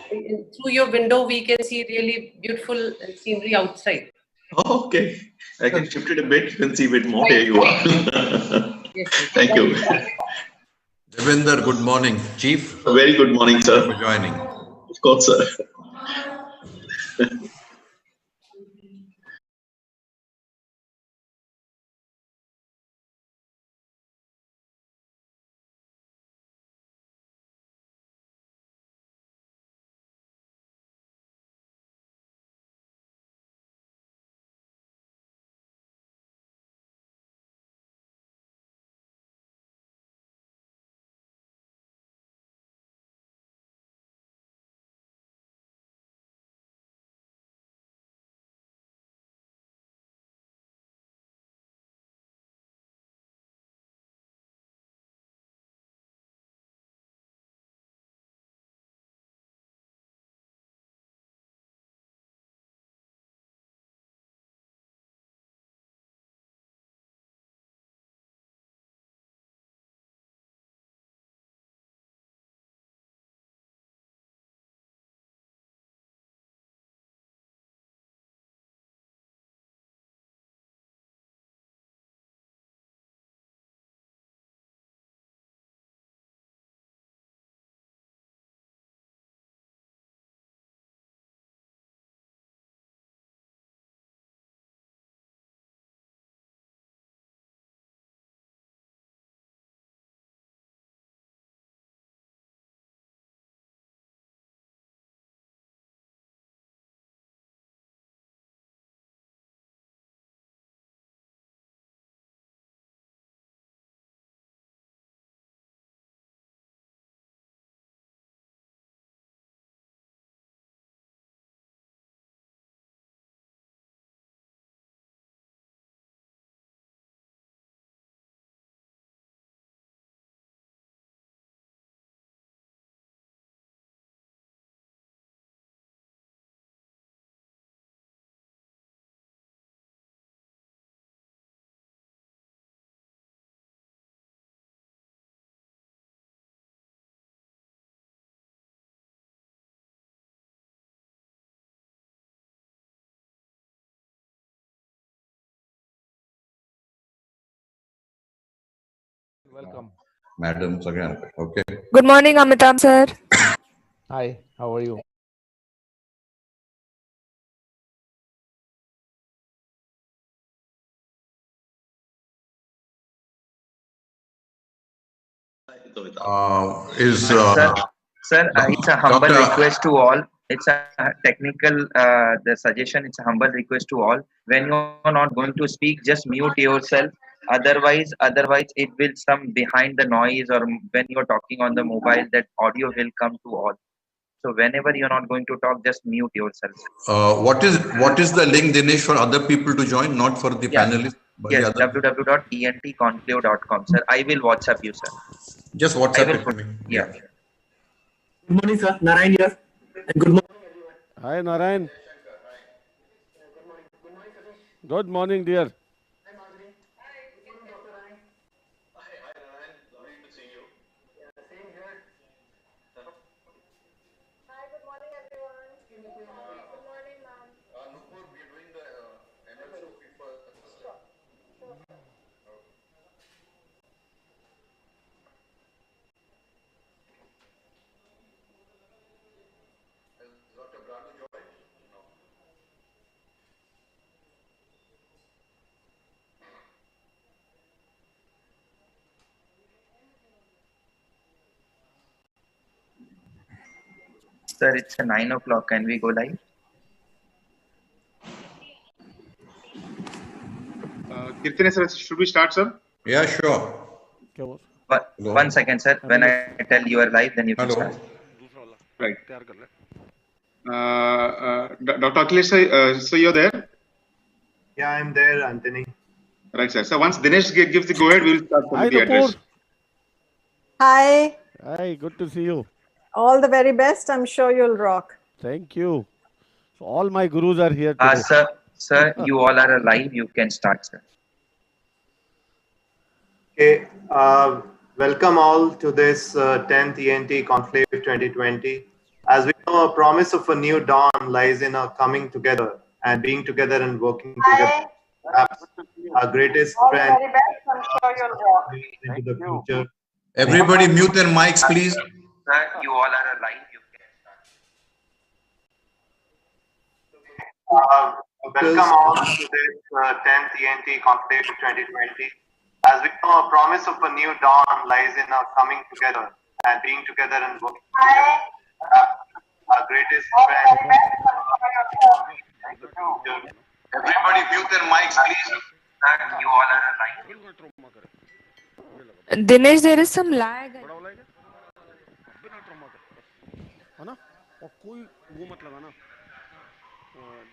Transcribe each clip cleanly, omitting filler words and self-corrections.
through your window we can see really beautiful scenery outside. Oh, okay. I can shift it a bit. You can see a bit more. Here you are. Yes, Thank you. Devinder, good morning. Chief. A very good morning, sir. Thank you for joining. Of course, sir. Welcome. Madam again. Okay. Good morning, Amitabh sir. Hi, how are you? Sir, it's a humble request to all. It's a technical the suggestion. It's a humble request to all. When you're not going to speak, just mute yourself. Otherwise, it will some behind the noise, or when you're talking on the mobile, that audio will come to all. So whenever you're not going to talk, just mute yourself. What is the link, Dinesh, for other people to join, not for the panelists? Yes, www.entconclave.com, sir. I will WhatsApp you, sir. Just WhatsApp it to me. Yeah. Good morning, sir. Narayan here. And good morning, everyone. Hi, Narayan. Good morning, dear. Sir, it's 9 o'clock. Can we go live? Kirtane sir, should we start, sir? Yeah, sure. One second, sir. When I tell you are live, then you can start. Right. Dr. Akhilesh, so you're there? Yeah, I'm there, Anthony. Right, sir. So once Dinesh gives the go ahead, we'll start from the address. Hi. Hi, good to see you. All the very best. I'm sure you'll rock. Thank you. So all my gurus are here today. Sir, you all are alive. You can start, sir. Okay. Welcome all to this 10th ENT Conclave 2020. As we know, a promise of a new dawn lies in our coming together and being together and working together. Perhaps our greatest strength into the future. Everybody mute their mics, please. Sir, you all are alive. You can start. Welcome all to this 10th ENT Conclave 2020. As we know, a promise of a new dawn lies in our coming together and being together and working together. Our greatest strength. Everybody mute their mics, please. Sir, you all are alive. Dinesh, there is some lag. है ना और कोई वो मत लगाना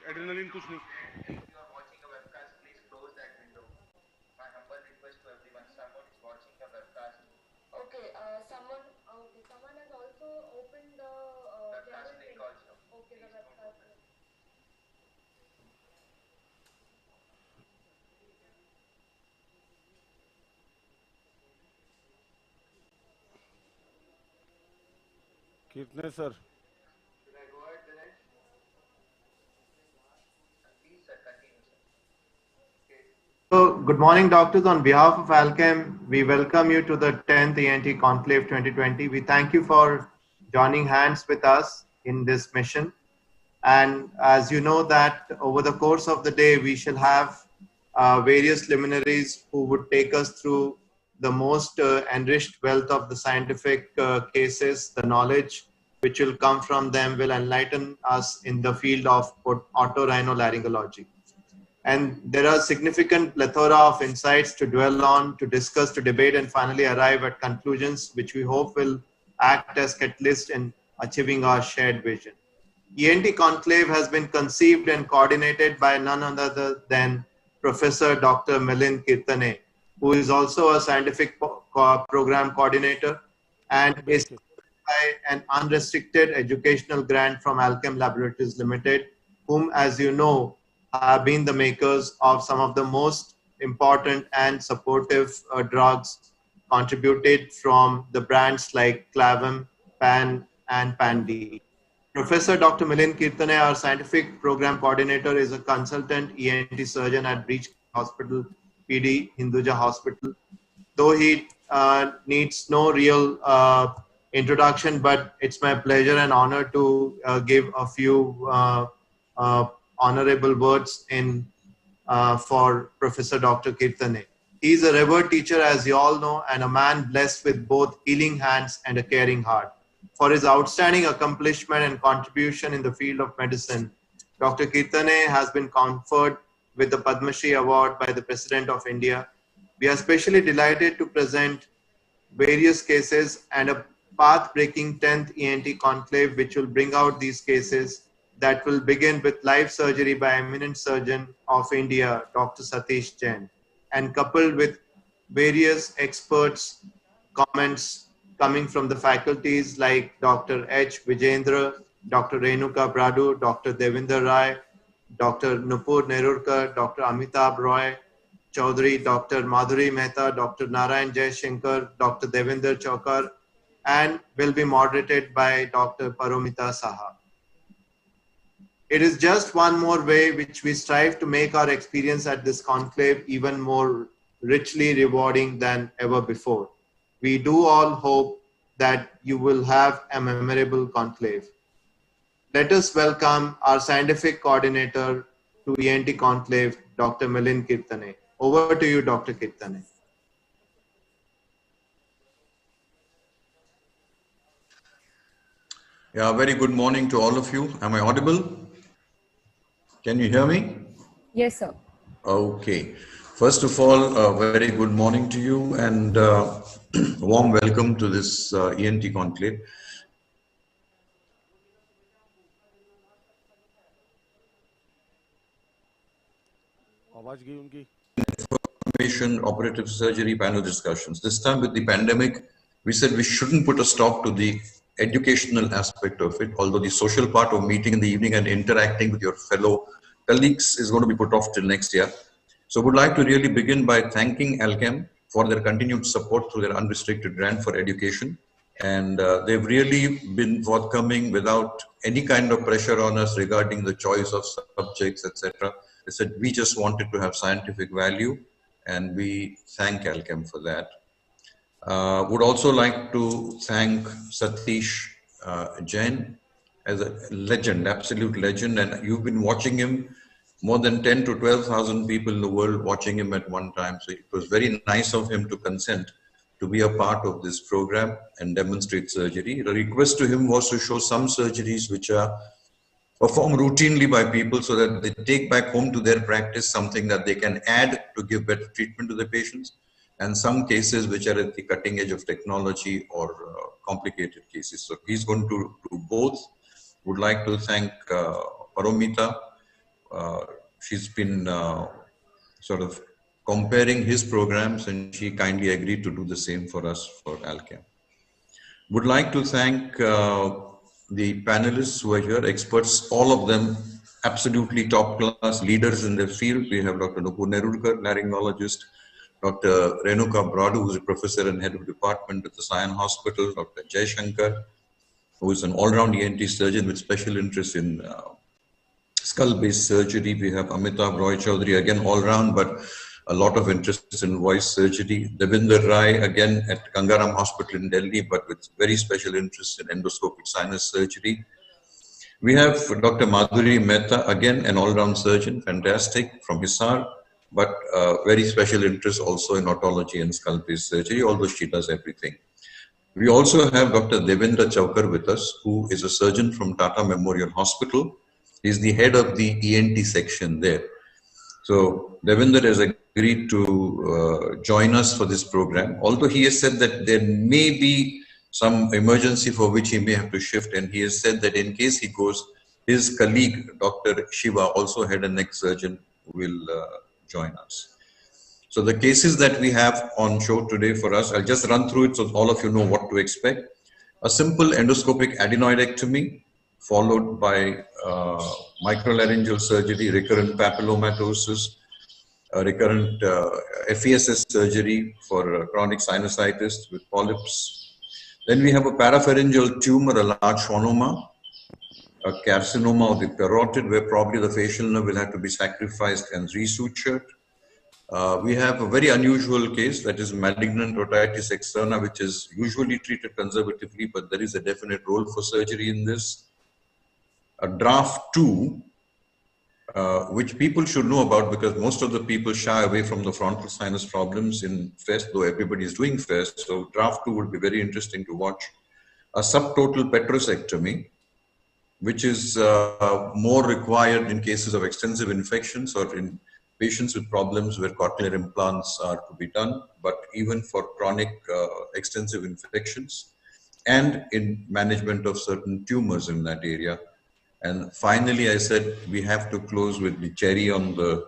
adrenaline कुछ नहीं Okay, someone has also opened the webcast link also. Okay, the webcast link. कितने sir So, good morning, doctors. On behalf of Alchem, we welcome you to the 10th ENT Conclave 2020. We thank you for joining hands with us in this mission. And as you know that over the course of the day, we shall have various luminaries who would take us through the most enriched wealth of the scientific cases, the knowledge which will come from them will enlighten us in the field of otorhinolaryngology. And there are significant plethora of insights to dwell on, to discuss, to debate, and finally arrive at conclusions which we hope will act as catalyst in achieving our shared vision. ENT Conclave has been conceived and coordinated by none other than Professor Dr. Milind Kirtane, who is also a scientific program coordinator and is by an unrestricted educational grant from Alchem Laboratories Limited, whom, as you know, have been the makers of some of the most important and supportive drugs contributed from the brands like Clavum, Pan, and Pandi. Professor Dr. Milind Kirtane, our scientific program coordinator, is a consultant ENT surgeon at Breach Hospital, PD, Hinduja Hospital. Though he needs no real introduction, but it's my pleasure and honor to give a few honorable words in for Professor Dr. Kirtane. He is a revered teacher, as you all know, and a man blessed with both healing hands and a caring heart. For his outstanding accomplishment and contribution in the field of medicine, Dr. Kirtane has been conferred with the Padma Shri Award by the President of India. We are especially delighted to present various cases and a path-breaking 10th ENT conclave which will bring out these cases that will begin with live surgery by eminent surgeon of India, Dr. Satish Jain, and coupled with various experts' comments coming from the faculties like Dr. H. Vijendra, Dr. Renuka Pradu, Dr. Devinder Rai, Dr. Nupur Nerurkar, Dr. Amitabh Roy, Chaudhary, Dr. Madhuri Mehta, Dr. Narayan Jaishankar, Dr. Devinder Chaukar, and will be moderated by Dr. Paromita Saha. It is just one more way which we strive to make our experience at this conclave even more richly rewarding than ever before. We do all hope that you will have a memorable conclave. Let us welcome our scientific coordinator to ENT Conclave, Dr. Milind Kirtane. Over to you, Dr. Kirtane. Yeah, very good morning to all of you. Am I audible? Can you hear me? Yes, sir. Okay. First of all, a very good morning to you and warm welcome to this ENT Conclave. Information, operative surgery panel discussions. This time with the pandemic, we said we shouldn't put a stop to the educational aspect of it, although the social part of meeting in the evening and interacting with your fellow colleagues is going to be put off till next year. So I would like to really begin by thanking Alchem for their continued support through their unrestricted grant for education. And they've really been forthcoming without any kind of pressure on us regarding the choice of subjects, etc. They said, we just wanted to have scientific value, and we thank Alchem for that. Would also like to thank Satish Jain as a legend, absolute legend, and you've been watching him, more than 10 to 12,000 people in the world watching him at one time. So it was very nice of him to consent to be a part of this program and demonstrate surgery. The request to him was to show some surgeries which are performed routinely by people so that they take back home to their practice something that they can add to give better treatment to the patients, and some cases which are at the cutting edge of technology or complicated cases. So he's going to do both. Would like to thank Paromita. She's been sort of comparing his programs, and she kindly agreed to do the same for us for Alchem. Would like to thank the panelists who are here, experts, all of them absolutely top class leaders in their field. We have Dr. Nupur Nerurkar, laryngologist, Dr. Renuka Bradu, who is a professor and head of department at the Sion Hospital, Dr. Jay Shankar, who is an all-round ENT surgeon with special interest in skull-based surgery. We have Amitabh Roy Chaudhary, again all-round, but a lot of interest in voice surgery. Devinder Rai, again at Gangaram Hospital in Delhi, but with very special interest in endoscopic sinus surgery. We have Dr. Madhuri Mehta, again an all-round surgeon, fantastic, from Hisar, but very special interest also in otology and skull-based surgery, although she does everything. We also have Dr. Devendra Chaukar with us, who is a surgeon from Tata Memorial Hospital. He's the head of the ENT section there. So Devendra has agreed to join us for this program, although he has said that there may be some emergency for which he may have to shift, and he has said that in case he goes, his colleague, Dr. Shiva, also head and neck surgeon, will join us. So the cases that we have on show today for us, I'll just run through it so all of you know what to expect. A simple endoscopic adenoidectomy, followed by microlaryngeal surgery, recurrent papillomatosis, recurrent FESS surgery for chronic sinusitis with polyps. Then we have a parapharyngeal tumor, a large schwannoma, a carcinoma of the parotid, where probably the facial nerve will have to be sacrificed and resutured. We have a very unusual case, that is malignant otitis externa, which is usually treated conservatively, but there is a definite role for surgery in this. A draft 2, which people should know about because most of the people shy away from the frontal sinus problems in FEST, though everybody is doing FEST. So draft 2 would be very interesting to watch. A subtotal petrosectomy, which is more required in cases of extensive infections or in patients with problems where cochlear implants are to be done, but even for chronic extensive infections and in management of certain tumors in that area. And finally, I said we have to close with the cherry on the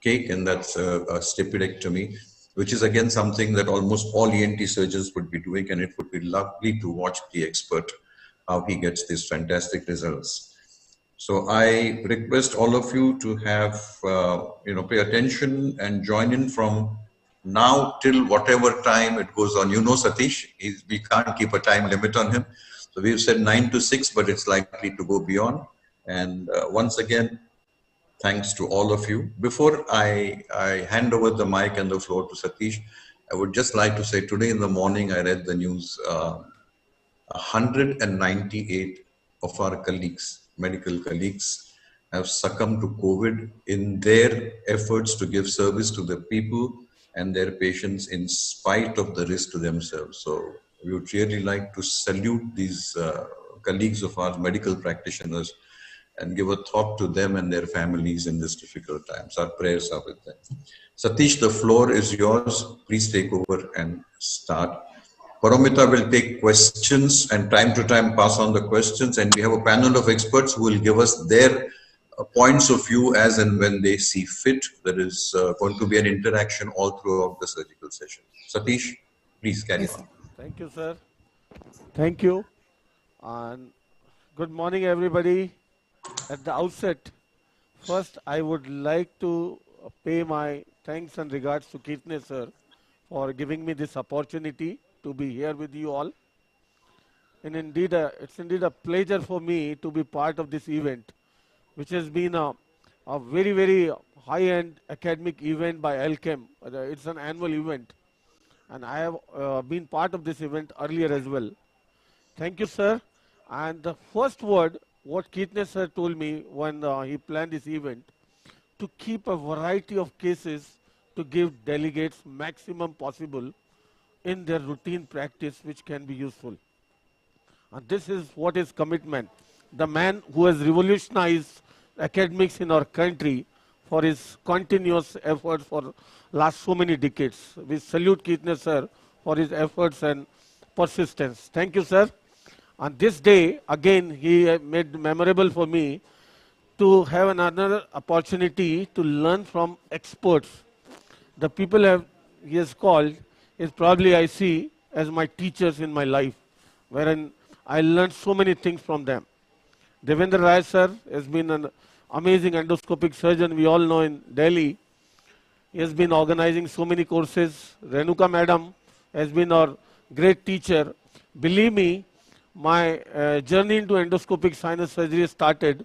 cake, and that's a stapedectomy, which is again something that almost all ENT surgeons would be doing, and it would be lovely to watch the expert how he gets these fantastic results. So I request all of you to have, pay attention and join in from now till whatever time it goes on. You know, Satish, we can't keep a time limit on him. So we've said 9 to 6, but it's likely to go beyond. And once again, thanks to all of you. Before I hand over the mic and the floor to Satish, I would just like to say today in the morning, I read the news, 198 of our colleagues, medical colleagues, have succumbed to COVID in their efforts to give service to the people and their patients in spite of the risk to themselves. So we would really like to salute these colleagues of our medical practitioners and give a thought to them and their families in this difficult times. Our prayers are with them. Satish, the floor is yours. Please take over and start. Paromita will take questions and time to time pass on the questions, and we have a panel of experts who will give us their points of view as and when they see fit. There is going to be an interaction all throughout the surgical session. Satish, please carry on. Thank you, sir. Thank you. And good morning, everybody. At the outset, first I would like to pay my thanks and regards to Kirtne sir for giving me this opportunity to be here with you all. and it's indeed a pleasure for me to be part of this event, which has been a very, very high-end academic event by Alchem. It's an annual event, and I have been part of this event earlier as well. Thank you, sir. And the first word, what Keithness sir told me when he planned this event, to keep a variety of cases to give delegates maximum possible in their routine practice, which can be useful. And this is what is commitment. The man who has revolutionized academics in our country for his continuous efforts for last so many decades. We salute Keithness sir for his efforts and persistence. Thank you, sir. On this day, again, he made memorable for me to have another opportunity to learn from experts. The people he has called is probably I see as my teachers in my life, wherein I learned so many things from them. Devendra Rai sir has been an amazing endoscopic surgeon we all know in Delhi. He has been organizing so many courses. Renuka madam has been our great teacher. Believe me, my journey into endoscopic sinus surgery started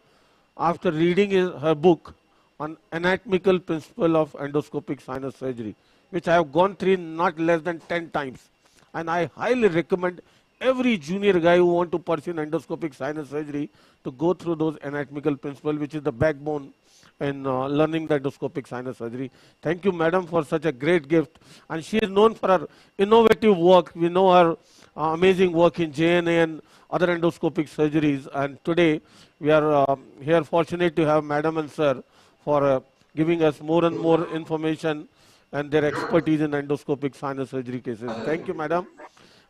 after reading her book on anatomical principle of endoscopic sinus surgery, which I have gone through not less than 10 times. And I highly recommend every junior guy who want to pursue endoscopic sinus surgery to go through those anatomical principles, which is the backbone in learning the endoscopic sinus surgery. Thank you, madam, for such a great gift. And she is known for her innovative work. We know her amazing work in JNA and other endoscopic surgeries. And today, we are here fortunate to have madam and sir for giving us more and more information and their expertise in endoscopic sinus surgery cases. Thank you, madam.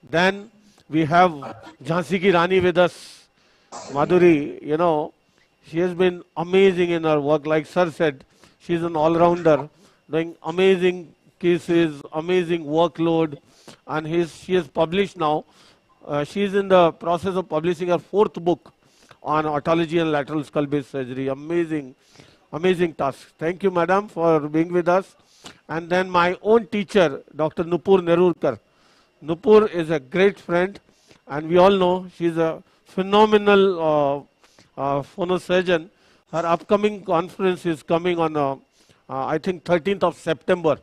Then we have Jhansi Ki Rani with us. Madhuri, you know, she has been amazing in her work. Like sir said, she's an all-rounder, doing amazing cases, amazing workload. And she has published now. She is in the process of publishing her 4th book on otology and lateral skull-based surgery. Amazing, amazing task. Thank you, madam, for being with us. And then my own teacher, Dr. Nupur Nerurkar. Nupur is a great friend, and we all know she's a phenomenal phonosurgeon. Her upcoming conference is coming on, I think, 13th of September.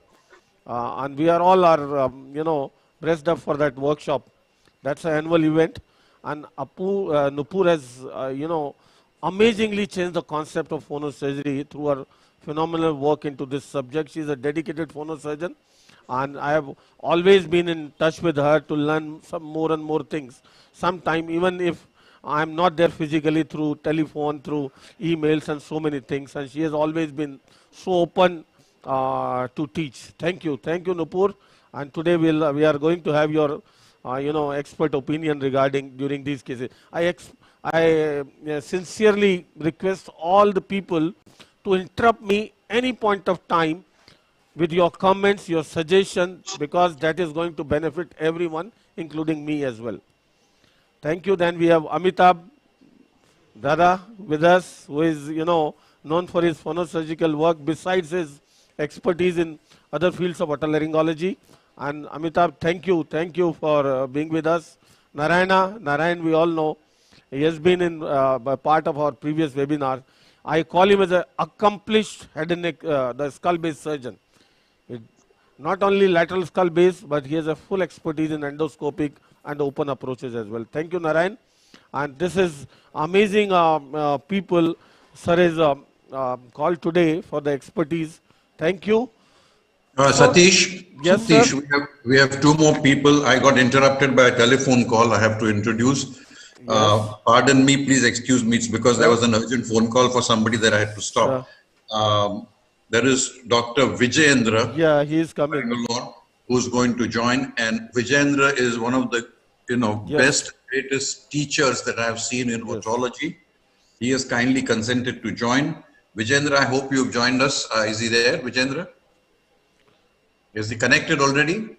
And we are all dressed up for that workshop. That's an annual event. And Nupur has, amazingly changed the concept of phonosurgery through her phenomenal work into this subject. She's a dedicated phonosurgeon. And I have always been in touch with her to learn some more and more things. Sometime, even if I'm not there physically, through telephone, through emails and so many things. And she has always been so open to teach. Thank you. Thank you, Nupur. And today we are going to have your expert opinion regarding during these cases. I sincerely request all the people to interrupt me any point of time with your comments, your suggestions, because that is going to benefit everyone, including me as well. Thank you. Then we have Amitabh Dada with us, who is, known for his phonosurgical work besides his expertise in other fields of otolaryngology. And Amitabh, thank you for being with us. Narayan, we all know, he has been in part of our previous webinar. I call him as an accomplished head and neck, the skull-based surgeon. Not only lateral skull base, but he has a full expertise in endoscopic and open approaches as well. Thank you, Narayan. And this is amazing people sir is called today for the expertise. Thank you. Satish, yes, Satish, sir? we have 2 more people. I got interrupted by a telephone call. I have to introduce. Yes. Pardon me, please excuse me. It's because there was an urgent phone call for somebody that I had to stop. There is Dr. Vijayendra. Yeah, he is coming. Who's going to join. And Vijayendra is one of the best, greatest teachers that I have seen in otology. He has kindly consented to join. Vijayendra, I hope you've joined us. Is he there, Vijayendra? Is he connected already?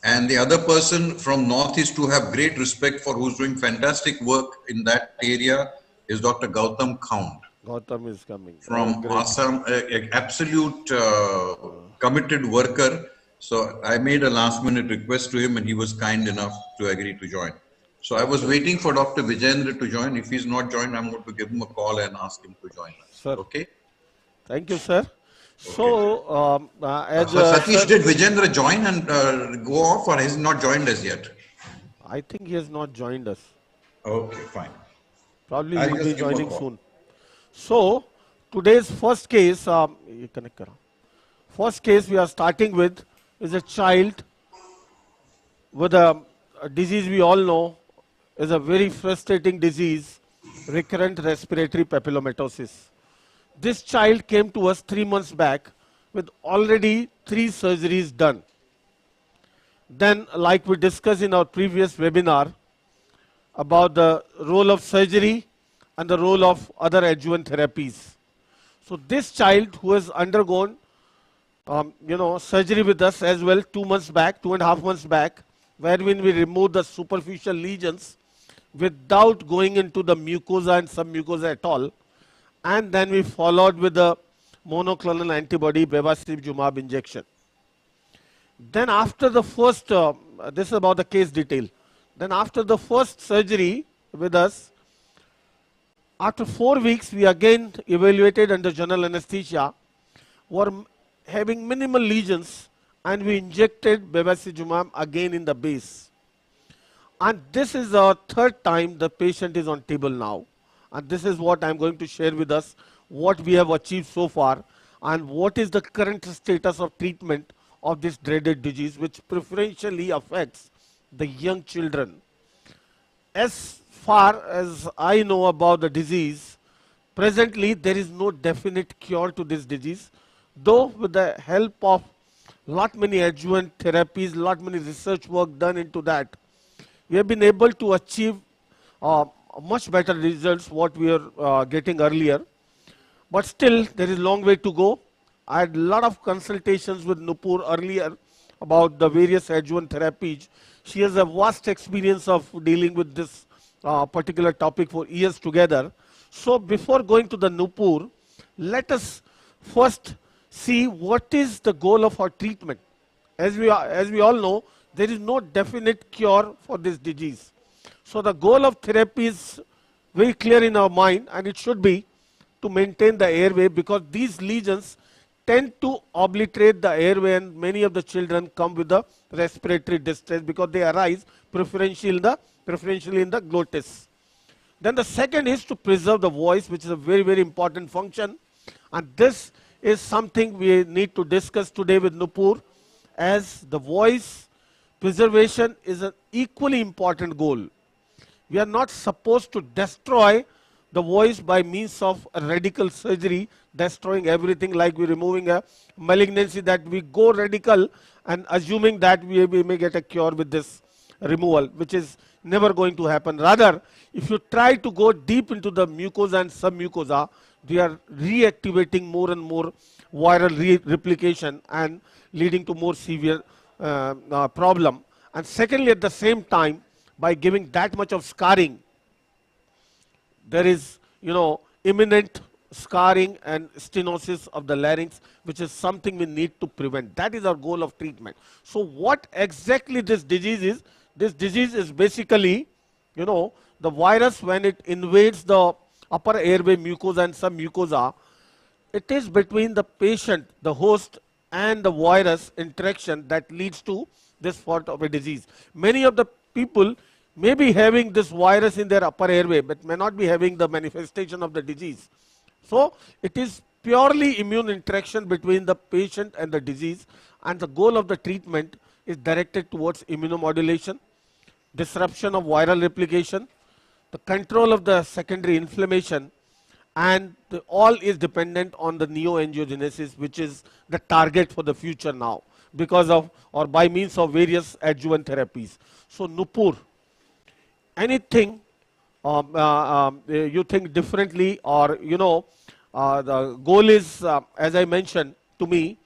And the other person from Northeast to have great respect for, who's doing fantastic work in that area, is Dr. Gautam Khaunt. Gautam is coming. From Assam, absolute committed worker. So I made a last minute request to him and he was kind enough to agree to join. So I was waiting for Dr. Vijayendra to join. If he's not joined, I'm going to give him a call and ask him to join us. Sir. Okay? Thank you, sir. So, So Satish, did Vijayendra join and go off, or has he not joined us yet? I think he has not joined us. Okay, fine. Probably I'll he will just be give him a joining call. soon. So, today's first case, first case we are starting with is a child with a disease we all know is a very frustrating disease, recurrent respiratory papillomatosis. This child came to us 3 months back with already 3 surgeries done. Then, like we discussed in our previous webinar about the role of surgery and the role of other adjuvant therapies. So this child who has undergone surgery with us as well 2 months back, 2.5 months back, wherein we removed the superficial lesions without going into the mucosa and submucosa at all. And then we followed with the monoclonal antibody bevacizumab injection. Then after the first, this is about the case detail. Then after the first surgery with us, after 4 weeks, we again evaluated under general anesthesia, were having minimal lesions, and we injected bevacizumab again in the base. And this is the third time the patient is on table now. And this is what I'm going to share with us, what we have achieved so far, and what is the current status of treatment of this dreaded disease, which preferentially affects the young children. As far as I know about the disease, presently there is no definite cure to this disease, though with the help of lot many adjuvant therapies, lot many research work done into that, we have been able to achieve much better results what we are getting earlier. But still, there is a long way to go. I had a lot of consultations with Nupur earlier about the various adjuvant therapies. She has a vast experience of dealing with this particular topic for years together. So before going to the Nupur, let us first see what is the goal of our treatment. As we all know, there is no definite cure for this disease. So the goal of therapy is very clear in our mind, and it should be to maintain the airway, because these lesions tend to obliterate the airway, and many of the children come with the respiratory distress because they arise preferentially in the glottis. Then the second is to preserve the voice, which is a very, very important function. And this is something we need to discuss today with Nupur, as the voice preservation is an equally important goal. We are not supposed to destroy the voice by means of a radical surgery, destroying everything, like we're removing a malignancy, that we go radical and assuming that we may get a cure with this removal, which is never going to happen. Rather, if you try to go deep into the mucosa and submucosa, we are reactivating more and more viral replication and leading to more severe problem. And secondly, at the same time, by giving that much of scarring, there is, imminent scarring and stenosis of the larynx, which is something we need to prevent. That is our goal of treatment. So what exactly this disease is? This disease is basically, the virus, when it invades the upper airway mucosa and submucosa, it is between the patient, the host, and the virus interaction that leads to this sort of a disease. Many of the people may be having this virus in their upper airway, but may not be having the manifestation of the disease. So it is purely immune interaction between the patient and the disease, and the goal of the treatment is directed towards immunomodulation, disruption of viral replication, the control of the secondary inflammation, and all is dependent on the neoangiogenesis, which is the target for the future now, because of or by means of various adjuvant therapies. So Nupur, anything you think differently, or the goal is, as I mentioned to me,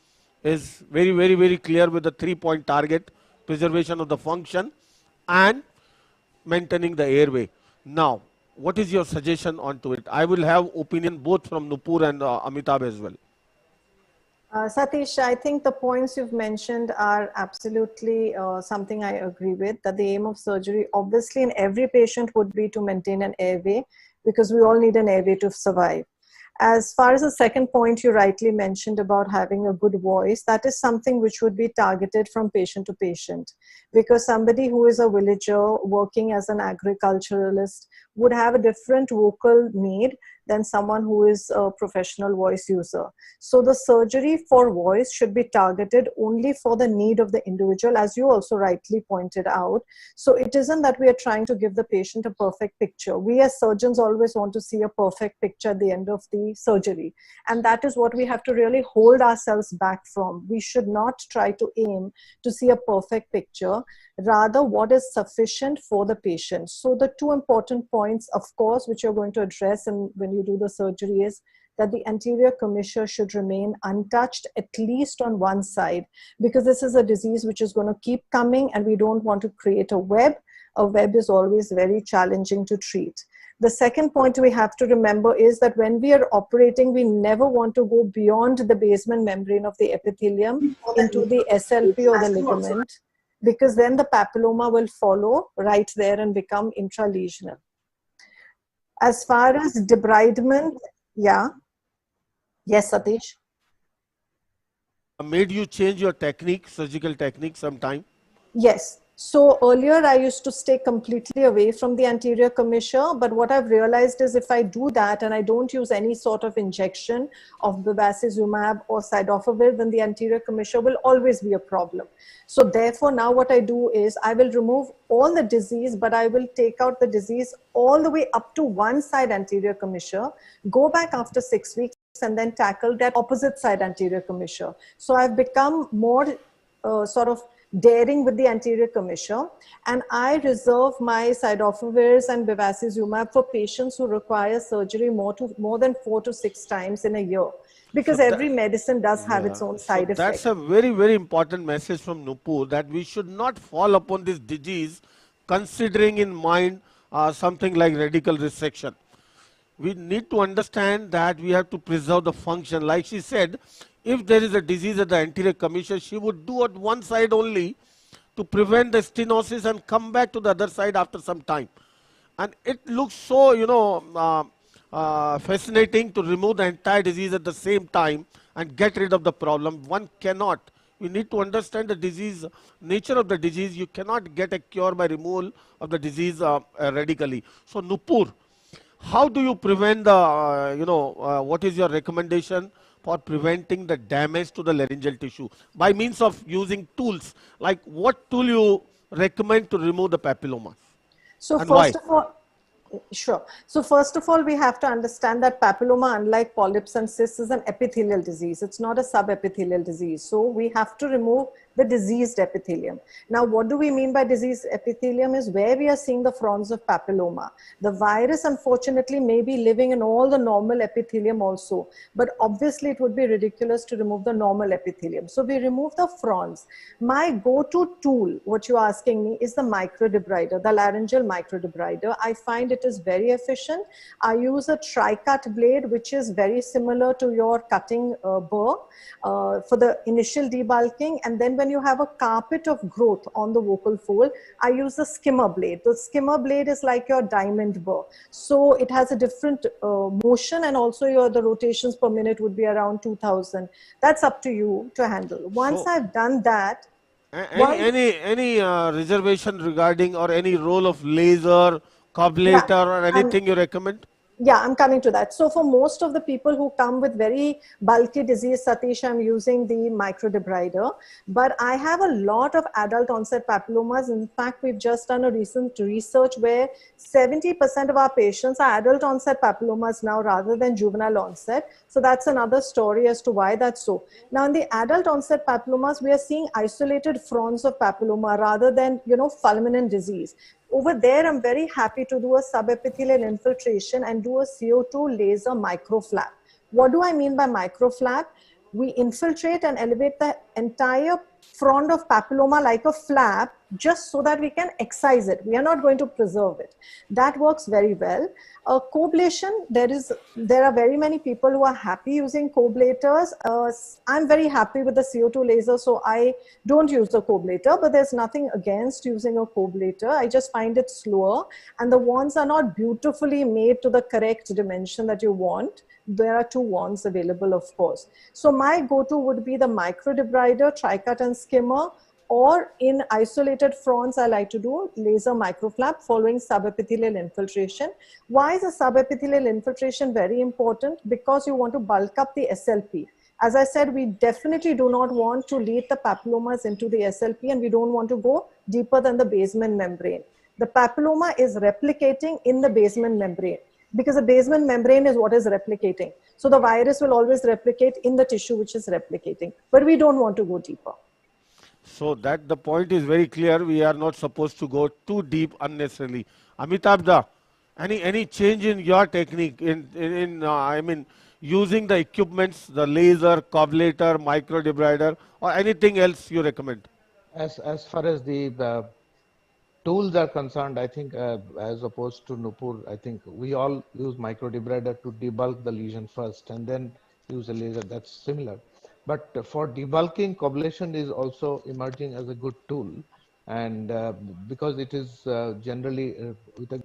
is very, very, very clear with the 3-point target: preservation of the function and maintaining the airway. Now, what is your suggestion onto it? I will have opinion both from Nupur and Amitabh as well. Satish, I think the points you've mentioned are absolutely something I agree with, that the aim of surgery, obviously in every patient, would be to maintain an airway, because we all need an airway to survive. As far as the second point you rightly mentioned about having a good voice, that is something which would be targeted from patient to patient, because somebody who is a villager working as an agriculturalist would have a different vocal need than someone who is a professional voice user. So the surgery for voice should be targeted only for the need of the individual, as you also rightly pointed out. So it isn't that we are trying to give the patient a perfect picture. We as surgeons always want to see a perfect picture at the end of the surgery. And that is what we have to really hold ourselves back from. We should not try to aim to see a perfect picture, rather what is sufficient for the patient. So the two important points, of course, which you're going to address and when you do the surgery, is that the anterior commissure should remain untouched, at least on one side, because this is a disease which is going to keep coming and we don't want to create a web. A web is always very challenging to treat. The second point we have to remember is that when we are operating, we never want to go beyond the basement membrane of the epithelium into the SLP or the ligament, because then the papilloma will follow right there and become intralesional. As far as debridement, yeah. Yes, Satish. Made you change your technique, surgical technique sometime? Yes. So earlier I used to stay completely away from the anterior commissure, but what I've realized is if I do that and I don't use any sort of injection of bevacizumab or cidofovir, then the anterior commissure will always be a problem. So therefore now what I do is I will remove all the disease, but I will take out the disease all the way up to one side anterior commissure, go back after 6 weeks and then tackle that opposite side anterior commissure. So I've become more sort of daring with the anterior commissure, and I reserve my cidofavirs and bevacizumab for patients who require surgery more than 4 to 6 times in a year, because So every medicine does have its own side effects. That's a very, very important message from Nupur, that we should not fall upon this disease considering in mind something like radical resection. We need to understand that we have to preserve the function. Like she said, if there is a disease at the anterior commissure, she would do at one side only to prevent the stenosis and come back to the other side after some time. And it looks so, fascinating to remove the entire disease at the same time and get rid of the problem. One cannot. You need to understand the disease, nature of the disease. You cannot get a cure by removal of the disease radically. So Nupur, how do you prevent the, what is your recommendation for preventing the damage to the laryngeal tissue by means of using tools? Like what tool you recommend to remove the papilloma? So and first why? of all, sure. So first of all, we have to understand that papilloma, unlike polyps and cysts, is an epithelial disease. It's not a subepithelial disease. So we have to remove the diseased epithelium. Now, what do we mean by diseased epithelium is where we are seeing the fronds of papilloma. The virus, unfortunately, may be living in all the normal epithelium also, but obviously it would be ridiculous to remove the normal epithelium. So we remove the fronds. My go-to tool, what you're asking me, is the microdebrider, the laryngeal microdebrider. I find it is very efficient. I use a tri-cut blade, which is very similar to your cutting burr for the initial debulking. And then when you have a carpet of growth on the vocal fold, I use the skimmer blade. The skimmer blade is like your diamond burr. So it has a different motion, and also the rotations per minute would be around 2000. That's up to you to handle. Once I've done that, any reservation regarding or any role of laser, coblator, or anything you recommend? Yeah, I'm coming to that. So for most of the people who come with very bulky disease, Satish, I'm using the microdebrider. But I have a lot of adult onset papillomas. In fact, we've just done a recent research where 70% of our patients are adult onset papillomas now rather than juvenile onset. So that's another story as to why that's so. Now, in the adult onset papillomas, we are seeing isolated fronds of papilloma rather than, fulminant disease. Over there, I'm very happy to do a subepithelial infiltration and do a CO2 laser microflap. What do I mean by microflap? We infiltrate and elevate the entire front of papilloma like a flap, just so that we can excise it. We are not going to preserve it. That works very well. Coblation, there are very many people who are happy using coblators. I'm very happy with the CO2 laser, so I don't use the coblator, but there's nothing against using a coblator. I just find it slower, and the wands are not beautifully made to the correct dimension that you want. There are 2 wands available, of course. So my go-to would be the micro debrider, tri-cut and skimmer, or in isolated fronts, I like to do laser microflap following subepithelial infiltration. Why is the subepithelial infiltration very important? Because you want to bulk up the SLP. As I said, we definitely do not want to lead the papillomas into the SLP, and we don't want to go deeper than the basement membrane. The papilloma is replicating in the basement membrane, because the basement membrane is what is replicating. So the virus will always replicate in the tissue which is replicating, but we don't want to go deeper. So that the point is very clear. We are not supposed to go too deep unnecessarily. Amitabh, any change in your technique I mean, using the equipments, the laser, coblator, micro debrider, or anything else you recommend? As far as the tools are concerned, I think as opposed to Nupur, I think we all use micro debrider to debulk the lesion first and then use a laser. That's similar. But for debulking, coblation is also emerging as a good tool, and because it is generally with a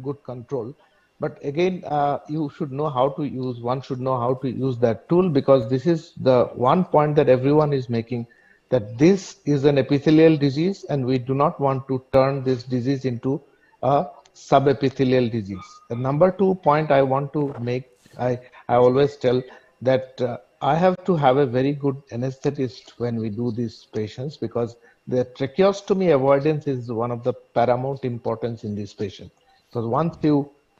good control. But again, you should know how to use. One should know how to use that tool, because this is the one point that everyone is making, that this is an epithelial disease, and we do not want to turn this disease into a subepithelial disease. The number 2 point I want to make, I always tell that I have to have a very good anesthetist when we do these patients, because the tracheostomy avoidance is one of the paramount importance in this patient. So once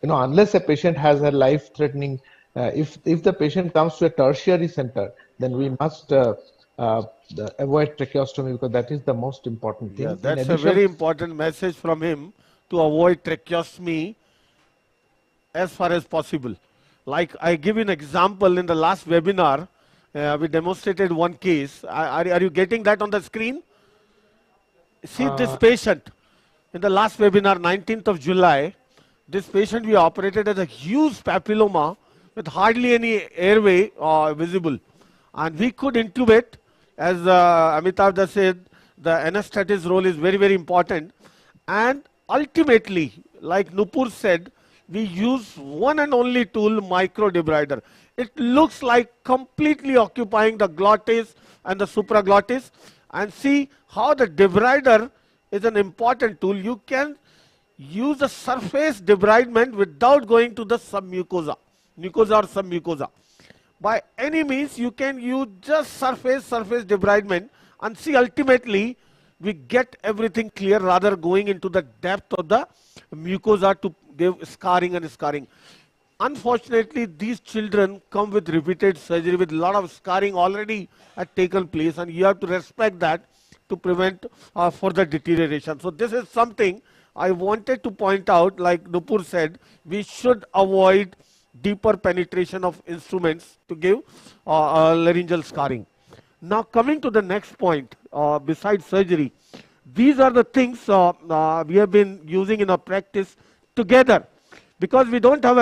unless a patient has a life-threatening, if the patient comes to a tertiary center, then we must avoid tracheostomy, because that is the most important thing. Yeah, that's a very important message from him, to avoid tracheostomy as far as possible. Like I give an example in the last webinar, we demonstrated one case. Are you getting that on the screen? See this patient in the last webinar, 19th of July. This patient we operated as a huge papilloma with hardly any airway visible, and we could intubate. As Amitabh said, the anesthetist role is very, very important, and ultimately, like Nupur said, we use one and only tool, micro debrider. It looks like completely occupying the glottis and the supraglottis, and see how the debrider is an important tool. You can use the surface debridement without going to the submucosa, mucosa or submucosa. By any means, you can use just surface debridement, and see ultimately we get everything clear, rather going into the depth of the mucosa to give scarring and scarring. Unfortunately, these children come with repeated surgery with a lot of scarring already had taken place, and you have to respect that to prevent further deterioration. So this is something I wanted to point out. Like Nupur said, we should avoid deeper penetration of instruments to give laryngeal scarring. Now coming to the next point, besides surgery, these are the things we have been using in our practice together, because we don't have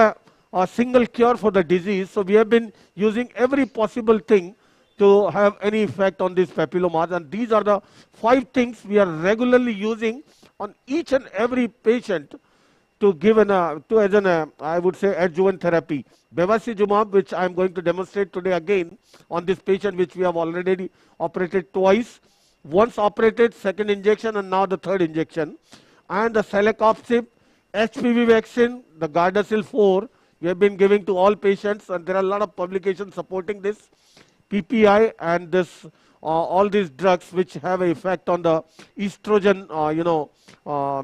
a single cure for the disease. So we have been using every possible thing to have any effect on these papillomas, and these are the 5 things we are regularly using on each and every patient to give I would say adjuvant therapy. Bevacizumab, which I am going to demonstrate today again on this patient, which we have already operated twice. Once operated, second injection, and now the third injection. And the celecoxib, HPV vaccine, the Gardasil 4, we have been giving to all patients, and there are a lot of publications supporting this. PPI and this all these drugs which have an effect on the estrogen,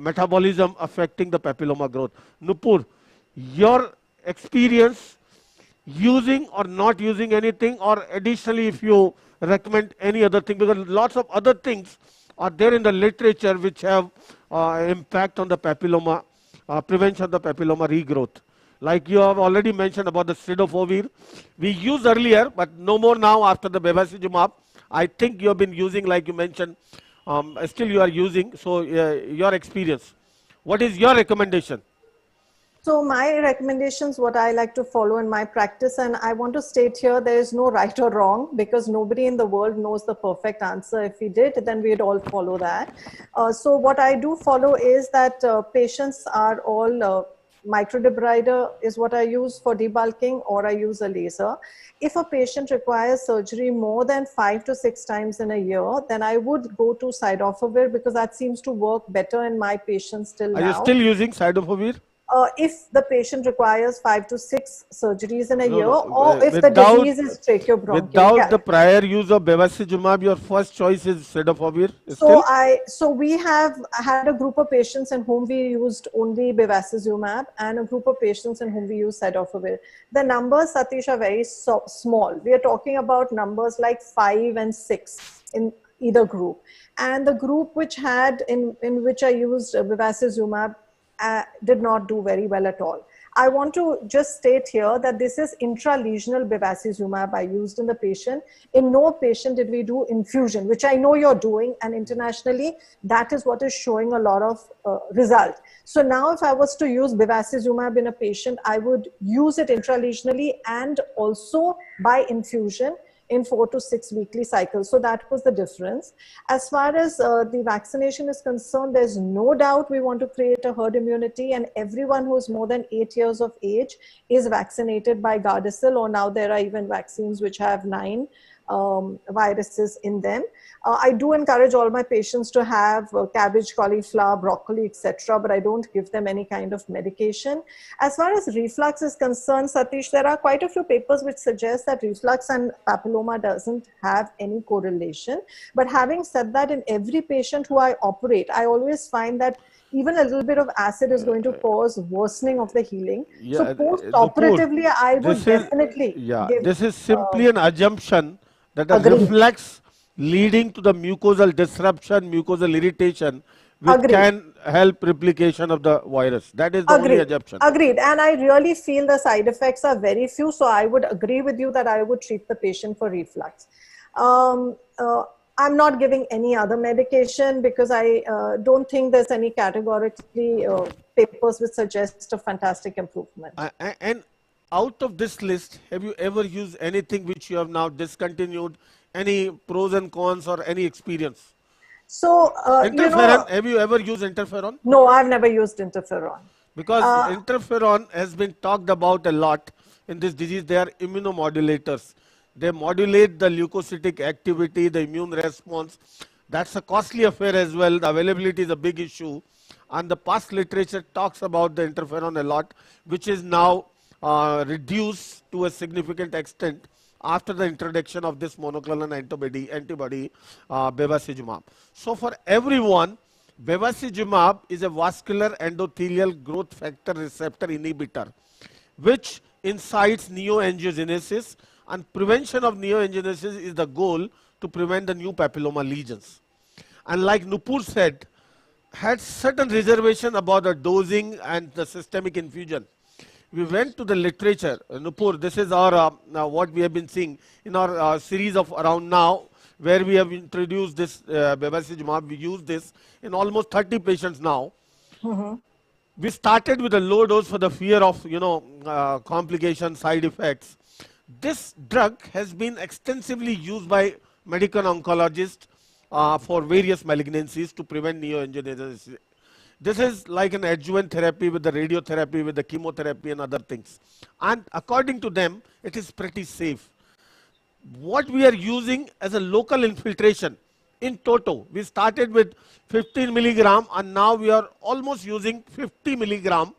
metabolism affecting the papilloma growth. Nupur, your experience using or not using anything, or additionally if you recommend any other thing, because lots of other things are there in the literature which have impact on the papilloma, prevention of the papilloma regrowth. Like you have already mentioned about the cidofovir, we used earlier, but no more now after the bevacizumab. I think you have been using, like you mentioned, still you are using. So your experience, what is your recommendation? So my recommendations, what I like to follow in my practice, and I want to state here, there is no right or wrong, because nobody in the world knows the perfect answer. If we did, then we'd all follow that. So what I do follow is that patients are all microdebrider is what I use for debulking, or I use a laser. If a patient requires surgery more than 5 to 6 times in a year, then I would go to Cidofovir, because that seems to work better in my patients till now. Are you still using Cidofovir? If the patient requires 5 to 6 surgeries in a year, or if the disease is tracheobronchial. Without the prior use of bevacizumab, your first choice is Cidofovir? So we have had a group of patients in whom we used only bevacizumab, and a group of patients in whom we used Cidofovir. The numbers, Satish, are very small. We are talking about numbers like 5 and 6 in either group. And the group which had, in which I used bevacizumab, did not do very well at all. I want to just state here that this is intralesional bevacizumab I used in the patient. In no patient did we do infusion, which I know you're doing, and internationally that is what is showing a lot of result. So now if I was to use bevacizumab in a patient, I would use it intralesionally and also by infusion in 4 to 6 weekly cycles. So that was the difference. As far as the vaccination is concerned, there's no doubt we want to create a herd immunity, and everyone who is more than 8 years of age is vaccinated by Gardasil, or now there are even vaccines which have 9 viruses in them. I do encourage all my patients to have cabbage, cauliflower, broccoli, etc., but I don't give them any kind of medication. As far as reflux is concerned, Satish, there are quite a few papers which suggest that reflux and papilloma doesn't have any correlation. But having said that, in every patient who I operate, I always find that even a little bit of acid is going to cause worsening of the healing. So post-operatively, I would definitely give, this is simply an assumption that a reflex leading to the mucosal disruption, mucosal irritation, which can help replication of the virus. That is the only assumption. Agreed. And I really feel the side effects are very few. So I would agree with you that I would treat the patient for reflux. I'm not giving any other medication because I don't think there's any categorically papers which suggest a fantastic improvement. And out of this list, have you ever used anything which you have now discontinued? Any pros and cons or any experience? So, interferon, have you ever used interferon? No, I've never used interferon. Because interferon has been talked about a lot in this disease. They are immunomodulators. They modulate the leukocytic activity, the immune response. That's a costly affair as well. The availability is a big issue. And the past literature talks about the interferon a lot, which is now reduced to a significant extent after the introduction of this monoclonal antibody bevacizumab. So for everyone, bevacizumab is a vascular endothelial growth factor receptor inhibitor, which incites neoangiogenesis, and prevention of neoangiogenesis is the goal to prevent the new papilloma lesions. And like Nupur said, had certain reservation about the dosing and the systemic infusion. We went to the literature. Nupur, this is our what we have been seeing in our series of around now, where we have introduced this bevacizumab. We use this in almost 30 patients now. We started with a low dose for the fear of complications, side effects. This drug has been extensively used by medical oncologists for various malignancies to prevent neoangiogenesis. This is like an adjuvant therapy with the radiotherapy, with the chemotherapy and other things. And according to them, it is pretty safe. What we are using as a local infiltration in toto, we started with 15 milligram and now we are almost using 50 milligram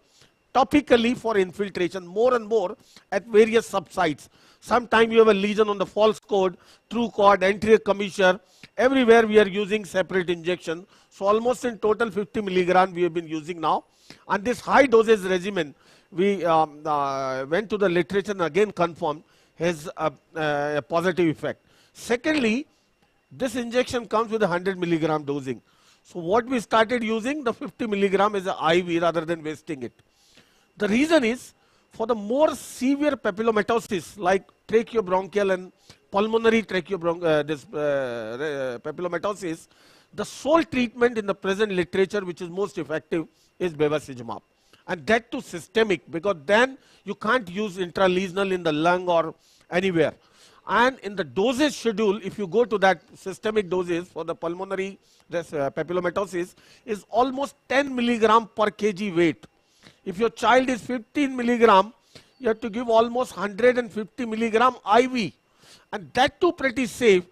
topically for infiltration, more and more at various subsites. Sometimes you have a lesion on the false cord, true cord, anterior commissure. Everywhere we are using separate injection. So almost in total 50 milligram we have been using now. And this high dosage regimen, we went to the literature and again confirmed has a positive effect. Secondly, this injection comes with a 100 milligram dosing. So what we started using, the 50 milligram is an IV rather than wasting it. The reason is, for the more severe papillomatosis like tracheobronchial and pulmonary papillomatosis, the sole treatment in the present literature which is most effective is bevacizumab, and that too systemic, because then you can't use intralesional in the lung or anywhere. And in the dosage schedule, if you go to that systemic doses for the pulmonary papillomatosis, is almost 10 milligram per kg weight. If your child is 15 milligram, you have to give almost 150 milligram IV, and that too pretty safe.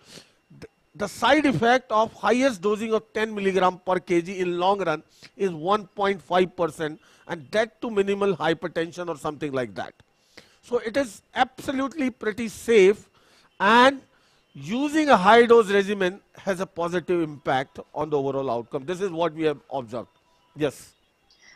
The side effect of highest dosing of 10 milligram per kg in long run is 1.5%, and that too minimal hypertension or something like that. So it is absolutely pretty safe, and using a high dose regimen has a positive impact on the overall outcome. This is what we have observed. Yes.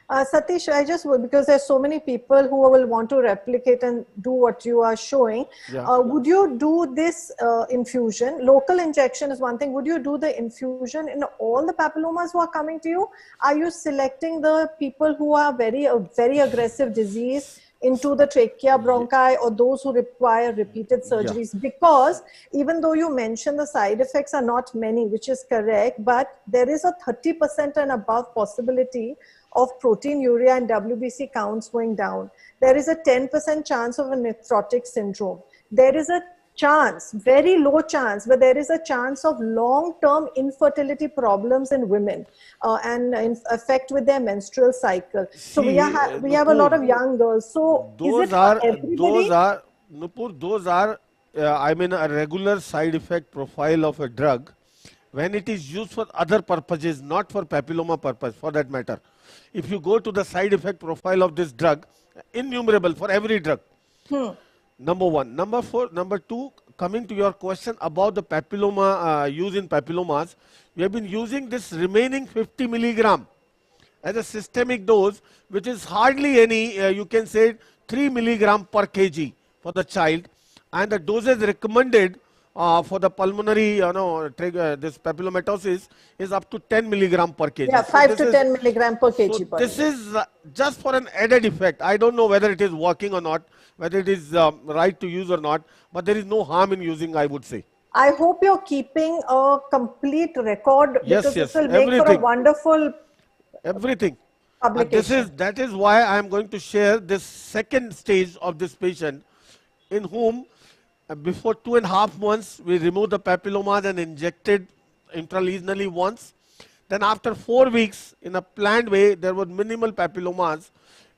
Satish, I just would, because there's so many people who will want to replicate and do what you are showing. Yeah. Would you do this infusion? Local injection is one thing. Would you do the infusion in all the papillomas who are coming to you? Are you selecting the people who are very aggressive disease into the trachea, bronchi, or those who require repeated surgeries? Yeah. Because even though you mentioned the side effects are not many, which is correct, but there is a 30% and above possibility of proteinuria and WBC counts going down. There is a 10% chance of a nephrotic syndrome. There is a chance, very low chance, but there is a chance of long-term infertility problems in women and effect with their menstrual cycle. So we have a lot of young girls. So those are Nupur, those are I mean a regular side effect profile of a drug when it is used for other purposes, not for papilloma purpose for that matter. If you go to the side effect profile of this drug, innumerable for every drug. Number one. Number two, coming to your question about the papilloma use in papillomas, we have been using this remaining 50 milligram as a systemic dose, which is hardly any, you can say 3 milligram per kg for the child, and the doses recommended for the pulmonary, this papillomatosis is up to 10 milligram per kg. Yeah, 5 to 10 milligram per kg. So this is just for an added effect. I don't know whether it is working or not, whether it is right to use or not, but there is no harm in using, I would say. I hope you're keeping a complete record, because this will make for a wonderful publication. That is why I am going to share this second stage of this patient, in whom before 2.5 months, we removed the papillomas and injected intralesionally once. Then after 4 weeks, in a planned way, there were minimal papillomas.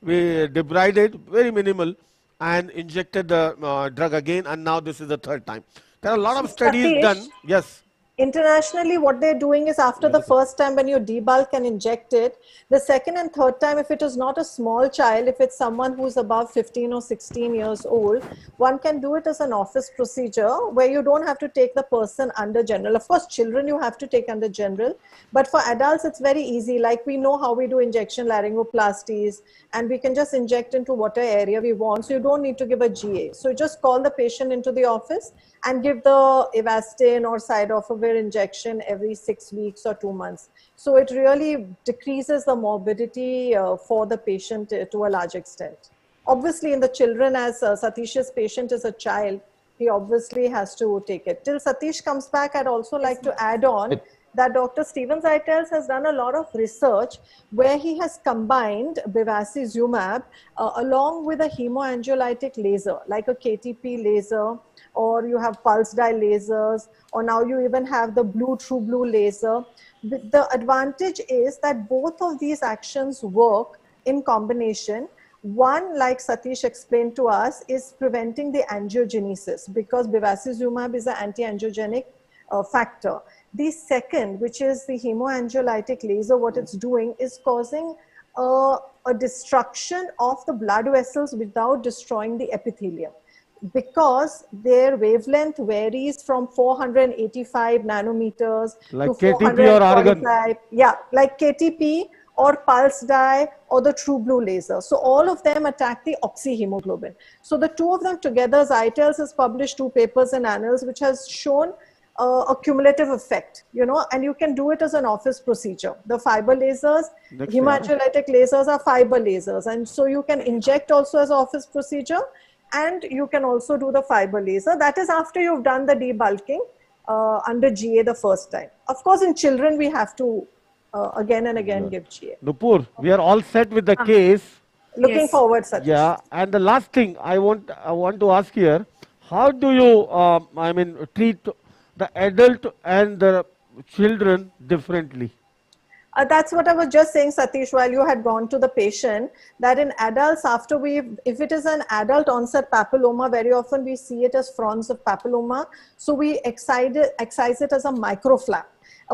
We debrided, very minimal, and injected the drug again, and now this is the third time. There are a lot of studies done. Yes. Internationally, what they're doing is after the first time when you debulk and inject it, the second and third time, if it is not a small child, if it's someone who's above 15 or 16 years old, one can do it as an office procedure where you don't have to take the person under general. Of course, children you have to take under general, but for adults, it's very easy. Like we know how we do injection laryngoplasties, and we can just inject into whatever area we want. So you don't need to give a GA. So you just call the patient into the office and give the Avastin or Cidofovir injection every 6 weeks or 2 months. So it really decreases the morbidity for the patient to a large extent. Obviously in the children, as Satish's patient is a child, he obviously has to take it. Till Satish comes back, I'd also like to add on that Dr. Steven Zeitels has done a lot of research where he has combined bevacizumab along with a hemoangiolytic laser, like a KTP laser, or you have pulse dye lasers, or now you even have the true blue laser. The advantage is that both of these actions work in combination. One, like Satish explained to us, is preventing the angiogenesis, because bevacizumab is an anti-angiogenic factor. The second, which is the hemoangiolytic laser, what it's doing is causing a destruction of the blood vessels without destroying the epithelium, because their wavelength varies from 485 nanometers like to KTP or argon. Yeah, like KTP or pulse dye or the true blue laser. So all of them attack the oxyhemoglobin. So the two of them together, Zeitels has published 2 papers in Annals, which has shown a cumulative effect, and you can do it as an office procedure. The fiber lasers, hemoangiolytic lasers are fiber lasers, and so you can inject also as an office procedure. And you can also do the fiber laser. That is after you've done the debulking under GA the first time. Of course, in children, we have to again and again give GA. Nupur, we are all set with the case. Looking forward, Satish. Yeah, and the last thing I want to ask here, how do you, treat the adult and the children differently? That's what I was just saying, Satish, while you had gone to the patient, that in adults, if it is an adult onset papilloma, very often we see it as fronds of papilloma. So we excise it as a microflap,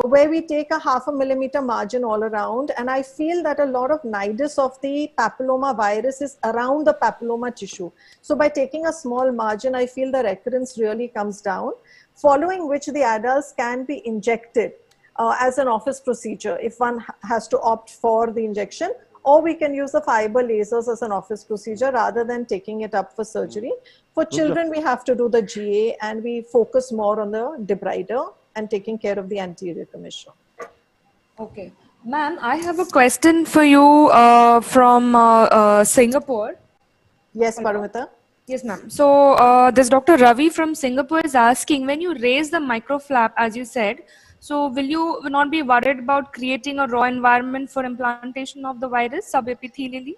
where we take a 0.5 millimeter margin all around. And I feel that a lot of nidus of the papilloma virus is around the papilloma tissue. So by taking a small margin, I feel the recurrence really comes down, following which the adults can be injected as an office procedure if one has to opt for the injection, or we can use the fiber lasers as an office procedure rather than taking it up for surgery. For children, we have to do the GA, and we focus more on the debrider and taking care of the anterior commissure. Okay. Ma'am, I have a question for you from Singapore. Yes, Paramita. Yes, ma'am. So this Dr. Ravi from Singapore is asking, when you raise the microflap, as you said, so will you not be worried about creating a raw environment for implantation of the virus subepithelially?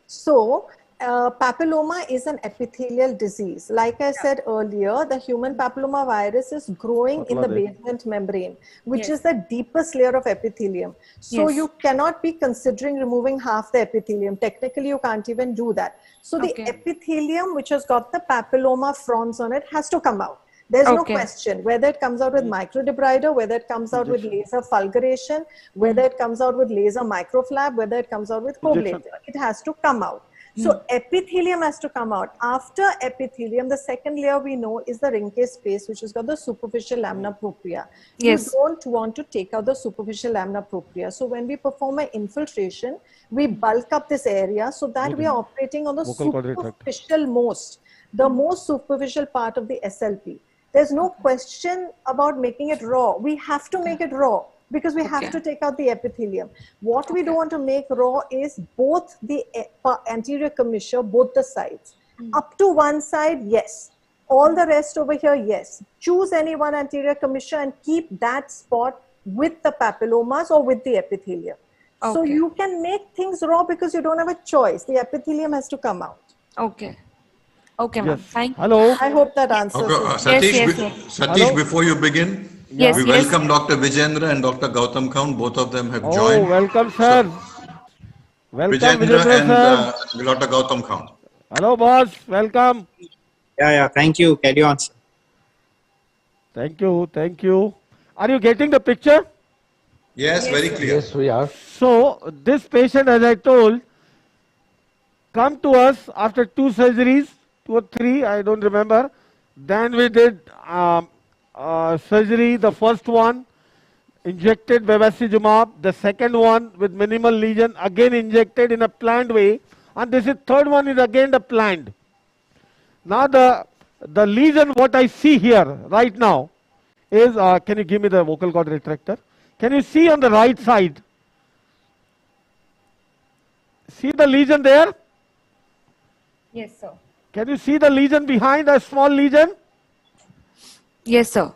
So papilloma is an epithelial disease. Like I said earlier, the human papilloma virus is growing in the basement membrane, which is the deepest layer of epithelium. So you cannot be considering removing half the epithelium. Technically, you can't even do that. So the epithelium, which has got the papilloma fronds on it, has to come out. There's no question whether it comes out with microdebrider, whether it comes out with laser fulguration, whether it comes out with laser microflap, whether it comes out with coblator. It has to come out. So epithelium has to come out. After epithelium, the second layer we know is the Rinke space, which has got the superficial lamina propria. You don't want to take out the superficial lamina propria. So when we perform an infiltration, we bulk up this area so that we are operating on the the most superficial part of the SLP. There's no question about making it raw. We have to make it raw because we have to take out the epithelium. What we don't want to make raw is both the anterior commissure, both the sides. Up to one side, yes. All the rest over here, yes. Choose any one anterior commissure and keep that spot with the papillomas or with the epithelium. So you can make things raw because you don't have a choice. The epithelium has to come out. Okay, ma'am. Thank you. Hello. I hope that answers it. Satish, before you begin, we welcome Dr. Vijendra and Dr. Gautam Khan. Both of them have joined. Oh, welcome, sir. Welcome, Vijendra sir. and Dr. Gautam Khan. Hello, boss. Welcome. Yeah. Thank you. Carry on, sir. Thank you. Are you getting the picture? Yes, very clear. Yes, we are. So, this patient, as I told, come to us after 2 surgeries, 2 or 3, I don't remember. Then we did surgery, the first one, injected bevacizumab, the second one with minimal lesion, again injected in a planned way, and this is third one is again the planned. Now the lesion what I see here right now is, can you give me the vocal cord retractor? Can you see on the right side? See the lesion there? Yes, sir. Can you see the lesion behind, a small lesion? Yes, sir.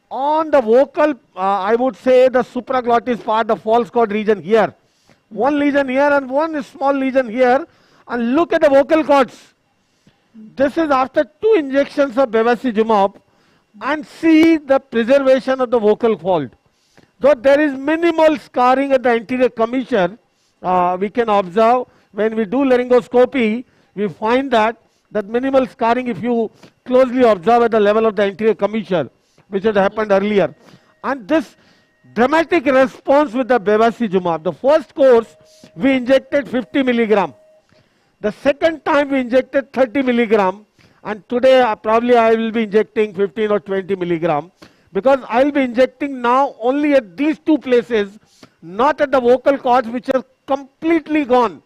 On the vocal, I would say the supraglottis part, the false cord region here. One lesion here and one small lesion here. And look at the vocal cords. This is after 2 injections of bevacizumab, and see the preservation of the vocal fold. Though there is minimal scarring at the anterior commissure, we can observe when we do laryngoscopy, we find that minimal scarring, if you closely observe at the level of the anterior commissure, which had happened earlier. And this dramatic response with the bevacizumab. The first course, we injected 50 milligram. The second time we injected 30 milligram. And today probably I will be injecting 15 or 20 milligram. Because I will be injecting now only at these 2 places, not at the vocal cords which are completely gone.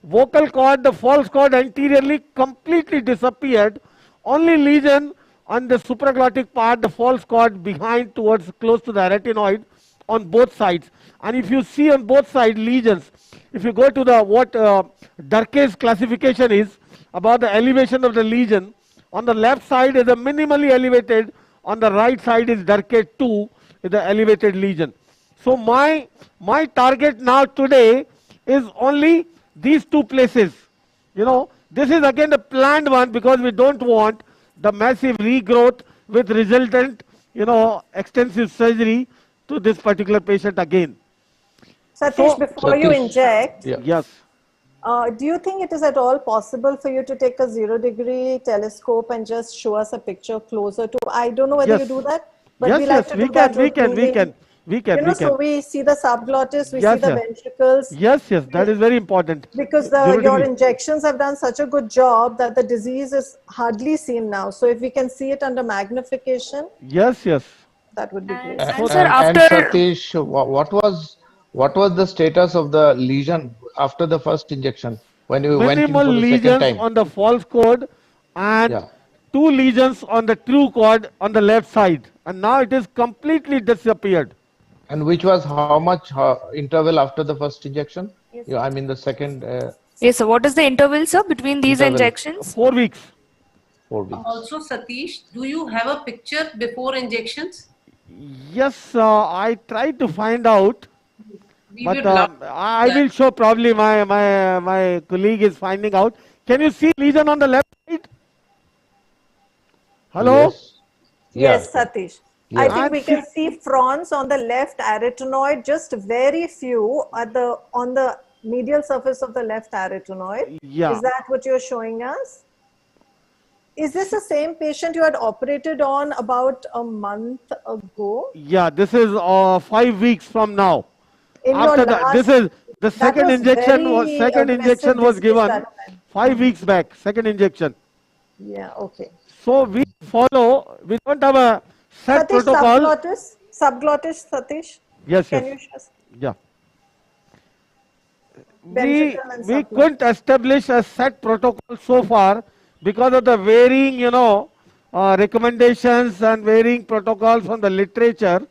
Vocal cord, the false cord anteriorly completely disappeared. Only lesion on the supraglottic part, the false cord behind towards close to the arytenoid on both sides. And if you see on both sides lesions, if you go to the what Durkheim's classification is, about the elevation of the lesion. On the left side is a minimally elevated, on the right side is Derkate 2 is the elevated lesion. So my target now today is only these two places. You know, this is again the planned one because we don't want the massive regrowth with resultant, you know, extensive surgery to this particular patient again. Satish, So, before you inject, yes. Do you think it is at all possible for you to take a 0-degree telescope and just show us a picture closer to? I don't know whether you do that, but we like to do that routinely. We can. You know, so we see the subglottis, we see Yes, the yes. ventricles. Yes, that is very important. Because your injections have done such a good job that the disease is hardly seen now. So if we can see it under magnification, yes, that would be great. And sir, And after Satish, what was the status of the lesion after the first injection when you went in minimal for the second lesions time? on the false cord and 2 lesions on the true cord on the left side, and now it is completely disappeared. And which was how much interval after the first injection? Yeah, I mean the second. yes, sir. What is the interval, sir, between these injections? 4 weeks. 4 weeks. Also, Satish, do you have a picture before injections? Yes, I tried to find out, but I will show probably my colleague is finding out. Can you see lesion on the left side? Hello? Yes, Satish. Yeah. I think we can see fronds on the left arytenoid, just very few on the medial surface of the left arytenoid. Yeah. Is that what you're showing us? Is this the same patient you had operated on about a month ago? Yeah, this is 5 weeks from now. In After your that, this is the second injection was given 5 weeks back. Second injection. Yeah. Okay. So we follow. We don't have a set Satish, protocol. subglottis, Satish. Yes. Can you show us? Yeah. Ventricle and We couldn't establish a set protocol so far because of the varying, recommendations and varying protocols from the literature.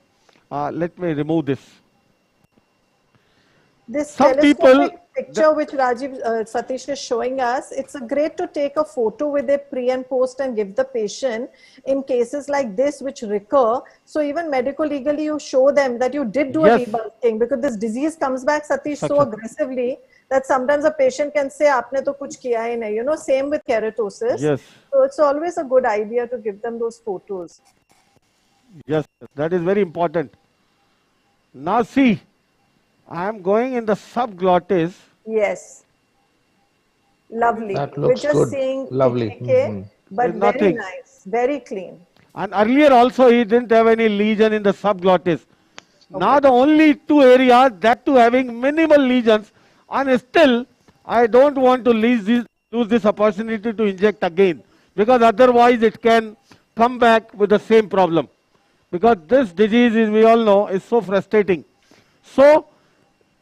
Let me remove this. This Some telescopic picture which Satish is showing us, it's great to take a photo with a pre and post and give the patient in cases like this which recur. So even medico-legally you show them that you did do a debunking, because this disease comes back, Satish, so aggressively that sometimes a patient can say, "Aapne to kuch kiya hi nahi." You know, same with keratosis. Yes. So it's always a good idea to give them those photos. Yes, that is very important. Now see, I am going in the subglottis. Yes. Lovely. That We're looks just good. seeing Lovely. PK, but There's very nothing. nice, very clean. And earlier also he didn't have any lesion in the subglottis. Now the only 2 areas, that too having minimal lesions, and still I don't want to lose this opportunity to inject again, because otherwise it can come back with the same problem. Because this disease, is, we all know, is so frustrating. So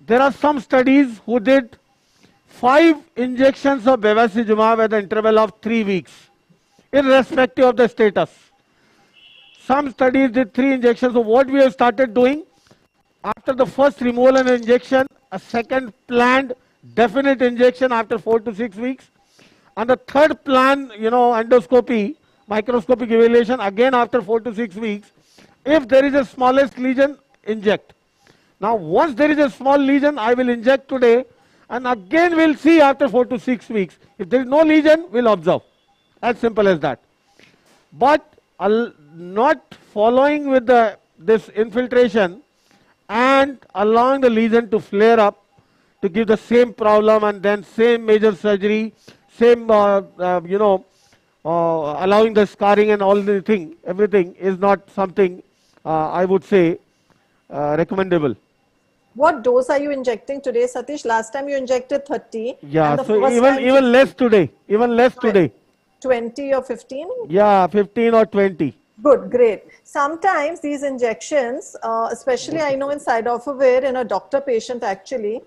there are some studies who did 5 injections of bevacizumab at the interval of 3 weeks, irrespective of the status. Some studies did 3 injections. So what we have started doing, after the first removal and injection, a second planned definite injection after 4 to 6 weeks, and the third planned, endoscopy, microscopic evaluation again after 4 to 6 weeks. If there is a smallest lesion, inject. Now, once there is a small lesion, I will inject today, and again we'll see after 4 to 6 weeks. If there is no lesion, we'll observe. As simple as that. But not following with this infiltration and allowing the lesion to flare up to give the same problem and then same major surgery, same, allowing the scarring and all the thing, everything is not something I would say recommendable. What dose are you injecting today, Satish? Last time you injected 30. Yeah, so even less today, even less today. 20 or 15? Yeah, 15 or 20. Good, great. Sometimes these injections, especially I know in Cidofovir, in a doctor patient actually,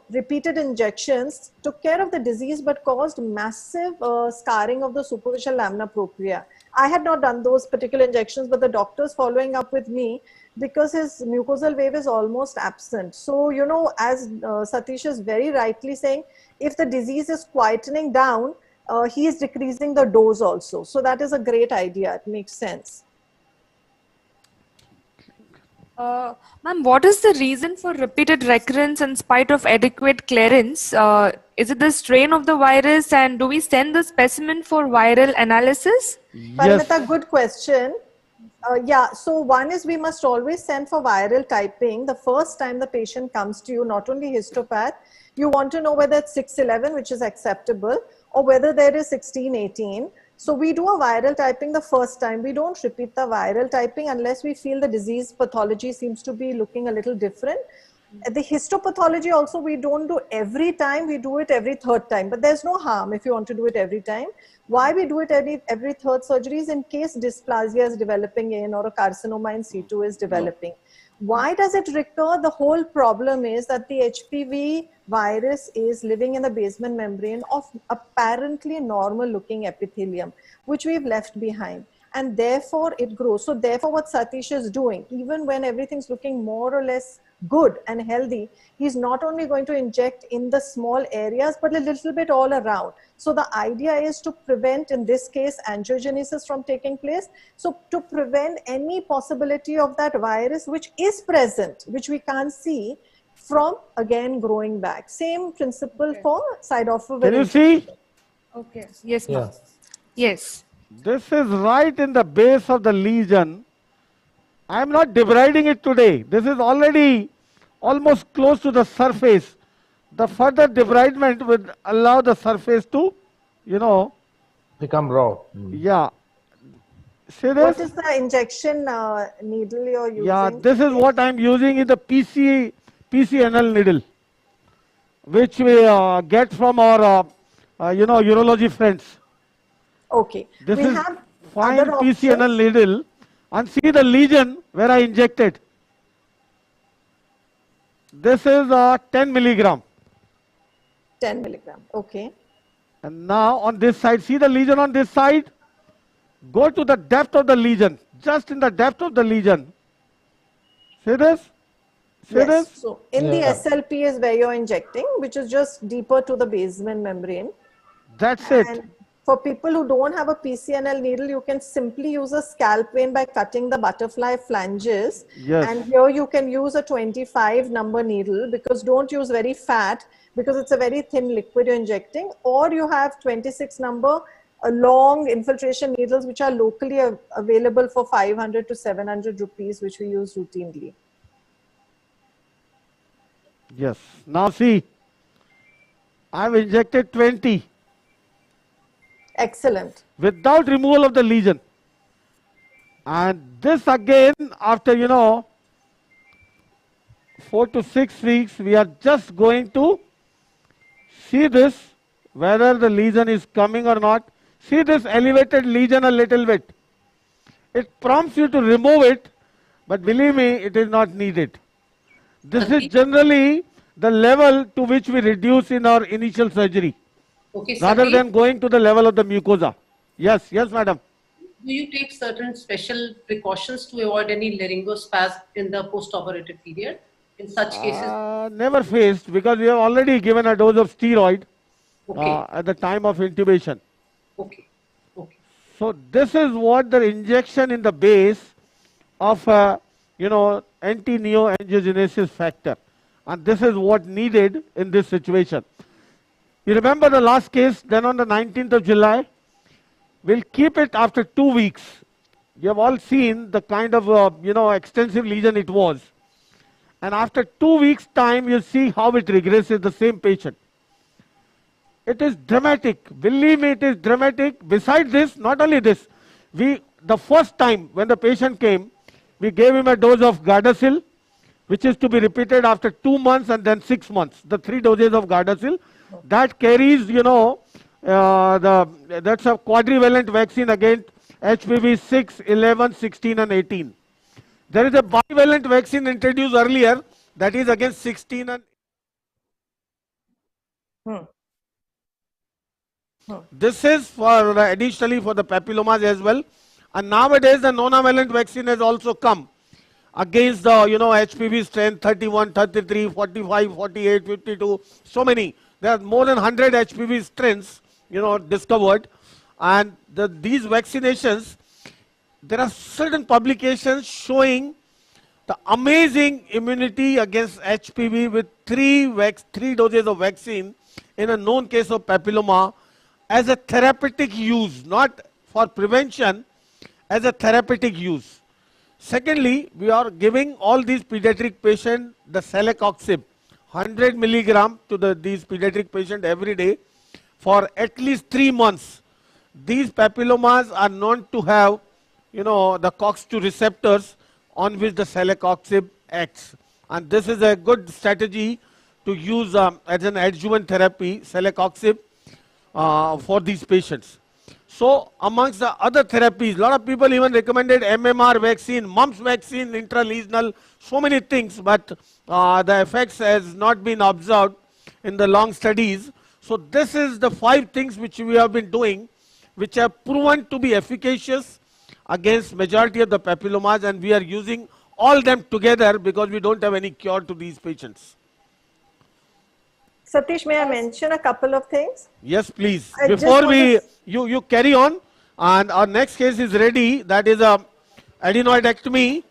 repeated injections took care of the disease but caused massive scarring of the superficial lamina propria. I had not done those particular injections, but the doctors following up with me, because his mucosal wave is almost absent. So, you know, as Satish is very rightly saying, if the disease is quietening down, he is decreasing the dose also. So that is a great idea. It makes sense. Ma'am, what is the reason for repeated recurrence in spite of adequate clearance? Is it the strain of the virus, and do we send the specimen for viral analysis? Paramita, good question. Yeah, so one is we must always send for viral typing. The first time the patient comes to you, not only histopath, you want to know whether it's 611, which is acceptable, or whether there is 1618. So we do a viral typing the first time. We don't repeat the viral typing unless we feel the disease pathology seems to be looking a little different. The histopathology also we don't do every time, we do it every third time. But there's no harm if you want to do it every time. Why we do it every third surgery is in case dysplasia is developing in or a carcinoma in situ is developing. Why does it recur? The whole problem is that the HPV virus is living in the basement membrane of apparently normal looking epithelium, which we've left behind. And therefore it grows. So therefore what Satish is doing, even when everything's looking more or less good and healthy, he's not only going to inject in the small areas, but a little bit all around. So the idea is to prevent, in this case, angiogenesis from taking place. So to prevent any possibility of that virus, which is present, which we can't see, from again growing back. Same principle for side of a. Can you see? Okay. Yes, ma'am. Yes. This is right in the base of the lesion. I am not debriding it today. This is already almost close to the surface. The further debridement would allow the surface to, you know, become raw. Yeah. See this? What is the injection needle you're using? Yeah, this is what I'm using in the PCNL needle, which we get from our, urology friends. Okay. This we is have fine other PCNL options. needle, and see the lesion where I injected. This is 10 milligram. 10 milligram. Okay. And now on this side, see the lesion on this side? Go to the depth of the lesion, just in the depth of the lesion. See this? See Yes. this? So in the SLP is where you're injecting, which is just deeper to the basement membrane. That's it. And for people who don't have a PCNL needle, you can simply use a scalp vein by cutting the butterfly flanges. Yes. And here you can use a 25 number needle, because don't use very fat, because it's a very thin liquid you're injecting. Or you have 26 number long infiltration needles, which are locally available for 500 to 700 rupees, which we use routinely. Yes. Now see, I've injected 20. Excellent. Without removal of the lesion. And this again, after, 4 to 6 weeks, we are just going to see this, whether the lesion is coming or not. See this elevated lesion a little bit. It prompts you to remove it, but believe me, it is not needed. This is generally the level to which we reduce in our initial surgery. Okay, Rather Satish, than going to the level of the mucosa. Yes, yes, madam. do you take certain special precautions to avoid any laryngospasm in the post-operative period in such cases? Never faced, because we have already given a dose of steroid Okay. at the time of intubation. Okay. Okay. So this is what the injection in the base of anti-neoangiogenesis factor, and this is what needed in this situation. You remember the last case, then on the 19th of July, we'll keep it after 2 weeks. You have all seen the kind of, extensive lesion it was. And after 2 weeks time, you see how it regresses, the same patient. It is dramatic. Believe me, it is dramatic. Besides this, not only this, the first time when the patient came, we gave him a dose of Gardasil, which is to be repeated after 2 months and then 6 months. The 3 doses of Gardasil. That carries, that's a quadrivalent vaccine against HPV 6, 11, 16 and 18. There is a bivalent vaccine introduced earlier that is against 16 and Hmm. This is for additionally for the papillomas as well. And nowadays the nonavalent vaccine has also come against the HPV strain 31, 33, 45, 48, 52, so many. There are more than 100 HPV strains discovered, and these vaccinations, there are certain publications showing the amazing immunity against HPV with three doses of vaccine in a known case of papilloma as a therapeutic use, not for prevention, as a therapeutic use. Secondly, we are giving all these pediatric patients the celecoxib, 100 milligram to these pediatric patients every day for at least 3 months. These papillomas are known to have, the COX2 receptors on which the celecoxib acts. And this is a good strategy to use as an adjuvant therapy, celecoxib, for these patients. So amongst the other therapies, a lot of people even recommended MMR vaccine, mumps vaccine, intralesional, so many things, but the effects has not been observed in the long studies. So this is the 5 things which we have been doing, which have proven to be efficacious against majority of the papillomas, and we are using all them together because we don't have any cure to these patients. Satish, may I mention a couple of things? Yes, please. Before you carry on, and our next case is ready. That is a adenoidectomy,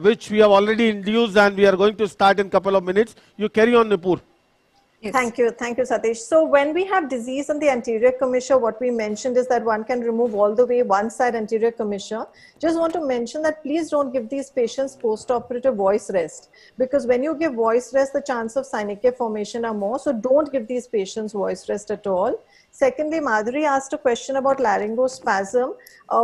which we have already induced, and we are going to start in a couple of minutes. You carry on, Nupur. Yes. Thank you, Satish. So when we have disease in the anterior commissure, what we mentioned is that one can remove all the way one side anterior commissure. Just want to mention that please don't give these patients post-operative voice rest, because when you give voice rest, the chance of synechia formation are more. So don't give these patients voice rest at all. Secondly, Madhuri asked a question about laryngospasm,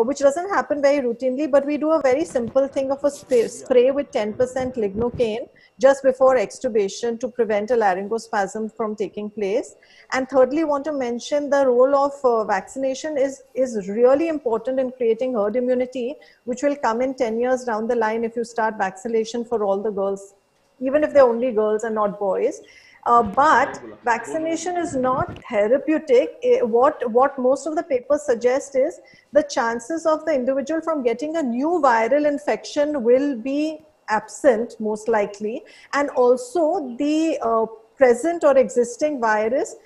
which doesn't happen very routinely, but we do a very simple thing of a spray with 10% lignocaine just before extubation to prevent a laryngospasm from taking place. And thirdly, want to mention the role of vaccination is really important in creating herd immunity, which will come in 10 years down the line if you start vaccination for all the girls, even if they're only girls and not boys. But vaccination is not therapeutic. What most of the papers suggest is the chances of the individual from getting a new viral infection will be absent most likely, and also the present or existing virus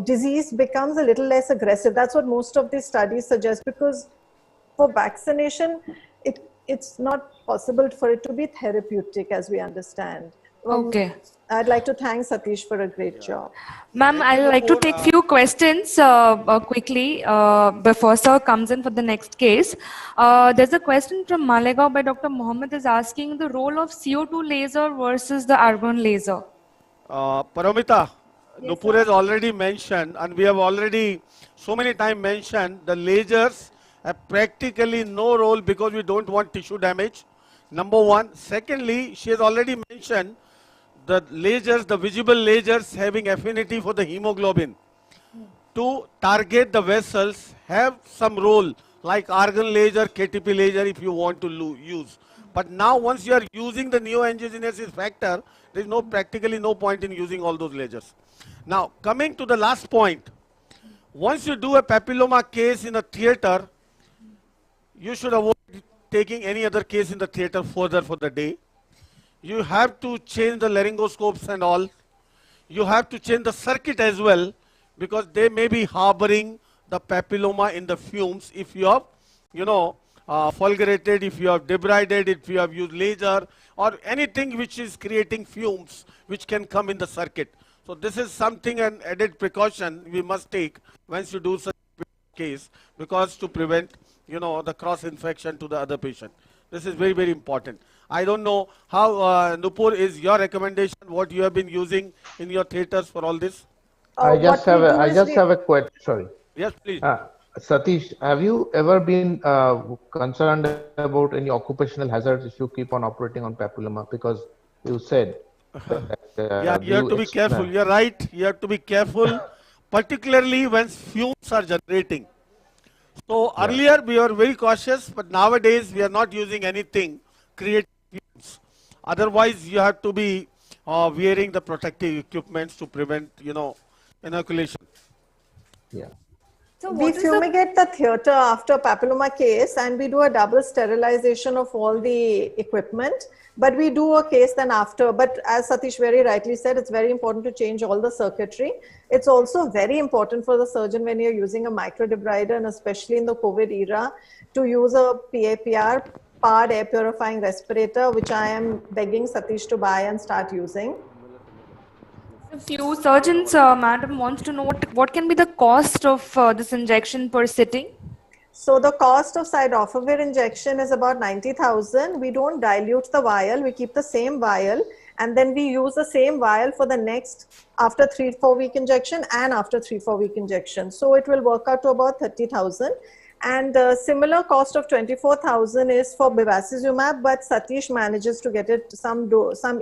disease becomes a little less aggressive. That's what most of these studies suggest, because for vaccination it's not possible for it to be therapeutic as we understand. Okay. I'd like to thank Satish for a great job. Ma'am, I'd like to take few questions quickly before sir comes in for the next case. There's a question from Malegaon by Dr. Mohammed is asking the role of CO2 laser versus the argon laser. Paramita, yes, Nupur has already mentioned, and we have already so many times mentioned, the lasers have practically no role because we don't want tissue damage. Number one. Secondly, she has already mentioned the lasers, the visible lasers having affinity for the hemoglobin to target the vessels have some role, like argon laser, KTP laser if you want to use. But now once you are using the neoangiogenesis factor, there is practically no point in using all those lasers. Now coming to the last point, once you do a papilloma case in a theater, you should avoid taking any other case in the theater further for the day. You have to change the laryngoscopes and all. You have to change the circuit as well, because they may be harboring the papilloma in the fumes if you have, fulgurated, if you have debrided, if you have used laser or anything which is creating fumes which can come in the circuit. So this is something, an added precaution we must take once you do such a case, because to prevent, the cross infection to the other patient. This is very, very important. I don't know how, Nupur, is your recommendation, what you have been using in your theaters for all this? I just have a question. Sorry. Yes, please. Satish, have you ever been concerned about any occupational hazards if you keep on operating on papilloma? Because you said yeah, you have to be careful. You're right. You have to be careful, particularly when fumes are generating. So earlier we were very cautious, but nowadays we are not using anything creating fumes. Otherwise, you have to be wearing the protective equipments to prevent, inoculation. Yeah. So We what is the fumigate the theatre after papilloma case, and we do a double sterilization of all the equipment. But we do a case then after. But as Satish very rightly said, it's very important to change all the circuitry. It's also very important for the surgeon when you're using a microdebrider, and especially in the COVID era, to use a PAPR, PARD air purifying respirator, which I am begging Satish to buy and start using. A few surgeons, madam, wants to know what can be the cost of this injection per sitting? So the cost of cidofovir injection is about 90,000. We don't dilute the vial. We keep the same vial, and then we use the same vial for the next after 3-4 week injection and after 3-4 week injection. So it will work out to about 30,000. And similar cost of 24,000 is for bevacizumab, but Satish manages to get it some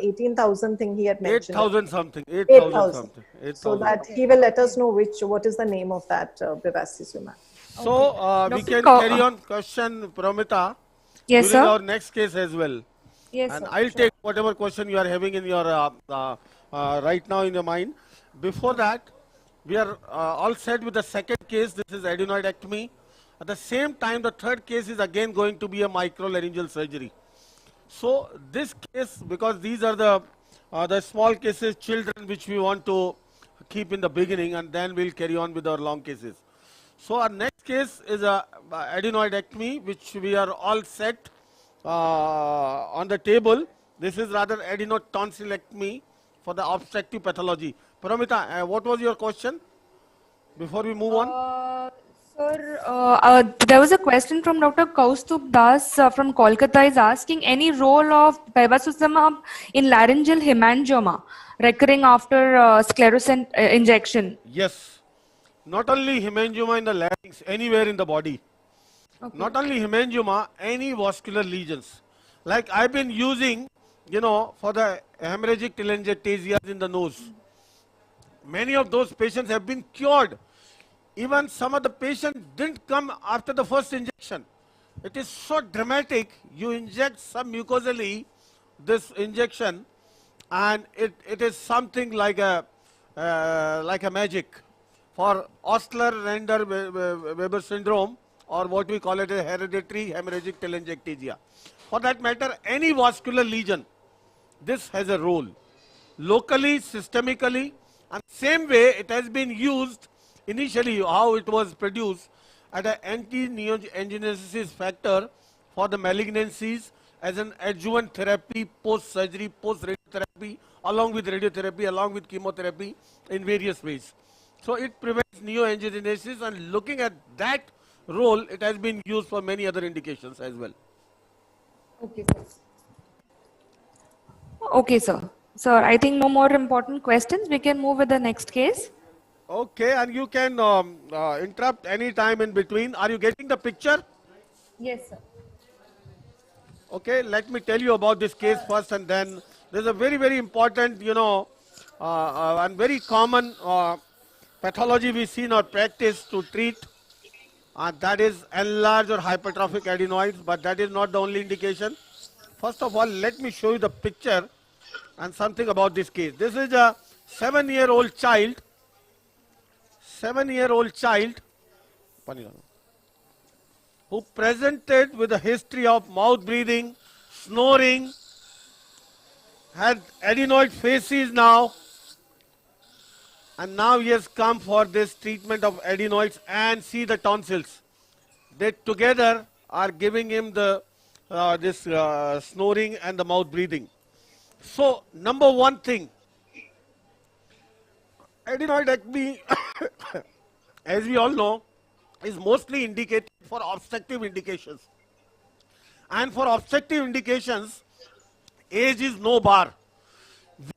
18,000 thing he had mentioned. 8,000 something. 8,000 something. 8,000. So that he will let us know what is the name of that bevacizumab. So we can carry on question, Pramita, Yes, during sir. our next case as well. Yes, And sir. I'll take whatever question you are having in your right now in your mind. Before that, we are all set with the second case. This is adenoidectomy. At the same time, the third case is again going to be a microlaryngeal surgery. So this case, because these are the small cases, children, which we want to keep in the beginning, and then we'll carry on with our long cases. So our next case is a adenoidectomy, which we are all set on the table. This is rather adenotonsillectomy for the obstructive pathology. Paramita, what was your question before we move on? Sir, there was a question from Dr. Kaustubh Das from Kolkata is asking any role of bevacizumab in laryngeal hemangioma recurring after sclerosant injection. Yes. Not only hemangioma in the larynx, anywhere in the body. Okay. Not only hemangioma, any vascular lesions. Like I've been using, for the hemorrhagic telangiectasias in the nose. Many of those patients have been cured. Even some of the patients didn't come after the first injection. It is so dramatic. You inject submucosally this injection, and it is something like a magic. For Osler-Render-Weber syndrome, or what we call it a hereditary hemorrhagic telangiectasia. For that matter, any vascular lesion, this has a role. Locally, systemically, and same way it has been used initially, how it was produced at an anti-neogenesis factor for the malignancies as an adjuvant therapy, post-surgery, post-radiotherapy, along with radiotherapy, along with chemotherapy in various ways. So it prevents neoangiogenesis, and looking at that role, it has been used for many other indications as well. Okay, sir. Okay, sir. Sir, I think no more important questions. We can move with the next case. Okay, and you can interrupt any time in between. Are you getting the picture? Yes, sir. Okay, let me tell you about this case first, and then there's a very, very important, and very common pathology we see in our practice to treat, that is enlarged or hypertrophic adenoids, but that is not the only indication. First of all, let me show you the picture and something about this case. This is a 7-year-old child, who presented with a history of mouth breathing, snoring, had adenoid facies now, and now he has come for this treatment of adenoids, and see the tonsils. They together are giving him the snoring and the mouth breathing. So, number one thing, adenoidectomy, as we all know, is mostly indicated for obstructive indications. And for obstructive indications, age is no bar.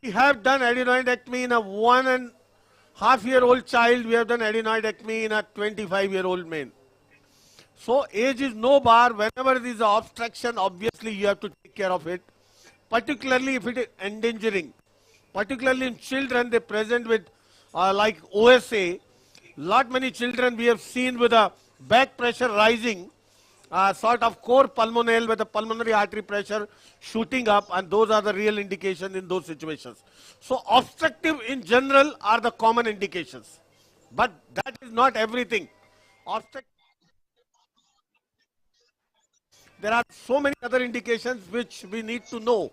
We have done adenoidectomy in a 1.5-year-old child. We have done adenoidectomy in a 25-year-old man. So age is no bar. Whenever there is an obstruction, obviously you have to take care of it. Particularly if it is endangering. Particularly in children, they present with like OSA. Many children we have seen with a back pressure rising, sort of core pulmonale with the pulmonary artery pressure shooting up, and those are the real indications in those situations. So obstructive in general are the common indications, but that is not everything. Obstructive, there are so many other indications which we need to know,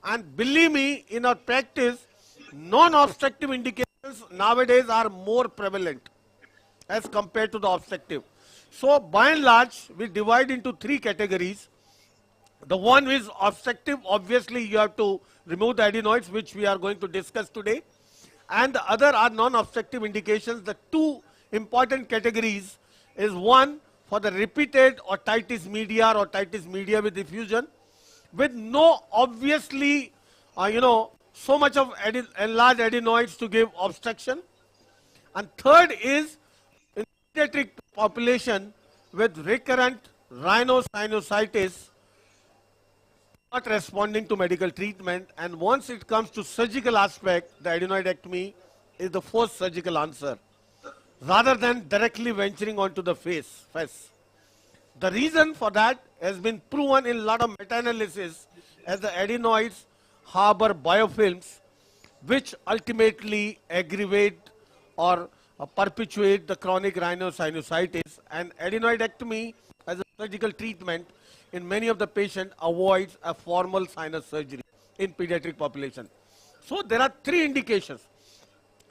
and believe me, in our practice, non-obstructive indications nowadays are more prevalent as compared to the obstructive. So by and large, we divide into three categories. The one is obstructive, obviously you have to remove the adenoids, which we are going to discuss today. And the other are non-obstructive indications. The two important categories is one for the repeated otitis media or otitis media with effusion, with no obviously, so much of enlarged adenoids to give obstruction. And third is in pediatric population with recurrent rhinosinusitis not responding to medical treatment, and once it comes to surgical aspect, the adenoidectomy is the first surgical answer rather than directly venturing onto the face. The reason for that has been proven in a lot of meta-analysis, as the adenoids harbor biofilms which ultimately aggravate or perpetuate the chronic rhinosinusitis, and adenoidectomy as a surgical treatment in many of the patients avoids a formal sinus surgery in pediatric population. So there are three indications.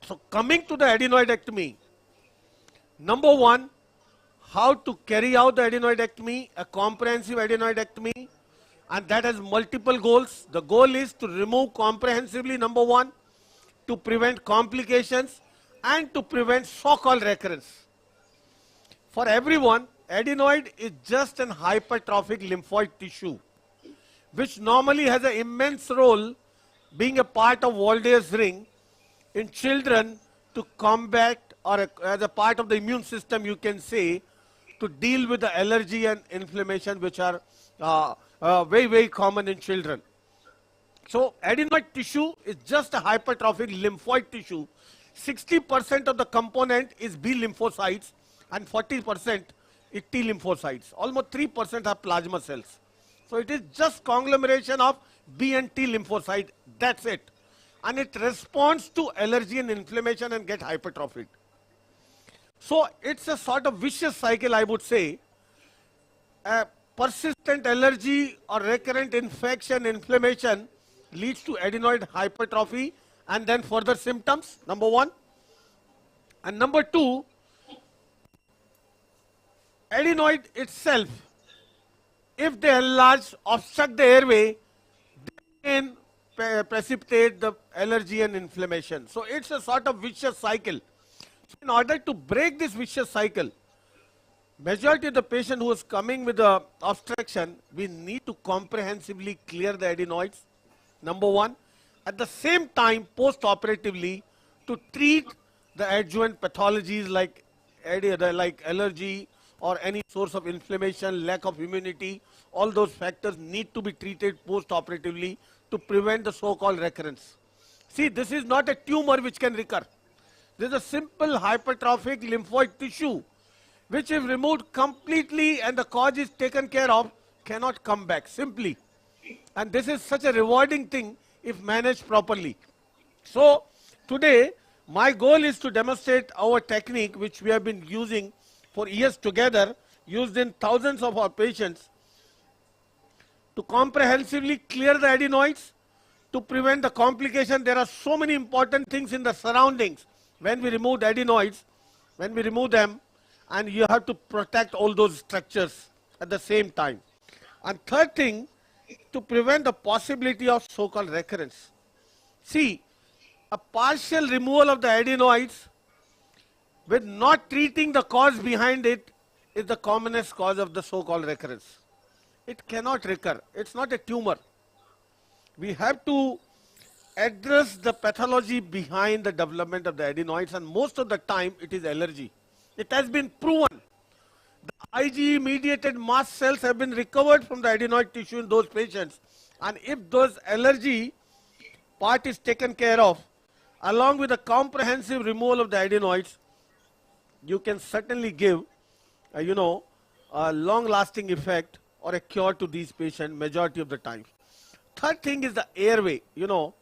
So coming to the adenoidectomy, number one, how to carry out the adenoidectomy, a comprehensive adenoidectomy, and that has multiple goals. The goal is to remove comprehensively, number one, to prevent complications and to prevent so-called recurrence. For everyone, adenoid is just an hypertrophic lymphoid tissue, which normally has an immense role being a part of Walde's ring in children to combat, or as a part of the immune system, you can say, to deal with the allergy and inflammation which are very, very common in children. So adenoid tissue is just a hypertrophic lymphoid tissue. 60% of the component is B lymphocytes and 40% is T lymphocytes. Almost 3% are plasma cells. So it is just conglomeration of B and T lymphocyte. That's it. And it responds to allergy and inflammation and get hypertrophied. So it's a sort of vicious cycle, I would say. A persistent allergy or recurrent infection, inflammation leads to adenoid hypertrophy and then further symptoms, number one. And number two, adenoid itself, if they enlarge, obstruct the airway, they can precipitate the allergy and inflammation. So it's a sort of vicious cycle. So in order to break this vicious cycle, majority of the patient who is coming with the obstruction, we need to comprehensively clear the adenoids, number one. At the same time, post-operatively, to treat the adjuvant pathologies like allergy or any source of inflammation, lack of immunity, all those factors need to be treated post-operatively to prevent the so-called recurrence. See, this is not a tumor which can recur. This is a simple hypertrophic lymphoid tissue which, if removed completely and the cause is taken care of, cannot come back simply. And this is such a rewarding thing if managed properly. So today my goal is to demonstrate our technique which we have been using for years together, used in thousands of our patients, to comprehensively clear the adenoids, to prevent the complication. There are so many important things in the surroundings when we remove the adenoids, when we remove them, and you have to protect all those structures at the same time. And third thing, to prevent the possibility of so-called recurrence. See, a partial removal of the adenoids with not treating the cause behind it is the commonest cause of the so-called recurrence. It cannot recur. It's not a tumor. We have to address the pathology behind the development of the adenoids, and most of the time it is allergy. It has been proven. The IgE-mediated mast cells have been recovered from the adenoid tissue in those patients, and if those allergy part is taken care of, along with a comprehensive removal of the adenoids, you can certainly give, a long-lasting effect or a cure to these patients majority of the time. Third thing is the airway. You know,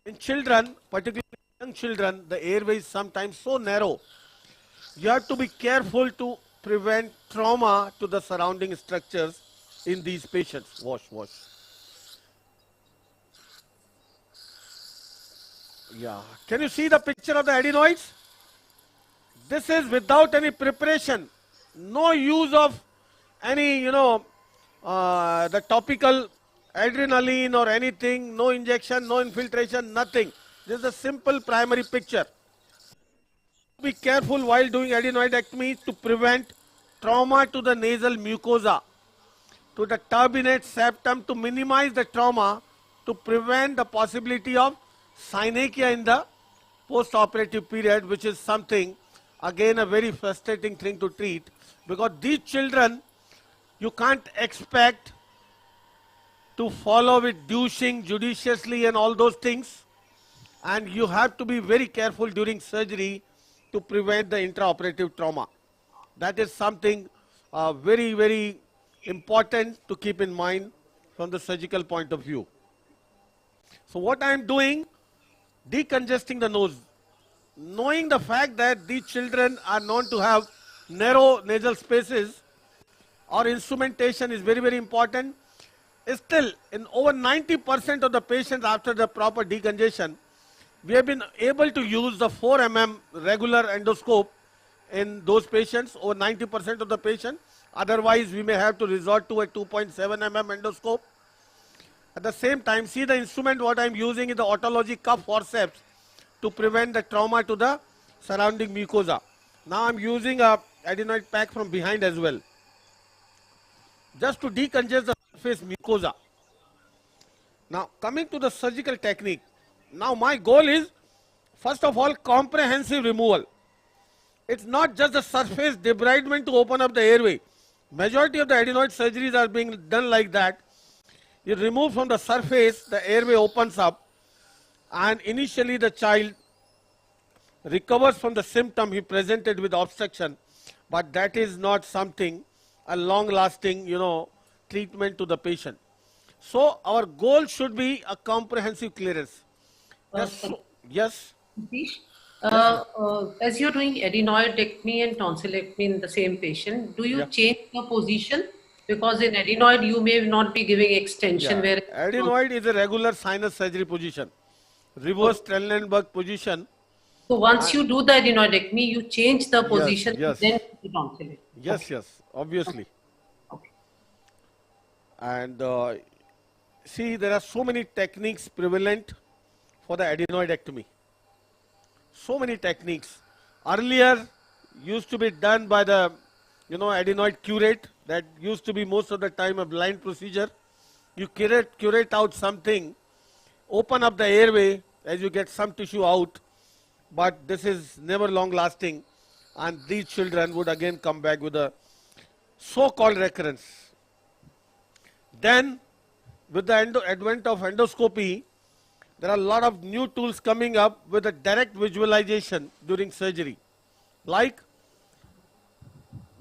in children, particularly young children, the airway is sometimes so narrow. You have to be careful to prevent trauma to the surrounding structures in these patients. Wash. Yeah. Can you see the picture of the adenoids? This is without any preparation. No use of any, the topical adrenaline or anything. No injection, no infiltration, nothing. This is a simple primary picture. Be careful while doing adenoidectomy to prevent trauma to the nasal mucosa, to the turbinate septum, to minimize the trauma, to prevent the possibility of synechia in the post-operative period, which is something, again, a very frustrating thing to treat, because these children, you can't expect to follow with douching judiciously and all those things, and you have to be very careful during surgery to prevent the intraoperative trauma. That is something very, very important to keep in mind from the surgical point of view. So what I am doing, decongesting the nose. Knowing the fact that these children are known to have narrow nasal spaces, our instrumentation is very, very important. Still, in over 90% of the patients after the proper decongestion, we have been able to use the 4 mm regular endoscope in those patients, over 90% of the patient. Otherwise, we may have to resort to a 2.7 mm endoscope. At the same time, see the instrument what I am using is the Otology cuff forceps to prevent the trauma to the surrounding mucosa. Now I am using a adenoid pack from behind as well, just to decongest the surface mucosa. Now coming to the surgical technique. Now my goal is, first of all, comprehensive removal. It's not just the surface debridement to open up the airway. Majority of the adenoid surgeries are being done like that. You remove from the surface, the airway opens up, and initially the child recovers from the symptom he presented with obstruction, but that is not something, a long-lasting, treatment to the patient. So our goal should be a comprehensive clearance. Yes. As you're doing adenoidectomy and tonsillectomy in the same patient, do you change the position? Because in adenoid, you may not be giving extension. Where adenoid is a regular sinus surgery position, reverse Trendelenburg position. So once you do the adenoidectomy, you change the position, then the tonsillectomy. Yes, obviously. Okay. And see, there are so many techniques prevalent for the adenoidectomy. So many techniques. Earlier, used to be done by the, adenoid curate. That used to be most of the time a blind procedure. You curate out something, open up the airway as you get some tissue out, but this is never long lasting, and these children would again come back with a so-called recurrence. Then, with the advent of endoscopy, there are a lot of new tools coming up with a direct visualization during surgery, like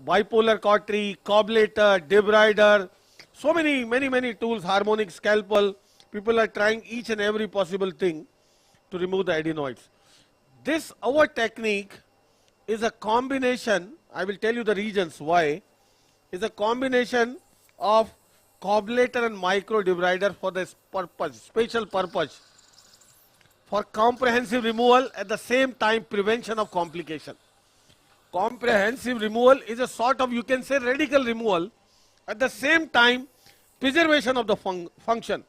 bipolar cautery, coblator, debrider, so many tools, harmonic scalpel. People are trying each and every possible thing to remove the adenoids. This, our technique, is a combination, I will tell you the reasons why, is a combination of coblator and micro debrider for this purpose, special purpose, for comprehensive removal, at the same time prevention of complication. Comprehensive removal is a sort of, you can say, radical removal, at the same time preservation of the function.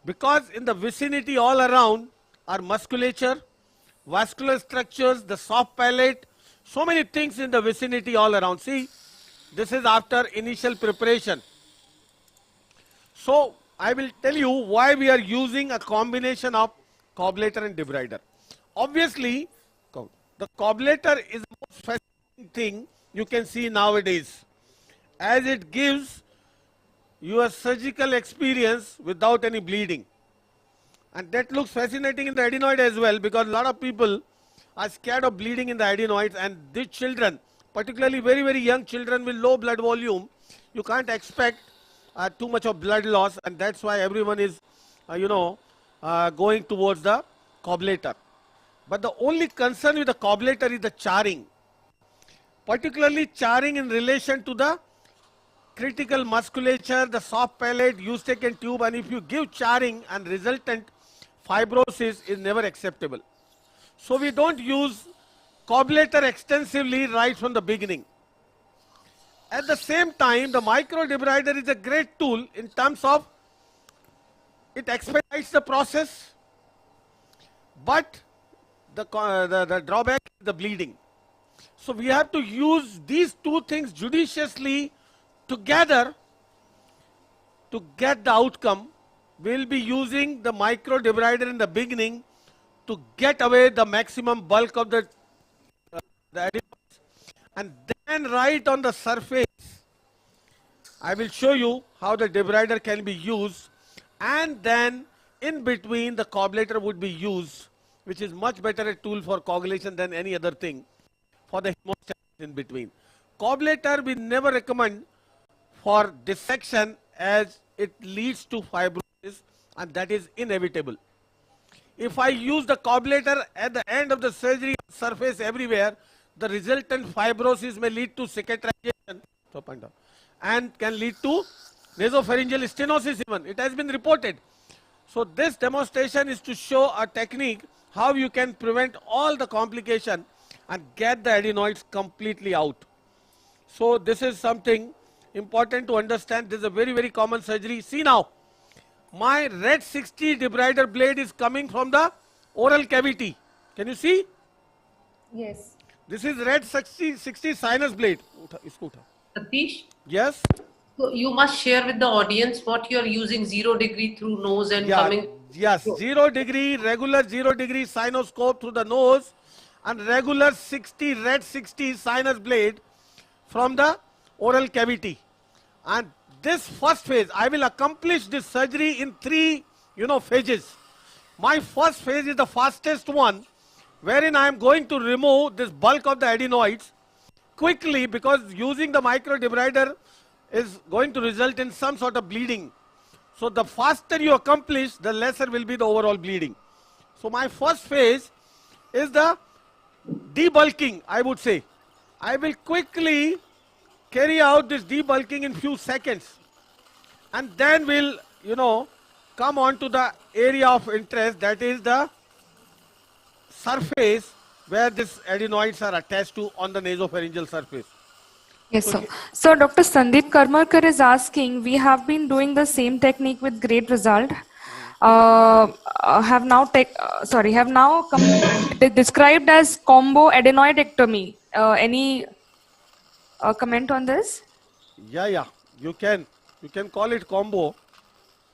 Because in the vicinity all around are musculature, vascular structures, the soft palate, so many things in the vicinity all around. See, this is after initial preparation. So I will tell you why we are using a combination of coblator and debrider. Obviously, the coblator is the most fascinating thing you can see nowadays, as it gives you a surgical experience without any bleeding. And that looks fascinating in the adenoid as well, because a lot of people are scared of bleeding in the adenoids, and these children, particularly very, very young children with low blood volume, you can't expect too much of blood loss, and that's why everyone is, going towards the cobblator. But the only concern with the cobblator is the charring, particularly charring in relation to the critical musculature, the soft palate, Eustachian tube, and if you give charring and resultant fibrosis is never acceptable. So we don't use cobblator extensively right from the beginning. At the same time, the microdebrider is a great tool in terms of it expedites the process, but the drawback is the bleeding. So we have to use these two things judiciously together to get the outcome. We'll be using the microdebrider in the beginning to get away the maximum bulk of the adenoids, and then right on the surface I will show you how the debrider can be used, and then in between the cobblator would be used, which is much better a tool for coagulation than any other thing for the hemostasis in between. Cobblator we never recommend for dissection as it leads to fibrosis, and that is inevitable. If I use the cobblator at the end of the surgery surface everywhere, the resultant fibrosis may lead to cicatrization and can lead to nasopharyngeal stenosis even. It has been reported. So this demonstration is to show a technique how you can prevent all the complication and get the adenoids completely out. So this is something important to understand. This is a very, very common surgery. See now, my red 60 debrider blade is coming from the oral cavity. Can you see? Yes. This is red 60 sinus blade. Satish? Yes? So you must share with the audience what you are using 0 degree through nose and coming. Yes, 0 degree, regular 0 degree sinoscope through the nose and regular red 60 sinus blade from the oral cavity. And this first phase, I will accomplish this surgery in 3, phases. My first phase is the fastest one, wherein I am going to remove this bulk of the adenoids quickly, because using the microdebrider is going to result in some sort of bleeding. So the faster you accomplish, the lesser will be the overall bleeding. So my first phase is the debulking, I would say. I will quickly carry out this debulking in few seconds, and then we'll, come on to the area of interest, that is the surface where these adenoids are attached to on the nasopharyngeal surface. Yes, sir. So Dr. Sandeep Karmarkar is asking, we have been doing the same technique with great result. Have now described as combo adenoidectomy. Any comment on this? Yeah, you can call it combo.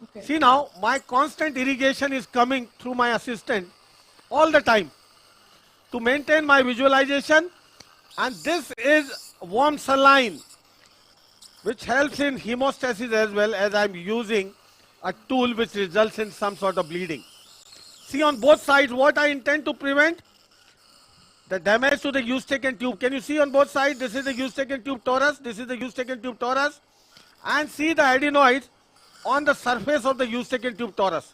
Okay. See now, my constant irrigation is coming through my assistant all the time to maintain my visualization, and this is warm saline which helps in hemostasis as well, as I am using a tool which results in some sort of bleeding. See on both sides what I intend to prevent? The damage to the Eustachian tube. Can you see on both sides? This is the Eustachian tube torus, this is the Eustachian tube torus, and see the adenoids on the surface of the Eustachian tube torus.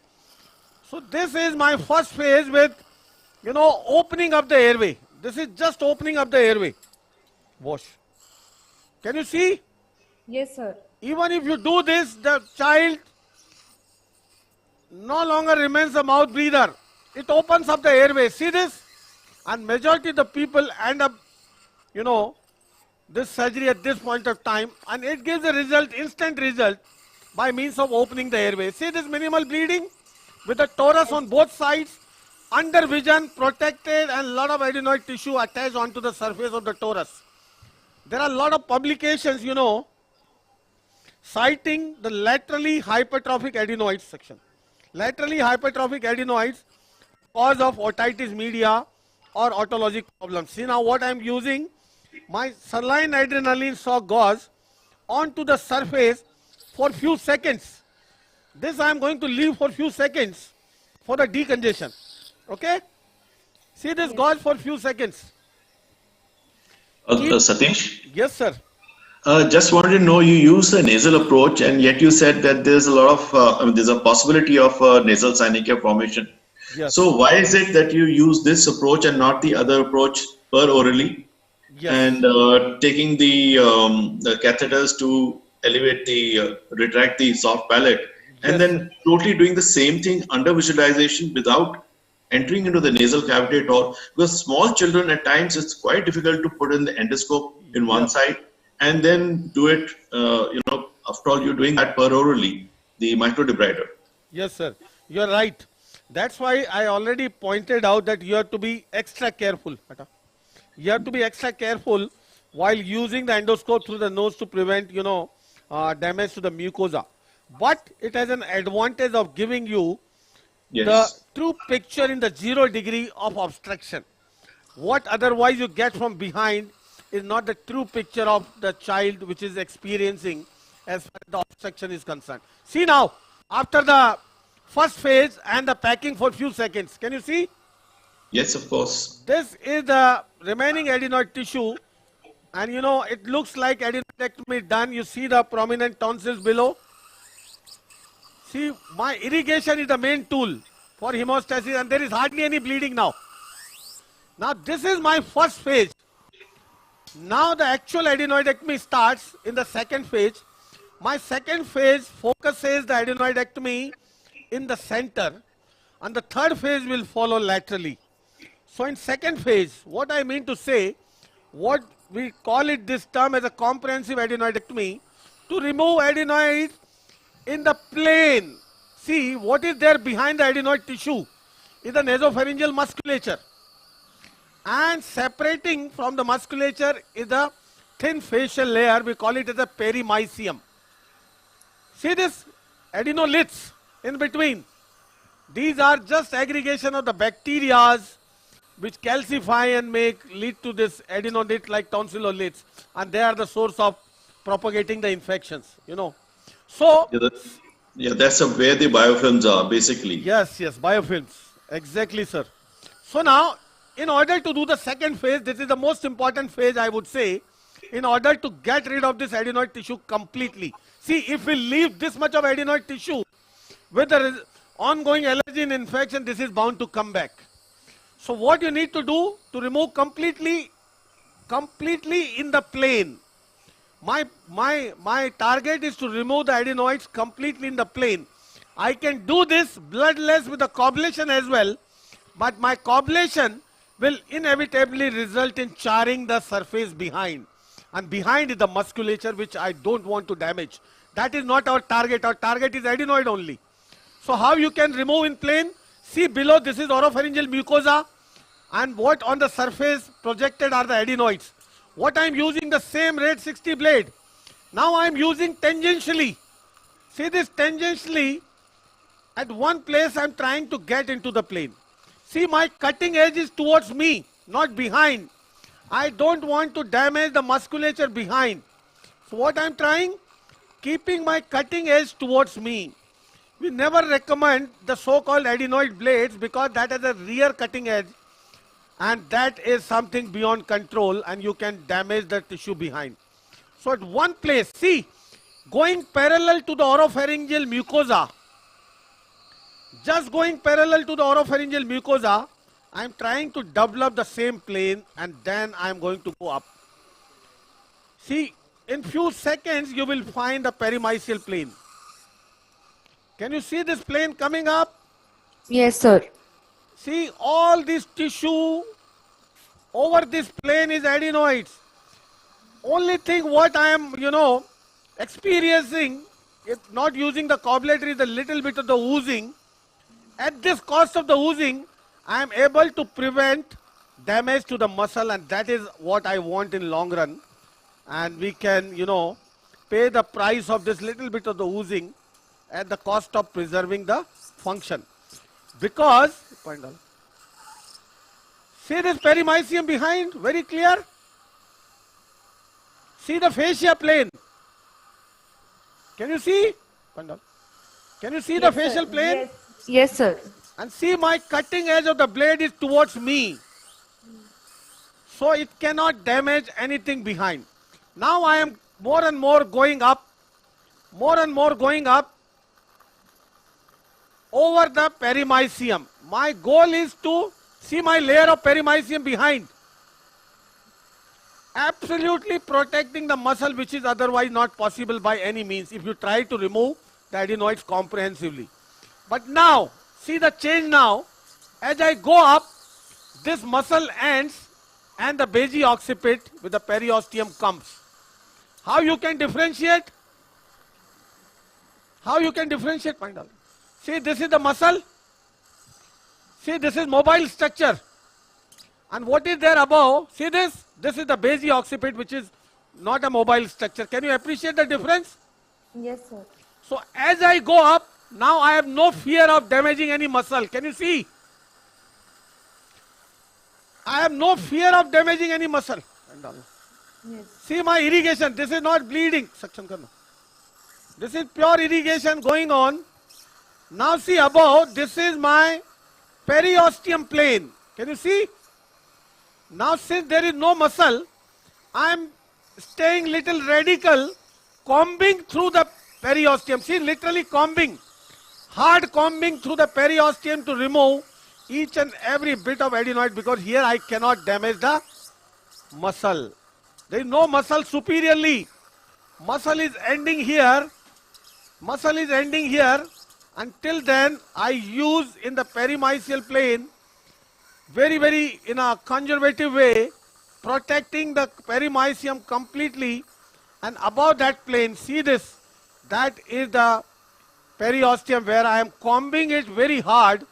So this is my first phase with, opening up the airway. This is just opening up the airway. Wash. Can you see? Yes, sir. Even if you do this, the child no longer remains a mouth breather. It opens up the airway. See this? And majority of the people end up, this surgery at this point of time, and it gives a result, instant result, by means of opening the airway. See this minimal bleeding with the torus on both sides, under vision, protected, and a lot of adenoid tissue attached onto the surface of the torus. There are a lot of publications, citing the laterally hypertrophic adenoids section. Laterally hypertrophic adenoids cause of otitis media or otologic problems. See now what I am using, my saline adrenaline saw gauze onto the surface for few seconds. This I am going to leave for few seconds for the decongestion. Okay? See this gauze for few seconds. Satish? Yes, sir. Just wanted to know, you use a nasal approach, and yet you said that there's a lot of, there's a possibility of nasal synechia formation. Yes. So why is it that you use this approach and not the other approach per orally? Yes. And taking the catheters to elevate retract the soft palate, and then totally doing the same thing under visualization without entering into the nasal cavity at all. Because small children, at times it's quite difficult to put in the endoscope in one side and then do it, after all, you're doing that per orally, the microdebrider. Yes, sir. You're right. That's why I already pointed out that you have to be extra careful. You have to be extra careful while using the endoscope through the nose to prevent, damage to the mucosa. But it has an advantage of giving you the true picture in the 0 degree of obstruction. What otherwise you get from behind is not the true picture of the child which is experiencing as far as the obstruction is concerned. See now, after the first phase and the packing for few seconds, can you see? Yes, of course. This is the remaining adenoid tissue, and it looks like adenoidectomy done. You see the prominent tonsils below. See, my irrigation is the main tool for hemostasis, and there is hardly any bleeding now. Now this is my first phase. Now the actual adenoidectomy starts in the second phase. My second phase focuses the adenoidectomy in the center, and the third phase will follow laterally. So in second phase, what I mean to say, what we call it this term as a comprehensive adenoidectomy, to remove adenoid in the plane. See, what is there behind the adenoid tissue is the nasopharyngeal musculature. And separating from the musculature is the thin facial layer, we call it as a perimysium. See this adenoliths in between. These are just aggregation of the bacteria which calcify and lead to this adenolith like tonsilloliths, and they are the source of propagating the infections, So, that's where the biofilms are, basically. Yes, biofilms. Exactly, sir. So now, in order to do the second phase, this is the most important phase, I would say, in order to get rid of this adenoid tissue completely. See, if we leave this much of adenoid tissue with the ongoing allergy and infection, this is bound to come back. So what you need to do to remove completely in the plane. My target is to remove the adenoids completely in the plane. I can do this bloodless with a coblation as well, but my coblation will inevitably result in charring the surface behind. And behind is the musculature, which I don't want to damage. That is not our target. Our target is adenoid only. So how you can remove in plane? See below, this is oropharyngeal mucosa, and what on the surface projected are the adenoids. What I am using the same rate 60 blade. Now I am using tangentially. See this tangentially, at one place I am trying to get into the plane. See, my cutting edge is towards me, not behind. I don't want to damage the musculature behind. So what I am trying? Keeping my cutting edge towards me. We never recommend the so-called adenoid blades because that has a rear cutting edge, and that is something beyond control, and you can damage the tissue behind. So at one place, see, going parallel to the oropharyngeal mucosa, just going parallel to the oropharyngeal mucosa, I am trying to develop the same plane, and then I am going to go up. See, in few seconds you will find the perimysial plane. Can you see this plane coming up? Yes, sir. See, all this tissue over this plane is adenoids. Only thing what I am, experiencing, if not using the cobbler, is a little bit of the oozing. At this cost of the oozing, I am able to prevent damage to the muscle, and that is what I want in long run. And we can, pay the price of this little bit of the oozing at the cost of preserving the function. Because, see this perimysium behind, very clear. See the fascia plane. Can you see? Can you see the facial plane? Yes, sir. And see, my cutting edge of the blade is towards me. So it cannot damage anything behind. Now I am more and more going up over the perimysium. My goal is to see my layer of perimysium behind, absolutely protecting the muscle, which is otherwise not possible by any means if you try to remove the adenoids comprehensively. But now, see the change now. As I go up, this muscle ends and the base occiput with the periosteum comes. How you can differentiate? How you can differentiate, my darling? See, this is the muscle. See, this is mobile structure. And what is there above? See this? This is the base occiput, which is not a mobile structure. Can you appreciate the difference? Yes, sir. So as I go up, now I have no fear of damaging any muscle. Can you see? I have no fear of damaging any muscle. Yes. See my irrigation. This is not bleeding. This is pure irrigation going on. Now see above, this is my periosteum plane. Can you see? Now since there is no muscle, I am staying little radical, combing through the periosteum. See, literally combing, hard combing through the periosteum to remove each and every bit of adenoid, because here I cannot damage the muscle. There is no muscle superiorly. Muscle is ending here. Muscle is ending here. Until then, I use in the perimysial plane very in a conservative way, protecting the perimysium completely. And above that plane, see this, that is the periosteum, where I am combing it very hard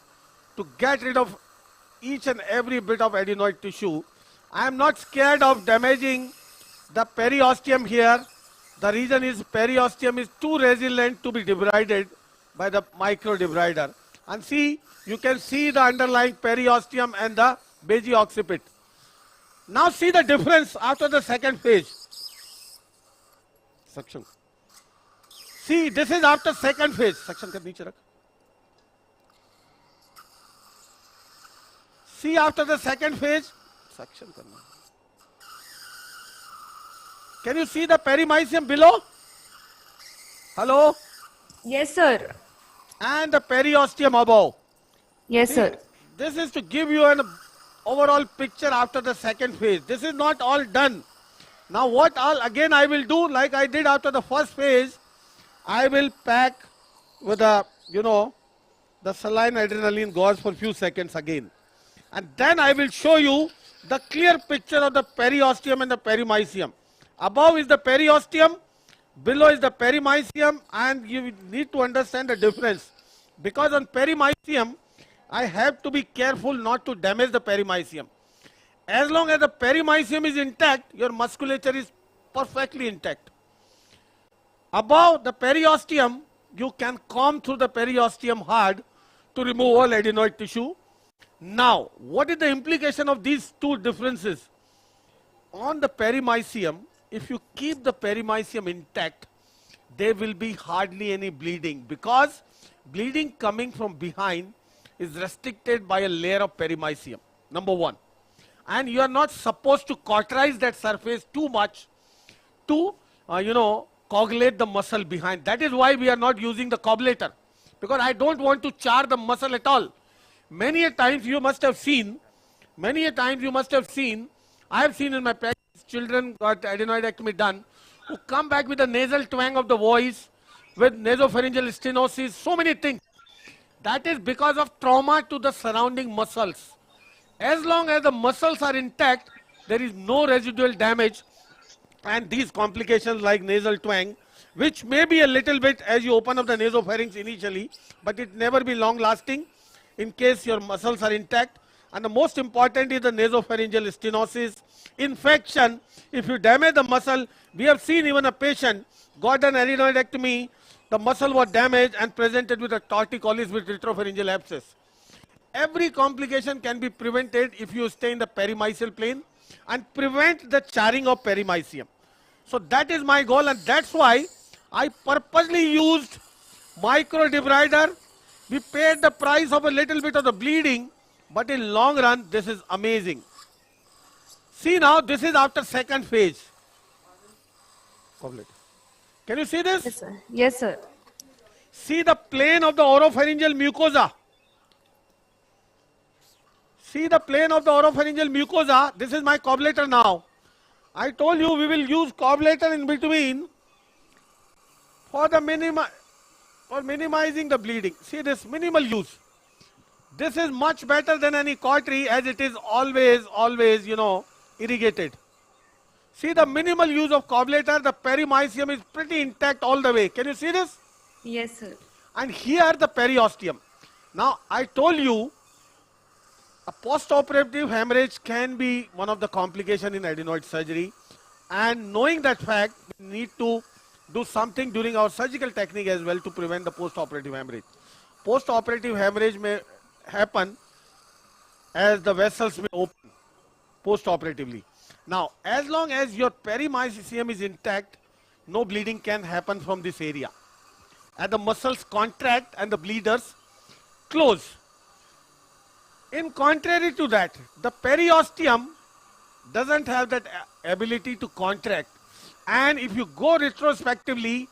to get rid of each and every bit of adenoid tissue. I am not scared of damaging the periosteum here. The reason is periosteum is too resilient to be debrided by the microdebrider. And see, you can see the underlying periosteum and the base occiput. Now see the difference after the second phase. Suction. See, this is after second phase. Suction kar niche rakh. See, after the second phase, suction karna. Can you see the perimysium below? Hello? Yes, sir. And the periosteum above. Yes, See, sir. this is to give you an overall picture after the second phase. This is not all done. Now what all again I will do, like I did after the first phase, I will pack with a, the saline adrenaline gauze for few seconds again. And then I will show you the clear picture of the periosteum and the perimysium. Above is the periosteum, below is the perimysium, and you need to understand the difference. Because on perimysium, I have to be careful not to damage the perimysium. As long as the perimysium is intact, your musculature is perfectly intact. Above the periosteum, you can comb through the periosteum hard to remove all adenoid tissue. Now, what is the implication of these two differences? On the perimysium, if you keep the perimysium intact, there will be hardly any bleeding, because bleeding coming from behind is restricted by a layer of perimysium, number one. And you are not supposed to cauterize that surface too much to, coagulate the muscle behind. That is why we are not using the coagulator, because I don't want to char the muscle at all. Many a times you must have seen, I have seen in my practice, children got adenoidectomy done, who come back with a nasal twang of the voice, with nasopharyngeal stenosis, so many things. That is because of trauma to the surrounding muscles. As long as the muscles are intact, there is no residual damage, and these complications like nasal twang, which may be a little bit as you open up the nasopharynx initially, but it never be long lasting in case your muscles are intact. And the most important is the nasopharyngeal stenosis, infection. If you damage the muscle, we have seen even a patient got an adenoidectomy, the muscle was damaged and presented with a torticollis with retropharyngeal abscess. Every complication can be prevented if you stay in the perimysial plane and prevent the charring of perimysium. So that is my goal, and that's why I purposely used microdebrider. We paid the price of a little bit of the bleeding, but in long run, this is amazing. See now, this is after second phase. Can you see this? Yes, sir. Yes, sir. See the plane of the oropharyngeal mucosa. See the plane of the oropharyngeal mucosa. This is my cobblator now. I told you we will use cobblator in between for the minimizing the bleeding. See this minimal use. This is much better than any cautery, as it is always, irrigated. See the minimal use of cobblator, the perimysium is pretty intact all the way. Can you see this? Yes, sir. And here the periosteum. Now I told you a post-operative hemorrhage can be one of the complications in adenoid surgery, and knowing that fact, we need to do something during our surgical technique as well to prevent the post-operative hemorrhage. Post-operative hemorrhage may happen as the vessels may open post-operatively. Now, as long as your perimysium is intact, no bleeding can happen from this area. As the muscles contract and the bleeders close. In contrary to that, the periosteum doesn't have that ability to contract. And if you go retrospectively,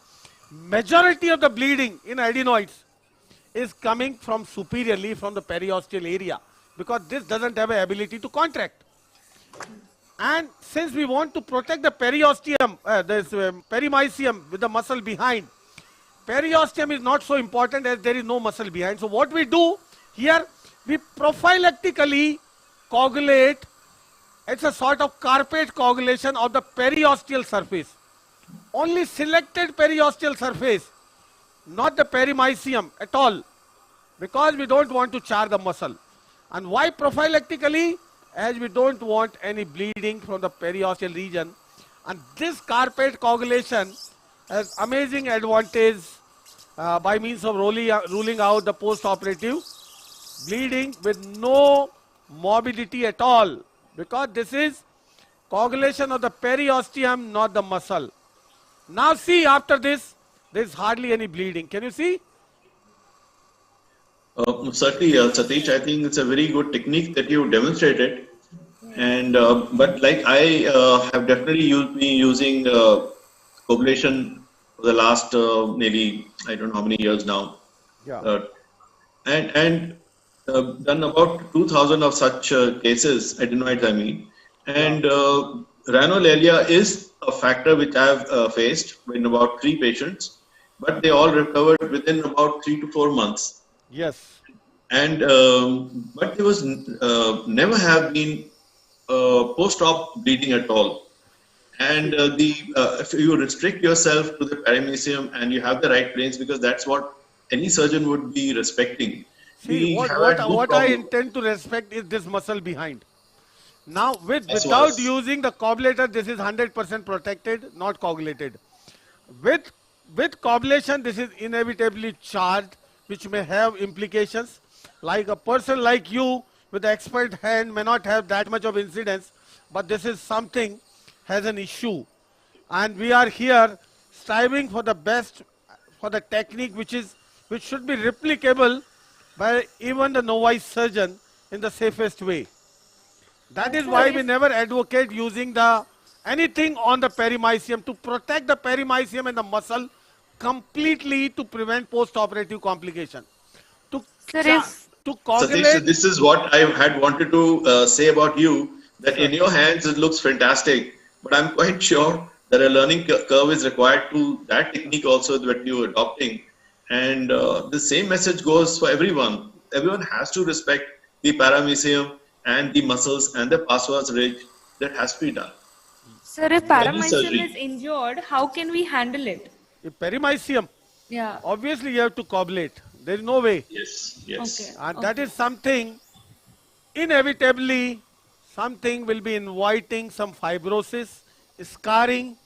majority of the bleeding in adenoids is coming from superiorly from the periosteal area, because this doesn't have an ability to contract. And since we want to protect the periosteum, perimysium with the muscle behind, periosteum is not so important as there is no muscle behind. So what we do here, we prophylactically coagulate. It's a sort of carpet coagulation of the periosteal surface. Only selected periosteal surface, not the perimysium at all, because we don't want to char the muscle. And why prophylactically? As we don't want any bleeding from the periosteal region. And this carpet coagulation has amazing advantage by means of ruling out the post-operative bleeding with no morbidity at all, because this is coagulation of the periosteum, not the muscle. Now see, after this, there is hardly any bleeding. Can you see? Certainly, Satish, I think it's a very good technique that you demonstrated. And but like I have definitely been using coagulation for the last maybe I don't know how many years now. Yeah. And done about 2,000 of such cases, adenoids I mean. And rhinolalia is a factor which I have faced in about 3 patients, but they all recovered within about 3 to 4 months. Yes. And but there was never have been post-op bleeding at all. And if you restrict yourself to the perimysium and you have the right planes, because that's what any surgeon would be respecting. See, what I intend to respect is this muscle behind. Now, without using the coagulator, this is 100% protected, not coagulated. With coagulation, this is inevitably charged, which may have implications. Like a person like you with the expert hand may not have that much of incidence, but this is something has an issue. And we are here striving for the best, for the technique which should be replicable by even the novice surgeon in the safest way. That is why we never advocate using anything on the perimysium to protect the perimysium and the muscle completely to prevent post-operative complication. To coagulate. Satish, this is what I had wanted to say about you, that in your hands it looks fantastic, but I'm quite sure that a learning curve is required to that technique also that you're adopting. And the same message goes for everyone. Everyone has to respect the paramecium and the muscles and the pars ridge that has to be done. Sir, if paramecium is injured, how can we handle it? If perimysium, yeah, obviously you have to coagulate. There is no way. Yes. Okay. And that is something, inevitably, something will be inviting some fibrosis, scarring,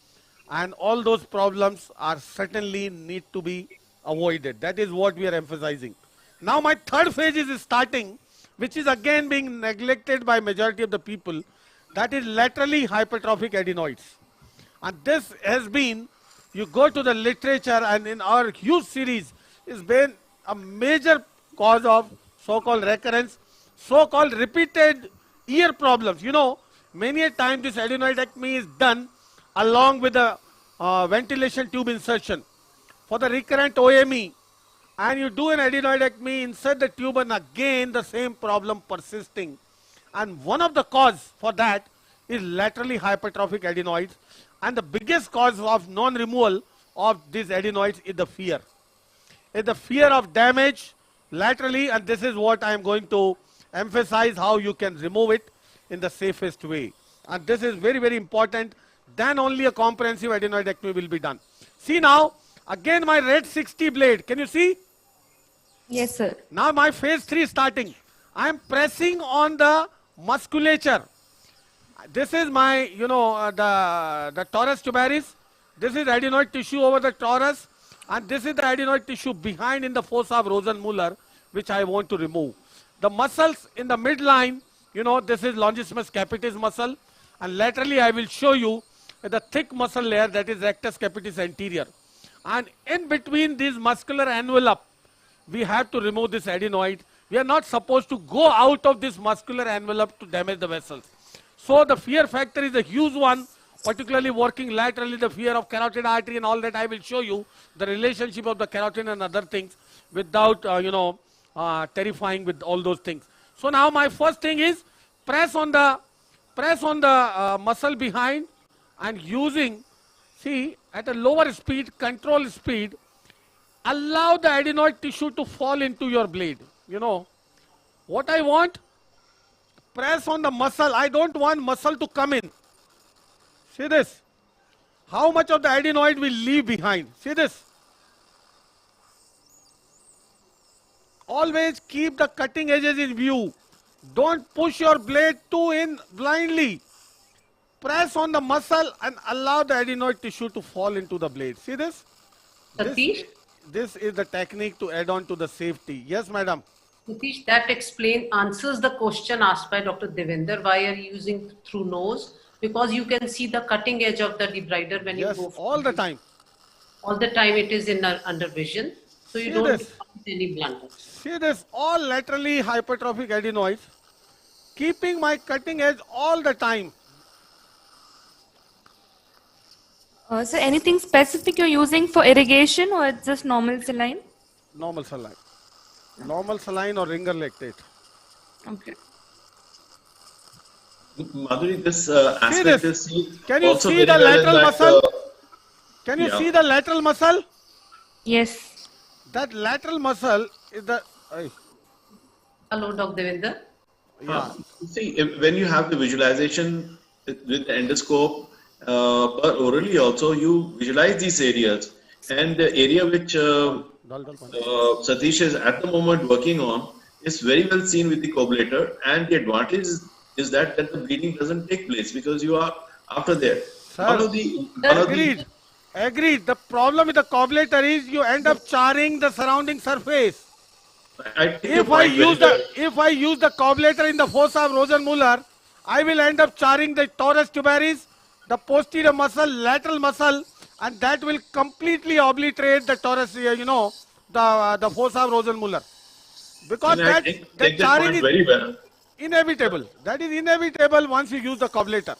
and all those problems are certainly need to be avoided. That is what we are emphasizing. Now my third phase is starting, which is again being neglected by majority of the people. That is laterally hypertrophic adenoids. And this has been, you go to the literature and in our huge series, it's been a major cause of so-called recurrence, so-called repeated ear problems. You know, Many a time this adenoidectomy is done along with the ventilation tube insertion. For the recurrent OME, and you do an adenoidectomy, insert the tube, and again the same problem persisting. And one of the cause for that is laterally hypertrophic adenoids, and the biggest cause of non-removal of these adenoids is the fear. It's the fear of damage laterally, and this is what I am going to emphasize, how you can remove it in the safest way. And this is very, very important. Then only a comprehensive adenoidectomy will be done. See now, again my red 60 blade. Can you see? Yes, sir. Now my phase 3 is starting. I am pressing on the musculature. This is my, the torus tuberis. This is adenoid tissue over the torus. And this is the adenoid tissue behind in the fossa of Rosenmuller, which I want to remove. The muscles in the midline, this is longissimus capitis muscle. And laterally I will show you the thick muscle layer, that is rectus capitis anterior. And in between this muscular envelope, we have to remove this adenoid. We are not supposed to go out of this muscular envelope to damage the vessels. So the fear factor is a huge one, particularly working laterally, the fear of carotid artery and all that. I will show you the relationship of the carotid and other things without, terrifying with all those things. So now my first thing is press on the muscle behind, and using, see, at a lower speed, control speed, allow the adenoid tissue to fall into your blade. What I want, press on the muscle. I don't want muscle to come in. See this. How much of the adenoid will leave behind? See this. Always keep the cutting edges in view. Don't push your blade too in blindly. Press on the muscle and allow the adenoid tissue to fall into the blade. See this? Satish? This is the technique to add on to the safety. Yes, madam. Satish, that answers the question asked by Dr. Devender. Why are you using through nose? Because you can see the cutting edge of the debrider when you go. All the time. All the time it is in under vision. So you don't find any blunders. See this, all laterally hypertrophic adenoids. Keeping my cutting edge all the time. So anything specific you're using for irrigation, or it's just normal saline? Normal saline. Normal saline or ringer lactate. Okay. Madhuri, this aspect is Can you also see very the well in lateral that, muscle? Can you see the lateral muscle? Yes. That lateral muscle is the... Hello, Dr. Devender. Yeah. See, when you have the visualization with the endoscope, but orally also, you visualize these areas. And the area which Satish is at the moment working on is very well seen with the coablator. And the advantage is that the bleeding doesn't take place because you are after there. Agreed. The problem with the coablator is you end up charring the surrounding surface. If I use the coablator in the fossa of Rosenmuller, I will end up charring the torus tuberis, the posterior muscle, lateral muscle, and that will completely obliterate the torus, the fossa of Rosenmuller. Because that charring is very well. inevitable. That is inevitable once you use the coablator.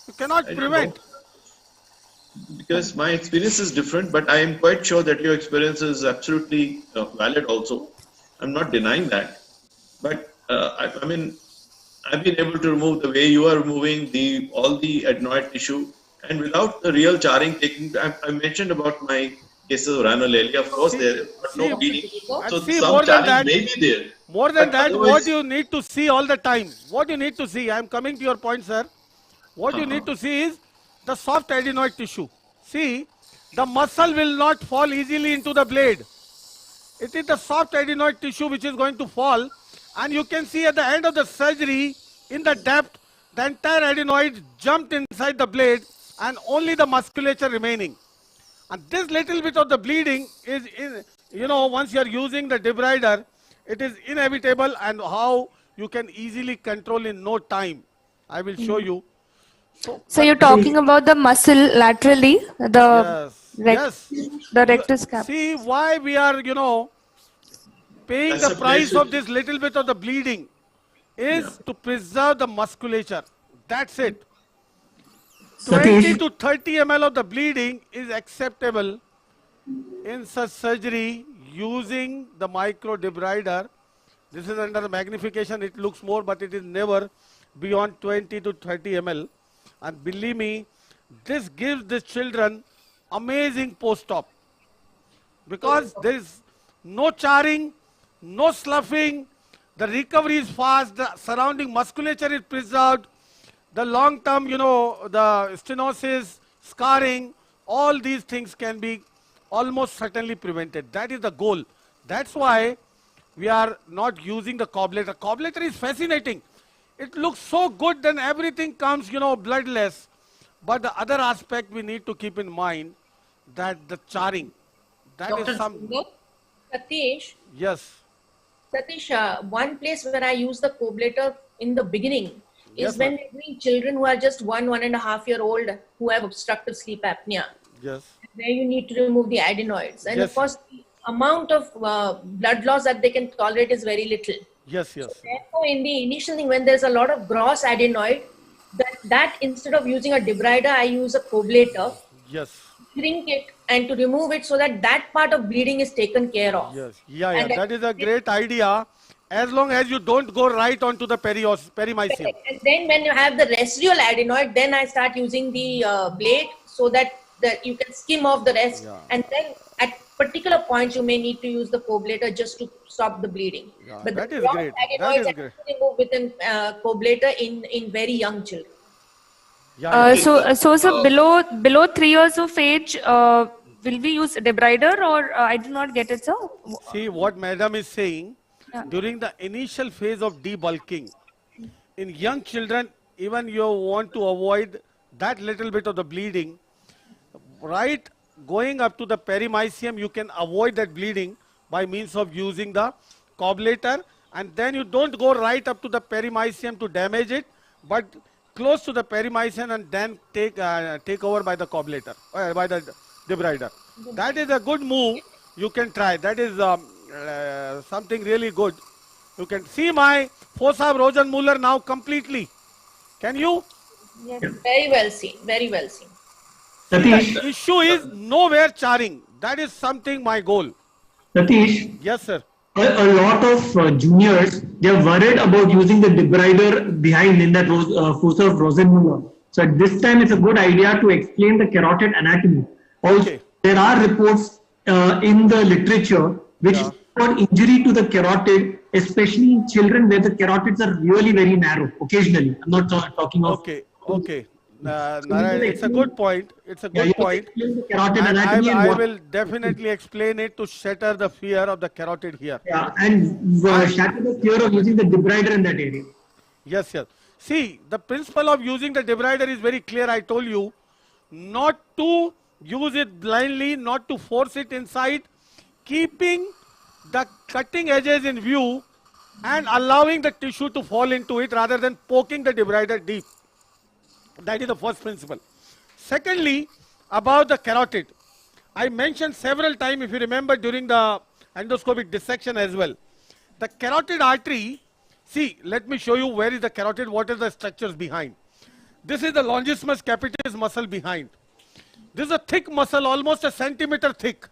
You cannot prevent. Because my experience is different, but I am quite sure that your experience is absolutely valid also. I'm not denying that. But I mean, I've been able to remove the way you are removing all the adenoid tissue, and without the real charring taking. I mentioned about my cases of rhinolalia, of course, there, but no bleeding. So some charring may be there. More than that, what you need to see all the time. What you need to see, I'm coming to your point, sir. What you need to see is the soft adenoid tissue. See, the muscle will not fall easily into the blade. It is the soft adenoid tissue which is going to fall, and you can see at the end of the surgery, in the depth, the entire adenoid jumped inside the blade and only the musculature remaining. And this little bit of the bleeding is, once you are using the debrider, it is inevitable, and how you can easily control in no time. I will show you. So you're talking about the muscle laterally, the rectus cap. See why we are, paying the price of this little bit of the bleeding is to preserve the musculature. That's it. Satish. 20 to 30 ml of the bleeding is acceptable in such surgery using the micro debrider. This is under magnification, it looks more, but it is never beyond 20 to 30 ml. And believe me, this gives the children amazing post-op because there is no charring, no sloughing, the recovery is fast, the surrounding musculature is preserved, the long-term, the stenosis, scarring, all these things can be almost certainly prevented. That is the goal. That's why we are not using the cobbletter. Cobbletter is fascinating. It looks so good, then everything comes, bloodless. But the other aspect we need to keep in mind that the charring, that Dr. is some... Satish, Yes. Satish, one place where I use the cobbletter in the beginning is Yes, when ma'am. we're doing children who are just 1.5 year old who have obstructive sleep apnea, Yes. where you need to remove the adenoids. And Yes. of course, the amount of blood loss that they can tolerate is very little. Yes, yes. Therefore, in the initial thing, when there's a lot of gross adenoid, that instead of using a debrider, I use a cobbletter, Yes. shrink it, and to remove it so that that part of bleeding is taken care of. Yes. Yeah, And that is a great idea. As long as you don't go right onto the perimysium. And then when you have the residual adenoid, then I start using the blade so that you can skim off the rest. Yeah. And then at particular points, you may need to use the cobbletter just to stop the bleeding. Yeah, But that the is gross great. adenoids That is I great. remove with a cobbletter in very young children. So below 3 years of age, will we use debrider or I do not get it, sir? See what madam is saying, Yeah. during the initial phase of debulking, in young children, even you want to avoid that little bit of the bleeding, right, going up to the perimysium, you can avoid that bleeding by means of using the cobbletter, and then you don't go right up to the perimysium to damage it, but close to the perimysium and then take over by the cobbletter, by the debrider. That is a good move. You can try. That is something really good. You can see my fossa Rosenmuller now completely. Can you? Yes, very well seen. Very well seen. Satish. The issue is nowhere charring. That is something my goal. Satish, Yes, sir. a lot of juniors, they are worried about using the debrider behind in that fossa of Rosenmuller. So at this time, it's a good idea to explain the carotid anatomy. Also, there are reports in the literature which report injury to the carotid, especially in children where the carotids are really very narrow. Occasionally, I'm not talking of. Okay. Narayan, it's a good point. It's a good point. Carotid And anatomy and I what- will definitely explain it to shatter the fear of the carotid here. Yeah, and shatter the fear of using the debrider in that area. Yes. See, the principle of using the debrider is very clear. I told you not to use it blindly, not to force it inside, keeping the cutting edges in view and allowing the tissue to fall into it rather than poking the debrider deep. That is the first principle. Secondly, about the carotid. I mentioned several times, if you remember, during the endoscopic dissection as well. The carotid artery, see, let me show you where is the carotid, what are the structures behind. This is the longissimus capitis muscle behind. This is a thick muscle, almost a centimeter thick.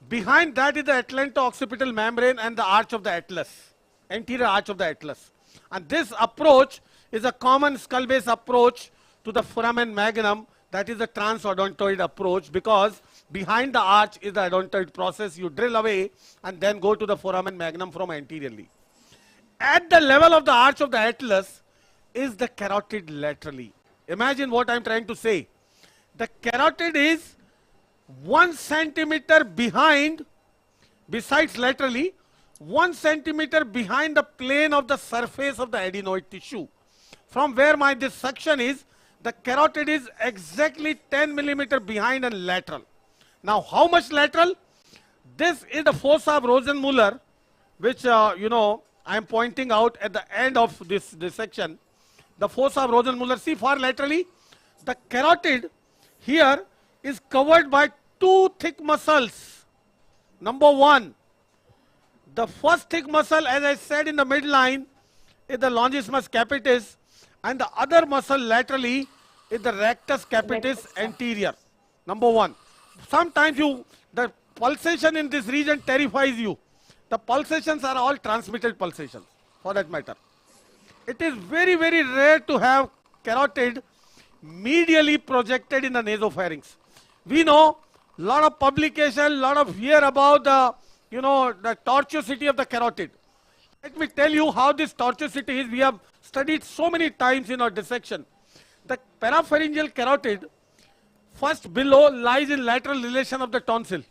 Behind that is the atlanto-occipital membrane and the arch of the atlas, anterior arch of the atlas. And this approach is a common skull-base approach to the foramen magnum, that is the transodontoid approach, because behind the arch is the odontoid process. You drill away and then go to the foramen magnum from anteriorly. At the level of the arch of the atlas is the carotid laterally. Imagine what I'm trying to say. The carotid is 1 centimeter behind, besides laterally, 1 centimeter behind the plane of the surface of the adenoid tissue. From where my this section is, the carotid is exactly 10 millimeter behind and lateral. Now, how much lateral? This is the fossa of Rosenmuller, which, I am pointing out at the end of this section. The fossa of Rosenmuller, see far laterally, the carotid here is covered by 2 thick muscles. Number 1, the first thick muscle, as I said in the midline, is the longissimus capitis, and the other muscle laterally is the rectus capitis anterior. Number one. Sometimes the pulsation in this region terrifies you. The pulsations are all transmitted pulsations, for that matter. It is very, very rare to have carotid medially projected in the nasopharynx. We know lot of publication, lot of hear about the, the tortuosity of the carotid. Let me tell you how this tortuosity is. We have studied so many times in our dissection. The parapharyngeal carotid first below lies in lateral relation of the tonsil.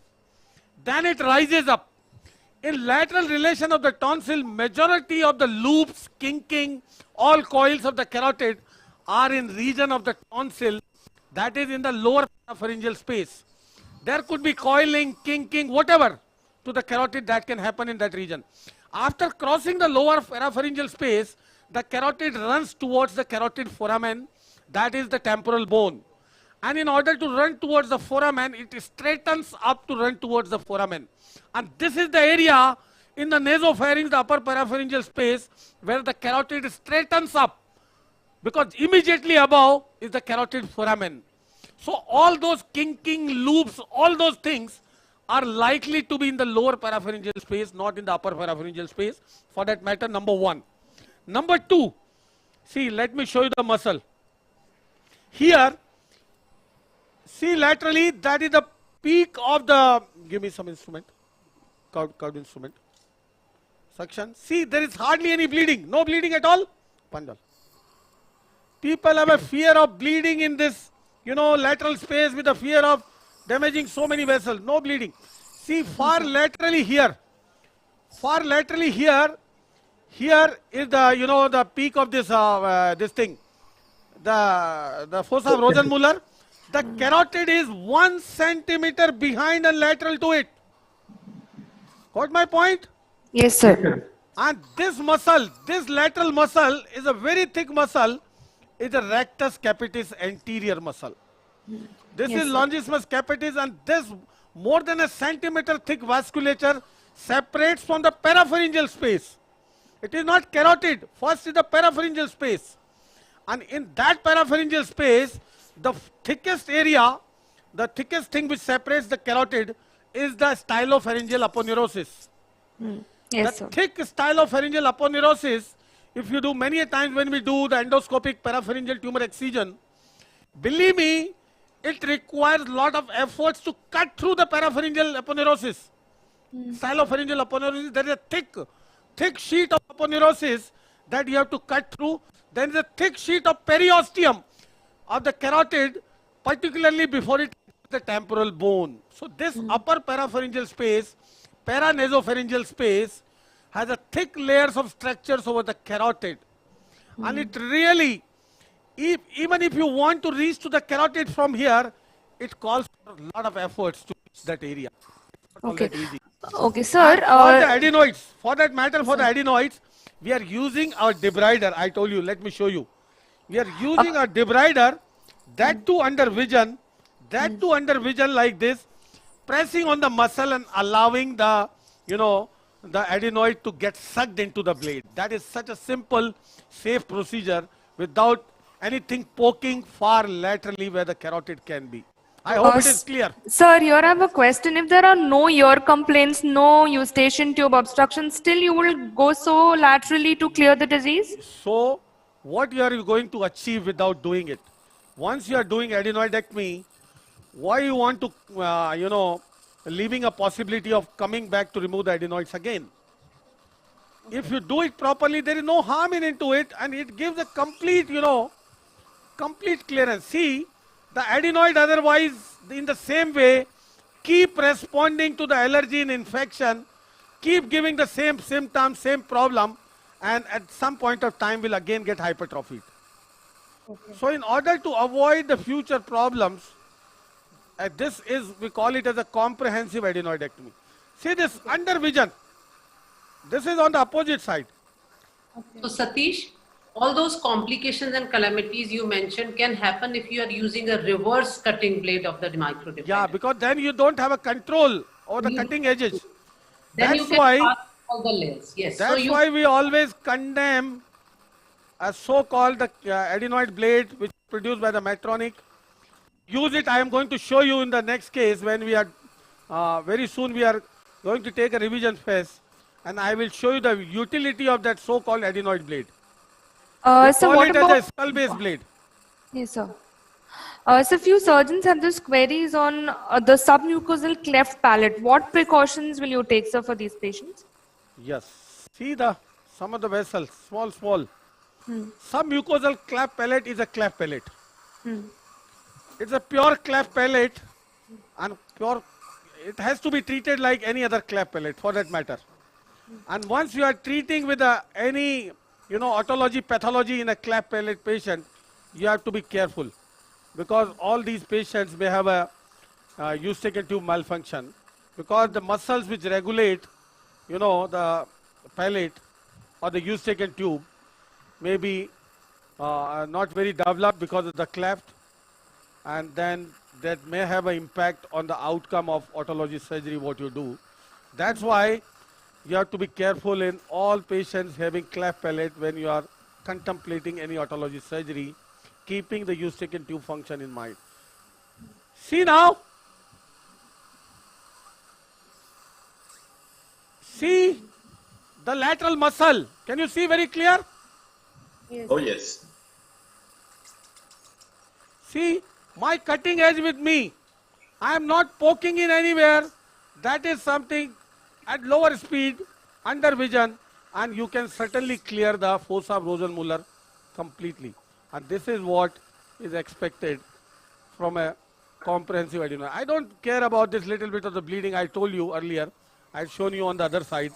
Then it rises up. In lateral relation of the tonsil, majority of the loops, kinking, all coils of the carotid are in region of the tonsil, that is in the lower parapharyngeal space. There could be coiling, kinking, whatever to the carotid that can happen in that region. After crossing the lower parapharyngeal space, the carotid runs towards the carotid foramen, that is the temporal bone. And in order to run towards the foramen, it straightens up to run towards the foramen. And this is the area in the nasopharynx, the upper parapharyngeal space, where the carotid straightens up, because immediately above is the carotid foramen. So all those kinking, loops, all those things are likely to be in the lower parapharyngeal space, not in the upper parapharyngeal space, for that matter, number one. Number two, see, let me show you the muscle. Here, see laterally, that is the peak of the, give me some instrument, curved instrument, suction. See, there is hardly any bleeding, no bleeding at all. Panjal. People have a fear of bleeding in this, lateral space, with a fear of damaging so many vessels, no bleeding. See, far laterally here, here is the, the peak of this, this thing, the fossa of Rosenmuller. The carotid is 1 centimeter behind and lateral to it. Got my point? Yes, sir. And this muscle, this lateral muscle is a very thick muscle, is a rectus capitis anterior muscle. This is longissimus capitis, and this more than a centimeter thick vasculature separates from the parapharyngeal space. It is not carotid. First is the parapharyngeal space. And in that parapharyngeal space, the thickest area, the thickest thing which separates the carotid is the stylopharyngeal aponeurosis. Yes, the sir. thick stylopharyngeal aponeurosis, if you do many a times when we do the endoscopic parapharyngeal tumor excision, believe me, it requires a lot of efforts to cut through the parapharyngeal aponeurosis. Stylopharyngeal aponeurosis, there is a thick sheet of aponeurosis that you have to cut through. Then there is a thick sheet of periosteum of the carotid, particularly before it hits the temporal bone. So this upper parapharyngeal space, paranasopharyngeal space, has a thick layers of structures over the carotid. And it really, even if you want to reach to the carotid from here, it calls for a lot of efforts to reach that area. It's not all Okay. that easy. Okay, sir. And for the adenoids, for that matter, for the adenoids, we are using our debrider. I told you, let me show you. We are using our debrider, that too under vision, like this, pressing on the muscle and allowing the, the adenoid to get sucked into the blade. That is such a simple, safe procedure without anything poking far laterally where the carotid can be. I hope it is clear. Sir, here I have a question. If there are no ear complaints, no eustachian tube obstruction, still you will go so laterally to clear the disease? So, what you are going to achieve without doing it? Once you are doing adenoidectomy, why you want to, leaving a possibility of coming back to remove the adenoids again? If you do it properly, there is no harm into it, and it gives a complete, complete clearance. See, the adenoid otherwise, in the same way, keep responding to the allergy and infection, keep giving the same symptoms, same problem, and at some point of time will again get hypertrophied. So in order to avoid the future problems, this is, we call it as a comprehensive adenoidectomy. See this under vision. This is on the opposite side. So Satish, all those complications and calamities you mentioned can happen if you are using a reverse cutting blade of the microdevice. Yeah, because then you don't have a control over the cutting edges. Then That's you can why pass all the layers. Yes. That's why we always condemn a so-called adenoid blade which is produced by the Medtronic. Use it. I am going to show you in the next case when we are very soon we are going to take a revision phase, and I will show you the utility of that so-called adenoid blade. We So call what it about as a skull-based blade. Yes, sir. So few surgeons have this queries on the submucosal cleft palate. What precautions will you take, sir, for these patients? Yes. See some of the vessels, small. Submucosal cleft palate is a cleft palate. It's a pure cleft palate, and it has to be treated like any other cleft palate for that matter. And once you are treating with any otology pathology in a cleft palate patient, you have to be careful, because all these patients may have a eustachian tube malfunction, because the muscles which regulate the palate or the eustachian tube may be not very developed because of the cleft, and then that may have an impact on the outcome of otology surgery what you do. That's why you have to be careful in all patients having cleft palate when you are contemplating any otology surgery, keeping the eustachian tube function in mind. See now. See the lateral muscle. Can you see very clear? Yes. Oh yes. See my cutting edge with me. I am not poking in anywhere. That is something at lower speed, under vision, and you can certainly clear the fossa Rosenmuller completely. And this is what is expected from a comprehensive adenoid. I don't care about this little bit of the bleeding I told you earlier. I've shown you on the other side.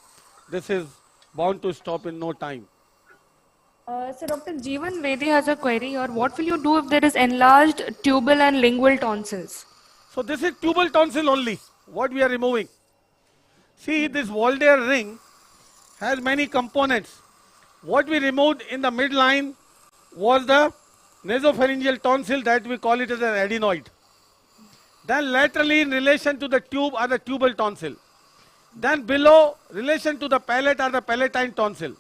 This is bound to stop in no time. So Dr. Jeevan Vedi has a query here. What will you do if there is enlarged tubal and lingual tonsils? So this is tubal tonsil only, what we are removing. See, this Walder ring has many components. What we removed in the midline was the nasopharyngeal tonsil, that we call it as an adenoid. Then laterally in relation to the tube are the tubal tonsil. Then below, relation to the palate are the palatine tonsil.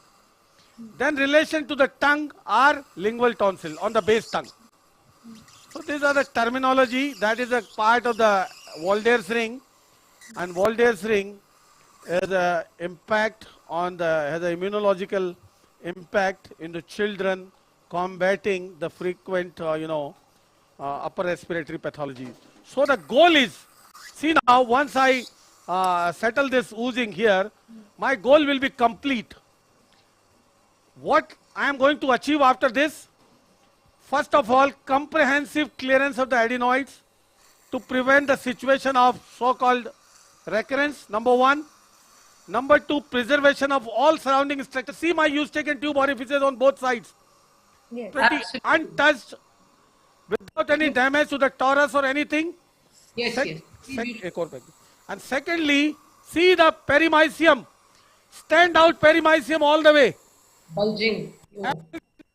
Then relation to the tongue are lingual tonsil on the base tongue. So these are the terminology. That is a part of the Walder's ring, and Walder's ring has an impact on has an immunological impact in the children, combating the frequent upper respiratory pathologies. So the goal is, see now, once I settle this oozing here, my goal will be complete. What I am going to achieve after this? First of all, comprehensive clearance of the adenoids to prevent the situation of so-called recurrence, number one. Number two, preservation of all surrounding structures. See my eustachian tube orifices on both sides. Yes. Pretty Absolutely. untouched, without any damage to the torus or anything. Yes, And secondly, see the perimysium. Stand out perimysium all the way. Bulging.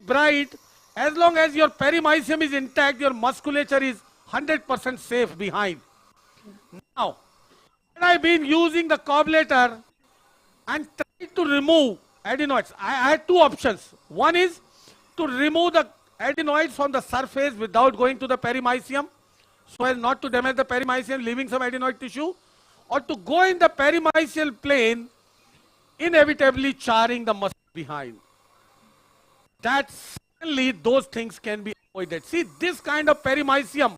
Bright. As long as your perimysium is intact, your musculature is 100% safe behind. Now, when I've been using the cobblator and tried to remove adenoids, I had two options. One is to remove the adenoids from the surface without going to the perimysium, so as not to damage the perimysium, leaving some adenoid tissue, or to go in the perimysial plane, inevitably charring the muscle behind. That certainly those things can be avoided. See, this kind of perimysium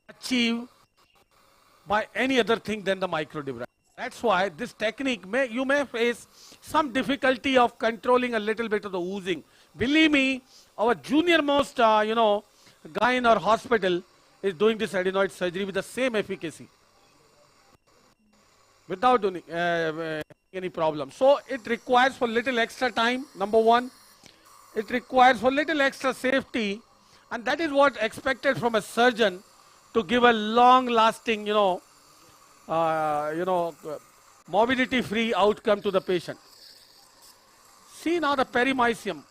achieved by any other thing than the microdebrider. That's why this technique, you may face some difficulty of controlling a little bit of the oozing. Believe me, our junior most, guy in our hospital is doing this adenoid surgery with the same efficacy, without doing any problem. So it requires for little extra time, number one. It requires for little extra safety, and that is what expected from a surgeon to give a long-lasting, morbidity-free outcome to the patient. See now the perimysium,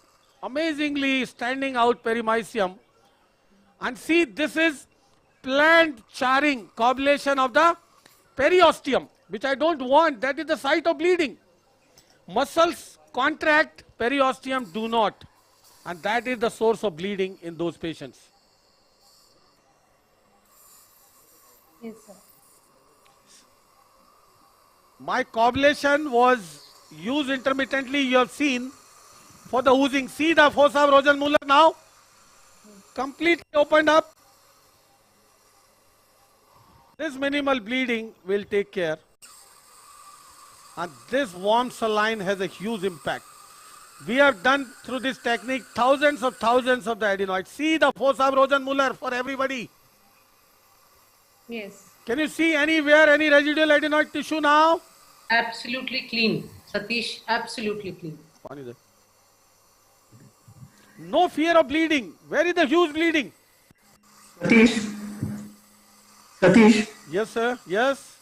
amazingly standing out perimysium, and see this is planned charring, coagulation of the periosteum, which I don't want. That is the site of bleeding. Muscles contract, periosteum do not. And that is the source of bleeding in those patients. Yes, sir. My coblation was used intermittently, you have seen, for the oozing. See the fossa of Rosenmuller now? Completely opened up. This minimal bleeding will take care. And this warm saline has a huge impact. We have done through this technique thousands of the adenoids. See the fossa of Rosenmuller for everybody. Yes. Can you see anywhere any residual adenoid tissue now? Absolutely clean. Satish, absolutely clean. No fear of bleeding. Where is the huge bleeding? Satish? Yes, sir. Yes.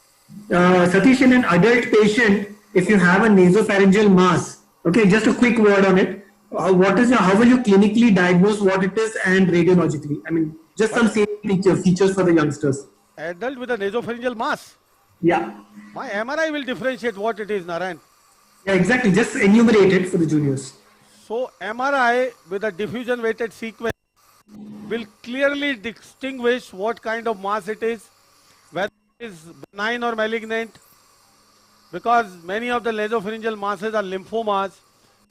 Satish, in an adult patient, if you have a nasopharyngeal mass, okay, just a quick word on it. How will you clinically diagnose what it is and radiologically? I mean, just some features for the youngsters. Adult with a nasopharyngeal mass? Yeah. My MRI will differentiate what it is, Narayan. Yeah, exactly. Just enumerate it for the juniors. So, MRI with a diffusion weighted sequence will clearly distinguish what kind of mass it is, whether it is benign or malignant, because many of the nasopharyngeal masses are lymphomas,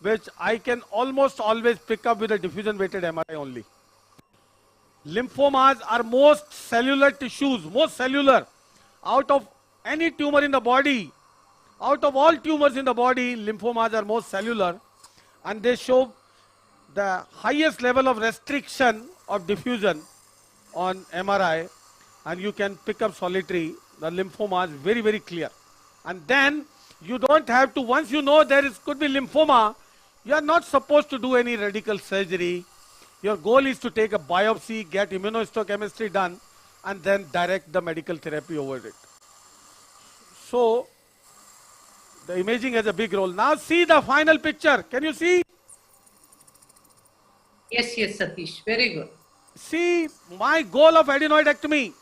which I can almost always pick up with a diffusion weighted MRI only. Lymphomas are most cellular tissues, most cellular. Out of any tumor in the body, out of all tumors in the body, lymphomas are most cellular, and they show the highest level of restriction of diffusion on MRI, and you can pick up solitary, the lymphomas very, very clear. And then you don't have to, once you know could be lymphoma, you are not supposed to do any radical surgery. Your goal is to take a biopsy, get immunohistochemistry done, and then direct the medical therapy over it. So, the imaging has a big role. Now see the final picture. Can you see? Yes, yes, Satish. Very good. See my goal of adenoidectomy.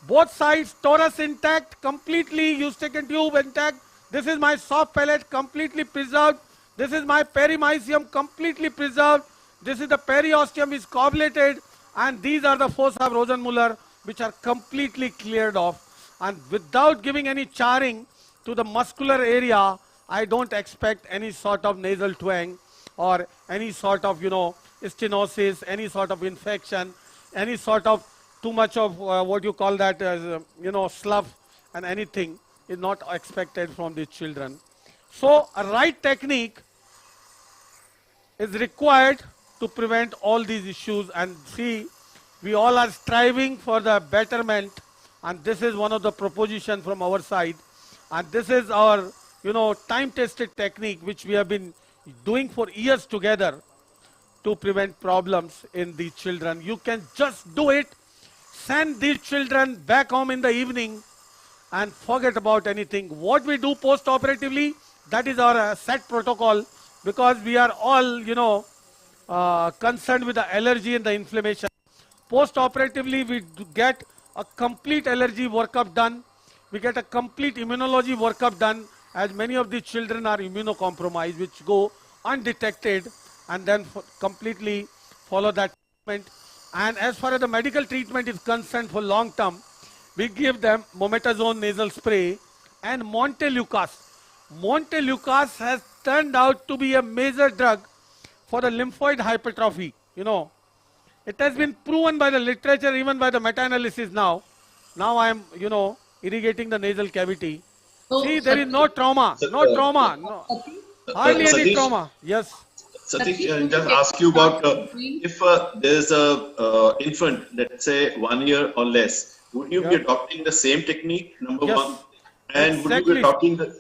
Both sides, torus intact, completely eustachian tube intact. This is my soft palate, completely preserved. This is my perimysium, completely preserved. This is the periosteum, is coblated. And these are the fossa of Rosenmuller, which are completely cleared off. And without giving any charring to the muscular area, I don't expect any sort of nasal twang or any sort of, stenosis, any sort of infection, any sort of too much of what you call that as, slough and anything is not expected from these children. So a right technique is required to prevent all these issues, and see, we all are striving for the betterment, and this is one of the propositions from our side, and this is our, time-tested technique which we have been doing for years together to prevent problems in these children. You can just do it, send these children back home in the evening and forget about anything. What we do post-operatively, that is our set protocol, because we are all, concerned with the allergy and the inflammation. Post-operatively, we get a complete allergy workup done. We get a complete immunology workup done, as many of these children are immunocompromised, which go undetected, and then completely follow that treatment. And as far as the medical treatment is concerned for long term, we give them mometasone nasal spray and Montelukast. Montelukast has turned out to be a major drug for the lymphoid hypertrophy. It has been proven by the literature, even by the meta-analysis now. Now I am, irrigating the nasal cavity. So, see, there is no trauma, hardly any trauma. Yes. Satish, just ask you about if there is a infant, let's say 1 year or less, would you be adopting the same technique, number one? And would you be adopting the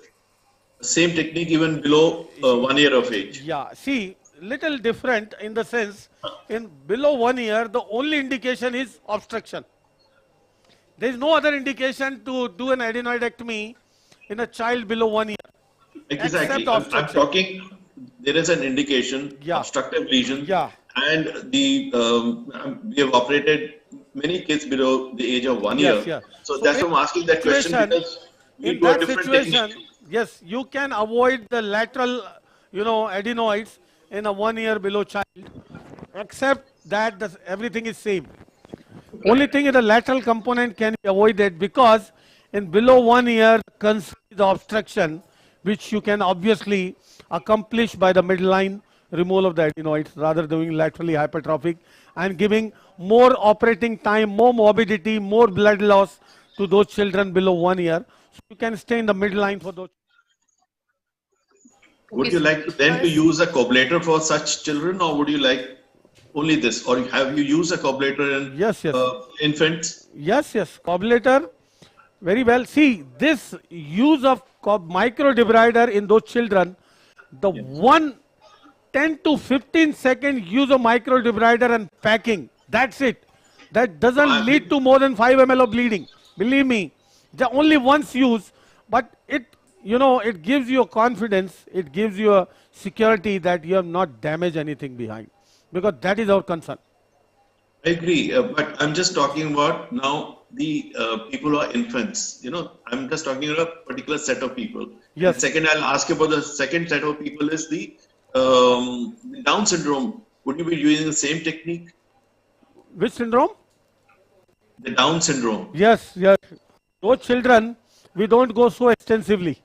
same technique even below 1 year of age? Yeah, see, little different in the sense, in below 1 year, the only indication is obstruction. There is no other indication to do an adenoidectomy in a child below 1 year. Exactly. I'm talking, there is an indication, obstructive lesion, and we have operated many kids below the age of 1 year. So that's why I'm asking that question, because we do a different technique. Yes, you can avoid the lateral adenoids in a 1 year below child, except that everything is same. Only thing is the lateral component can be avoided because in below 1 year, the obstruction, which you can obviously accomplish by the midline removal of the adenoids rather than doing laterally hypertrophic and giving more operating time, more morbidity, more blood loss to those children below 1 year. So you can stay in the midline for those. Would you like to use a coablator for such children, or would you like only this, or have you used a coablator in infants? Yes, coablator. Very well. See, this use of microdebrider in those children, the 10 to 15 second use of microdebrider and packing, that's it. That doesn't lead to more than 5 ml of bleeding. Believe me, only once use, but it gives you a confidence, it gives you a security that you have not damaged anything behind, because that is our concern. I agree, but I'm just talking about now the people who are infants. I'm just talking about a particular set of people. Yes. And second, I'll ask you about the second set of people is the Down syndrome. Would you be using the same technique? Which syndrome? The Down syndrome. Yes. Those children, we don't go so extensively.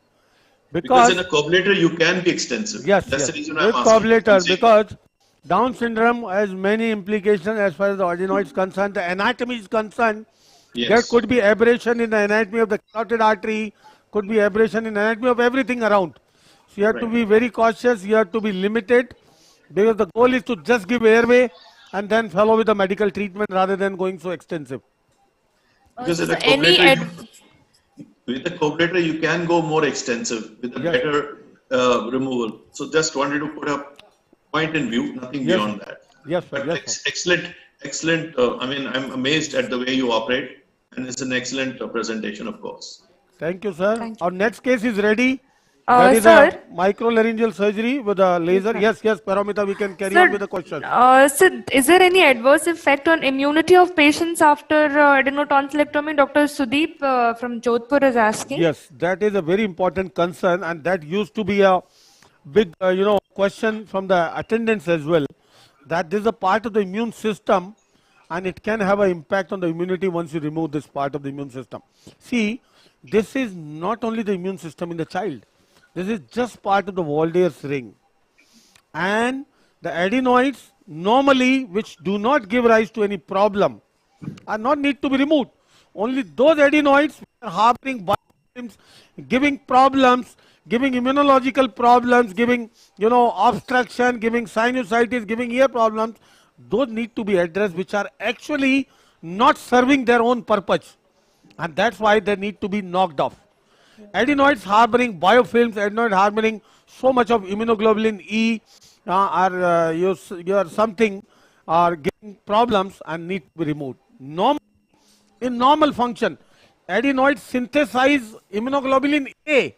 Because in a coablator, you can be extensive. Yes. That's the reason I'm asking. Coablator, because Down syndrome has many implications as far as the adenoid is concerned. The anatomy is concerned. Yes. There could be aberration in the anatomy of the carotid artery, could be aberration in the anatomy of everything around. So you have to be very cautious, you have to be limited, because the goal is to just give airway and then follow with the medical treatment rather than going so extensive. Because with the coablator, you can go more extensive with a better removal. So just wanted to put a point in view, nothing beyond that. Excellent. I mean, I'm amazed at the way you operate, and it's an excellent presentation, of course. Thank you, sir. Our next case is ready. That is sir, a microlaryngeal surgery with a laser. Yes, Paramita, we can carry on with the question. Sir, is there any adverse effect on immunity of patients after adenotonsillectomy? Dr. Sudeep from Jodhpur is asking. Yes, that is a very important concern, and that used to be a big, question from the attendants as well. That this is a part of the immune system, and it can have an impact on the immunity once you remove this part of the immune system. See, this is not only the immune system in the child. This is just part of the Waldeer's ring. And the adenoids normally, which do not give rise to any problem, are not need to be removed. Only those adenoids are harboring biofilms, giving problems, giving immunological problems, giving obstruction, giving sinusitis, giving ear problems, those need to be addressed, which are actually not serving their own purpose. And that's why they need to be knocked off. Adenoids harboring biofilms, adenoid harboring so much of immunoglobulin E or something are giving problems and need to be removed. In normal function, adenoids synthesize immunoglobulin A.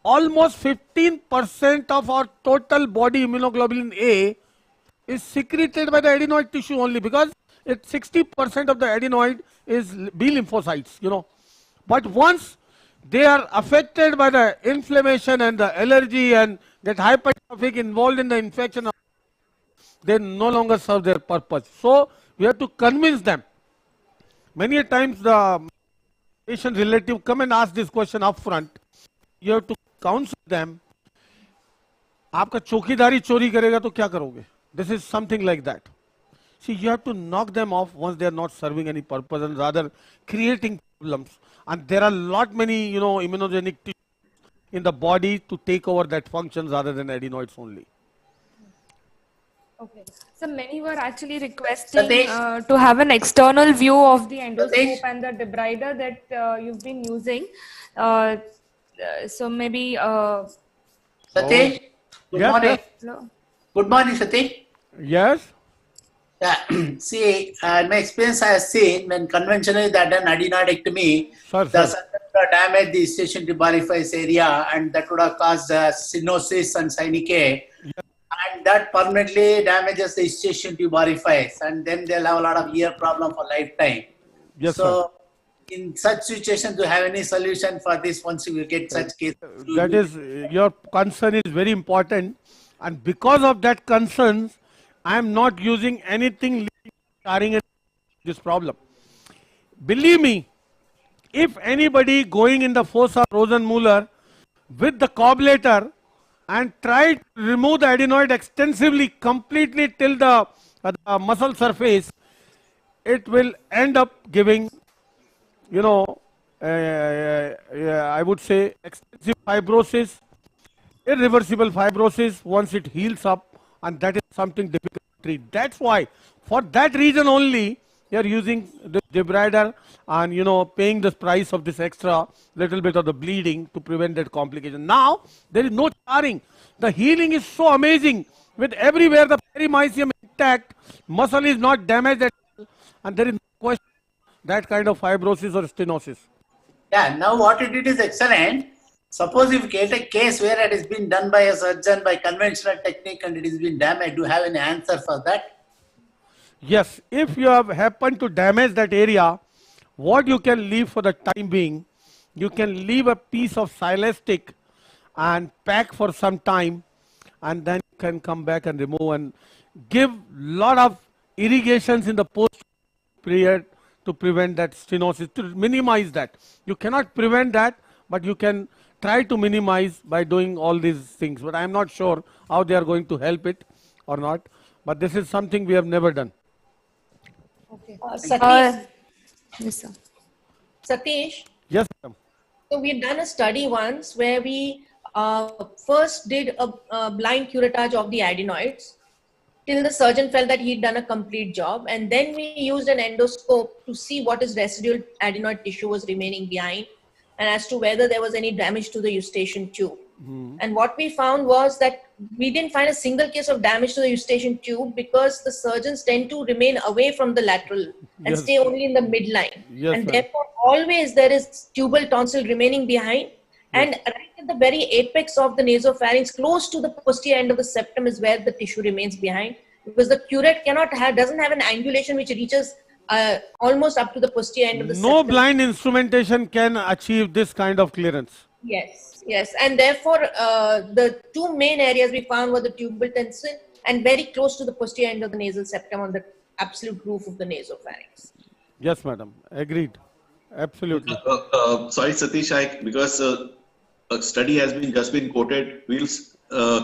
Almost 15% of our total body immunoglobulin A is secreted by the adenoid tissue only, because 60% of the adenoid is B lymphocytes, But once they are affected by the inflammation and the allergy and get hypertrophic, involved in the infection, they no longer serve their purpose. So we have to convince them. Many times the patient relative come and ask this question up front. You have to counsel them. आपका चौकीदारी चोरी करेगा तो क्या करोगे? This is something like that. See, you have to knock them off once they are not serving any purpose and rather creating problems. And there are many, immunogenic tissues in the body to take over that function rather than adenoids only. Okay. So many were actually requesting to have an external view of the endoscope and the debrider that you've been using. So maybe... Satish, good morning. Hello. Good morning, Satish. Yes. Yeah. See, in my experience, I have seen when conventionally they done adenoidectomy, the damage the station tuberifeus area, and that would have caused stenosis and synechiae, and that permanently damages the station tuberifeus, and then they'll have a lot of ear problem for lifetime. Yes, so, in such situations, do you have any solution for this once you get such cases? That is, your concern is very important, and because of that concern, I am not using anything carrying this problem. Believe me, if anybody going in the fossa Rosenmuller with the cobbleter and try to remove the adenoid extensively, completely till the muscle surface, it will end up giving, you know, I would say extensive fibrosis, irreversible fibrosis once it heals up, and that is something difficult to treat. That's why, for that reason only, you are using the debrider and, you know, paying the price of this extra little bit of the bleeding to prevent that complication. Now, there is no charring. The healing is so amazing, with everywhere the perimysium intact, muscle is not damaged at all, and there is no question that kind of fibrosis or stenosis. Yeah, now what you did is excellent. Suppose if you get a case where it has been done by a surgeon by conventional technique and it has been damaged, do you have any answer for that? Yes, if you have happened to damage that area, what you can leave for the time being, you can leave a piece of silastic and pack for some time, and then you can come back and remove and give lot of irrigations in the post period to prevent that stenosis, to minimize that. You cannot prevent that, but you can try to minimize by doing all these things. But I am not sure how they are going to help it or not. But this is something we have never done. Okay. Satish. Yes, sir. Satish. Yes, ma'am. So we had done a study once where we first did a blind curettage of the adenoids till the surgeon felt that he'd done a complete job, and then we used an endoscope to see what is residual adenoid tissue was remaining behind, and as to whether there was any damage to the eustachian tube. And what we found was that we didn't find a single case of damage to the eustachian tube, because the surgeons tend to remain away from the lateral and Yes. stay only in the midline. Yes, And ma'am. therefore, always there is tubal tonsil remaining behind. And right at the very apex of the nasopharynx, close to the posterior end of the septum, is where the tissue remains behind, because the curette doesn't have an angulation which reaches almost up to the posterior end of the septum. No blind instrumentation can achieve this kind of clearance. Yes, yes. And therefore, the two main areas we found were the tubal tonsil and very close to the posterior end of the nasal septum on the absolute roof of the nasopharynx. Yes, madam. Agreed. Absolutely. Sorry, Satish, because a study has just been quoted. We'll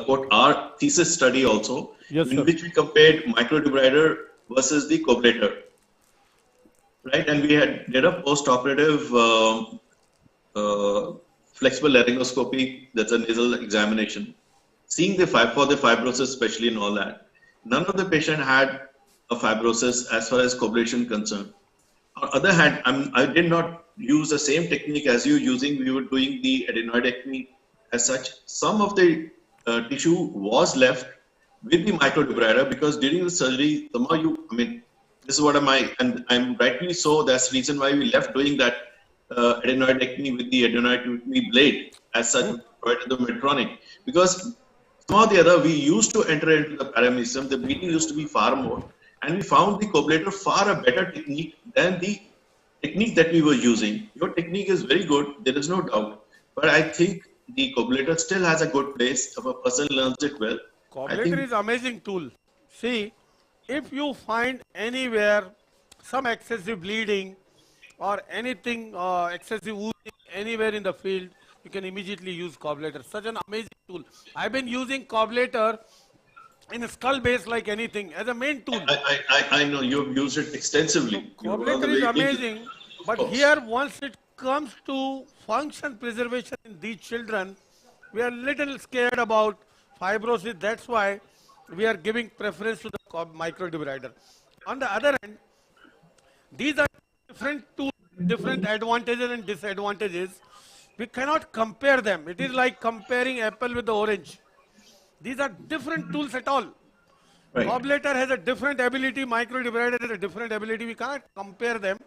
quote our thesis study also, Yes, in sir. which we compared microdebrider versus the coablator, right? And we did a post-operative flexible laryngoscopy. That's a nasal examination, seeing for the fibrosis, especially and all that. None of the patient had a fibrosis as far as coablation concerned. On the other hand, I did not use the same technique as you using. We were doing the adenoidectomy as such. Some of the tissue was left with the microdebrider, because during the surgery, this is what I'm rightly so. That's the reason why we left doing that adenoidectomy with the adenoidectomy blade as such, provided the Medtronic, because somehow or the other we used to enter into the paramecium. The bleeding used to be far more, and we found the coablator far a better technique than the technique that we were using. Your technique is very good, there is no doubt, but I think the coablator still has a good place if a person learns it well. Coablator is amazing tool. See, if you find anywhere some excessive bleeding or anything excessive oozing anywhere in the field, you can immediately use coablator. Such an amazing tool. I've been using coablator in a skull base like anything as a main tool. I know you've used it extensively. Coablator is amazing, but here once it comes to function preservation in these children, we are little scared about fibrosis. That's why we are giving preference to the microdebrider. On the other hand, these are different tools, different advantages and disadvantages. We cannot compare them. It is like comparing apple with the orange. These are different tools at all. Right. Coablator has a different ability, microdebrider has a different ability. We cannot compare them.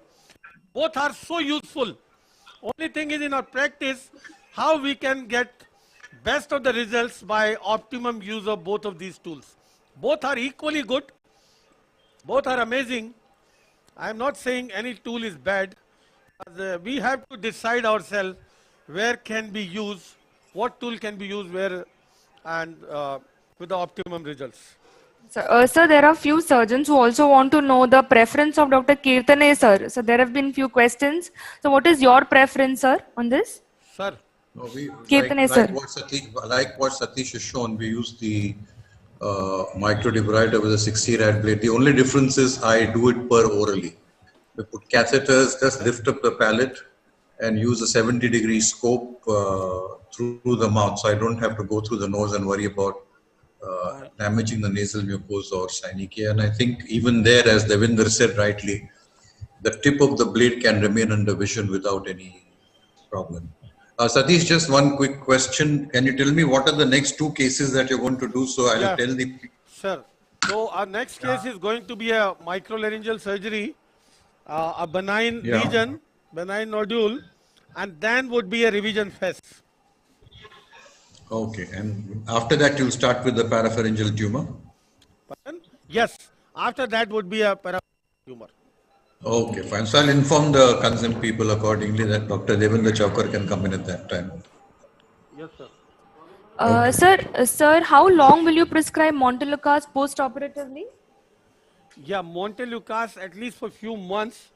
Both are so useful. Only thing is, in our practice, how we can get best of the results by optimum use of both of these tools. Both are equally good. Both are amazing. I am not saying any tool is bad. We have to decide ourselves where can be used, what tool can be used where, and with the optimum results. Sir, there are few surgeons who also want to know the preference of Dr. Kirtane, sir. So there have been few questions. So what is your preference, sir, on this? Sir. No, Kirtane, sir. Like what Satish has shown, we use the microdebrider with a 60 rad blade. The only difference is I do it per orally. We put catheters, just lift up the palate and use a 70-degree scope through the mouth. So I don't have to go through the nose and worry about damaging the nasal mucosa or synechia. And I think even there, as Devinder said rightly, the tip of the blade can remain under vision without any problem. Satish, just one quick question. Can you tell me what are the next two cases that you're going to do? So I'll tell the... Sir, so our next case is going to be a microlaryngeal surgery, a benign lesion, benign nodule, and then would be a revision phase. Okay, and after that you'll start with the parapharyngeal tumor? Pardon? Yes, after that would be a parapharyngeal tumor. Okay, fine. So I'll inform the concerned people accordingly that Dr. Devendra Chowkar can come in at that time. Yes, sir. Sir, how long will you prescribe Montelukast post-operatively? Yeah, Montelukast at least for few months,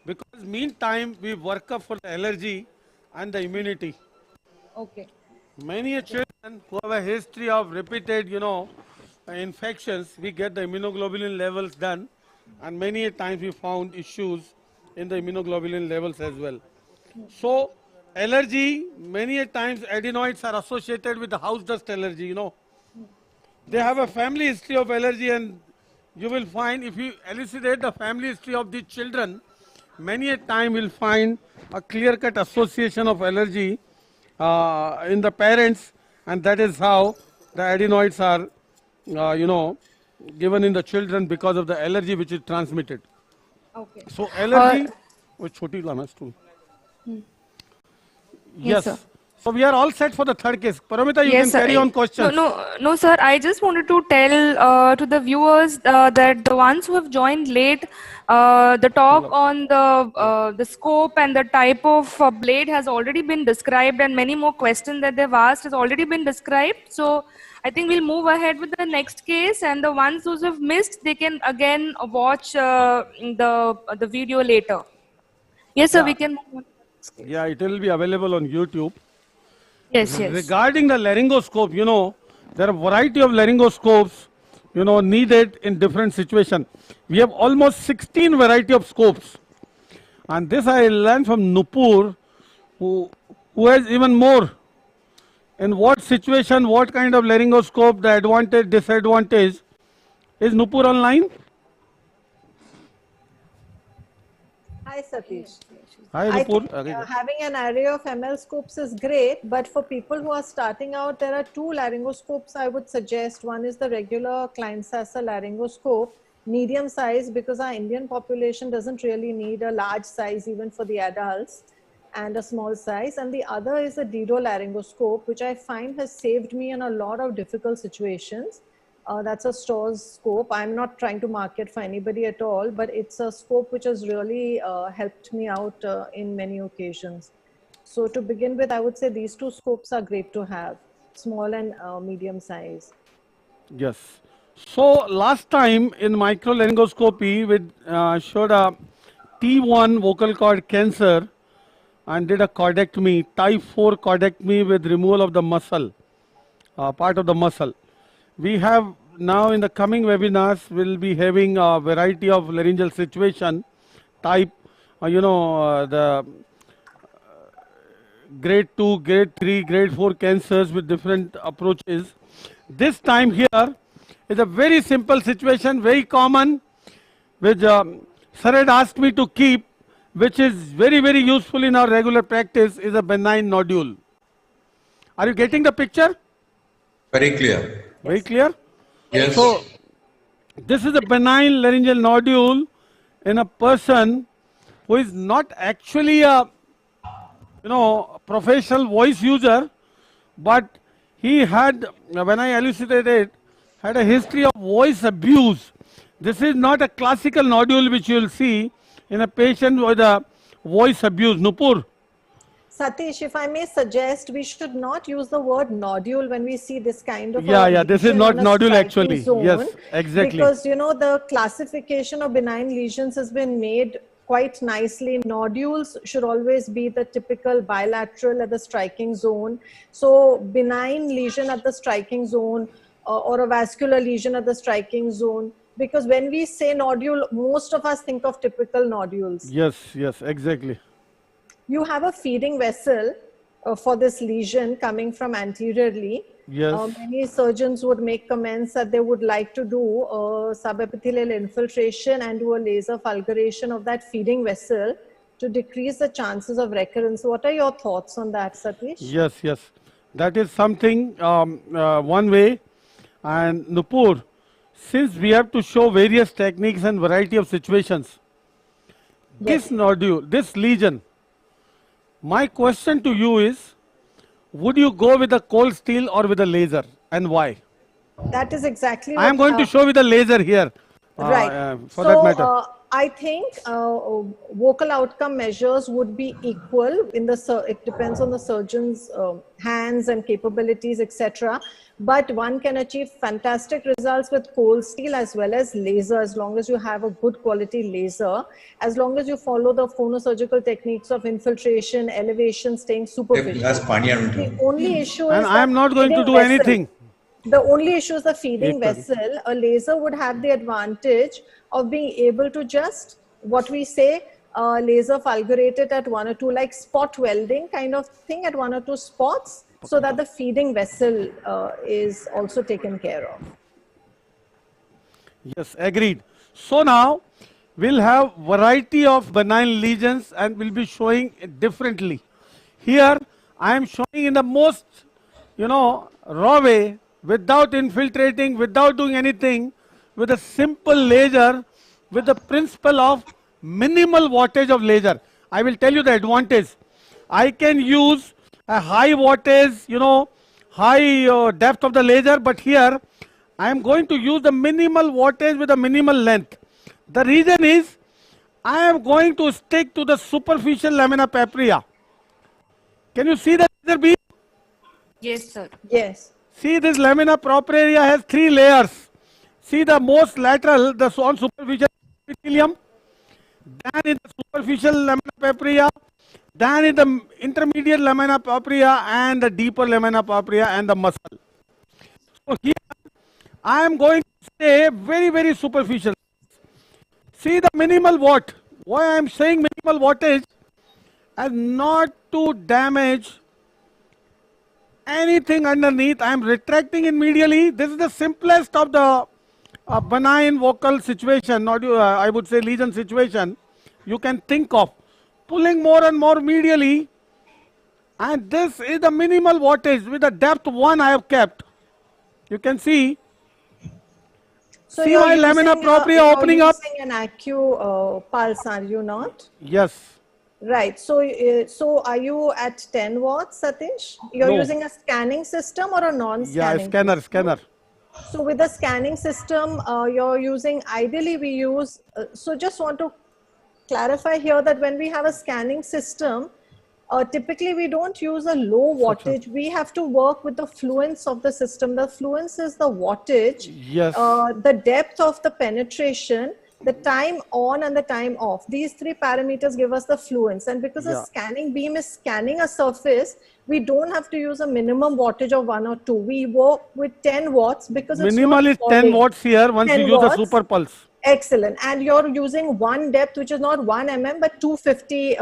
because meantime we work up for the allergy and the immunity. Okay. Many children who have a history of repeated, infections, we get the immunoglobulin levels done, and many times we found issues in the immunoglobulin levels as well. So allergy, many times adenoids are associated with the house dust allergy, They have a family history of allergy, and you will find if you elucidate the family history of the children, many a time you'll find a clear-cut association of allergy in the parents, and that is how the adenoids are, given in the children because of the allergy which is transmitted. Okay. So allergy, yes. Sir. So we are all set for the third case. Paramita, you can carry on questions. No, sir. I just wanted to tell to the viewers that the ones who have joined late, the talk on the scope and the type of blade has already been described, and many more questions that they've asked has already been described. So I think we'll move ahead with the next case, and the ones who have missed, they can again watch the video later. Yes, sir. We can. Yeah, it will be available on YouTube. Yes. Regarding the laryngoscope, there are a variety of laryngoscopes, needed in different situations. We have almost 16 variety of scopes. And this I learned from Nupur, who has even more. In what situation, what kind of laryngoscope, the advantage, disadvantage. Is Nupur online? Hi, Satish. Hi, I Nupur. think, having an array of ML scopes is great, but for people who are starting out, there are two laryngoscopes I would suggest. One is the regular Klein-Sasser laryngoscope, medium size, because our Indian population doesn't really need a large size even for the adults, and a small size. And the other is a Dido laryngoscope, which I find has saved me in a lot of difficult situations. That's a Storz scope. I'm not trying to market for anybody at all, but it's a scope which has really helped me out in many occasions. So to begin with, I would say these two scopes are great to have, small and medium size. Yes. So last time in microlaryngoscopy, we showed a T1 vocal cord cancer and did a cordectomy, type 4 cordectomy with removal of the muscle, part of the muscle. We have now in the coming webinars, we'll be having a variety of laryngeal situation, type, the grade 2, grade 3, grade 4 cancers with different approaches. This time here is a very simple situation, very common, which Sir had asked me to keep, which is very, very useful in our regular practice, is a benign nodule. Are you getting the picture? Very clear. Very clear? Yes. So, this is a benign laryngeal nodule in a person who is not actually a, professional voice user, but he had, when I elucidated, had a history of voice abuse. This is not a classical nodule which you will see in a patient with a voice abuse. Nupur. Satish, if I may suggest, we should not use the word nodule when we see this kind of Yeah, this is not nodule actually. zone, Yes, exactly. because the classification of benign lesions has been made quite nicely. Nodules should always be the typical bilateral at the striking zone. So benign lesion at the striking zone or a vascular lesion at the striking zone, because when we say nodule, most of us think of typical nodules. Yes, exactly. You have a feeding vessel for this lesion coming from anteriorly. Yes. Many surgeons would make comments that they would like to do subepithelial infiltration and do a laser fulguration of that feeding vessel to decrease the chances of recurrence. What are your thoughts on that, Satish? Yes. That is something, one way. And Nupur, since we have to show various techniques and variety of situations, this nodule, this lesion, my question to you is, would you go with a cold steel or with a laser, and why? That is exactly what I am going to show with a laser here. Right. For that matter. I think vocal outcome measures would be equal in the. It depends on the surgeon's hands and capabilities, etc. But one can achieve fantastic results with cold steel as well as laser, as long as you have a good quality laser, as long as you follow the phonosurgical techniques of infiltration, elevation, staying superficial. The only issue is, and I am not going to do anything. The only issue is the feeding vessel. A laser would have the advantage of being able to just, what we say, laser fulgurate it at 1 or 2, like spot welding kind of thing at 1 or 2 spots, so that the feeding vessel is also taken care of. Yes, agreed. So now we'll have variety of benign lesions and we'll be showing it differently. Here I am showing in the most, raw way, without infiltrating, without doing anything, with a simple laser, with the principle of minimal wattage of laser. I will tell you the advantage. I can use a high wattage, high depth of the laser, but here I am going to use the minimal wattage with a minimal length. The reason is, I am going to stick to the superficial lamina propria. Can you see the laser beam? Yes, sir. Yes. See, this lamina propria has 3 layers. See the most lateral, the superficial epithelium, then in the superficial lamina propria, then in the intermediate lamina propria, and the deeper lamina propria and the muscle. So here I am going to say very, very superficial. See the minimal watt. Why I am saying minimal wattage? As not to damage anything underneath. I am retracting it medially. This is the simplest of the benign vocal situation, not I would say lesion situation, you can think of. Pulling more and more medially, and this is the minimal wattage with the depth 1 I have kept. You can see. So see my lamina propria opening up. You're using an Acu pulse, are you not? Yes. Right. So are you at 10 watts, Satish? You're using a scanning system or a non-scanning? Yeah, scanner. So with the scanning system, you're using, ideally we use, so just want to clarify here that when we have a scanning system, typically we don't use a low wattage. We have to work with the fluence of the system. The fluence is the wattage, the depth of the penetration, the time on and the time off. These 3 parameters give us the fluence. And because a scanning beam is scanning a surface, we don't have to use a minimum wattage of 1 or 2. We work with 10 watts because it's minimal is 10 watts here once you use a super pulse. Excellent. And you're using 1 depth, which is not 1 mm, but 250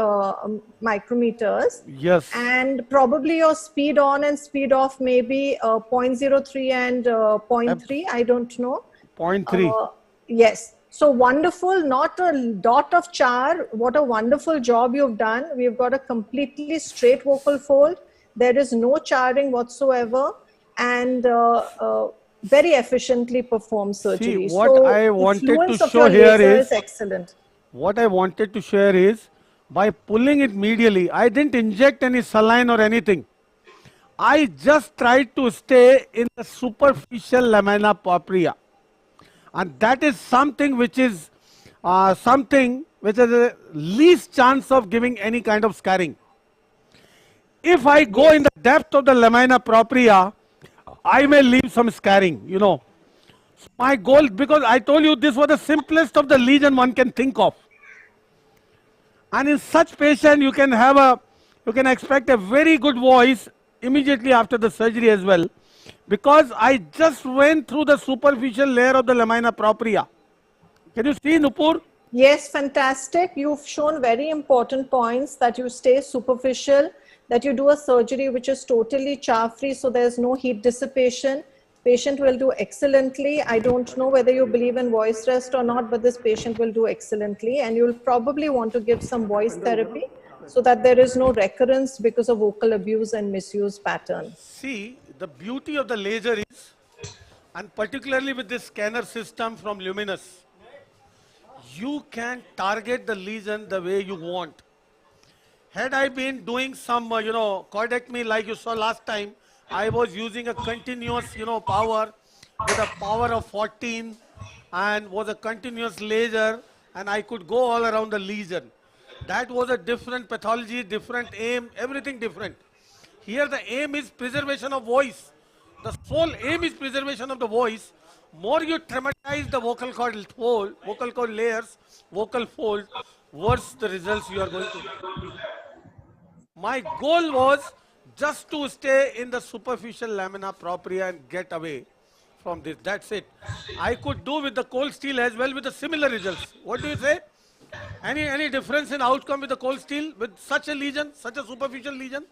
micrometers. Yes. And probably your speed on and speed off may be 0.03 and 0.3. I don't know. 0.3. Yes. So wonderful, not a dot of char. What a wonderful job you've done. We've got a completely straight vocal fold. There is no charring whatsoever, and very efficiently performed surgery. See, what I wanted to show here is excellent. What I wanted to share is, by pulling it medially, I didn't inject any saline or anything. I just tried to stay in the superficial lamina propria. And that is something which is something which has the least chance of giving any kind of scarring. If I go in the depth of the lamina propria, I may leave some scarring, you know. My goal, because I told you this was the simplest of the lesion one can think of. And in such patient, you can expect a very good voice immediately after the surgery as well. Because I just went through the superficial layer of the lamina propria. Can you see, Nupur? Yes, fantastic. You've shown very important points, that you stay superficial, that you do a surgery which is totally char-free, so there's no heat dissipation. Patient will do excellently. I don't know whether you believe in voice rest or not, but this patient will do excellently. And you'll probably want to give some voice therapy so that there is no recurrence because of vocal abuse and misuse pattern. See, the beauty of the laser is, and particularly with this scanner system from Luminous, you can target the lesion the way you want. Had I been doing some, chordectomy like you saw last time, I was using a continuous, power with a power of 14 and was a continuous laser, and I could go all around the lesion. That was a different pathology, different aim, everything different. Here the aim is preservation of voice. The sole aim is preservation of the voice. More you traumatize the vocal cord fold, vocal cord layers, vocal fold, worse the results you are going to. My goal was just to stay in the superficial lamina propria and get away from this. That's it. I could do with the cold steel as well with the similar results. What do you say? Any difference in outcome with the cold steel with such a lesion, such a superficial lesion?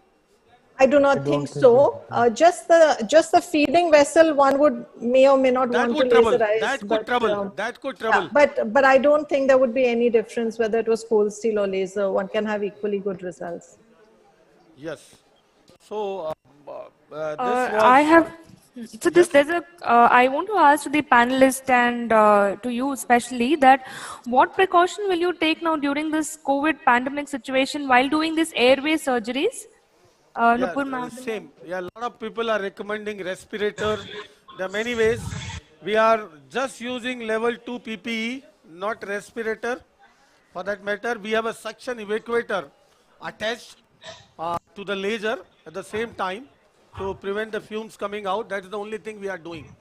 I do not think so. Just the feeding vessel, one may or may not want to laserize. That could trouble. That could trouble. Yeah, but I don't think there would be any difference whether it was cold steel or laser. One can have equally good results. Yes. So this was. I want to ask the panelists and to you especially that what precaution will you take now during this COVID pandemic situation while doing these airway surgeries? Same. Yeah, a lot of people are recommending respirator. There are many ways. We are just using level 2 PPE, not respirator. For that matter, we have a suction evacuator attached to the laser at the same time to prevent the fumes coming out. That is the only thing we are doing.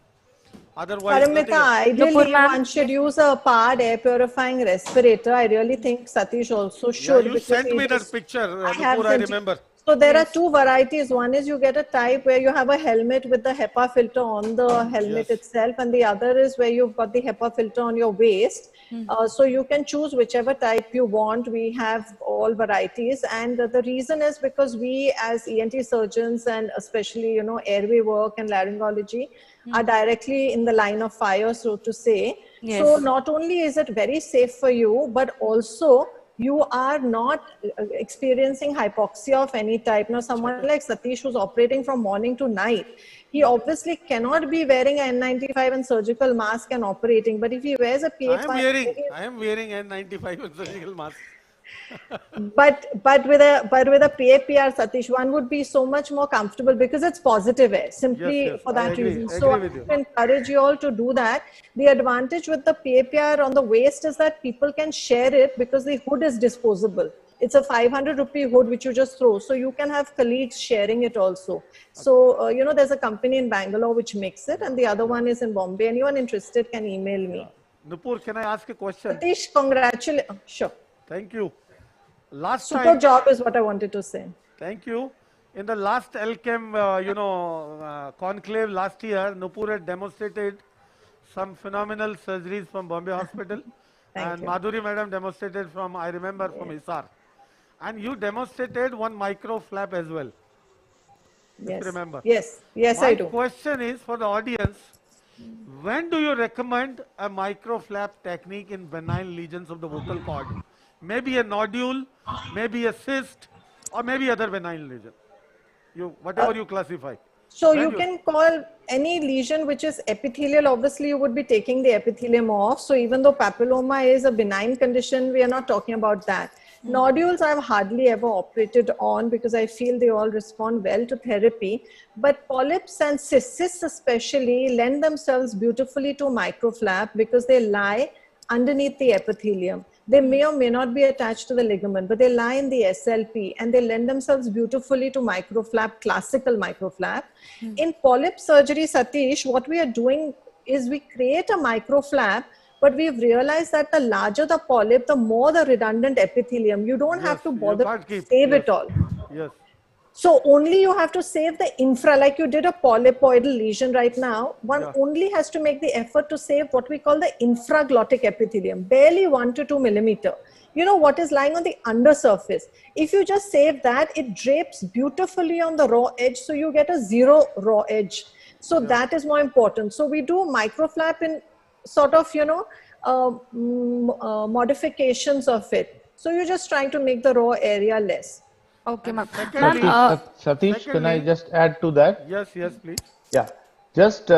Otherwise, Paramita, ideally one should use a PAD air purifying respirator. I really think Satish also should. Yeah, you sent me that picture, I remember. So there are two varieties. One is you get a type where you have a helmet with the HEPA filter on the helmet itself, and the other is where you've got the HEPA filter on your waist. So you can choose whichever type you want. We have all varieties, and the reason is because we as ENT surgeons and especially airway work and laryngology are directly in the line of fire, so to say. So not only is it very safe for you, but also you are not experiencing hypoxia of any type. Now, someone like Satish who's operating from morning to night, he obviously cannot be wearing an N95 and surgical mask and operating. But if he wears a PA5... I am wearing N95 and surgical mask. but with a PAPR, Satish, one would be so much more comfortable because it's positive air, simply for that reason. So I encourage you all to do that. The advantage with the PAPR on the waist is that people can share it because the hood is disposable. It's a 500 rupee hood which you just throw. So you can have colleagues sharing it also. So, there's a company in Bangalore which makes it, and the other one is in Bombay. Anyone interested can email me. Nupur, can I ask a question? Satish, congratulations. Sure. Thank you. Super job is what I wanted to say. Thank you. In the last LChem, conclave last year, Nupur had demonstrated some phenomenal surgeries from Bombay Hospital. And Madhuri Madam demonstrated from, I remember, from Hisar. And you demonstrated one micro flap as well. Yes. Remember? Yes, I do. My question is for the audience, when do you recommend a micro flap technique in benign lesions of the vocal cord? Maybe a nodule, maybe a cyst, or maybe other benign lesion. Whatever you classify. So you can call any lesion which is epithelial. Obviously, you would be taking the epithelium off. So even though papilloma is a benign condition, we are not talking about that. Nodules I've hardly ever operated on because I feel they all respond well to therapy. But polyps and cysts especially lend themselves beautifully to microflap because they lie underneath the epithelium. They may or may not be attached to the ligament, but they lie in the SLP and they lend themselves beautifully to microflap, classical microflap. In polyp surgery, Satish, what we are doing is we create a microflap, but we've realized that the larger the polyp, the more the redundant epithelium. You don't have to bother to save it all. Yes. So only you have to save the infra, like you did a polypoidal lesion right now. One only has to make the effort to save what we call the infraglottic epithelium, barely 1 to 2 millimeter. You know what is lying on the undersurface. If you just save that, it drapes beautifully on the raw edge, so you get a zero raw edge. So that is more important. So we do microflap in sort of, modifications of it. So you're just trying to make the raw area less. Okay, ma'am. Satish, can I just add to that? Yes, please. Yeah, just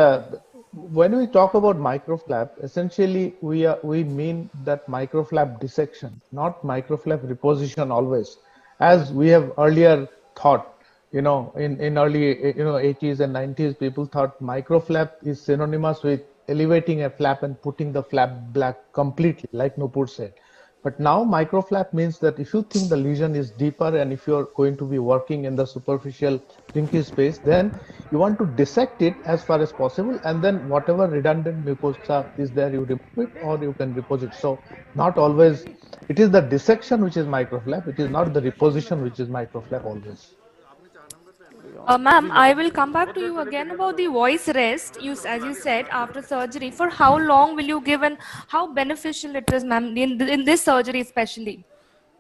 when we talk about microflap, essentially we mean that microflap dissection, not microflap reposition always, as we have earlier thought. In early 80s and 90s, people thought microflap is synonymous with elevating a flap and putting the flap black completely, like Nupur said. But now microflap means that if you think the lesion is deeper and if you're going to be working in the superficial pinky space, then you want to dissect it as far as possible, and then whatever redundant mucosa is there, you remove it or you can reposit. So not always, it is the dissection which is microflap, it is not the reposition which is microflap always. Ma'am, I will come back to you again about the voice rest. As you said, after surgery, for how long will you give and how beneficial it is, ma'am, in this surgery especially?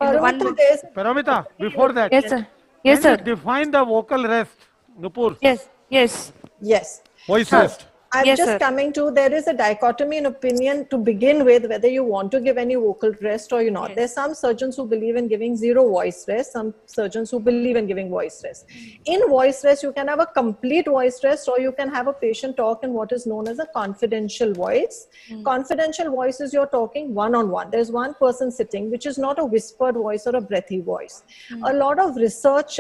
Paramita, before that, yes, sir. Yes, can sir. you define the vocal rest, Nupur? Yes. Voice rest. I'm just coming to, there is a dichotomy in opinion to begin with, whether you want to give any vocal rest or not. There's some surgeons who believe in giving zero voice rest, some surgeons who believe in giving voice rest. In voice rest, you can have a complete voice rest, or you can have a patient talk in what is known as a confidential voice. Confidential voice is you're talking one-on-one. There's one person sitting, which is not a whispered voice or a breathy voice. A lot of research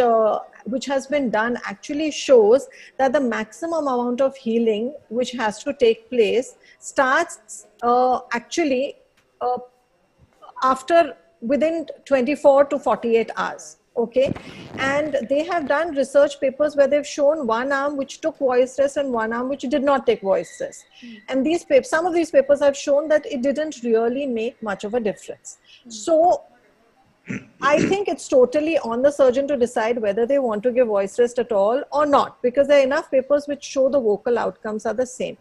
which has been done actually shows that the maximum amount of healing which has to take place starts actually within 24 to 48 hours. Okay, and they have done research papers where they've shown one arm which took voice rest and one arm which did not take voice rest. And some of these papers have shown that it didn't really make much of a difference. So I think it's totally on the surgeon to decide whether they want to give voice rest at all or not, because there are enough papers which show the vocal outcomes are the same.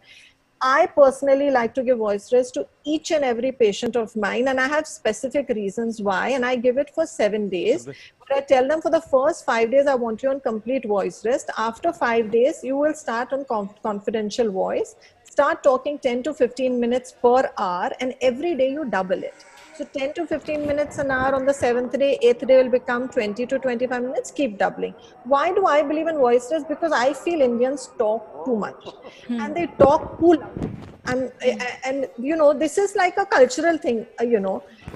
I personally like to give voice rest to each and every patient of mine, and I have specific reasons why, and I give it for 7 days. But I tell them for the first 5 days, I want you on complete voice rest. After 5 days, you will start on confidential voice. Start talking 10 to 15 minutes per hour, and every day you double it. So 10 to 15 minutes an hour on the 7th day, 8th day will become 20 to 25 minutes, keep doubling. Why do I believe in voice rest? Because I feel Indians talk too much and they talk too loud. And this is like a cultural thing, and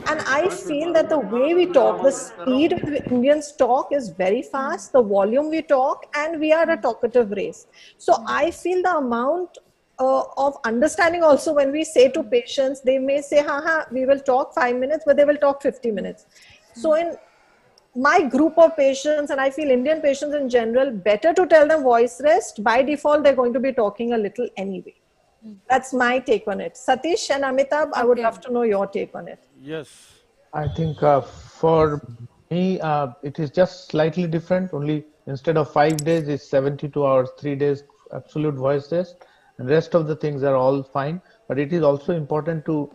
I feel that the way we talk, the speed with Indians talk is very fast, the volume we talk, and we are a talkative race. So I feel the amount of understanding also, when we say to patients, they may say, we will talk 5 minutes, but they will talk 50 minutes. So in my group of patients, and I feel Indian patients in general, better to tell them voice rest. By default, they're going to be talking a little anyway. That's my take on it. Satish and Amitabh, I would love to know your take on it. Yes. I think for me, it is just slightly different. Only instead of 5 days, it's 72 hours, 3 days absolute voice rest. And rest of the things are all fine, but it is also important to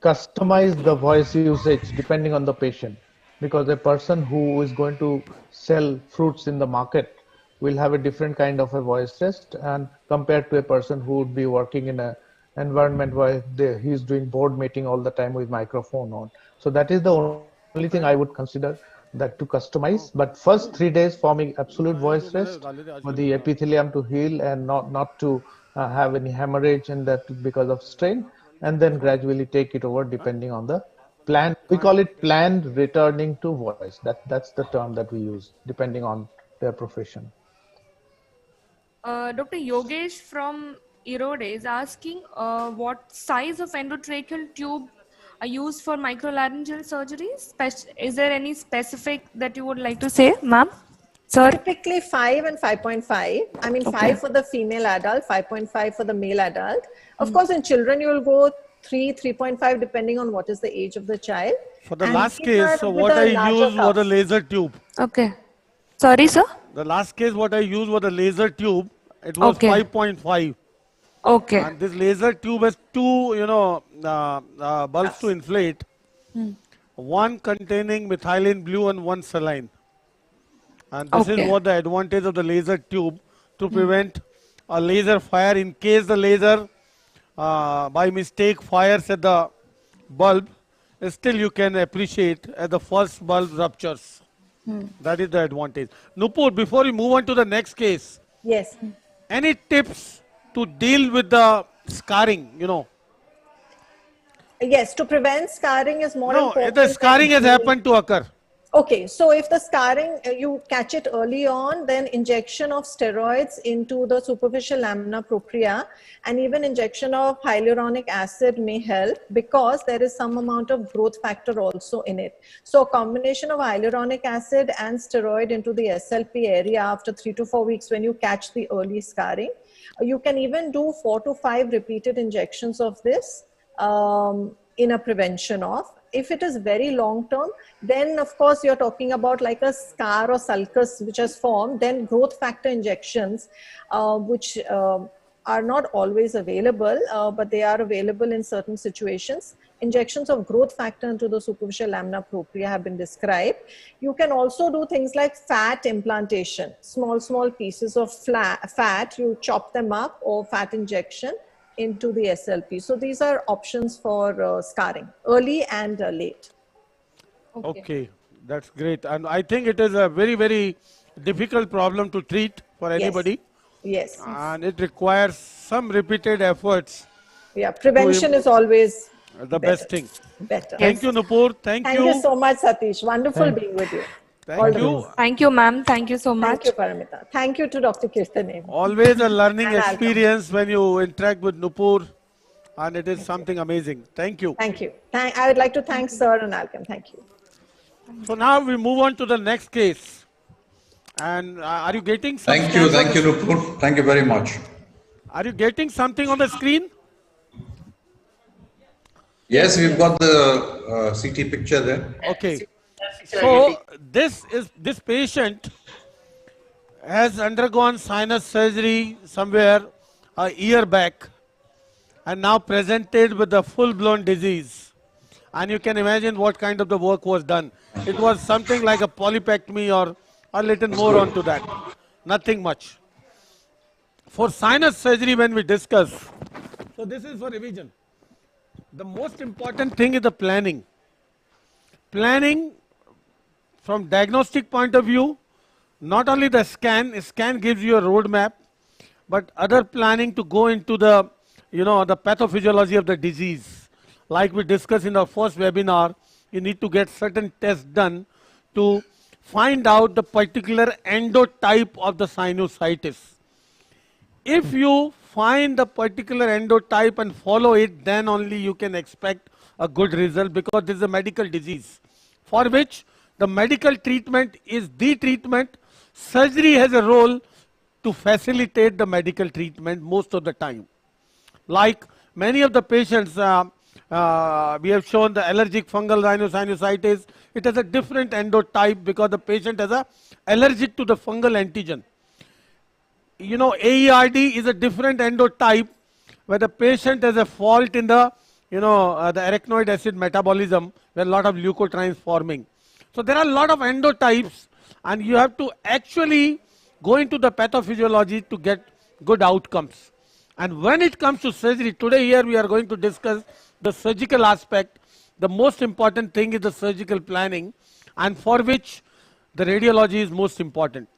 customize the voice usage depending on the patient, because a person who is going to sell fruits in the market will have a different kind of a voice rest, and compared to a person who would be working in an environment where he's doing board meeting all the time with microphone on. So that is the only thing I would consider, that to customize. But first 3 days for me, absolute voice rest for the epithelium to heal and not to have any hemorrhage and that because of strain, and then gradually take it over depending on the plan. We call it planned returning to voice. That's the term that we use depending on their profession. Dr. Yogesh from Erode is asking what size of endotracheal tube are used for microlaryngeal surgery? Is there any specific that you would like to say, ma'am? Sir? Typically 5 and 5.5. I mean, Okay. 5 for the female adult, 5.5 for the male adult. Of course, in children, you will go 3, 3.5, depending on what is the age of the child. For the And last these case, are so with what a I larger used was a cuff. laser tube. Okay. Sorry, sir? The last case, what I used was a laser tube. It was Okay. 5.5. Okay. And this laser tube has two, bulbs to inflate. One containing methylene blue and one saline. And this is Okay. what the advantage of the laser tube to prevent a laser fire in case the laser by mistake fires at the bulb. Still you can appreciate as the first bulb ruptures. That is the advantage. Nupur, before we move on to the next case, Yes. any tips to deal with the scarring, Yes, to prevent scarring is more No, important. the scarring has than happened to occur. Okay, so if the scarring, you catch it early on, then injection of steroids into the superficial lamina propria and even injection of hyaluronic acid may help because there is some amount of growth factor also in it. So a combination of hyaluronic acid and steroid into the SLP area after 3 to 4 weeks when you catch the early scarring. You can even do 4 to 5 repeated injections of this in a prevention of. If it is very long term, then of course you're talking about like a scar or sulcus which has formed, then growth factor injections, which are not always available, but they are available in certain situations. Injections of growth factor into the superficial lamina propria have been described. You can also do things like fat implantation, small pieces of fat, you chop them up, or fat injection into the SLP. So these are options for scarring, early and late. Okay, that's great. And I think it is a very, very difficult problem to treat for anybody. Yes. And it requires some repeated efforts. Yeah, prevention is always the best thing. Better. Thank you, Nupur. Thank you. Thank you so much, Satish. Wonderful being with you. Thank you. Thank you, ma'am. Thank you so much. Thank you, Paramita. Thank you to Dr. Kirtan. Always a learning And Alchem. experience when you interact with Nupur, and it is something amazing. Thank you. Thank you. I would like to thank Sir and Alchem. Thank you. So now we move on to the next case. And are you getting some Thank you, Nupur. Thank you very much. Are you getting something on the screen? Yes, we've got the CT picture there. Okay. So this patient has undergone sinus surgery somewhere a year back and now presented with a full-blown disease. And you can imagine what kind of the work was done. It was something like a polypectomy or a little more onto that. Nothing much. For sinus surgery, when we discuss, so this is for revision. The most important thing is the planning. Planning from diagnostic point of view, not only the scan gives you a roadmap, but other planning to go into the, the pathophysiology of the disease. Like we discussed in our first webinar, you need to get certain tests done to find out the particular endotype of the sinusitis. If you find the particular endotype and follow it, then only you can expect a good result, because this is a medical disease for which the medical treatment is the treatment. Surgery has a role to facilitate the medical treatment most of the time. Like many of the patients, we have shown the allergic fungal rhinosinusitis. It has a different endotype because the patient has a allergic to the fungal antigen. AERD is a different endotype where the patient has a fault in the, the arachnoid acid metabolism, where a lot of leukotrienes forming. So there are a lot of endotypes, and you have to actually go into the pathophysiology to get good outcomes. And when it comes to surgery, today here we are going to discuss the surgical aspect. The most important thing is the surgical planning, and for which the radiology is most important.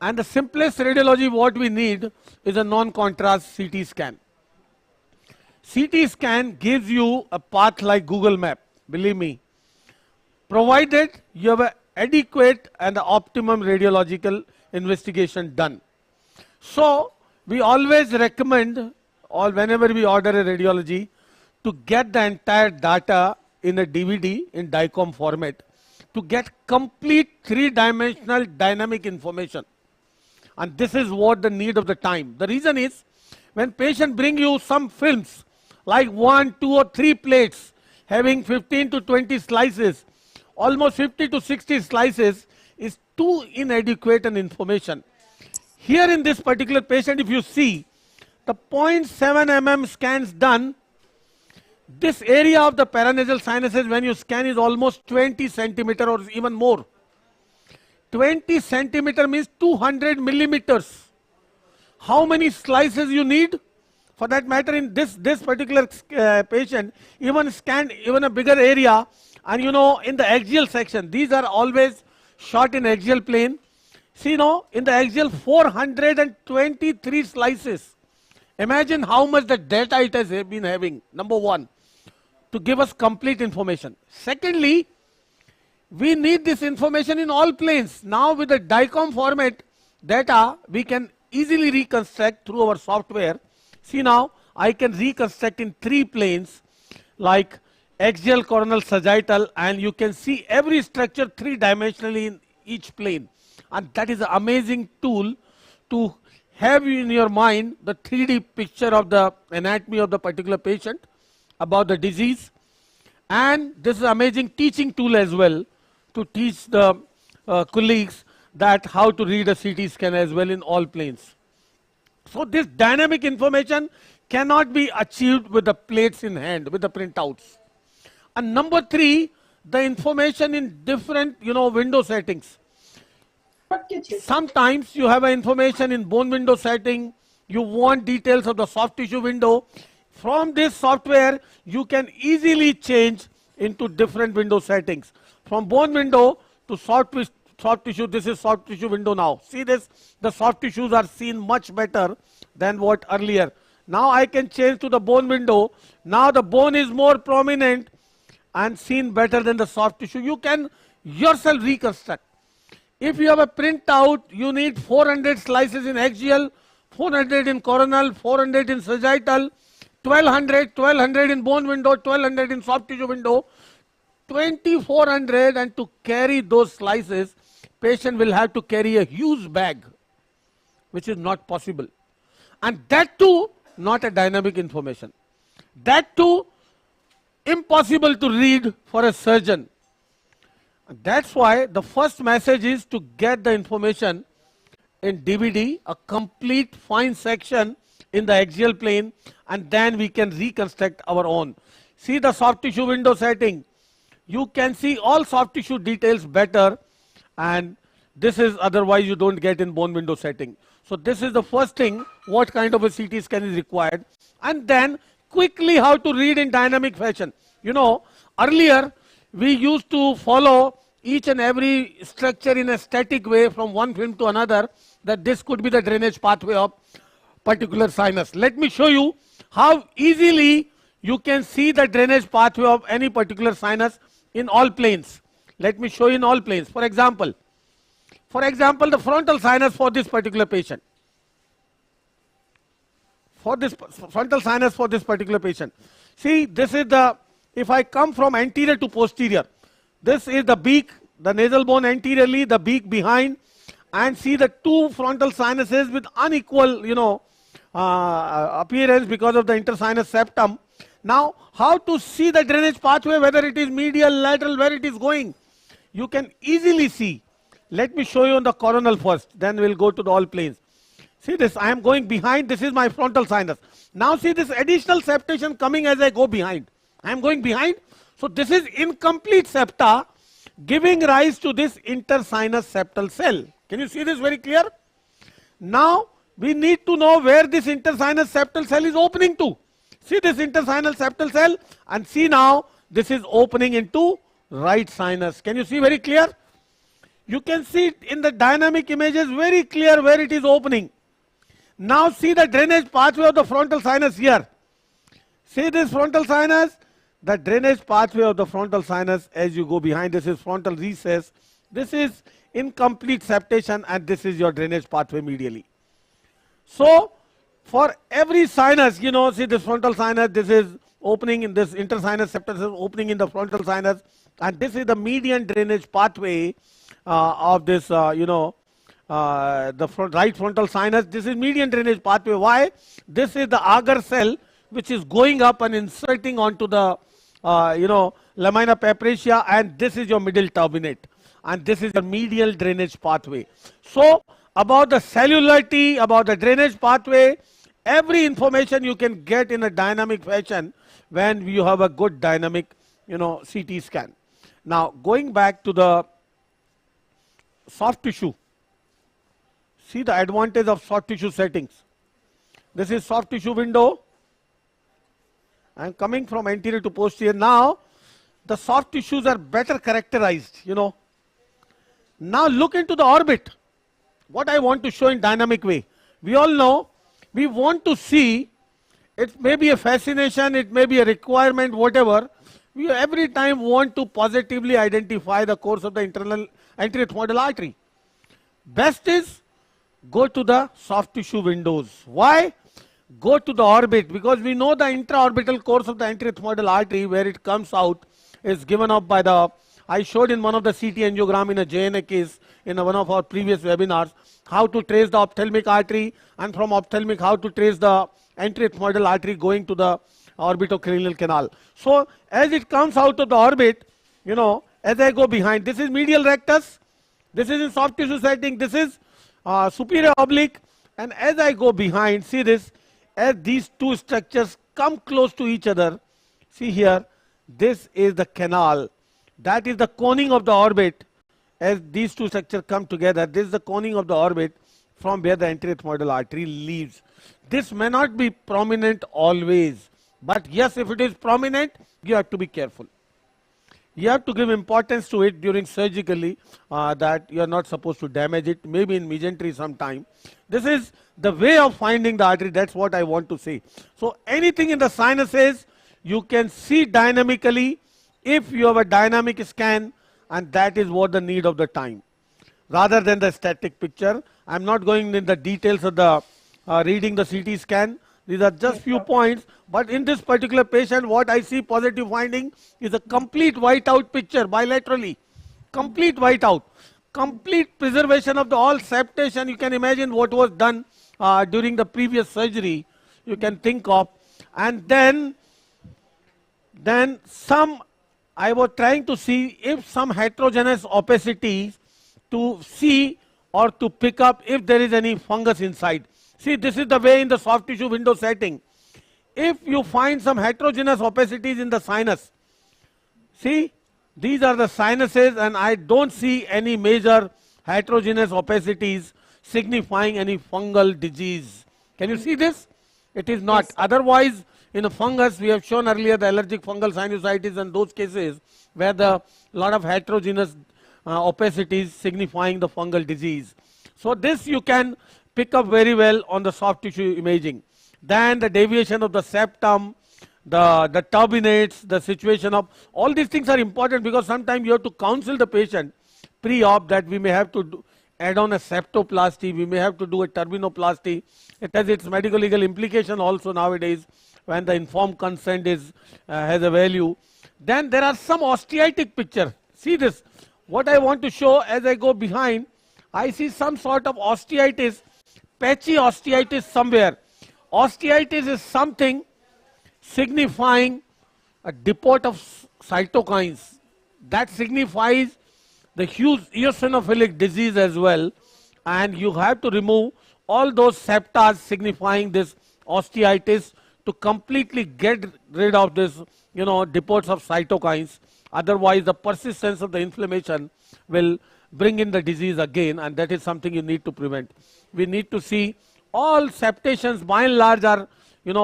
And the simplest radiology what we need is a non-contrast CT scan. CT scan gives you a path like Google Map, believe me, provided you have an adequate and optimum radiological investigation done. So we always recommend, or whenever we order a radiology, to get the entire data in a DVD in DICOM format to get complete three-dimensional dynamic information. And this is what the need of the time. The reason is, when patient bring you some films, like 1, 2 or 3 plates, having 15 to 20 slices, almost 50 to 60 slices is too inadequate an information. Here in this particular patient, if you see, the 0.7 mm scans done, this area of the paranasal sinuses when you scan is almost 20 centimeter or even more. 20 centimeter means 200 millimeters. How many slices you need? For that matter, in this particular patient, even scanned even a bigger area, and you know, in the axial section, these are always shot in axial plane. See now, in the axial 423 slices. Imagine how much the data it has been having, number one, to give us complete information. Secondly, we need this information in all planes. Now with the DICOM format data, we can easily reconstruct through our software. See now, I can reconstruct in 3 planes, like axial, coronal, sagittal, and you can see every structure 3-dimensionally in each plane. And that is an amazing tool to have in your mind the 3D picture of the anatomy of the particular patient, about the disease. And this is an amazing teaching tool as well to teach the colleagues that how to read a CT scan as well in all planes. So this dynamic information cannot be achieved with the plates in hand, with the printouts. And number 3, the information in different, window settings. Sometimes you have an information in bone window setting, you want details of the soft tissue window. From this software, you can easily change into different window settings. From bone window to soft tissue, this is soft tissue window now. See this, the soft tissues are seen much better than what earlier. Now I can change to the bone window. Now the bone is more prominent and seen better than the soft tissue. You can yourself reconstruct. If you have a printout, you need 400 slices in axial, 400 in coronal, 400 in sagittal, 1200 in bone window, 1200 in soft tissue window, 2400, and to carry those slices, patient will have to carry a huge bag, which is not possible. And that too, not a dynamic information. That too, impossible to read for a surgeon. That's why the first message is to get the information in DVD, a complete fine section in the axial plane, and then we can reconstruct our own. See the soft tissue window setting. You can see all soft tissue details better, and this is otherwise you don't get in bone window setting. So this is the first thing, what kind of a CT scan is required, and then quickly how to read in dynamic fashion. Earlier we used to follow each and every structure in a static way from one film to another, that this could be the drainage pathway of particular sinus. Let me show you how easily you can see the drainage pathway of any particular sinus in all planes. Let me show you in all planes. For example, the frontal sinus for this particular patient. For this frontal sinus for this particular patient. See, this is the, if I come from anterior to posterior, this is the beak, the nasal bone anteriorly, the beak behind, and see the 2 frontal sinuses with unequal, appearance because of the intersinus septum. Now, how to see the drainage pathway, whether it is medial, lateral, where it is going? You can easily see. Let me show you on the coronal first, then we'll go to the all planes. See this, I am going behind, this is my frontal sinus. Now see this additional septation coming as I go behind. I am going behind. So this is incomplete septa giving rise to this intersinus septal cell. Can you see this very clear? Now we need to know where this intersinus septal cell is opening to. See this intersinus septal cell, and see now this is opening into right sinus. Can you see very clear? You can see it in the dynamic images very clear where it is opening. Now see the drainage pathway of the frontal sinus here. See this frontal sinus, the drainage pathway of the frontal sinus as you go behind, this is frontal recess. This is incomplete septation, and this is your drainage pathway medially. So for every sinus, see this frontal sinus, this is opening in this intersinus septum, is opening in the frontal sinus, and this is the median drainage pathway of this, the right frontal sinus. This is median drainage pathway. Why? This is the agar cell which is going up and inserting onto the, lamina papracia, and this is your middle turbinate, and this is your medial drainage pathway. So, about the cellularity, about the drainage pathway, every information you can get in a dynamic fashion when you have a good dynamic, CT scan. Now, going back to the soft tissue, see the advantage of soft tissue settings. This is soft tissue window. I am coming from anterior to posterior. Now, the soft tissues are better characterized, Now, look into the orbit. What I want to show in dynamic way. We all know, we want to see, it may be a fascination, it may be a requirement, whatever. We every time want to positively identify the course of the internal anterior ethmoidal artery. Best is go to the soft tissue windows. Why? Go to the orbit, because we know the intraorbital course of the anterior ethmoidal artery, where it comes out, is given up by the, I showed in one of the CT angiogram in a JNA case in one of our previous webinars, how to trace the ophthalmic artery, and from ophthalmic how to trace the anterior ethmoidal artery going to the orbitocranial canal. So as it comes out of the orbit, as I go behind, this is medial rectus, this is in soft tissue setting, this is superior oblique, and as I go behind, see this, as these two structures come close to each other, see here, this is the canal, that is the coning of the orbit. As these two structures come together, this is the coning of the orbit from where the anterior ethmoidal artery leaves. This may not be prominent always, but yes, if it is prominent, you have to be careful. You have to give importance to it during surgically, that you are not supposed to damage it, maybe in mesentery sometime. This is the way of finding the artery, that's what I want to say. So anything in the sinuses, you can see dynamically if you have a dynamic scan, and that is what the need of the time, rather than the static picture. I am not going in the details of the reading the CT scan. These are just few points, but in this particular patient, what I see positive finding is a complete whiteout picture bilaterally, complete whiteout, complete preservation of the all septation. You can imagine what was done during the previous surgery, you can think of, and then some, I was trying to see if some heterogeneous opacity to see or to pick up if there is any fungus inside. See, this is the way in the soft tissue window setting. If you find some heterogeneous opacities in the sinus, see, these are the sinuses, and I don't see any major heterogeneous opacities signifying any fungal disease. Can you see this? It is not. Yes. Otherwise, in a fungus, we have shown earlier the allergic fungal sinusitis and those cases where the lot of heterogeneous opacities signifying the fungal disease. So this you can pick up very well on the soft tissue imaging. Then the deviation of the septum, the turbinates, the situation of, all these things are important, because sometimes you have to counsel the patient pre-op that we may have to add on a septoplasty, we may have to do a turbinoplasty. It has its medical legal implication also nowadays, when the informed consent is has a value. Then there are some osteitic picture. See this, what I want to show as I go behind, I see some sort of osteitis, patchy osteitis somewhere. Osteitis is something signifying a depot of cytokines. That signifies the huge eosinophilic disease as well, and you have to remove all those septa signifying this osteitis to completely get rid of this, depots of cytokines. Otherwise, the persistence of the inflammation will bring in the disease again, and that is something you need to prevent. We need to see all septations by and large are,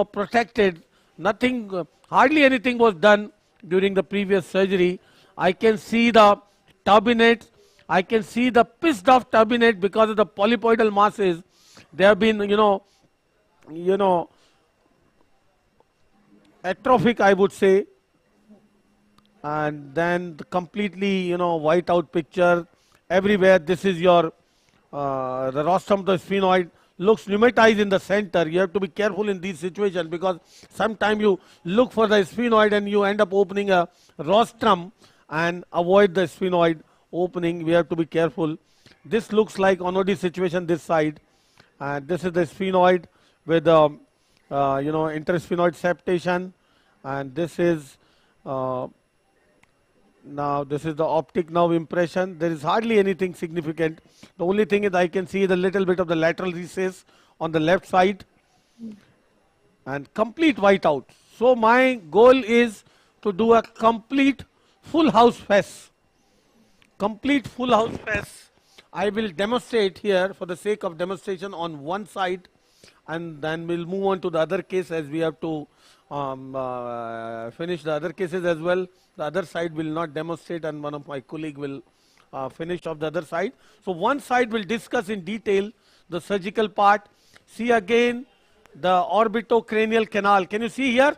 protected. Nothing, hardly anything was done during the previous surgery. I can see the turbinates. I can see the pissed off turbinate because of the polypoidal masses. They have been, atrophic, I would say, and then the completely, white out picture everywhere. This is your the rostrum of the sphenoid. looks pneumatized in the center. You have to be careful in these situations because sometimes you look for the sphenoid and you end up opening a rostrum and avoid the sphenoid opening. We have to be careful. This looks like onodi situation this side, and this is the sphenoid with intersphenoid septation, and this is now this is the optic nerve impression. There is hardly anything significant. The only thing is I can see the little bit of the lateral recess on the left side and complete whiteout. So my goal is to do a complete full house FES. Complete full house FES. I will demonstrate here for the sake of demonstration on one side, and then we'll move on to the other case as we have to finish the other cases as well. The other side will not demonstrate, and one of my colleague will finish off the other side. So one side will discuss in detail the surgical part. See again the orbitocranial canal. Can you see here?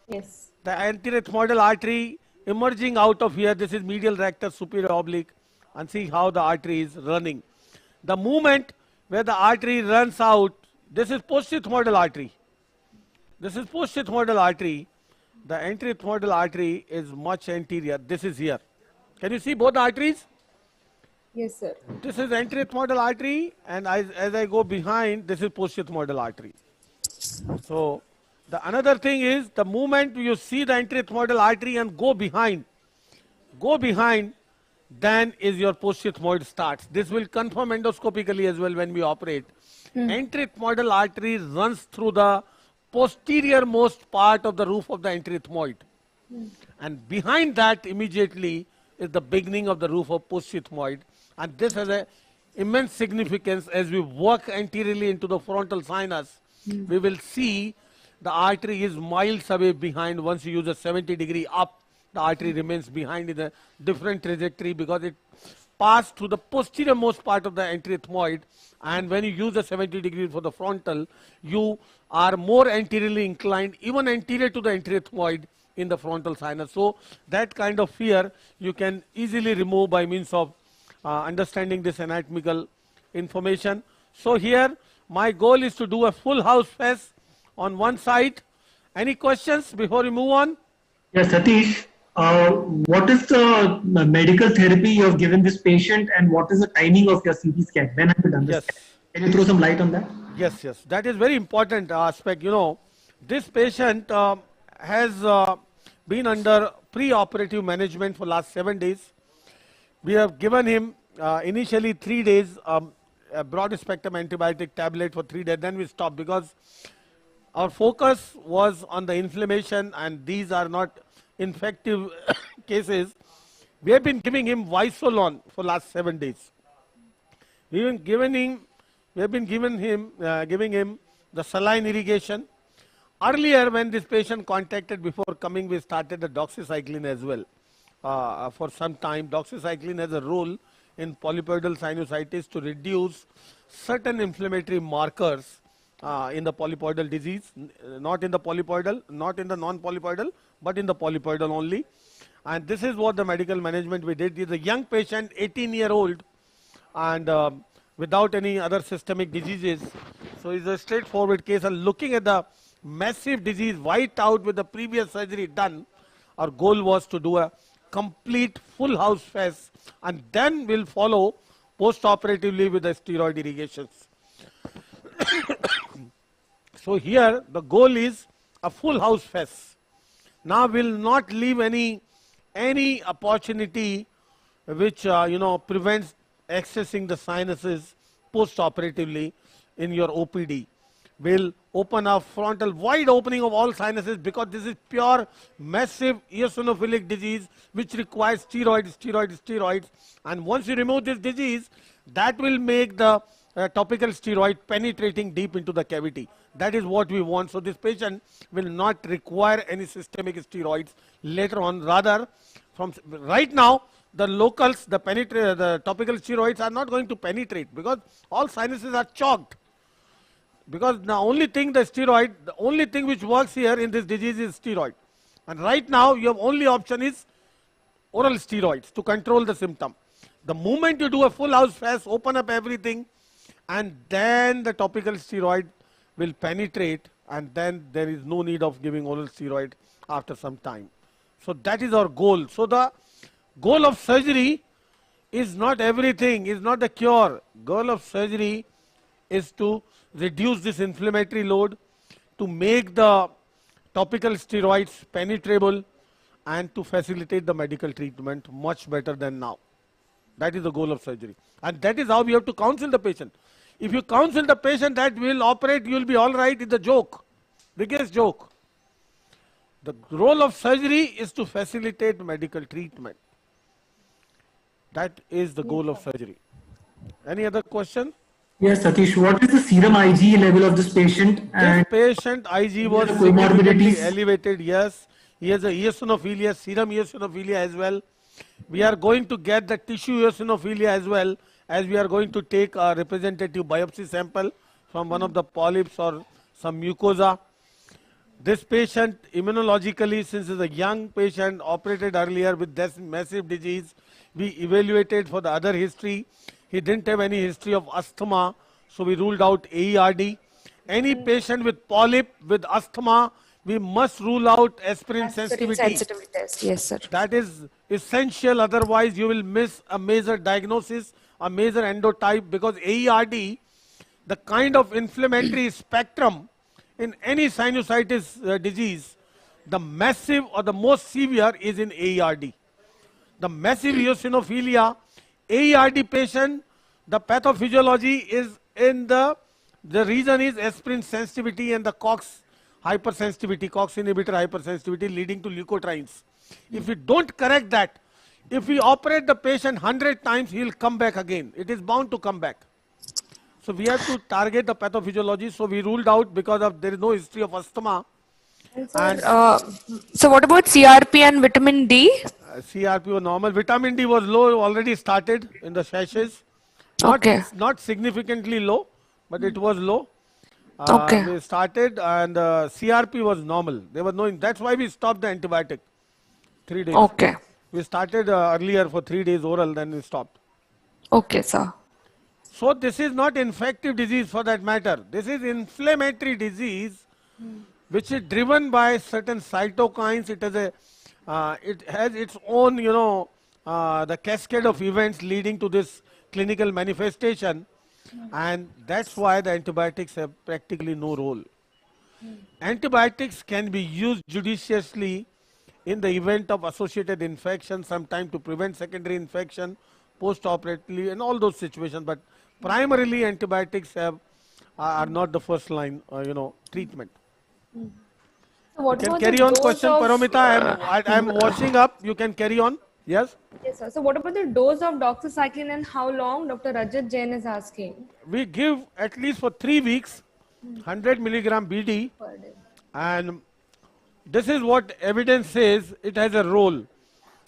Yes. The anterior ethmoidal artery emerging out of here. This is medial rectus superior oblique, and see how the artery is running. The movement where the artery runs out, this is posterior ethmoidal artery. This is posterior ethmoidal artery. The anterior ethmoidal artery is much anterior. This is here. Can you see both arteries? Yes, sir. This is anterior ethmoidal artery, and as I go behind, this is posterior ethmoidal artery. So the another thing is the moment you see the anterior ethmoidal artery and go behind, then is your posterior ethmoid starts. This will confirm endoscopically as well when we operate. Anterior ethmoidal artery runs through the posterior most part of the roof of the anterior ethmoid. And behind that immediately is the beginning of the roof of posterior ethmoid. And this has an immense significance as we work anteriorly into the frontal sinus. We will see the artery is miles away behind. Once you use a 70-degree up, the artery remains behind in a different trajectory because it passed through the posterior most part of the anterior ethmoid. And when you use a 70 degree for the frontal, you are more anteriorly inclined, even anterior to the anterior ethmoid in the frontal sinus. So that kind of fear you can easily remove by means of understanding this anatomical information. So here my goal is to do a full house FES on one side. Any questions before we move on? Yes, Satish. What is the medical therapy you have given this patient, and what is the timing of your CT scan? When have you done this? Yes. Can you throw some light on that? Yes, yes. That is very important aspect. You know, this patient has been under pre-operative management for last 7 days. We have given him initially 3 days a broad spectrum antibiotic tablet for 3 days. Then we stopped because our focus was on the inflammation, and these are not infective cases. We have been giving him Visolon for last 7 days. We have been giving him the saline irrigation. Earlier, when this patient contacted before coming, we started the doxycycline as well. For some time, doxycycline has a role in polypoidal sinusitis to reduce certain inflammatory markers in the polypoidal disease, not in the polypoidal, not in the non-polypoidal, but in the polypoidal only. And this is what the medical management we did. He is a young patient, 18-year-old, and without any other systemic diseases. So it's a straightforward case. And looking at the massive disease wiped out with the previous surgery done, our goal was to do a complete full house FES, and then we'll follow post-operatively with the steroid irrigations. So here the goal is a full house FES. Now we'll not leave any opportunity which prevents accessing the sinuses post-operatively in your OPD. We'll open a frontal wide opening of all sinuses because this is pure massive eosinophilic disease which requires steroids. And once you remove this disease, that will make the topical steroid penetrating deep into the cavity. That is what we want. So this patient will not require any systemic steroids later on. Rather, from right now, the locals, the topical steroids are not going to penetrate because all sinuses are choked. Because the only thing which works here in this disease is steroid. And right now, your only option is oral steroids to control the symptom. The moment you do a full house FES, open up everything, and then the topical steroid will penetrate, and then there is no need of giving oral steroid after some time. So that is our goal. So the goal of surgery is not everything, is not the cure. Goal of surgery is to reduce this inflammatory load, to make the topical steroids penetrable, and to facilitate the medical treatment much better than now. That is the goal of surgery. And that is how we have to counsel the patient. If you counsel the patient that will operate, you will be all right, it's a joke. Biggest joke. The role of surgery is to facilitate medical treatment. That is the goal of surgery. Any other question? Yes, Satish, what is the serum Ig level of this patient? And this patient Ig was significantly elevated, yes. He has a eosinophilia, serum eosinophilia as well. We are going to get the tissue eosinophilia as well, as we are going to take a representative biopsy sample from one of the polyps or some mucosa. This patient immunologically, since is a young patient, operated earlier with this massive disease, we evaluated for the other history. He didn't have any history of asthma, so we ruled out AERD. Any patient with polyp with asthma, we must rule out aspirin sensitivity. Test. Yes, sir. That is essential, otherwise you will miss a major diagnosis, a major endotype, because AERD, the kind of inflammatory spectrum in any sinusitis disease, the massive or the most severe is in AERD. The massive eosinophilia, AERD patient, the pathophysiology is in the reason is aspirin sensitivity and the COX hypersensitivity, COX inhibitor hypersensitivity leading to leukotrienes. If we don't correct that, if we operate the patient 100 times, he will come back again. It is bound to come back. So we have to target the pathophysiology. So we ruled out because of there is no history of asthma. So what about CRP and vitamin D? CRP was normal. Vitamin D was low, already started in the sachets. Not significantly low, but it was low. We started and CRP was normal. There was no. That's why we stopped the antibiotic. 3 days. Okay. We started earlier for 3 days oral, then we stopped. Okay, sir. So this is not infective disease for that matter. This is inflammatory disease, which is driven by certain cytokines. It has a, it has its own, the cascade of events leading to this clinical manifestation, and that's why the antibiotics have practically no role. Antibiotics can be used judiciously in the event of associated infection, sometime to prevent secondary infection, post-operatively, and all those situations. But primarily, antibiotics are not the first line, treatment. So what you can about carry the on dose question, of, Paramita. I am washing up. You can carry on. Yes? Yes, sir. So what about the dose of doxycycline and how long? Dr. Rajat Jain is asking. We give at least for 3 weeks, 100 milligram BD. Per day. And this is what evidence says it has a role.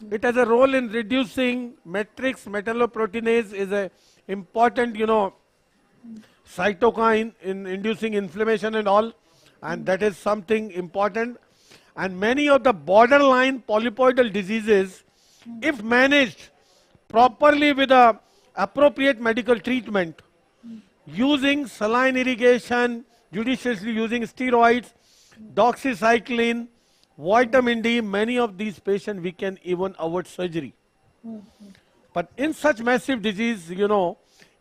It has a role in reducing matrix metalloproteinase is a important, cytokine in inducing inflammation and all. And that is something important. And many of the borderline polypoidal diseases, if managed properly with a appropriate medical treatment, using saline irrigation, judiciously using steroids, doxycycline, vitamin D, many of these patients we can even avoid surgery. But in such massive disease,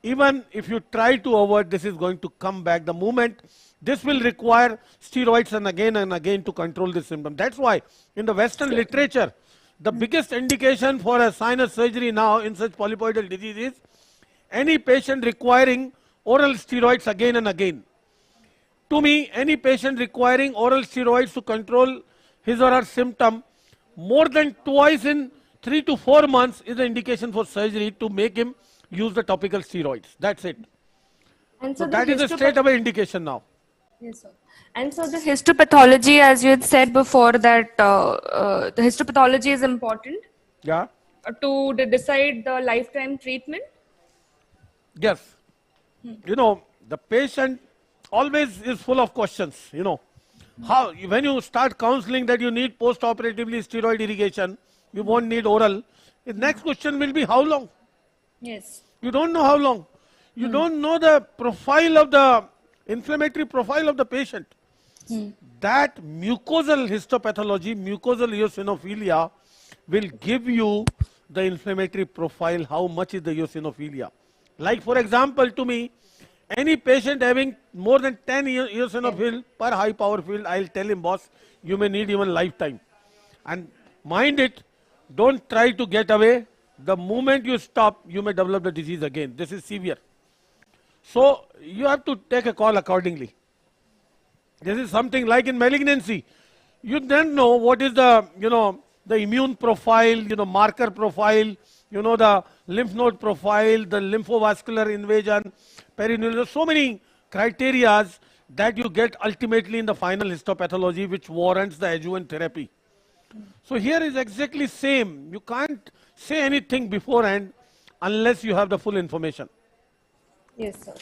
even if you try to avoid, this is going to come back. The moment this will require steroids and again to control the symptom. That's why in the Western literature, the biggest indication for a sinus surgery now in such polypoidal disease is any patient requiring oral steroids again and again. To me, any patient requiring oral steroids to control his or her symptom more than twice in 3 to 4 months is an indication for surgery to make him use the topical steroids. That's it. And so that is a straight away indication now. Yes, sir. And so the histopathology, as you had said before, that the histopathology is important. Yeah. To decide the lifetime treatment. Yes. The patient always is full of questions. How when you start counseling that you need post-operatively steroid irrigation, you won't need oral. The next question will be how long? Yes. You don't know how long. You don't know the profile of the inflammatory profile of the patient. That mucosal histopathology, mucosal eosinophilia will give you the inflammatory profile, how much is the eosinophilia. Like for example, to me, any patient having more than 10 eosinophil per high power field, I'll tell him, boss, you may need even lifetime. And mind it, don't try to get away. The moment you stop, you may develop the disease again. This is severe. So you have to take a call accordingly. This is something like in malignancy. You then know what is the, the immune profile, marker profile, the lymph node profile, the lymphovascular invasion, perineal, so many criteria that you get ultimately in the final histopathology which warrants the adjuvant therapy. So here is exactly same. You can't say anything beforehand unless you have the full information. Yes, sir.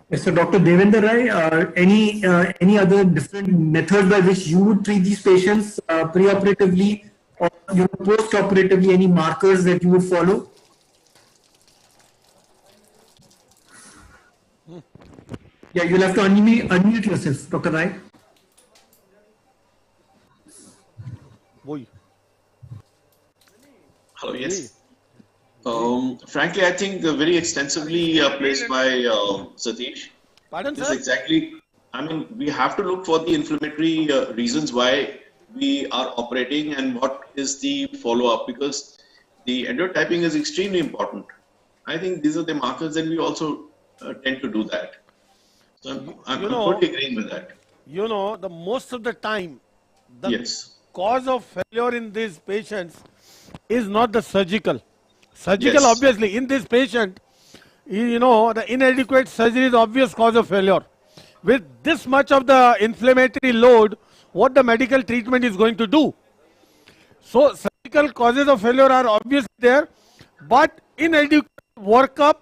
Yes, so Dr. Devendra Rai, any other different methods by which you would treat these patients pre-operatively or post-operatively, any markers that you would follow? Yeah, you'll have to unmute yourself, Dr. Rai. Hello, yes. Frankly, I think very extensively placed by Satish. Pardon, this sir? Exactly. I mean, we have to look for the inflammatory reasons why we are operating and what is the follow-up, because the endotyping is extremely important. I think these are the markers, and we also tend to do that. So I'm totally agreeing with that. The most of the time, the yes. cause of failure in these patients is not the surgical. Surgical, yes. Obviously, in this patient, the inadequate surgery is the obvious cause of failure. With this much of the inflammatory load, what the medical treatment is going to do? So, surgical causes of failure are obviously there, but inadequate workup,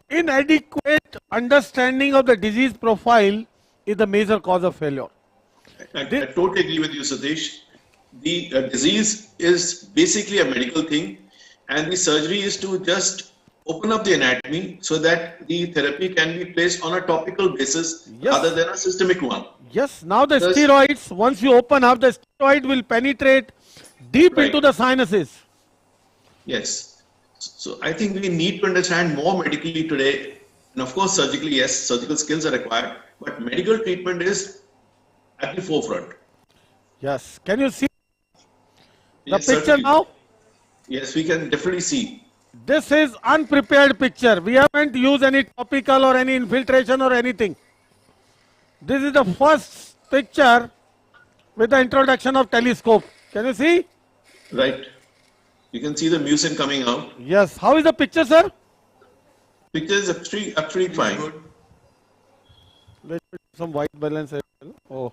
inadequate understanding of the disease profile is the major cause of failure. I totally agree with you, Satish. The disease is basically a medical thing, and the surgery is to just open up the anatomy so that the therapy can be placed on a topical basis rather than a systemic one. Yes, now the steroids, once you open up, the steroid will penetrate deep into the sinuses. Yes. So I think we need to understand more medically today. And of course, surgically, yes, surgical skills are required, but medical treatment is at the forefront. Yes. Can you see the yes, picture certainly. now? Yes, we can definitely see. This is unprepared picture. We haven't used any topical or any infiltration or anything. This is the first picture with the introduction of telescope. Can you see? Right. You can see the mucin coming out. Yes. How is the picture, sir? Picture is actually fine. Good. Let me do some white balance. Oh,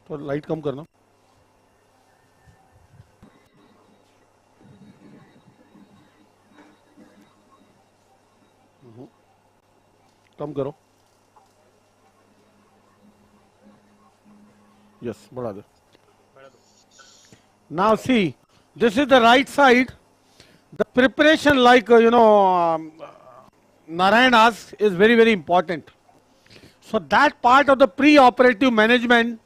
so light come karna. कम करो. Yes, बढ़ा दो. Now see, this is the right side. The preparation, like Narayan asked, is very, very important. So that part of the pre-operative management,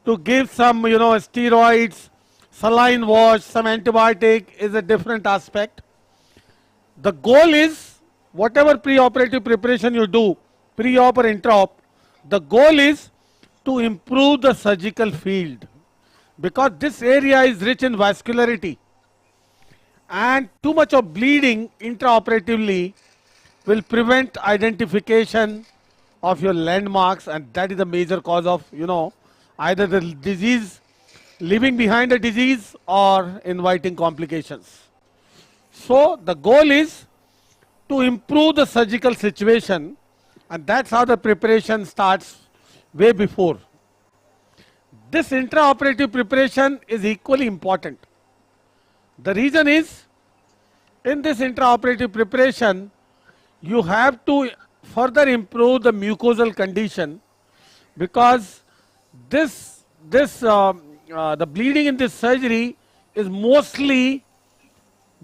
to give some steroids, saline wash, some antibiotic, is a different aspect. The goal is, whatever pre-operative preparation you do, pre-op or intra-op, the goal is to improve the surgical field, because this area is rich in vascularity, and too much of bleeding intraoperatively will prevent identification of your landmarks, and that is the major cause of either the disease, leaving behind the disease, or inviting complications. So the goal is to improve the surgical situation, and that's how the preparation starts way before. This intraoperative preparation is equally important. The reason is, in this intraoperative preparation, you have to further improve the mucosal condition, because this the bleeding in this surgery is mostly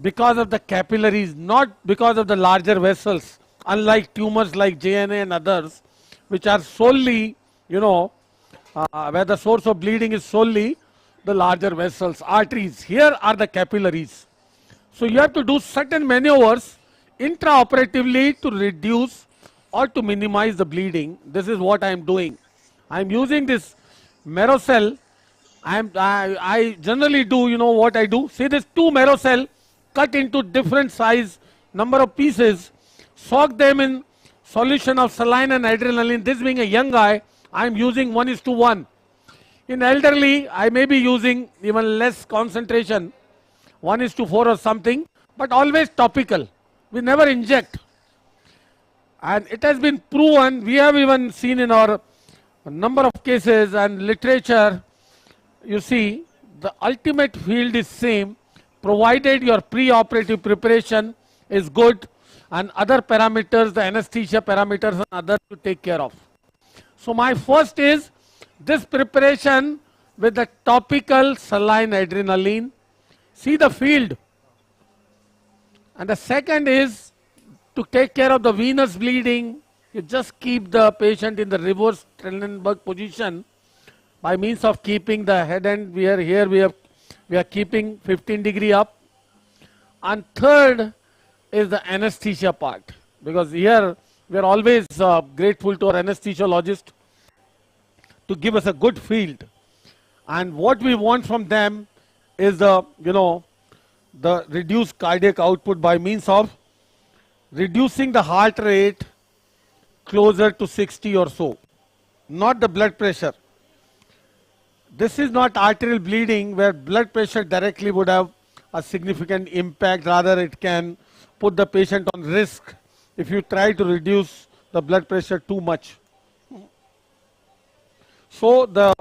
because of the capillaries, not because of the larger vessels, unlike tumors like JNA and others, which are solely, where the source of bleeding is solely the larger vessels, arteries. Here are the capillaries. So you have to do certain maneuvers intraoperatively to reduce or to minimize the bleeding. This is what I am doing. I am using this Merocell. I generally do, what I do. See this 2 Merocell cut into different size number of pieces, soak them in solution of saline and adrenaline. This being a young guy, I am using 1:1. In elderly, I may be using even less concentration, 1:4 or something, but always topical. We never inject. And it has been proven, we have even seen in our number of cases and literature, you see, the ultimate field is same, provided your pre-operative preparation is good and other parameters, the anesthesia parameters and others to take care of. So my first is this preparation with the topical saline adrenaline. See the field. And the second is to take care of the venous bleeding. You just keep the patient in the reverse Trendelenburg position by means of keeping the head end. We are here, we are keeping 15 degree up. And third is the anesthesia part, because here we are always grateful to our anesthesiologist to give us a good field. And what we want from them is the, the reduced cardiac output by means of reducing the heart rate closer to 60 or so, not the blood pressure. This is not arterial bleeding where blood pressure directly would have a significant impact. Rather, it can put the patient on risk if you try to reduce the blood pressure too much. So the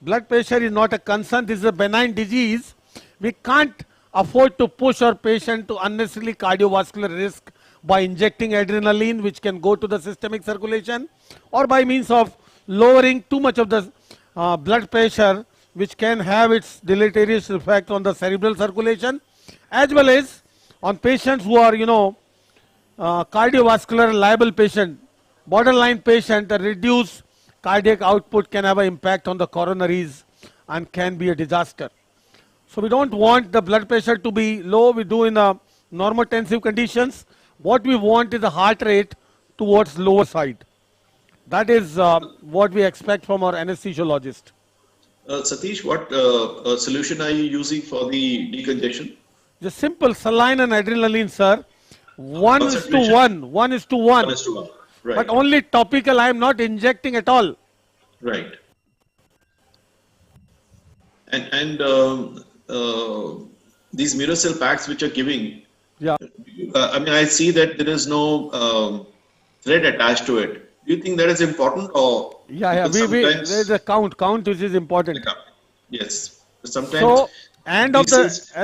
blood pressure is not a concern. This is a benign disease. We can't afford to push our patient to unnecessarily cardiovascular risk by injecting adrenaline, which can go to the systemic circulation, or by means of lowering too much of the blood pressure, which can have its deleterious effect on the cerebral circulation, as well as on patients who are, cardiovascular liable patient, borderline patient. The reduced cardiac output can have an impact on the coronaries and can be a disaster. So we don't want the blood pressure to be low. We do in a normotensive conditions. What we want is the heart rate towards lower side. That is what we expect from our anesthesiologist. Satish, what solution are you using for the decongestion? The simple saline and adrenaline, sir. 1:1. 1:1. 1:1. Right. But only topical. I am not injecting at all. Right. And these Merocell packs which are giving, yeah. I mean, I see that there is no thread attached to it. Do you think that is important, or? Yeah. There is a count which is important. Yes. Sometimes. So at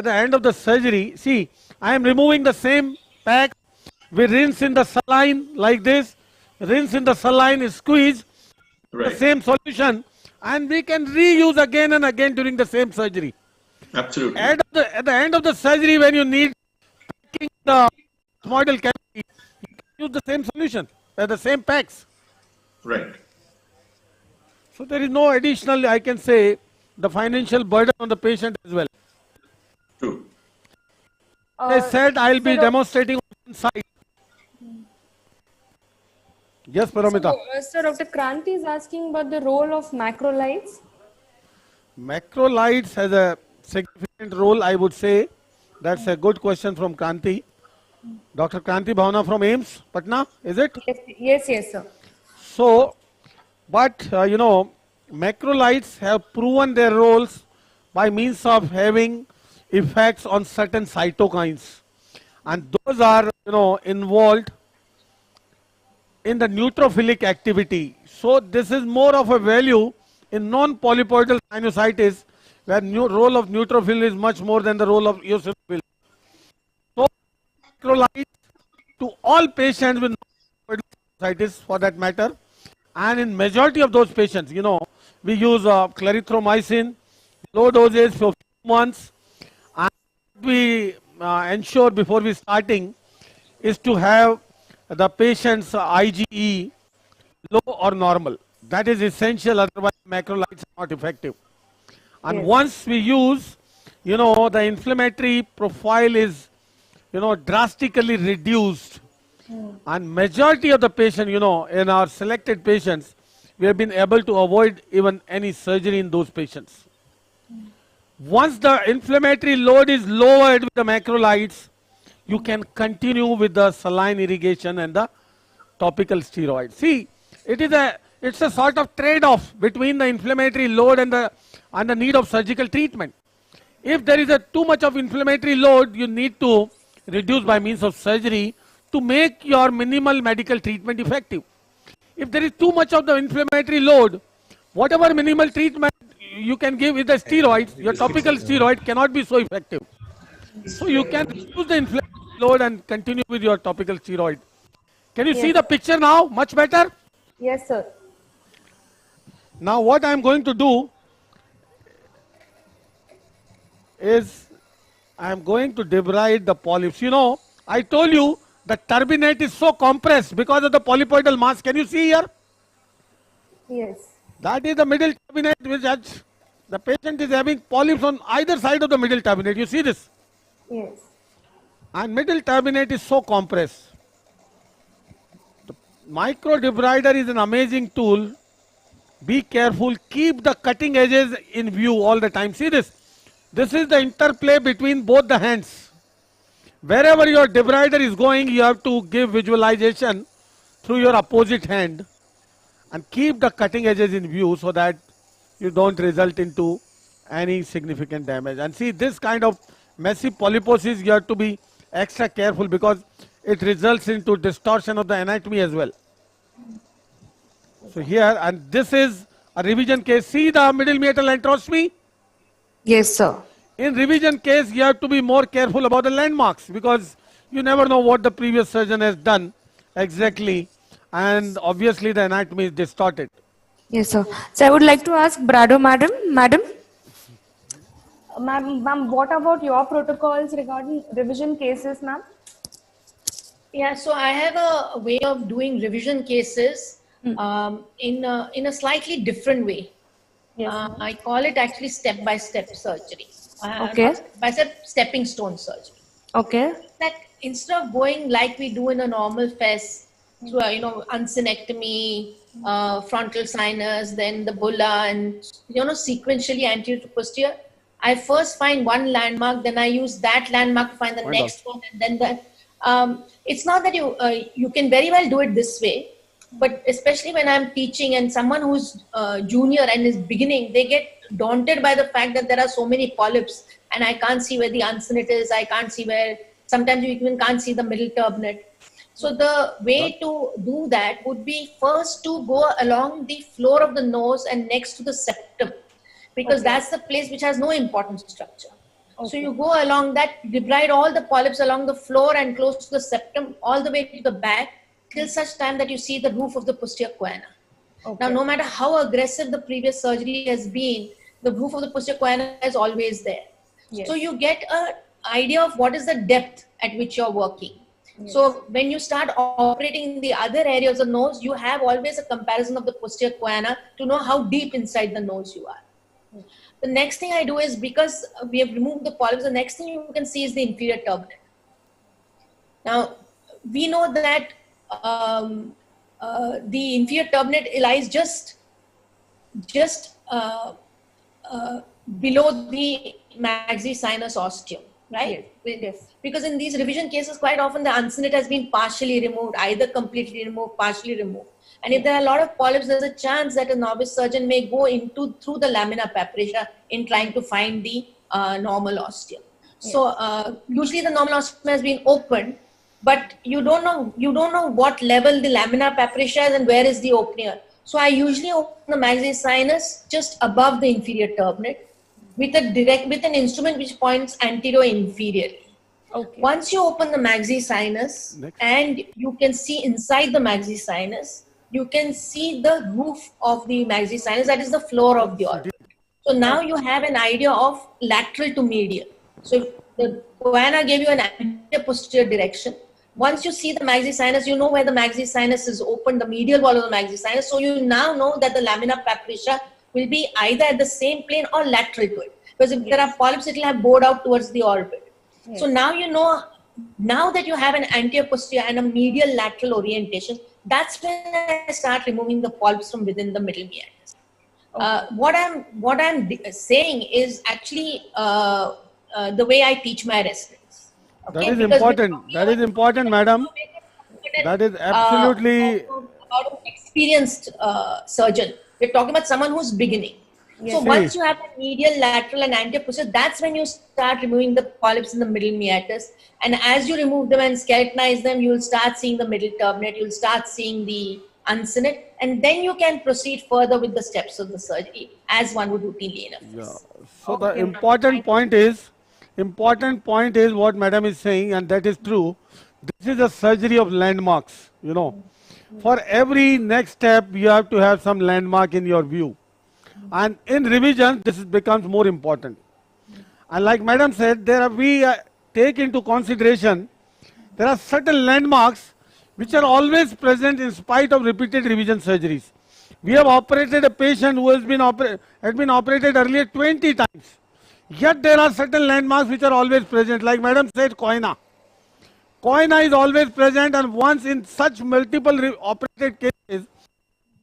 the end of the surgery, see, I am removing the same pack. We rinse in the saline like this. Rinse in the saline, squeeze the same solution, and we can reuse again and again during the same surgery. Absolutely. At the end of the surgery, when you need packing the model cavity, you can use the same solution, the same packs. Right. So there is no additional, I can say, the financial burden on the patient as well. True. I said I'll be demonstrating on one side. Yes, Paramita. So, Dr. Kranti is asking about the role of macrolides. Macrolides has a significant role, I would say. That's a good question from Kranti. Dr. Kranti Bhavna from AIMS, Patna, is it? Yes, sir. So, but macrolides have proven their roles by means of having effects on certain cytokines. And those are, involved in the neutrophilic activity. So this is more of a value in non-polypoidal sinusitis, where role of neutrophil is much more than the role of eosinophil. So macrolides to all patients with non-polypoidal sinusitis, for that matter, and in majority of those patients, we use clarithromycin, low doses for few months. And what we ensure before we starting is to have the patient's IgE low or normal. That is essential, otherwise macrolides are not effective. And Yes. once we use, the inflammatory profile is, drastically reduced. And majority of the patient, in our selected patients, we have been able to avoid even any surgery in those patients. Once the inflammatory load is lowered with the macrolides, you can continue with the saline irrigation and the topical steroid. See, it's a sort of trade-off between the inflammatory load and the need of surgical treatment. If there is too much of inflammatory load, you need to reduce by means of surgery to make your minimal medical treatment effective. If there is too much of the inflammatory load, whatever minimal treatment you can give with the steroids, your topical steroid cannot be so effective. So you can reduce the inflammatory load and continue with your topical steroid. Can you see the picture now? Much better? Yes, sir. Now what I am going to do is I am going to debride the polyps. I told you the turbinate is so compressed because of the polypoidal mass. Can you see here? Yes. That is the middle turbinate which the patient is having polyps on either side of the middle turbinate. You see this? Yes. And middle turbinate is so compressed. The micro debrider is an amazing tool. Be careful. Keep the cutting edges in view all the time. See this? This is the interplay between both the hands. Wherever your debrider is going, you have to give visualization through your opposite hand and keep the cutting edges in view so that you don't result into any significant damage. And see, this kind of messy polyposis, you have to be extra careful because it results into distortion of the anatomy as well. So here, and this is a revision case. See the middle meatal antrostomy? Yes, sir. In revision case, you have to be more careful about the landmarks because you never know what the previous surgeon has done exactly, and obviously the anatomy is distorted. Yes, sir. So I would like to ask Brado madam. Ma'am, what about your protocols regarding revision cases, ma'am? Yeah, so I have a way of doing revision cases in a slightly different way. Yes, I call it actually step-by-step surgery. Okay. Step-by-step stepping stone surgery. Okay. That instead of going like we do in a normal fest, through uncinectomy, frontal sinus, then the bulla, and sequentially anterior to posterior, I first find one landmark, then I use that landmark to find the next one, and then that. It's not that you can very well do it this way, but especially when I'm teaching and someone who's junior and is beginning, they get daunted by the fact that there are so many polyps and I can't see where the uncinate is, I can't see where, sometimes you even can't see the middle turbinate. So the way to do that would be first to go along the floor of the nose and next to the septum, because that's the place which has no important structure. So you go along that, debride all the polyps along the floor and close to the septum all the way to the back till such time that you see the roof of the posterior choana. Now, no matter how aggressive the previous surgery has been, the roof of the posterior choana is always there. Yes. So you get an idea of what is the depth at which you're working. Yes. So when you start operating in the other areas of the nose, you have always a comparison of the posterior choana to know how deep inside the nose you are. The next thing I do is, because we have removed the polyps, the next thing you can see is the inferior turbinate. Now, we know that the inferior turbinate lies just below the maxi-sinus ostium, right? Yes. Because in these revision cases, quite often the uncinate has been partially removed, either completely removed, partially removed. And if there are a lot of polyps, there's a chance that a novice surgeon may go through the lamina papyracea in trying to find the normal ostium. So usually the normal ostium has been opened, but you don't know what level the lamina papyracea is and where is the opening. So I usually open the maxi-sinus just above the inferior turbinate with an instrument which points anterior-inferiorly. Once you open the maxi-sinus and you can see inside the maxi-sinus, you can see the roof of the maxi-sinus, that is the floor of the orbit. So now you have an idea of lateral to medial. So if the choana gave you an anterior posterior direction. Once you see the maxillary sinus, you know where the maxillary sinus is open, the medial wall of the maxillary sinus. So you now know that the lamina papyracea will be either at the same plane or lateral to it. Because if there are polyps, it will have bored out towards the orbit. So now you know, now that you have an anterior posterior and a medial lateral orientation, that's when I start removing the polyps from within the middle meatus. What I'm saying is actually the way I teach my residents. Okay? That is important. That is important, madam. That is absolutely about an experienced surgeon. We're talking about someone who's beginning. So once you have a medial, lateral, and anterior posterior, that's when you start removing the polyps in the middle meatus. And as you remove them and skeletonize them, you'll start seeing the middle turbinate, you'll start seeing the uncinate, and then you can proceed further with the steps of the surgery as one would routinely enough. Yeah. So the important point is what madam is saying, and that is true. This is a surgery of landmarks, you know. For every next step, you have to have some landmark in your view. And in revision, this becomes more important. And like madam said, we take into consideration, there are certain landmarks which are always present in spite of repeated revision surgeries. We have operated a patient who had been operated earlier 20 times. Yet there are certain landmarks which are always present. Like madam said, choana. Choana is always present, and once in such multiple operated cases,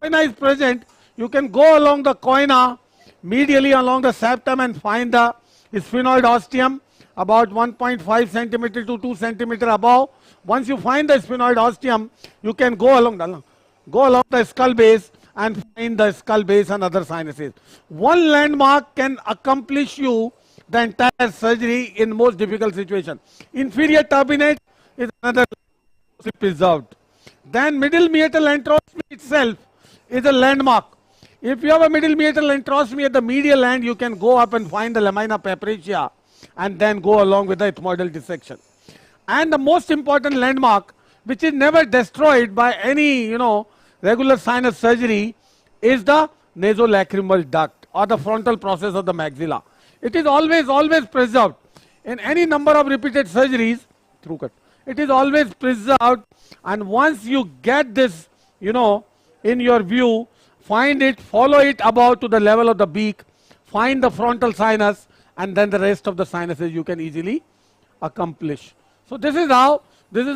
choana is present, you can go along the choana, medially along the septum, and find the sphenoid ostium about 1.5 centimeter to 2 centimeter above. Once you find the sphenoid ostium, you can go along the skull base and find the skull base and other sinuses. One landmark can accomplish you the entire surgery in most difficult situation. Inferior turbinate is another preserved. Then middle meatal enterostomy itself is a landmark. If you have a middle meatal enterostomy at the medial end, you can go up and find the lamina papyracea and then go along with the ethmoidal dissection. And the most important landmark, which is never destroyed by any, regular sinus surgery, is the nasolacrimal duct or the frontal process of the maxilla. It is always preserved. In any number of repeated surgeries, it is always preserved, and once you get this, in your view, find it, follow it above to the level of the beak, find the frontal sinus, and then the rest of the sinuses you can easily accomplish. So this is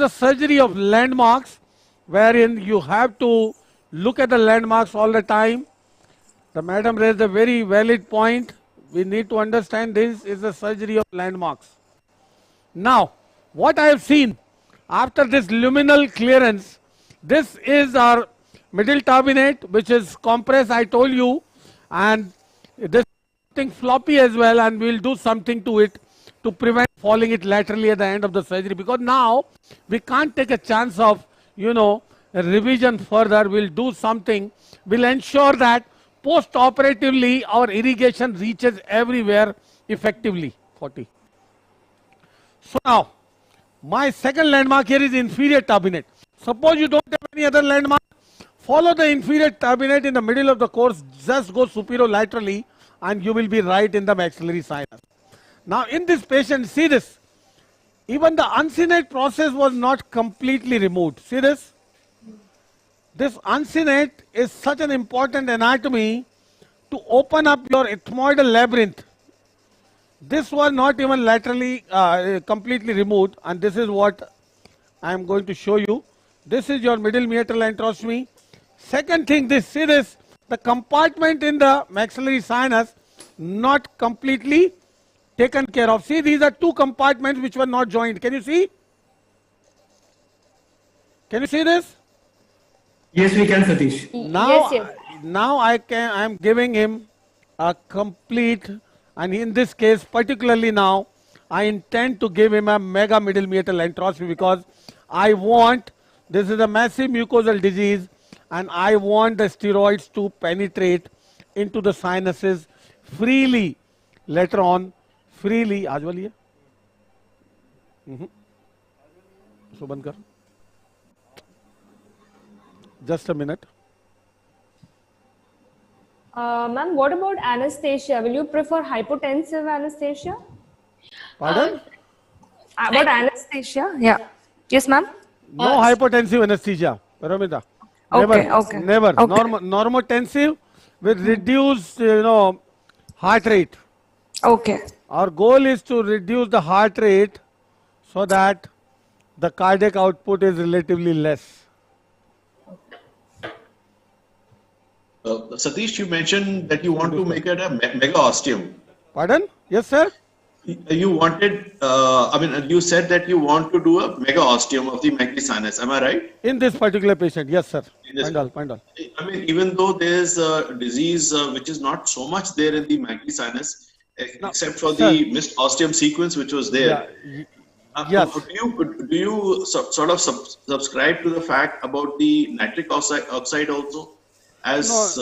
a surgery of landmarks, wherein you have to look at the landmarks all the time. The madam raised a very valid point. We need to understand this is a surgery of landmarks. Now, what I have seen after this luminal clearance, this is our middle turbinate, which is compressed, I told you, and this is something floppy as well, and we'll do something to it to prevent falling it laterally at the end of the surgery, because now we can't take a chance of, a revision further. We'll do something, we'll ensure that post-operatively our irrigation reaches everywhere effectively. 40. So now, my second landmark here is inferior turbinate. Suppose you don't have any other landmark, follow the inferior turbinate in the middle of the course, just go superolaterally and you will be right in the maxillary sinus. Now in this patient, see this, even the uncinate process was not completely removed. See this? This uncinate is such an important anatomy to open up your ethmoidal labyrinth. This was not even laterally completely removed, and this is what I am going to show you. This is your middle meatal enterostomy. Second thing, see this, the compartment in the maxillary sinus not completely taken care of. See, these are two compartments which were not joined. Can you see? Can you see this? Yes, we can, Satish. Now I am giving him a complete, and in this case particularly now, I intend to give him a mega middle meatal enterostomy, because I want, this is a massive mucosal disease, and I want the steroids to penetrate into the sinuses freely later on, freely. आज वाली है? So बंद कर. Just a minute. Ma'am, what about anesthesia? Will you prefer hypotensive anesthesia? Pardon? What anesthesia? Yeah. Yes, ma'am. No hypotensive anesthesia, Paramita. Never, Okay, okay, never. okay. Normotensive with reduced, heart rate. Okay. Our goal is to reduce the heart rate so that the cardiac output is relatively less. Satish, you mentioned that you want to make it a mega osteum. Pardon? Yes, sir. You wanted, you said that you want to do a mega osteum of the magni sinus. Am I right? In this particular patient, yes, sir. Pandal. I mean, even though there's a disease which is not so much there in the magni sinus, except for the missed osteum sequence which was there. Yes. Do you sort of subscribe to the fact about the nitric oxide also as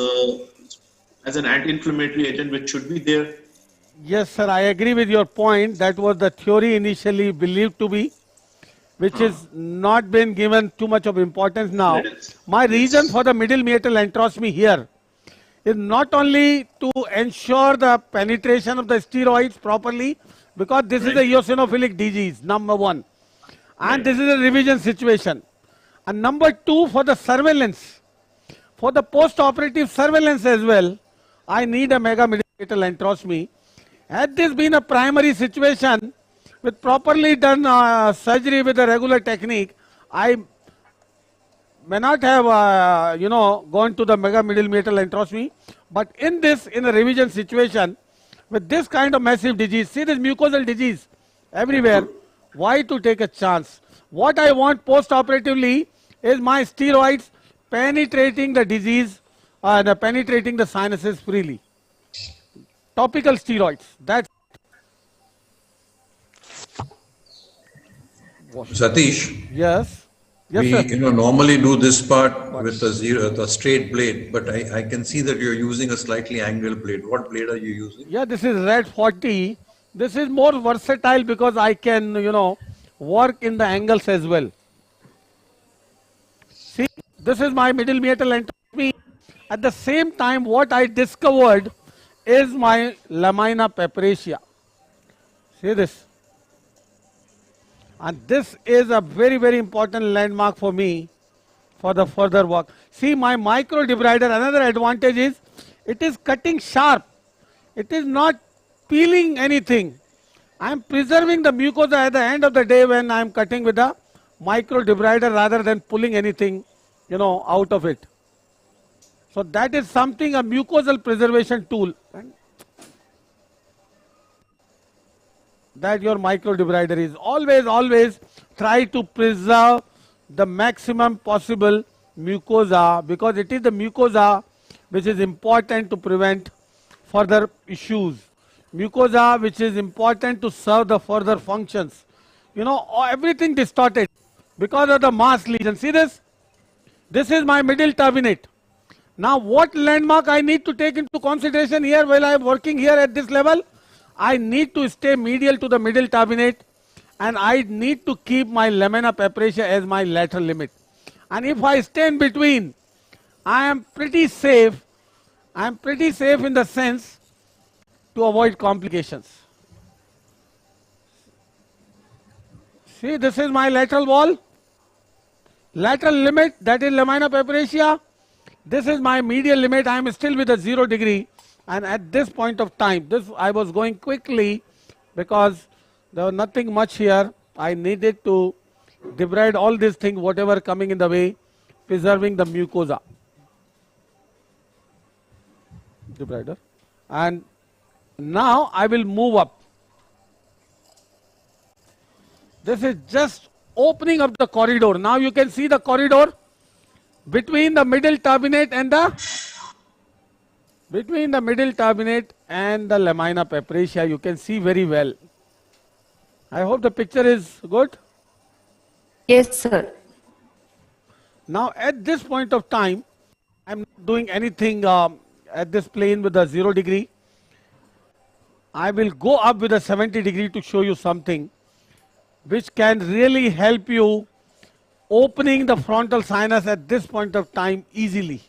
an anti-inflammatory agent which should be there? Yes, sir, I agree with your point. That was the theory initially believed to be, which is not been given too much of importance now. My reason for the middle meatal enterostomy here is not only to ensure the penetration of the steroids properly, because this is a eosinophilic disease, number one. And this is a revision situation. And number two, for the surveillance, for the post-operative surveillance as well, I need a mega middle meatal enterostomy. Had this been a primary situation with properly done surgery with a regular technique, I may not have, gone to the mega middle meatal enterostomy. But in a revision situation, with this kind of massive disease, see this mucosal disease everywhere, why to take a chance? What I want post-operatively is my steroids penetrating the disease, penetrating the sinuses freely. Topical steroids. That's Satish. Yes. Yes, we sir. Normally do this part with the straight blade, but I can see that you're using a slightly angled blade. What blade are you using? Yeah, this is red 40. This is more versatile because I can, work in the angles as well. See, this is my middle meatal enterostomy. At the same time, what I discovered is my lamina pepperaceae. See this. And this is a very, very important landmark for me for the further work. See, my micro debrider, another advantage is it is cutting sharp. It is not peeling anything. I am preserving the mucosa at the end of the day when I am cutting with a micro debrider rather than pulling anything, out of it. So that is something, a mucosal preservation tool. That your micro debrider is. Always try to preserve the maximum possible mucosa, because it is the mucosa which is important to prevent further issues. Mucosa which is important to serve the further functions. Everything distorted because of the mass lesion. See this? This is my middle turbinate. Now what landmark I need to take into consideration here while I am working here at this level? I need to stay medial to the middle turbinate, and I need to keep my lamina pepperaceae as my lateral limit. And if I stay in between, I am pretty safe. I am pretty safe in the sense to avoid complications. See, this is my lateral wall. Lateral limit, that is lamina pepperaceae. This is my medial limit. I am still with a 0 degree. And at this point of time, I was going quickly because there was nothing much here. I needed to debride all these things, whatever coming in the way, preserving the mucosa. Debrider. And now I will move up. This is just opening up the corridor. Now you can see the corridor between the middle turbinate and the lamina pepperaceae. You can see very well. I hope the picture is good. Yes, sir. Now at this point of time, I am not doing anything at this plane with a 0 degree. I will go up with a 70 degree to show you something which can really help you opening the frontal sinus at this point of time easily.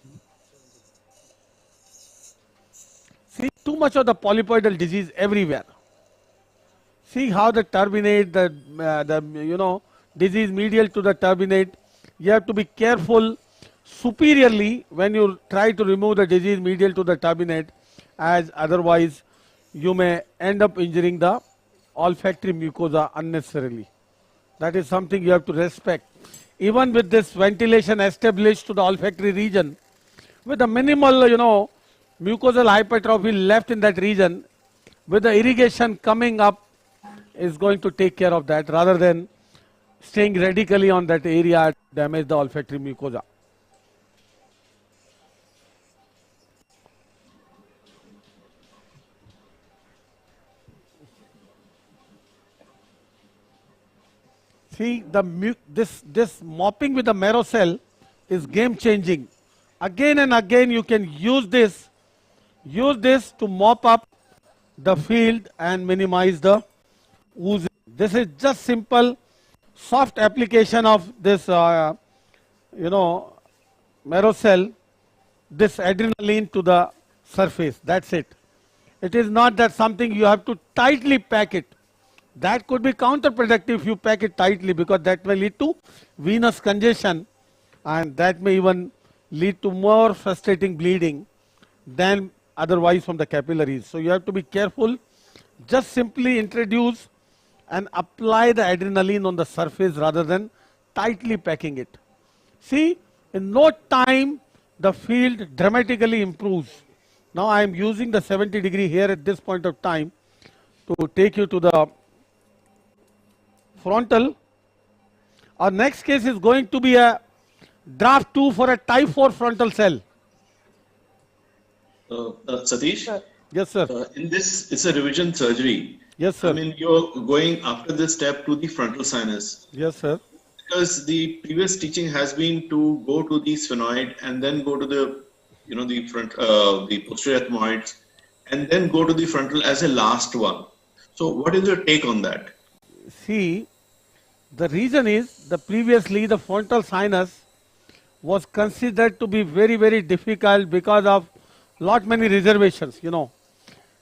too much of the polypoidal disease everywhere. See how the turbinate, disease medial to the turbinate. You have to be careful superiorly when you try to remove the disease medial to the turbinate, as otherwise you may end up injuring the olfactory mucosa unnecessarily. That is something you have to respect. Even with this ventilation established to the olfactory region, with the minimal, mucosal hypertrophy left in that region, with the irrigation coming up, is going to take care of that rather than staying radically on that area to damage the olfactory mucosa. See, this mopping with the marrow cell is game changing. Again and again you can use this to mop up the field and minimize the oozing. This is just simple soft application of this marrow cell, this adrenaline to the surface. That's it. It is not that something you have to tightly pack it. That could be counterproductive if you pack it tightly, because that may lead to venous congestion, and that may even lead to more frustrating bleeding than otherwise from the capillaries. So you have to be careful. Just simply introduce and apply the adrenaline on the surface rather than tightly packing it. See, in no time the field dramatically improves. Now I am using the 70 degree here at this point of time to take you to the frontal. Our next case is going to be a draft 2 for a type 4 frontal cell. Satish? Yes, sir. In this, it's a revision surgery. Yes, sir. I mean, you're going after this step to the frontal sinus. Yes, sir. Because the previous teaching has been to go to the sphenoid and then go to the, the posterior ethmoids, and then go to the frontal as a last one. So what is your take on that? See, the reason is previously the frontal sinus was considered to be very, very difficult because of many reservations,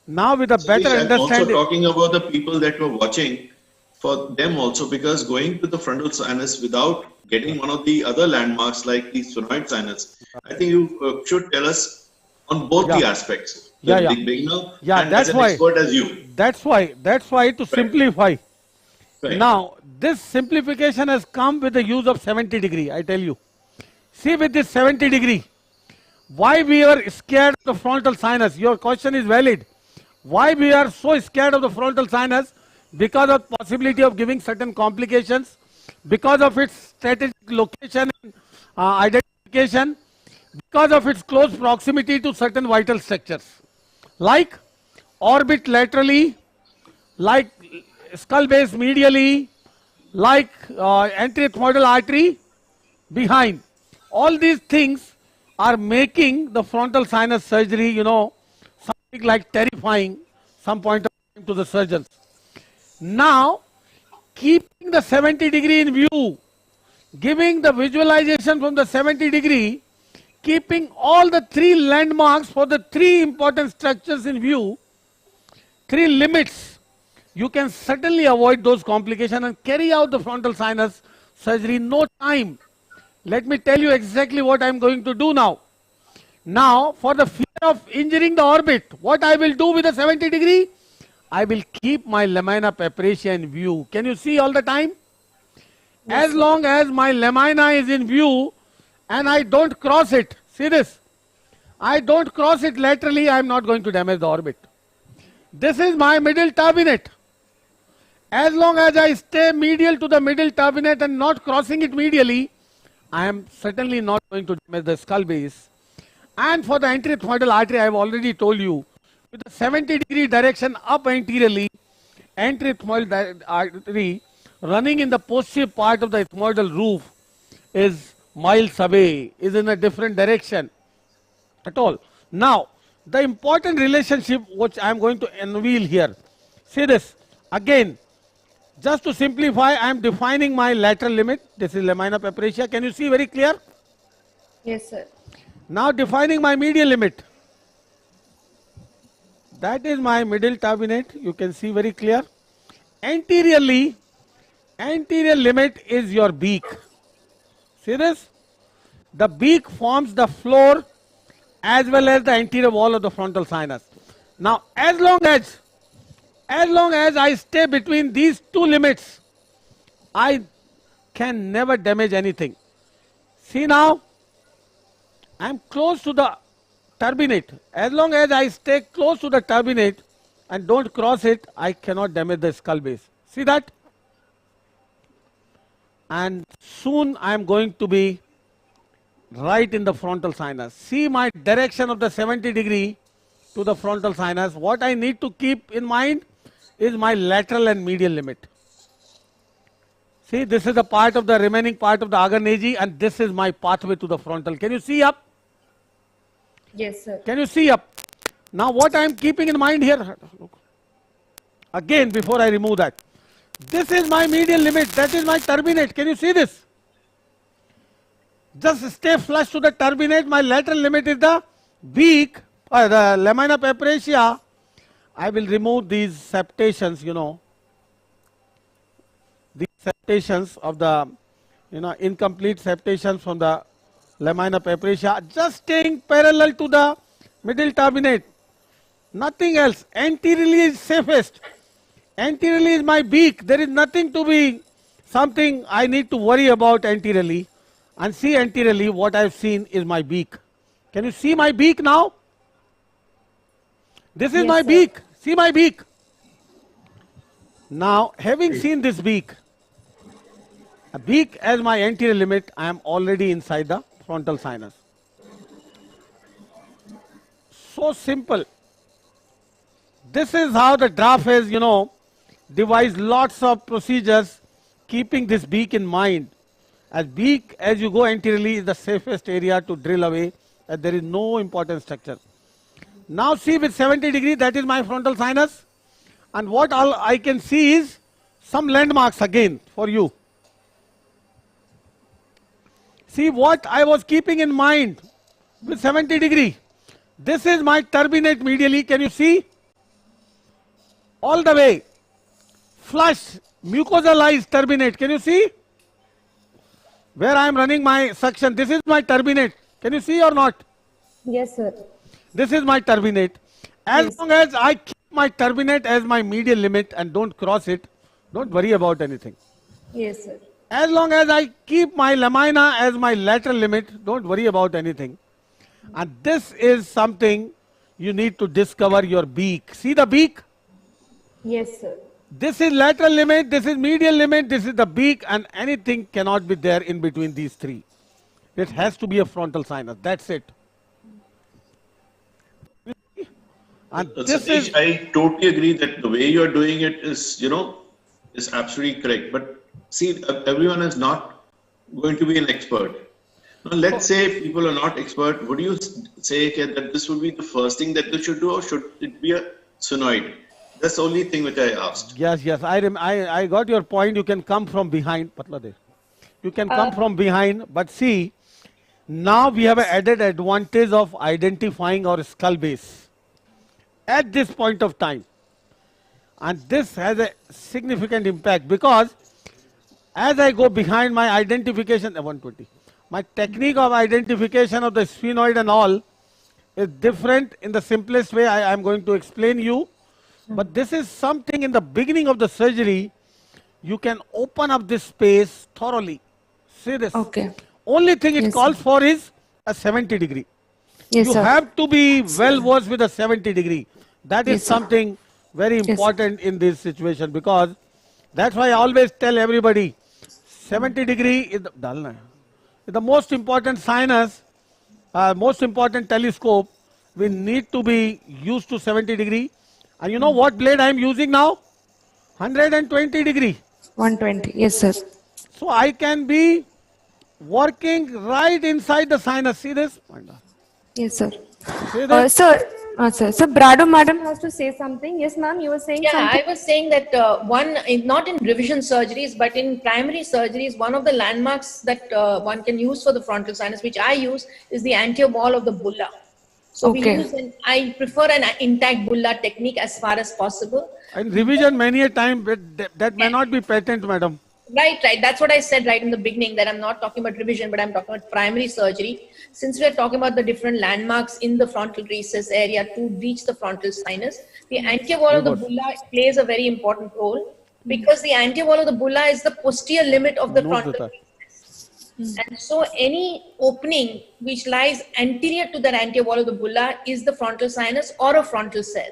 Now with a better understanding. I'm also talking about the people that were watching, for them also, because going to the frontal sinus without getting one of the other landmarks like the sphenoid sinus, I think you should tell us on both the aspects. The beginner and that's as an expert as you. That's why to simplify. Right. Now, this simplification has come with the use of 70 degree, I tell you. See, with this 70 degree, why we are scared of the frontal sinus? Your question is valid. Why we are so scared of the frontal sinus? Because of possibility of giving certain complications, because of its strategic location and identification, because of its close proximity to certain vital structures, like orbit laterally, like skull base medially, like anterethmoidal artery behind. All these things are making the frontal sinus surgery, something like terrifying some point of time to the surgeons. Now, keeping the 70 degree in view, giving the visualization from the 70 degree, keeping all the 3 landmarks for the 3 important structures in view, 3 limits, you can certainly avoid those complications and carry out the frontal sinus surgery in no time. Let me tell you exactly what I am going to do now. Now, for the fear of injuring the orbit, what I will do with the 70 degree? I will keep my lamina papyracea in view. Can you see all the time? Yes, as long as my lamina is in view and I don't cross it, see this, I don't cross it laterally, I am not going to damage the orbit. This is my middle turbinate. As long as I stay medial to the middle turbinate and not crossing it medially, I am certainly not going to damage the skull base. And for the anterethmoidal artery, I have already told you, with the 70 degree direction up anteriorly, anterethmoidal artery running in the posterior part of the ethmoidal roof is miles away, is in a different direction at all. Now, the important relationship which I am going to unveil here, see this, again, just to simplify, I am defining my lateral limit. This is lamina papyracea. Can you see very clear? Yes, sir. Now defining my medial limit. That is my middle turbinate. You can see very clear. Anteriorly, anterior limit is your beak. See this? The beak forms the floor as well as the anterior wall of the frontal sinus. Now, as long as I stay between these two limits, I can never damage anything. See now, I am close to the turbinate. As long as I stay close to the turbinate and don't cross it, I cannot damage the skull base. See that? And soon I am going to be right in the frontal sinus. See my direction of the 70 degree to the frontal sinus. What I need to keep in mind is my lateral and medial limit. See, this is the part of the remaining part of the agar neji, and this is my pathway to the frontal. Can you see up? Yes, sir. Can you see up? Now what I am keeping in mind here, again before I remove that, this is my medial limit, that is my turbinate. Can you see this? Just stay flush to the turbinate. My lateral limit is the beak, or the lamina papyracea. I will remove these septations, you know, these septations of the, incomplete septations from the lamina papyracea, just staying parallel to the middle turbinate. Nothing else. Anteriorly is safest. Anteriorly is my beak. There is nothing to be something I need to worry about anteriorly. And see anteriorly, what I have seen is my beak. Can you see my beak now? This is my beak. See my beak. Now, having seen this beak, a beak as my anterior limit, I am already inside the frontal sinus. So simple. This is how the draft has, devised lots of procedures keeping this beak in mind. As beak, as you go anteriorly, is the safest area to drill away, as there is no important structure. Now see with 70 degree, that is my frontal sinus. And what all I can see is some landmarks again for you. See what I was keeping in mind with 70 degree. This is my turbinate medially. Can you see? All the way. Flush, mucosalized turbinate. Can you see? Where I am running my suction. This is my turbinate. Can you see or not? Yes, sir. This is my turbinate. As long as I keep my turbinate as my medial limit and don't cross it, don't worry about anything. Yes, sir. As long as I keep my lamina as my lateral limit, don't worry about anything. And this is something you need to discover your beak. See the beak? Yes, sir. This is lateral limit, this is medial limit, this is the beak, and anything cannot be there in between these three. It has to be a frontal sinus. That's it. And this Satish, is, I totally agree that the way you are doing it is, is absolutely correct. But see, everyone is not going to be an expert. Now, let's say people are not expert. Would you say that this would be the first thing that they should do, or should it be a sphenoid? That's the only thing which I asked. Yes, I got your point. You can come from behind. You can come from behind, but see, now we have an added advantage of identifying our skull base at this point of time. And this has a significant impact because as I go behind my identification, 120, my technique of identification of the sphenoid and all is different. In the simplest way, I am going to explain you. But this is something in the beginning of the surgery, you can open up this space thoroughly. See this? Okay. Only thing it calls for is a 70 degree. Yes, you sir. have to be well versed with a 70 degree. That is something very important in this situation, because that's why I always tell everybody 70 degree is the most important sinus, most important telescope. We need to be used to 70 degree. And you know what blade I am using now? 120 degree. 120. Yes, sir. So I can be working right inside the sinus. See this? Yes, sir. See this? So Brado madam has to say something. Yes, ma'am, you were saying something. I was saying that not in revision surgeries, but in primary surgeries, one of the landmarks that one can use for the frontal sinus, which I use, is the anterior wall of the bulla. So we use I prefer an intact bulla technique as far as possible. And revision many a time, but that may not be patent, madam. Right. That's what I said right in the beginning, that I'm not talking about revision, but I'm talking about primary surgery. Since we're talking about the different landmarks in the frontal recess area to reach the frontal sinus, the anterior wall of the bulla plays a very important role, because the anterior wall of the bulla is the posterior limit of the frontal recess. And so any opening which lies anterior to the anterior wall of the bulla is the frontal sinus or a frontal cell.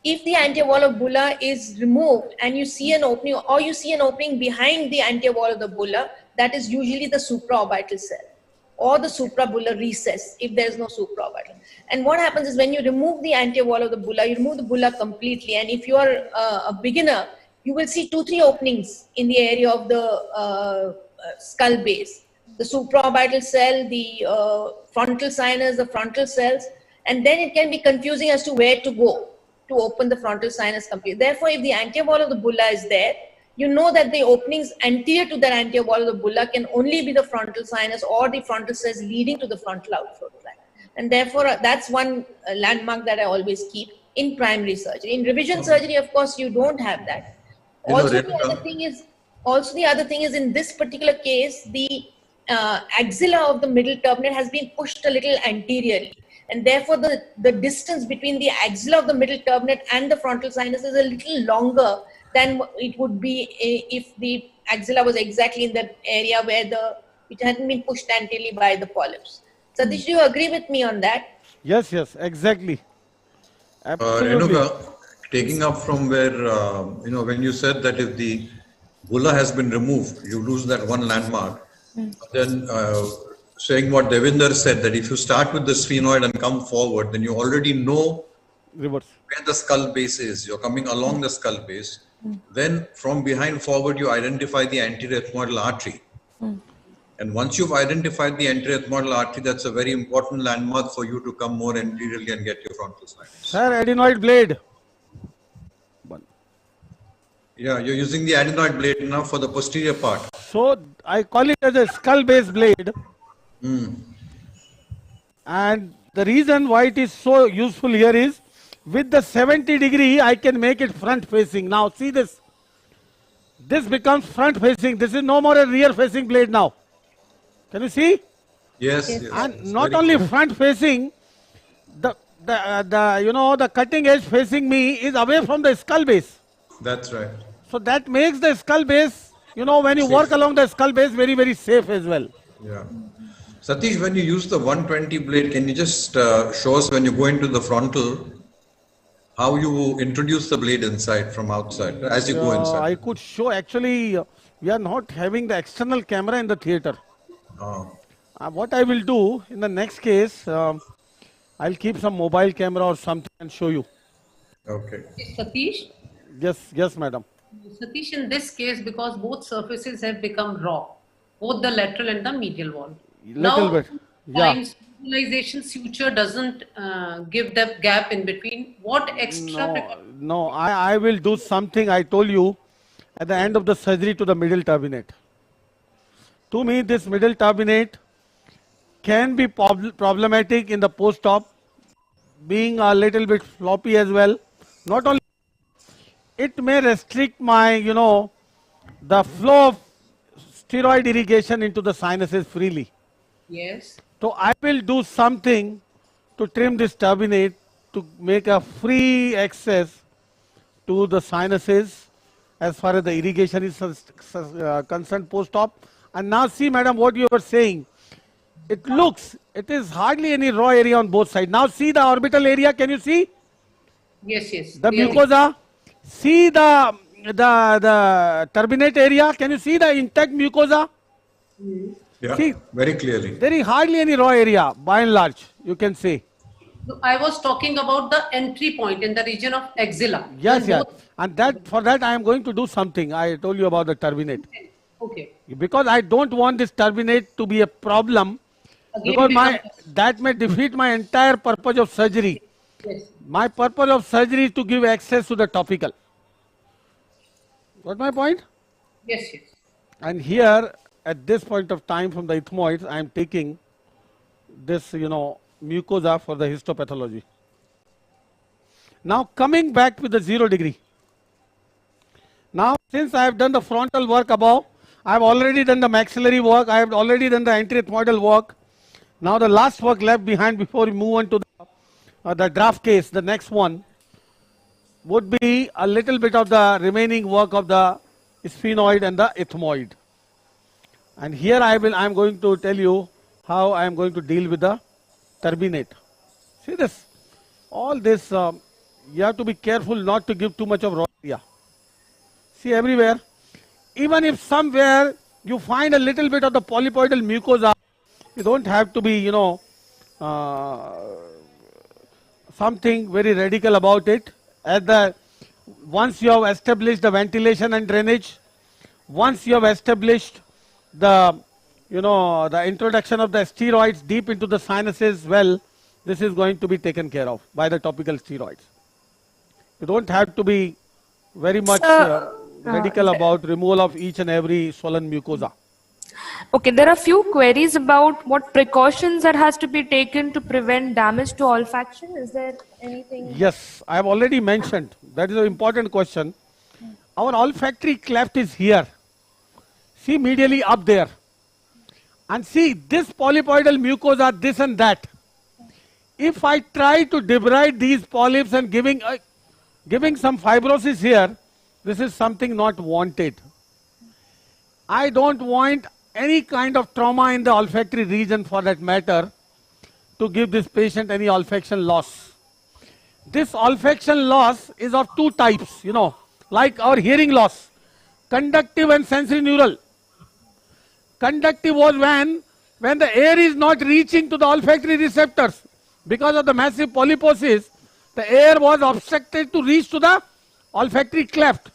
If the anterior wall of bulla is removed and you see an opening, or you see an opening behind the anterior wall of the bulla, that is usually the supraorbital cell or the suprabullar recess if there is no supraorbital. And what happens is, when you remove the anterior wall of the bulla, you remove the bulla completely. And if you are a beginner, you will see 2-3 openings in the area of the skull base. The supraorbital cell, the frontal sinus, the frontal cells, and then it can be confusing as to where to go to open the frontal sinus completely. Therefore, if the anterior wall of the bulla is there, you know that the openings anterior to the anterior wall of the bulla can only be the frontal sinus or the frontal cells leading to the frontal outflow tract. And therefore, that's one landmark that I always keep in primary surgery. In revision surgery, of course, you don't have that. Also, the other thing is, in this particular case, the axilla of the middle turbinate has been pushed a little anteriorly. And therefore, the distance between the axilla of the middle turbinate and the frontal sinus is a little longer than it would be if the axilla was exactly in the area where it hadn't been pushed anteriorly by the polyps. Satish, do you agree with me on that? Yes, exactly. Absolutely. Renuka, taking up from where, when you said that if the bulla has been removed, you lose that one landmark, then saying what Devinder said, that if you start with the sphenoid and come forward, then you already know where the skull base is. You're coming along the skull base. Then from behind forward, you identify the anterior ethmoidal artery. And once you've identified the anterior ethmoidal artery, that's a very important landmark for you to come more anteriorly and get your frontal sinus. Sir, adenoid blade. Yeah, you're using the adenoid blade now for the posterior part. So I call it as a skull base blade. And the reason why it is so useful here is, with the 70 degree, I can make it front facing. Now see this. This becomes front facing. This is no more a rear facing blade now. Can you see? Yes. And not only front facing, the cutting edge facing me is away from the skull base. That's right. So that makes the skull base, when you work along the skull base, very, very safe as well. Yeah. Satish, when you use the 120 blade, can you just show us, when you go into the frontal, how you introduce the blade inside from outside, as you go inside? I could show. Actually, we are not having the external camera in the theater. What I will do in the next case, I'll keep some mobile camera or something and show you. Okay. Satish? Yes, madam. Satish, in this case, because both surfaces have become raw, both the lateral and the medial wall. Little bit. Yeah. Visualization suture doesn't give the gap in between. What extra? No, I will do something I told you at the end of the surgery to the middle turbinate. To me, this middle turbinate can be problematic in the post-op, being a little bit floppy as well. Not only, it may restrict my, the flow of steroid irrigation into the sinuses freely. Yes. So I will do something to trim this turbinate to make a free access to the sinuses as far as the irrigation is concerned post-op. And now see, madam, what you were saying. It is hardly any raw area on both sides. Now see the orbital area. Can you see? Yes. The mucosa. See the turbinate area. Can you see the intact mucosa? Yeah, see, very clearly. There is hardly any raw area, by and large, you can say. I was talking about the entry point in the region of axilla. Yes. And for that I am going to do something. I told you about the turbinate. Okay. Because I don't want this turbinate to be a problem. Because that may defeat my entire purpose of surgery. Yes. My purpose of surgery is to give access to the topical. Got my point? Yes. And here, at this point of time from the ethmoids, I am taking this, mucosa for the histopathology. Now coming back with the 0 degree. Now since I have done the frontal work above, I have already done the maxillary work, I have already done the anterethmoidal work. Now the last work left behind before we move on to the draft case, the next one, would be a little bit of the remaining work of the sphenoid and the ethmoid. And here I am going to tell you how I am going to deal with the turbinate. See this, all this, you have to be careful not to give too much of raw area. See everywhere, even if somewhere you find a little bit of the polypoidal mucosa, you don't have to be, something very radical about it. Once you have established the ventilation and drainage, once you have established the introduction of the steroids deep into the sinuses, well, this is going to be taken care of by the topical steroids. You don't have to be very much radical about removal of each and every swollen mucosa. Okay, there are few queries about what precautions that has to be taken to prevent damage to olfaction. Is there anything? Yes, I have already mentioned. That is an important question. Our olfactory cleft is here. See medially up there. And see this polypoidal mucosa, this and that. If I try to debride these polyps and giving some fibrosis here, this is something not wanted. I don't want any kind of trauma in the olfactory region for that matter to give this patient any olfaction loss. This olfaction loss is of two types, like our hearing loss, conductive and sensorineural. Conductive was when the air is not reaching to the olfactory receptors. Because of the massive polyposis, the air was obstructed to reach to the olfactory cleft,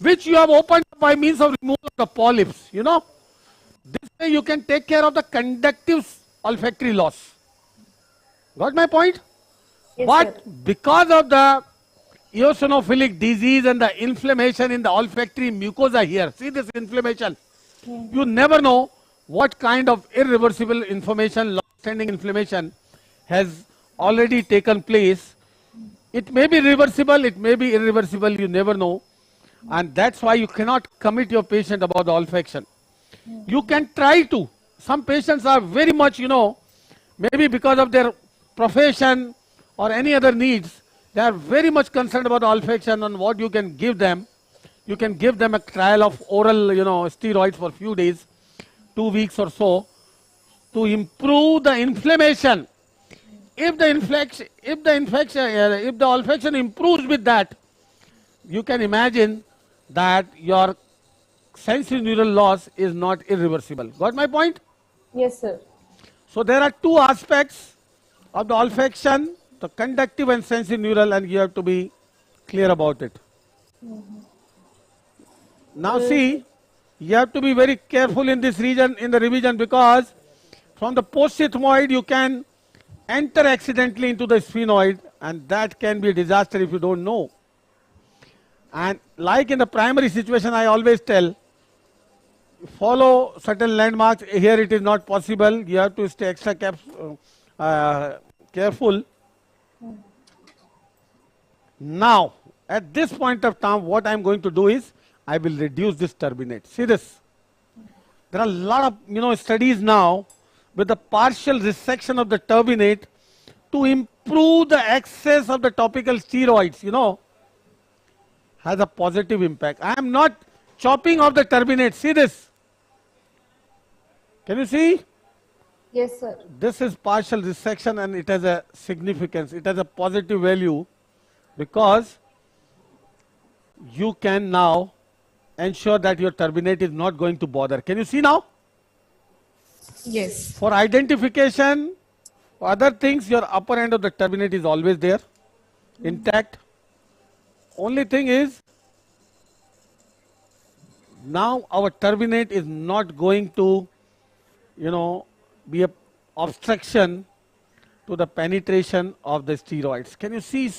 which you have opened by means of removal of the polyps, This way you can take care of the conductive olfactory loss. Got my point? Yes, but sir. Because of the eosinophilic disease and the inflammation in the olfactory mucosa here, see this inflammation, you never know what kind of irreversible inflammation, long-standing inflammation has already taken place. It may be reversible, it may be irreversible, you never know. And that's why you cannot commit your patient about the olfaction. You can try to. Some patients are very much, maybe because of their profession or any other needs, they are very much concerned about olfaction and what you can give them. You can give them a trial of oral, steroids for a few days, 2 weeks or so, to improve the inflammation. If the olfaction improves with that, you can imagine that your sensorineural loss is not irreversible. Got my point? Yes, sir. So there are two aspects of the olfaction, the conductive and sensorineural, and you have to be clear about it. Now see, you have to be very careful in this region, in the revision, because from the post-ethmoid you can enter accidentally into the sphenoid, and that can be a disaster if you don't know. And like in the primary situation, I always tell, follow certain landmarks. Here it is not possible. You have to stay extra careful. Now, at this point of time, what I am going to do is, I will reduce this turbinate. See this. There are a lot of studies now with the partial resection of the turbinate to improve the access of the topical steroids, has a positive impact. I am not chopping off the turbinate. See this. Can you see? Yes, sir. This is partial resection and it has a significance. It has a positive value because you can now ensure that your turbinate is not going to bother. Can you see now? Yes. For identification, for other things, your upper end of the turbinate is always there, intact. Only thing is, now our turbinate is not going to, be a obstruction to the penetration of the steroids. Can you see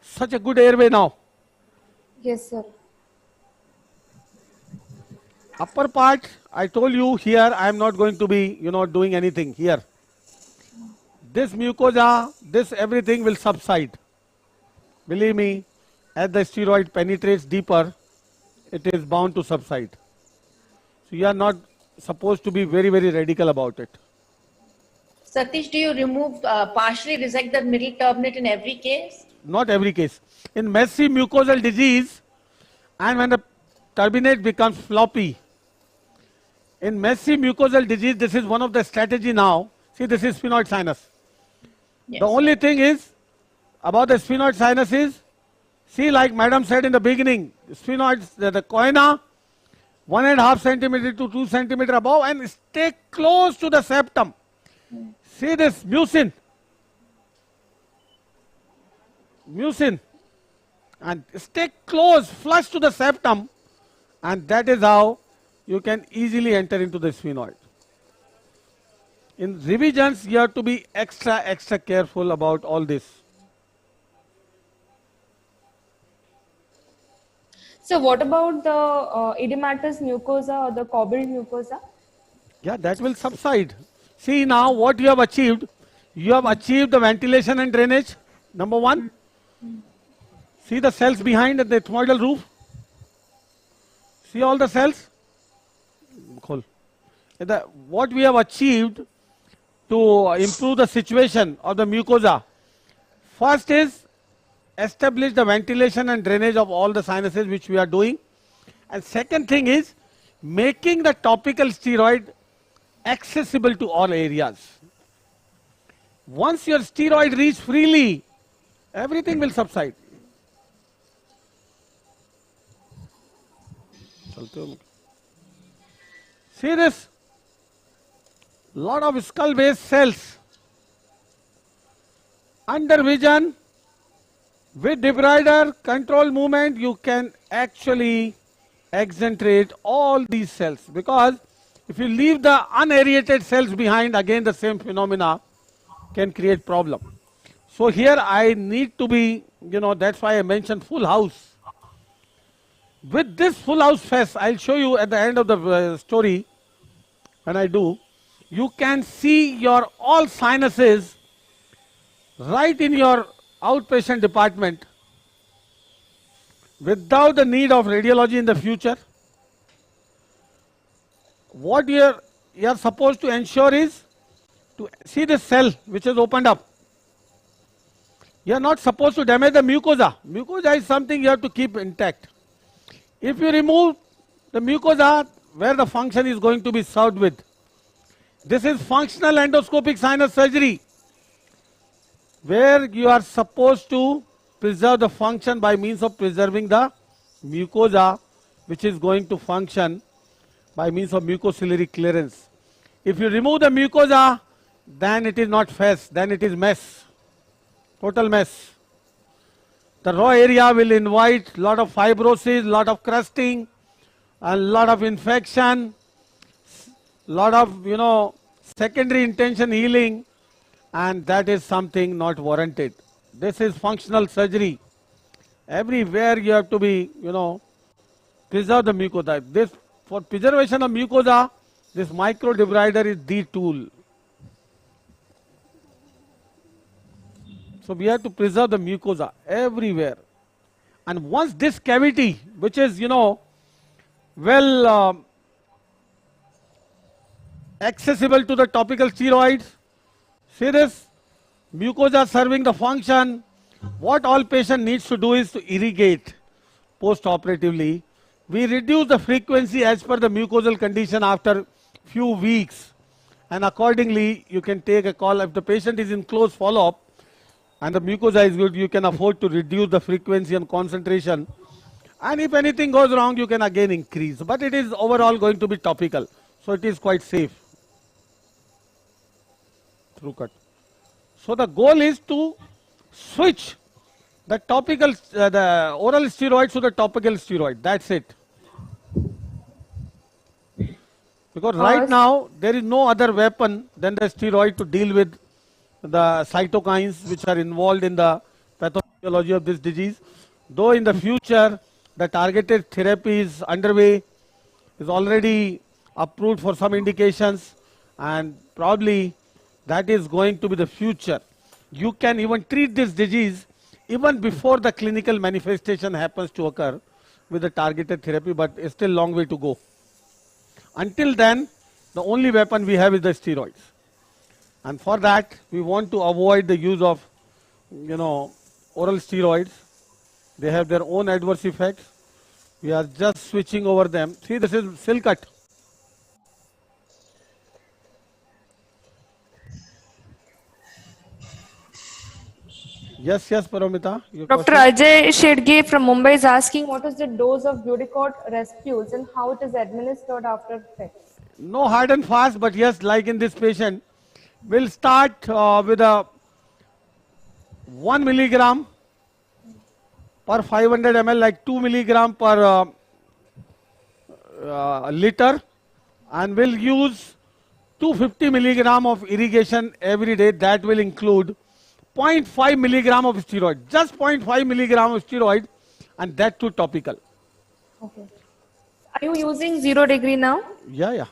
such a good airway now? Yes, sir. Upper part, I told you here, I am not going to be, doing anything here. this mucosa, this everything will subside. Believe me, as the steroid penetrates deeper, it is bound to subside. So you are not supposed to be very, very radical about it. Satish, do you remove, partially resect the middle turbinate in every case? Not every case. In messy mucosal disease, and when the turbinate becomes floppy, in messy mucosal disease, this is one of the strategy now. See, this is sphenoid sinus. Yes. The only thing is about the sphenoid sinus is, see, like madam said in the beginning, sphenoids, the coina, 1.5 centimeter to 2 centimeter above, and stay close to the septum. See this mucin, and stay close, flush to the septum, and that is how you can easily enter into the sphenoid. In revisions, you have to be extra careful about all this. So what about the edematous mucosa or the cobbled mucosa? Yeah, that will subside. See now what you have achieved. You have achieved the ventilation and drainage, number one. See the cells behind the ethmoidal roof. See all the cells. What we have achieved to improve the situation of the mucosa. First is establish the ventilation and drainage of all the sinuses, which we are doing. And second thing is making the topical steroid accessible to all areas. Once your steroid reach freely, everything will subside. See this? Lot of skull base cells. Under vision, with debrider control movement, you can actually excentrate all these cells, because if you leave the unaerated cells behind, again the same phenomena can create problem. So here I need to be, that's why I mentioned full house. With this full house fest, I'll show you at the end of the story, when I do, you can see your all sinuses right in your outpatient department without the need of radiology in the future. What you are supposed to ensure is to see the cell which is opened up. You are not supposed to damage the mucosa. Mucosa is something you have to keep intact. If you remove the mucosa, where the function is going to be served with. This is functional endoscopic sinus surgery, where you are supposed to preserve the function by means of preserving the mucosa, which is going to function by means of mucociliary clearance. If you remove the mucosa, then it is not fest, then it is mess, total mess. The raw area will invite lot of fibrosis, lot of crusting, and lot of infection, lot of secondary intention healing, and that is something not warranted. This is functional surgery. Everywhere you have to be, preserve the mucosa. This, for preservation of mucosa, this microdebrider is the tool. So we have to preserve the mucosa everywhere. And once this cavity, which is, well accessible to the topical steroids, see this, mucosa serving the function, what all patient needs to do is to irrigate post-operatively. We reduce the frequency as per the mucosal condition after few weeks, and accordingly you can take a call. If the patient is in close follow-up and the mucosa is good, you can afford to reduce the frequency and concentration, and if anything goes wrong, you can again increase, but it is overall going to be topical, so it is quite safe. Through cut. So the goal is to switch the topical, the oral steroid to the topical steroid. That's it. Because right now there is no other weapon than the steroid to deal with the cytokines which are involved in the pathophysiology of this disease. Though in the future the targeted therapy is underway, is already approved for some indications, and probably That is going to be the future. You can even treat this disease even before the clinical manifestation happens to occur with the targeted therapy, but it's still a long way to go. Until then, the only weapon we have is the steroids. And for that, we want to avoid the use of, oral steroids. They have their own adverse effects. We are just switching over them. See, this is Silcut. Yes, Paramita. Dr. Ajay Shedge from Mumbai is asking what is the dose of Budicort Respules and how it is administered after effects. No hard and fast, but yes, like in this patient, we'll start with a 1 milligram per 500 ml, like 2 milligram per liter, and we'll use 250 milligram of irrigation every day. That will include 0.5 milligram of steroid, just 0.5 milligram of steroid, and that too topical. Okay. Are you using 0 degree now? Yeah.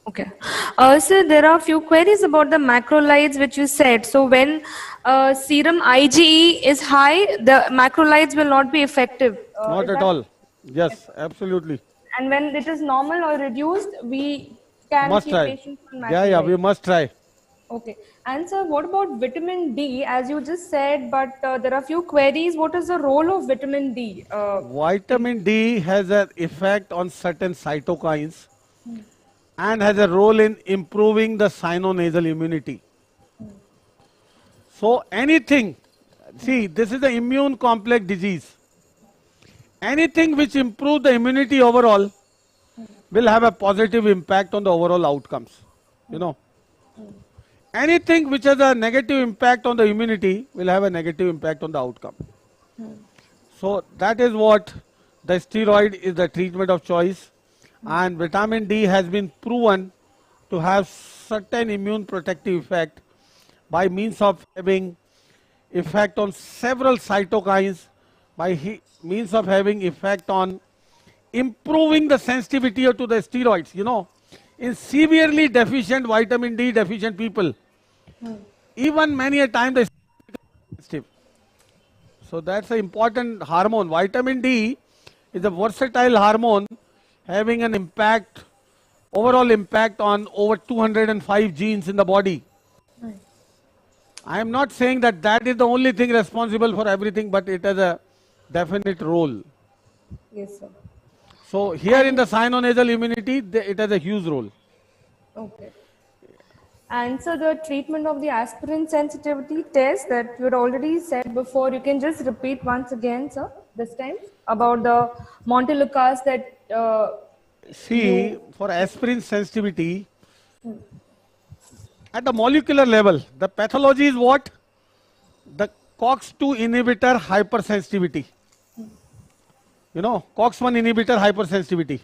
Okay. So there are a few queries about the macrolides which you said. So when serum IgE is high, the macrolides will not be effective. Not at all. Yes, absolutely. And when it is normal or reduced, we can must keep try. patients on macrolides. Yeah, we must try. Okay. And sir, what about vitamin D? As you just said, but there are a few queries. What is the role of vitamin D? Vitamin D has an effect on certain cytokines and has a role in improving the sinonasal immunity. So anything, see, this is an immune complex disease. Anything which improves the immunity overall will have a positive impact on the overall outcomes. Anything which has a negative impact on the immunity will have a negative impact on the outcome. So that is what the steroid is the treatment of choice, and vitamin D has been proven to have certain immune protective effect by means of having effect on several cytokines, by means of having effect on improving the sensitivity to the steroids. In severely deficient vitamin D deficient people, even many a time they become sensitive. So that's an important hormone. Vitamin D is a versatile hormone having an impact, overall impact on over 205 genes in the body. I am not saying that that is the only thing responsible for everything, but it has a definite role. Yes, sir. So here in the sinonasal immunity, it has a huge role. Okay. And so the treatment of the aspirin sensitivity test that you had already said before, you can just repeat once again, sir, this time, about the Montelukast that... See, for aspirin sensitivity, at the molecular level, the pathology is what? The COX-2 inhibitor hypersensitivity. COX-1 inhibitor hypersensitivity.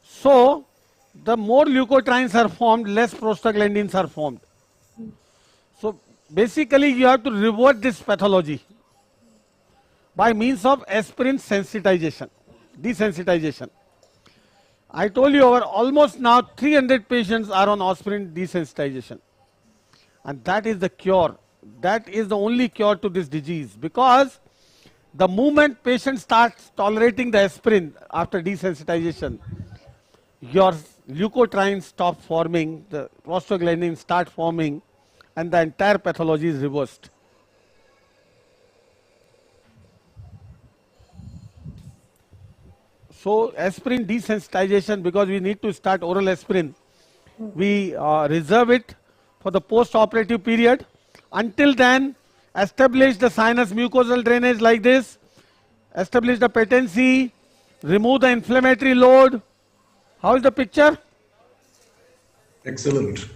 So, the more leukotrienes are formed, less prostaglandins are formed. So, basically you have to revert this pathology by means of aspirin sensitization, desensitization. I told you over almost now 300 patients are on aspirin desensitization. And that is the cure. That is the only cure to this disease, because the moment patient starts tolerating the aspirin after desensitization, your leukotrienes stop forming, the prostaglandins start forming, and the entire pathology is reversed. So aspirin desensitization, because we need to start oral aspirin, we reserve it for the post-operative period. Until then, establish the sinus mucosal drainage like this, establish the patency, remove the inflammatory load. How is the picture? Excellent.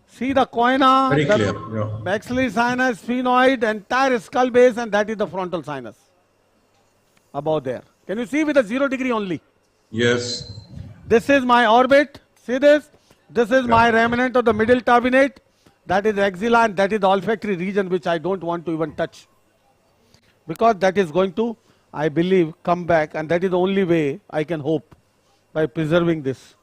See the choana, Very the clear. Yeah. maxillary sinus, sphenoid, entire skull base, and that is the frontal sinus above there. Can you see with a 0 degree only? Yes. This is my orbit. See this? This is my remnant of the middle turbinate. That is axilla, and that is the olfactory region which I don't want to even touch, because that is going to, I believe, come back, and that is the only way I can hope, by preserving this.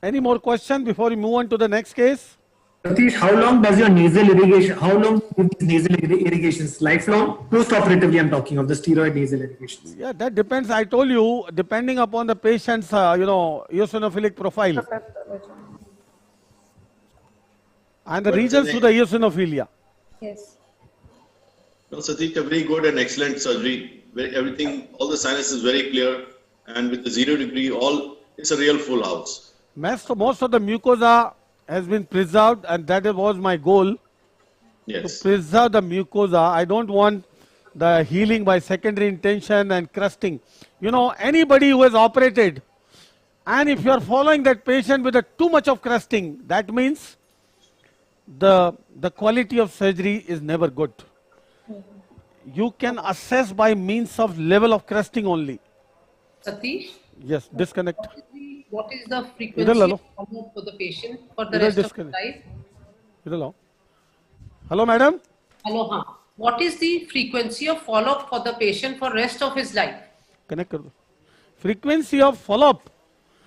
Any more questions before we move on to the next case? Satish, how long does your nasal irrigation, how long do these nasal irrigations? Lifelong? Post-operatively, I'm talking of the steroid nasal irrigations. Yeah, that depends. I told you, depending upon the patient's, eosinophilic profile. And the reasons to the eosinophilia. Yes. No, Satish, a very good and excellent surgery. Everything, all the sinus is very clear, and with the 0 degree, it's a real full house. Most of the mucosa has been preserved, and that was my goal. Yes. To preserve the mucosa. I don't want the healing by secondary intention and crusting. Anybody who has operated, and if you are following that patient with too much of crusting, that means the quality of surgery is never good. You can assess by means of level of crusting only. Satish? Yes, disconnect. What is the frequency of follow-up for the patient for the rest of his life? Hello, madam? Hello, what is the frequency of follow-up for the patient for rest of his life? Connect. Frequency of follow-up?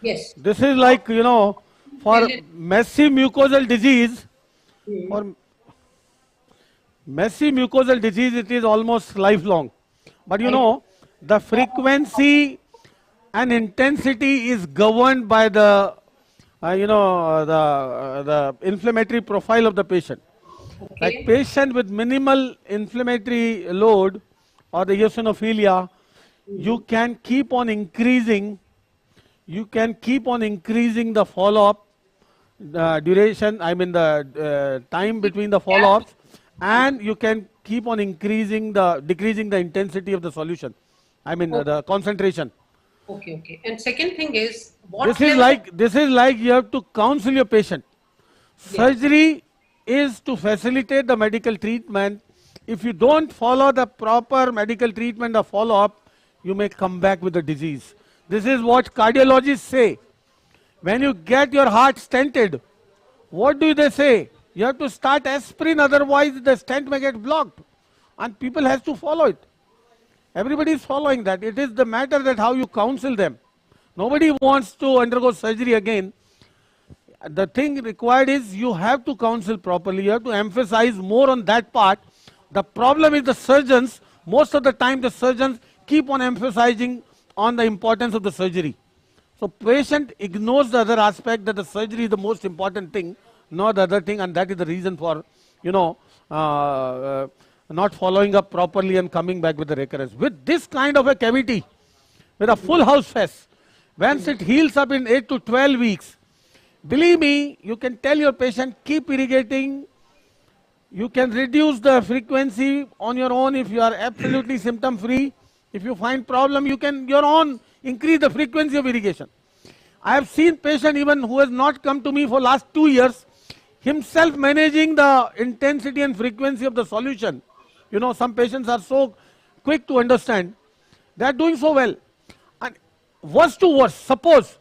Yes. This is like, for massive mucosal disease, it is almost lifelong. But the frequency and intensity is governed by the, the inflammatory profile of the patient. Okay. Like patient with minimal inflammatory load or the eosinophilia, you can keep on increasing. You can keep on increasing the follow-up duration. I mean the time between the follow-ups, and you can keep on decreasing the intensity of the solution. I mean the concentration. Okay. And second thing is, this is like you have to counsel your patient. Yes. Surgery is to facilitate the medical treatment. If you don't follow the proper medical treatment or follow-up, you may come back with the disease. This is what cardiologists say. When you get your heart stented, what do they say? You have to start aspirin, otherwise the stent may get blocked. And people have to follow it. Everybody is following that. It is the matter that how you counsel them. Nobody wants to undergo surgery again. The thing required is you have to counsel properly. You have to emphasize more on that part. The problem is the surgeons, most of the time the surgeons keep on emphasizing on the importance of the surgery. So patient ignores the other aspect, that the surgery is the most important thing, not the other thing, and that is the reason for, not following up properly and coming back with the recurrence. With this kind of a cavity, with a full house fest, once it heals up in 8 to 12 weeks, believe me, you can tell your patient, keep irrigating. You can reduce the frequency on your own if you are absolutely symptom free. If you find problem, you can your own increase the frequency of irrigation. I have seen patient even who has not come to me for last 2 years, himself managing the intensity and frequency of the solution. Some patients are so quick to understand. They are doing so well. And worse to worse, suppose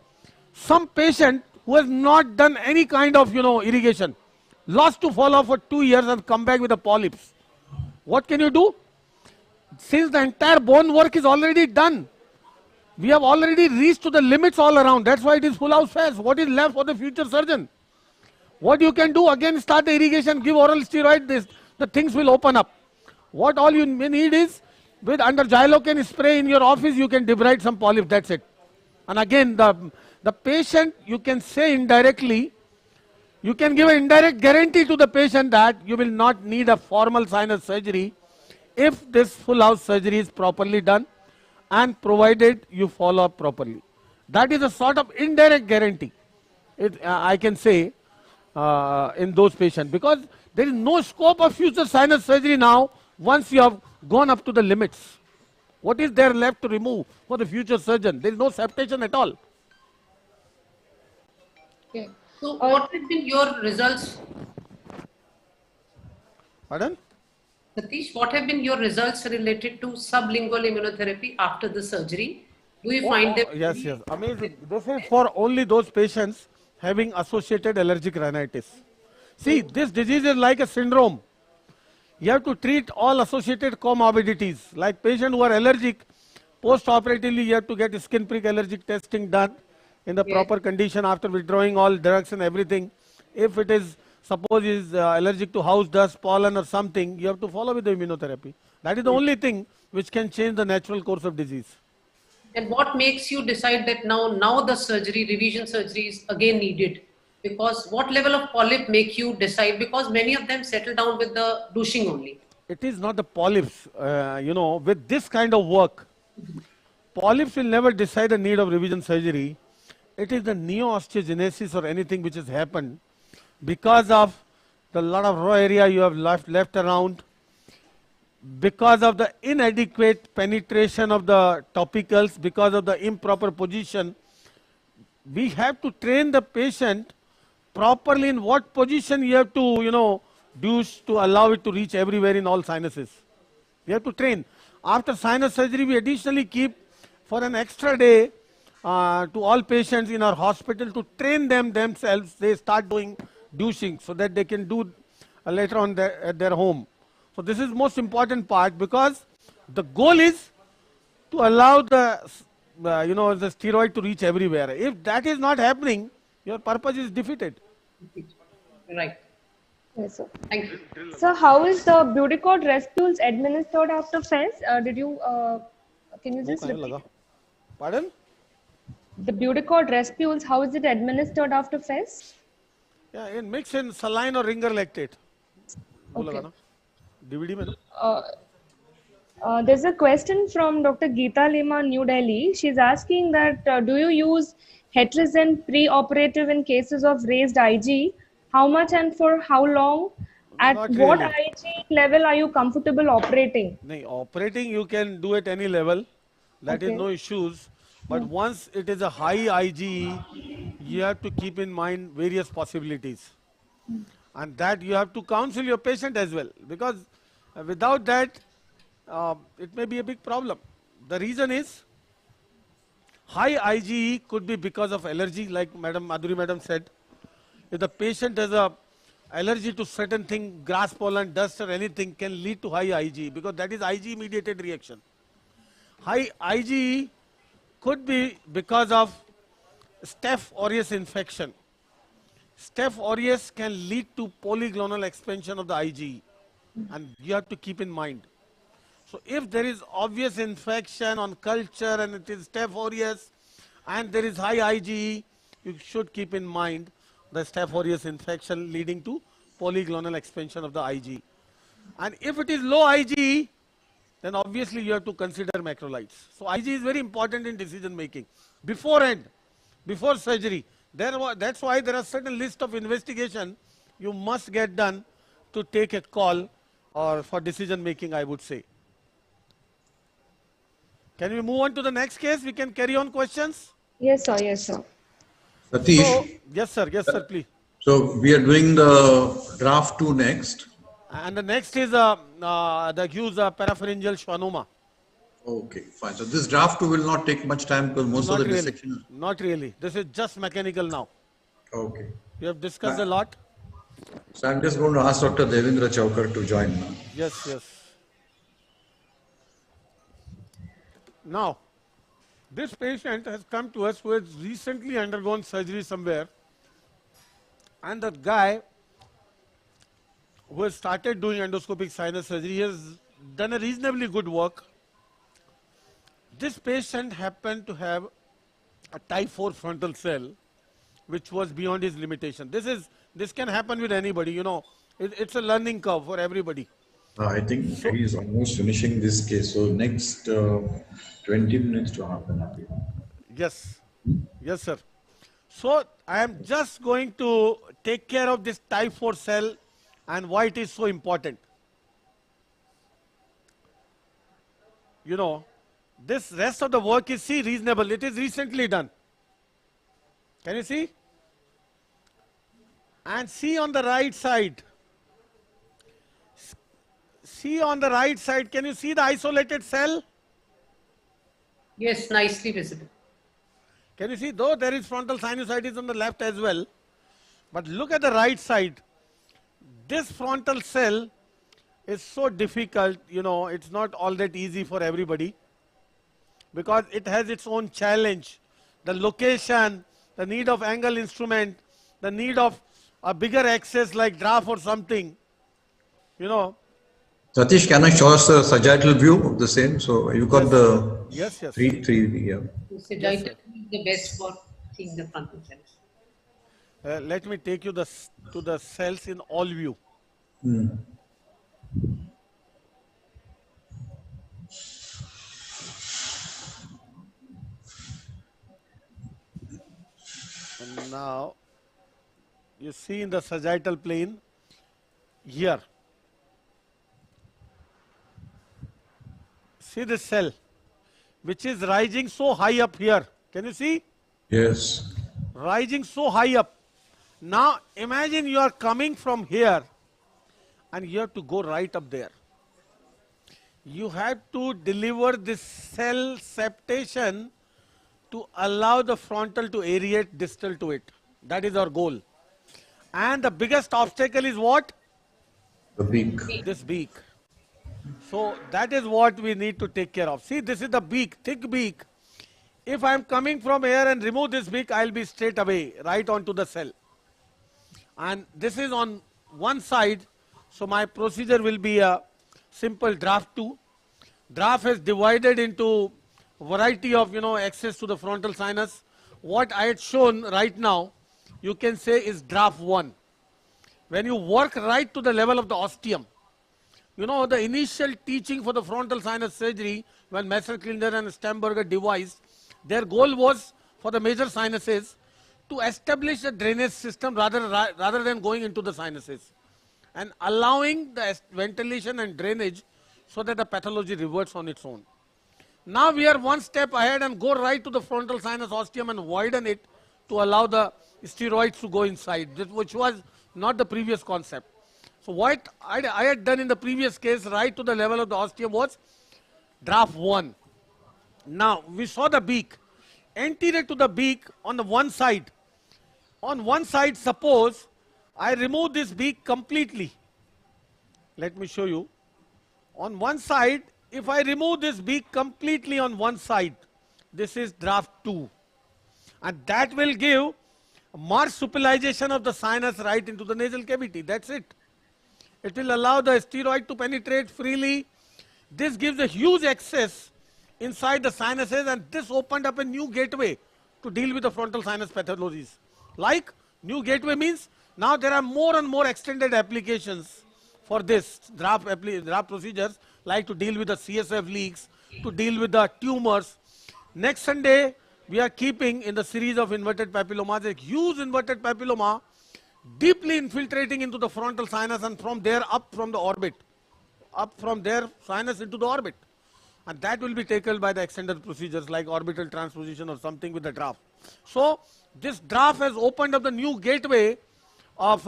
some patient who has not done any kind of, irrigation, lost to follow for 2 years and come back with the polyps. What can you do? Since the entire bone work is already done, we have already reached to the limits all around. That's why it is full house fast. What is left for the future surgeon? What you can do, again start the irrigation, give oral steroid, the things will open up. What all you need is, with under Xylocaine spray in your office, you can debride some polyps, that's it. And again, the patient, you can say indirectly, you can give an indirect guarantee to the patient that you will not need a formal sinus surgery if this full house surgery is properly done and provided you follow up properly. That is a sort of indirect guarantee, I can say, in those patients, because there is no scope of future sinus surgery now once you have gone up to the limits. What is there left to remove for the future surgeon? There is no septation at all. Okay. So what have been your results? Pardon? Satish, what have been your results related to sublingual immunotherapy after the surgery? Do you find them? Yes, amazing. This is for only those patients having associated allergic rhinitis. See, this disease is like a syndrome. You have to treat all associated comorbidities. Like patients who are allergic, post-operatively you have to get skin prick allergic testing done. in the proper condition after withdrawing all drugs and everything. If it is, suppose is allergic to house dust, pollen or something, you have to follow with the immunotherapy. That is the only thing which can change the natural course of disease. And what makes you decide that now the surgery, revision surgery is again needed? Because what level of polyp make you decide? Because many of them settle down with the douching only. It is not the polyps, with this kind of work, polyps will never decide the need of revision surgery. It is the neo-osteogenesis or anything which has happened because of the lot of raw area you have left around, because of the inadequate penetration of the topicals, because of the improper position. We have to train the patient properly in what position you have to, douche to allow it to reach everywhere in all sinuses. We have to train. After sinus surgery, we additionally keep for an extra day to all patients in our hospital to train them themselves. They start doing douching so that they can do later on at their home. So this is most important part, because the goal is to allow the the steroid to reach everywhere. If that is not happening, your purpose is defeated. Right. Yes, sir. Thank you. So how is the Budecort respules administered after FES? Can you just repeat? Pardon? The Budecort respules, how is it administered after FES? Yeah, in mix in saline or ringer lactate. Okay. DVD mein There's a question from Dr. Geeta Lima, New Delhi. She's asking that do you use Hetrizin pre-operative in cases of raised IG? How much and for how long? At Not what really. IG level are you comfortable operating? No, operating you can do at any level. That is Okay. no issues. But once it is a high IgE, you have to keep in mind various possibilities. And that you have to counsel your patient as well. Because without that, it may be a big problem. The reason is, high IgE could be because of allergy, like Madhuri Madam said. If the patient has a allergy to certain thing, grass pollen, dust or anything, can lead to high IgE, because that is IgE mediated reaction. High IgE could be because of Staph aureus infection. Staph aureus can lead to polygonal expansion of the IgE, and you have to keep in mind. So if there is obvious infection on culture and it is Staph aureus and there is high IgE, you should keep in mind the Staph aureus infection leading to polygonal expansion of the IgE. And if it is low IgE, then obviously you have to consider macrolides. So IgE is very important in decision making. Before surgery, that's why there are certain list of investigation you must get done to take a call or for decision making, I would say. Can we move on to the next case? We can carry on questions. Yes, sir. Yes, sir. Satish. So, yes, sir. Yes, sir. Please. So we are doing the draft 2 next. And the next is the Hughes parapharyngeal schwannoma. Okay, fine. So this draft 2 will not take much time because most of the dissection. Not really. This is just mechanical now. Okay. We have discussed a lot. So I'm just going to ask Dr. Devendra Chaukar to join now. Yes, yes. Now, this patient has come to us who has recently undergone surgery somewhere, and the guy who has started doing endoscopic sinus surgery has done a reasonably good work. This patient happened to have a type 4 frontal cell, which was beyond his limitation. This can happen with anybody, it's a learning curve for everybody. I think he is almost finishing this case. So next 20 minutes to half an hour. Yes. Yes, sir. So I am just going to take care of this type 4 cell and why it is so important. This rest of the work is reasonable. It is recently done. Can you see? And see on the right side. See on the right side, can you see the isolated cell? Yes, nicely visible. Can you see? Though there is frontal sinusitis on the left as well. But look at the right side. This frontal cell is so difficult, it's not all that easy for everybody, because it has its own challenge. The location, the need of angle instrument, the need of a bigger access like draft or something, you know. Satish, can I show us a sagittal view of the same? So you got the yes. three, yeah. Sagittal is the best for seeing the frontal cells. Let me take you to the cells in all view. And now you see in the sagittal plane here. See this cell which is rising so high up here. Can you see? Yes. Rising so high up. Now imagine you are coming from here and you have to go right up there. You have to deliver this cell septation to allow the frontal to aerate distal to it. That is our goal. And the biggest obstacle is what? The beak. This beak. So that is what we need to take care of. See, this is the beak, thick beak. If I am coming from here and remove this beak, I will be straight away, right onto the cell. And this is on one side, so my procedure will be a simple draft 2. Draft is divided into variety of, access to the frontal sinus. What I had shown right now, you can say is draft 1. When you work right to the level of the ostium, the initial teaching for the frontal sinus surgery, when Messerklinder and Stamberger devised, their goal was for the major sinuses to establish a drainage system rather than going into the sinuses and allowing the ventilation and drainage so that the pathology reverts on its own. Now we are one step ahead and go right to the frontal sinus ostium and widen it to allow the steroids to go inside, which was not the previous concept. So what I had done in the previous case right to the level of the ostium was draft 1. Now we saw the beak. Anterior to the beak on the one side. On one side, suppose I remove this beak completely. Let me show you. On one side, if I remove this beak completely on one side, this is draft 2. And that will give marsupialization of the sinus right into the nasal cavity. That's it. It will allow the steroid to penetrate freely. This gives a huge access inside the sinuses, and this opened up a new gateway to deal with the frontal sinus pathologies. Like, new gateway means now there are more and more extended applications for this draft procedures, like to deal with the CSF leaks, to deal with the tumors. Next Sunday, we are keeping in the series of inverted papillomas a huge inverted papilloma deeply infiltrating into the frontal sinus and from there up from the orbit, up from their sinus into the orbit. And that will be tackled by the extended procedures like orbital transposition or something with the draft. So this draft has opened up the new gateway of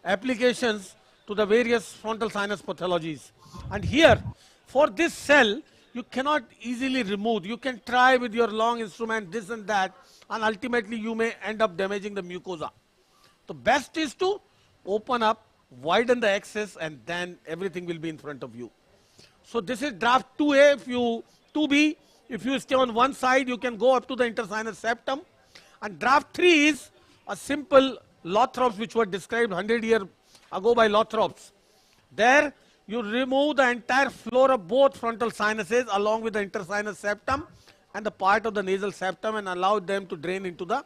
applications to the various frontal sinus pathologies. And here, for this cell, you cannot easily remove. You can try with your long instrument, this and that, and ultimately you may end up damaging the mucosa. The best is to open up, widen the access, and then everything will be in front of you. So this is draft 2A. 2B, if you stay on one side, you can go up to the intersinus septum. And draft 3 is a simple Lothrops which were described 100 years ago by Lothrops. There you remove the entire floor of both frontal sinuses along with the intersinus septum and the part of the nasal septum and allow them to drain into the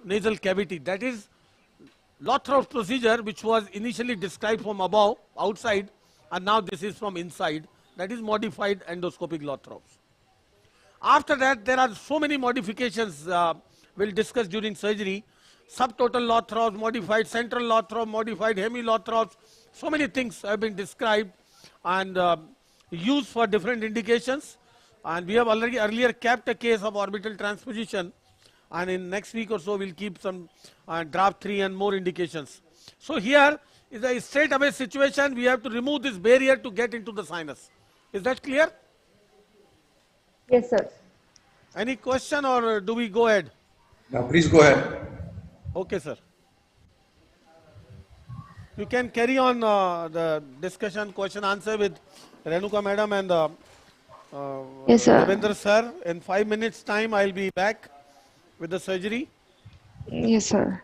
nasal cavity. That is Lothrop's procedure, which was initially described from above, outside, and now this is from inside. That is modified endoscopic Lothrops. After that, there are so many modifications we'll discuss during surgery. Subtotal Lothrops, modified central Lothrop, modified hemilothrops. So many things have been described and used for different indications. And we have already earlier kept a case of orbital transposition. And in next week or so, we'll keep some draft 3 and more indications. So here is a straight away situation. We have to remove this barrier to get into the sinus. Is that clear? Yes, sir. Any question or do we go ahead? Now, please go ahead. Okay, sir. You can carry on the discussion, question, answer with Renuka madam and yes, sir. Ravindra sir. In 5 minutes time, I'll be back with the surgery. Yes, sir.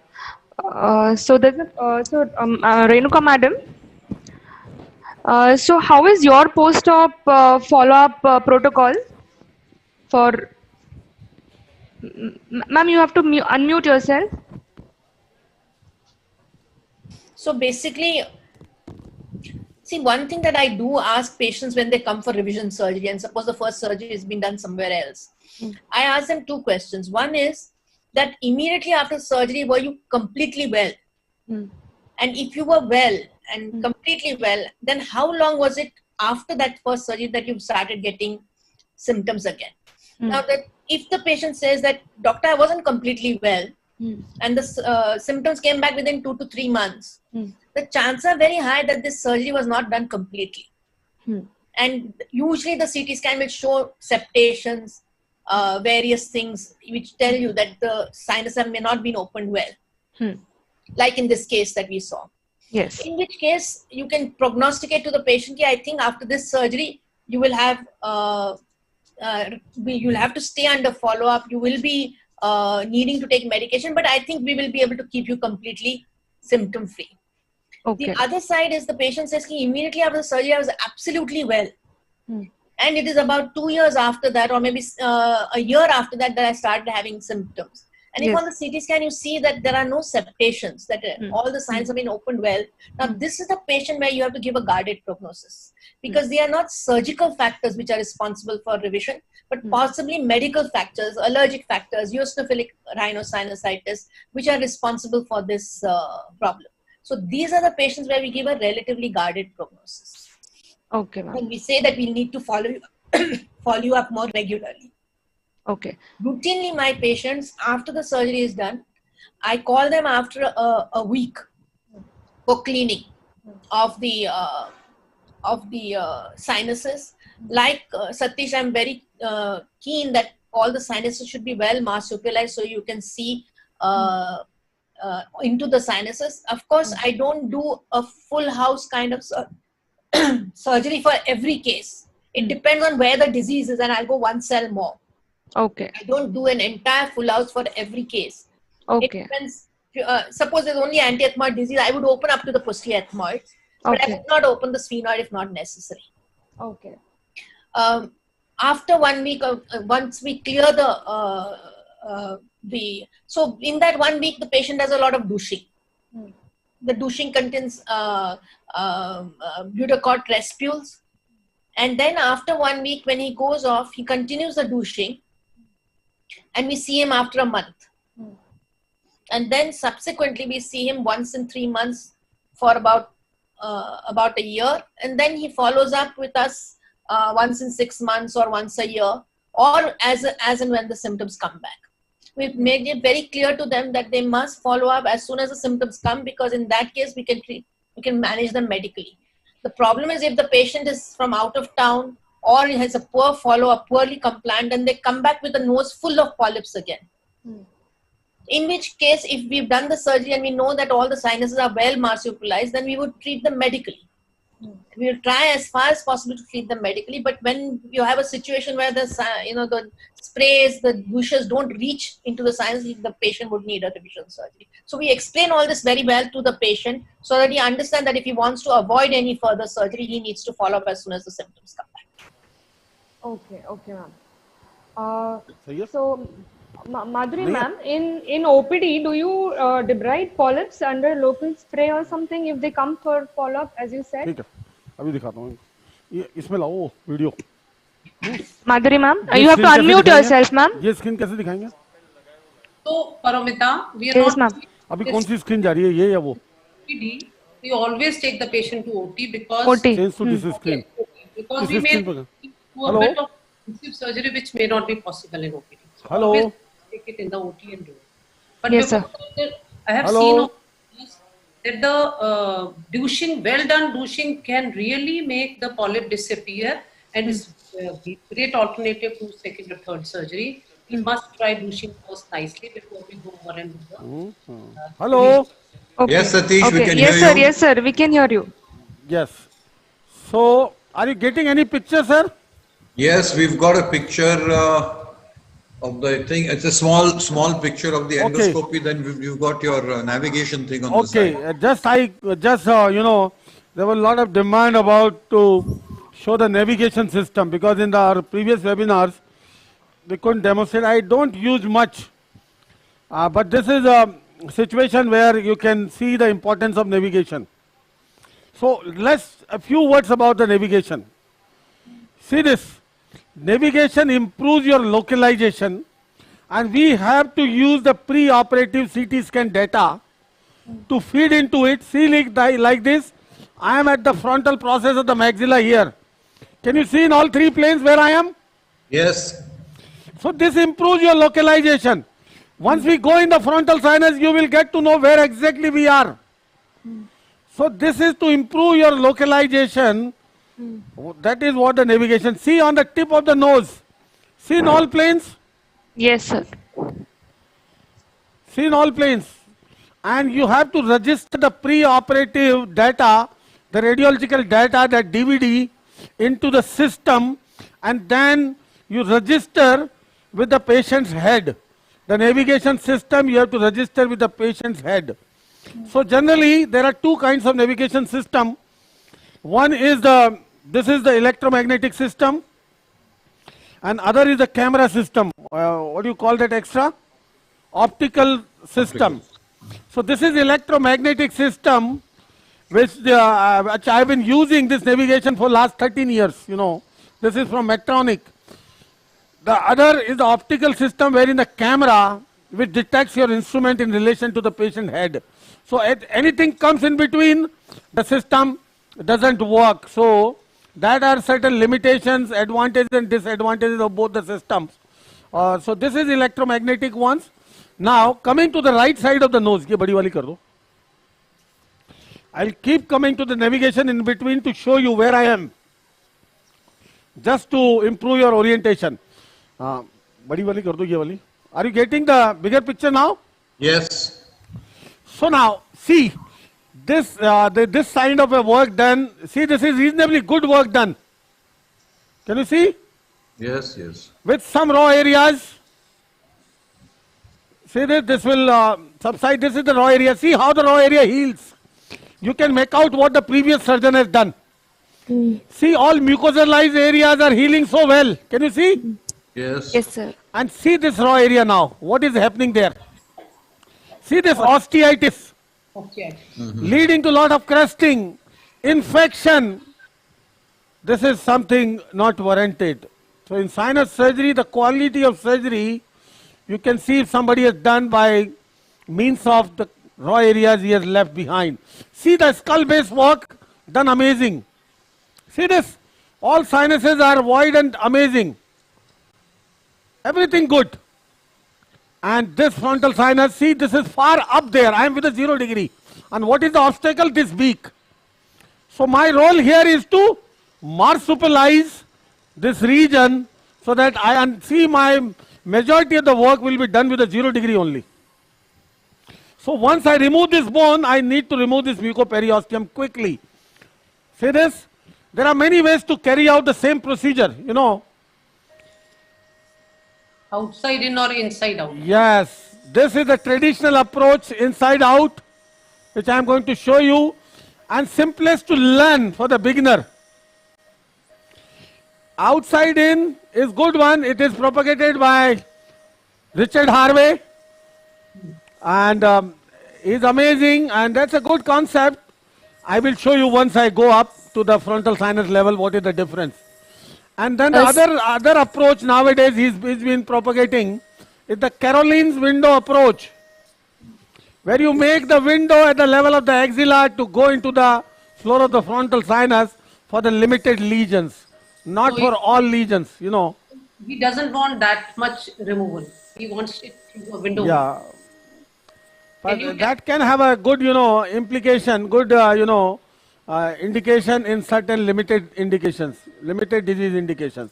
So there's Renuka madam. So how is your post-op follow-up protocol for? Ma'am, you have to unmute yourself. So basically, see, one thing that I do ask patients when they come for revision surgery, and suppose the first surgery has been done somewhere else, I ask them two questions. One is that immediately after surgery, were you completely well? And if you were well and completely well, then how long was it after that first surgery that you started getting symptoms again? Now, that if the patient says that, doctor, I wasn't completely well, and the symptoms came back within 2 to 3 months, the chances are very high that this surgery was not done completely. And usually the CT scan will show septations, various things which tell you that the sinus may not been opened well. Like in this case that we saw. Yes. In which case you can prognosticate to the patient, I think after this surgery you will have you'll have to stay under follow-up. You will be needing to take medication, but I think we will be able to keep you completely symptom-free. Okay. The other side is the patient says, immediately after the surgery I was absolutely well. And it is about 2 years after that, or maybe a year after that, that I started having symptoms. And if on the CT scan you see that there are no septations, that all the signs have been opened well, now this is the patient where you have to give a guarded prognosis, because they are not surgical factors which are responsible for revision, but possibly medical factors, allergic factors, eosinophilic rhinosinusitis, which are responsible for this problem. So these are the patients where we give a relatively guarded prognosis. Okay, ma'am. And we say that we need to follow you up more regularly. Okay. Routinely, my patients, after the surgery is done, I call them after a week for cleaning of the sinuses. Like Satish, I'm very keen that all the sinuses should be well marsupialized so you can see into the sinuses. Of course, I don't do a full house kind of surgery for every case. It depends on where the disease is, and I'll go one cell more. Okay. I don't do an entire full house for every case. Okay. It depends. Suppose there's only anti-ethmoid disease, I would open up to the posterior ethmoids, but I would not open the sphenoid if not necessary. Okay. After 1 week, once we clear so in that 1 week, the patient does a lot of douching. The douching contains butyrate respules. And then after 1 week, when he goes off, he continues the douching. And we see him after a month. And then subsequently, we see him once in 3 months for about a year. And then he follows up with us once in 6 months or once a year, or as and when the symptoms come back. We've made it very clear to them that they must follow up as soon as the symptoms come, because in that case, we can manage them medically. The problem is if the patient is from out of town or has a poor follow-up, poorly compliant, and they come back with a nose full of polyps again. In which case, if we've done the surgery and we know that all the sinuses are well marsupialized, then we would treat them medically. We will try as far as possible to treat them medically, but when you have a situation where the sprays, the douches don't reach into the sinus, the patient would need a revision surgery. So we explain all this very well to the patient so that he understands that if he wants to avoid any further surgery, he needs to follow up as soon as the symptoms come back. Okay, ma'am. So, Madhuri ma'am, in OPD, do you debride polyps under local spray or something if they come for follow-up, as you said? ठीक है, अभी दिखाता हूँ. इसमें लाओ video. Madhuri ma'am, you have to unmute yourself, ma'am. ये screen कैसे दिखाएंगे? So, Paramita, we are yes, not. अभी कौन सी स्क्रीन जा रही है, ये या वो? OPD, we always take the patient to OT because OT. Change to this screen. Because we may do a bit of intensive surgery which may not be possible in OPD. So Hello. Take it in the OT and do it. But yes, before that, I have seen that the douching, well done douching, can really make the polyp disappear, and is a great alternative to second or third surgery. We must try douching first nicely before we go over and do the. Hello. Okay. Yes, Satish, we can hear you. Yes, sir, we can hear you. Yes. So, are you getting any picture, sir? Yes, we've got a picture of the thing. It's a small picture of the endoscopy. Then you've got your navigation thing on the side. There was a lot of demand about to show the navigation system, because in our previous webinars we couldn't demonstrate. I don't use much, but this is a situation where you can see the importance of navigation. So a few words about the navigation. See this. Navigation improves your localization, and we have to use the pre-operative CT scan data to feed into it. See, like this, I am at the frontal process of the maxilla here. Can you see in all three planes where I am? Yes. So this improves your localization. Once we go in the frontal sinus, you will get to know where exactly we are. So this is to improve your localization. That is what the navigation. See on the tip of the nose. See in all planes? Yes, sir. See in all planes. And you have to register the pre-operative data, the radiological data, that DVD, into the system, and then you register with the patient's head. The navigation system you have to register with the patient's head. So generally there are two kinds of navigation system. One is this is the electromagnetic system, and other is the camera system. What do you call that extra? Optical system. So this is electromagnetic system, which I have been using this navigation for last 13 years. This is from Medtronic. The other is the optical system, wherein the camera which detects your instrument in relation to the patient head. So anything comes in between, the system doesn't work. So that are certain limitations, advantages and disadvantages of both the systems. So this is electromagnetic ones. Now coming to the right side of the nose, ye badi wali kar do. I'll keep coming to the navigation in between to show you where I am, just to improve your orientation. Badi wali kar do, ye wali. Are you getting the bigger picture now? Yes. So now see this this kind of a work done. See, this is reasonably good work done. Can you see? Yes, yes. With some raw areas. See this will subside. This is the raw area. See how the raw area heals. You can make out what the previous surgeon has done. See, all mucosalized areas are healing so well. Can you see? Yes. Yes, sir. And see this raw area now. What is happening there? See this osteitis. Leading to a lot of crusting, infection. This is something not warranted. So in sinus surgery, the quality of surgery, you can see if somebody has done by means of the raw areas he has left behind. See the skull base work, done amazing. See this, all sinuses are void and amazing. Everything good. And this frontal sinus, see, this is far up there. I am with a 0 degree. And what is the obstacle? This beak. So my role here is to marsupialize this region so that I see my majority of the work will be done with a 0 degree only. So once I remove this bone, I need to remove this mucoperiosteum quickly. See this? There are many ways to carry out the same procedure, Outside in or inside out? Yes, this is the traditional approach, inside out, which I am going to show you, and simplest to learn for the beginner. Outside in is good one. It is propagated by Richard Harvey, and is amazing, and that's a good concept. I will show you once I go up to the frontal sinus level what is the difference. And then the other approach nowadays he's been propagating is the Caroline's window approach, where you make the window at the level of the axilla to go into the floor of the frontal sinus for the limited lesions, not so for all lesions, He doesn't want that much removal. He wants it through a window. Yeah. But that can have a good, implication, good, indication in certain limited indications, limited disease indications.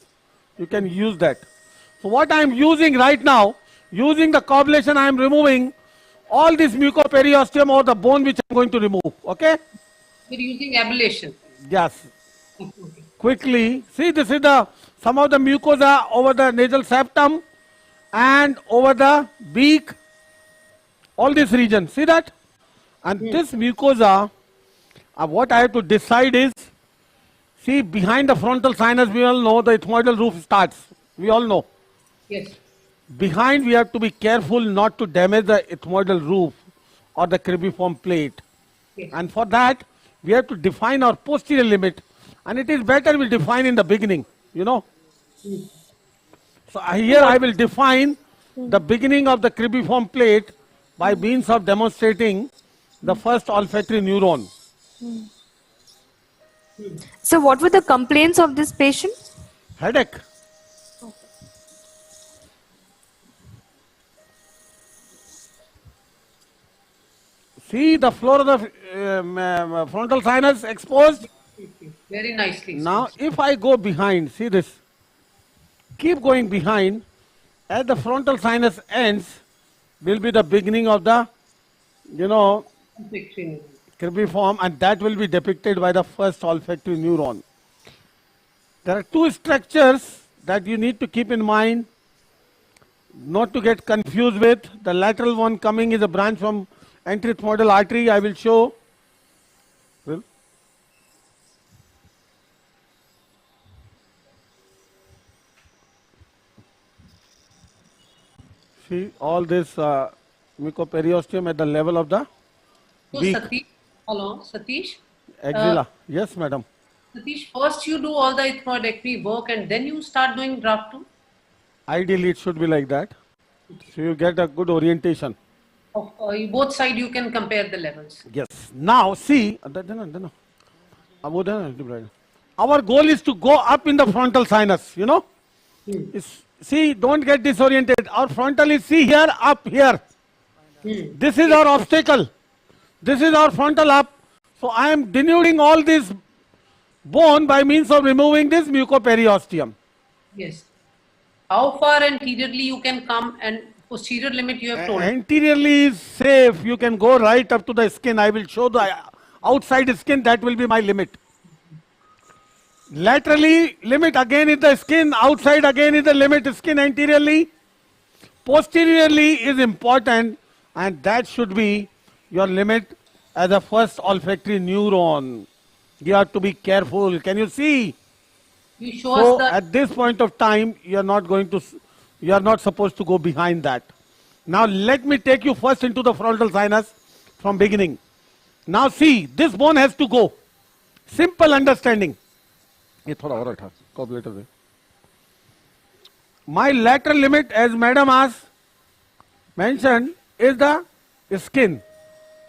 You can use that. So what I am using right now, using the coblation, I am removing all this mucoperiosteum or the bone which I am going to remove. Okay? We're using ablation. Yes. Quickly. See, this is some of the mucosa over the nasal septum, and over the beak, all this region. See that? And this mucosa, what I have to decide is, see, behind the frontal sinus, we all know the ethmoidal roof starts. We all know. Yes. Behind, we have to be careful not to damage the ethmoidal roof or the cribriform plate. Yes. And for that, we have to define our posterior limit. And it is better we define in the beginning, you know. So here I will define the beginning of the cribriform plate by means of demonstrating the first olfactory neuron. So what were the complaints of this patient? Headache. See the floor of the frontal sinus exposed? Very nicely. Now if I go behind, see this, keep going behind, as the frontal sinus ends, will be the beginning of the, you know, cribriform, and that will be depicted by the first olfactory neuron. There are two structures that you need to keep in mind, not to get confused with. The lateral one coming is a branch from anterethmoidal artery, I will show. See all this mucoperiosteum at the level of the beak. Satish, hello, Satish. Axilla. Yes, madam. Satish, first you do all the ethmoidectomy work and then you start doing draft 2? Ideally, it should be like that. So you get a good orientation. Both sides you can compare the levels. Yes. Now see, our goal is to go up in the frontal sinus, you know. See, don't get disoriented. Our frontal is, see here, up here. This is our obstacle. This is our frontal up. So I am denuding all this bone by means of removing this mucoperiosteum. Yes. How far anteriorly you can come, and posterior limit you have told? Anteriorly is safe. You can go right up to the skin. I will show the outside skin. That will be my limit. Laterally, limit again is the skin. Outside again is the limit, skin anteriorly. Posteriorly is important, and that should be your limit as a first olfactory neuron. You have to be careful. Can you see? You show So us the... at this point of time, you are not supposed to go behind that. Now let me take you first into the frontal sinus from beginning. Now see, this bone has to go. Simple understanding. My lateral limit, as madam has mentioned, is the skin.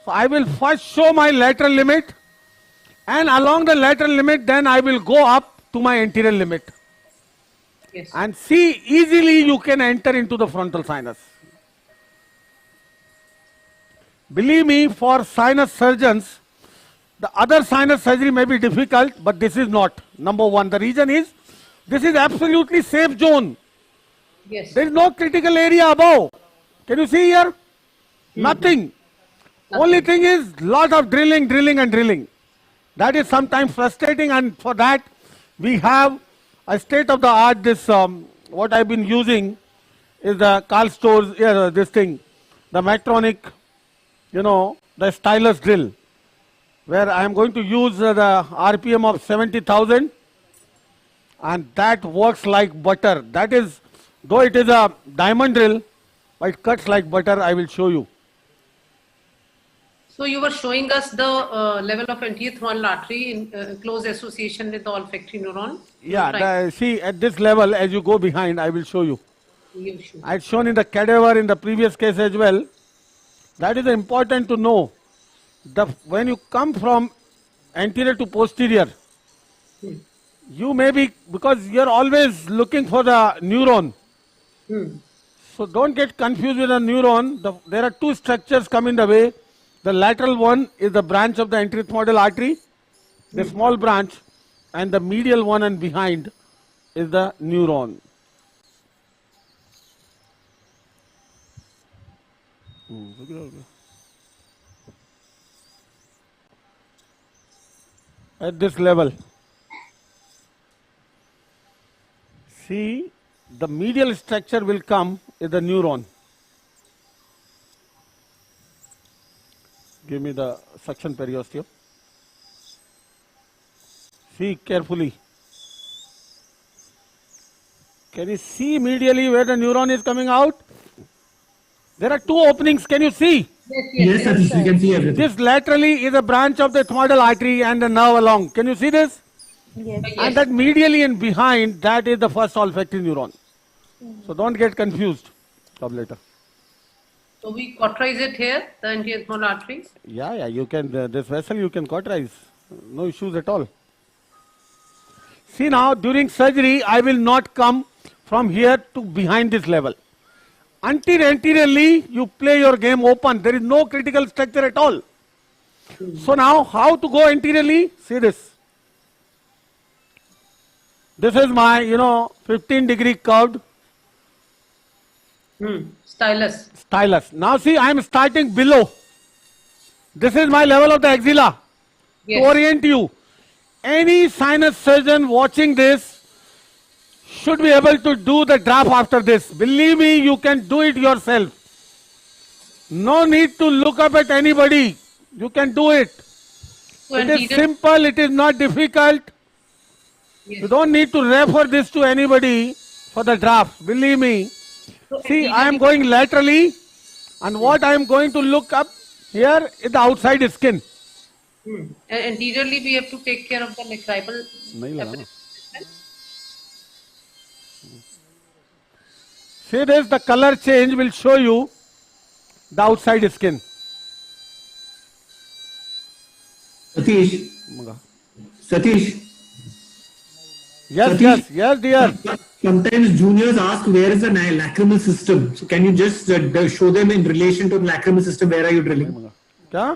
So I will first show my lateral limit, and along the lateral limit then I will go up to my anterior limit. Yes. And see, easily you can enter into the frontal sinus. Believe me, for sinus surgeons, the other sinus surgery may be difficult, but this is not. Number one, the reason is, this is absolutely safe zone. Yes. There is no critical area above. Can you see here? Nothing. Only thing is, lot of drilling. That is sometimes frustrating, and for that, we have a state of the art, this, what I've been using is the Karl Storz, this thing, the Medtronic, you know, the stylus drill, where I am going to use the RPM of 70,000, and that works like butter. That is, though it is a diamond drill, but it cuts like butter. I will show you. So you were showing us the level of anterethmoidal artery in close association with the olfactory neuron. Yeah, see at this level, as you go behind, I will show you. You should. I had shown in the cadaver in the previous case as well. That is important to know. When you come from anterior to posterior, you may be, because you are always looking for the neuron. So don't get confused with a neuron. There are two structures come in the way. The lateral one is the branch of the anterethmoidal artery, the small branch, and the medial one and behind is the neuron. At this level, see, the medial structure will come is the neuron. Give me the suction periosteum. See carefully. Can you see medially where the neuron is coming out? There are two openings. Can you see? Yes, Satish, we can see everything. This laterally is a branch of the ethmoidal artery and the nerve along. Can you see this? Yes. And that medially and behind, that is the first olfactory neuron. So don't get confused. Come later. So we cauterize it here, the anti-ethmoidal arteries. Yeah, you can, this vessel you can cauterize. No issues at all. See now, during surgery, I will not come from here to behind this level. Anteriorly, you play your game open. There is no critical structure at all. So now, how to go anteriorly? See this. This is my, 15-degree curved stylus. Now see, I am starting below. This is my level of the axilla. Yes. To orient you, any sinus surgeon watching this should be able to do the draft after this. Believe me, you can do it yourself. No need to look up at anybody. You can do it. It is simple, it is not difficult. Yes. You don't need to refer this to anybody for the draft. Believe me. See, I am going laterally, and what I am going to look up here is the outside skin. And anteriorly, we have to take care of the lacrimal apparatus. See this, the color change will show you the outside skin. Satish. Yes, dear. Sometimes juniors ask where is the lacrimal system. So can you just show them in relation to the lacrimal system, where are you drilling? Yeah?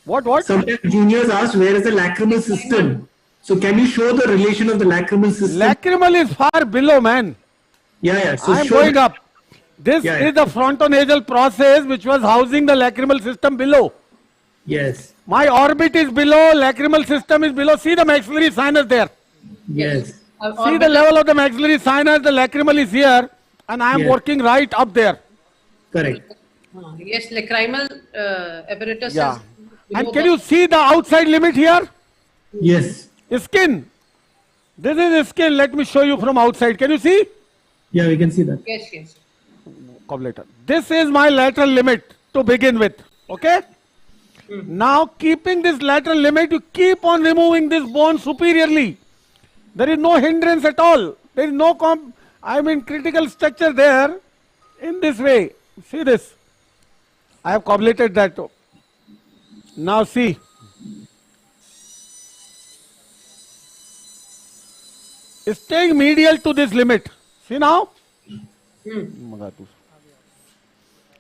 What? Sometimes juniors ask where is the lacrimal system. So can you show the relation of the lacrimal system? Lacrimal is far below, man. Yeah. So I am going up. This is the frontonasal process which was housing the lacrimal system below. Yes. My orbit is below, lacrimal system is below. See the maxillary sinus there. Yes. See the level of the maxillary sinus, the lacrimal is here, and I am working right up there. Correct. Yes, lacrimal apparatus. Yeah. And can you see the outside limit here? Yes. Skin. This is skin. Let me show you from outside. Can you see? Yeah, we can see that. Yes. Come later. This is my lateral limit to begin with. Okay? Now, keeping this lateral limit, you keep on removing this bone superiorly. There is no hindrance at all. There is no critical structure there in this way. See this. I have cobbleted that. Now see. Staying medial to this limit. See now?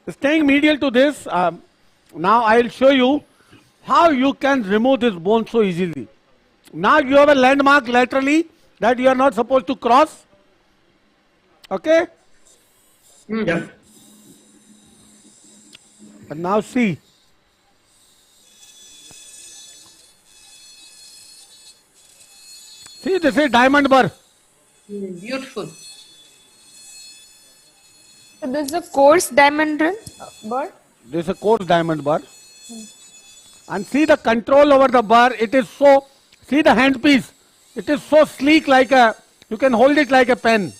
Staying medial to this. Now I will show you how you can remove this bone so easily. Now you have a landmark laterally that you are not supposed to cross. Okay? Yeah. And now see. See, this is diamond burr. Beautiful. So this is a coarse diamond burr? This is a coarse diamond burr. And see the control over the burr. It is so, see the handpiece. It is so sleek you can hold it like a pen.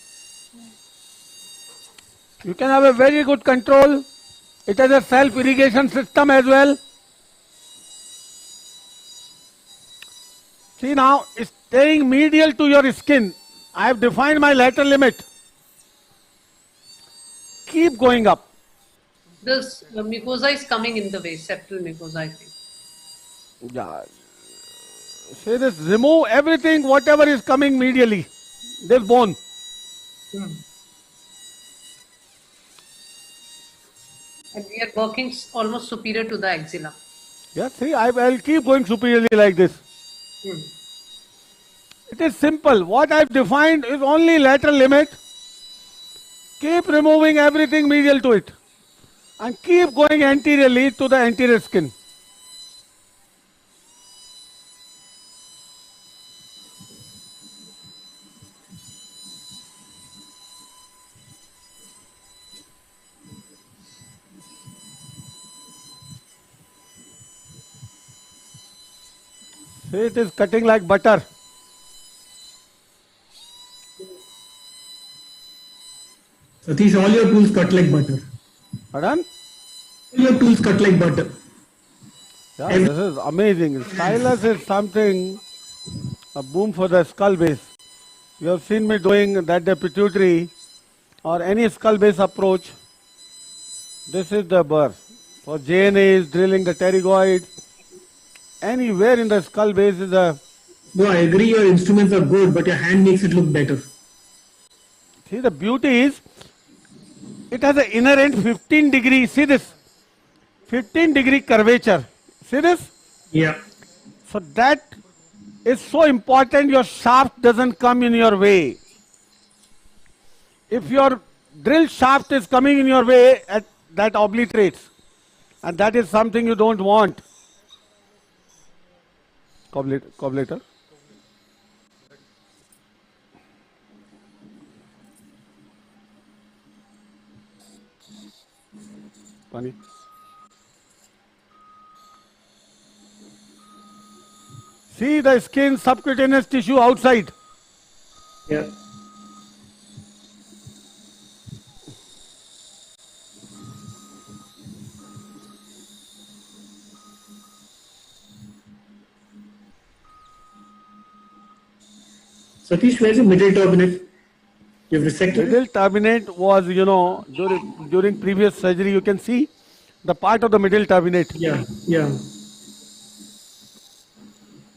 You can have a very good control. It has a self-irrigation system as well. See now, staying medial to your skin. I have defined my lateral limit. Keep going up. This mucosa is coming in the way, septal mucosa, I think. Yeah. See this, remove everything, whatever is coming medially. This bone. And we are working almost superior to the axilla. Yeah, see, I will keep going superiorly like this. It is simple. What I have defined is only lateral limit. Keep removing everything medial to it. And keep going anteriorly to the anterior skin. See, it is cutting like butter. Satish, all your tools cut like butter. Pardon? All your tools cut like butter. Yeah, this is amazing. Stylus is something, a boom for the skull base. You have seen me doing that the pituitary or any skull base approach. This is the burr. For JNA is drilling the pterygoid. Anywhere in the skull base is a... No, I agree your instruments are good, but your hand makes it look better. See, the beauty is, it has an inherent 15 degree, see this, 15 degree curvature. See this? Yeah. So that is so important, your shaft doesn't come in your way. If your drill shaft is coming in your way, that obliterates. And that is something you don't want. Cobblator. Pani. See the skin, subcutaneous tissue outside. Yeah. Satish, where's the middle turbinate? You've resected middle turbinate was, during previous surgery, you can see the part of the middle turbinate. Yeah, yeah.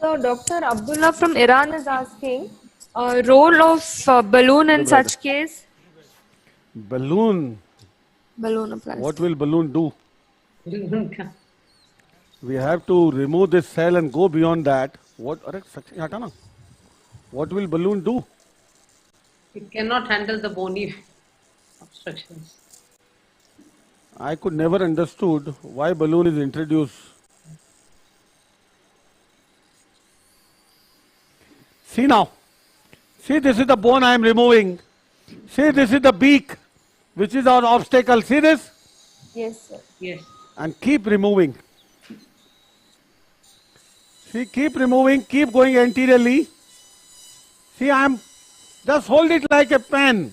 So Dr. Abdullah from Iran is asking, role of balloon in such case? Balloon. Balloonoplasty. What will balloon do? We have to remove this cell and go beyond that. What will balloon do? It cannot handle the bony obstructions. I could never understood why balloon is introduced. See now. See, this is the bone I am removing. See, this is the beak, which is our obstacle. See this? Yes, sir. Yes. And keep removing. See, keep removing, keep going anteriorly. See, just hold it like a pen.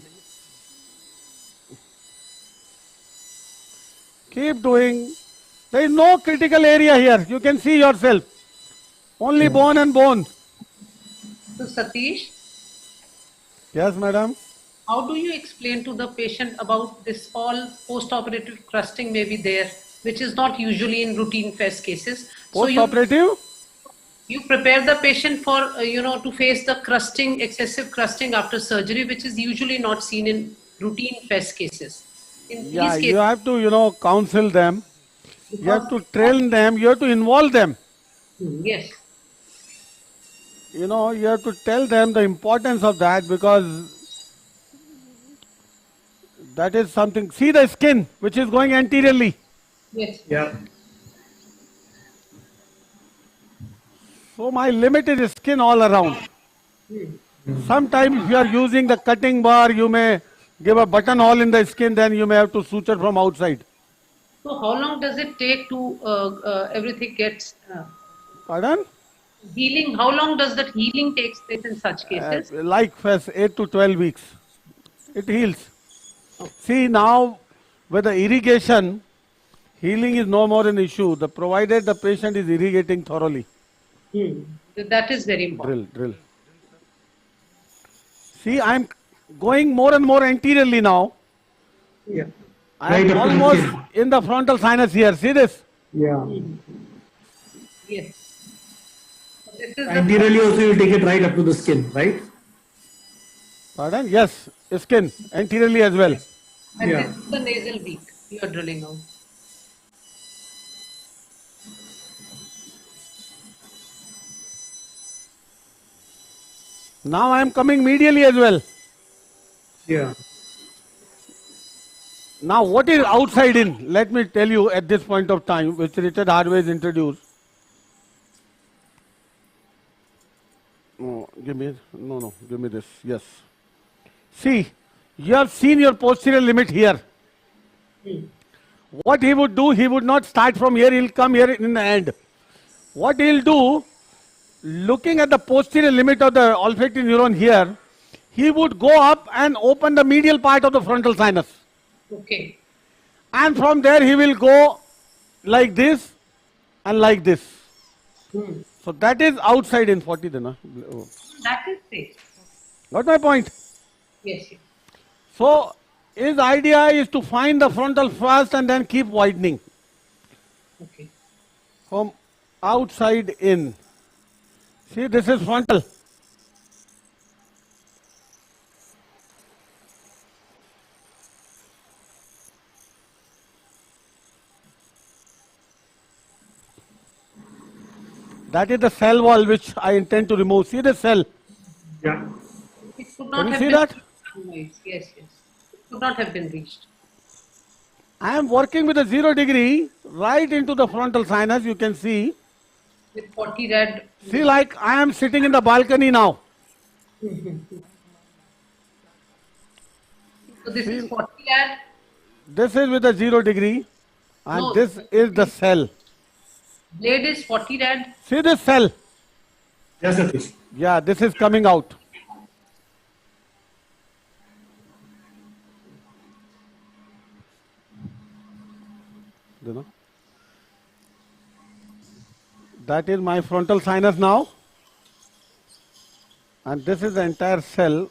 Keep doing. There is no critical area here. You can see yourself. Only bone and bone. So Satish? Yes, madam. How do you explain to the patient about this all post-operative crusting may be there, which is not usually in routine FES cases? Post-operative? You prepare the patient for, to face the crusting, excessive crusting after surgery, which is usually not seen in routine FES cases. In these cases, you have to, counsel them. You have to train them. You have to involve them. Yes. You have to tell them the importance of that, because that is something. See the skin, which is going anteriorly. Yes. Yeah. So my limit is skin all around. Sometimes if you are using the cutting bar, you may give a button hole in the skin, then you may have to suture from outside. So how long does it take to everything gets... Pardon? Healing, how long does that healing take place in such cases? Like first 8 to 12 weeks. It heals. See now, with the irrigation, healing is no more an issue, provided the patient is irrigating thoroughly. That is very important. Drill. See, I am going more and more anteriorly now. Yeah. I am almost in the frontal sinus here. See this? Yeah. Yes. This is anteriorly also you take it right up to the skin, right? Pardon? Yes, skin, anteriorly as well. And this is the nasal beak you are drilling out. Now I am coming medially as well. Yeah. Now what is outside in? Let me tell you at this point of time, which Richard Harvey is introduced. Give me this. Yes. See, you have seen your posterior limit here. What he would do, he would not start from here, he'll come here in the end. What he'll do, looking at the posterior limit of the olfactory neuron here, he would go up and open the medial part of the frontal sinus. Okay. And from there he will go like this and like this. So that is outside in 40 then. That is it. Got my point? Yes, yes. So his idea is to find the frontal first and then keep widening. Okay. From outside in. See, this is frontal. That is the cell wall which I intend to remove. See the cell? Yeah. It could not Can you have see been that? Yes, yes. It could not have been reached. I am working with a 0 degree right into the frontal sinus. You can see. With 40 rad. See, like I am sitting in the balcony now. So this is 40 rad. This is with a 0 degree. And No. this is the cell. Blade is 40 rad. See this cell? Yes, Satish. Yeah, this is coming out. You know? That is my frontal sinus now. And this is the entire cell.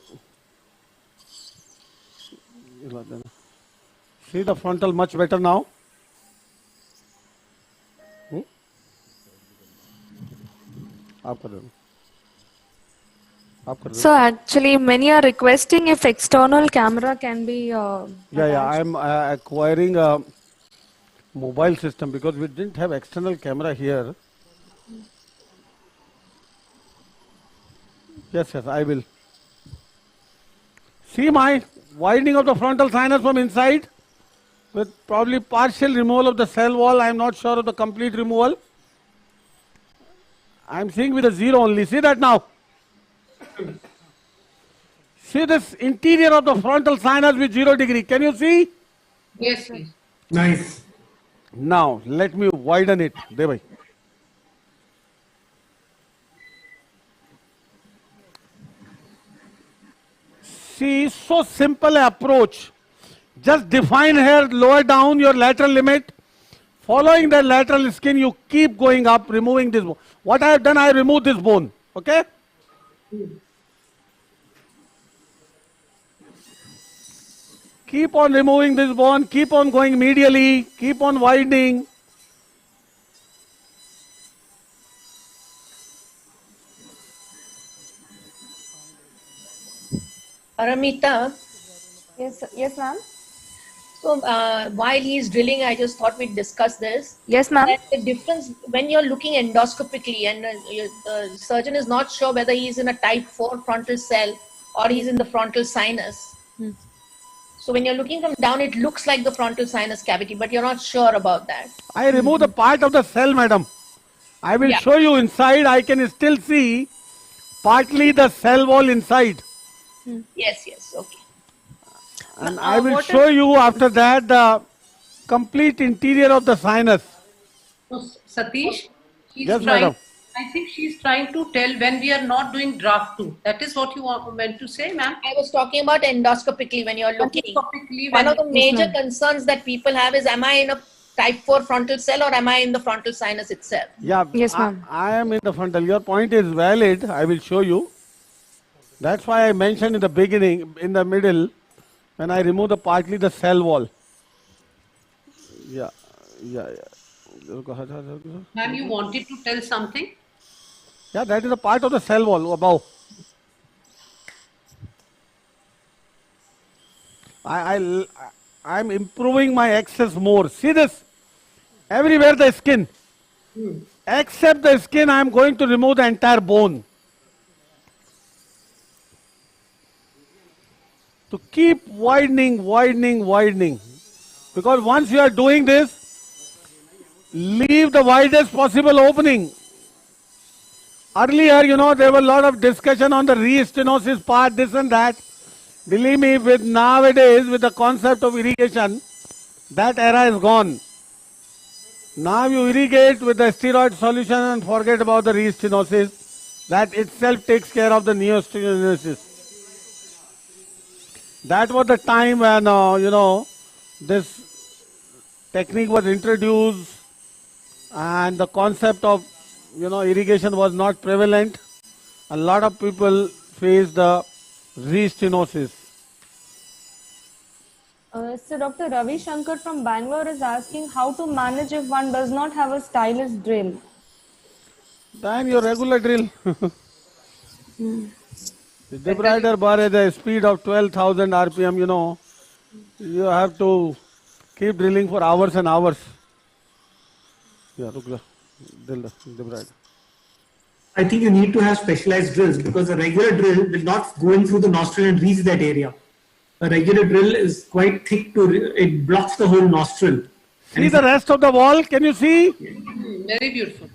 See the frontal much better now. So actually, many are requesting if external camera can be. Yeah, I am acquiring a mobile system because we didn't have external camera here. Yes, I will. See my widening of the frontal sinus from inside with probably partial removal of the cell wall. I am not sure of the complete removal. I am seeing with a 0 only. See that now? See this interior of the frontal sinus with 0 degree. Can you see? Yes, yes. Nice. Now, let me widen it. Devai. See, so simple approach. Just define here, lower down your lateral limit. Following the lateral skin, you keep going up, removing this bone. What I have done, I removed this bone. Okay? Keep on removing this bone, keep on going medially, keep on widening. Paramita. Yes, ma'am. So while he's drilling, I just thought we'd discuss this. Yes, ma'am. That the difference when you're looking endoscopically and the surgeon is not sure whether he's in a type 4 frontal cell or he's in the frontal sinus. So when you're looking from down, it looks like the frontal sinus cavity, but you're not sure about that. I remove the part of the cell, madam. I will show you inside. I can still see partly the cell wall inside. Yes, okay. And I will show you after that the complete interior of the sinus. So, Satish, Yes, madam. I think she's trying to tell when we are not doing draft 2. That is what you meant to say, ma'am? I was talking about endoscopically when you're looking. Endoscopically, One of the when- major concerns that people have is, am I in a type 4 frontal cell or am I in the frontal sinus itself? Yeah, Yes, ma'am. I am in the frontal. Your point is valid. I will show you. That's why I mentioned in the beginning, in the middle, when I remove partly the cell wall. Yeah. Ma'am, you wanted to tell something? Yeah, that is a part of the cell wall above. I'm improving my access more. See this? Everywhere the skin. Except the skin, I am going to remove the entire bone. To keep widening. Because once you are doing this, leave the widest possible opening. Earlier, there were a lot of discussion on the re-stenosis part, this and that. Believe me, with nowadays, with the concept of irrigation, that era is gone. Now you irrigate with the steroid solution and forget about the re-stenosis. That itself takes care of the neostenosis. That was the time when, this technique was introduced and the concept of, irrigation was not prevalent. A lot of people face the restenosis. So Dr. Ravi Shankar from Bangalore is asking how to manage if one does not have a stylus drill. Then your regular drill. The debrider bar has a speed of 12,000 RPM, you have to keep drilling for hours and hours. Yeah, look, drill the debrider. I think you need to have specialized drills because a regular drill will not go in through the nostril and reach that area. A regular drill is quite thick it blocks the whole nostril. See the rest of the wall, can you see? Very beautiful.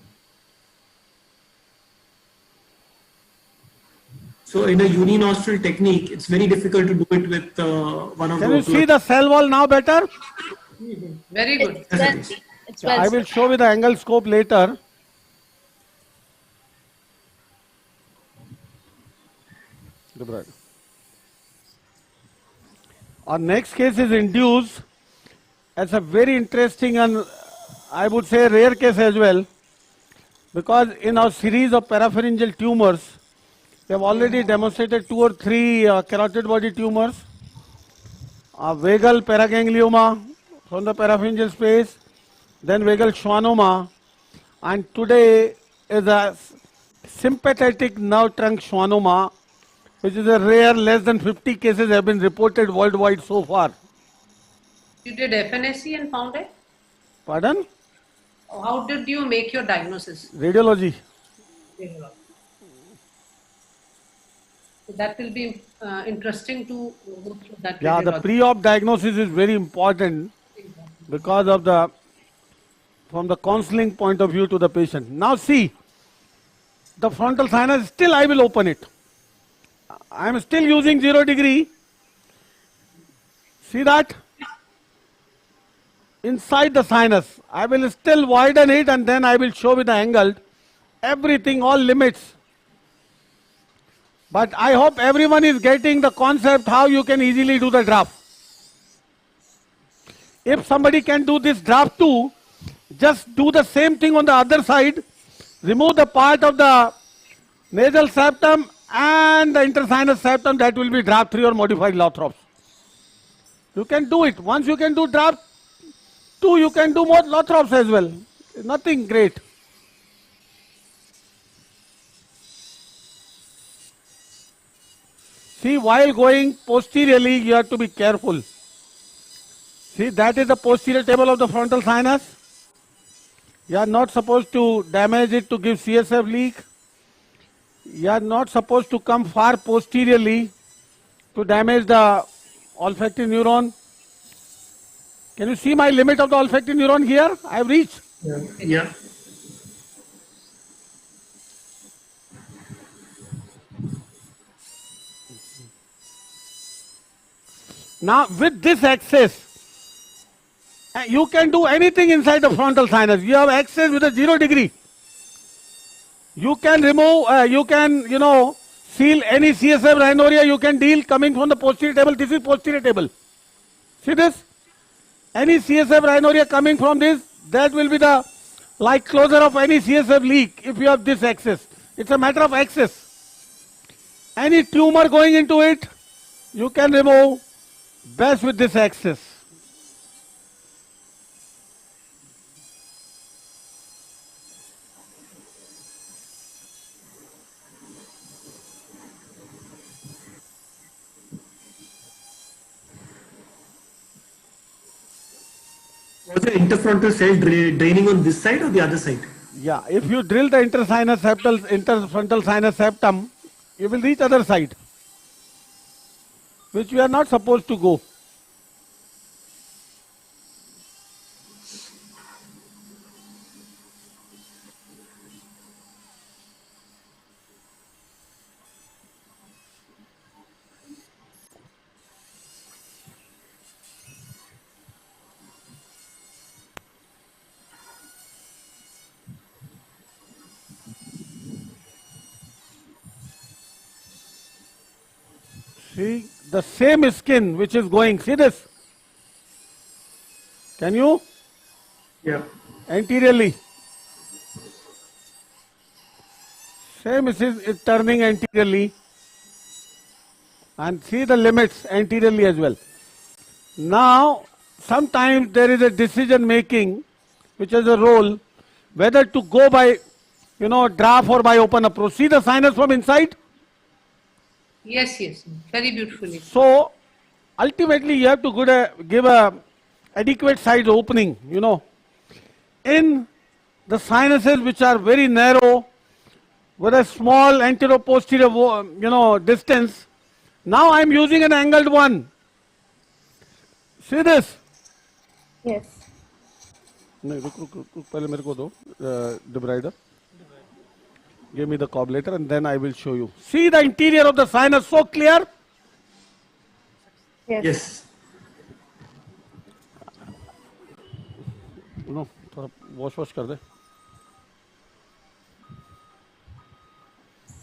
So in a uninostril technique, it's very difficult to do it with one of the... Can you see the cell wall now better? Very good. I will show you the angle scope later. Our next case is induced. It's a very interesting and I would say rare case as well, because in our series of parapharyngeal tumors, we have already demonstrated 2 or 3 carotid body tumors, vagal paraganglioma from the parapharyngeal space, then vagal schwannoma, and today is a sympathetic nerve trunk schwannoma, which is a rare, less than 50 cases have been reported worldwide so far. You did FNSC and found it? Pardon? How did you make your diagnosis? Radiology. So that will be interesting to go through that. Yeah, the pre-op diagnosis is very important because of from the counseling point of view to the patient. Now see, the frontal sinus, still I will open it. I am still using 0 degree. See that? Inside the sinus. I will still widen it and then I will show with the angle. Everything, all limits. But I hope everyone is getting the concept how you can easily do the draft. If somebody can do this draft too, just do the same thing on the other side. Remove the part of the nasal septum and the intersinus septum, that will be draft 3 or modified Lothrops. You can do it. Once you can do draft 2, you can do more Lothrops as well. Nothing great. See, while going posteriorly, you have to be careful. See, that is the posterior table of the frontal sinus. You are not supposed to damage it to give CSF leak. You are not supposed to come far posteriorly to damage the olfactory neuron. Can you see my limit of the olfactory neuron here? I have reached. Yeah. Now with this access, you can do anything inside the frontal sinus. You have access with a 0 degree. You can remove, seal any CSF rhinorrhea you can deal coming from the posterior table. This is posterior table. See this? Any CSF rhinorrhea coming from this, that will be the closure of any CSF leak if you have this access. It's a matter of access. Any tumor going into it, you can remove best with this access. Was the interfrontal cell draining on this side or the other side? Yeah, if you drill the interfrontal sinus septum, you will reach other side, which we are not supposed to go. See the same skin which is going. See this? Can you? Yeah. Anteriorly. Same is turning anteriorly. And see the limits anteriorly as well. Now, sometimes there is a decision making which has a role whether to go by, draft or by open approach. See the sinus from inside? Yes, yes, very beautifully. So, ultimately you have to give a adequate size opening, in the sinuses which are very narrow with a small anterior-posterior, distance. Now I am using an angled one. See this? Yes. नहीं रुक पहले मेरे को दो debrider. Give me the cob later and then I will show you. See the interior of the sinus so clear? Yes. Yes. No, थोड़ा wash कर दे.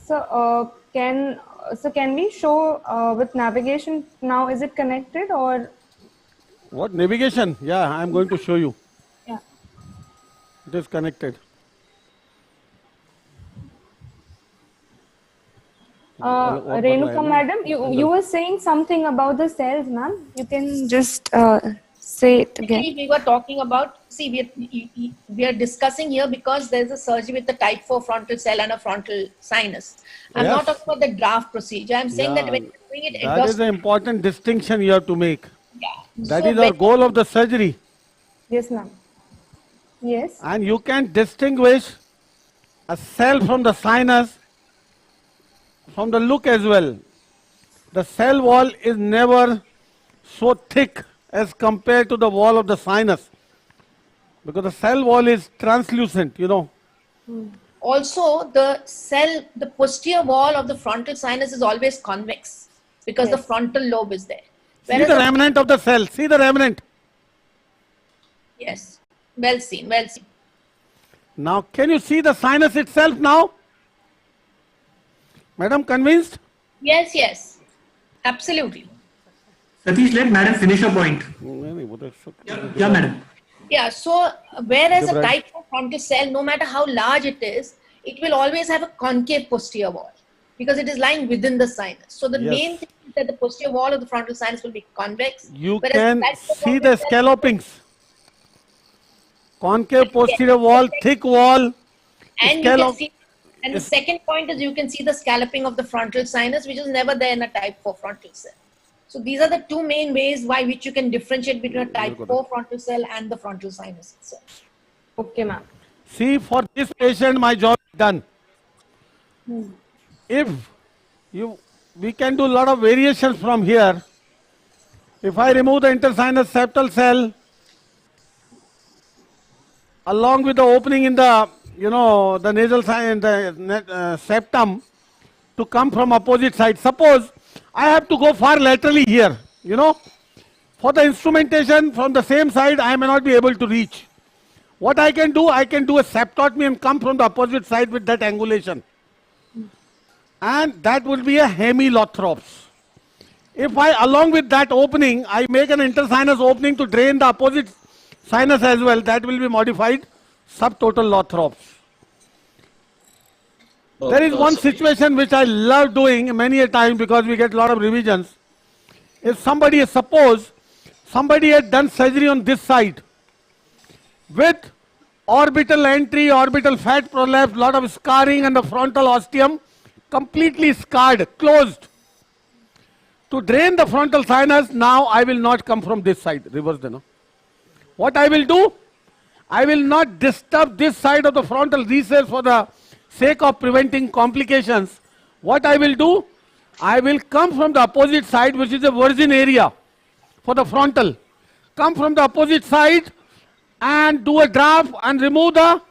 So can we show with navigation now? Is it connected or? What navigation? Yeah, I am going to show you. Yeah. It is connected. Renuka madam, you were saying something about the cells, ma'am. You can just say it again. We were talking about, we are discussing here because there's a surgery with the type 4 frontal cell and a frontal sinus. I'm not talking about the draft procedure. I'm saying that when you're doing it, that is an important distinction you have to make. Yeah. That is our goal of the surgery. Yes, ma'am. Yes. And you can distinguish a cell from the sinus from the look as well. The cell wall is never so thick as compared to the wall of the sinus, because the cell wall is translucent, Also, the posterior wall of the frontal sinus is always convex because the frontal lobe is there. See the remnant of the cell. See the remnant. Yes. Well seen. Well seen. Now, can you see the sinus itself now? Madam, convinced? Yes, yes. Absolutely. Satish, let madam finish her point. Yeah, madam. Yeah, so whereas a type of frontal cell, no matter how large it is, it will always have a concave posterior wall because it is lying within the sinus. So the main thing is that the posterior wall of the frontal sinus will be convex. You can see the scallopings. Concave posterior wall, thick wall. And you can see, and the second point is you can see the scalloping of the frontal sinus, which is never there in a type 4 frontal cell. So these are the two main ways by which you can differentiate between a type 4 frontal cell and the frontal sinus itself. Okay, ma'am. See, for this patient, my job is done. If we can do a lot of variations from here. If I remove the intersinus septal cell, along with the opening in the, the nasal sign, the septum, to come from opposite side. Suppose I have to go far laterally here, for the instrumentation from the same side, I may not be able to reach. What I can do a septotomy and come from the opposite side with that angulation. And that will be a hemilothrops. If along with that opening, I make an intersinus opening to drain the opposite sinus as well, that will be modified subtotal lothrops. There is one situation which I love doing many a time because we get a lot of revisions. If suppose somebody had done surgery on this side with orbital entry, orbital fat prolapse, lot of scarring and the frontal ostium completely scarred, closed. To drain the frontal sinus, now I will not come from this side, reverse the no. What I will do? I will not disturb this side of the frontal recess for the sake of preventing complications. What I will do? I will come from the opposite side, which is a virgin area for the frontal. Come from the opposite side and do a draft and remove the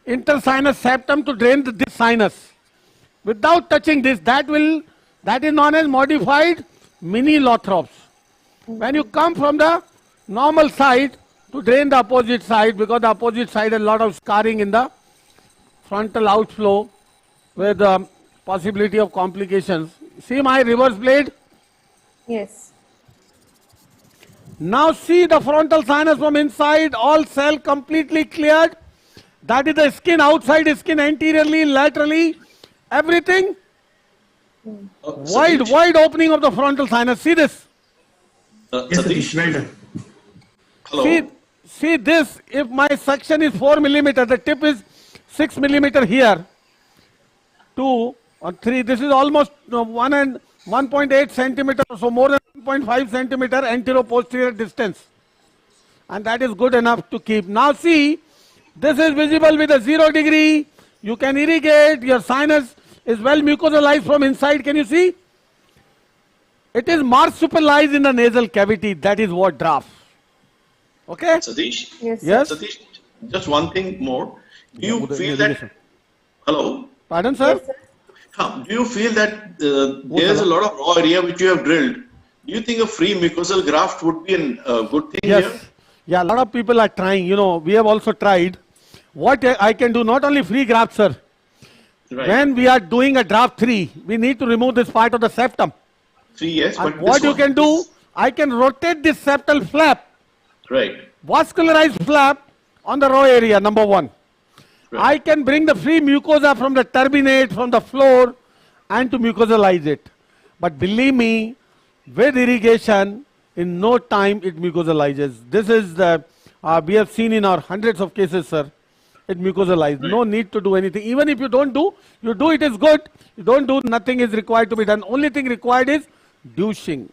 intersinus septum to drain this sinus. Without touching this, that is known as modified mini lothrops. When you come from the normal side to drain the opposite side, because the opposite side has a lot of scarring in the frontal outflow with the possibility of complications. See my reverse blade? Yes. Now see the frontal sinus from inside, all cell completely cleared. That is the skin, outside skin, anteriorly, laterally, everything. Wide opening of the frontal sinus. See this. Yes, Satish. Well done. Hello. See this. If my section is 4 millimeter, the tip is 6 millimeter here. 2 or 3. This is almost 1 and 1.8 centimeter, so more than 1.5 centimeter anterior-posterior distance, and that is good enough to keep. Now see, this is visible with a 0 degree. You can irrigate. Your sinus is well mucosalized from inside. Can you see? It is marsupialized in the nasal cavity. That is what draft. Okay. Satish. Yes. Satish, just one thing more. Do you feel that? Hello. Pardon, sir. Yes, sir. Do you feel that there is a lot of raw area which you have drilled? Do you think a free mucosal graft would be a good thing here? Yeah, a lot of people are trying. You know, we have also tried. What I can do, not only free graft, sir. Right. When we are doing a draft 3, we need to remove this part of the septum. 3, yes, and but what you can do, I can rotate this septal flap. Right. Vascularized flap on the raw area, number 1. Right. I can bring the free mucosa from the turbinate, from the floor, and to mucosalize it. But believe me, with irrigation, in no time it mucosalizes. This is the, we have seen in our hundreds of cases, sir. It mucosalizes. No need to do anything. Even if you don't do, you do, it is good. You don't do, nothing is required to be done. Only thing required is douching.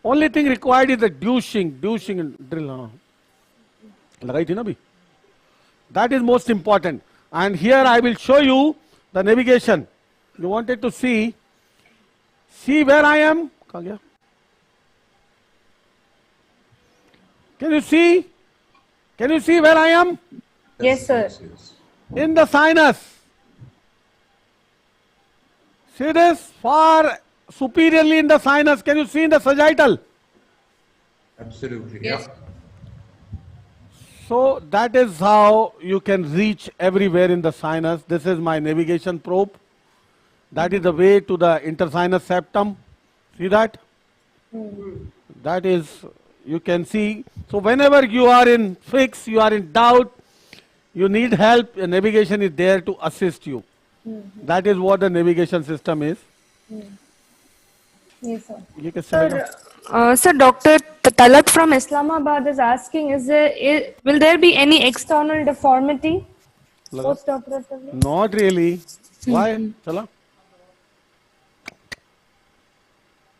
Only thing required is the douching and drill. That is most important. And here I will show you the navigation. You wanted to see where I am? Can you see? Can you see where I am? Yes, sir. In the sinus. See this? Far superiorly in the sinus. Can you see in the sagittal? Absolutely. Yes. Yeah. So that is how you can reach everywhere in the sinus. This is my navigation probe. That is the way to the intersinus septum. See that? That is, you can see. So whenever you are in fix, you are in doubt, you need help, navigation is there to assist you. That is what the navigation system is. Yes, sir. You can say Sir, Dr. Talak from Islamabad is asking, will there be any external deformity post-operatively? Not really. Why? Chala.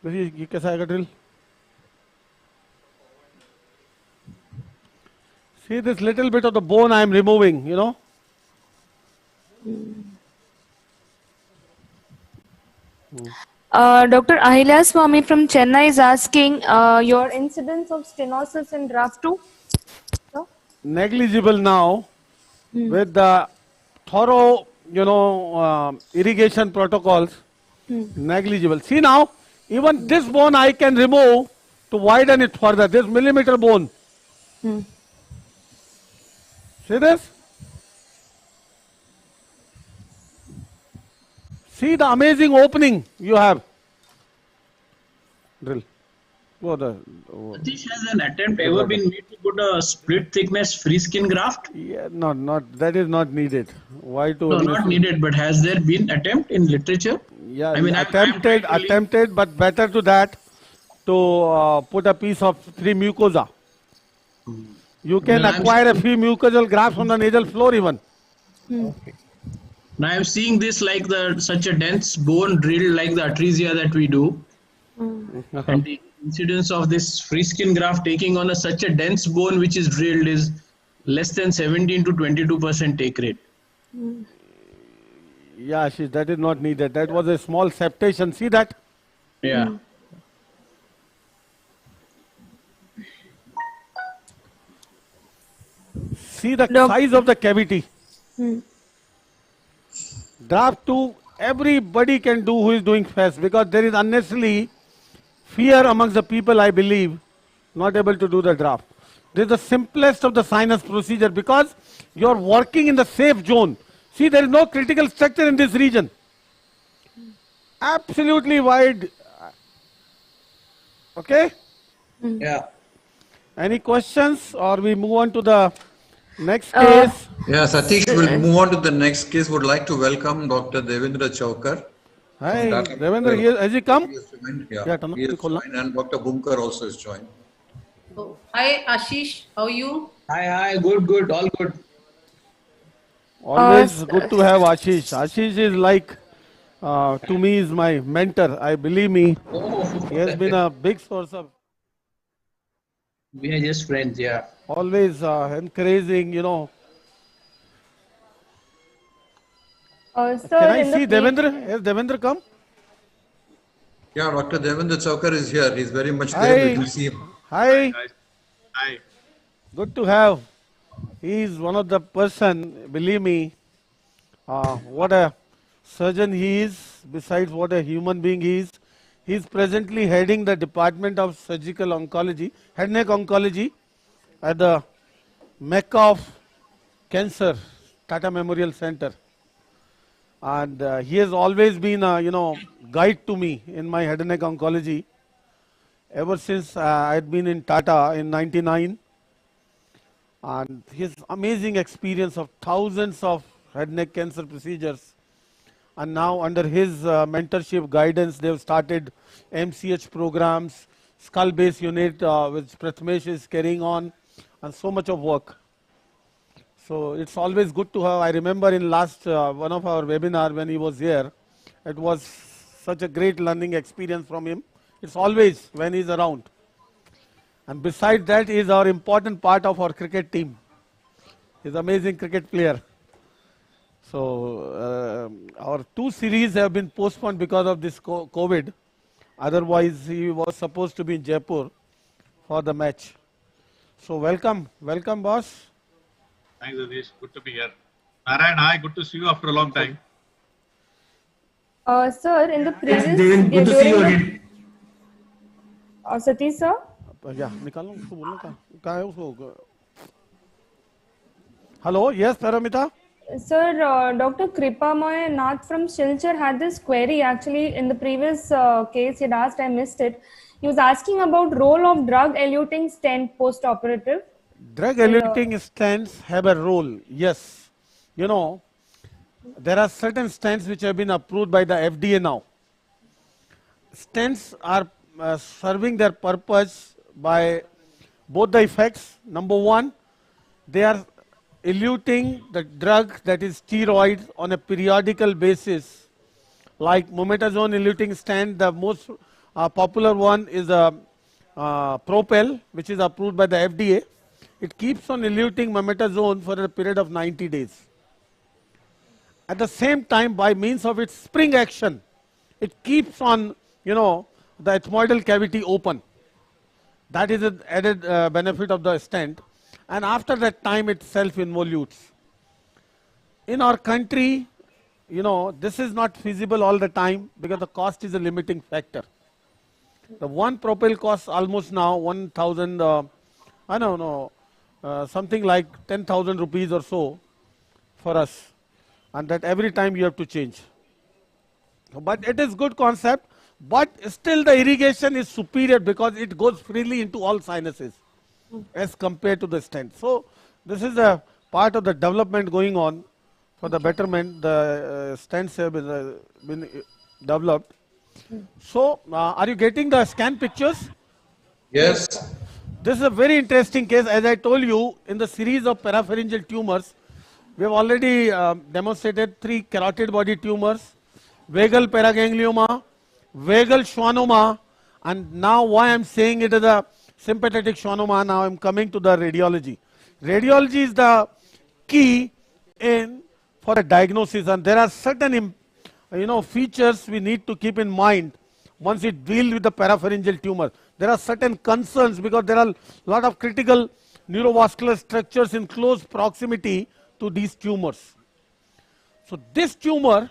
ये कैसा आएगा drill? See this little bit of the bone I am removing, you know. Dr. Ahilya Swami from Chennai is asking your incidence of stenosis in draft 2? No? Negligible now with the thorough, you know, irrigation protocols. Negligible. See now, even this bone I can remove to widen it further. This millimeter bone. See this? See the amazing opening you have. Drill. Satish, has an attempt ever been made to put a split thickness free skin graft? Yeah, not that is not needed. Why to? No, not needed. But has there been attempt in literature? Yeah, I mean, attempted, but better to that to put a piece of free mucosa. You can acquire a free mucosal graft from the nasal floor even. Okay. Now I'm seeing this like such a dense bone drilled like the atresia that we do. And the incidence of this free skin graft taking on such a dense bone which is drilled is less than 17 to 22% take rate. Yeah, that is not needed. That was a small septation. See that? Yeah. See the size of the cavity. Draft 2, everybody can do who is doing fast, because there is unnecessarily fear amongst the people, I believe, not able to do the draft. This is the simplest of the sinus procedure because you are working in the safe zone. See, there is no critical structure in this region. Absolutely wide. Okay? Yeah. Any questions or we move on to the next case? Yeah, Satish, we'll move on to the next case. Would like to welcome Dr. Devendra Chaukar. Hi, Devendra, has he come? Yeah, he has joined, and Dr. Bumkar also has joined. Oh, hi, Ashish. How are you? Hi. Good. All good. Always good to have Ashish. Ashish is like, to me, is my mentor. I believe me. He has been a big source of. We are just friends, yeah. Always encouraging, Sir, Can I see Devendra? Has Devendra come? Yeah, Dr. Devendra Chaukar is here. He's very much there. We can see him. Hi. Hi. Good to have. He is one of the person, believe me, what a surgeon he is, besides what a human being he is. He is presently heading the Department of Surgical Oncology, head neck oncology at the Mecca of Cancer, Tata Memorial Center. And he has always been a, guide to me in my head and neck oncology ever since I had been in Tata in '99. And his amazing experience of thousands of head neck cancer procedures. And now under his mentorship guidance, they have started MCH programs, skull-based unit, which Prathamesh is carrying on, and so much of work. So it's always good to have. I remember in last one of our webinar when he was here, it was such a great learning experience from him. It's always when he's around. And besides that, he is our important part of our cricket team. He's an amazing cricket player. So our 2 series have been postponed because of this COVID. Otherwise, he was supposed to be in Jaipur for the match. So welcome, boss. Thanks, Satish. Good to be here. Narayan, hi. Good to see you after a long time. Sir, in the previous... Devin, good to see you again. Satish sir? Yeah, निकालो उसको बोलना कहाँ है उसको. Hello, yes, Paramita. Sir, Dr. Kripamoy Nath from Silchar had this query actually in the previous case he had asked, I missed it. He was asking about role of drug-eluting stent post-operative. Drug-eluting stents have a role, yes. There are certain stents which have been approved by the FDA now. Stents are serving their purpose by both the effects. Number one, they are eluting the drug that is steroid on a periodical basis. Like mometazone eluting stent, the most popular one is Propel, which is approved by the FDA. It keeps on eluting mometazone for a period of 90 days. At the same time, by means of its spring action, it keeps on, the ethmoidal cavity open. That is an added benefit of the stent. And after that time, it self-involutes. In our country, this is not feasible all the time because the cost is a limiting factor. The one Propel costs almost now 1,000, I don't know, something like 10,000 rupees or so for us. And that every time you have to change. But it is good concept. But still the irrigation is superior because it goes freely into all sinuses as compared to the stent. So this is a part of the development going on for the betterment. The stents have been developed. So are you getting the scan pictures? Yes. This is a very interesting case. As I told you, in the series of parapharyngeal tumors, we have already demonstrated 3 carotid body tumors, vagal paraganglioma, vagal schwannoma, and now why I am saying it is a sympathetic schwannoma, now I am coming to the radiology. Radiology is the key for a diagnosis, and there are certain features we need to keep in mind once we deal with the parapharyngeal tumor. There are certain concerns because there are a lot of critical neurovascular structures in close proximity to these tumors. So this tumor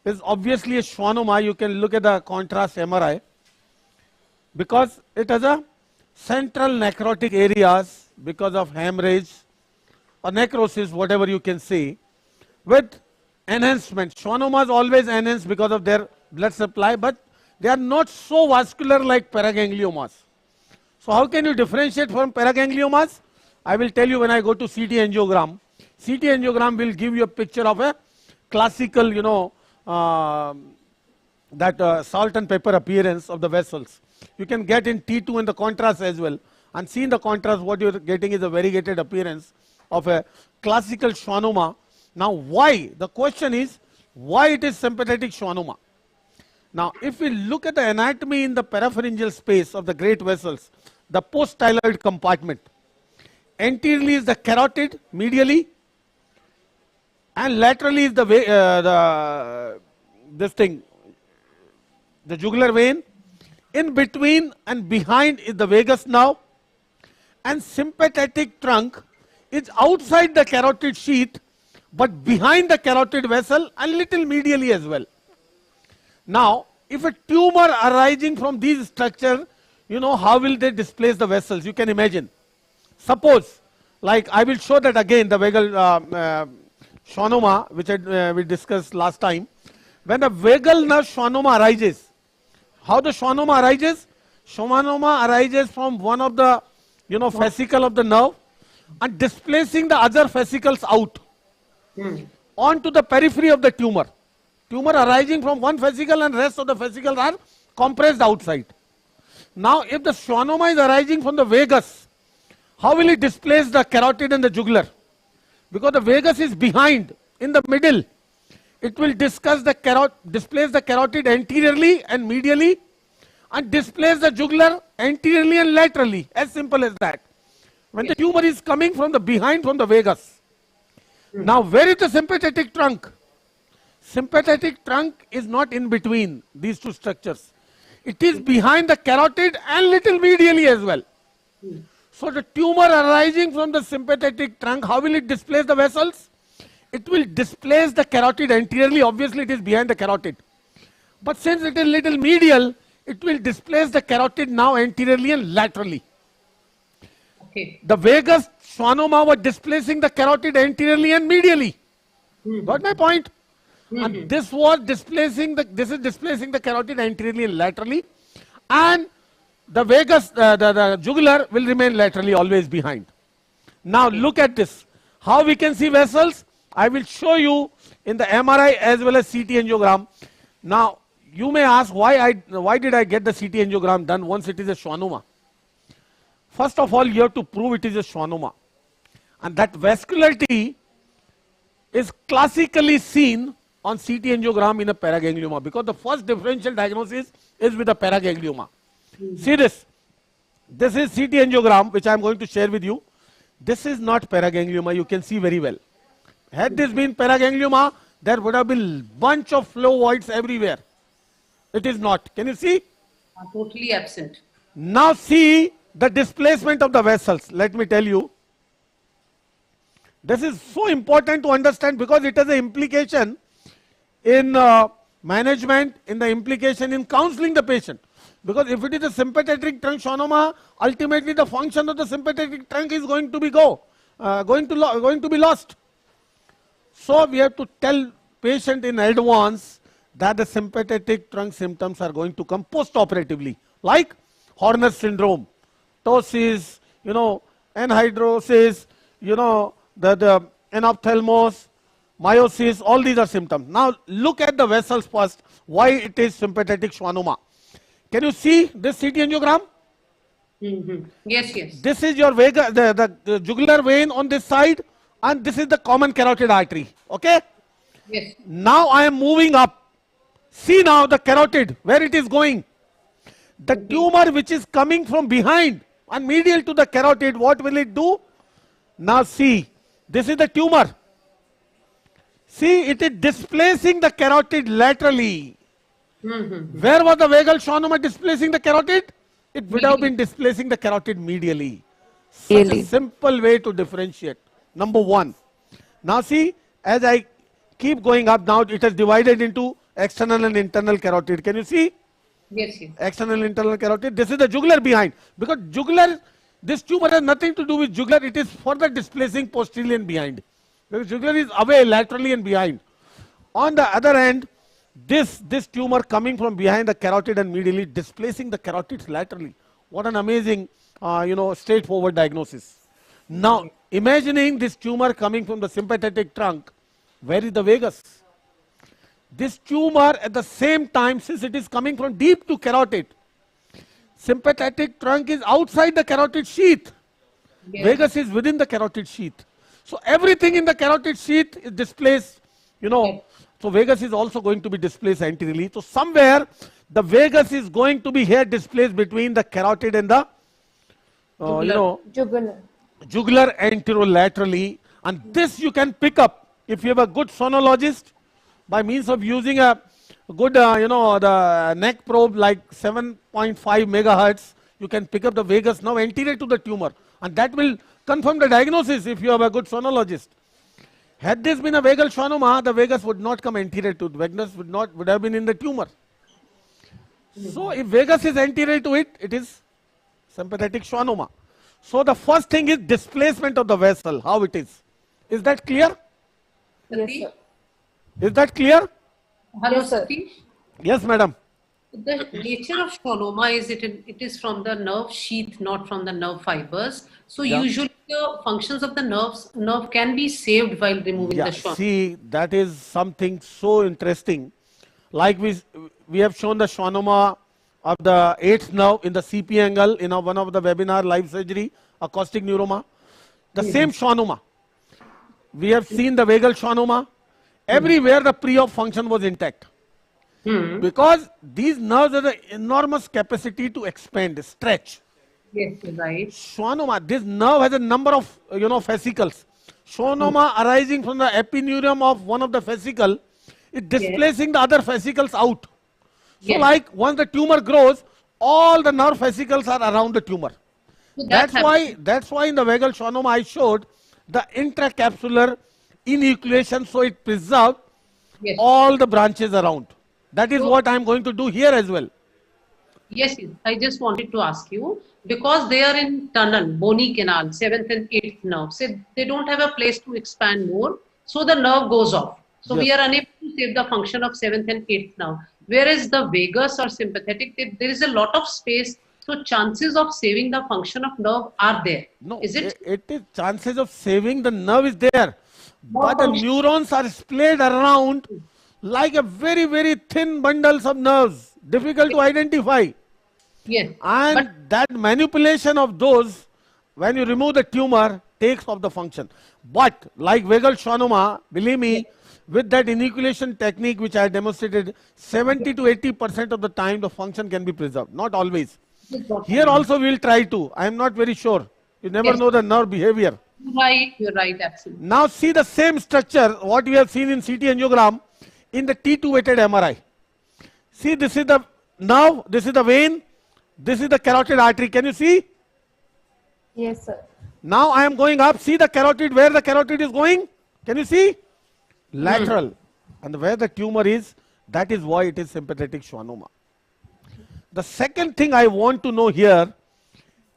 is obviously a schwannoma. You can look at the contrast MRI because it has a central necrotic areas because of hemorrhage or necrosis, whatever you can say, with enhancement. Schwannomas always enhance because of their blood supply, but they are not so vascular like paragangliomas. So how can you differentiate from paragangliomas? I will tell you when I go to CT angiogram. CT angiogram will give you a picture of a classical, that salt and pepper appearance of the vessels. You can get in T2 in the contrast as well. And see in the contrast, what you are getting is a variegated appearance of a classical schwannoma. Now why? The question is, why it is sympathetic schwannoma? Now if we look at the anatomy in the parapharyngeal space of the great vessels, the post-styloid compartment, anteriorly is the carotid, medially, and laterally is the the jugular vein. In between and behind is the vagus nerve, and sympathetic trunk is outside the carotid sheath but behind the carotid vessel and little medially as well. Now if a tumor arising from these structures, how will they displace the vessels? You can imagine. Suppose, like I will show that again, the vagal schwannoma which we discussed last time. When a vagal nerve schwannoma arises, how the schwannoma arises? Schwannoma arises from one of the fascicle of the nerve and displacing the other fascicles out onto the periphery of the tumor. Tumor arising from one fascicle and rest of the fascicles are compressed outside. Now if the schwannoma is arising from the vagus, how will it displace the carotid and the jugular? Because the vagus is behind, in the middle. It will displace the carotid anteriorly and medially and displace the jugular anteriorly and laterally. As simple as that. When the tumor is coming from the behind, from the vagus. Now where is the sympathetic trunk? Sympathetic trunk is not in between these two structures. It is behind the carotid and little medially as well. So the tumor arising from the sympathetic trunk, how will it displace the vessels? It will displace the carotid anteriorly. Obviously it is behind the carotid. But since it is little medial, it will displace the carotid now anteriorly and laterally. Okay. The vagus schwannoma was displacing the carotid anteriorly and medially. Got my point? And this was displacing the carotid anteriorly and laterally, and the vagus, the jugular will remain laterally, always behind. Now look at this. How we can see vessels? I will show you in the MRI as well as CT angiogram. Now you may ask, why did I get the CT angiogram done once it is a schwannoma? First of all, you have to prove it is a schwannoma, and that vascularity is classically seen on CT angiogram in a paraganglioma, because the first differential diagnosis is with a paraganglioma. See this. This is CT angiogram which I am going to share with you. This is not paraganglioma, you can see very well. Had this been paraganglioma, there would have been bunch of flow voids everywhere. It is not. Can you see? Totally absent. Now see the displacement of the vessels. Let me tell you. This is so important to understand because it has an implication in management, in the implication in counseling the patient. Because if it is a sympathetic trunk schwannoma, ultimately the function of the sympathetic trunk is going to be going to be lost. So we have to tell patient in advance that the sympathetic trunk symptoms are going to come post-operatively, like Horner syndrome, ptosis, anhidrosis, the anophthalmos, meiosis, all these are symptoms. Now look at the vessels first, why it is sympathetic schwannoma. Can you see this CT angiogram? Yes, yes. This is your vega, the jugular vein on this side, and this is the common carotid artery. Okay? Yes. Now I am moving up. See now the carotid, where it is going. The tumor which is coming from behind and medial to the carotid, what will it do? Now see, this is the tumor. See, it is displacing the carotid laterally. Where was the vagal schwannoma displacing the carotid? It would have been displacing the carotid medially. Such a simple way to differentiate. Number one. Now see, as I keep going up, now it has divided into external and internal carotid. Can you see? Yes, yes. External and internal carotid. This is the jugular behind. Because jugular, this tumor has nothing to do with jugular. It is further displacing posteriorly and behind. Because jugular is away laterally and behind. On the other hand, this tumor coming from behind the carotid and medially displacing the carotids laterally. What an amazing, straightforward diagnosis. Now, imagining this tumor coming from the sympathetic trunk, where is the vagus? This tumor at the same time, since it is coming from deep to carotid, sympathetic trunk is outside the carotid sheath. Yes. Vagus is within the carotid sheath. So everything in the carotid sheath is displaced, Yes. So vagus is also going to be displaced anteriorly. So somewhere the vagus is going to be here displaced between the carotid and the, jugular anterolaterally. And this you can pick up if you have a good sonologist by means of using a good, the neck probe like 7.5 megahertz. You can pick up the vagus now anterior to the tumor. And that will confirm the diagnosis if you have a good sonologist. Had this been a vagal schwannoma, the vagus would not come anterior to the vagus, would have been in the tumor. So if vagus is anterior to it, it is sympathetic schwannoma. So the first thing is displacement of the vessel, how it is. Is that clear? Yes, sir. Is that clear? Hello, Yes, sir. Satish. Yes, madam. The nature of schwannoma is it is from the nerve sheath, not from the nerve fibers. So usually the functions of the nerve can be saved while removing the schwannoma. See, that is something so interesting. Like we have shown the schwannoma of the 8th nerve in the CP angle in one of the webinar live surgery, acoustic neuroma. The same schwannoma. We have seen the vagal schwannoma. Everywhere the pre-op function was intact. Because these nerves have the enormous capacity to expand, stretch. Yes, right. Schwannoma, this nerve has a number of fascicles. Schwannoma arising from the epineurium of one of the fascicle is displacing the other fascicles out. So like once the tumor grows, all the nerve fascicles are around the tumor. So that's why in the vagal schwannoma I showed the intracapsular enucleation, so it preserved all the branches around. That is what I am going to do here as well. Yes, I just wanted to ask you, because they are in tunnel, bony canal, 7th and 8th nerve, so they don't have a place to expand more, so the nerve goes off. So we are unable to save the function of 7th and 8th nerve. Whereas the vagus or sympathetic, there is a lot of space, so chances of saving the function of nerve are there. No, is it? It is chances of saving the nerve is there, but the neurons are splayed around like a very, very thin bundles of nerves, difficult to identify. Yes. And that manipulation of those, when you remove the tumor, takes off the function. But like vagal schwannoma, believe me, with that enucleation technique which I demonstrated, 70 to 80% of the time the function can be preserved. Not always. Here also we will try to. I am not very sure. You never know the nerve behavior. Right, you're right, absolutely. Now see the same structure, what we have seen in CT angiogram, in the T2 weighted MRI. See, this is the nerve, this is the vein, this is the carotid artery. Can you see? Yes, sir. Now I am going up. See the carotid, where the carotid is going? Can you see? Lateral. And where the tumor is, that is why it is sympathetic schwannoma. The second thing I want to know here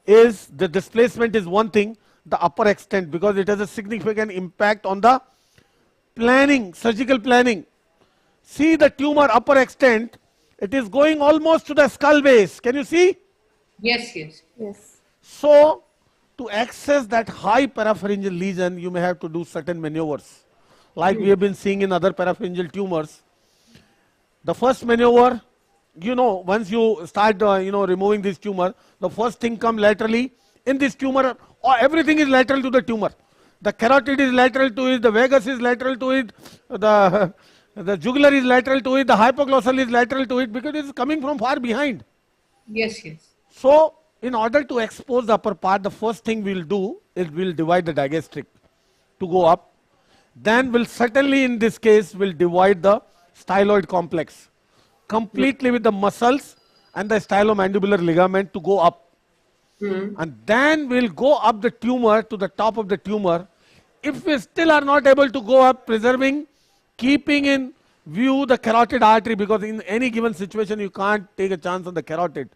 is the displacement is one thing, the upper extent, because it has a significant impact on the planning, surgical planning. See the tumor upper extent, it is going almost to the skull base. Can you see? Yes, yes. Yes. So, to access that high parapharyngeal lesion, you may have to do certain maneuvers. Like we have been seeing in other parapharyngeal tumors. The first maneuver, once you start, removing this tumor, the first thing comes laterally. In this tumor, everything is lateral to the tumor. The carotid is lateral to it, the vagus is lateral to it, the jugular is lateral to it, the hypoglossal is lateral to it, because it is coming from far behind. Yes, yes. So, in order to expose the upper part, the first thing we will do is we will divide the digastric to go up. Then we'll certainly in this case will divide the styloid complex completely with the muscles and the stylomandibular ligament to go up. And then we'll go up the tumor to the top of the tumor. If we still are not able to go up, preserving, keeping in view the carotid artery, because in any given situation you can't take a chance on the carotid.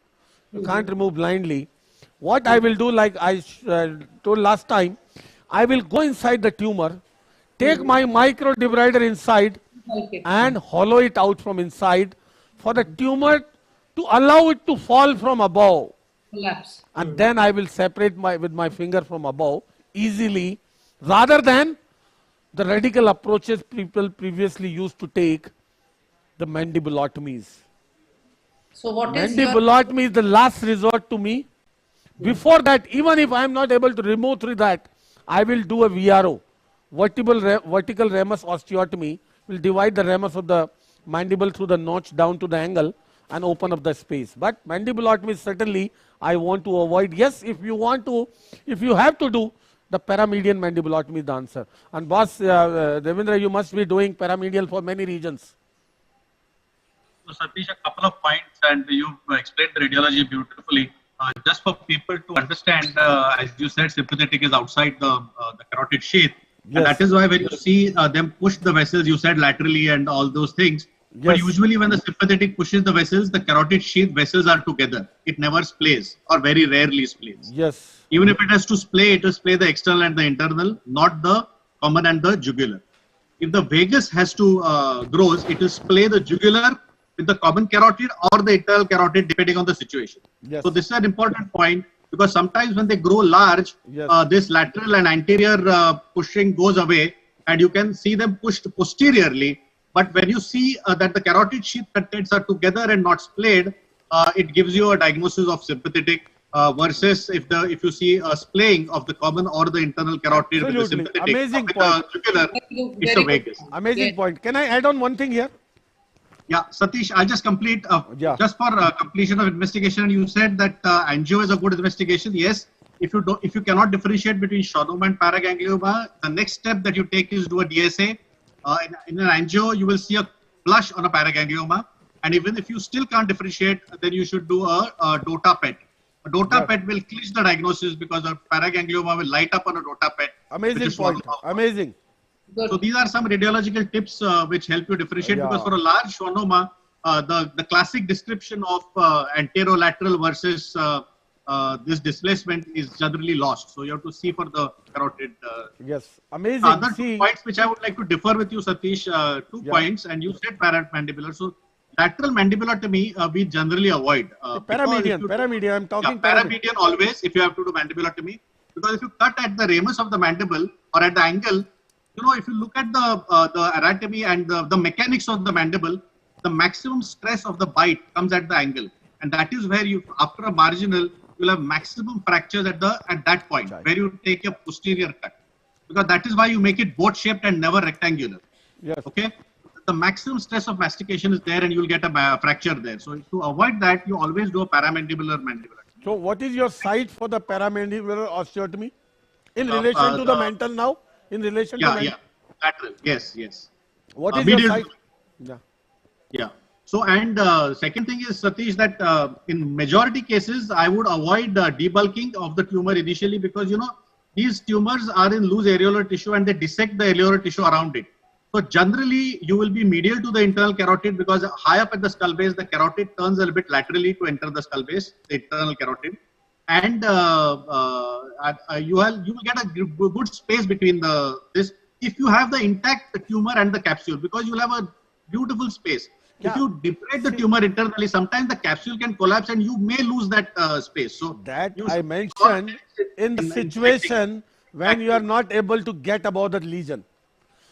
You can't remove blindly. What I will do, like I told last time, I will go inside the tumor, take my micro debrider inside and hollow it out from inside for the tumor to allow it to fall from above. Collapse. And then I will separate with my finger from above easily, rather than the radical approaches people previously used to take, the mandibulotomies. So what is your... Mandibulotomy is the last resort to me. Before that, even if I am not able to remove through that, I will do a VRO, vertical ramus osteotomy. Will divide the ramus of the mandible through the notch down to the angle and open up the space. But mandibulotomy certainly I want to avoid. Yes, if you have to do, the paramedian mandibulotomy is the answer. And boss, Devendra, you must be doing paramedial for many regions. So Satish, a couple of points, and you explained the radiology beautifully. Just for people to understand, as you said, sympathetic is outside the carotid sheath. Yes. And that is why when you see them push the vessels, you said laterally and all those things. Yes. But usually when the sympathetic pushes the vessels, the carotid sheath vessels are together. It never splays, or very rarely splays. Yes. Even if it has to splay, it will splay the external and the internal, not the common and the jugular. If the vagus has to grows, it will splay the jugular with the common carotid or the internal carotid, depending on the situation. Yes. So this is an important point, because sometimes when they grow large, yes, this lateral and anterior pushing goes away, and you can see them pushed posteriorly. But when you see that the carotid sheath contents are together and not splayed, it gives you a diagnosis of sympathetic versus if you see a splaying of the common or the internal carotid with the sympathetic. Amazing point. Jugular, it's a vagus. Amazing point. Can I add on one thing here? Yeah, Satish, I'll just complete, just for completion of investigation. You said that angio is a good investigation. Yes, if you cannot differentiate between schwannoma and paraganglioma, the next step that you take is do a DSA. In an angio, you will see a flush on a paraganglioma. And even if you still can't differentiate, then you should do a DOTA PET. A DOTA PET will clinch the diagnosis, because a paraganglioma will light up on a DOTA PET. Amazing point. Amazing. Good. So these are some radiological tips which help you differentiate, because for a large schwannoma, the classic description of anterolateral versus this displacement is generally lost. So you have to see for the carotid. Yes, amazing. Other 2 points which I would like to differ with you, Satish, 2 points, and you said paramandibular. So lateral mandibulotomy we generally avoid. Paramedian, I'm talking paramedian always if you have to do mandibulotomy, because if you cut at the ramus of the mandible or at the angle, if you look at the anatomy and the mechanics of the mandible, the maximum stress of the bite comes at the angle, and that is where after a marginal, you'll have maximum fractures at that point, where you take a posterior cut, because that is why you make it boat shaped and never rectangular. Yes. Okay. The maximum stress of mastication is there, and you'll get a fracture there. So to avoid that, you always do a paramandibular mandibulotomy. So what is your site for the paramandibular osteotomy in relation to the mental now? In relation to lateral. Yes. What is your site? Yeah. So, and second thing is, Satish, that in majority cases, I would avoid debulking of the tumor initially, because these tumors are in loose areolar tissue and they dissect the areolar tissue around it. So generally, you will be medial to the internal carotid, because high up at the skull base, the carotid turns a little bit laterally to enter the skull base, the internal carotid, and you will get a good space between this. If you have the intact tumor and the capsule, because you will have a beautiful space. Yeah. If you debride the tumor internally, sometimes the capsule can collapse and you may lose that space. So that I mentioned in the situation when you are not able to get above the lesion.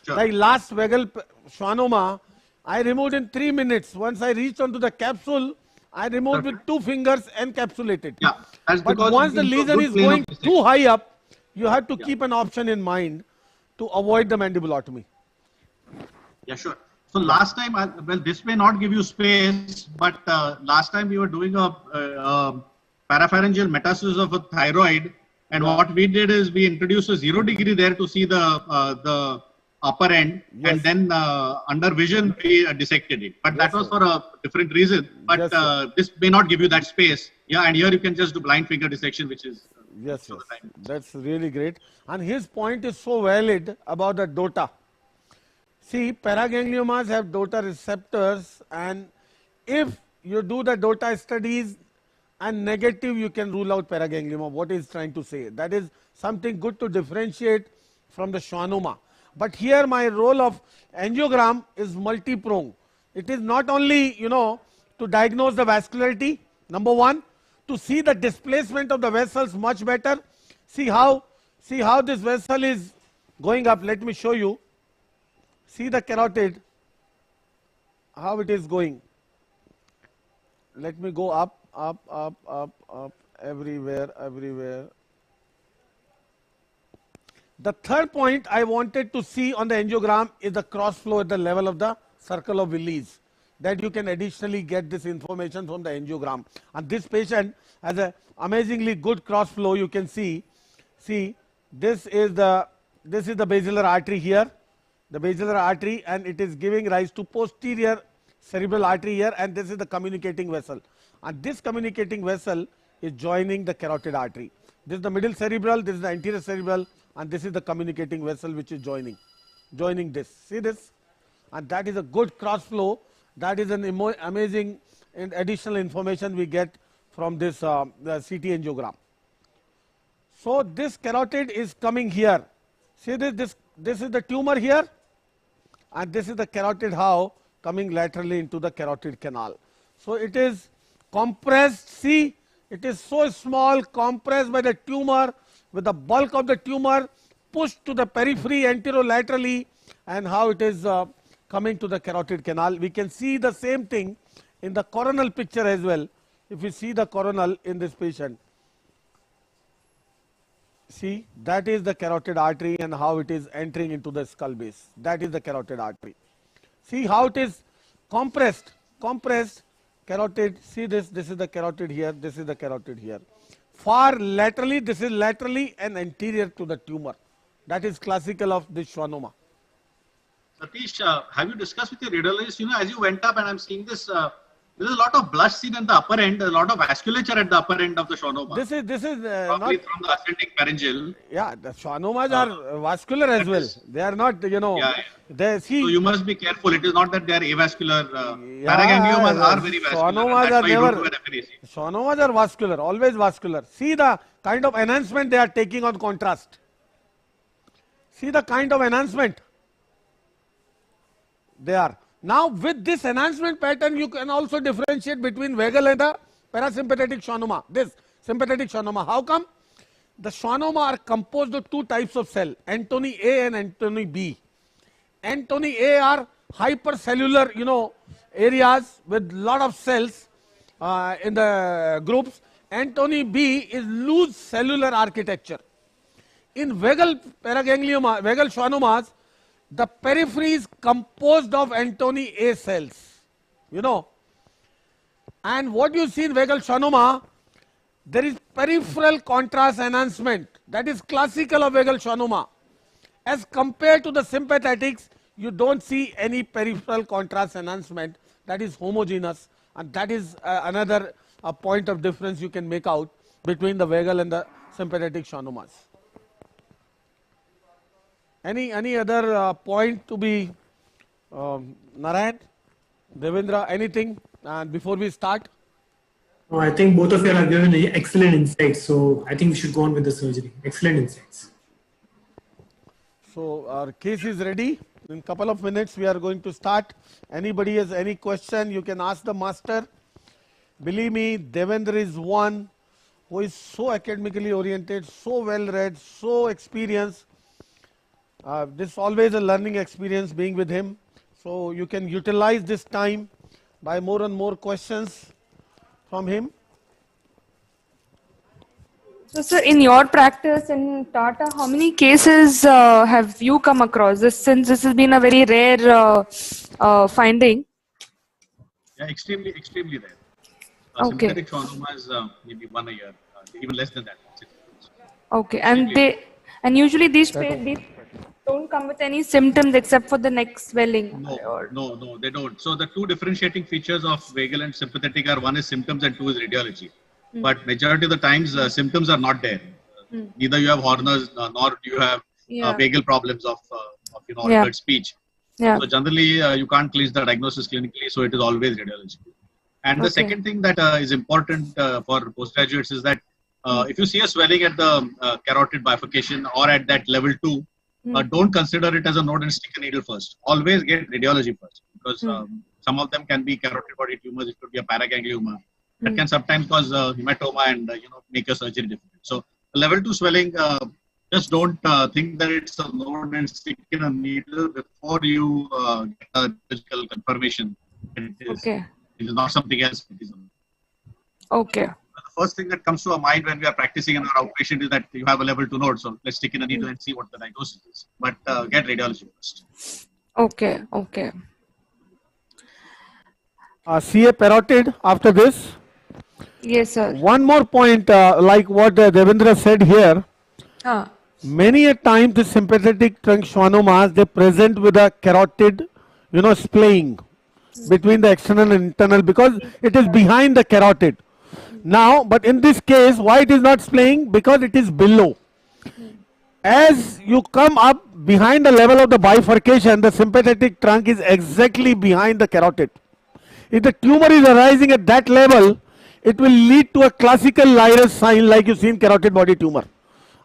Sure. Like last vagal schwannoma, I removed in 3 minutes. Once I reached onto the capsule, I removed with 2 fingers encapsulated. Yeah, but once the lesion is going too high up, you have to keep an option in mind to avoid the mandibulotomy. Yeah, sure. So last time, well, this may not give you space, but last time we were doing a parapharyngeal metastasis of a thyroid, and what we did is we introduced a 0 degree there to see the upper end, and then under vision we dissected it. But that was for a different reason. But this may not give you that space. Yeah, and here you can just do blind finger dissection, which is that's really great. And his point is so valid about the DOTA. See, paragangliomas have DOTA receptors, and if you do the DOTA studies and negative, you can rule out paraganglioma. What is trying to say? That is something good to differentiate from the schwannoma. But here my role of angiogram is multi-pronged. It is not only, to diagnose the vascularity, number one, to see the displacement of the vessels much better. See how this vessel is going up. Let me show you. See the carotid, how it is going. Let me go up, everywhere. The third point I wanted to see on the angiogram is the cross flow at the level of the circle of Willis. That you can additionally get this information from the angiogram. And this patient has an amazingly good cross flow. You can see this is the basilar artery here, the basilar artery, and it is giving rise to posterior cerebral artery here, and this is the communicating vessel. And this communicating vessel is joining the carotid artery. This is the middle cerebral, this is the anterior cerebral, and this is the communicating vessel which is joining this. See this? And that is a good cross flow. That is an amazing and additional information we get from this the CT angiogram. So this carotid is coming here. See this is the tumor here, and this is the carotid how coming laterally into the carotid canal. So it is compressed. See, it is so small, compressed by the tumor, with the bulk of the tumor pushed to the periphery anterolaterally, and how it is coming to the carotid canal. We can see the same thing in the coronal picture as well. If you see the coronal in this patient, see, that is the carotid artery and how it is entering into the skull base. That is the carotid artery. See how it is compressed carotid. See this is the carotid here, this is the carotid here. Far laterally, this is laterally and anterior to the tumor. That is classical of this schwannoma. Satish, have you discussed with your radiologist, as you went up and I'm seeing this, there is a lot of blush seen at the upper end, a lot of vasculature at the upper end of the schwannoma. This is probably not, from the ascending pharyngeal. Yeah, the schwannomas are vascular as well. They are not, They see. So you must be careful. It is not that they are avascular. Paragangliomas are very vascular. Schwannomas are vascular, always vascular. See the kind of enhancement they are taking on contrast. See the kind of enhancement they are. Now with this enhancement pattern, you can also differentiate between vagal and the parasympathetic schwannoma. This sympathetic schwannoma. How come? The schwannoma are composed of two types of cell, Antony A and Antony B. Antony A are hypercellular, areas with lot of cells in the groups. Antony B is loose cellular architecture. In vagal paraganglioma, vagal schwannomas, the periphery is composed of Antony A cells, And what you see in vagal schwannoma, there is peripheral contrast enhancement. That is classical of vagal schwannoma. As compared to the sympathetics, you don't see any peripheral contrast enhancement. That is homogeneous, and that is another point of difference you can make out between the vagal and the sympathetic schwannomas. Any other point to be Narayan, Devendra, anything before we start? Oh, I think both of you have given excellent insights, so I think we should go on with the surgery. Excellent insights. So our case is ready. In a couple of minutes we are going to start. Anybody has any question, you can ask the master. Believe me, Devendra is one who is so academically oriented, so well read, so experienced. This is always a learning experience being with him. So you can utilize this time by more and more questions from him. So sir, in your practice in Tata, how many cases have you come across this, since this has been a very rare finding? Yeah, extremely rare. Okay. Sympathetic schwannomas maybe one a year, even less than that. Okay, and usually these don't come with any symptoms except for the neck swelling. No, they don't. So the two differentiating features of vagal and sympathetic are, one is symptoms and two is radiology. But majority of the times symptoms are not there. Neither you have Horner's nor do you have vagal problems of altered speech. So generally you can't clinch the diagnosis clinically, so it is always radiology. And the second thing that is important for postgraduates is that if you see a swelling at the carotid bifurcation or at that level 2, don't consider it as a node and stick a needle first. Always get radiology first, because some of them can be carotid body tumors. It could be a paraganglioma that can sometimes cause hematoma and make a surgery difficult. So level 2 swelling, just don't think that it's a node and stick in a needle before you get a radiological confirmation. It is not something else. Okay. The first thing that comes to our mind when we are practicing in our outpatient is that you have a level 2 node, so let's stick in a needle and see what the diagnosis is. But get radiology first. Okay. Okay. See a parotid after this? Yes, sir. One more point, like what Devendra said here. Many a time the sympathetic trunk schwannomas, they present with a carotid, splaying between the external and internal, because it is behind the carotid. Now, but in this case, why it is not splaying? Because it is below. As you come up behind the level of the bifurcation, the sympathetic trunk is exactly behind the carotid. If the tumor is arising at that level, it will lead to a classical Lyris sign like you see in carotid body tumor.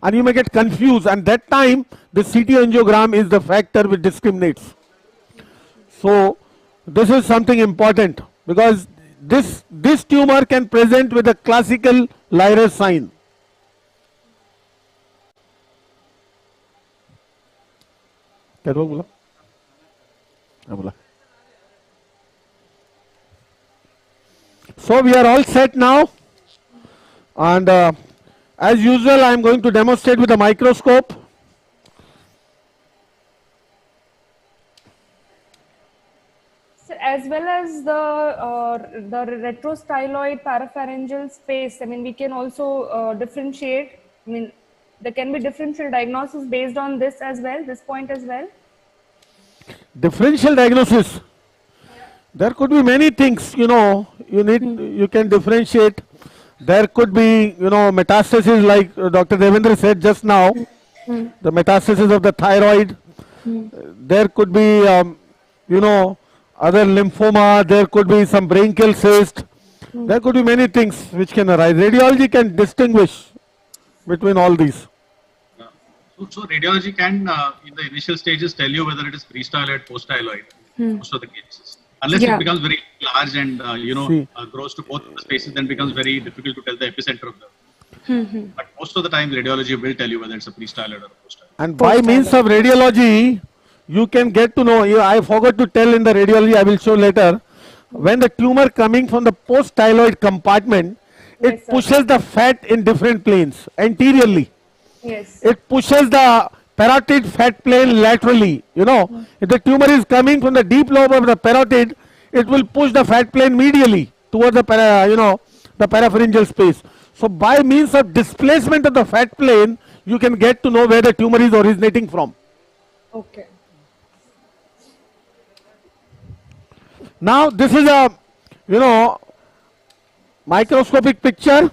And you may get confused, and that time the CT angiogram is the factor which discriminates. So this is something important, because this tumor can present with a classical Lyris sign. So we are all set now, and as usual I am going to demonstrate with a microscope. So as well as the retrostyloid parapharyngeal space, I mean, we can also differentiate. I mean, there can be differential diagnosis based on this as well, this point as well. Differential diagnosis. There could be many things, you can differentiate. There could be, metastasis like Dr. Devendra said just now, the metastasis of the thyroid. There could be, other lymphoma, there could be some branchial cyst. There could be many things which can arise. Radiology can distinguish between all these. So radiology can, in the initial stages, tell you whether it is pre-styloid, post-styloid, most of the cases. Unless it becomes very large and, grows to both the spaces, then becomes very difficult to tell the epicenter of the. But most of the time, radiology will tell you whether it's a pre-styloid or a post-styloid. And by means of radiology, you can get to know, I forgot to tell in the radiology, I will show later, when the tumor coming from the post-styloid compartment, it pushes the fat in different planes, anteriorly. Yes. It pushes the parotid fat plane laterally. If the tumor is coming from the deep lobe of the parotid, it will push the fat plane medially towards the the parapharyngeal space. So by means of displacement of the fat plane, you can get to know where the tumor is originating from. Okay. Now this is a microscopic picture.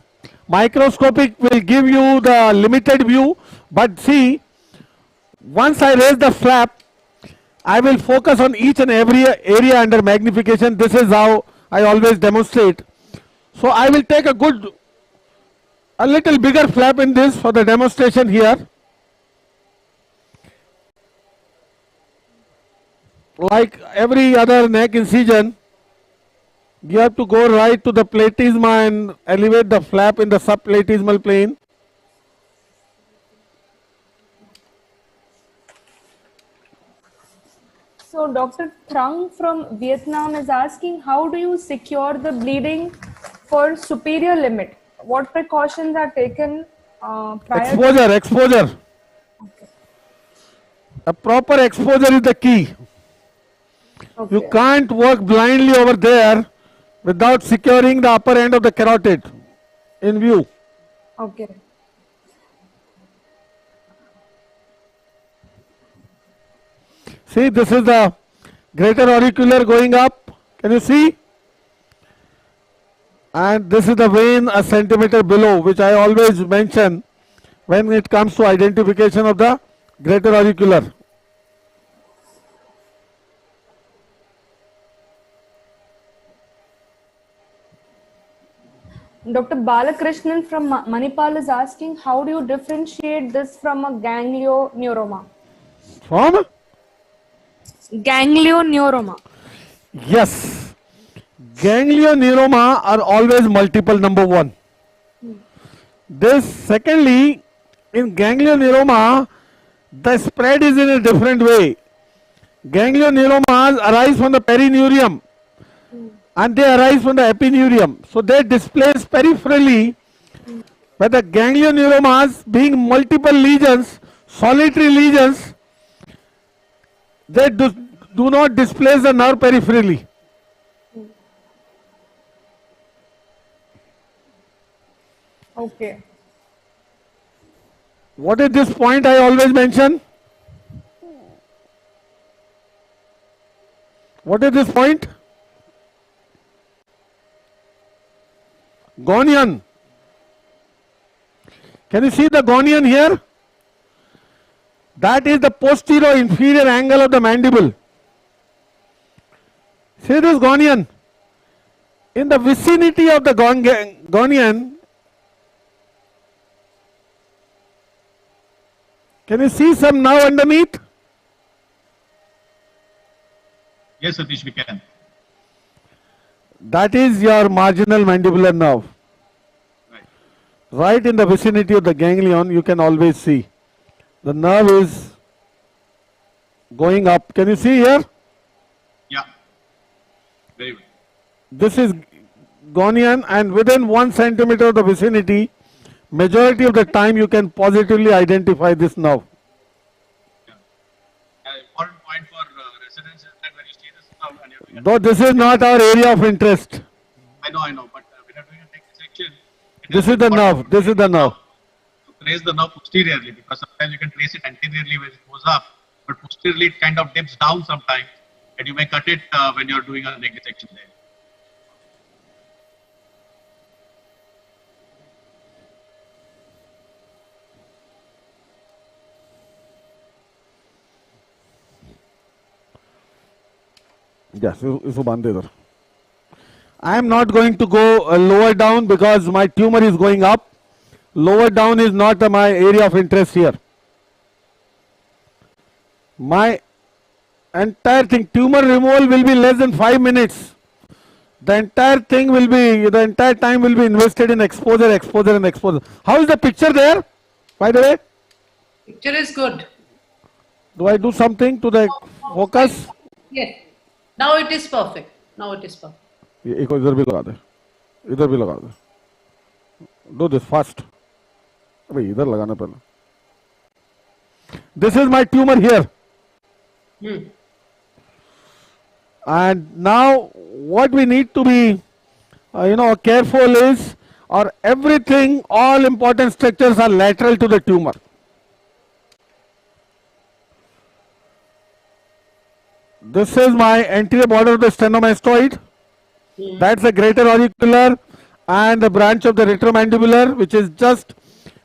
Microscopic will give you the limited view, but see, once I raise the flap, I will focus on each and every area under magnification. This is how I always demonstrate. So I will take a little bigger flap in this for the demonstration here. Like every other neck incision, you have to go right to the platysma and elevate the flap in the subplatysmal plane. So Dr. Trung from Vietnam is asking, how do you secure the bleeding for superior limit? What precautions are taken prior? Exposure. Okay. A proper exposure is the key. Okay. You can't work blindly over there without securing the upper end of the carotid in view. Okay. See, this is the greater auricular going up. Can you see? And this is the vein a centimeter below, which I always mention when it comes to identification of the greater auricular. Dr. Balakrishnan from Manipal is asking, how do you differentiate this from a ganglioneuroma? From? Ganglioneuroma. Yes. Ganglioneuroma are always multiple, number one. This, secondly, in ganglioneuroma, the spread is in a different way. Ganglioneuromas arise from the perineurium and they arise from the epineurium. So they displace peripherally, but the ganglioneuromas being multiple lesions, solitary lesions, they do not displace the nerve peripherally. Okay. What is this point I always mention? What is this point? Gonian. Can you see the gonian here? That is the posterior inferior angle of the mandible. See this gonian? In the vicinity of the gonian, can you see some nerve underneath? Yes, Satish, we can. That is your marginal mandibular nerve. Right in the vicinity of the ganglion, you can always see. The nerve is going up. Can you see here? Yeah. Very good. This is gonian, and within 1 centimeter of the vicinity, majority of the time you can positively identify this nerve. Important point for residents is that when you see this nerve and you're doing Though this is not our area of interest. I know, but when you're doing a neck dissection, This is the nerve. This is the nerve. to trace the nerve posteriorly, because sometimes you can trace it anteriorly when it goes up, but posteriorly it kind of dips down sometimes, and you may cut it when you're doing a neck dissection there. Yes, I am not going to go lower down because my tumor is going up. Lower down is not my area of interest here. My entire thing, tumor removal will be less than 5 minutes. The entire thing will be, the entire time will be invested in exposure, exposure and exposure. How is the picture there, by the way? Picture is good. Do I do something to the focus? Yes. Now it is perfect. Now it is perfect. एक को इधर भी लगा दे, इधर भी लगा दे. Do this fast. अबे इधर लगाना पहले. This is my tumor here. And now what we need to be, careful is, or everything, all important structures are lateral to the tumor. This is my anterior border of the sternemastoid. That's the greater auricular and the branch of the retromandibular, which is just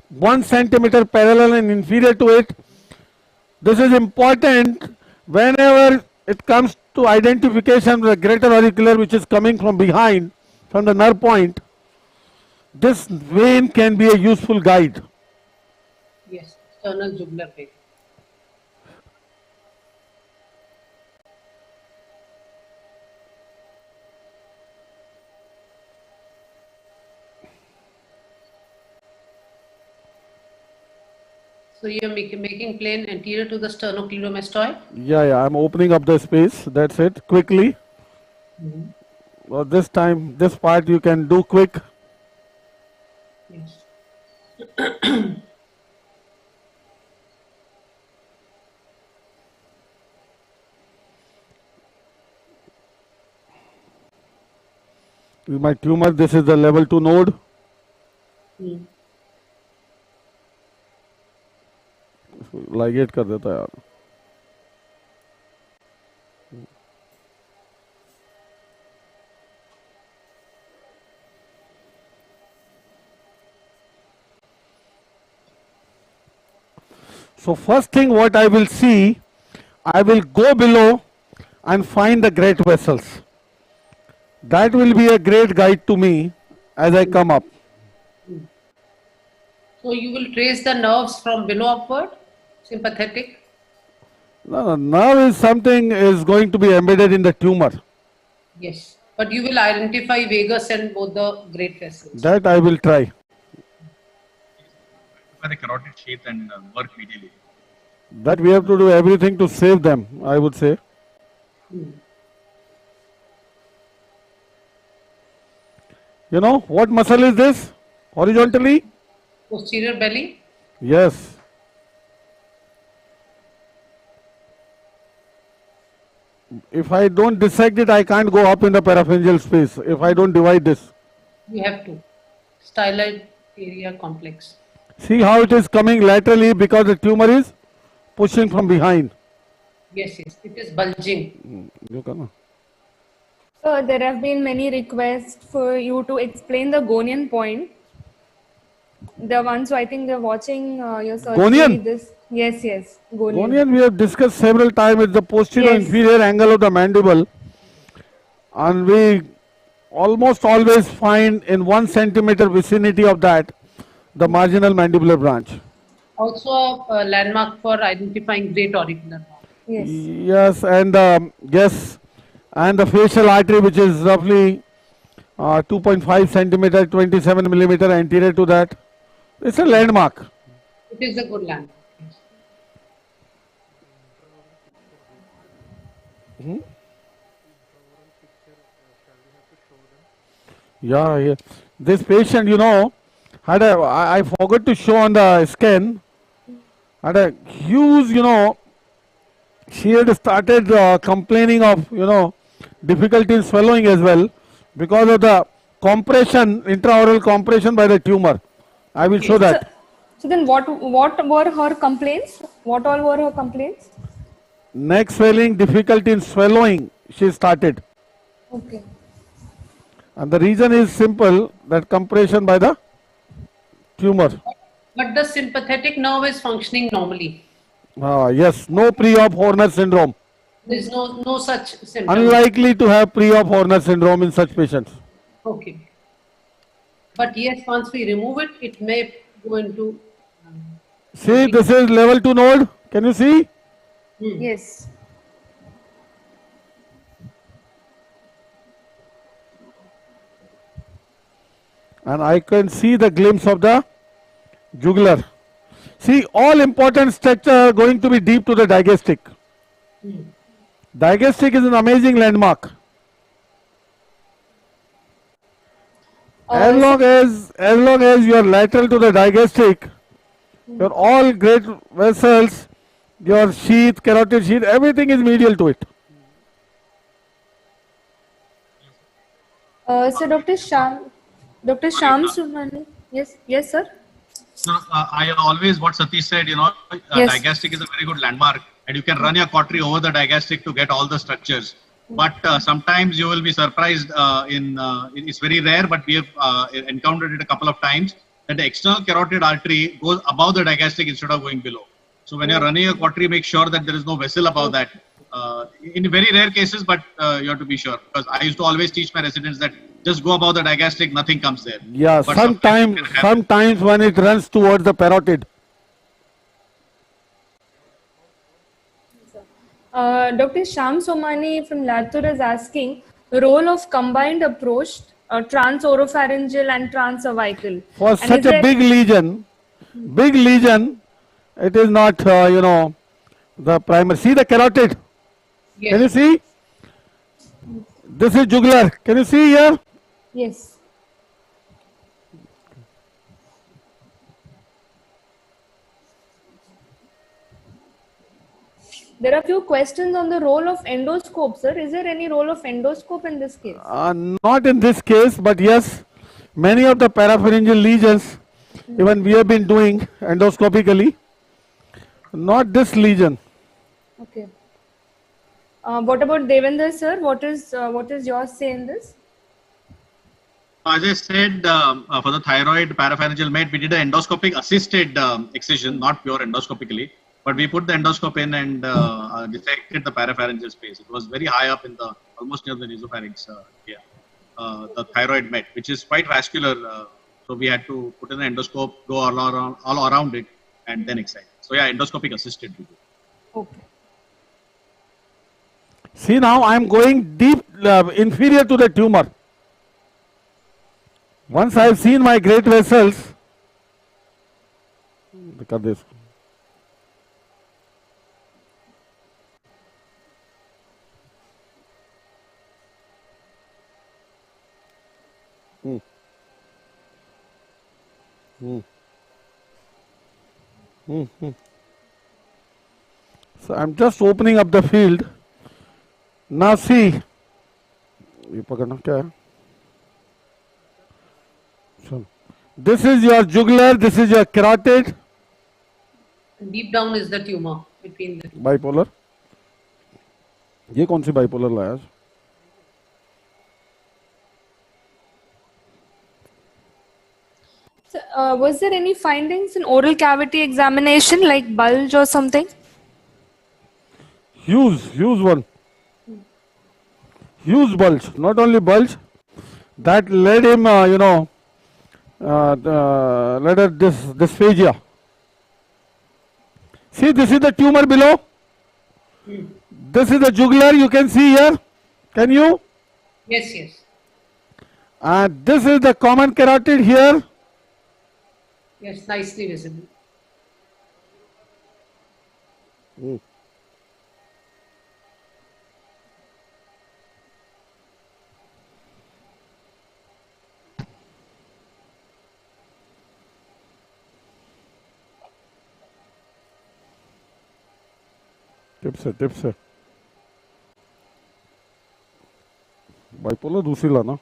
1 centimeter parallel and inferior to it. This is important whenever it comes to identification of the greater auricular, which is coming from behind, from the nerve point. This vein can be a useful guide. Yes, sternal jugular vein. So you're making plane anterior to the sternocleidomastoid? Yeah, I'm opening up the space. That's it, quickly. Well, this time, this part you can do quick. Yes. This is my tumor. This is the level 2 node. Ligate कर देता है यार. So first thing what I will see, I will go below and find the great vessels. That will be a great guide to me as I come up. So you will trace the nerves from below upward, sympathetic? No, nerve is something is going to be embedded in the tumor. Yes, but you will identify vagus and both the great vessels. That I will try. By the carotid sheath and work medially. That we have to do everything to save them, I would say. You know, what muscle is this? Horizontally? Posterior belly? Yes. If I don't dissect it, I can't go up in the parapharyngeal space. If I don't divide this. You have to. Styloid area complex. See how it is coming laterally because the tumor is pushing from behind. Yes, yes. It is bulging. There have been many requests for you to explain the Gonian point. The ones who I think they're watching your surgery. Gonian? This. Yes, yes. Gonian. Gonian we have discussed several times. It's the posterior inferior angle of the mandible. And we almost always find in 1 centimeter vicinity of that the marginal mandibular branch. Also a landmark for identifying great auricular nerve. Yes. Yes, and and the facial artery, which is roughly 2.5 centimeter, 27 millimeter anterior to that. It's a landmark. It is a good landmark. Yes. Yeah. This patient, you know, had I forgot to show on the scan, had a huge, you know, she had started complaining of, you know, difficulty in swallowing as well because of the compression, intraoral compression by the tumor. I will show that. So then what were her complaints? What all were her complaints? Neck swelling, difficulty in swallowing, she started. Okay. And the reason is simple, that compression by the tumor. But the sympathetic nerve is functioning normally. Yes, no pre-op Horner syndrome. There is no such symptom. Unlikely to have pre-op Horner syndrome in such patients. Okay. But yes, once we remove it, it may go into... See, this is level 2 node. Can you see? Yes. And I can see the glimpse of the jugular. See, all important structure are going to be deep to the digastric. Digastric is an amazing landmark. As long as you are lateral to the digastric, your all great vessels, your sheath, carotid sheath, everything is medial to it. So Dr. Sham Sumani. Yes, sir. So I always, what Satish said, you know, digastric is a very good landmark, and you can run your cautery over the digastric to get all the structures. But sometimes you will be surprised. It's very rare, but we have encountered it a couple of times that the external carotid artery goes above the digastric instead of going below. So when you're running a cautery, make sure that there is no vessel above that. In very rare cases, but you have to be sure, because I used to always teach my residents that just go above the digastric, nothing comes there. Yeah, but sometimes when it runs towards the parotid. Dr. Sham Somani from Latur is asking the role of combined approach, transoropharyngeal and trancervical. For such a big lesion, it is not, you know, the primary. See the carotid? Yes. Can you see? This is jugular. Can you see here? Yes. There are a few questions on the role of endoscope, sir. Is there any role of endoscope in this case? Not in this case, but yes, many of the parapharyngeal lesions, even we have been doing endoscopically. Not this lesion. Okay. What about Devendra, sir? What is your say in this? As I said, for the thyroid parapharyngeal med, we did an endoscopic assisted excision, not pure endoscopically. But we put the endoscope in and dissected the parapharyngeal space. It was very high up in the, almost near the nasopharynx, the thyroid met, which is quite vascular. So we had to put in the endoscope, go all around it, and then excite. So yeah, endoscopic assisted. Okay. See, now I am going deep, inferior to the tumor. Once I have seen my great vessels, look at this. So I'm just opening up the field. Now see, this is your jugular, this is your carotid. Deep down is the tumor between the two. Bipolar. ये कौन सी bipolar लाया? So, was there any findings in oral cavity examination like bulge or something? Huge one. Huge bulge, not only bulge, that led him, led her dysphagia. See, this is the tumor below. This is the jugular, you can see here. Can you? Yes, yes. And this is the common carotid here. Yes, nicely visible. Tips है bipolar दूसरी लाना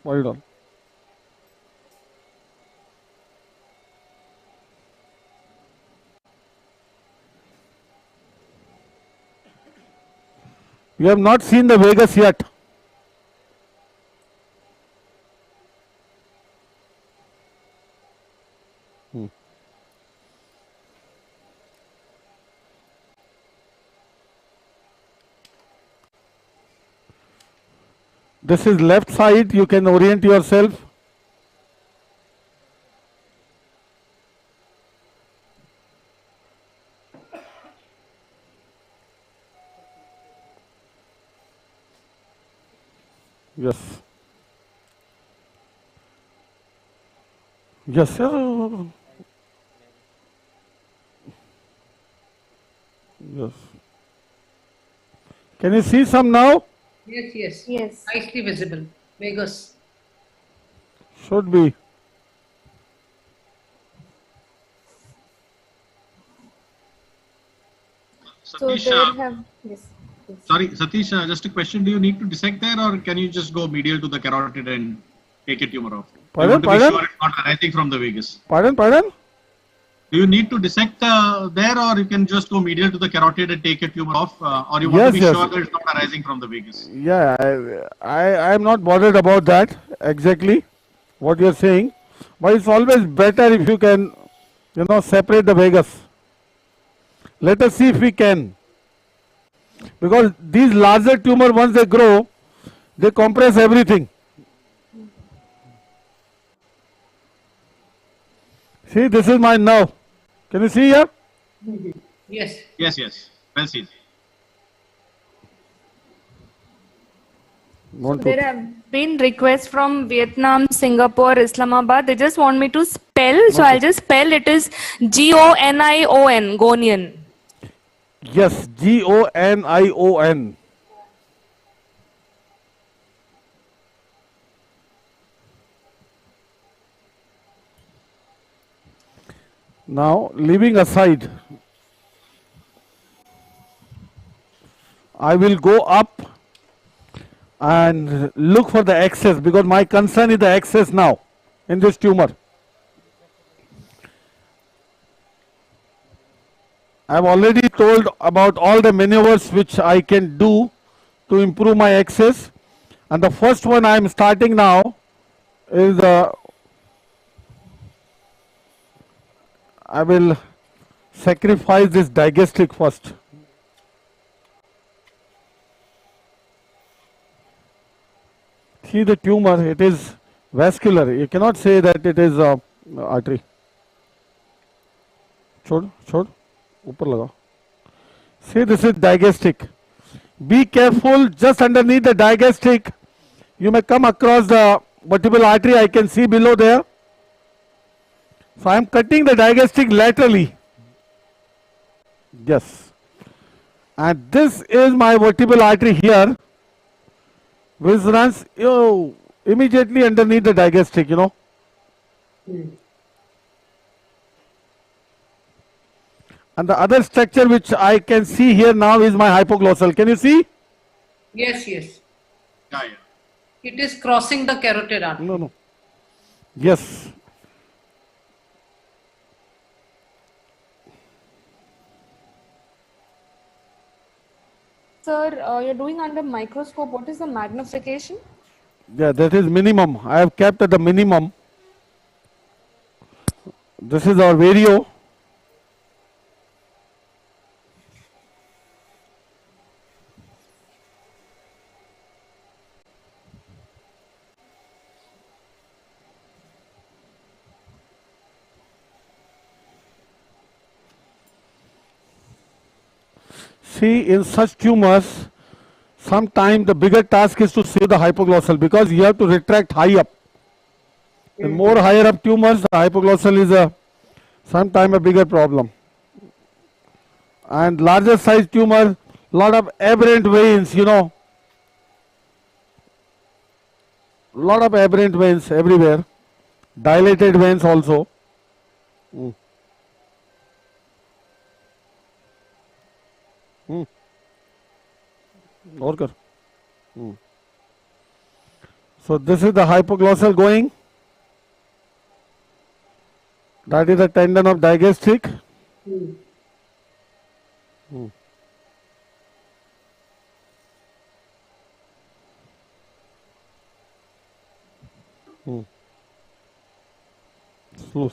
पानी डाल You have not seen the Vegas yet. This is left side, you can orient yourself. Yes. Yes, sir. Yes. Can you see some now? Yes, yes. Yes. Nicely visible. Vegas. Should be. Satish, sorry, Satish, just a question. Do you need to dissect there or can you just go medial to the carotid and take a tumor off? Pardon? Be sure it's not arising from the vagus. Pardon? Do you need to dissect there or you can just go medial to the carotid and take a tumor off? Or you want to be sure that it's not arising from the vagus? Yeah, I am not bothered about that exactly what you are saying. But it's always better if you can, separate the vagus. Let us see if we can. Because these larger tumors, once they grow, they compress everything. See, this is mine now. Can you see here? Yes. Yes. Well seen. So there have been requests from Vietnam, Singapore, Islamabad. They just want me to spell. So I'll just spell. It is Gonion. Gonion. Yes, Gonion. Now, leaving aside, I will go up and look for the excess because my concern is the excess now in this tumor. I have already told about all the maneuvers which I can do to improve my access, and the first one I am starting now is I will sacrifice this digastric first. See the tumor, it is vascular. You cannot say that it is artery. छोड़ ऊपर लगा See, this is digastric. Be careful, just underneath the digastric, you may come across the vertebral artery. I can see below there. So I am cutting the digastric laterally. Yes. And this is my vertebral artery here, which runs immediately underneath the digastric, And the other structure which I can see here now is my hypoglossal. Can you see? Yes, yes. It is crossing the carotid artery. No. Yes. Sir, you're doing under microscope. What is the magnification? Yeah, that is minimum. I have kept at the minimum. This is our vario. See, in such tumors, sometimes the bigger task is to save the hypoglossal because you have to retract high up. In more higher up tumors, the hypoglossal is sometimes a bigger problem. And larger size tumor, lot of aberrant veins, lot of aberrant veins everywhere, dilated veins also. और कर. So this is the hypoglossal going. That is the tendon of digastric.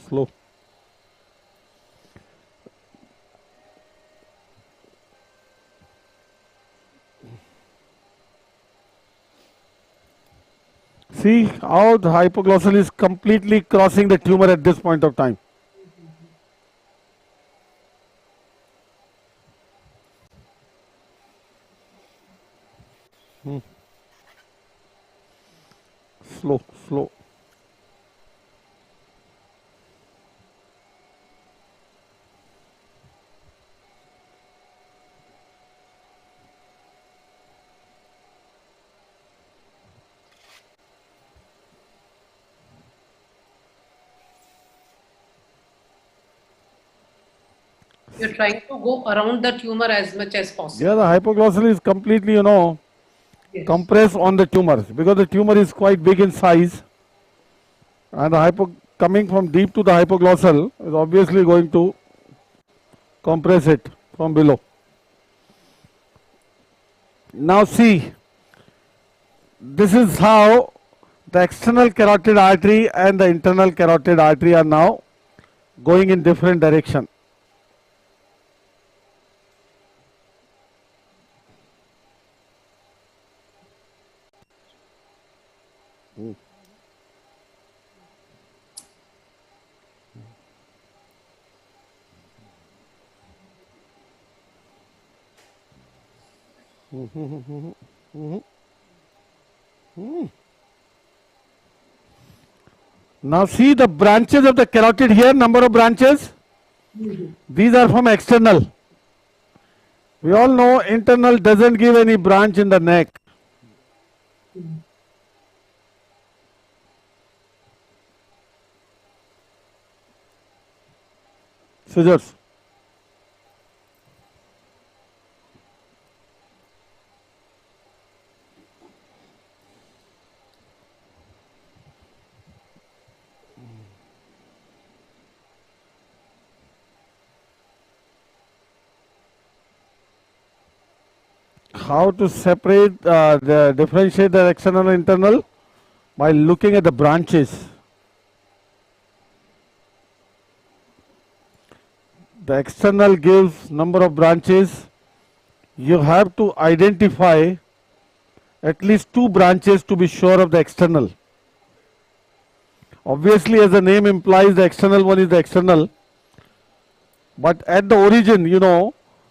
Slow. See how the hypoglossal is completely crossing the tumor at this point of time. Slow. You're trying to go around the tumor as much as possible. Yeah, the hypoglossal is completely, Yes. compressed on the tumor because the tumor is quite big in size, and the coming from deep to the hypoglossal is obviously going to compress it from below. Now see, this is how the external carotid artery and the internal carotid artery are now going in different direction. Now see the branches of the carotid here, number of branches. These are from external. We all know internal doesn't give any branch in the neck. Scissors. How to separate, differentiate the external and internal? By looking at the branches. The external gives number of branches. You have to identify at least 2 branches to be sure of the external. Obviously, as the name implies, the external one is the external. But at the origin,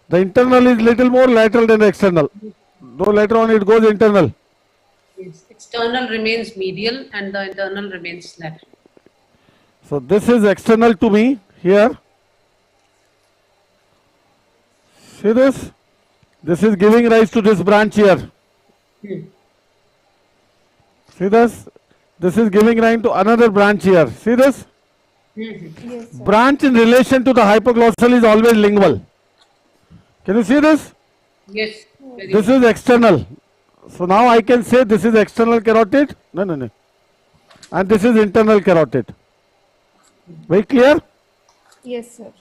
The internal is little more lateral than the external. Though later on it goes internal. Yes. External remains medial and the internal remains lateral. So this is external to me here. See this? This is giving rise to this branch here. See this? This is giving rise to another branch here. See this? Yes, sir. Branch in relation to the hypoglossal is always lingual. Can you see this? Yes. This is external. So now I can say this is external carotid. No. And this is internal carotid. Very clear? Yes, sir.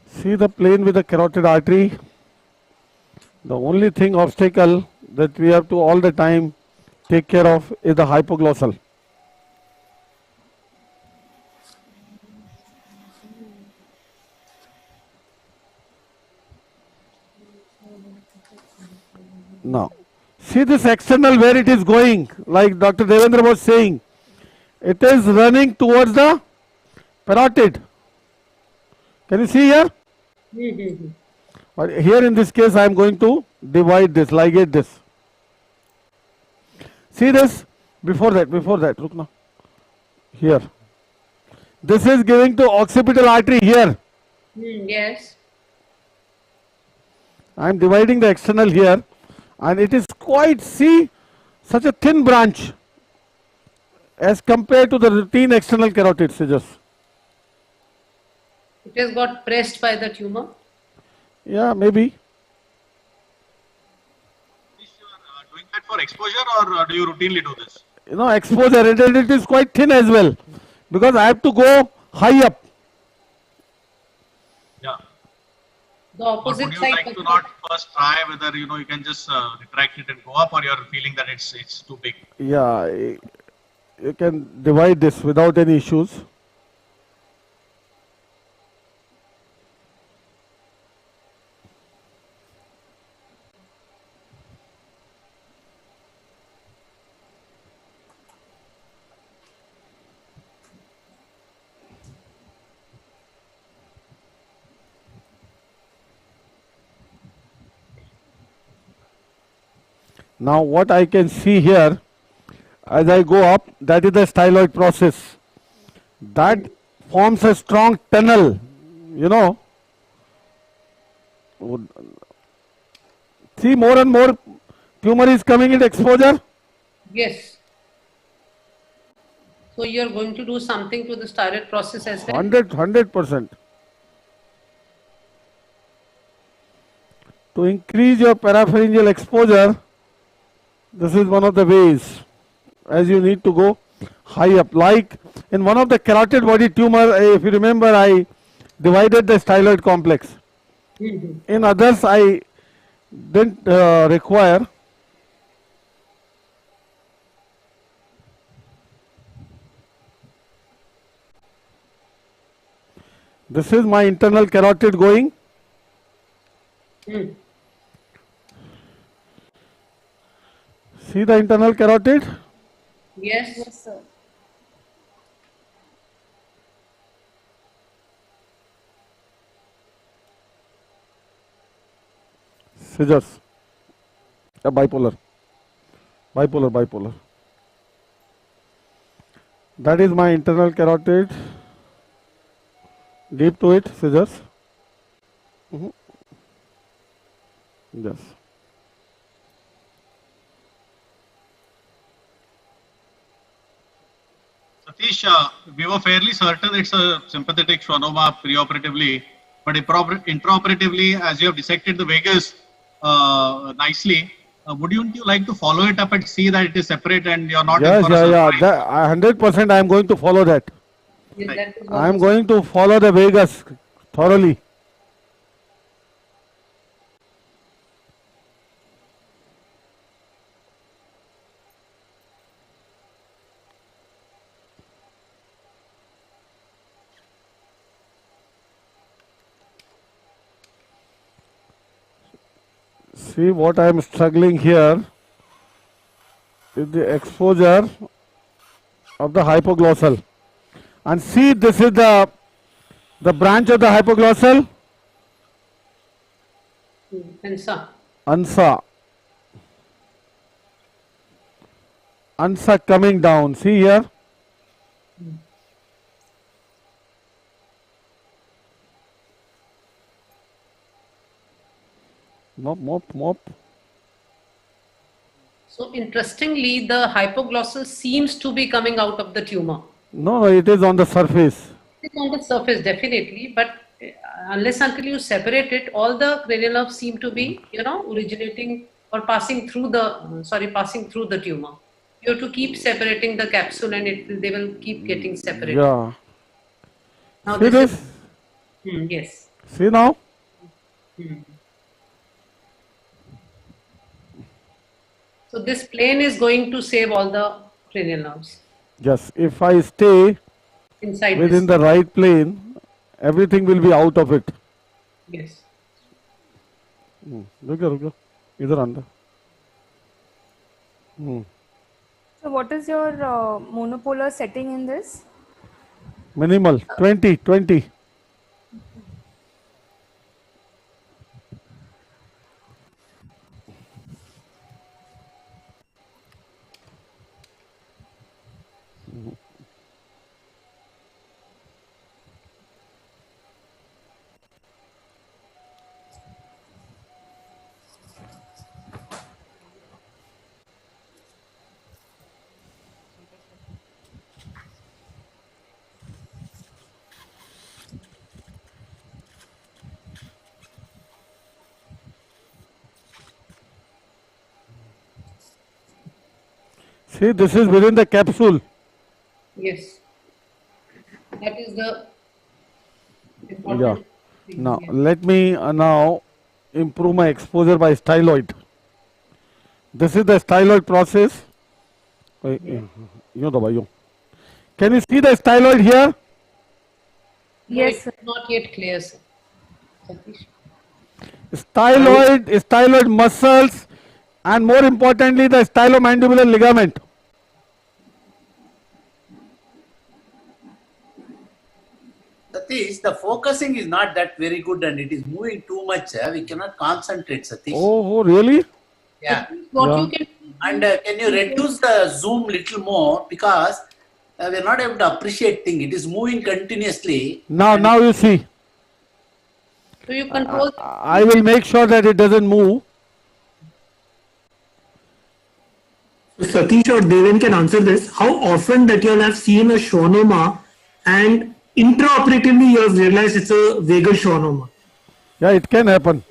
See the plane with the carotid artery. The only thing obstacle that we have to all the time take care of is the hypoglossal. Now, see this external where it is going, like Dr. Devendra was saying. It is running towards the parotid. Can you see here? But here in this case I am going to divide this, ligate this. See this? Before that, look now. Here. This is giving to occipital artery here. Yes. I am dividing the external here and it is quite, see, such a thin branch as compared to the routine external carotid scissors. It has got pressed by the tumor. Yeah, maybe. Doing that for exposure, or do you routinely do this? You know, exposure, and it is quite thin as well because I have to go high up. Yeah. The opposite would you side. like to not first try whether you can just retract it and go up, or you're feeling that it's too big? Yeah, you can divide this without any issues. Now what I can see here as I go up, that is the styloid process. That forms a strong tunnel, you know. See, more and more tumor is coming in exposure. Yes. So you are going to do something to the styloid process as well? 100%. To increase your parapharyngeal exposure, this is one of the ways, as you need to go high up. Like in one of the carotid body tumor, if you remember, I divided the styloid complex. In others, I didn't require. This is my internal carotid going. See the internal carotid? Yes. Yes, sir. Scissors. Bipolar. Bipolar. That is my internal carotid. Deep to it, scissors. Yes. Satish, we were fairly certain it's a sympathetic schwannoma preoperatively, but intraoperatively, as you have dissected the vagus nicely, wouldn't you like to follow it up and see that it is separate and you're not in for a surprise? 100% I am going to follow that. Yes, that is I am going to follow the vagus thoroughly. See what I am struggling here is the exposure of the hypoglossal. And see, this is the branch of the hypoglossal. Ansa. Ansa coming down. See here. Mop. So interestingly, the hypoglossal seems to be coming out of the tumor. No, it is on the surface. It's on the surface, definitely, but unless until you separate it, all the cranial nerves seem to be, originating or passing through the tumor. You have to keep separating the capsule, and they will keep getting separated. Yeah. Now See this? Yes. See now? So this plane is going to save all the cranial nerves. Yes, if I stay inside within the right plane, everything will be out of it. Yes. रुको इधर अंदर. So what is your monopolar setting in this? Minimal 20. See, this is within the capsule. Yes. That is the Yeah. Now let me now improve my exposure by styloid. This is the styloid process. Can you see the styloid here? Yes. It's not yet clear, sir. Satish. Styloid muscles, and more importantly, the stylomandibular ligament. Satish, the focusing is not that very good and it is moving too much. We cannot concentrate, Satish. Oh, really? Yeah. You can and can you reduce the zoom little more, because we are not able to appreciate things. It is moving continuously. Now you see. So you control. I will make sure that it doesn't move. Satish or Deven can answer this. How often that you all have seen a schwannoma and intraoperatively you have realized it's a vagal schwannoma? Yeah, it can happen.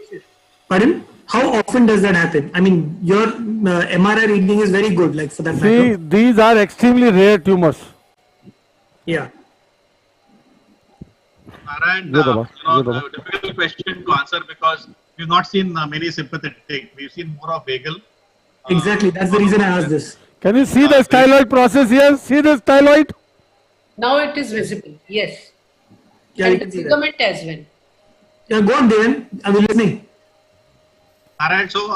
Pardon? How often does that happen? I mean, your MRI reading is very good, like for that matter. See, these are extremely rare tumors. Yeah. And a difficult question to answer because we've not seen many sympathetic. We've seen more of vagal. Exactly. That's the reason I asked this. Can you see the styloid process here? See the styloid? Now it is visible. Yes. Yeah, and you can the see that. ligament as well. Yeah, go on, Deven. I'm listening. All right. So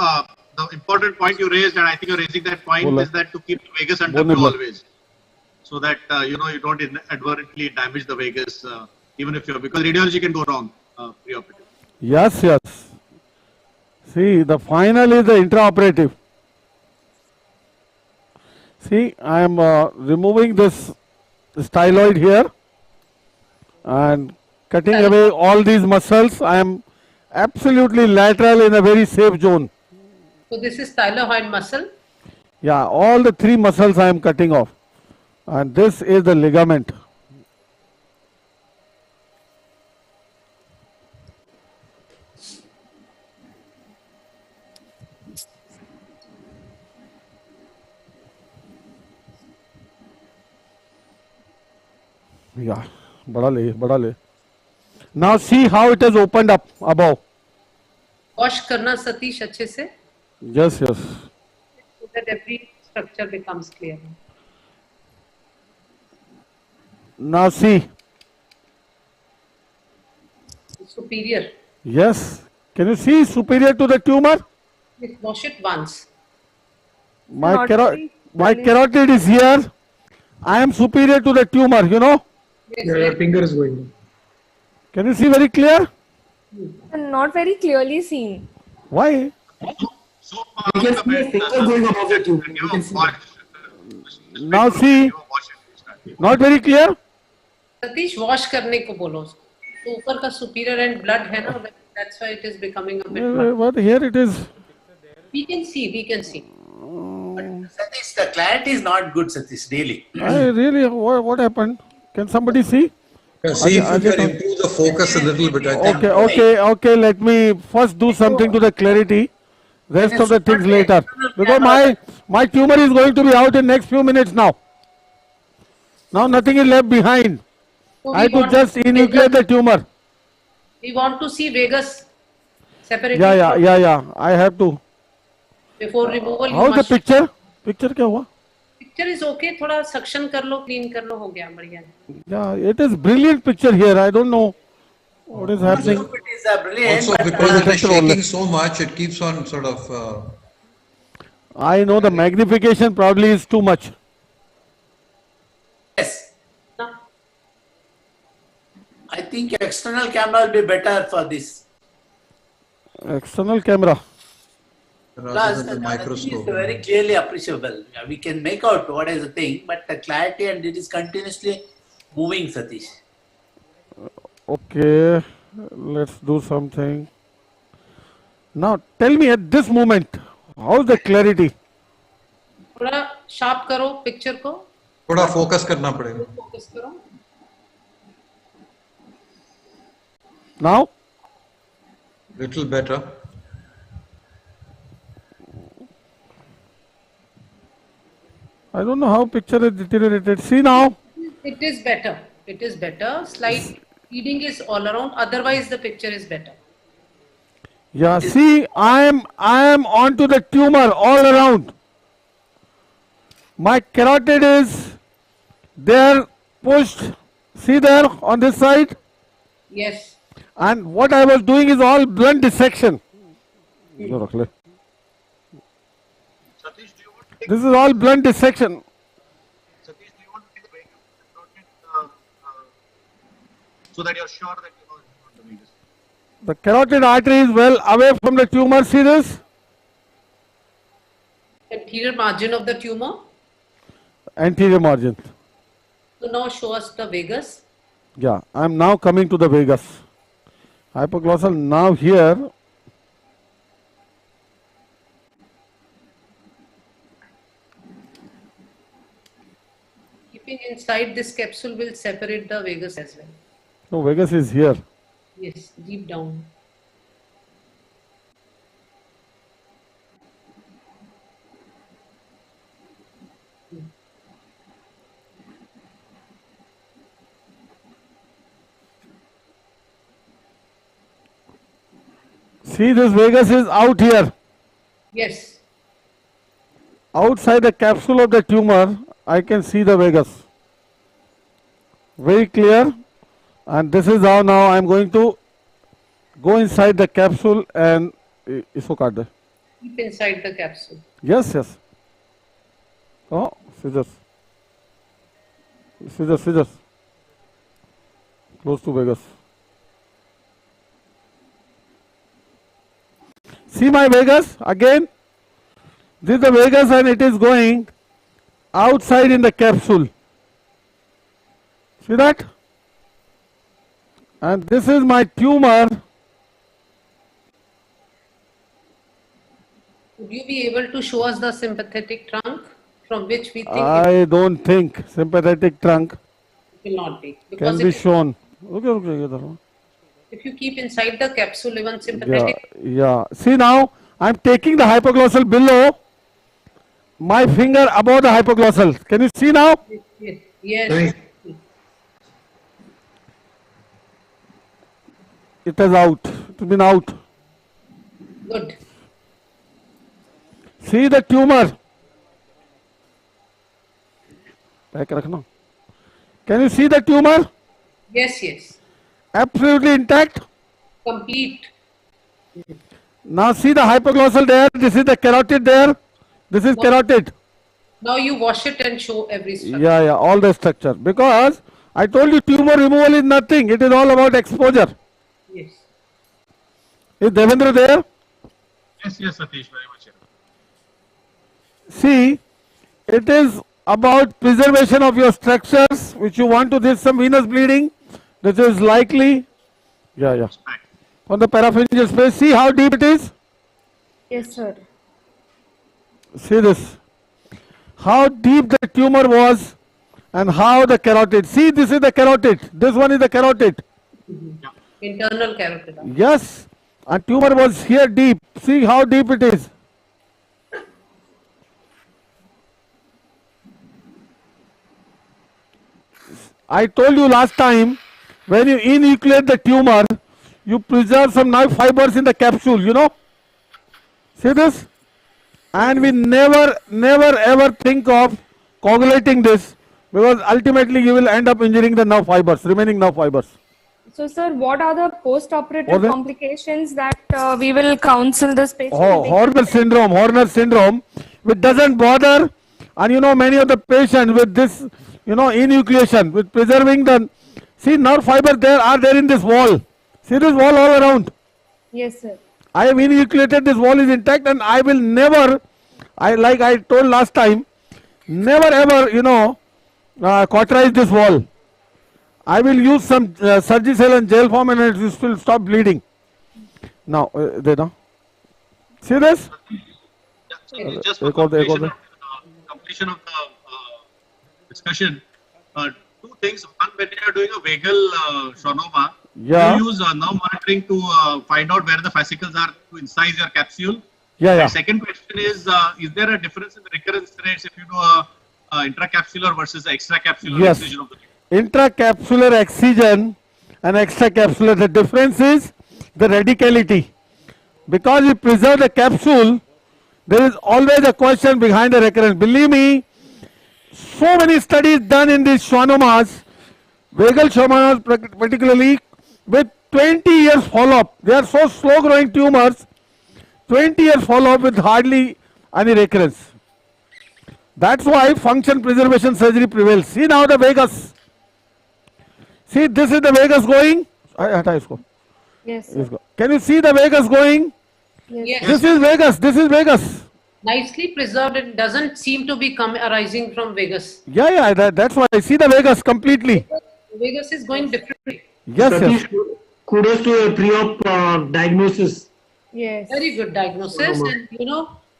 the important point you raised, and I think you're raising that point, is that to keep the vagus under flow always, so that you don't inadvertently damage the vagus, even if because radiology can go wrong preoperative. Yes. See, the final is the intraoperative. See, I am removing this styloid here and cutting away all these muscles. I am absolutely lateral in a very safe zone. So this is styloid muscle. Yeah, all the three muscles I am cutting off. And this is the ligament. Yeah, bada le. Now see how it has opened up above. Wash karna Satish अच्छे से. Yes. So that every structure becomes clear. Now see. Superior. Yes. Can you see superior to the tumor? Wash it once. My carotid is here. I am superior to the tumor, you know. Yes, Your finger is going. Can you see very clear? Not very clearly seen. Why? We can see a finger going above the tumor. We can see that. Now see. Not very clear? Satish, wash करने को बोलो उसको. तो ऊपर का superior and blood है ना, that's why it is becoming a bit muddy. But here it is. We can see. Satish, the clarity is not good, Satish, really. Really, what happened? Can somebody see? See if you can improve the focus a little bit. I think. Okay. Let me first do something to the clarity. Rest of the things later. Because my tumor is going to be out in next few minutes now. Now nothing is left behind. So I could just enucleate the tumor. We want to see Vegas separately. Yeah. I have to. Before removal. How is the picture? Picture क्या हुआ? Picture is okay. थोड़ा suction कर लो, clean कर लो, हो गया बढ़िया. Yeah, it is brilliant picture here. I don't know what is happening. It is brilliant. Also, because it is shaking so much, it keeps on sort of. I know the magnification probably is too much. Yes. I think external camera will be better for this. External camera. Plus, the microscope is very clearly appreciable. We can make out what is the thing, but the clarity and it is continuously moving, Satish. Okay, let's do something. Now, tell me at this moment, how is the clarity? थोड़ा sharp करो picture को. थोड़ा focus करना पड़ेगा. Focus करो. Now? Little better. I don't know how picture is deteriorated. See now? It is better. Slight feeding is all around. Otherwise, the picture is better. Yeah, see, I am onto the tumor all around. My carotid is there pushed. See there on this side? Yes. And what I was doing is all blunt dissection. This is all blunt dissection. So that you're sure that you know it's not the Vegas. The carotid artery is well away from the tumor. See this? Anterior margin of the tumor. Anterior margin. So now show us the Vegas. Yeah, I am now coming to the Vegas. Hypoglossal now here. Keeping inside this capsule will separate the Vegas as well. So Vegas is here. Yes, deep down. See, this Vegas is out here. Yes. Outside the capsule of the tumor, I can see the Vegas. Very clear. And this is how now I am going to go inside the capsule and isko kaat de. Keep inside the capsule. Yes. Oh, scissors. Close to Vegas. See my Vegas again. This is the Vegas and it is going outside in the capsule. See that? And this is my tumor. Would you be able to show us the sympathetic trunk from which we think I don't think sympathetic trunk it will not be? can be shown. Okay. If you keep inside the capsule even sympathetic. Yeah. See now, I am taking the hypoglossal below, my finger above the hypoglossal. Can you see now? Yes. It is out. It has been out. Good. See the tumor. Can you see the tumor? Yes. Absolutely intact. Complete. Now see the hypoglossal there. This is the carotid there. This is carotid. Now you wash it and show every structure. Yeah, all the structure. Because I told you tumor removal is nothing. It is all about exposure. Yes. Is Devendra there? Yes, Satish, very much. See, it is about preservation of your structures which you want to. This some venous bleeding. This is likely. Yeah. On the parapharyngeal space. See how deep it is. Yes, sir. See this. How deep the tumor was and how the carotid. See, this is the carotid. This one is the carotid. Internal carotid. Yes. And tumor was here deep. See how deep it is. I told you last time, when you enucleate the tumor, you preserve some nerve fibers in the capsule, you know. See this? And we never ever think of coagulating this, because ultimately you will end up injuring the nerve fibers, remaining nerve fibers. So, sir, what are the post-operative complications that we will counsel this patient? Horner syndrome, which doesn't bother, and you know many of the patients with this, enucleation, with preserving the, see nerve fibers are there in this wall. See this wall all around. Yes, sir. I have enucleated, this wall is intact, and I will never, like I told last time, never ever, cauterize this wall. I will use some Surgicel and gel form and it will stop bleeding. Now, see this? Just for completion of the discussion, two things. One, when you are doing a vagal schwannoma, you use nerve monitoring to find out where the fascicles are to incise your capsule. And second question is there a difference in the recurrence rates if you do a intracapsular versus extracapsular incision of the tumor? Intracapsular excision and extracapsular, the difference is the radicality. Because we preserve the capsule, there is always a question behind the recurrence. Believe me, so many studies done in these schwannomas, vagal schwannomas particularly, with 20 years follow-up. They are so slow growing tumors, 20 years follow-up with hardly any recurrence. That's why function preservation surgery prevails. See now the vagus. See, this is the vagus going. Yes, sir. Can you see the vagus going? Yes. This is vagus. This is vagus. Nicely preserved. It doesn't seem to be arising from vagus. That's why I see the vagus completely. Vagus is going differently. Yes. Kudos to a pre-op diagnosis. Yes. Very good diagnosis. And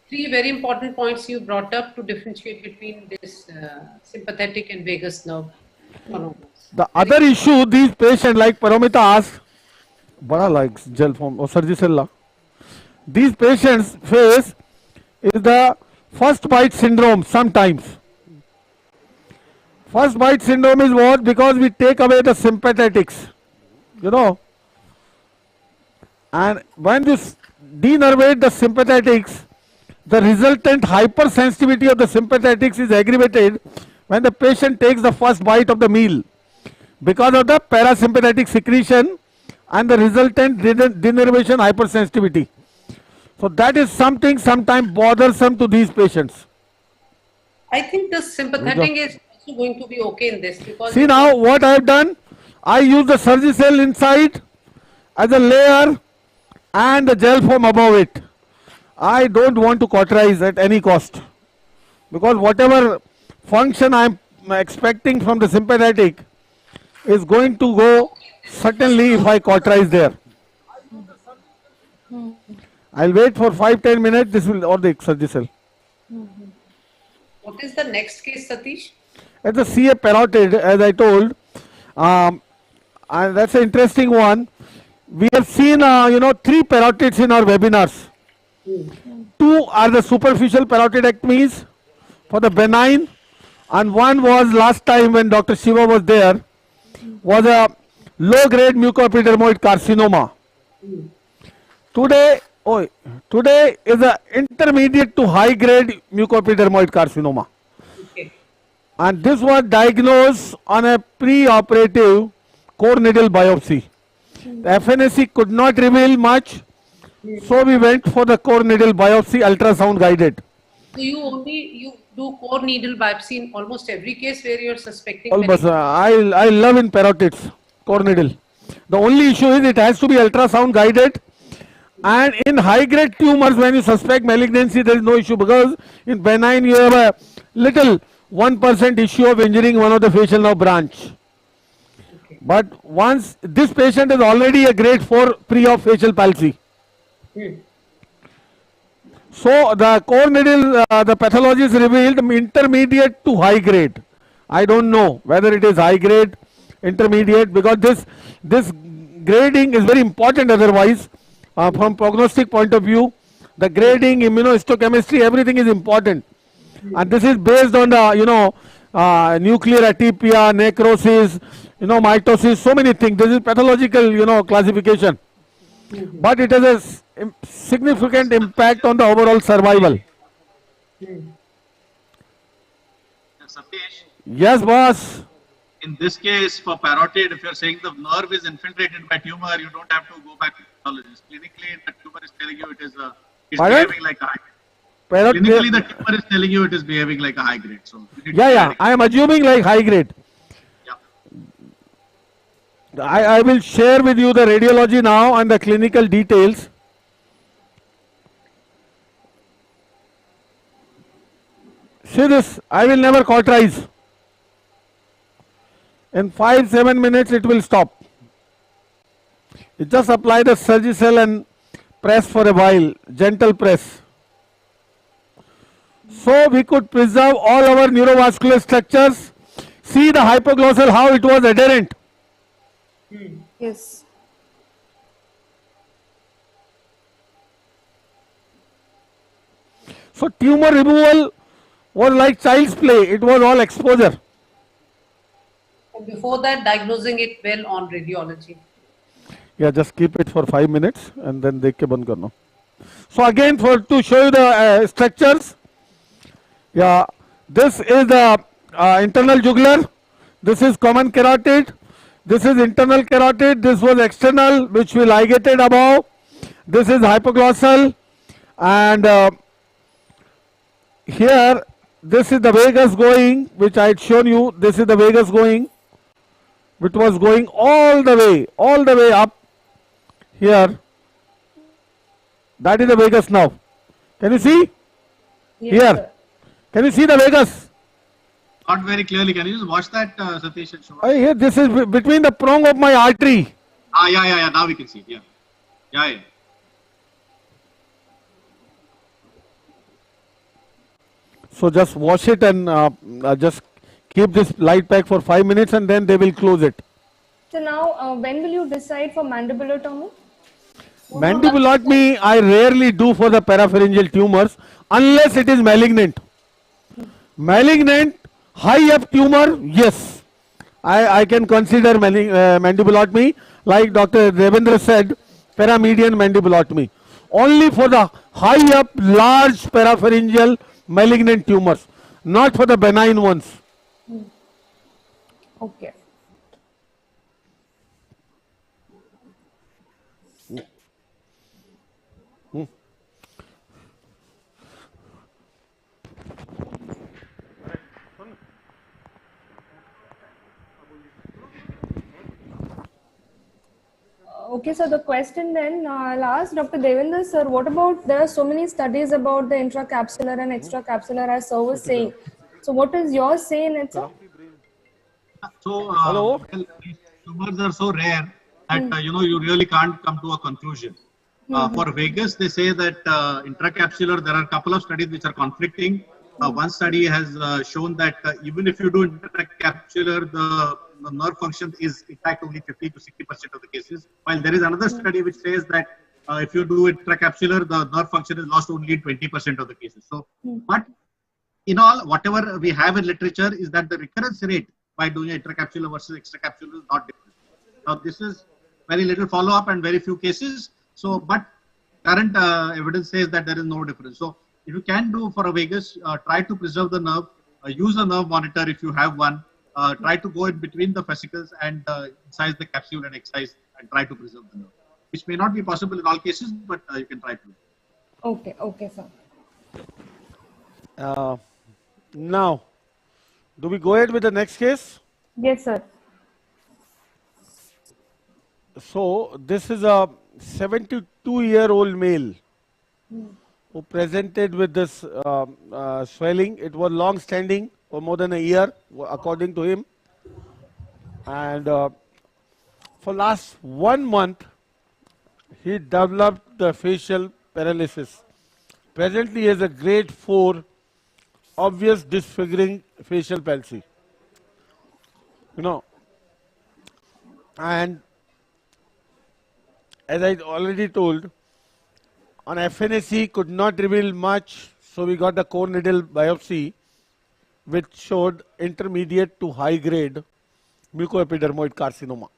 three very important points you brought up to differentiate between this sympathetic and vagus nerve. The other issue these patients, like Paramita asked, bada like gel form or Surgicel, these patients face is the first bite syndrome sometimes. First bite syndrome is what? Because we take away the sympathetics, and when you denervate the sympathetics, the resultant hypersensitivity of the sympathetics is aggravated when the patient takes the first bite of the meal, because of the parasympathetic secretion and the resultant denervation hypersensitivity. So that is something sometimes bothersome to these patients. I think the sympathetic is also going to be okay in this, because see now what I have done, I use the Surgicel inside as a layer and the gel foam above it. I don't want to cauterize at any cost, because whatever function I am expecting from the sympathetic is going to go certainly if I cauterize there. I'll wait for 5-10 minutes. This will, or the Surgicel. What is the next case, Satish? It's a CA parotid, as I told, and that's an interesting one. We have seen, 3 parotids in our webinars. 2 are the superficial parotidectomies for the benign, and one was last time when Dr. Shiva was there, was a low-grade mucoepidermoid carcinoma. Today is an intermediate to high-grade mucoepidermoid carcinoma. And this was diagnosed on a pre-operative core needle biopsy. The FNAC could not reveal much, So we went for the core needle biopsy, ultrasound guided. So you do core needle biopsy in almost every case where you're suspecting Almost, meningitis? I love in parotids, core needle. The only issue is it has to be ultrasound guided. And in high grade tumors, when you suspect malignancy, there is no issue, because in benign you have a little 1% issue of injuring one of the facial nerve branch. Okay. But once this patient is already a grade 4 pre-op facial palsy. So the core needle, the pathology is revealed intermediate to high grade. I don't know whether it is high grade, intermediate, because this grading is very important otherwise from prognostic point of view. The grading, immunohistochemistry, everything is important. And this is based on the, nuclear atypia, necrosis, mitosis, so many things. This is pathological, classification. But it has a significant impact on the overall survival. Satish, Yes, boss. in this case, for parotid, if you're saying the nerve is infiltrated by tumor, you don't have to go back to pathologist. Clinically, the tumor is telling you it's behaving like a high grade. Clinically, the tumor is telling you it is behaving like a high grade. So Yeah, I am assuming like high grade. I will share with you the radiology now and the clinical details. See this, I will never cauterize. In 5-7 minutes it will stop. You just apply the Surgicel and press for a while, gentle press. So we could preserve all our neurovascular structures. See the hypoglossal, how it was adherent. Yes. So tumor removal was like child's play. It was all exposure. And before that, diagnosing it well on radiology. Yeah, just keep it for 5 minutes and then dekh ke band karna. So again, to show you the structures. Yeah, this is the internal jugular. This is common carotid. This is internal carotid. This was external, which we ligated above. This is hypoglossal, and here this is the vagus going, which I had shown you. This is the vagus going, which was going all the way up here. That is the vagus now. Can you see? Yes, Here. sir. Can you see the vagus? not very clearly. Can you just watch that, Satish? And show us? Here, this is between the prong of my artery. Yeah. Now we can see it. Yeah. So just wash it and just keep this light pack for 5 minutes and then they will close it. So now, when will you decide for mandibulotomy? Mandibulotomy I rarely do for the parapharyngeal tumors unless it is malignant. Malignant, high up tumor, yes. I can consider mandibulotomy, like Dr. Devendra said, paramedian mandibulotomy. Only for the high up, large parapharyngeal malignant tumors, not for the benign ones. Okay. Okay, so the question then, I'll ask Dr. Devendra sir, what about, there are so many studies about the intracapsular and extracapsular, as sir was saying. So what is your say in it, sir? So, well, these tumors are so rare that, you really can't come to a conclusion. For Vegas, they say that intracapsular, there are a couple of studies which are conflicting. One study has shown that even if you do intracapsular, the nerve function is in fact only 50 to 60% of the cases. While there is another study which says that if you do intracapsular, the nerve function is lost only in 20% of the cases. So, but in all, whatever we have in literature is that the recurrence rate by doing intracapsular versus extracapsular is not different. Now, this is very little follow-up and very few cases. So, but current evidence says that there is no difference. So, if you can do for a vagus, try to preserve the nerve, use a nerve monitor if you have one, try to go in between the fascicles and incise the capsule and excise and try to preserve the nerve. which may not be possible in all cases, but you can try to. Okay, okay, sir. Now, do we go ahead with the next case? Yes, sir. So, this is a 72-year-old male who presented with this swelling. It was long standing for more than a year, according to him. And for last 1 month, he developed the facial paralysis. Presently, he has a grade 4 obvious disfiguring facial palsy. You know, and as I already told, on FNAC could not reveal much, so we got the core needle biopsy, which showed intermediate to high grade mucoepidermoid carcinoma.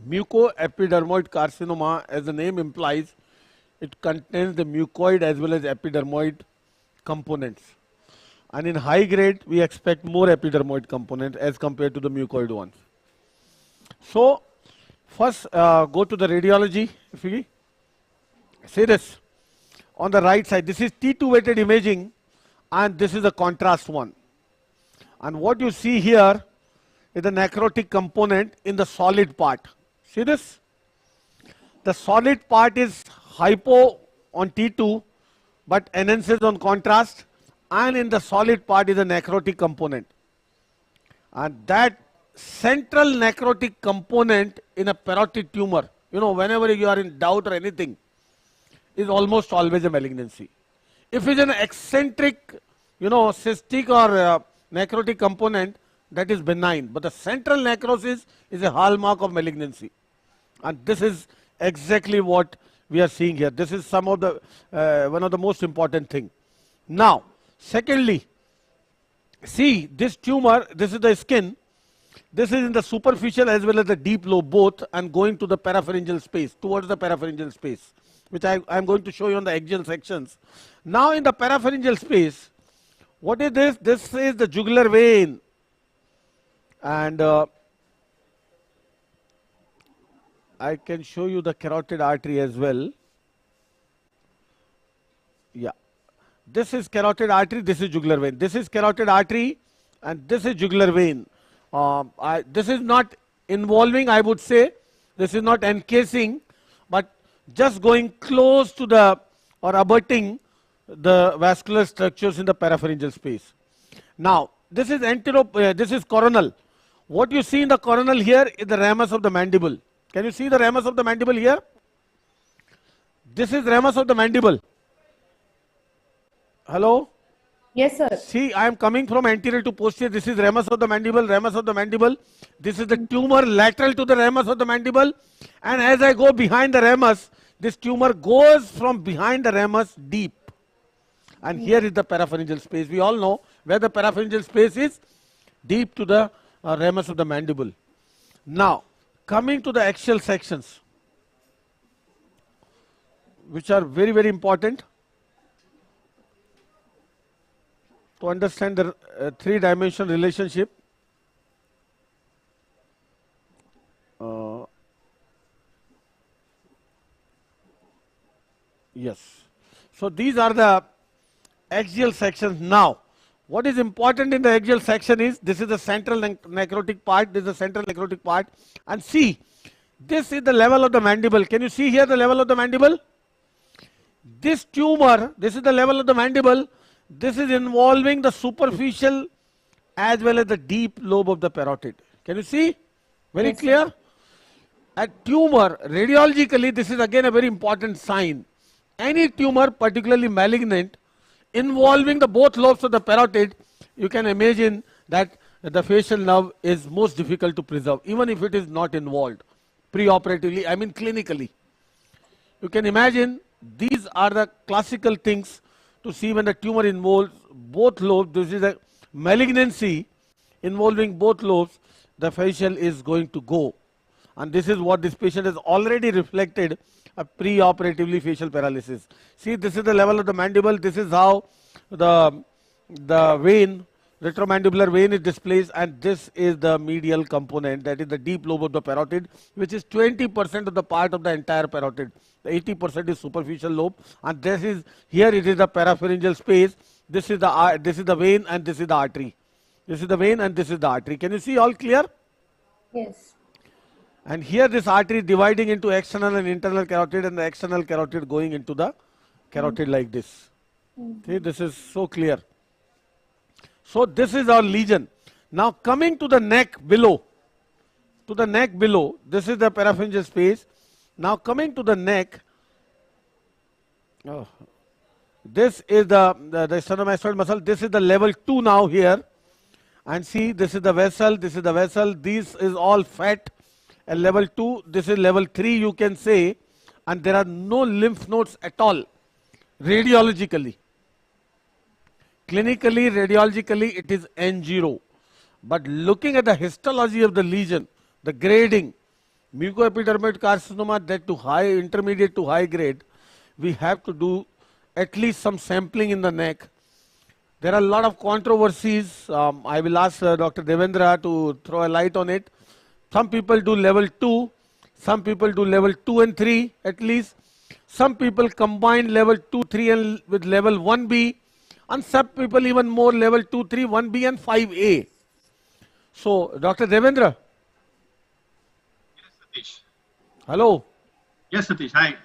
Mucoepidermoid carcinoma, as the name implies, it contains the mucoid as well as epidermoid components. And in high grade, we expect more epidermoid components as compared to the mucoid ones. So, first go to the radiology. If we see this on the right side, this is T2 weighted imaging, and this is the contrast one. And what you see here is the necrotic component in the solid part. See this? The solid part is hypo on T2, but enhances on contrast, and in the solid part is a necrotic component. And that central necrotic component in a parotid tumor, you know, whenever you are in doubt or anything, is almost always a malignancy. If it's an eccentric, you know, cystic or necrotic component, that is benign. But the central necrosis is a hallmark of malignancy. And this is exactly what we are seeing here. This is some of the, one of the most important thing. Now, secondly, see this tumor, this is the skin. This is in the superficial as well as the deep lobe both, and going to the parapharyngeal space, towards the parapharyngeal space, which I am going to show you on the axial sections. Now in the parapharyngeal space, what is this? This is the jugular vein. And I can show you the carotid artery as well. Yeah. This is carotid artery, this is jugular vein. This is carotid artery and this is jugular vein. This is not involving, I would say, this is not encasing, but just going close to the, or abutting the vascular structures in the parapharyngeal space. Now, this is this is coronal. What you see in the coronal here is the ramus of the mandible. Can you see the ramus of the mandible here? This is ramus of the mandible. Hello? Yes, sir. See, I am coming from anterior to posterior. This is ramus of the mandible, ramus of the mandible. This is the tumor lateral to the ramus of the mandible. And as I go behind the ramus, this tumor goes from behind the ramus deep. And here is the parapharyngeal space. We all know where the parapharyngeal space is, deep to the ramus of the mandible. Now, coming to the axial sections, which are very, very important to understand the three-dimensional relationship. Yes. So these are the axial sections. Now, what is important in the axial section is, this is the central necrotic part, this is the central necrotic part. And see, this is the level of the mandible. Can you see here the level of the mandible? This tumor, this is the level of the mandible. This is involving the superficial as well as the deep lobe of the parotid. Can you see? Very yes, clear? Sir. A tumor, radiologically, this is again a very important sign. Any tumor, particularly malignant, involving the both lobes of the parotid, you can imagine that the facial nerve is most difficult to preserve, even if it is not involved preoperatively, I mean clinically. You can imagine these are the classical things to see when the tumor involves both lobes. This is a malignancy involving both lobes, the facial is going to go. And this is what this patient has already reflected, a preoperatively facial paralysis. See, this is the level of the mandible. This is how the vein, retromandibular vein is displaced, and this is the medial component, that is the deep lobe of the parotid, which is 20% of the part of the entire parotid. The 80% is superficial lobe, and this is, here it is the parapharyngeal space. This is the vein, and this is the artery. This is the vein and this is the artery. Can you see all clear? Yes. And here this artery is dividing into external and internal carotid, and the external carotid going into the carotid like this. Okay, this is so clear. So this is our lesion. Now coming to the neck below, this is the parapharyngeal space. Now coming to the neck, this is the sternomastoid muscle. This is the level 2 now here. And see, this is the vessel, this is the vessel, this is all fat. And level 2, this is level 3 you can say, and there are no lymph nodes at all, radiologically. Clinically, radiologically, it is N0. But looking at the histology of the lesion, the grading, mucoepidermoid carcinoma, that to high, intermediate to high grade, we have to do at least some sampling in the neck. There are a lot of controversies. I will ask Dr. Devendra to throw a light on it. Some people do level 2, some people do level 2 and 3 at least. Some people combine level 2, 3 and with level 1B, and some people even more level 2, 3, 1B and 5A. So, Dr. Devendra. Yes, Satish. Hello. Yes, Satish. Hi.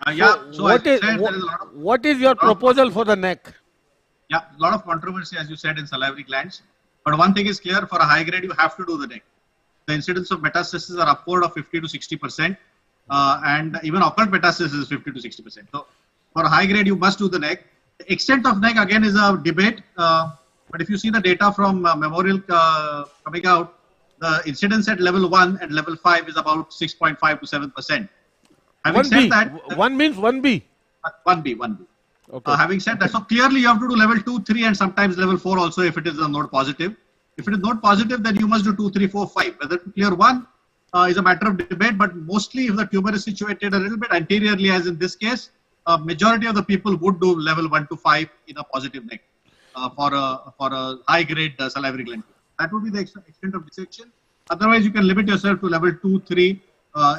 What is your proposal for the neck? Yeah, a lot of controversy, as you said, in salivary glands. But one thing is clear, for a high grade, you have to do the neck. The incidence of metastasis are upward of 50 to 60%. And even occult metastasis is 50 to 60%. So for a high grade, you must do the neck. The extent of neck, again, is a debate. But if you see the data from Memorial coming out, the incidence at level 1 and level 5 is about 6.5 to 7%. Having said that... 1 means 1B? 1B. Okay. Having said that, so clearly you have to do level 2, 3 and sometimes level 4 also if it is a node positive. If it is node positive, then you must do 2, 3, 4, 5. Whether to clear 1 is a matter of debate, but mostly if the tumor is situated a little bit anteriorly, as in this case, majority of the people would do level 1 to 5 in a positive neck for a high grade salivary gland. That would be the extent of dissection. Otherwise, you can limit yourself to level 2, 3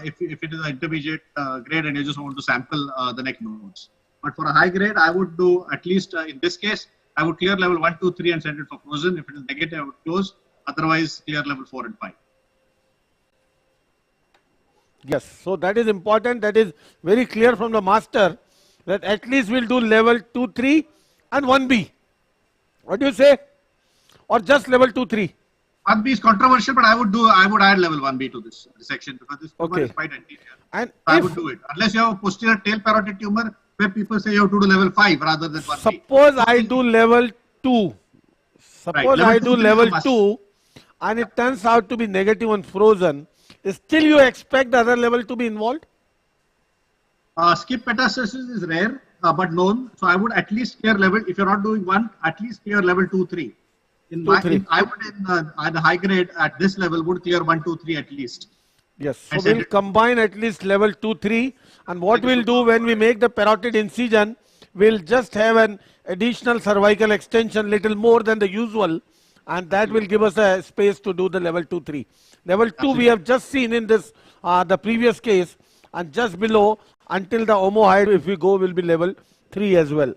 if it is an intermediate grade and you just want to sample the neck nodes. But for a high grade, I would do at least in this case, I would clear level 1, 2, 3 and send it for frozen. If it is negative, I would close. Otherwise, clear level 4 and 5. Yes, so that is important. That is very clear from the master that at least we'll do level 2, 3 and 1B. What do you say? Or just level 2, 3? 1B is controversial, but I would add level 1B to this section because this tumor is quite anterior. And I would do it. Unless you have a posterior tail parotid tumor, where people say you have to do level 5 rather than 1B. Suppose I do level 2. Suppose I do level 2 and it turns out to be negative and frozen. Still you expect the other level to be involved? Skip metastasis is rare but known. So I would at least clear level, if you're not doing 1, at least clear level 2, 3. I would at the high grade at this level would clear 1, 2, 3 at least. Yes, so we'll combine at least level 2, 3, and what we'll do when we make the parotid incision, we'll just have an additional cervical extension little more than the usual, and that will give us a space to do the level 2, 3. Level 2 we have just seen in this, the previous case, and just below until the omohyoid, if we go, will be level 3 as well.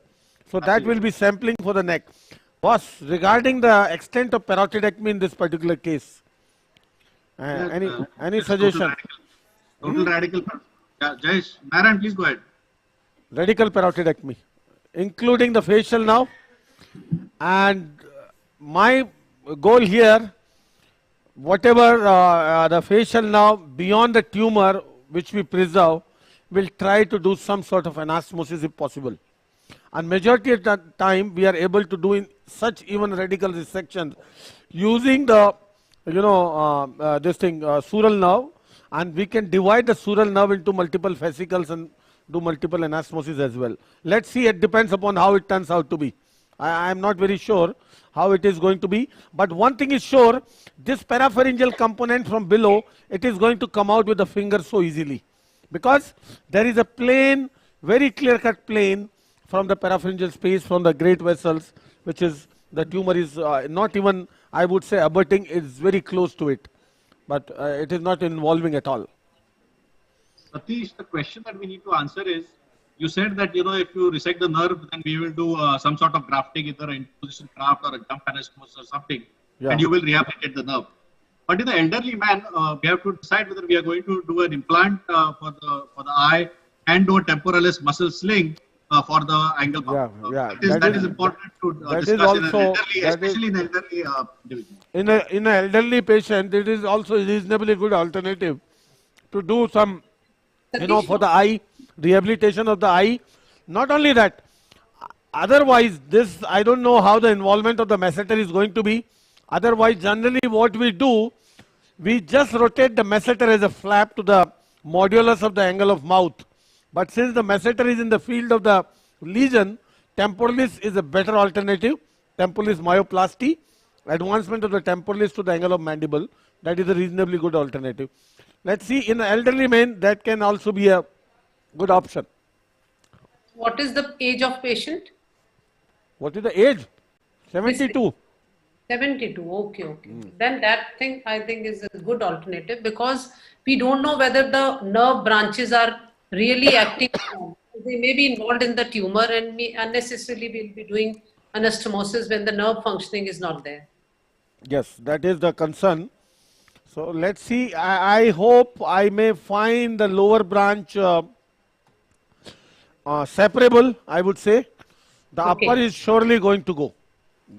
So that will be sampling for the neck. Boss, regarding the extent of parotidectomy in this particular case, any suggestion? Total radical. Yeah, Jayesh, Narayan, please go ahead. Radical parotidectomy, including the facial now. And my goal here, whatever the facial now, beyond the tumor which we preserve, we'll try to do some sort of anastomosis if possible. And majority of the time, we are able to do in such even radical resections using the sural nerve, and we can divide the sural nerve into multiple fascicles and do multiple anastomosis as well. Let's see, it depends upon how it turns out to be. I am not very sure how it is going to be, but one thing is sure, this parapharyngeal component from below, it is going to come out with the finger so easily, because there is a plane, very clear-cut plane from the parapharyngeal space, from the great vessels, which is The tumor is not even, I would say, abutting, it's very close to it, but it is not involving at all. Satish, the question that we need to answer is, you said that, you know, if you resect the nerve, then we will do some sort of grafting, either an interposition graft or a jump anastomosis or something, Yeah. and you will rehabilitate the nerve. But in the elderly man, we have to decide whether we are going to do an implant for the eye and do a temporalis muscle sling for the angle bump. Yeah, That is important to discuss in an elderly, especially in elderly individual. In an elderly patient, it is also a reasonably good alternative to do some, you know, for the eye, rehabilitation of the eye. Not only that, otherwise this, I don't know how the involvement of the masseter is going to be. Otherwise, generally what we do, we just rotate the masseter as a flap to the modulus of the angle of mouth. But since the masseter is in the field of the lesion, temporalis is a better alternative. Temporalis myoplasty, advancement of the temporalis to the angle of mandible, that is a reasonably good alternative. Let's see, in an elderly man, that can also be a good option. What is the age of patient? What is the age? 72. 72, okay. Then that thing I think is a good alternative, because we don't know whether the nerve branches are really acting. They may be involved in the tumor, and we unnecessarily will be doing anastomosis when the nerve functioning is not there. Yes, that is the concern. So let's see, I hope I may find the lower branch separable, I would say. The upper is surely going to go.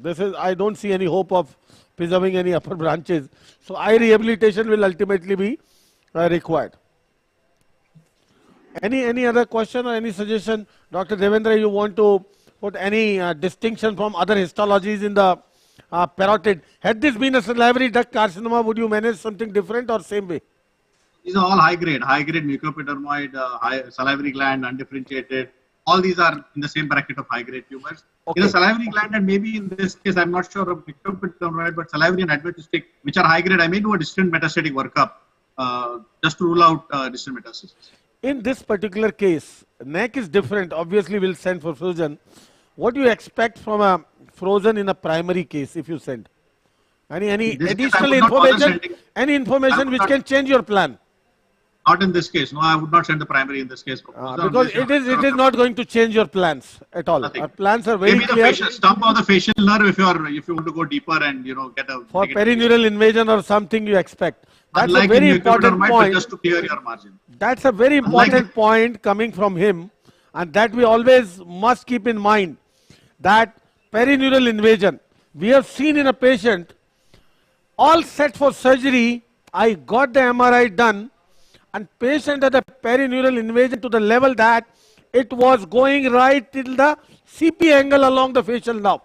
This is, I don't see any hope of preserving any upper branches. So eye rehabilitation will ultimately be required. Any other question or any suggestion? Dr. Devendra, you want to put any distinction from other histologies in the parotid? Had this been a salivary duct carcinoma, would you manage something different or same way? These are all high grade mucoepidermoid, high salivary gland, undifferentiated. All these are in the same bracket of high grade tumors. In the salivary gland, and maybe in this case, I'm not sure of mucoepidermoid, but salivary and adventitious, which are high grade, I may do a distant metastatic workup just to rule out distant metastasis. In this particular case, neck is different. Obviously, we'll send for frozen. What do you expect from a frozen in a primary case if you send? Any additional information? Any information which can change your plan? Not in this case. No, I would not send the primary in this case. Because it is not going to change your plans at all. Our plans are very clear. Maybe the stump of the facial nerve if you want to go deeper and get a for perineural invasion or something you expect. That's Unlike a very important point. Just to clear your margin. That's a very important point coming from him, and that we always must keep in mind, that perineural invasion. We have seen in a patient, all set for surgery, I got the MRI done, and patient had a perineural invasion to the level that it was going right till the CP angle along the facial nerve,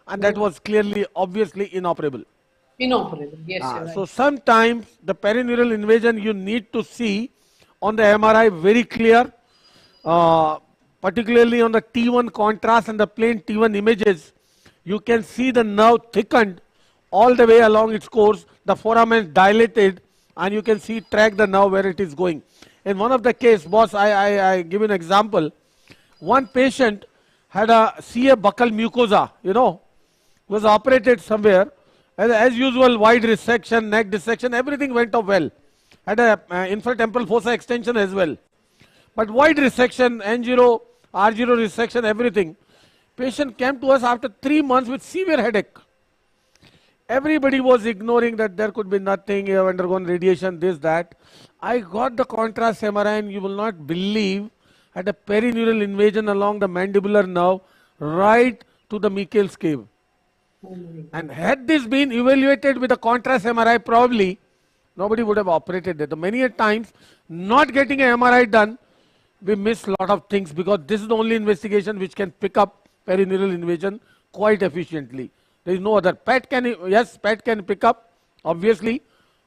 and that was clearly, obviously inoperable. Inoperable, yes. You're right. So sometimes the perineural invasion you need to see on the MRI very clear, particularly on the T1 contrast and the plain T1 images. You can see the nerve thickened all the way along its course, the foramen dilated, and you can see track the nerve where it is going. In one of the case, boss, I give an example. One patient had a CA buccal mucosa, was operated somewhere. As usual, wide resection, neck dissection, everything went off well. Had a infratemporal fossa extension as well. But wide resection, N0, R0 resection, everything. Patient came to us after 3 months with severe headache. Everybody was ignoring that there could be nothing, you have undergone radiation, this, that. I got the contrast MRI and you will not believe, had a perineural invasion along the mandibular nerve right to the Mechel's cave. And had this been evaluated with a contrast MRI, probably nobody would have operated it. Many a times, not getting an MRI done, we miss a lot of things, because this is the only investigation which can pick up perineural invasion quite efficiently. There is no other. PET can pick up, obviously,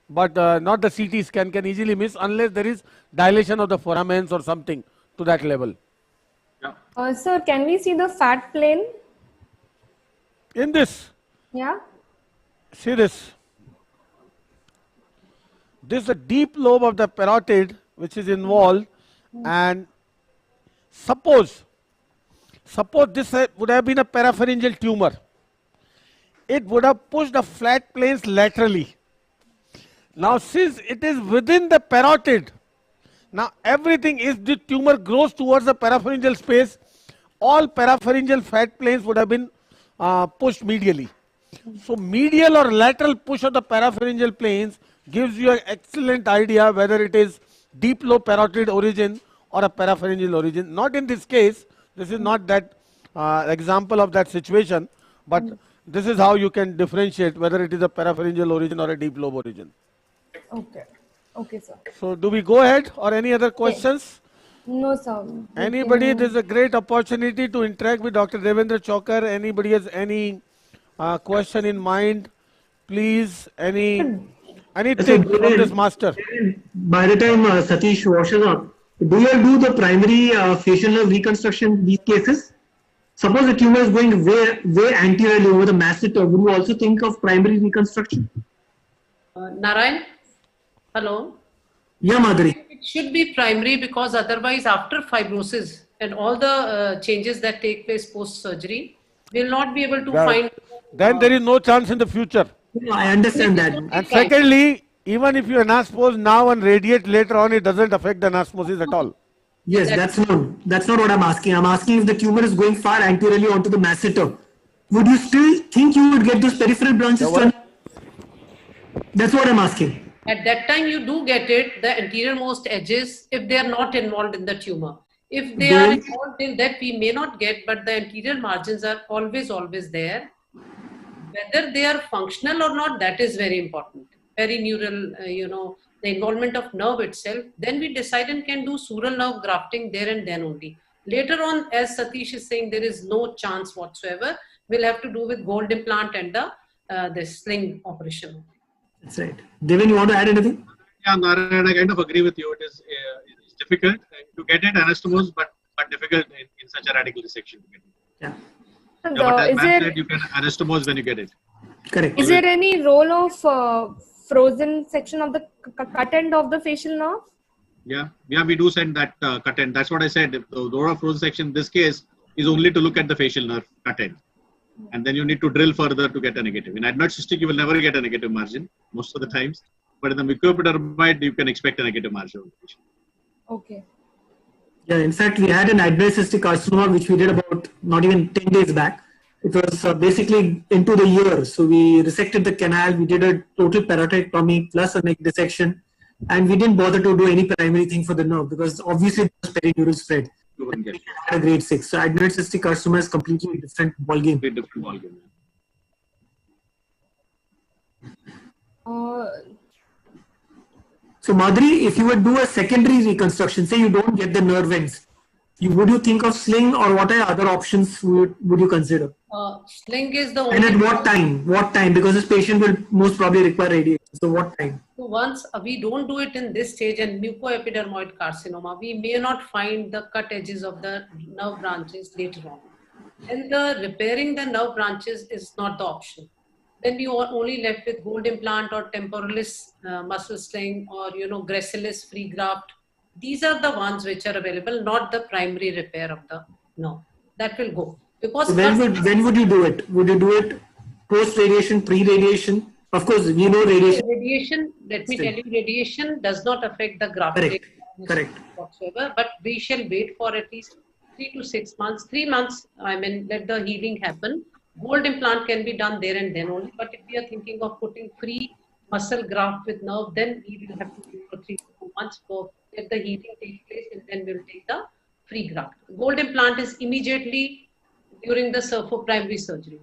but not the CT scan can easily miss unless there is dilation of the foramens or something to that level. Sir, can we see the fat plane? In this, yeah. See this. This is a deep lobe of the parotid which is involved, and suppose this would have been a parapharyngeal tumor. it would have pushed the flat planes laterally. Now, since it is within the parotid, now everything, if the tumor grows towards the parapharyngeal space, all parapharyngeal fat planes would have been pushed medially. So medial or lateral push of the parapharyngeal planes gives you an excellent idea whether it is deep lobe parotid origin or a parapharyngeal origin. Not in this case, this is not that example of that situation, but this is how you can differentiate whether it is a parapharyngeal origin or a deep lobe origin. Okay. Okay, sir. So do we go ahead or any other questions? No, sir. Anybody, this is a great opportunity to interact with Dr. Devendra Chokar. Anybody has any question in mind? Please, anything from this master? By the time Satish washes up, do you do the primary facial nerve reconstruction in these cases? Suppose the tumor is going way anteriorly over the masseter, would you also think of primary reconstruction? Narayan? Hello? Yeah, Madhuri. It should be primary because otherwise after fibrosis and all the changes that take place post-surgery, we will not be able to find... Then there is no chance in the future. No, I understand that. And secondly, even if you anastomosis now and radiate later on, it doesn't affect the anastomosis at all. Yes, that's not what I'm asking. I'm asking if the tumor is going far anteriorly onto the masseter, would you still think you would get those peripheral branches? That's what I'm asking. At that time, you do get it, the anterior-most edges, if they are not involved in the tumor. If they are involved in that, we may not get, but the anterior margins are always there. Whether they are functional or not, that is very important. Perineural, the involvement of nerve itself. Then we decide and can do sural nerve grafting there and then only. Later on, as Satish is saying, there is no chance whatsoever. We'll have to do with gold implant and the sling operation. That's right. Devin, you want to add anything? Yeah, Narayan, I kind of agree with you. It's difficult to get it anastomosed, but difficult in such a radical resection to get it. Yeah. But as Matt said, you can anastomose when you get it. Correct. Is there any role of frozen section of the cut end of the facial nerve? Yeah, we do send that cut end. That's what I said. The role of frozen section in this case is only to look at the facial nerve cut end. And then you need to drill further to get a negative. In adenoid cystic, you will never get a negative margin most of the times. But in the mucoepidermoid, you can expect a negative margin. Okay. Yeah, in fact, we had an adenoid cystic carcinoma, which we did about not even 10 days back. It was basically into the ear. So we resected the canal. We did a total parotidectomy plus a neck dissection. And we didn't bother to do any primary thing for the nerve because obviously it was perineural spread. We had a grade 6. So adenoid cystic carcinoma is completely different ballgame. Different ballgame. So Madhuri, if you would do a secondary reconstruction, say you don't get the nerve ends, would you think of sling or what are other options would you consider? Sling is the only... And at what time? What time? Because this patient will most probably require radiation. So what time? So once we don't do it in this stage and mucoepidermoid carcinoma, we may not find the cut edges of the nerve branches later on. And repairing the nerve branches is not the option. Then you are only left with gold implant or temporalis muscle sling or gracilis free graft. These are the ones which are available, not the primary repair of the nerve. That will go. Because so when would you do it? Would you do it post-radiation, pre-radiation? Of course, we know radiation. Radiation, let me tell you, radiation does not affect the grafting whatsoever, but we shall wait for at least 3 to 6 months. 3 months, let the healing happen. Gold implant can be done there and then only, but if we are thinking of putting free muscle graft with nerve, then we will have to wait for 3 to 4 months for let the healing take place and then we'll take the free graft. Gold implant is immediately during the primary surgery.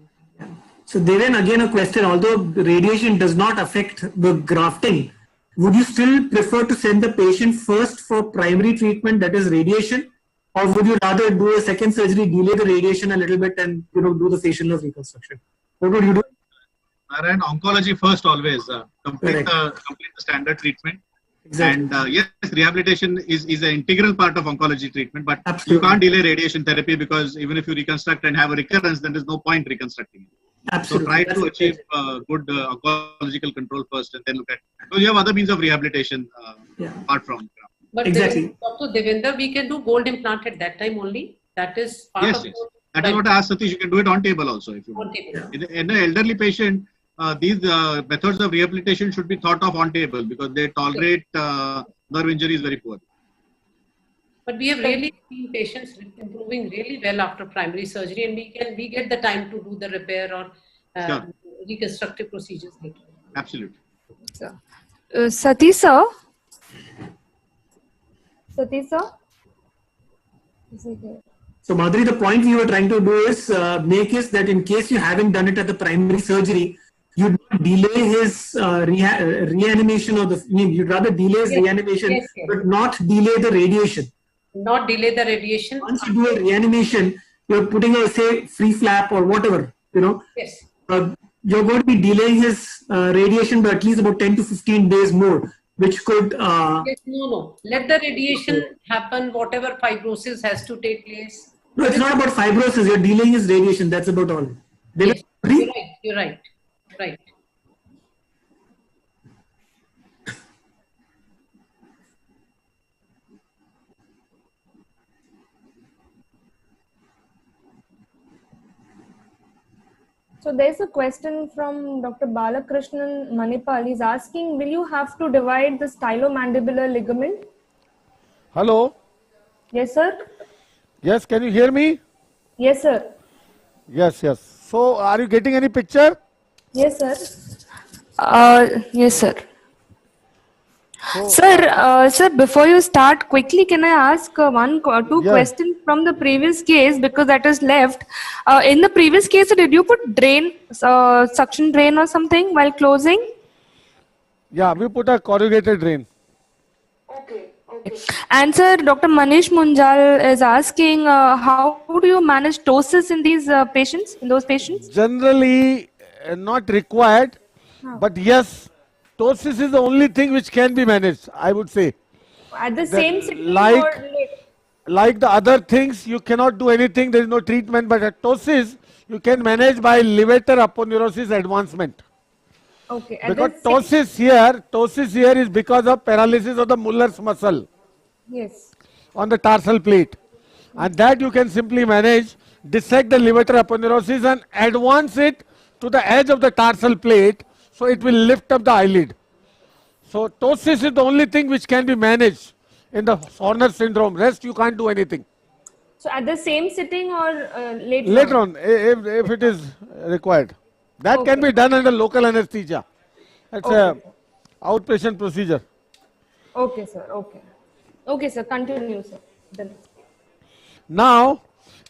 So then again a question, although radiation does not affect the grafting, would you still prefer to send the patient first for primary treatment, that is radiation, or would you rather do a second surgery, delay the radiation a little bit and do the facial nerve reconstruction? What would you do? Narayan, oncology first always. Complete the standard treatment. Exactly. And yes, rehabilitation is an integral part of oncology treatment, but you can't delay radiation therapy because even if you reconstruct and have a recurrence, then there's no point reconstructing it. Absolutely. So try to achieve good oncological control first and then look at, because you have other means of rehabilitation apart from. But exactly. Dr. Devendra, we can do gold implant at that time only. That is part of That is what I asked Satish. You can do it on table also if you want. In an elderly patient, these methods of rehabilitation should be thought of on table because they tolerate nerve injuries very poorly. But we have really seen patients improving really well after primary surgery, and we get the time to do the repair or reconstructive procedures later. Absolutely. Satish sir? Satish sir? So Madhuri, the point we were trying to do is make is that in case you haven't done it at the primary surgery, you'd delay his reanimation of the, you'd rather delay his reanimation, but not delay the radiation. Not delay the radiation. Once you do a reanimation, you're putting a, say, free flap or whatever, Yes. You're going to be delaying his radiation by at least about 10 to 15 days more, which could... Yes, no. Let the radiation happen, whatever fibrosis has to take place. No, it's not about fibrosis. You're delaying his radiation. That's about all. Yes, you're right. Right. So there's a question from Dr. Balakrishnan Manipal. He's asking, will you have to divide the stylomandibular ligament? Hello? Yes, sir. Yes, can you hear me? Yes, sir. Yes. So, are you getting any picture? Yes, sir. Yes, sir. Sir, before you start, quickly, can I ask two questions from the previous case, because that is left. In the previous case, did you put drain, suction drain or something while closing? Yeah, we put a corrugated drain. And sir, Dr. Manish Munjal is asking, how do you manage ptosis in these patients, in those patients? Generally, not required, but yes, ptosis is the only thing which can be managed, I would say. At the same sitting like the other things, you cannot do anything, there is no treatment, but at ptosis, you can manage by levator aponeurosis advancement. Okay. Because ptosis here is because of paralysis of the Muller's muscle. Yes. On the tarsal plate. And that you can simply manage, dissect the levator aponeurosis and advance it to the edge of the tarsal plate, so it will lift up the eyelid. So ptosis is the only thing which can be managed in the Horner syndrome. Rest you can't do anything. So at the same sitting or later? Later on, if it is required. That can be done under local anesthesia. It's a outpatient procedure. Okay, sir. Okay, sir. Continue, sir. Then. Now,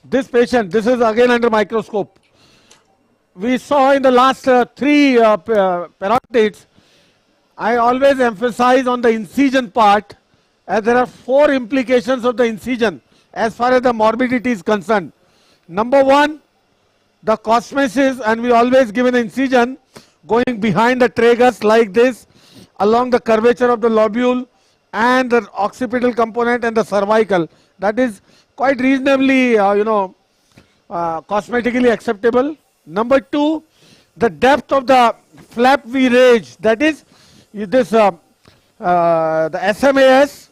this patient, this is again under microscope. We saw in the last three parotids, I always emphasize on the incision part, as there are 4 implications of the incision as far as the morbidity is concerned. Number 1, the cosmesis, and we always give an incision going behind the tragus like this, along the curvature of the lobule and the occipital component and the cervical. That is quite reasonably, cosmetically acceptable. Number 2, the depth of the flap we raise, that is this the SMAS,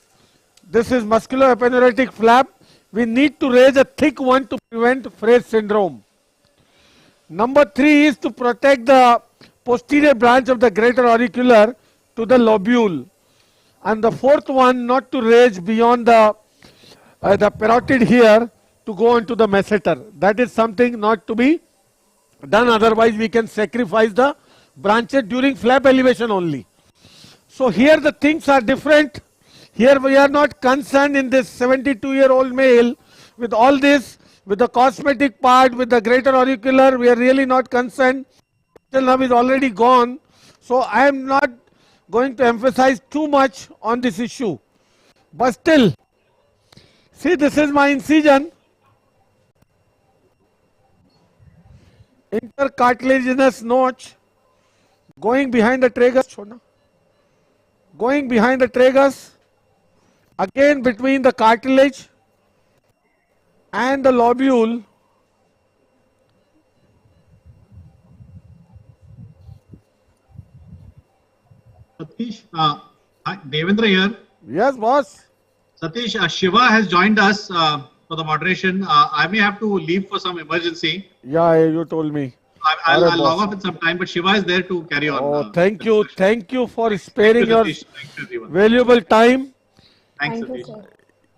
this is muscular aponeurotic flap. We need to raise a thick one to prevent Fraze syndrome. Number 3 is to protect the posterior branch of the greater auricular to the lobule. And the 4th one, not to raise beyond the parotid here to go into the masseter. That is something not to be done, otherwise we can sacrifice the branches during flap elevation only. So here the things are different. Here we are not concerned in this 72-year-old male with all this, with the cosmetic part, with the greater auricular, we are really not concerned. Till now is already gone. So I am not going to emphasize too much on this issue. But still, see, this is my incision. Intercartilaginous notch going behind the tragus. Going behind the tragus, again between the cartilage and the lobule. Satish, Devendra here. Yes, boss. Satish, Shiva has joined us. for the moderation. I may have to leave for some emergency. Yeah, you told me. I'll log off in some time, but Shiva is there to carry on. Oh, thank you. Thank you for Thank sparing you, your Satish. Thanks, everyone. valuable time. Thanks, Satish.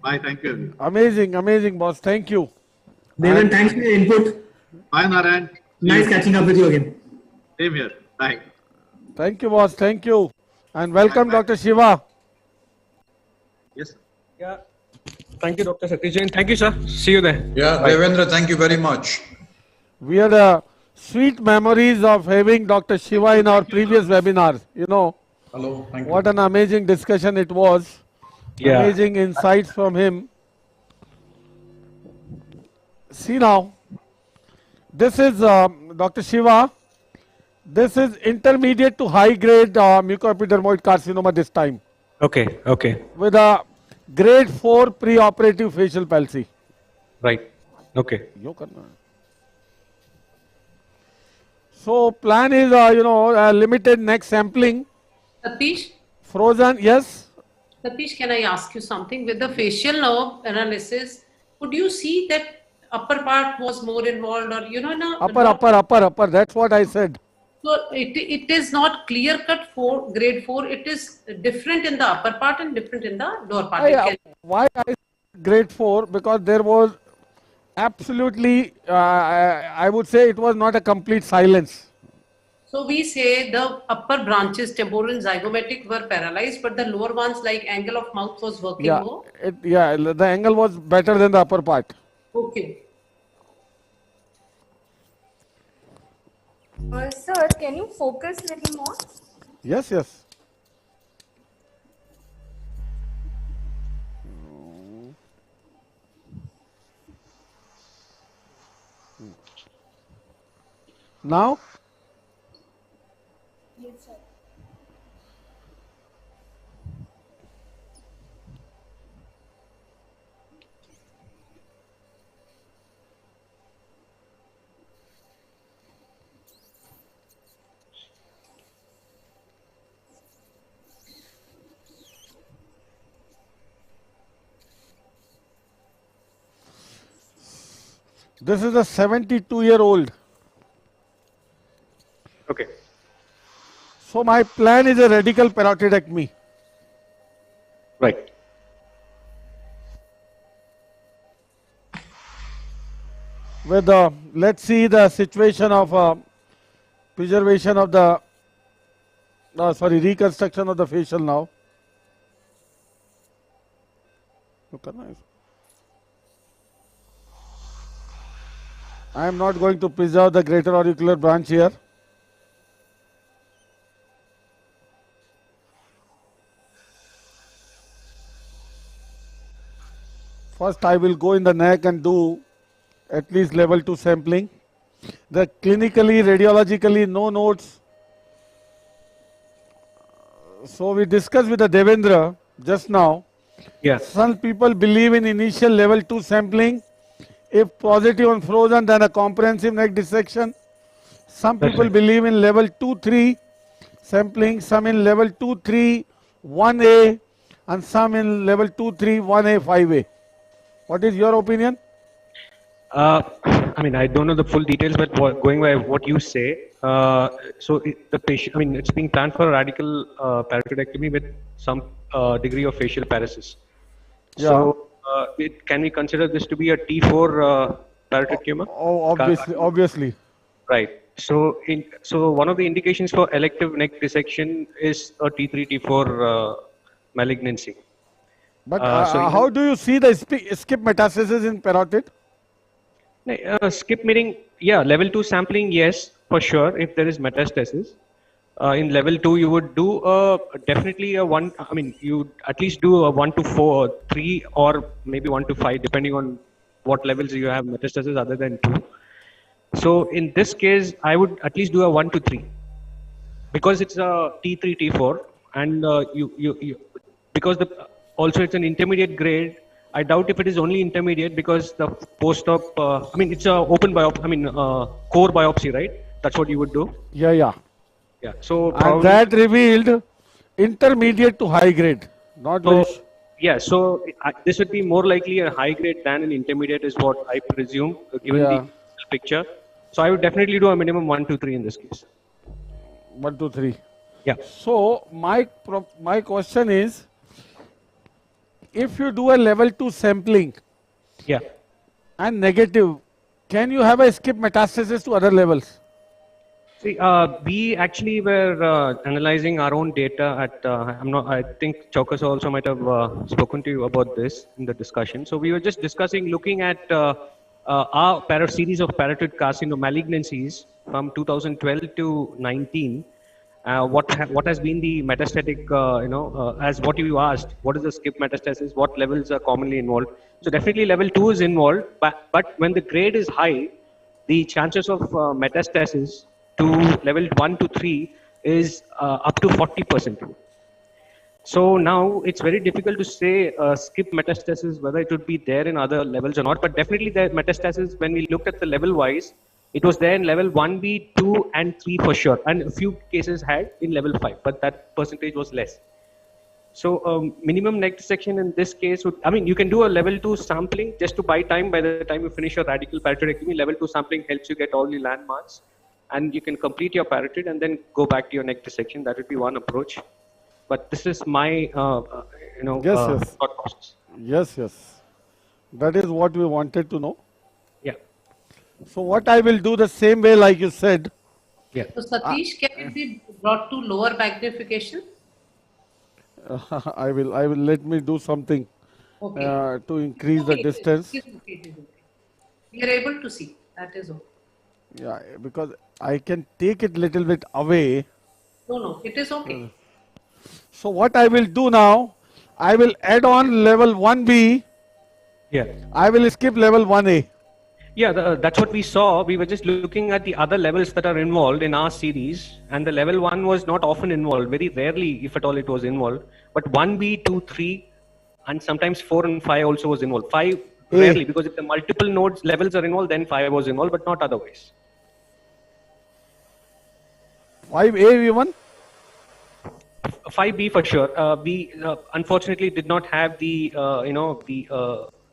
Bye. Thank you, everyone. Amazing, amazing, boss. Thank you. Devan, thanks for your input. Bye, Narayan. Nice catching up with you again. Same here. Bye. Thank you, boss. Thank you. And welcome, Dr. Shiva. Yes, sir. Yeah. Thank you, Dr. Satish Jain. Thank you, sir. See you there. Yeah, Bye. Devendra, thank you very much. We had sweet memories of having Dr. Shiva in our previous webinars. You know, hello, thank what an amazing discussion it was. Yeah. Amazing insights from him. See now, this is Dr. Shiva. This is intermediate to high grade mucoepidermoid carcinoma this time. Okay. Okay. With a grade 4 preoperative facial palsy. Right. Okay. So plan is, limited neck sampling. Satish? Frozen, yes? Satish, can I ask you something? With the facial nerve analysis, could you see that upper part was more involved, or Upper, that's what I said. So it is not clear cut for grade 4. It is different in the upper part and different in the lower part. Why I said grade 4? Because there was absolutely, I would say it was not a complete silence. So we say the upper branches, temporal and zygomatic, were paralyzed, but the lower ones, like angle of mouth, was working more. The angle was better than the upper part. Okay. Sir, can you focus a little more? Yes, yes. Now? Yes, sir. This is a 72-year-old. Okay. So my plan is a radical parotidectomy. Right. With let's see the situation of preservation of the, reconstruction of the facial now. I am not going to preserve the greater auricular branch here. First I will go in the neck and do at least level 2 sampling. The clinically, radiologically, no notes. So we discussed with the Devendra just now. Yes. Some people believe in initial level 2 sampling. If positive on frozen, then a comprehensive neck dissection. Some people believe in level 2-3 sampling, some in level 2-3 1A, and some in level 2-3 1A 5A. What is your opinion? I mean, I don't know the full details, but going by what you say, the patient, I mean, it's being planned for a radical parotidectomy with some degree of facial paresis. Yeah. So, can we consider this to be a T4 parotid tumor? Oh, obviously. Right. So, one of the indications for elective neck dissection is a T3, T4 malignancy. But how do you see the skip metastasis in parotid? Skip meaning, yeah, level 2 sampling, yes, for sure, if there is metastasis. In level 2, you would do definitely a 1, I mean, you at least do a 1 to 4, 3, or maybe 1 to 5, depending on what levels you have metastasis other than 2. So in this case, I would at least do a 1 to 3. Because it's a T3, T4, and because also it's an intermediate grade, I doubt if it is only intermediate because the post-op, I mean, it's a open biopsy, I mean, core biopsy, right? That's what you would do? Yeah. Yeah. So and that revealed intermediate to high grade, not very. Yeah, so this would be more likely a high grade than an intermediate is what I presume, given the picture. So I would definitely do a minimum 1, 2, 3 in this case. 1, 2, 3. Yeah. So my question is, if you do a level 2 sampling, yeah, and negative, can you have a skip metastasis to other levels? See, we actually were analyzing our own data at, I think Chokas also might have spoken to you about this in the discussion. So we were just discussing, looking at our series of parotid carcinoma malignancies from 2012 to 19. What has been the metastatic, as what you asked, what is the skip metastasis, what levels are commonly involved? So definitely level 2 is involved, but when the grade is high, the chances of metastasis to level 1 to 3 is up to 40%. So now it's very difficult to say skip metastasis, whether it would be there in other levels or not, but definitely the metastasis, when we looked at the level wise, it was there in level 1B, 2 and 3 for sure. And a few cases had in level 5, but that percentage was less. So minimum neck dissection in this case would, you can do a level 2 sampling just to buy time. By the time you finish your radical parotidectomy, level 2 sampling helps you get all the landmarks and you can complete your parotid and then go back to your neck dissection. That would be one approach. But this is my, thought process. Yes. That is what we wanted to know. Yeah. So what I will do the same way like you said. Yeah. So Satish, can it be brought to lower magnification? I will let me do something to increase the distance. It is okay. We are able to see. That is okay. Yeah, because I can take it little bit away. No, it is okay. So what I will do now, I will add on level 1B. Yeah. I will skip level 1A. Yeah, that's what we saw. We were just looking at the other levels that are involved in our series, and the level 1 was not often involved. Very rarely, if at all, it was involved. But 1B, 2, 3, and sometimes 4 and 5 also was involved. 5 rarely, because if the multiple nodes levels are involved, then 5 was involved, but not otherwise. 5A even? 5B for sure. We unfortunately did not have the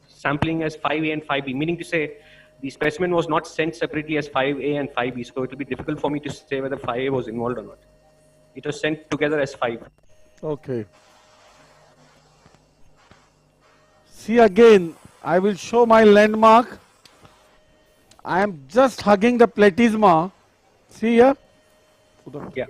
sampling as 5A and 5B, meaning to say the specimen was not sent separately as 5A and 5B, so it will be difficult for me to say whether 5A was involved or not. It was sent together as 5. Okay. See again, I will show my landmark. I am just hugging the platysma. See here? Yeah.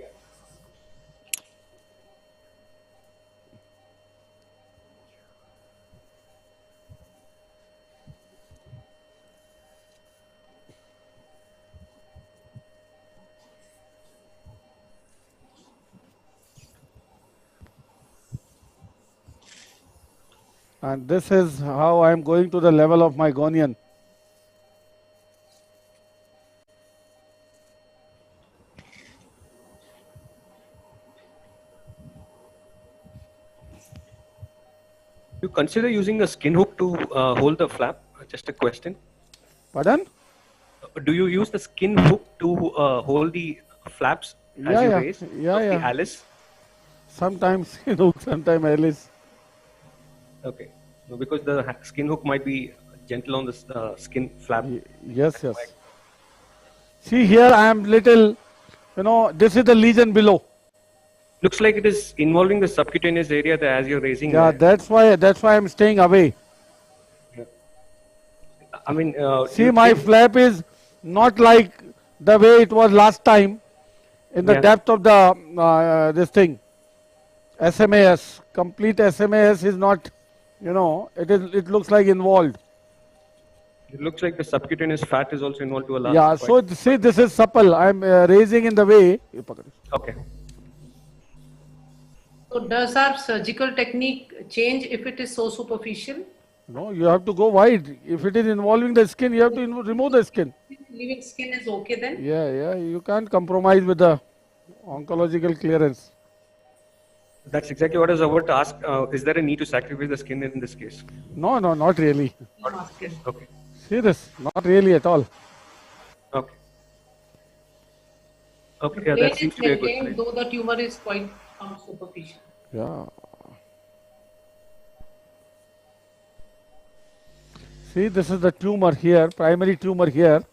And this is how I am going to the level of my gonian. You consider using a skin hook to hold the flap? Just a question. Pardon? Do you use the skin hook to hold the flaps as you raise? The Alice? Sometimes skin hook, sometimes Alice. Okay. No, because the skin hook might be gentle on the skin flap. Yes. See here I am little, this is the lesion below. Looks like it is involving the subcutaneous area there as you're raising. Yeah, that's why I'm staying away. Yeah. See, my flap is not like the way it was last time in the depth of the this thing. SMAS, complete SMAS is not, it looks like involved. It looks like the subcutaneous fat is also involved to a large extent. So see, this is supple. I'm raising in the way. Okay. So does our surgical technique change if it is so superficial? No, you have to go wide. If it is involving the skin, you have to remove the skin. Leaving skin is okay then? Yeah. You can't compromise with the oncological clearance. That's exactly what I was about to ask. Is there a need to sacrifice the skin in this case? No, not really. Okay. Serious, not really at all. Okay. Okay, yeah, that seems to be a good slide. Though the tumor is quite superficial. Yeah. See, this is the tumor here, primary tumor here.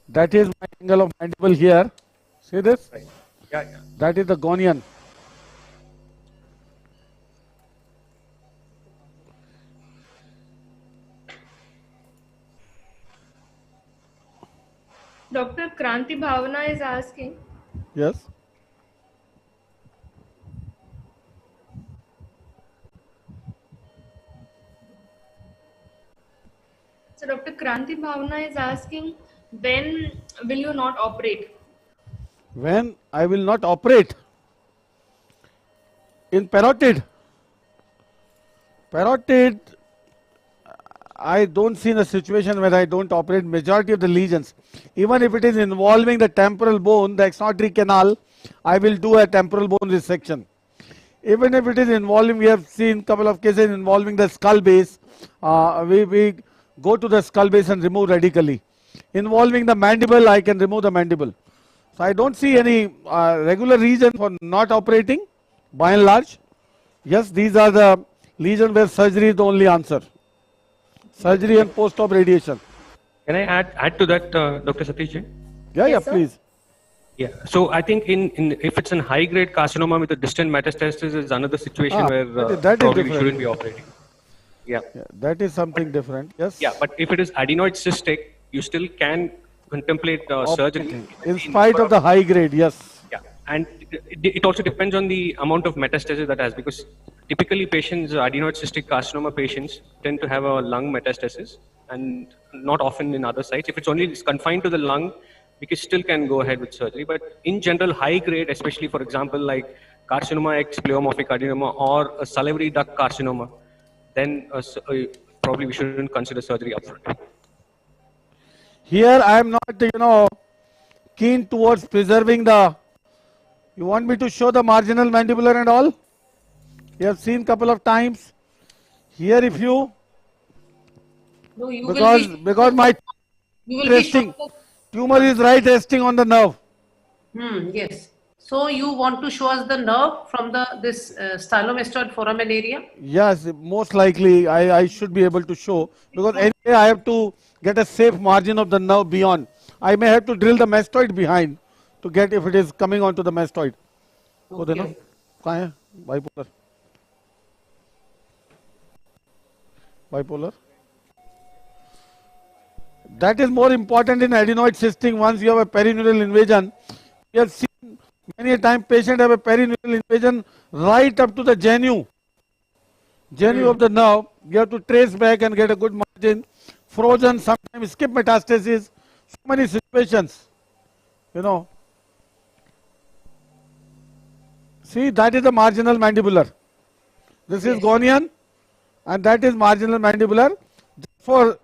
That is my angle of mandible here. See this? Right. Yeah, yeah. That is the gonian. Dr. Kranti Bhavana is asking. Yes. So Dr. Kranti Bhavana is asking, when will you not operate? When I will not operate in parotid. Parotid, I don't see in a situation where I don't operate majority of the lesions. Even if it is involving the temporal bone, the exonerary canal, I will do a temporal bone resection. Even if it is involving, we have seen a couple of cases involving the skull base, we go to the skull base and remove radically. Involving the mandible, I can remove the mandible. So I don't see any regular reason for not operating by and large. Yes, these are the lesions where surgery is the only answer. Surgery and post-op radiation. Can I add to that, Dr. Satish Jain? Yeah, yeah, please. Yeah. So I think if it's in high-grade carcinoma with a distant metastasis, is another situation where that probably is we shouldn't be operating. Yeah. That is something different. Yes. Yeah, but if it is adenoid cystic, you still can contemplate surgery. In spite of the high grade, yes. Yeah, and it also depends on the amount of metastasis that has, because typically patients, adenoid cystic carcinoma patients, tend to have a lung metastasis and not often in other sites. If it's only confined to the lung, we still can go ahead with surgery. But in general, high grade, especially for example like carcinoma X pleomorphic adenoma or a salivary duct carcinoma, then probably we shouldn't consider surgery upfront. Here I am not, keen towards preserving the. You want me to show the marginal mandibular and all? You have seen couple of times. Here, if you. No, you because my tumor is right resting on the nerve. Yes. So you want to show us the nerve from this stylomastoid foramen area? Yes, most likely I should be able to show, because anyway I have to get a safe margin of the nerve beyond. I may have to drill the mastoid behind to get if it is coming onto the mastoid. Okay. Bipolar. Bipolar. That is more important in adenoid cystic. Once you have a perineural invasion, we have seen many a time patient have a perineural invasion right up to the genu of the nerve. You have to trace back and get a good margin. Frozen, sometimes skip metastasis. So many situations, See, that is the marginal mandibular. This is gonian, and that is marginal mandibular. For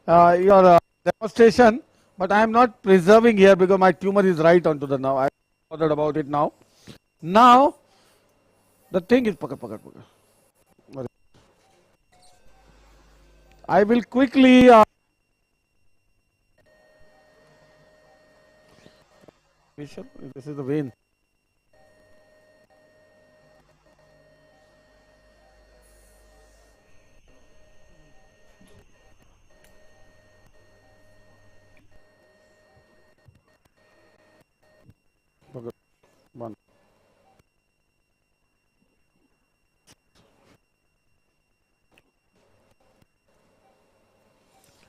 your demonstration, but I am not preserving here because my tumor is right onto the nerve. I am bothered about it now. Now, the thing is, I will quickly. This is the vein. One.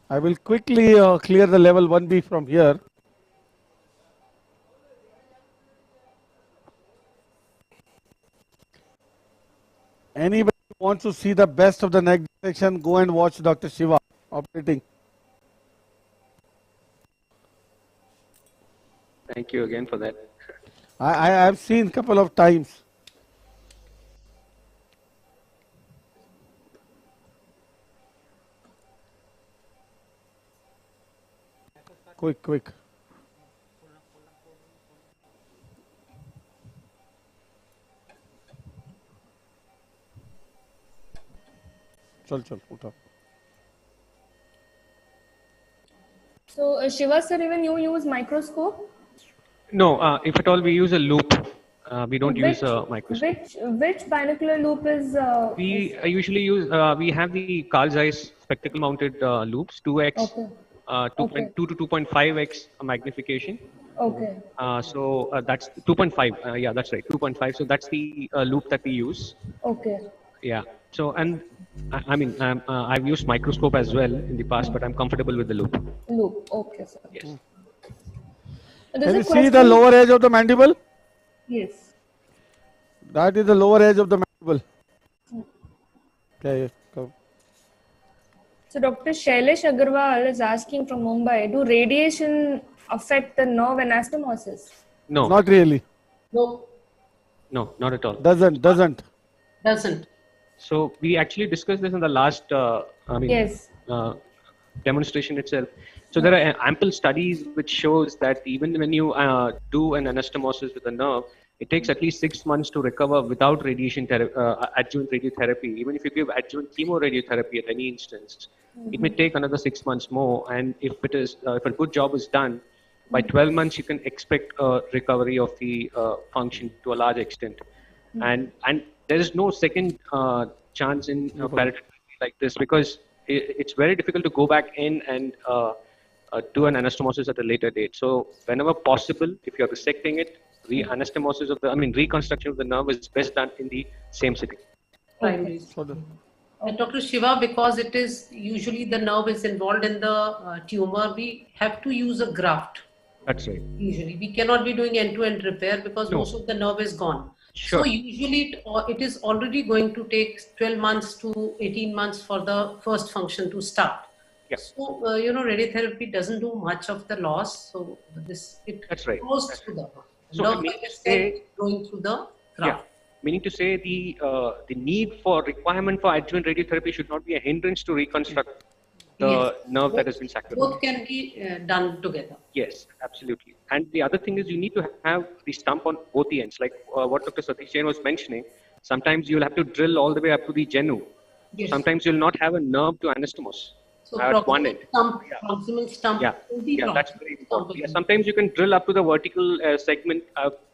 I will quickly clear the level 1B from here. Anybody who wants to see the best of the neck dissection, go and watch Dr. Shiva operating. Thank you again for that. I have seen a couple of times. Quick. चल उठा. So Shiva sir, even you use microscope? No, if at all we use a loop We don't use a microscope. Which binocular loop is? We usually use, we have the Carl Zeiss spectacle mounted loops, 2x, Okay. 2.2 to 2.5x magnification. Okay. That's 2.5. Yeah, that's right, 2.5. So that's the loop that we use. Okay. Yeah. So, and I mean, I've used microscope as well in the past, but I'm comfortable with the loop. Loop. Okay, sir. Yes. Can you see the lower edge of the mandible? Yes. That is the lower edge of the mandible. Okay. Come. So Dr. Shailesh Agarwal is asking from Mumbai, do radiation affect the nerve anastomosis? No. Not really. No. No, not at all. Doesn't. So we actually discussed this in the last, Yes. demonstration itself. So there are ample studies which shows that even when you do an anastomosis with a nerve, it takes at least 6 months to recover without radiation adjuvant radiotherapy. Even if you give adjuvant chemoradiotherapy at any instance, it may take another 6 months more. And if it is, if a good job is done, by 12 months you can expect a recovery of the function to a large extent. And there is no second chance in parotid like this, because it's very difficult to go back in and do an anastomosis at a later date. So whenever possible, if you're resecting it, reconstruction of the nerve is best done in the same sitting. Primary. And Dr. Shiva, because it is usually the nerve is involved in the tumor, we have to use a graft. That's right. Usually, we cannot be doing end-to-end repair because No. most of the nerve is gone. Sure. So usually it is already going to take 12 months to 18 months for the first function to start. Yeah. So, radiotherapy doesn't do much of the loss. So That's right. goes through the So nerve I mean like to I said, say- going through the Yeah. graft. Meaning to say the need for requirement for adjuvant radiotherapy should not be a hindrance to reconstruct the Yes. nerve that has been Both sacrificed. can be done together. Yes, absolutely. And the other thing is you need to have the stump on both the ends, like what Dr. Satish Jain was mentioning. Sometimes you'll have to drill all the way up to the genu. Yes. Sometimes you'll not have a nerve to anastomose So at one end. proximal stump. Yeah, only yeah, that's proximal very stump important. is Yeah, sometimes you can drill up to the vertical segment.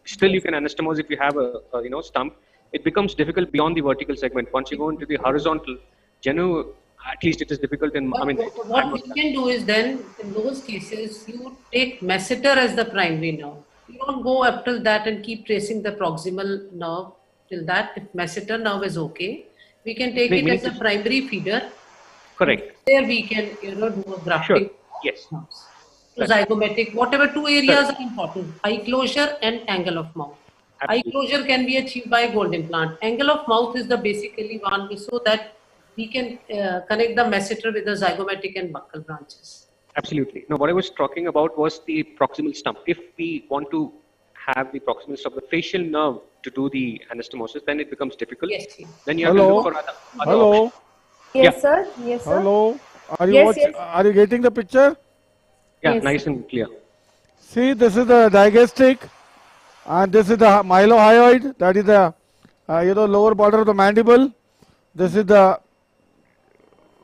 Still, you can anastomose if you have a stump. It becomes difficult beyond the vertical segment. Once you go into the horizontal genu, at least it is difficult in. What we can do is then, in those cases, you take masseter as the primary nerve. You don't go up till that and keep tracing the proximal nerve till that. If masseter nerve is okay, we can take We it need as a primary feeder. Correct. There we can, do a grafting. Sure. Yes. To zygomatic, whatever two areas are important: eye closure and angle of mouth. Eye closure can be achieved by gold implant. Angle of mouth is the basically one so that we can connect the masseter with the zygomatic and buccal branches. Absolutely. No, what I was talking about was the proximal stump. If we want to have the proximal stump, the facial nerve to do the anastomosis, then it becomes difficult. Yes. Then you have to look for other Hello. options. Yes, sir. Yes, sir. Hello. Are you Yes, yes. Are you getting the picture? Yeah, Yes. nice and clear. See, this is the digastric, and this is the mylohyoid. That is the lower border of the mandible. This is the.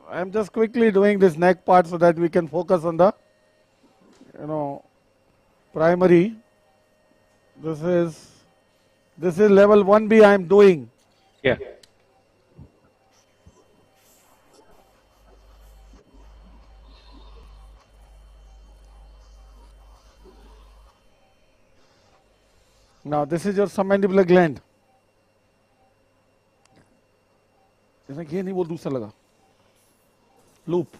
I'm just quickly doing this neck part so that we can focus on the primary. This is level 1B I am doing. Yeah. Now this is your submandibular gland. ये नहीं वो दूसरा लगा loop.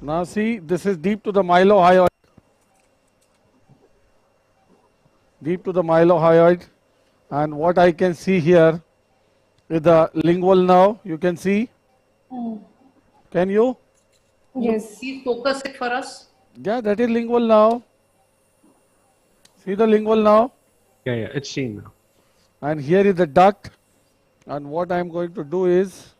Now see, this is deep to the mylohyoid. Deep to the mylohyoid, and what I can see here is the lingual nerve. You can see. Can you? Yes. Please focus it for us. Yeah, that is lingual nerve. See the lingual nerve? Yeah, it's seen now. And here is the duct. And what I am going to do is,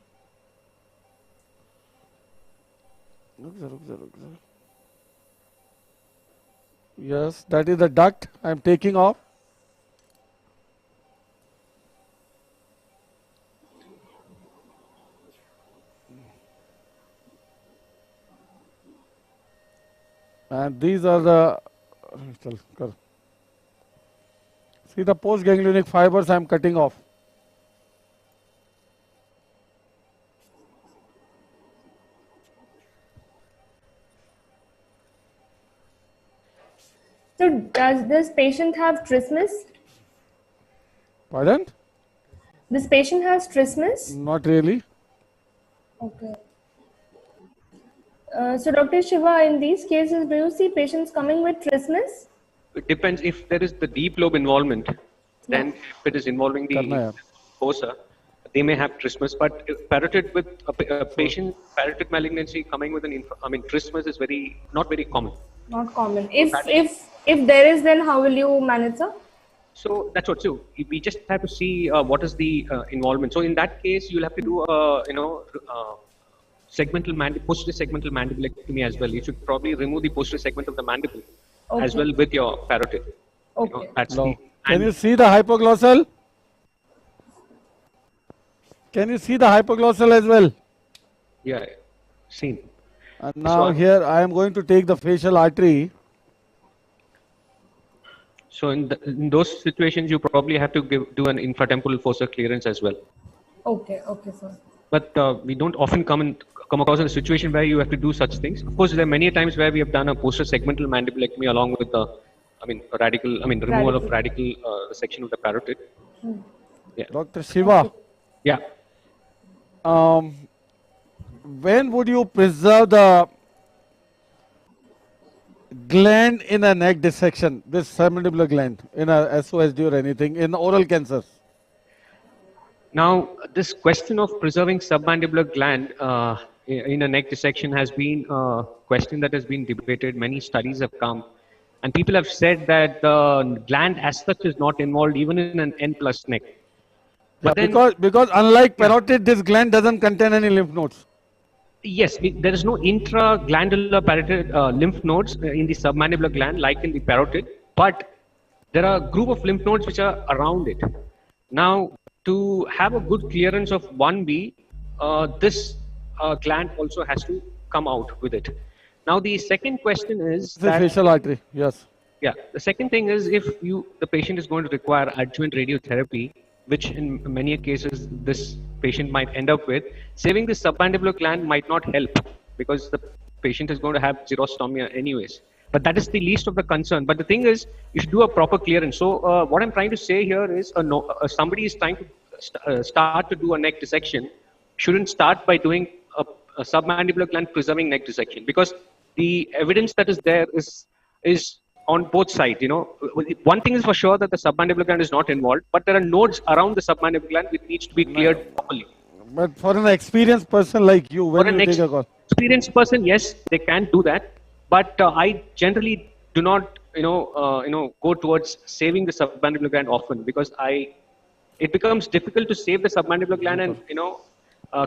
yes, that is the duct I am taking off. And these are the चल कर. See the post-ganglionic fibers I am cutting off. So does this patient have trismus? Pardon? This patient has trismus? Not really. Okay. So Dr. Shiva, in these cases, do you see patients coming with trismus? It depends if there is the deep lobe involvement, then if it is involving the fossa, they may have trismus. But if parotid with a patient, parotid malignancy coming with trismus is not very common. Not common. If there is, then how will you manage, sir? So that's what. So we just have to see what is the involvement. So in that case, you'll have to do posterior segmental mandibulectomy as well. You should probably remove the posterior segment of the mandible as well with your parotid. Okay. Can you see the hypoglossal? Can you see the hypoglossal as well? Yeah, seen. And now here I am going to take the facial artery. So in those situations, you probably have to do an infratemporal fossa clearance as well. Okay, sir. But we don't often come across a situation where you have to do such things. Of course, there are many times where we have done a posterior segmental mandibulectomy along with the, removal of radical section of the parotid. Yeah. Dr. Shiva. Yeah. When would you preserve the gland in a neck dissection, this submandibular gland, in a SOSD or anything, in oral cancers? Now, this question of preserving submandibular gland in a neck dissection has been a question that has been debated. Many studies have come, and people have said that the gland as such is not involved even in an N plus neck. But because unlike parotid, this gland doesn't contain any lymph nodes. Yes, there is no intraglandular parotid lymph nodes in the submandibular gland like in the parotid, but there are a group of lymph nodes which are around it. Now, to have a good clearance of 1B, this gland also has to come out with it. Now, the second question is the facial artery, yes. Yeah, the second thing is if the patient is going to require adjuvant radiotherapy, which in many cases this patient might end up with, saving the submandibular gland might not help because the patient is going to have xerostomia anyways. But that is the least of the concern. But the thing is, you should do a proper clearance. So what I'm trying to say here is somebody is trying to start to do a neck dissection, shouldn't start by doing a submandibular gland preserving neck dissection, because the evidence that is there is on both sides. One thing is for sure that the submandibular gland is not involved, but there are nodes around the submandibular gland which needs to be cleared properly. But for an experienced person like you, when you take a call? Experienced person, yes, they can do that. But I generally do not, go towards saving the submandibular gland often, because it becomes difficult to save the submandibular gland and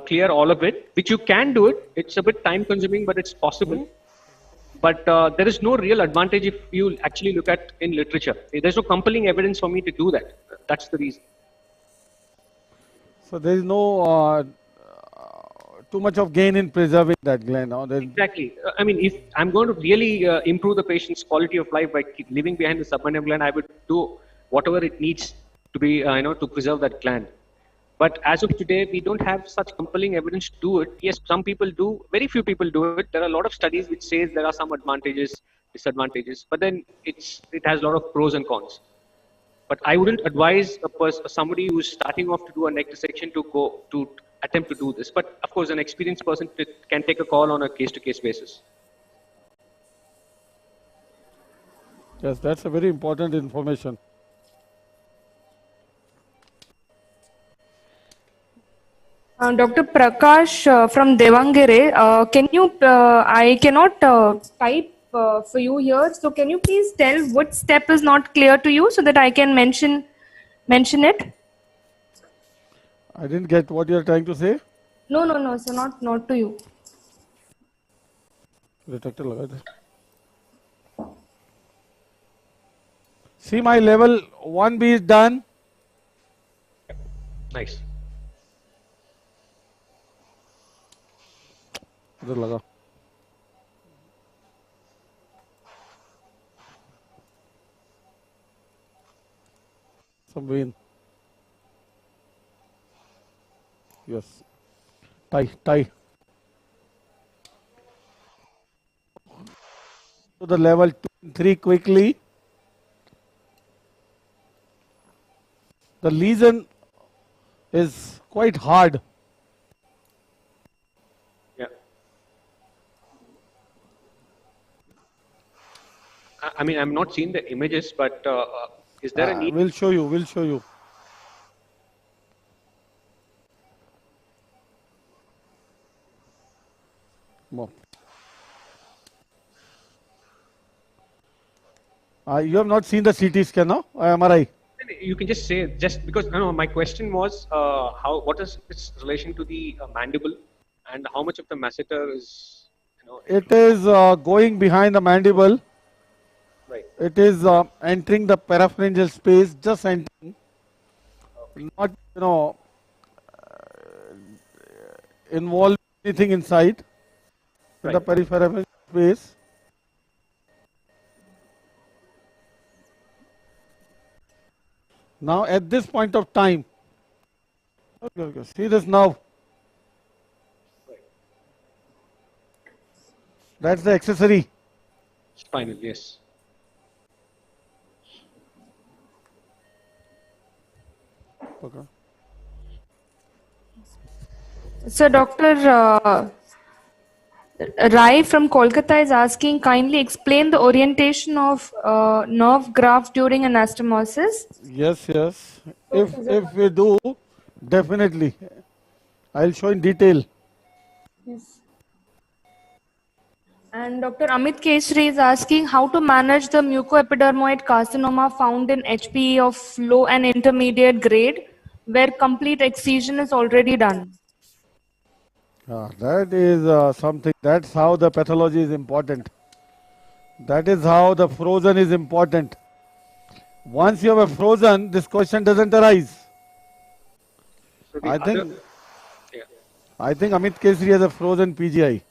clear all of it, which you can do it. It's a bit time consuming, but it's possible. But there is no real advantage if you actually look at in literature. There's no compelling evidence for me to do that. That's the reason. So there is no too much of gain in preserving that gland. Exactly. If I'm going to really improve the patient's quality of life by living behind the submandibular gland, I would do whatever it needs to be, to preserve that gland. But as of today, we don't have such compelling evidence to do it. Yes, some people do. Very few people do it. There are a lot of studies which says there are some advantages, disadvantages. But then it has a lot of pros and cons. But I wouldn't advise somebody who's starting off to do a neck dissection to attempt to do this. But of course, an experienced person can take a call on a case-to-case basis. Yes, that's a very important information. Dr. Prakash from Devangere, I cannot type for you here. So can you please tell what step is not clear to you so that I can mention it? I didn't get what you're trying to say. No, sir, not to you. See, my level 1B is done. Nice. उधर लगा some vein. Yes. Tie. To the level 2 and 3 quickly. The lesion is quite hard. Yeah. I mean, I'm not seeing the images, but is there a need? We'll show you. More. You have not seen the CT scan, no? MRI. You can just say, just because, no, my question was, what is its relation to the mandible, and how much of the masseter is, It is going behind the mandible. Right. It is entering the parapharyngeal space, just entering. Not, involve anything inside in the peripheral space. Now at this point of time, okay, see this now. That's the accessory. Spinal, yes. Okay. So Dr. Rai from Kolkata is asking, kindly explain the orientation of nerve graft during anastomosis. Yes. If we do, definitely. I'll show in detail. Yes. And Dr. Amit Kesri is asking how to manage the mucoepidermoid carcinoma found in HPE of low and intermediate grade, where complete excision is already done. That is something. That's how the pathology is important. That is how the frozen is important. Once you have a frozen, this question doesn't arise. So I think Amit Kesri has a frozen PGI.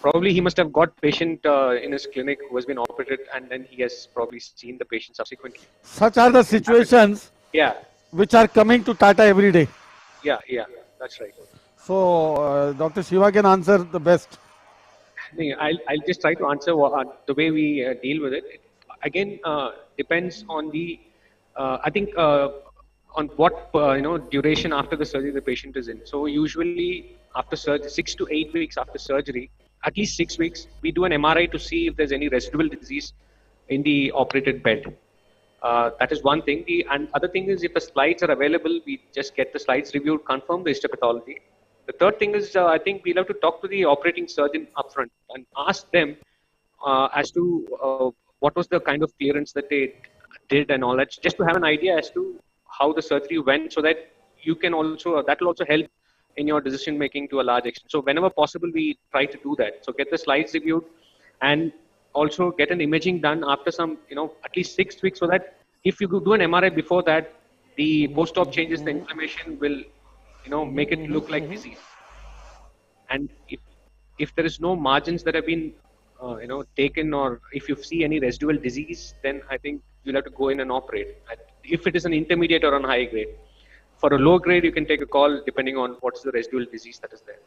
Probably he must have got patient in his clinic who has been operated, and then he has probably seen the patient subsequently. Such are the situations which are coming to Tata every day. Yeah, that's right. So Dr. Shiva can answer the best. I'll just try to answer the way we deal with it. Again, depends on the, I think, on what duration after the surgery the patient is in. So usually after surgery, 6 to 8 weeks after surgery, at least 6 weeks, we do an MRI to see if there's any residual disease in the operated bed. That is one thing. The other thing is, if the slides are available, we just get the slides reviewed, confirm the histopathology. The third thing is, I think we'll have to talk to the operating surgeon upfront and ask them as to what was the kind of clearance that they did and all that, just to have an idea as to how the surgery went, so that you can also, that will also help in your decision making to a large extent. So whenever possible, we try to do that. So get the slides reviewed and also get an imaging done after some, at least 6 weeks, so that if you do an MRI before that, the post-op changes, the inflammation will, make it look like disease. And if there is no margins that have been, taken, or if you see any residual disease, then I think you'll have to go in and operate. If it is an intermediate or on high grade. For a low grade, you can take a call depending on what's the residual disease that is there.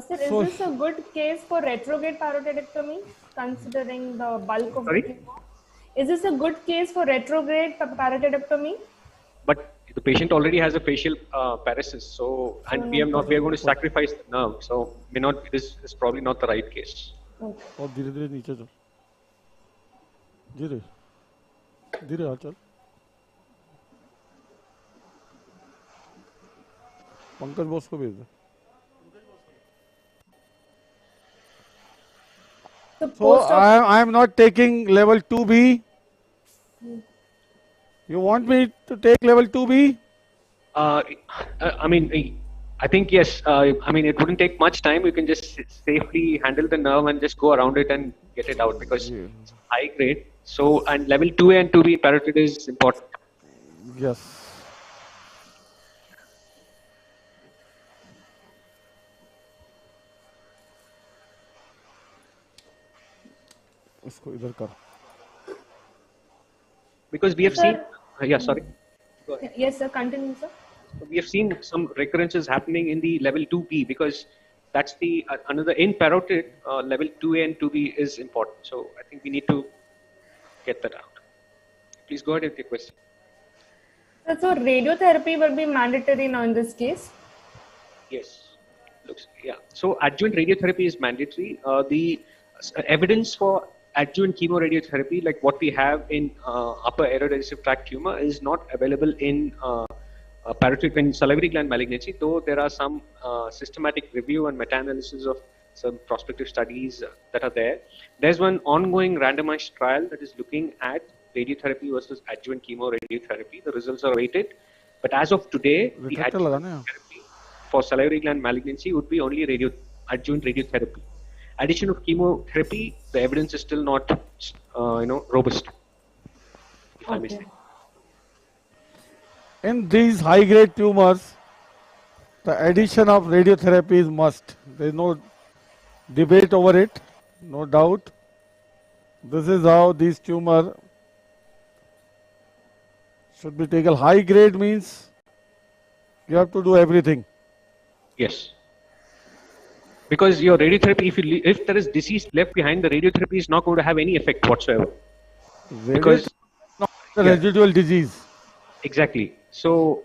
Sir, is this a good case for retrograde parotidectomy, considering the bulk of the tumor? Is this a good case for retrograde parotidectomy? But the patient already has a facial paresis, so, and we are going to sacrifice the nerve, so may not. This is probably not the right case. और धीरे धीरे नीचे चल धीरे धीरे आ चल पंकज बोस को भेज दे So I am not taking level 2B. You want me to take level 2B? I mean, I think yes. I mean, it wouldn't take much time. You can just safely handle the nerve and just go around it and get it out, because it's high grade. So, and level 2A and 2B parotid is important. Yes. इसको इधर कर. Because we have seen, yeah, sorry. Yes, sir. Continue, sir. We have seen some recurrences happening in the level 2B because that's the another in parotid level 2A and 2B is important. So I think we need to get that out. Please go ahead with your question. So radiotherapy will be mandatory now in this case? Yes. Yeah. So adjuvant radiotherapy is mandatory. The evidence for adjuvant chemoradiotherapy, like what we have in upper aerodigestive tract tumor, is not available in parotid and salivary gland malignancy, though there are some systematic review and meta-analysis of some prospective studies that are there. There's one ongoing randomized trial that is looking at radiotherapy versus adjuvant chemoradiotherapy. The results are awaited. But as of today, the adjuvant therapy for salivary gland malignancy would be only adjuvant radiotherapy. Addition of chemotherapy, the evidence is still not, robust. If I may say. In these high-grade tumors, the addition of radiotherapy is must. There is no debate over it, no doubt. This is how these tumors should be taken. High-grade means you have to do everything. Yes. Because your radiotherapy, if there is disease left behind, the radiotherapy is not going to have any effect whatsoever. Because not the residual disease. Exactly. So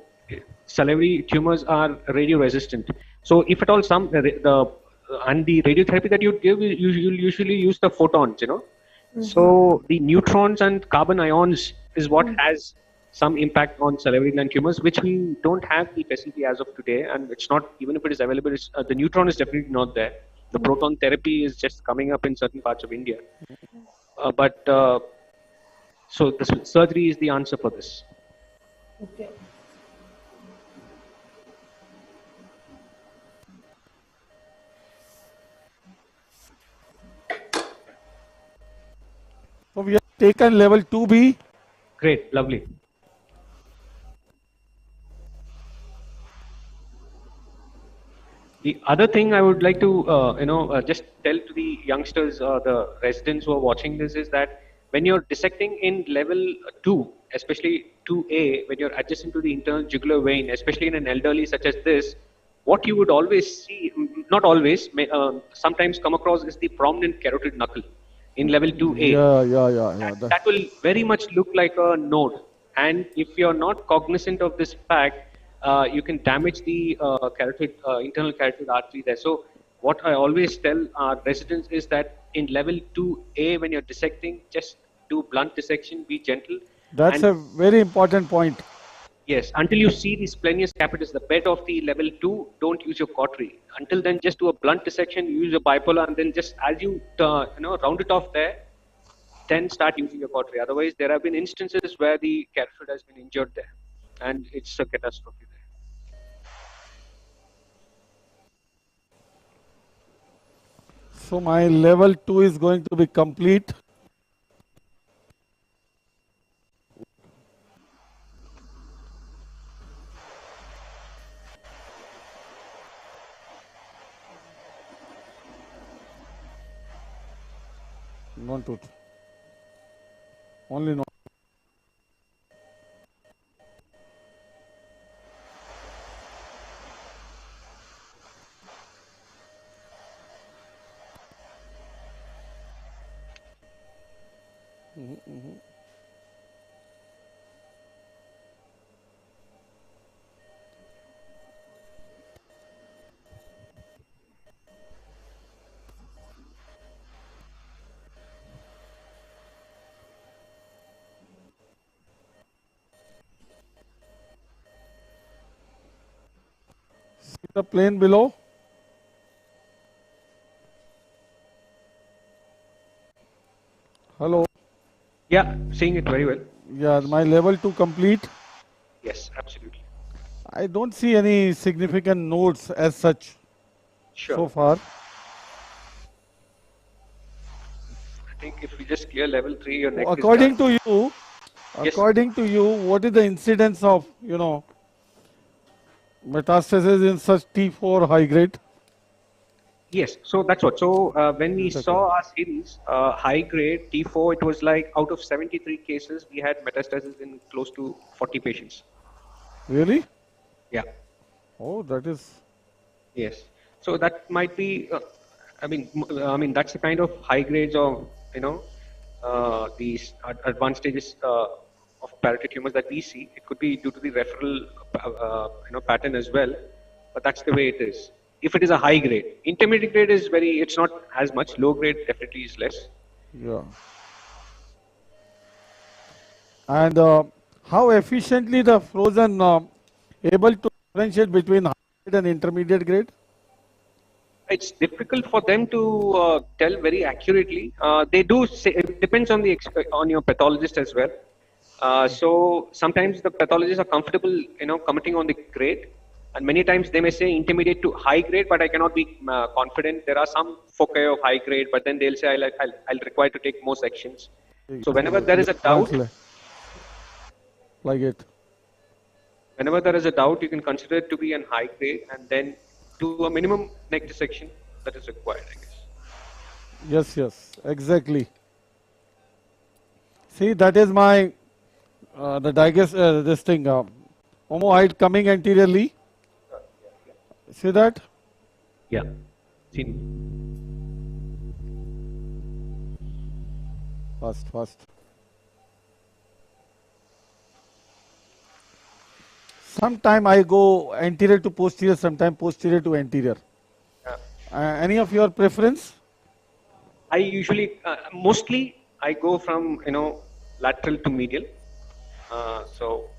salivary tumors are radio resistant. So if at all the radiotherapy that you give, you usually use the photons, So the neutrons and carbon ions is what has some impact on salivary gland tumors, which we don't have the facility as of today, and it's not, even if it is available, the neutron is definitely not there. The proton therapy is just coming up in certain parts of India. So the surgery is the answer for this. Okay. So we have taken level 2B. Great, lovely. The other thing I would like to, just tell to the youngsters or the residents who are watching this is that when you're dissecting in level 2, especially 2A, when you're adjacent to the internal jugular vein, especially in an elderly such as this, what you would always see, not always, sometimes come across is the prominent carotid knuckle in level 2A. Yeah. That will very much look like a node. And if you're not cognizant of this fact, you can damage the internal carotid artery there. So what I always tell our residents is that in level 2A, when you're dissecting, just do blunt dissection, be gentle. That's a very important point. Yes, until you see the splenius capitis, the bed of the level 2, don't use your cautery. Until then, just do a blunt dissection, use a bipolar, and then just as you round it off there, then start using your cautery. Otherwise, there have been instances where the carotid has been injured there, and it's a catastrophe there. So my level 2 is going to be complete. Non-tooth. Only non. See the plane below? Hello? Yeah, seeing it very well. Yeah, my level 2 complete. Yes, absolutely. I don't see any significant nodes as such so far. I think if we just clear level 3, your next According to you, what is the incidence of, metastasis in such T4 high grade? Yes, so that's what. So when we saw our series, high grade T4, it was like out of 73 cases, we had metastasis in close to 40 patients. Really? Yeah. Oh, that is. Yes. So that might be, I mean, that's the kind of high grades of, these advanced stages of parotid tumors that we see. It could be due to the referral, pattern as well, but that's the way it is. If it is a high grade, intermediate grade is it's not as much. Low grade definitely is less. Yeah. And how efficiently the frozen able to differentiate between high grade and intermediate grade? It's difficult for them to tell very accurately. They do say it depends on the on your pathologist as well. So sometimes the pathologists are comfortable, commenting on the grade, and many times they may say intermediate to high grade, but I cannot be confident. There are some foci of high grade, but then they'll say I'll require to take more sections. So whenever there is a doubt, like it. Whenever there is a doubt, you can consider it to be an high grade, and then do a minimum neck dissection that is required, I guess. Yes, exactly. See, that is my this thing, omohyoid coming anteriorly. See that? Yeah. See. Fast. Sometime I go anterior to posterior, sometime posterior to anterior. Any of your preference? I usually, mostly, I go from lateral to medial. So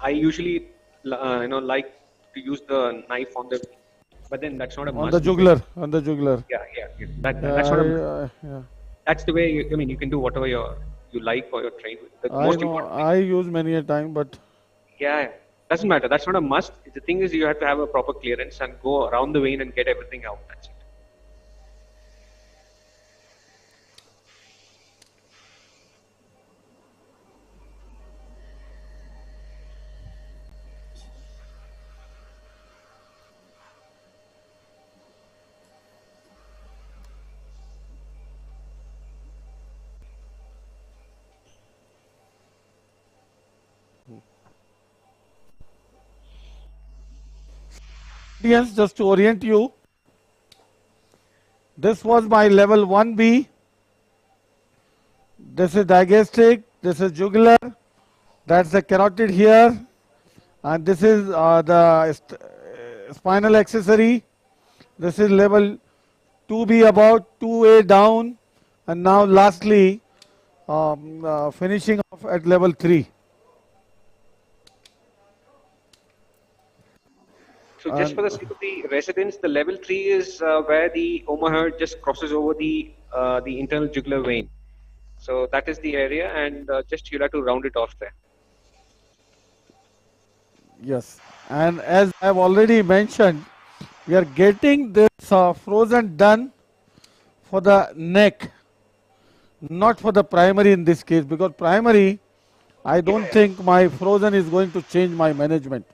I usually like to use the knife on the, but then that's not a must. On the jugular. Yeah. That's not a. That's the way you can do whatever you like or you're trained with. I use many a time, but yeah, doesn't matter. That's not a must. The thing is, you have to have a proper clearance and go around the vein and get everything out. That's it. Just to orient you, this was my level 1B. This is digastric, this is jugular, that's the carotid here, and this is the spinal accessory. This is level 2B about 2A down, and now lastly finishing off at level 3. So just for the sake of the residents, the level 3 is where the omohyoid just crosses over the internal jugular vein. So that is the area, and just you'll have to round it off there. Yes, and as I've already mentioned, we are getting this frozen done for the neck, not for the primary in this case, because primary, I don't think my frozen is going to change my management.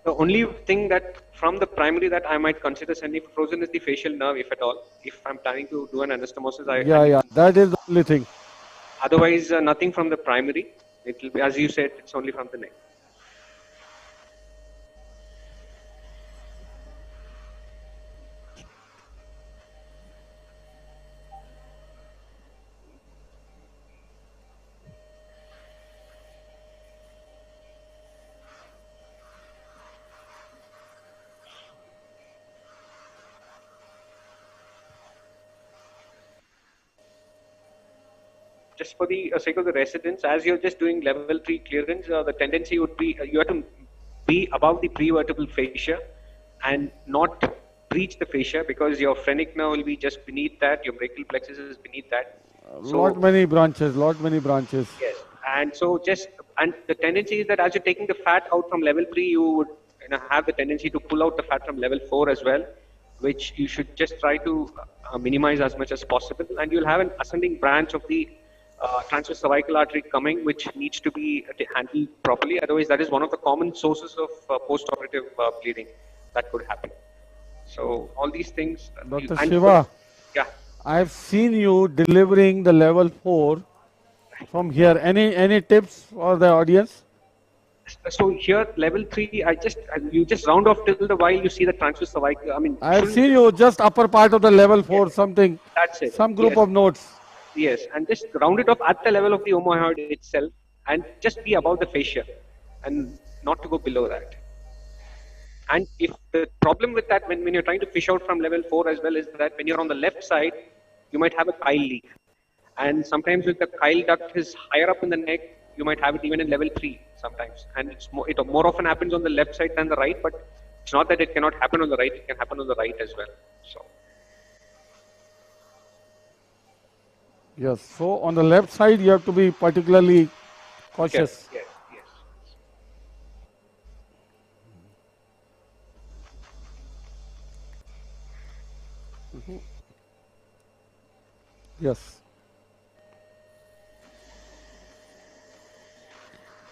The only thing that from the primary that I might consider sending for frozen is the facial nerve, if at all. If I'm planning to do an anastomosis, that is the only thing. Otherwise, nothing from the primary. It will be, as you said, it's only from the neck. Just for the sake of the residents, as you're just doing level 3 clearance, the tendency would be you have to be above the prevertebral fascia and not breach the fascia, because your phrenic nerve will be just beneath that, your brachial plexus is beneath that. Lot many branches. Yes, and so and the tendency is that as you're taking the fat out from level 3, you would have the tendency to pull out the fat from level 4 as well, which you should just try to minimize as much as possible, and you'll have an ascending branch of the transverse cervical artery coming, which needs to be handled properly. Otherwise, that is one of the common sources of post-operative bleeding that could happen. So all these things. Dr. Shiva, Yeah. I've seen you delivering the level 4 from here. Any tips for the audience? So here, level 3, you just round off till the while you see the transverse cervical. I mean, I've seen you just upper part of the level 4, yes, something, that's it. some group Yes. of notes. Yes, and just round it off at the level of the omohyoid itself, and just be above the fascia, and not to go below that. And if the problem with that, when you're trying to fish out from level 4 as well, is that when you're on the left side, you might have a chyle leak. And sometimes if the chyle duct is higher up in the neck, you might have it even in level 3 sometimes. And it more often happens on the left side than the right, but it's not that it cannot happen on the right, it can happen on the right as well. So. Yes, so on the left side, you have to be particularly cautious. Yes, yes. Yes.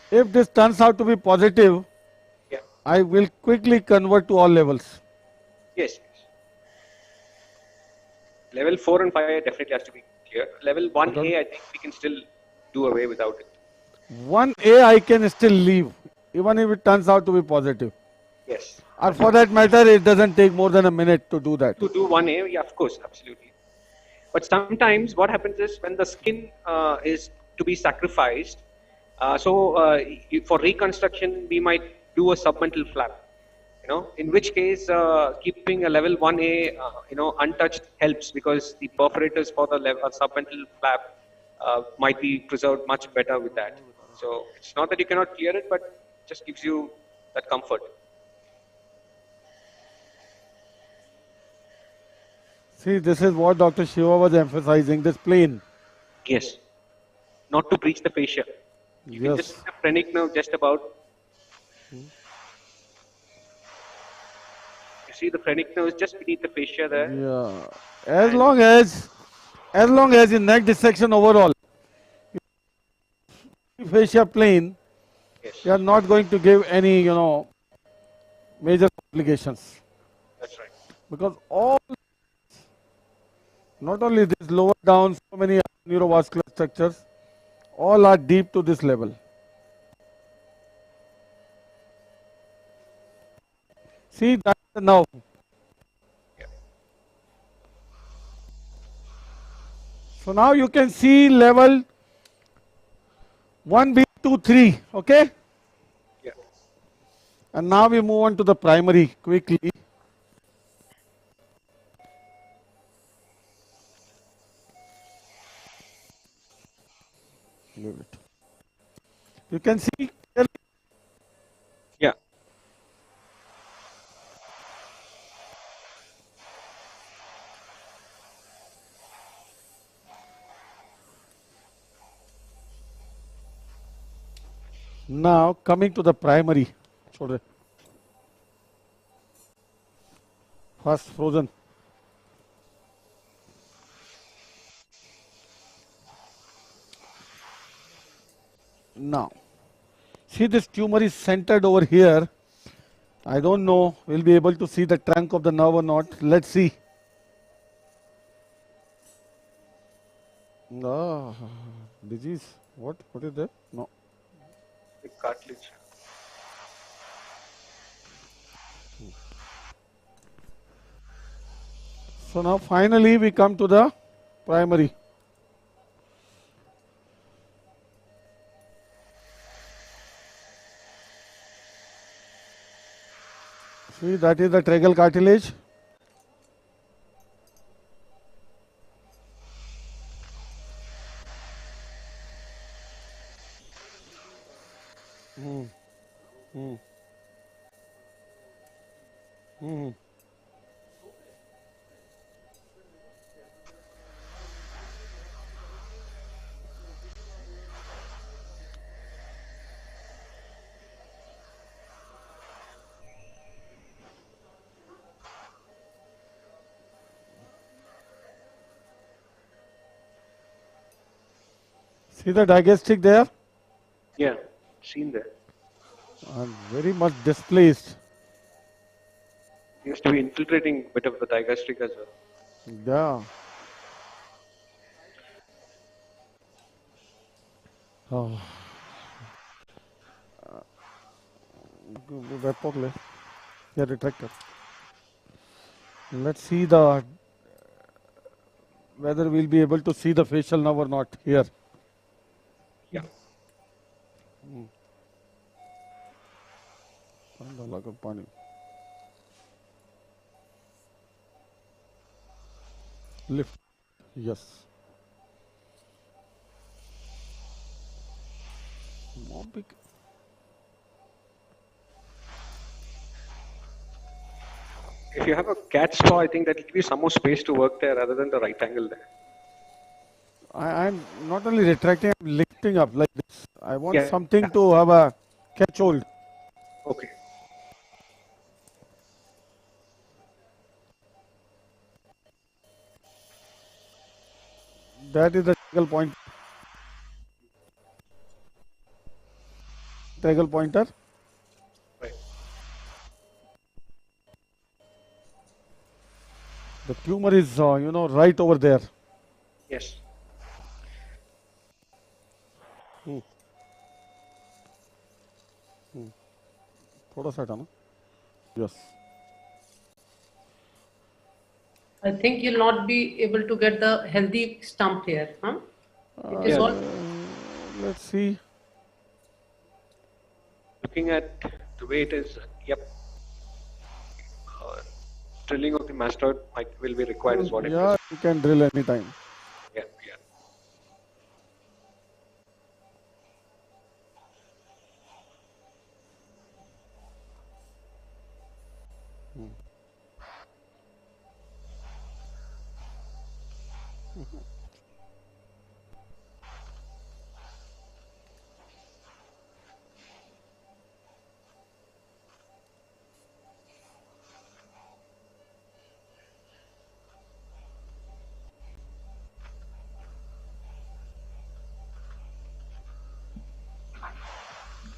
If this turns out to be positive, yeah, I will quickly convert to all levels. Yes. Level 4 and 5 definitely has to be clear. Level 1A, I think we can still do away without it. 1A I can still leave, even if it turns out to be positive. Yes. Or for that matter, it doesn't take more than a minute to do that. To do 1A, yeah, of course, absolutely. But sometimes what happens is when the skin is to be sacrificed, for reconstruction, we might do a submental flap. In which case keeping a level 1A, untouched helps, because the perforators for the submental flap might be preserved much better with that. So it's not that you cannot clear it, but just gives you that comfort. See, this is what Dr. Shiva was emphasizing, this plane. Yes. Not to breach the fascia. You can just see the phrenic nerve just about. You see the phrenic nerve is just beneath the fascia there. Yeah. As long as in neck dissection overall, fascia plane, you are not going to give any, major complications. That's right. Because not only this lower down, so many neurovascular structures, all are deep to this level. See, that's the nerve. So now you can see level 1B, 2, 3, okay? Yeah. And now we move on to the primary quickly. You can see clearly. Yeah. Now coming to the primary. First frozen. Now, see, this tumor is centered over here. I don't know, we'll be able to see the trunk of the nerve or not. Let's see. No, disease. What is that? No. The cartilage. So now finally we come to the primary. See, that is the tracheal cartilage. See the digestic there? Yeah, seen there. And very much displaced. Seems to be infiltrating a bit of the digastric as well. Yeah. Oh. Yeah, retractor. Let's see whether we'll be able to see the facial nerve or not here. Yeah. Lift. Yes. If you have a cat's paw, I think that will give you some more space to work there rather than the right angle there. I'm not only retracting, I'm lifting up like this. I want something to have a catch hold. Okay. That is the triangle point. Triangle pointer. Right. The tumor is, right over there. Yes. थोड़ा सा हटाना. Yes. I think you'll not be able to get the healthy stump here, huh? It is all. Let's see. Looking at the way it is, yep. Drilling of the mastoid will be required is what it is. Yeah, you can drill anytime. Yeah, yeah.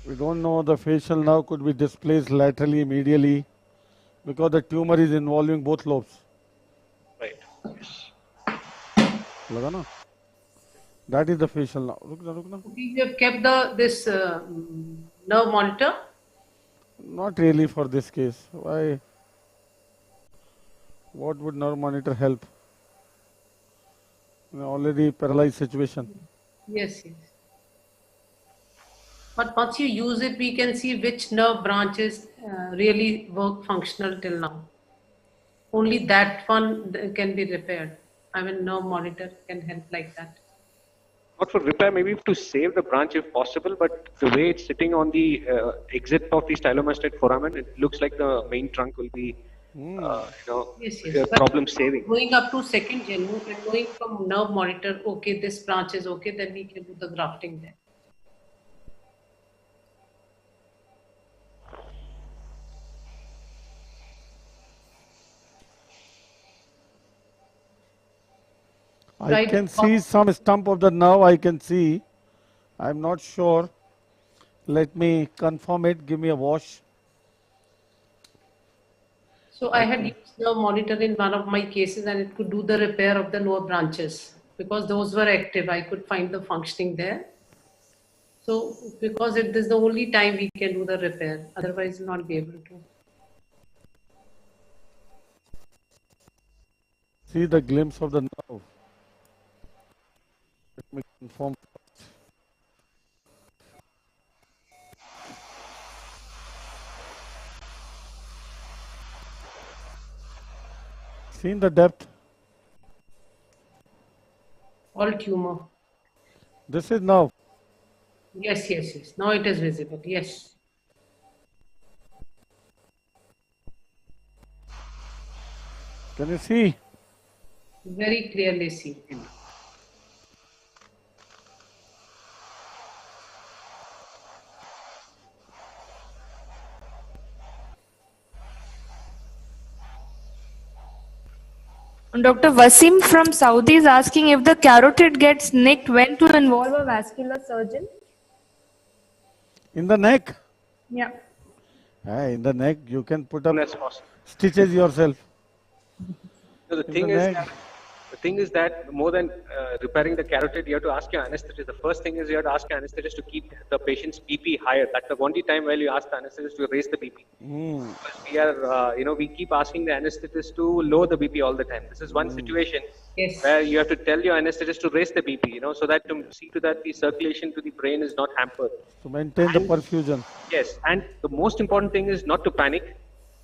We don't know the facial nerve could be displaced laterally, medially, because the tumor is involving both lobes. Right. Yes. लगा ना? That is the facial nerve. रुकना. You have kept this nerve monitor? Not really for this case. Why? What would nerve monitor help? In an already paralyzed situation. Yes, yes. But once you use it, we can see which nerve branches really work functional till now. Only that one can be repaired. I mean, nerve monitor can help like that. Not for repair, maybe to save the branch if possible, but the way it's sitting on the exit of the stylomastoid foramen, it looks like the main trunk will be, problem saving. Going up to second gen, and going from nerve monitor, okay, this branch is okay, then we can do the grafting there. I can see some stump of the nerve, I can see. I'm not sure. Let me confirm it. Give me a wash. So I had used nerve monitor in one of my cases and it could do the repair of the lower branches. Because those were active, I could find the functioning there. So because it is the only time we can do the repair, otherwise not be able to. See the glimpse of the nerve. Let me confirm. Seen the depth? All tumor. This is now. Yes, yes, yes. Now it is visible. Yes. Can you see? Very clearly see. Dr. Wasim from Saudi is asking if the carotid gets nicked, when to involve a vascular surgeon? In the neck? Yeah. In the neck, you can put up stitches yourself. No, the thing is that more than repairing the carotid, you have to ask your anesthetist. The first thing is you have to ask your anesthetist to keep the patient's BP higher. That's the only time where you ask the anesthetist to raise the BP. Because we are, we keep asking the anesthetist to lower the BP all the time. This is one situation where you have to tell your anesthetist to raise the BP, so that to see to that the circulation to the brain is not hampered. To maintain the perfusion. Yes, and the most important thing is not to panic.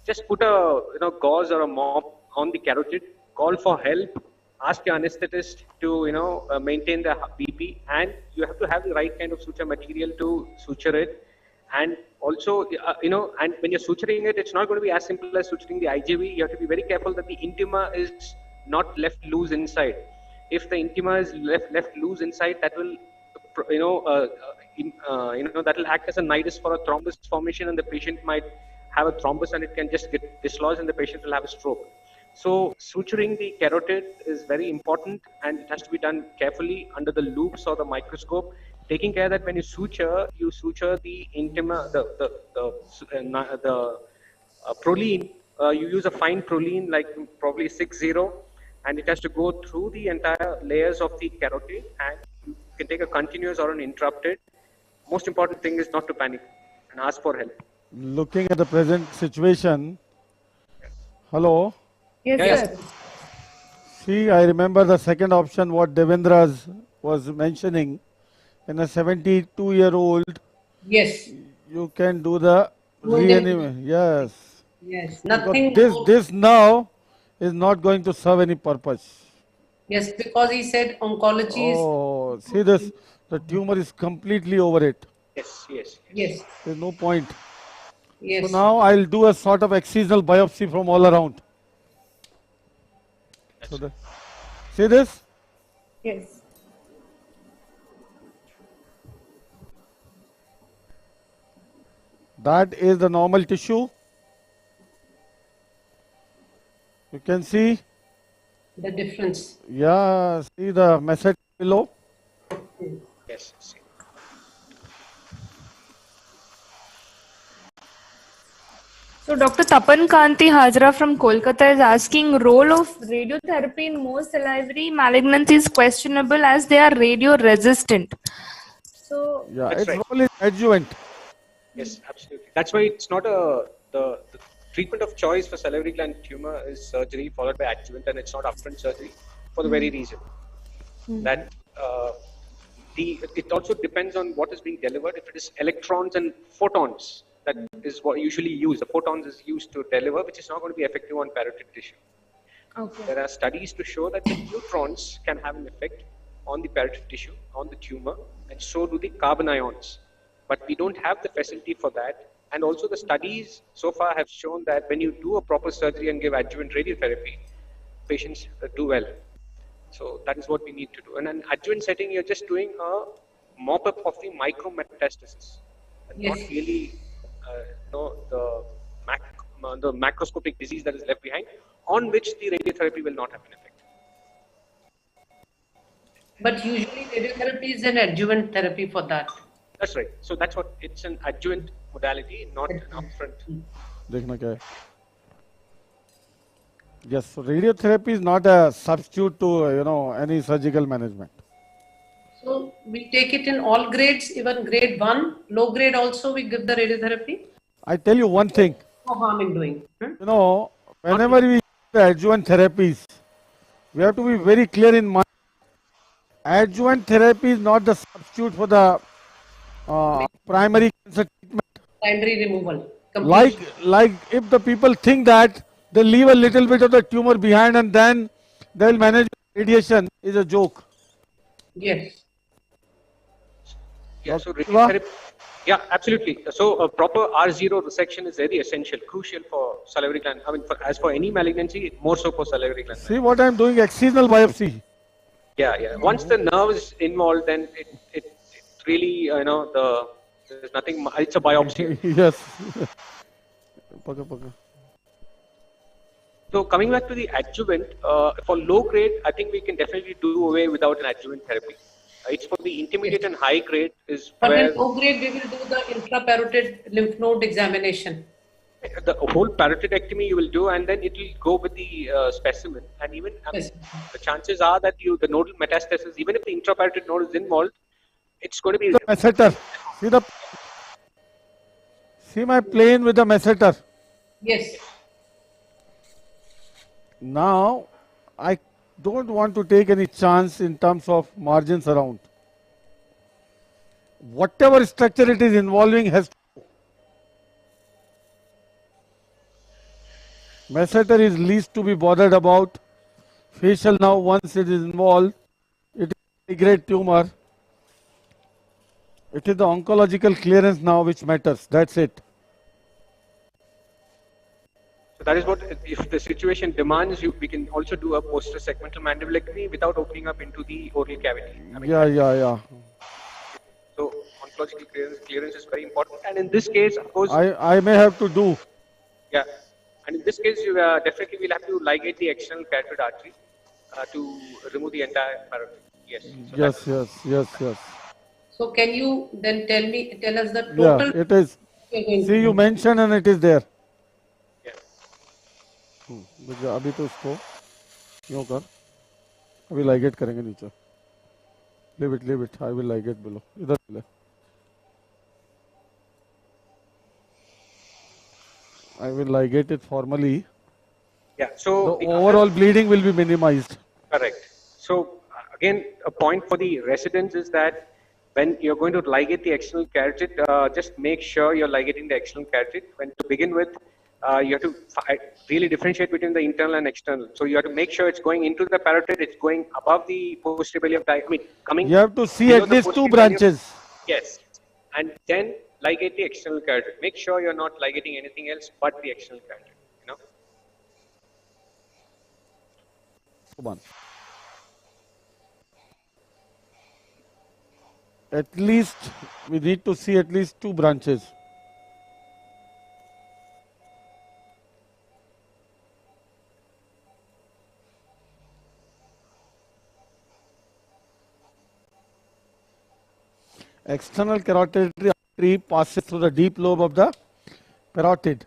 Just put a gauze or a mop on the carotid, call for help, ask your anesthetist to maintain the BP, and you have to have the right kind of suture material to suture it. And also, and when you're suturing it, it's not going to be as simple as suturing the IJV. You have to be very careful that the intima is not left loose inside. If the intima is left loose inside, that will that will act as a nidus for a thrombus formation, and the patient might have a thrombus and it can just get dislodged and the patient will have a stroke. So suturing the carotid is very important, and it has to be done carefully under the loops or the microscope, taking care that when you suture the intima, the proline, you use a fine proline like probably 6-0, and it has to go through the entire layers of the carotid, and you can take a continuous or an interrupted. Most important thing is not to panic and ask for help. Looking at the present situation, hello? Yes, sir. See, I remember the second option what Devendra was mentioning. In a 72-year-old, yes, you can do the reanimation. Yes. Yes, nothing. This now is not going to serve any purpose. Yes, because he said oncology is. Oh, see this, the tumor is completely over it. Yes. There's no point. Yes. So now I'll do a sort of excisional biopsy from all around. So see this? Yes. That is the normal tissue. You can see the difference. Yeah, see the message below. Yes. So Dr. Tapan Kanti Hajra from Kolkata is asking, role of radiotherapy in most salivary malignancy is questionable as they are radio resistant. So yeah, That's its right. role is adjuvant. Yes, absolutely. That's why it's not the treatment of choice for salivary gland tumor is surgery followed by adjuvant, and it's not upfront surgery for the very reason that it also depends on what is being delivered. If it is electrons and photons, that is what usually used. The photons is used to deliver, which is not going to be effective on parotid tissue. Okay. There are studies to show that the neutrons can have an effect on the parotid tissue, on the tumor, and so do the carbon ions. But we don't have the facility for that. And also the studies so far have shown that when you do a proper surgery and give adjuvant radiotherapy, patients do well. So that is what we need to do. And in an adjuvant setting, you're just doing a mop-up of the micrometastasis. Not really the macroscopic disease that is left behind, on which the radiotherapy will not have an effect. But usually radiotherapy is an adjuvant therapy for that. That's right. So that's what, it's an adjuvant modality, not an upfront. देखना क्या है? Yes, so radiotherapy is not a substitute to any surgical management. So we take it in all grades, even grade 1, low grade also we give the radiotherapy. I tell you one thing. No harm in doing. Whenever we use the adjuvant therapies, we have to be very clear in mind. Adjuvant therapy is not the substitute for the primary cancer treatment. Primary removal. Like if the people think that they leave a little bit of the tumor behind and then they will manage radiation, is a joke. Yes. Yeah, so radiotherapy, yeah, absolutely. So a proper R0 resection is very essential, crucial for salivary gland. I mean, as for any malignancy, more so for salivary gland. See what I am doing, excisional biopsy. Yeah. Once the nerve is involved, then it really, there's nothing, it's a biopsy. Yes. So coming back to the adjuvant, for low grade, I think we can definitely do away without an adjuvant therapy. It's for the intermediate and high grade is but where... in low grade, we will do the intraparotid lymph node examination. The whole parotidectomy you will do, and then it will go with the specimen. And even the chances are that the nodal metastasis, even if the intraparotid node is involved, it's going to be. The masseter. See my plane with the masseter. Yes. Now, I don't want to take any chance in terms of margins around. Whatever structure it is involving has to. Masseter is least to be bothered about. Facial now, once it is involved, it is a grade tumor. It is the oncological clearance now which matters. That's it. So that is what, if the situation demands, we can also do a posterior segmental mandibulectomy without opening up into the oral cavity. Yeah. So oncological clearance is very important. And in this case, of course, I may have to do. Yeah, and in this case, you definitely will have to ligate the external carotid artery to remove the entire parotid. Yes. So Yes. So can you then tell us the total? Yeah, it is. See, you mentioned and it is there. अभी तो उसको यूँ कर अभी ligate करेंगे नीचे. Leave it. I will ligate below. इधर ले. I will ligate it formally. Yeah. So the overall bleeding will be minimized. Correct. So again, a point for the residents is that when you're going to ligate the external carotid, just make sure you're ligating the external carotid. When to begin with, you have to really differentiate between the internal and external. So you have to make sure it's going into the parotid, it's going above the posterior coming. You have to see at least 2 branches. Yes. And then ligate the external carotid. Make sure you're not ligating anything else but the external carotid. Come on. At least we need to see at least 2 branches. External carotid artery passes through the deep lobe of the parotid,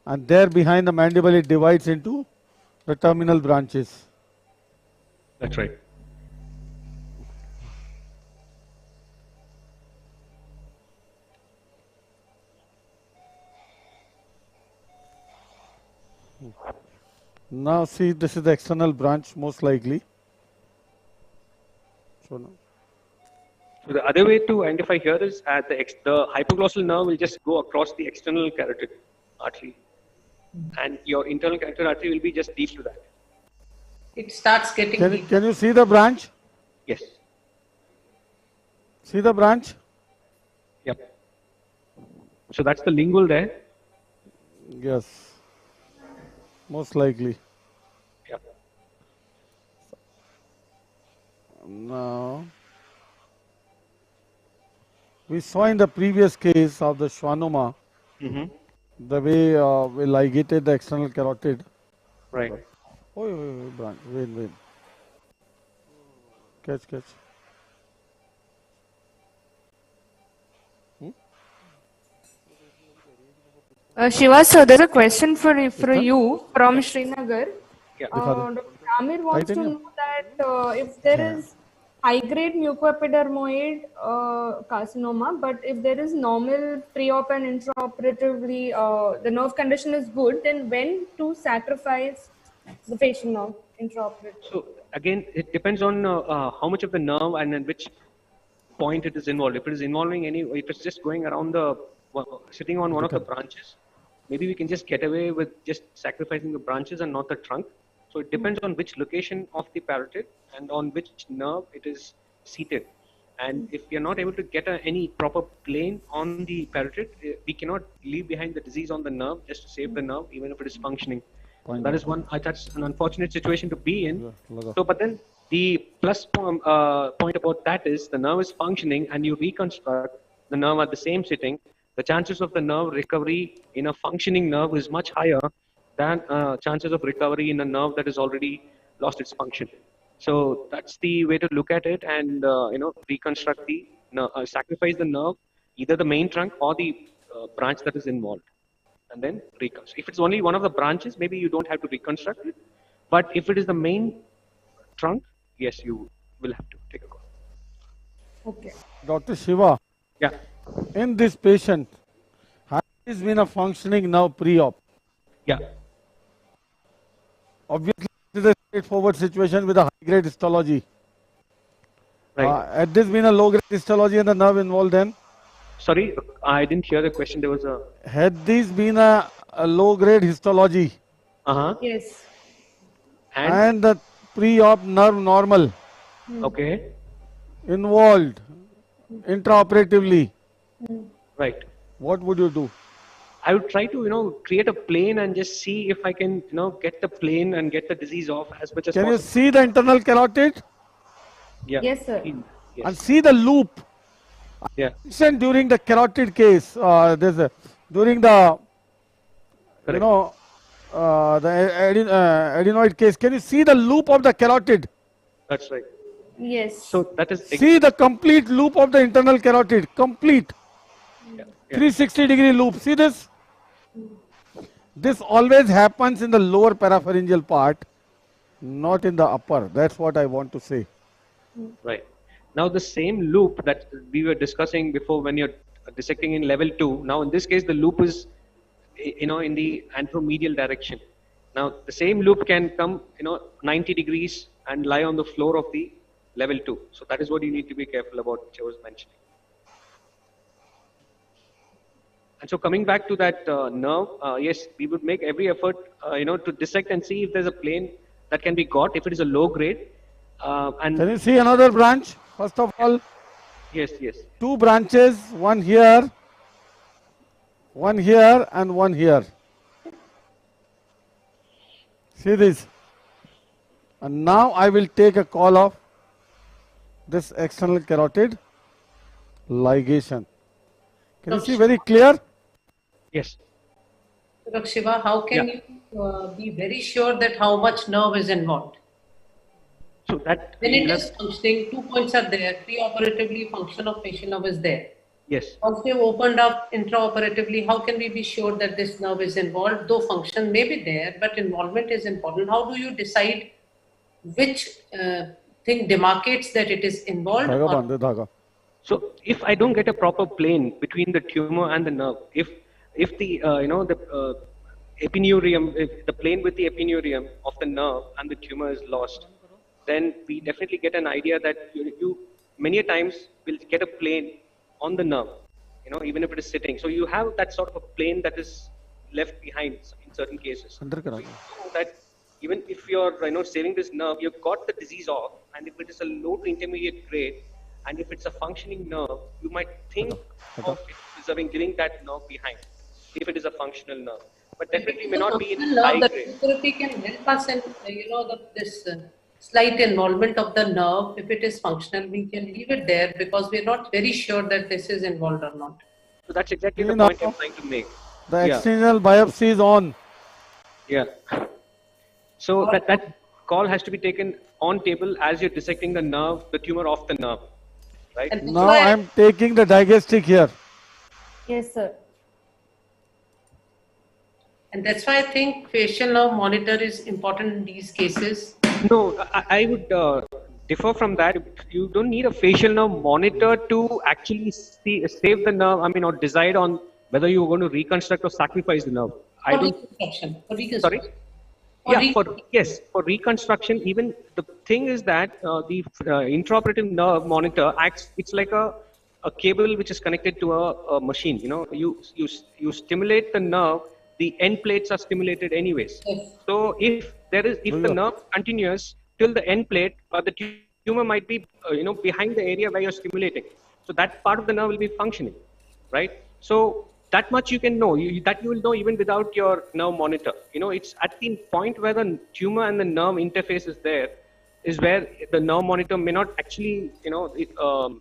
and there behind the mandible it divides into the terminal branches. That's right. Now see, this is the external branch most likely. So now. So the other way to identify here is the hypoglossal nerve will just go across the external carotid artery, and your internal carotid artery will be just deep to that. It starts getting deep. Can you see the branch? Yes. See the branch? Yep. So that's the lingual there. Yes. Most likely. Yep. Now, we saw in the previous case of the schwannoma, the way we ligated the external carotid. Right. Oh, branch. Wait. Catch. Shiva, so there's a question for you from Srinagar. Yeah. Dr. Amir wants to know that if there is high-grade mucoepidermoid carcinoma, but if there is normal pre-op and intraoperatively, the nerve condition is good, then when to sacrifice the facial nerve intraoperatively? So again, it depends on how much of the nerve and at which point it is involved. If it is involving if it's just going around sitting on one of the branches, maybe we can just get away with just sacrificing the branches and not the trunk. So it depends on which location of the parotid and on which nerve it is seated. And if we are not able to get any proper plane on the parotid, we cannot leave behind the disease on the nerve just to save the nerve, even if it is functioning. That is that's an unfortunate situation to be in. So, but then the plus point about that is the nerve is functioning and you reconstruct the nerve at the same sitting. The chances of the nerve recovery in a functioning nerve is much higher than chances of recovery in a nerve that has already lost its function. So that's the way to look at it, and reconstruct sacrifice the nerve, either the main trunk or the branch that is involved. and then reconstruct. If it's only one of the branches, maybe you don't have to reconstruct it. But if it is the main trunk, yes, you will have to take a call. Okay. Dr. Shiva. Yeah. In this patient, has this been a functioning nerve pre-op? Yeah. Obviously, it is a straightforward situation with a high-grade histology. Right. Had this been a low-grade histology and the nerve involved then? Sorry, I didn't hear the question. There was a... Had this been a low-grade histology? Yes. And the pre-op nerve normal? Okay. Involved intraoperatively? Right. What would you do? I would try to, create a plane and just see if I can, get the plane and get the disease off as much as Can possible. you see the internal carotid? Yeah. Yes, sir. Yes. And see the loop. Yeah. During the carotid case, during the, the adenoid case, can you see the loop of the carotid? That's right. Yes. So that is... See the complete loop of the internal carotid. Complete. 360-degree loop. See this? This always happens in the lower parapharyngeal part, not in the upper. That's what I want to say. Right. Now the same loop that we were discussing before when you're dissecting in level 2, now in this case the loop is, in the anteromedial direction. Now the same loop can come, 90 degrees and lie on the floor of the level 2. So that is what you need to be careful about, which I was mentioning. And so coming back to that nerve, yes, we would make every effort, to dissect and see if there's a plane that can be got, if it is a low grade. And can you see another branch? First of all, yes. 2 branches, one here, and one here. See this. And now I will take a call of this external carotid ligation. Can you see very clear? Yes. Dr. Shiva, how can you be very sure that how much nerve is involved? So that when it is functioning, 2 points are there. Pre-operatively, function of facial nerve is there. Yes. Once we have opened up intraoperatively, how can we be sure that this nerve is involved? Though function may be there, but involvement is important. How do you decide which thing demarcates that it is involved? So if I don't get a proper plane between the tumor and the nerve, if the the epineurium, if the plane with the epineurium of the nerve and the tumor is lost, then we definitely get an idea that you many a times will get a plane on the nerve, even if it is sitting. So you have that sort of a plane that is left behind in certain cases. So that even if you're saving this nerve, you've got the disease off, and if it is a low to intermediate grade, and if it's a functioning nerve, you might think of preserving, giving that nerve behind, if it is a functional nerve. But definitely may not be in high grade. The therapy can help us in this slight involvement of the nerve. If it is functional, we can leave it there because we're not very sure that this is involved or not. So that's exactly the point I'm trying to make. The external biopsy is on. Yeah. So that call has to be taken on table as you're dissecting the nerve, the tumor of the nerve. Right? And now I'm taking the diagnostic here. Yes, sir. And that's why I think facial nerve monitor is important in these cases. No, I would differ from that. You don't need a facial nerve monitor to actually save the nerve, or decide on whether you're going to reconstruct or sacrifice the nerve. Sorry? For reconstruction, even the thing is that the intraoperative nerve monitor acts, it's like a cable which is connected to a machine. You stimulate the nerve, the end plates are stimulated anyways. Yes. So if the nerve continues till the end plate, the tumor might be behind the area where you're stimulating. So that part of the nerve will be functioning, right? So that much you can know, that you will know even without your nerve monitor. It's at the point where the tumor and the nerve interface is there, is where the nerve monitor may not actually,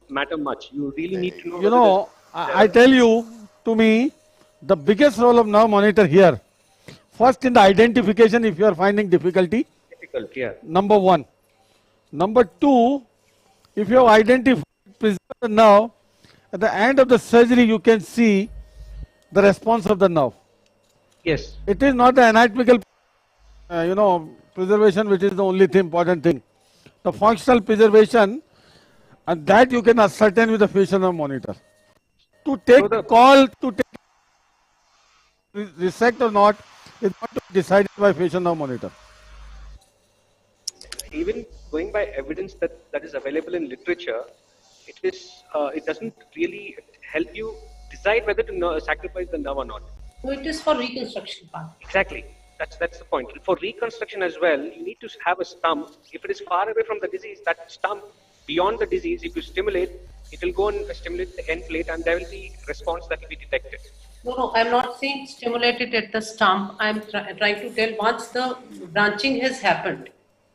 matter much. You really need to know. I tell you, to me, the biggest role of nerve monitor here, first in the identification if you are finding difficulty. Number 1. Number 2, if you have identified the nerve, at the end of the surgery you can see the response of the nerve. Yes. It is not the anatomical, preservation which is the only important thing. The functional preservation, and that you can ascertain with the facial nerve monitor. To take the call to take resect or not is not decided by facial nerve monitor. Even going by evidence that is available in literature, it doesn't really help you decide whether to sacrifice the nerve or not. So it is for reconstruction part. Exactly. That's the point. For reconstruction as well, you need to have a stump. If it is far away from the disease, that stump beyond the disease, if you stimulate, it will go and stimulate the end plate, and there will be response that will be detected. No, I'm not saying stimulate it at the stump. I'm trying to tell once the branching has happened.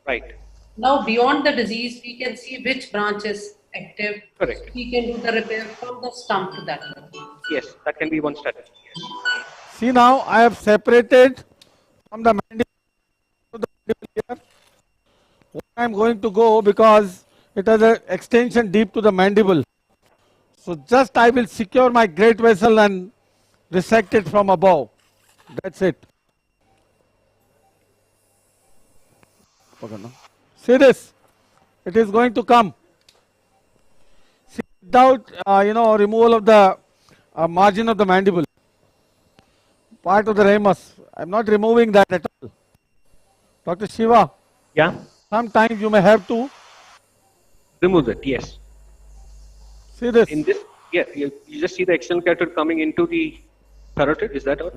Right. Now beyond the disease, we can see which branch is active. Correct. We can do the repair from the stump to that level. Yes, that can be one strategy. Yes. See, now I have separated from the mandible to the mandible here. What I am going to go, because it has an extension deep to the mandible. So just I will secure my great vessel and resect it from above. That's it. See this? It is going to come. See, without removal of the margin of the mandible, part of the ramus. I am not removing that at all. Dr. Shiva. Yeah. Sometimes you may have to remove it. Yes. See this? In this, yeah, you just see the external carotid coming into the parotid. Is that all?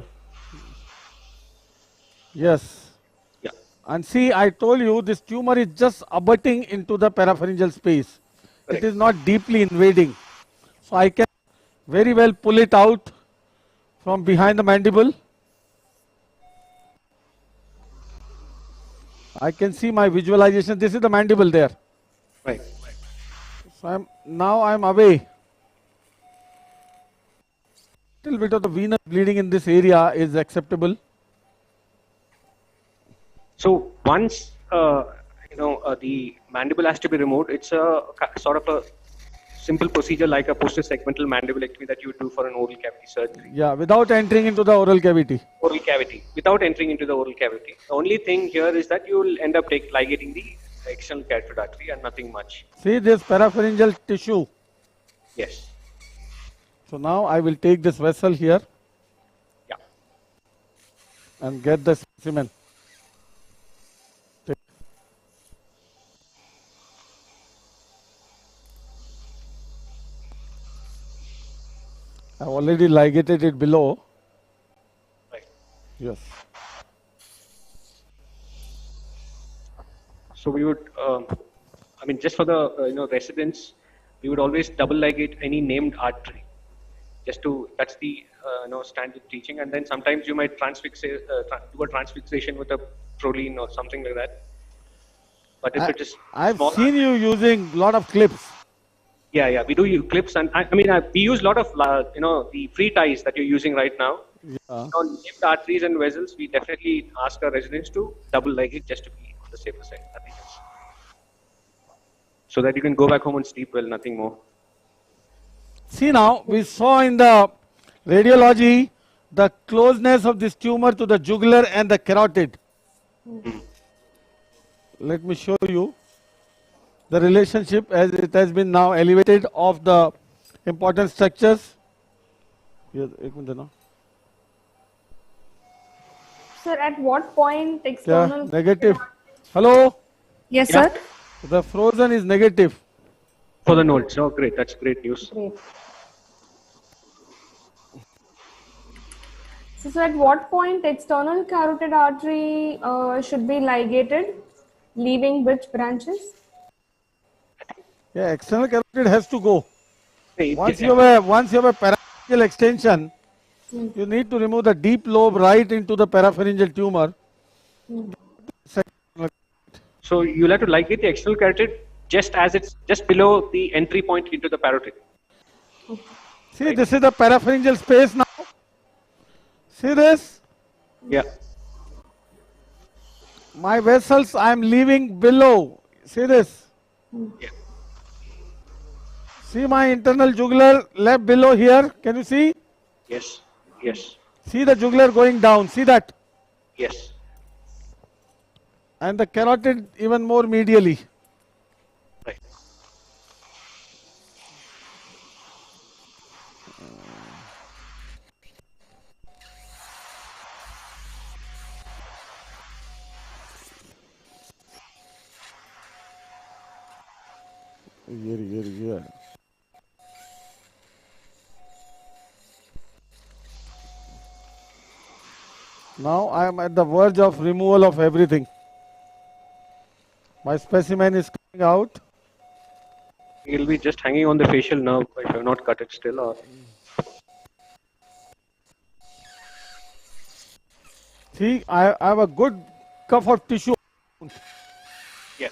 Yes. Yeah. And see, I told you this tumor is just abutting into the parapharyngeal space. Correct. It is not deeply invading. So I can very well pull it out from behind the mandible. I can see my visualization. This is the mandible there. Right. So now I am away. Little bit of the venous bleeding in this area is acceptable. So once the mandible has to be removed, it's a sort of a simple procedure like a posterior segmental mandibulectomy that you do for an oral cavity surgery. Yeah, without entering into the oral cavity. Oral cavity, without entering into the oral cavity. The only thing here is that you will end up ligating the external carotid artery and nothing much. See this parapharyngeal tissue? Yes. So now I will take this vessel here. Yeah. And get the specimen. I have already ligated it below. Right. Yes. So we would, just for the residents, we would always double ligate any named artery. That's the standard teaching, and then sometimes you might do a transfixation with a proline or something like that. But if it is I've seen you using a lot of clips. Yeah, we do use clips, and we use a lot of the free ties that you're using right now. Yeah. On named arteries and vessels, we definitely ask our residents to double ligate just to be on the safer side. Nothing else. So that you can go back home and sleep well, nothing more. See now, we saw in the radiology the closeness of this tumor to the jugular and the carotid. Let me show you the relationship as it has been now elevated of the important structures. Sir, at what point external... Negative. Hello? Yes, sir. The frozen is negative. For the nodes. Oh, great. That's great news. Great. So at what point external carotid artery should be ligated, leaving which branches? Yeah, external carotid has to go. Once you have a parapharyngeal extension, you need to remove the deep lobe right into the parapharyngeal tumor. So you'll have to ligate the external carotid just as it's just below the entry point into the parotid. See, this is the parapharyngeal space now. See this? Yeah. My vessels I am leaving below. See this? Yeah. See my internal jugular left below here. Can you see? Yes. Yes. See the jugular going down. See that? Yes. And the carotid even more medially. Right. Here. Now I am at the verge of removal of everything. My specimen is coming out. It'll be just hanging on the facial nerve if I have not cut it still. Or See, I have a good cuff of tissue. yeah.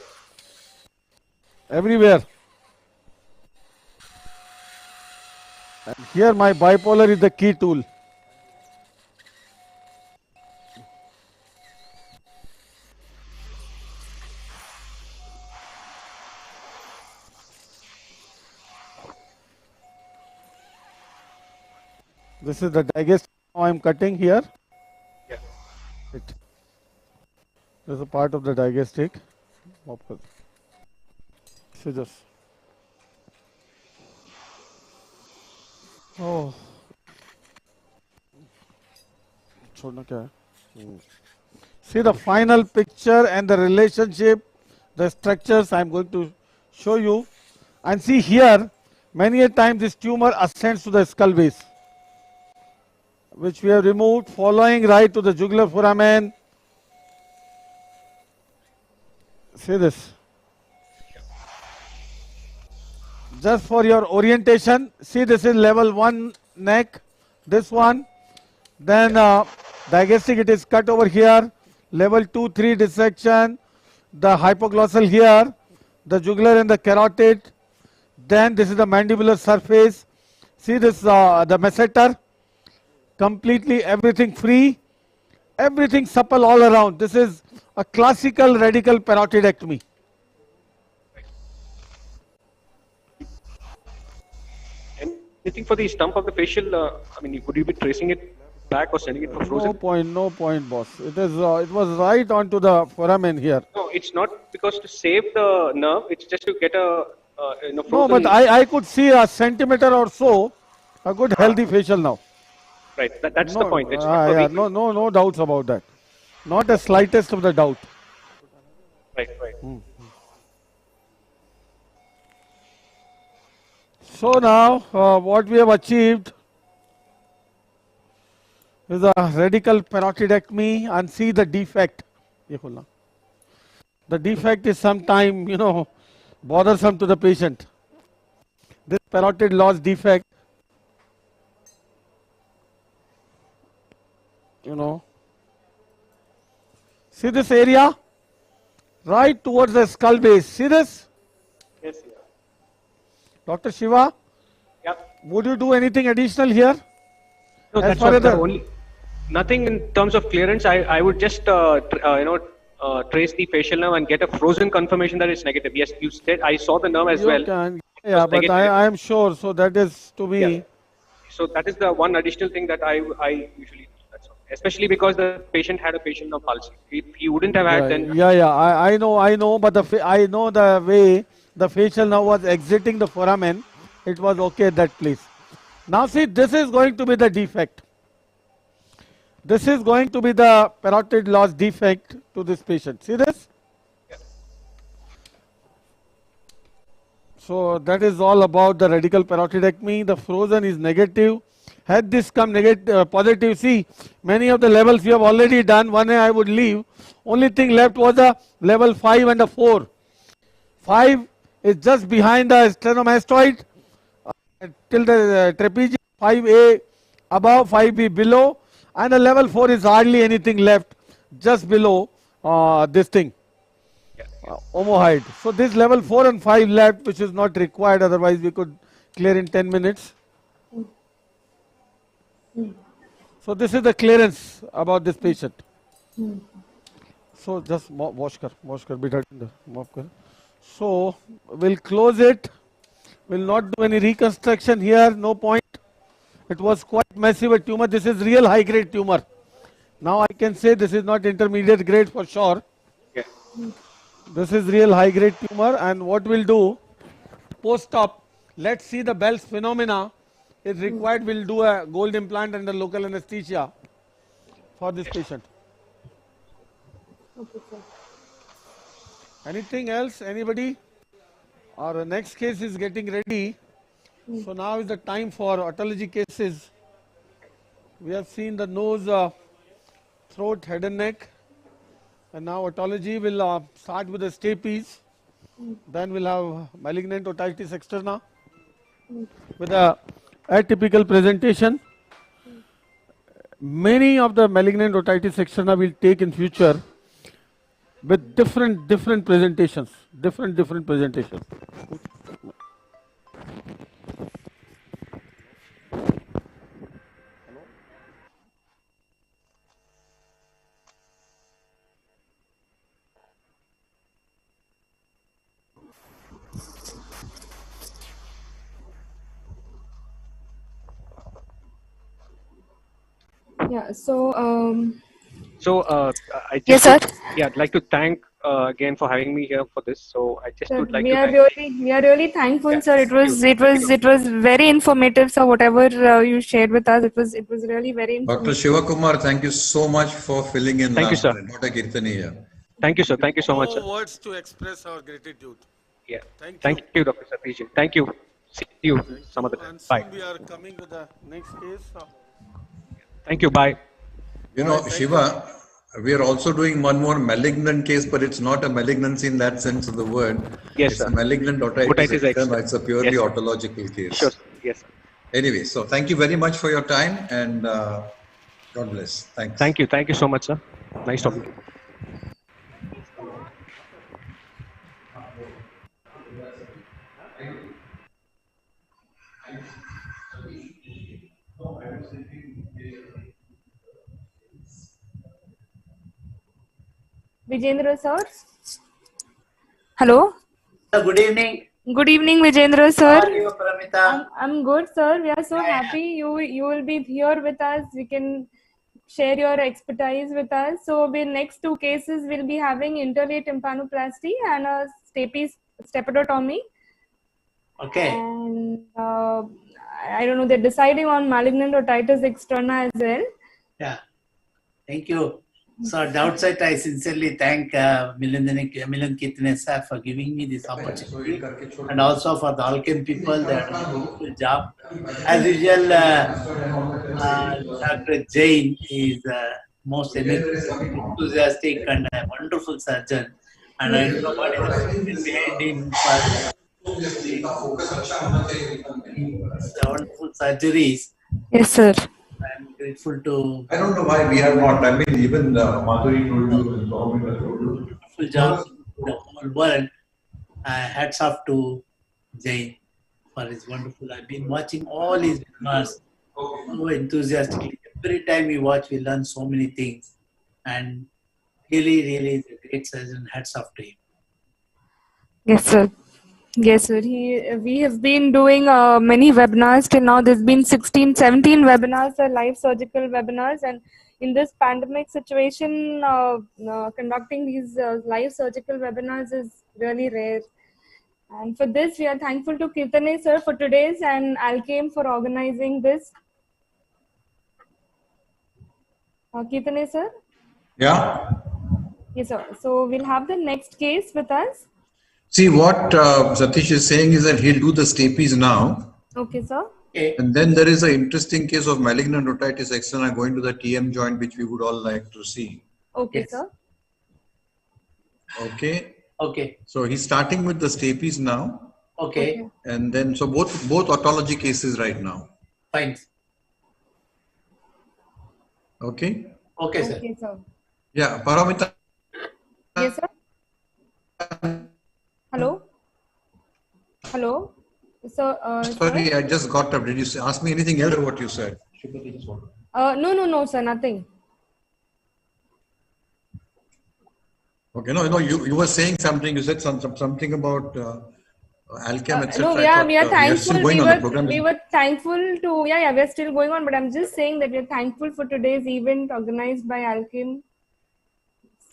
Everywhere. And here my bipolar is the key tool. This is the digestive I am cutting here. Yeah. This is a part of the digestic. Scissors. Oh. See the final picture and the relationship, the structures I am going to show you. And see here, many a time this tumor ascends to the skull base, which we have removed, following right to the jugular foramen. See this. Just for your orientation, see this is level 1 neck, this one. Then digestic, it is cut over here. Level 2, 3 dissection. The hypoglossal here, the jugular and the carotid. Then this is the mandibular surface. See this, the masseter. Completely everything free, everything supple all around. This is a classical radical parotidectomy. Anything for the stump of the facial? I mean, would you be tracing it back or sending it for frozen? No point, boss. It is. It was right onto the foramen here. No, it's not because to save the nerve. It's just to get a frozen. No, but I could see a centimeter or so, a good healthy facial now. Right, that's the point. It's yeah, no doubts about that. Not the slightest of the doubt. Right. So now, what we have achieved is a radical parotidectomy, and see the defect. The defect is sometime, bothersome to the patient. This parotid loss defect, see this area right towards the skull base. See this? Yes. Dr. Shiva? Yeah. Would you do anything additional here? No, as that's far as the only. Nothing in terms of clearance. I would just trace the facial nerve and get a frozen confirmation that it's negative. Yes, you said I saw the nerve as well. Yeah, but I am sure. So that is to me. Yeah. So that is the one additional thing that I usually do. That's all. Especially because the patient had a facial nerve palsy. If he wouldn't have had, then I know, but I know the way the facial nerve was exiting the foramen. It was okay at that place. Now see, this is going to be the defect. This is going to be the parotid loss defect to this patient. See this? Yeah. So that is all about the radical parotidectomy. The frozen is negative. Had this come negative, positive, see, many of the levels we have already done. One I would leave. Only thing left was a level 5 and a 4. 5 is just behind the sternemastoid till the trapezium. 5A above, 5B below, and a level 4 is hardly anything left just below this thing, omohyoid. So this level 4 and 5 left, which is not required, otherwise we could clear in 10 minutes. So this is the clearance about this patient. So just wash kar beta mop kar. So we'll close it. We'll not do any reconstruction here, no point. It was quite massive tumor. This is real high grade tumor. Now I can say this is not intermediate grade for sure. Yeah. This is real high grade tumor, and what we'll do post-op, let's see the Bell's phenomena. If required, we'll do a gold implant under local anesthesia for this patient. Okay, sir. Anything else? Anybody? Our next case is getting ready. So now is the time for otology cases. We have seen the nose, throat, head and neck. And now otology will start with the stapes. Then we'll have malignant otitis externa with a atypical presentation. Many of the malignant otitis externa will take in future with different presentations, different presentations. Yeah. So. I just Yes, sir. I'd like to thank again for having me here for this. So I just Sir, would like we to are thank. really thankful, Yeah, sir. It was very informative. So whatever you shared with us, it was really very Dr. informative. Shivakumar, thank you so much for filling in Thank you, last sir. minute. What a Kirtani here. Thank you, sir. Thank you so much, sir. No words to express our gratitude. Yeah. Thank you. Dr. Satish Jain. Thank you. See you some other time. And Bye. soon we are coming with the next case. Thank you. Bye. You know, Shiva, we are also doing one more malignant case, but it's not a malignancy in that sense of the word. Yes, it's sir. a malignant otitis externa. It's a purely otological case. Sure, sir. Yes, sir. Anyway, so thank you very much for your time and God bless. Thanks. Thank you. Thank you so much, sir. Nice talking to you. Vijendra, sir. Hello. Good evening. Good evening, Vijendra, sir. How are you, Paramita? I'm good, sir. We are so happy you will be here with us. We can share your expertise with us. So, the next two cases will be having interlate tympanoplasty and a stepidotomy. Okay. And I don't know, they're deciding on malignant otitis externa as well. Yeah. Thank you. So at the outset, I sincerely thank Milan Kirtane sir for giving me this opportunity, and also for the Alchem people. They have done a wonderful job. As usual, Dr. Jain is most enthusiastic and a wonderful surgeon. And I don't know what is the reason behind him for the wonderful surgeries. Yes, sir. I'm grateful to. I don't know why we have not. I mean, even Madhuri told you, and Government told you. Wonderful job in the whole world. Hats off to Jain for his wonderful. I've been watching all his webinars so enthusiastically. Every time we watch, we learn so many things. And really is a great surgeon. Hats off to him. Yes, sir. Yes, sir. We have been doing many webinars till now. There's been 17 webinars, live surgical webinars, and in this pandemic situation, conducting these live surgical webinars is really rare. And for this, we are thankful to Kirtane sir for today's and Alchem for organizing this. Kirtane sir? Yeah. Yes, sir. So we'll have the next case with us. See, what Satish is saying is that he'll do the stapes now. Okay, sir. And then there is an interesting case of malignant otitis externa going to the TM joint, which we would all like to see. Okay, Yes. sir. Okay. Okay. So he's starting with the stapes now. Okay. And then, so both otology cases right now. Fine. Okay. Okay, sir. Okay, sir. Yeah, Paramita. Yes, sir. Hello? Hello? So, Sorry, sir? I just got up. Did you ask me anything else or what you said? No, sir, nothing. Okay, no, you were saying something. You said something about Alchem, etc. No, yeah, we are we are thankful. still going on the program. We were thankful to, yeah, we're still going on, but I'm just saying that we're thankful for today's event organized by Alchem.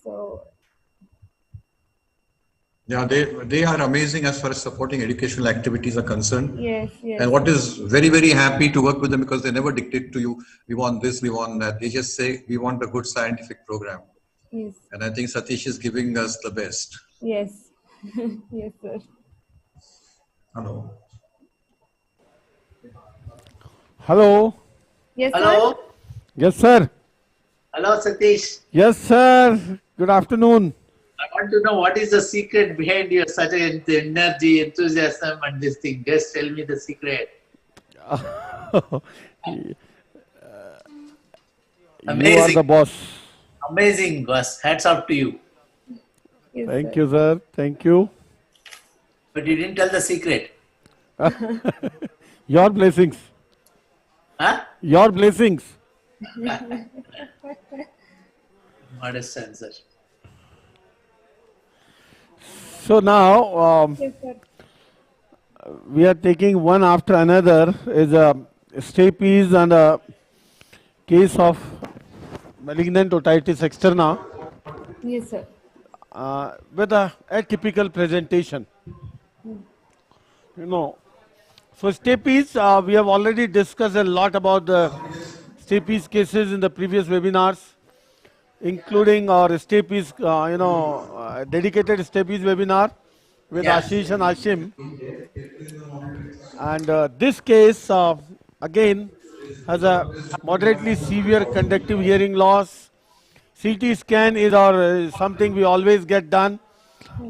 So, yeah, they are amazing as far as supporting educational activities are concerned. yes, yes. And what is very, very happy to work with them because they never dictate to you, we want this, we want that. They just say, we want a good scientific program. Yes. And I think Satish is giving us the best. Yes. Yes, sir. Hello. Hello. Yes, Hello. sir. Yes, sir. Hello, Satish. Yes, sir. Good afternoon. I want to know what is the secret behind your such energy, enthusiasm, and this thing. Just tell me the secret. You are the boss. Amazing, boss. Hats off to you. Yes, Thank you, sir. Thank you. But you didn't tell the secret. Your blessings. Huh? Your blessings. Modest answer. So now Yes, sir. we are taking one after another is a stapes and a case of malignant otitis externa Yes, sir. with a atypical presentation. You know, so stapes, we have already discussed a lot about the stapes cases in the previous webinars, including our stapes, dedicated stapes webinar with Ashish and Ashim. And this case, again, has a moderately severe conductive hearing loss. CT scan is something we always get done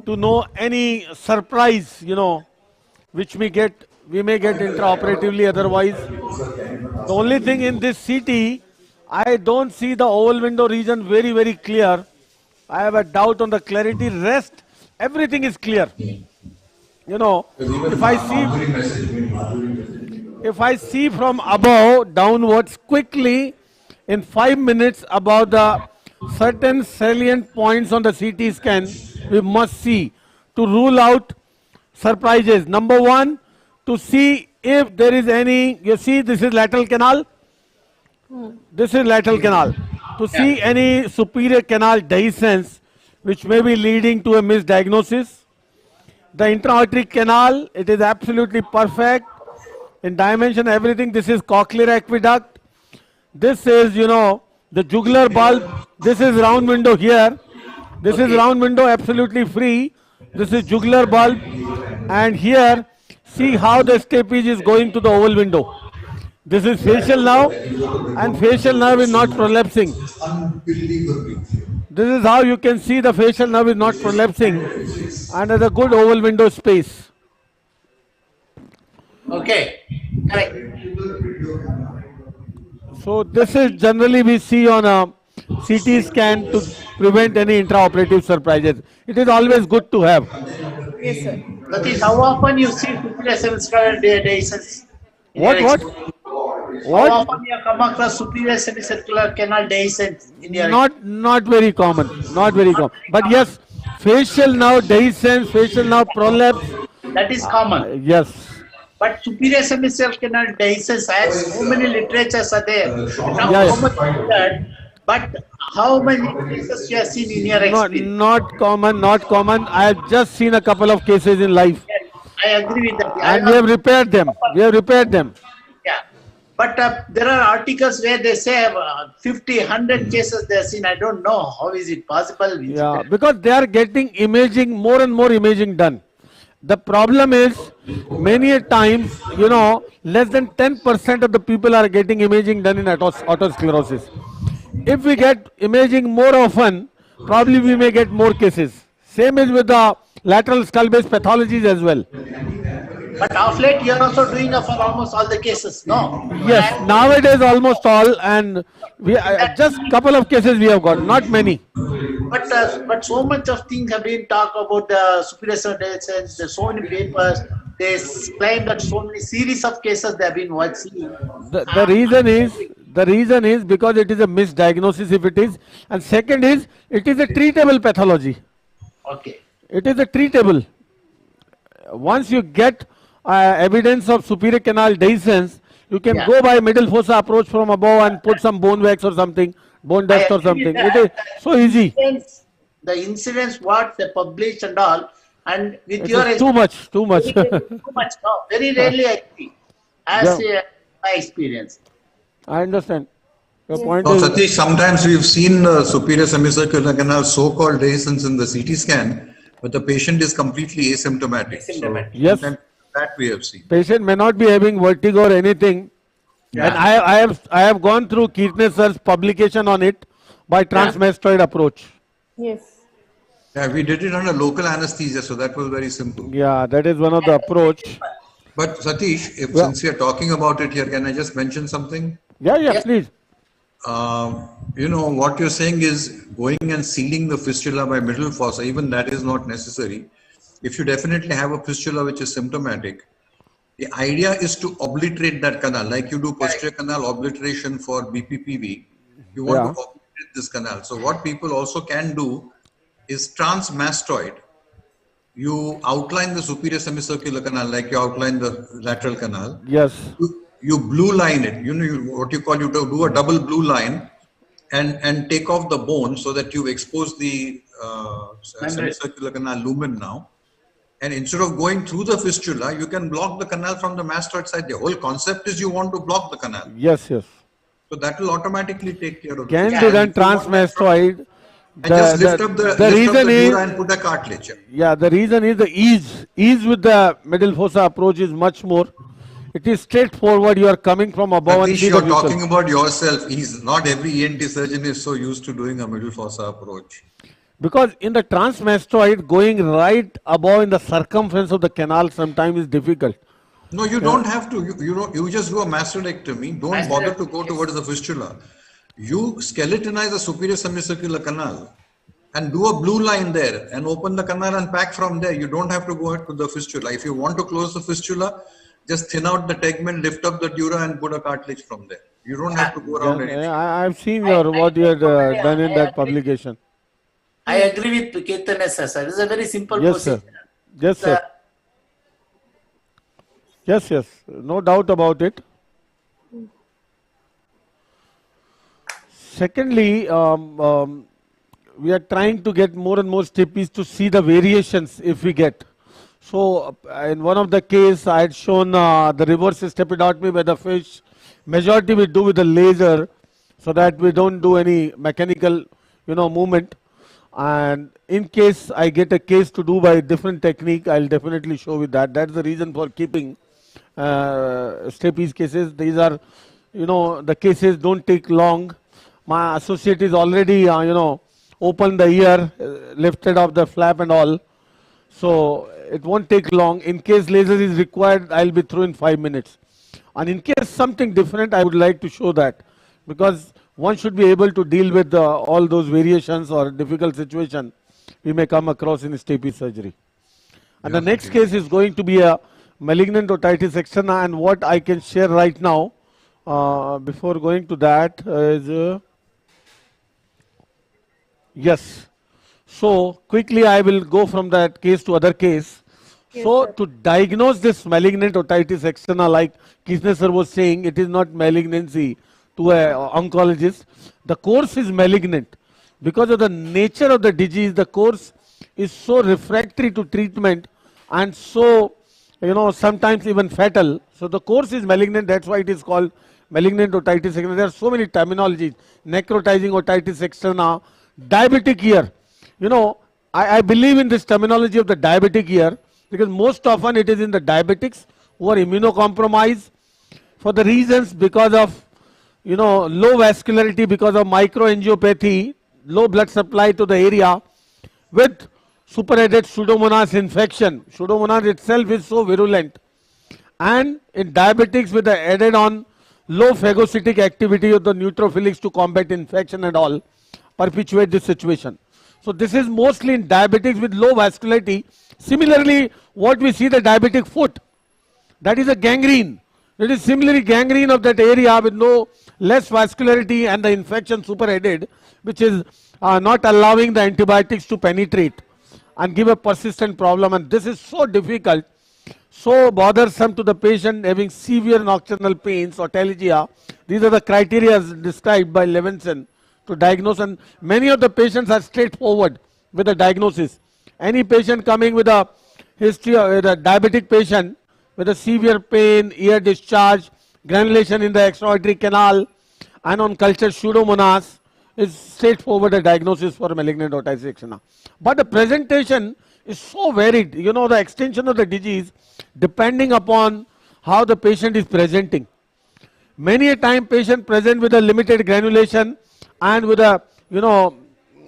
to know any surprise, which we may get intraoperatively otherwise. The only thing in this CT, I don't see the oval window region very, very clear. I have a doubt on the clarity. Rest, everything is clear. If I see from above downwards quickly in 5 minutes about the certain salient points on the CT scan, we must see to rule out surprises. Number one, to see if there is any, you see this is lateral canal. This is lateral canal. To see any superior canal dehiscence which may be leading to a misdiagnosis. The intra-aortic canal, it is absolutely perfect in dimension, everything. This is cochlear aqueduct. This is, the jugular bulb. This is round window here. This is round window absolutely free. This is jugular bulb. And here, see how the stapes is going to the oval window. This is facial nerve, and facial nerve is not prolapsing. This is how you can see the facial nerve is not prolapsing and has a good oval window space. Okay, correct. So this is generally we see on a CT scan to prevent any intraoperative surprises. It is always good to have. Yes, sir. That is how often you see superior semicircular dehiscence? What? How often you come across superior semicircular canal dehiscence in your Not very common. Not very common. But yes, facial nerve dehiscence, facial nerve prolapse. That is common. Yes. But superior semicircular canal dehiscence, as so many literatures are there. Now, Yeah, how much is that? But how many cases you have seen in your experience? Not common. I have just seen a couple of cases in life. I agree with that. And we have repaired them. Yeah. But there are articles where they say 50, 100 cases they have seen. I don't know. How is it possible? Yeah, because they are getting imaging, more and more imaging done. The problem is, many a times, less than 10% of the people are getting imaging done in autosclerosis. If we get imaging more often, probably we may get more cases. Same is with the lateral skull-based pathologies as well. But of late, you are also doing for almost all the cases, no? Yes, nowadays almost all, and we just couple of cases we have got, not many. But so much of things have been talked about the superior dehiscence. There's so many papers. They claim that so many series of cases they have been watching. The reason is because it is a misdiagnosis if it is, and second is it is a treatable pathology. Okay. It is a treatable. once you get evidence of superior canal dehiscence, you can Yeah. go by middle fossa approach from above and put some bone wax or something, bone I dust or agree with something. It that. is so easy. The incidents what they publish and all, and with It your is too much, too much. too much. No, very rarely I see, as Yeah, my experience. I understand. Your point No, is, Satish, sometimes we've seen superior semicircular canal so-called dehiscence in the CT scan, but the patient is completely asymptomatic. So yes, sometimes that we have seen. patient may not be having vertigo or anything. And Yeah. I have gone through Kirtner sir's publication on it by transmastoid approach. Yes. Yeah, we did it under local anesthesia, so that was very simple. Yeah, that is one of the approach. But Satish, if Yeah. since we are talking about it here, can I just mention something? Yeah, please. You know, what you're saying is going and sealing the fistula by middle fossa, even that is not necessary. If you definitely have a fistula which is symptomatic, the idea is to obliterate that canal, like you do posterior canal obliteration for BPPV. You want to obliterate this canal. So what people also can do is transmastoid. You outline the superior semicircular canal like you outline the lateral canal. Yes. You blue line it. You know what you call, you do a double blue line and take off the bone so that you expose the semicircular canal lumen now. And instead of going through the fistula, you can block the canal from the mastoid side. The whole concept is you want to block the canal. Yes. So that will automatically take care of it. Can be done transmastoid. And just lift up the reason is, dura and put a cartilage. yeah, the reason is the ease. Ease with the middle fossa approach is much more. It is straightforward. You are coming from above and Satish, see you're the buccal. talking about yourself. He's not every ENT surgeon is so used to doing a middle fossa approach. Because in the transmastoid, going right above in the circumference of the canal sometimes is difficult. No, you don't have to. You just do a mastectomy. Don't bother to go towards the fistula. You skeletonize the superior semicircular canal and do a blue line there and open the canal and pack from there. You don't have to go to the fistula. If you want to close the fistula, just thin out the tegment, lift up the dura and put a cartilage from there. You don't have to go around anything. I've seen what you had done in that publication. I agree with Ketan sir. It's a very simple Yes, procedure. sir. Yes, sir. Yes. No doubt about it. Secondly, we are trying to get more and more steppies to see the variations if we get. So, in one of the case, I had shown the reverse stepidotomy by the fish. Majority we do with the laser, so that we don't do any mechanical, movement. And in case I get a case to do by different technique, I'll definitely show you that. That's the reason for keeping steppies cases. These are, the cases don't take long. My associate is already, opened the ear, lifted off the flap and all. So it won't take long. In case laser is required, I'll be through in 5 minutes. And in case something different, I would like to show that. Because one should be able to deal with all those variations or difficult situation we may come across in stapes surgery. And the next case is going to be a malignant otitis externa, and what I can share right now before going to that is yes. So quickly I will go from that case to other case. Yes, so sir. to diagnose this malignant otitis externa, like Krishna sir was saying, it is not malignancy to an oncologist. The course is malignant. Because of the nature of the disease, the course is so refractory to treatment and so, sometimes even fatal. So the course is malignant, that's why it is called malignant otitis externa. There are so many terminologies: necrotizing otitis externa, diabetic ear. I believe in this terminology of the diabetic ear because most often it is in the diabetics who are immunocompromised for the reasons because of low vascularity, because of microangiopathy, low blood supply to the area with superadded Pseudomonas infection. Pseudomonas itself is so virulent. And in diabetics with the added on low phagocytic activity of the neutrophilics to combat infection and all, perpetuate this situation. So this is mostly in diabetics with low vascularity. Similarly, what we see the diabetic foot, that is a gangrene. It is similarly gangrene of that area with less vascularity and the infection superadded, which is not allowing the antibiotics to penetrate and give a persistent problem. And this is so difficult so bothersome to the patient having severe nocturnal pains or telangia. These are the criteria described by Levinson to diagnose, and many of the patients are straightforward with the diagnosis. Any patient coming with a history of a diabetic patient with a severe pain, ear discharge, granulation in the extra-auditory canal, and on culture pseudomonas is straightforward a diagnosis for malignant otitis externa. But the presentation is so varied, you know, the extension of the disease depending upon how the patient is presenting. Many a time patient present with a limited granulation and with a, you know,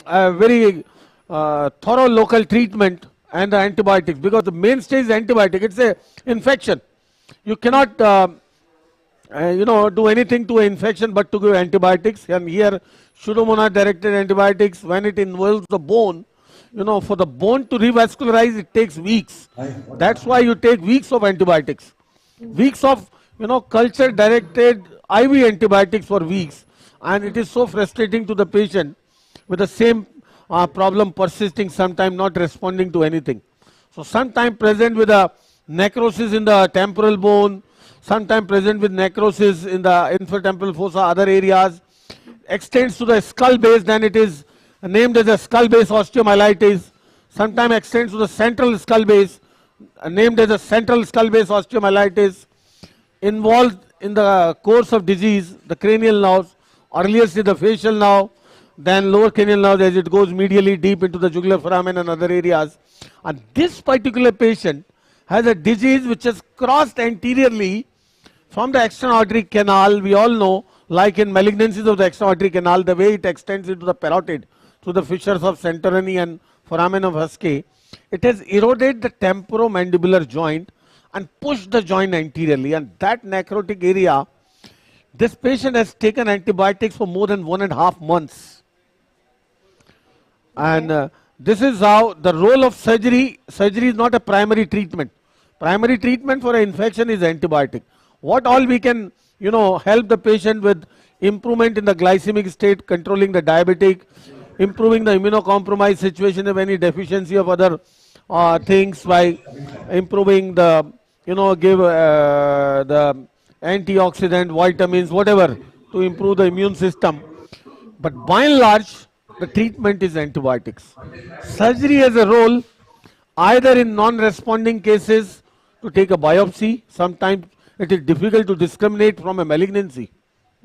a very thorough local treatment and the antibiotics, because the mainstay is antibiotic. It's a infection. You cannot you know, do anything to an infection but to give antibiotics. And here pseudomonas directed antibiotics, when it involves the bone, you know, for the bone to revascularize, it takes weeks. That's why you take weeks of antibiotics. Weeks of, you know, culture directed IV antibiotics for weeks. And it is so frustrating to the patient with the same problem persisting, sometimes not responding to anything. So sometimes present with a necrosis in the temporal bone, sometimes present with necrosis in the infratemporal fossa, other areas, extends to the skull base, then it is named as a skull base osteomyelitis, sometimes extends to the central skull base, named as a central skull base osteomyelitis, involved in the course of disease, the cranial nerves, earliest is the facial nerve, then lower cranial nerve as it goes medially deep into the jugular foramen and other areas. And this particular patient has a disease which has crossed anteriorly from the external auditory canal. We all know, like in malignancies of the external auditory canal, the way it extends into the parotid through the fissures of Santorini and foramen of Haskell, it has eroded the temporomandibular joint and pushed the joint anteriorly, and that necrotic area, this patient has taken antibiotics for more than 1.5 months. And this is how the role of surgery is not a primary treatment. Primary treatment for an infection is antibiotic. What all we can, you know, help the patient with: improvement in the glycemic state, controlling the diabetic, improving the immunocompromised situation of any deficiency of other things by improving the, you know, give the antioxidant, vitamins, whatever, to improve the immune system. But by and large, the treatment is antibiotics. Surgery has a role either in non-responding cases to take a biopsy. Sometimes it is difficult to discriminate from a malignancy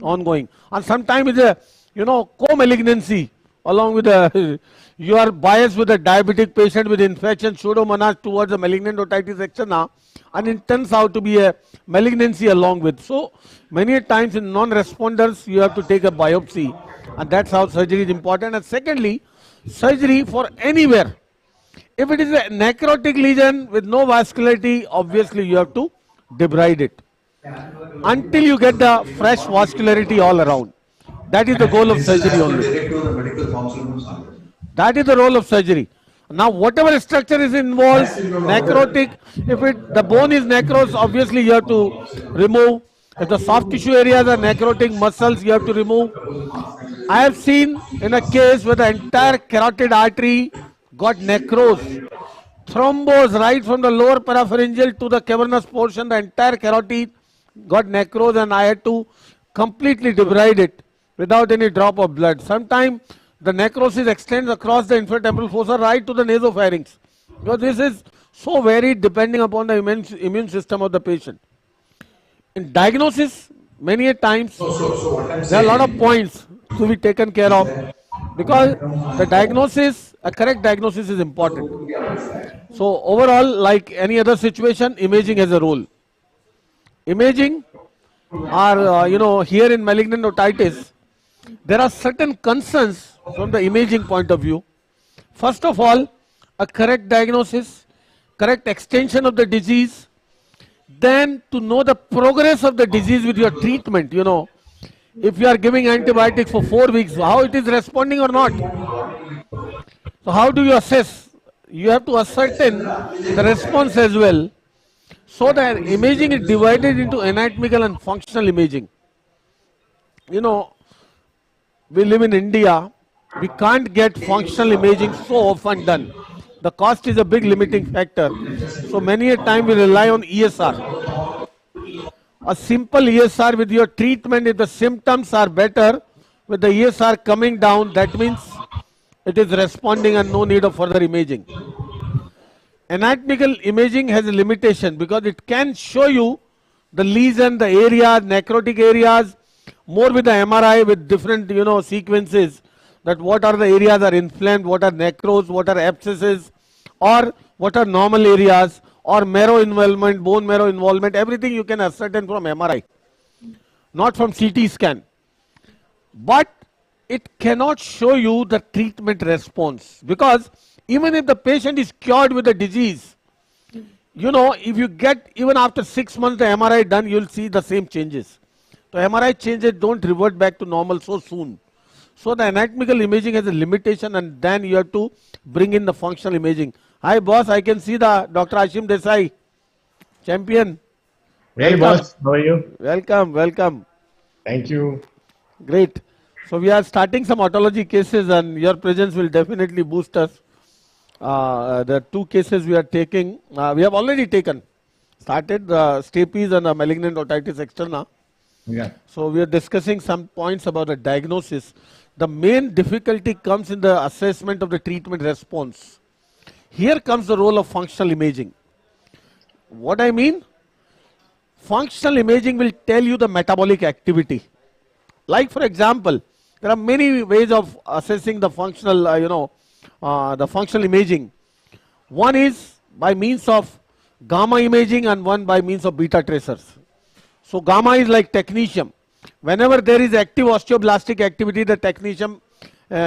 ongoing, and sometimes it's a, you know, co-malignancy along with a you are biased with a diabetic patient with infection pseudomonas towards a malignant otitis externa, and it turns out to be a malignancy along with. So many times in non-responders you have to take a biopsy, and that's how surgery is important. And secondly, surgery for anywhere. If it is a necrotic lesion with no vascularity, obviously you have to debride it until you get the fresh vascularity all around. That is the goal of surgery only. That is the role of surgery. Now, whatever structure is involved, necrotic, if the bone is necrosed, obviously you have to remove. If the soft tissue areas are necrotic, muscles you have to remove. I have seen in a case where the entire carotid artery got necrosed, thrombosed right from the lower parapharyngeal to the cavernous portion, the entire carotid got necrosed, and I had to completely debride it without any drop of blood. Sometimes the necrosis extends across the infratemporal fossa right to the nasopharynx, because this is so varied depending upon the immune system of the patient. In diagnosis, many a times there are a lot of points to be taken care of, because the diagnosis, a correct diagnosis is important. So overall, like any other situation, imaging has a role. Imaging are, you know, here in malignant otitis, there are certain concerns from the imaging point of view. First of all, a correct diagnosis, correct extension of the disease, then to know the progress of the disease with your treatment. You know, if you are giving antibiotics for 4 weeks, how it is responding or not. So how do you assess? You have to ascertain the response as well. So that imaging is divided into anatomical and functional imaging. You know, we live in India, we can't get functional imaging so often done. The cost is a big limiting factor. So many a time we rely on ESR. A simple ESR with your treatment, if the symptoms are better, with the ESR coming down, that means it is responding and no need of further imaging. Anatomical imaging has a limitation because it can show you the lesion, the areas, necrotic areas, more with the MRI with different, sequences, that what are the areas are inflamed, what are necros, what are abscesses, or what are normal areas, or marrow involvement, bone marrow involvement, everything you can ascertain from MRI, not from CT scan. But it cannot show you the treatment response, because even if the patient is cured with the disease, if you get even after 6 months the MRI done, you'll see the same changes. So MRI changes don't revert back to normal so soon. So the anatomical imaging has a limitation, and then you have to bring in the functional imaging. Hi boss, I can see the Dr. Ashim Desai, champion. Hey boss, how are you? Welcome, welcome. Thank you. Great. So we are starting some otology cases, and your presence will definitely boost us. The 2 cases we are taking, we have already started the stapes and the malignant otitis externa. Yeah. So we are discussing some points about the diagnosis. The main difficulty comes in the assessment of the treatment response. Here comes the role of functional imaging. What I mean? Functional imaging will tell you the metabolic activity. Like for example, there are many ways of assessing the functional, the functional imaging. One is by means of gamma imaging and one by means of beta tracers. So gamma is like technetium. Whenever there is active osteoblastic activity, the technetium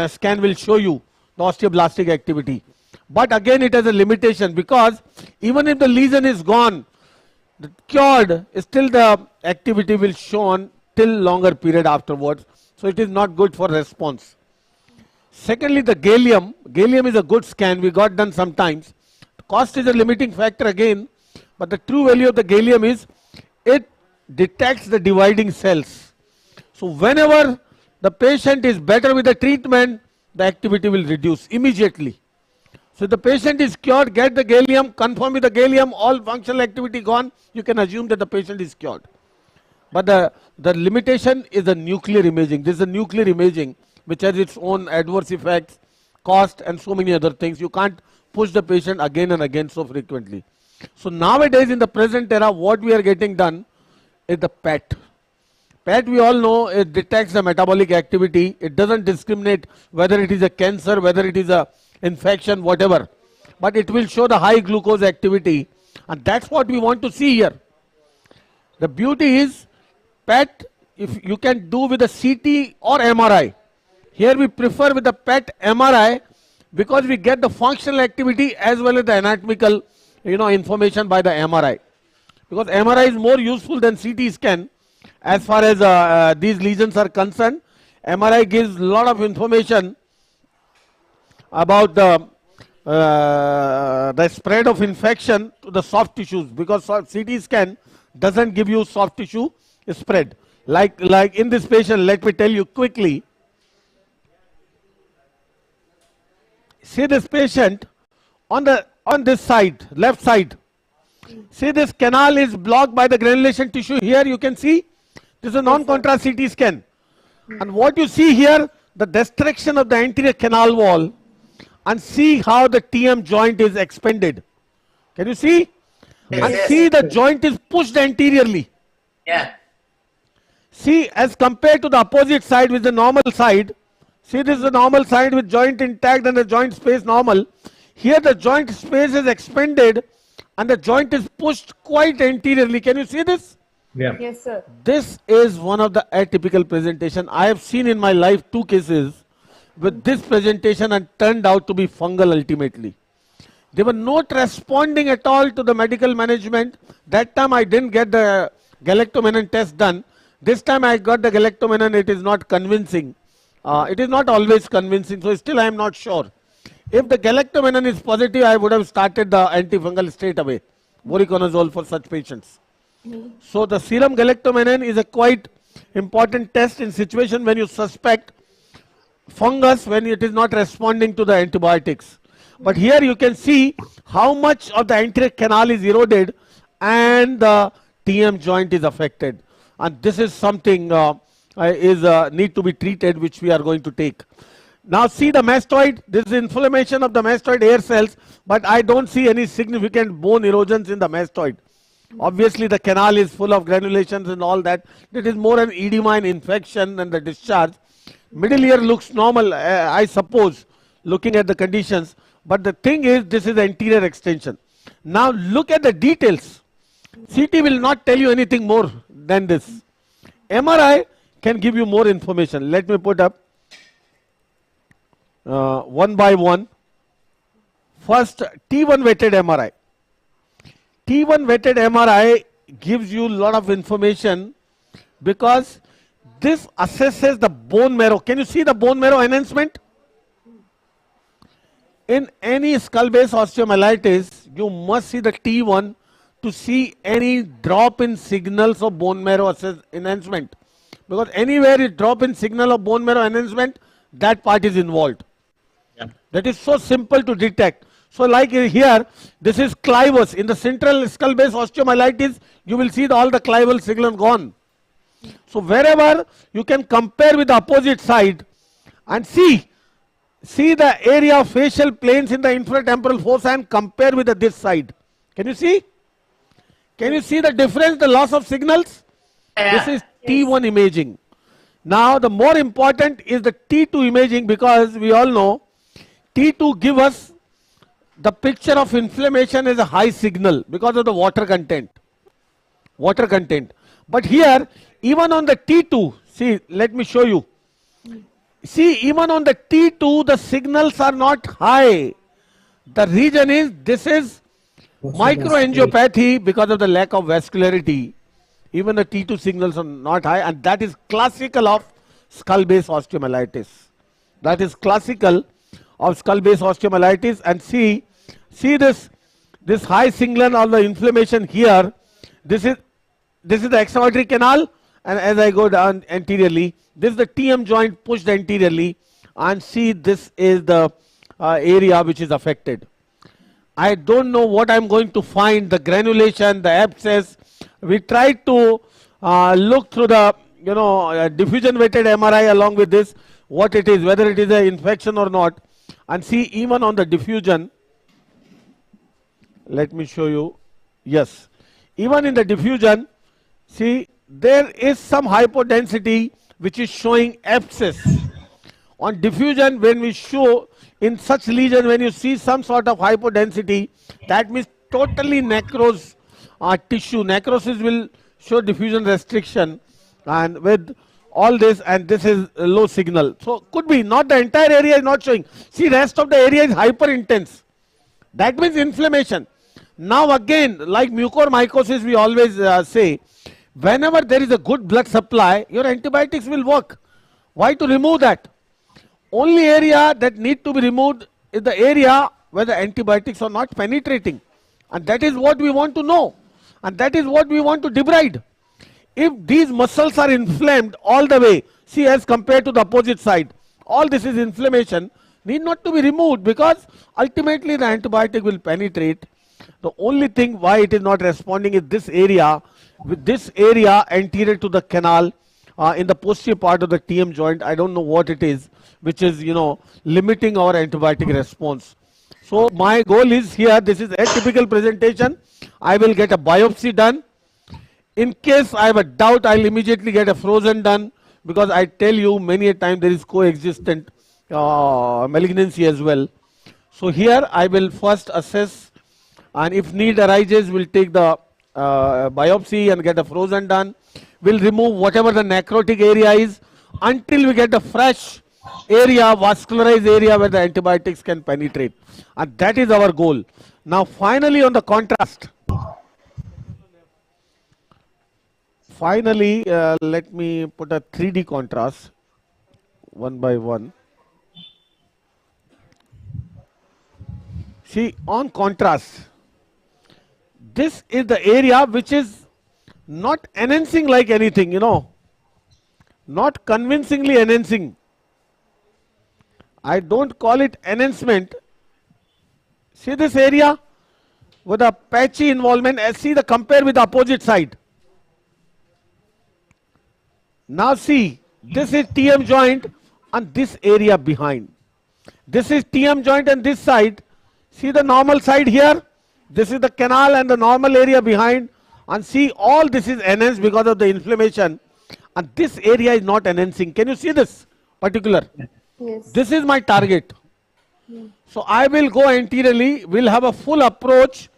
scan will show you the osteoblastic activity. But again, it has a limitation, because even if the lesion is gone, cured, still the activity will show on till longer period afterwards. So it is not good for response. Secondly, the gallium. Gallium is a good scan. We got done sometimes. The cost is a limiting factor again. But the true value of the gallium is it detects the dividing cells. So whenever the patient is better with the treatment, the activity will reduce immediately. So if the patient is cured, get the gallium, confirm with the gallium, all functional activity gone, you can assume that the patient is cured. But the limitation is the nuclear imaging. This is the nuclear imaging which has its own adverse effects, cost, and so many other things. You can't push the patient again and again so frequently. So nowadays in the present era, what we are getting done is the PET. PET, we all know, it detects the metabolic activity. It doesn't discriminate whether it is a cancer, whether it is a infection, whatever. But it will show the high glucose activity. And that's what we want to see here. The beauty is PET, if you can do with a CT or MRI. Here we prefer with the PET MRI because we get the functional activity as well as the anatomical information by the MRI. Because MRI is more useful than CT scan as far as these lesions are concerned. MRI gives a lot of information about the spread of infection to the soft tissues, because CT scan doesn't give you soft tissue spread. Like in this patient, let me tell you quickly. See this patient on this side, left side. See this canal is blocked by the granulation tissue. Here you can see this is a non-contrast CT scan. And what you see here, the destruction of the anterior canal wall, and see how the TM joint is expanded. Can you see? Yes, and yes. see the joint is pushed anteriorly. Yeah. See, as compared to the opposite side with the normal side, see this is the normal side with joint intact and the joint space normal. Here the joint space is expanded and the joint is pushed quite anteriorly. Can you see this? Yeah. Yes, sir. This is one of the atypical presentation. I have seen in my life 2 cases with this presentation and turned out to be fungal ultimately. They were not responding at all to the medical management. That time I didn't get the galactomannan test done. This time I got the galactomannan, it is not convincing. It is not always convincing, so still I am not sure. If the galactomannan is positive, I would have started the antifungal straight away, voriconazole for such patients. So the serum galactomannan is a quite important test in situation when you suspect fungus, when it is not responding to the antibiotics. But here you can see how much of the anterior canal is eroded and the TM joint is affected. And this is something need to be treated, which we are going to take. Now see the mastoid. This is inflammation of the mastoid hair cells, but I don't see any significant bone erosions in the mastoid. Obviously the canal is full of granulations and all that. It is more an edema and infection than the discharge. Middle ear looks normal, I suppose, looking at the conditions. But the thing is, this is anterior extension. Now look at the details. CT will not tell you anything more than this. MRI can give you more information. Let me put up one by one. First, T1 weighted MRI. T1 weighted MRI gives you a lot of information because this assesses the bone marrow. Can you see the bone marrow enhancement? In any skull base osteomyelitis, you must see the T1 to see any drop in signals of bone marrow enhancement. Because anywhere you drop in signal of bone marrow enhancement, that part is involved. Yeah. That is so simple to detect. So like here, this is clivus. In the central skull base osteomyelitis, you will see all the clival signal gone. So wherever you can compare with the opposite side and see the area of facial planes in the infratemporal fossa and compare with this side. Can you see? Can you see the difference, the loss of signals? Yeah. This is T1 imaging. Now the more important is the T2 imaging, because we all know T2 give us the picture of inflammation as a high signal because of the water content. Water content. But here, even on the T2, see, let me show you. See, even on the T2, the signals are not high. The reason is, this is microangiopathy because of the lack of vascularity. Even the T2 signals are not high, and that is classical of skull base osteomyelitis. That is classical of skull base osteomyelitis. And see this high signal of the inflammation here. This is the extraordinary canal, and as I go down anteriorly, this is the TM joint pushed anteriorly, and see, this is the area which is affected. I don't know what I'm going to find, the granulation, the abscess. We tried to look through the diffusion weighted MRI along with this, what it is, whether it is an infection or not, and see even on the diffusion. Let me show you. Yes, even in the diffusion, see, there is some hypodensity which is showing abscess. On diffusion, when we show in such lesion, when you see some sort of hypodensity, that means totally necrose tissue. Necrosis will show diffusion restriction, and with all this, and this is a low signal. So could be not the entire area is not showing. See, rest of the area is hyper intense. That means inflammation. Now again, like mucormycosis, we always say, whenever there is a good blood supply, your antibiotics will work. Why to remove that? Only area that need to be removed is the area where the antibiotics are not penetrating. And that is what we want to know. And that is what we want to debride. If these muscles are inflamed all the way, see, as compared to the opposite side, all this is inflammation, need not to be removed, because ultimately the antibiotic will penetrate. The only thing why it is not responding is this area, with this area anterior to the canal in the posterior part of the TM joint. I don't know what it is, which is, limiting our antibiotic response. So my goal is here, this is a typical presentation. I will get a biopsy done. In case I have a doubt, I'll immediately get a frozen done, because I tell you many a time there is coexistent malignancy as well. So here I will first assess, and if need arises, we'll take the biopsy and get a frozen done. We'll remove whatever the necrotic area is until we get the fresh area, vascularized area where the antibiotics can penetrate. And that is our goal. Now finally on the contrast. Finally, let me put a 3D contrast one by one. See, on contrast, this is the area which is not enhancing like anything, not convincingly enhancing. I don't call it enhancement. See this area with a patchy involvement. See the compare with the opposite side. Now see, this is TM joint and this area behind. This is TM joint and this side. See the normal side here. This is the canal and the normal area behind. And see, all this is enhanced because of the inflammation. And this area is not enhancing. Can you see this particular? Yes. This is my target. So I will go anteriorly. We'll have a full approach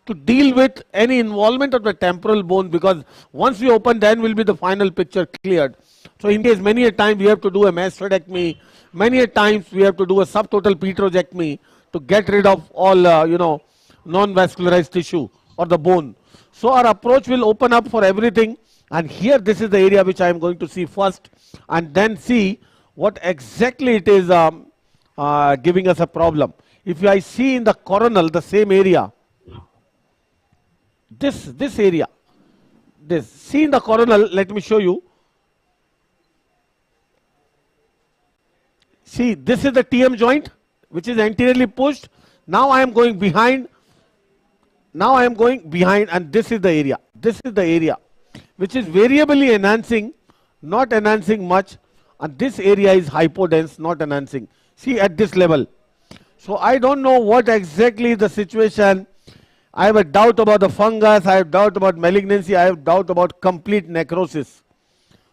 to deal with any involvement of the temporal bone, because once we open, then will be the final picture cleared. So in case many a time we have to do a mastectomy, many a times we have to do a subtotal petrosectomy to get rid of all non-vascularized tissue or the bone. So our approach will open up for everything, and here this is the area which I am going to see first, and then see what exactly it is giving us a problem. If I see in the coronal the same area, this area, see in the coronal, let me show you. See, this is the TM joint which is anteriorly pushed. Now I am going behind. And this is the area. This is the area which is variably enhancing, not enhancing much, and this area is hypodense, not enhancing. See at this level. So I don't know what exactly the situation. I have a doubt about the fungus, I have doubt about malignancy, I have doubt about complete necrosis.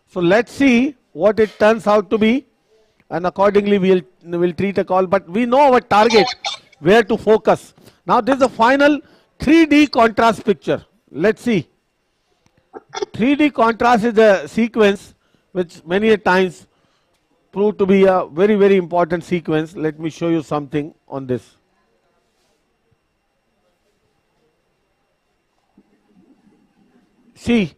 So let's see what it turns out to be, and accordingly we'll treat a call. But we know our target, where to focus. Now this is the final 3D contrast picture. Let's see. 3D contrast is a sequence which many a times proved to be a very, very important sequence. Let me show you something on this. See,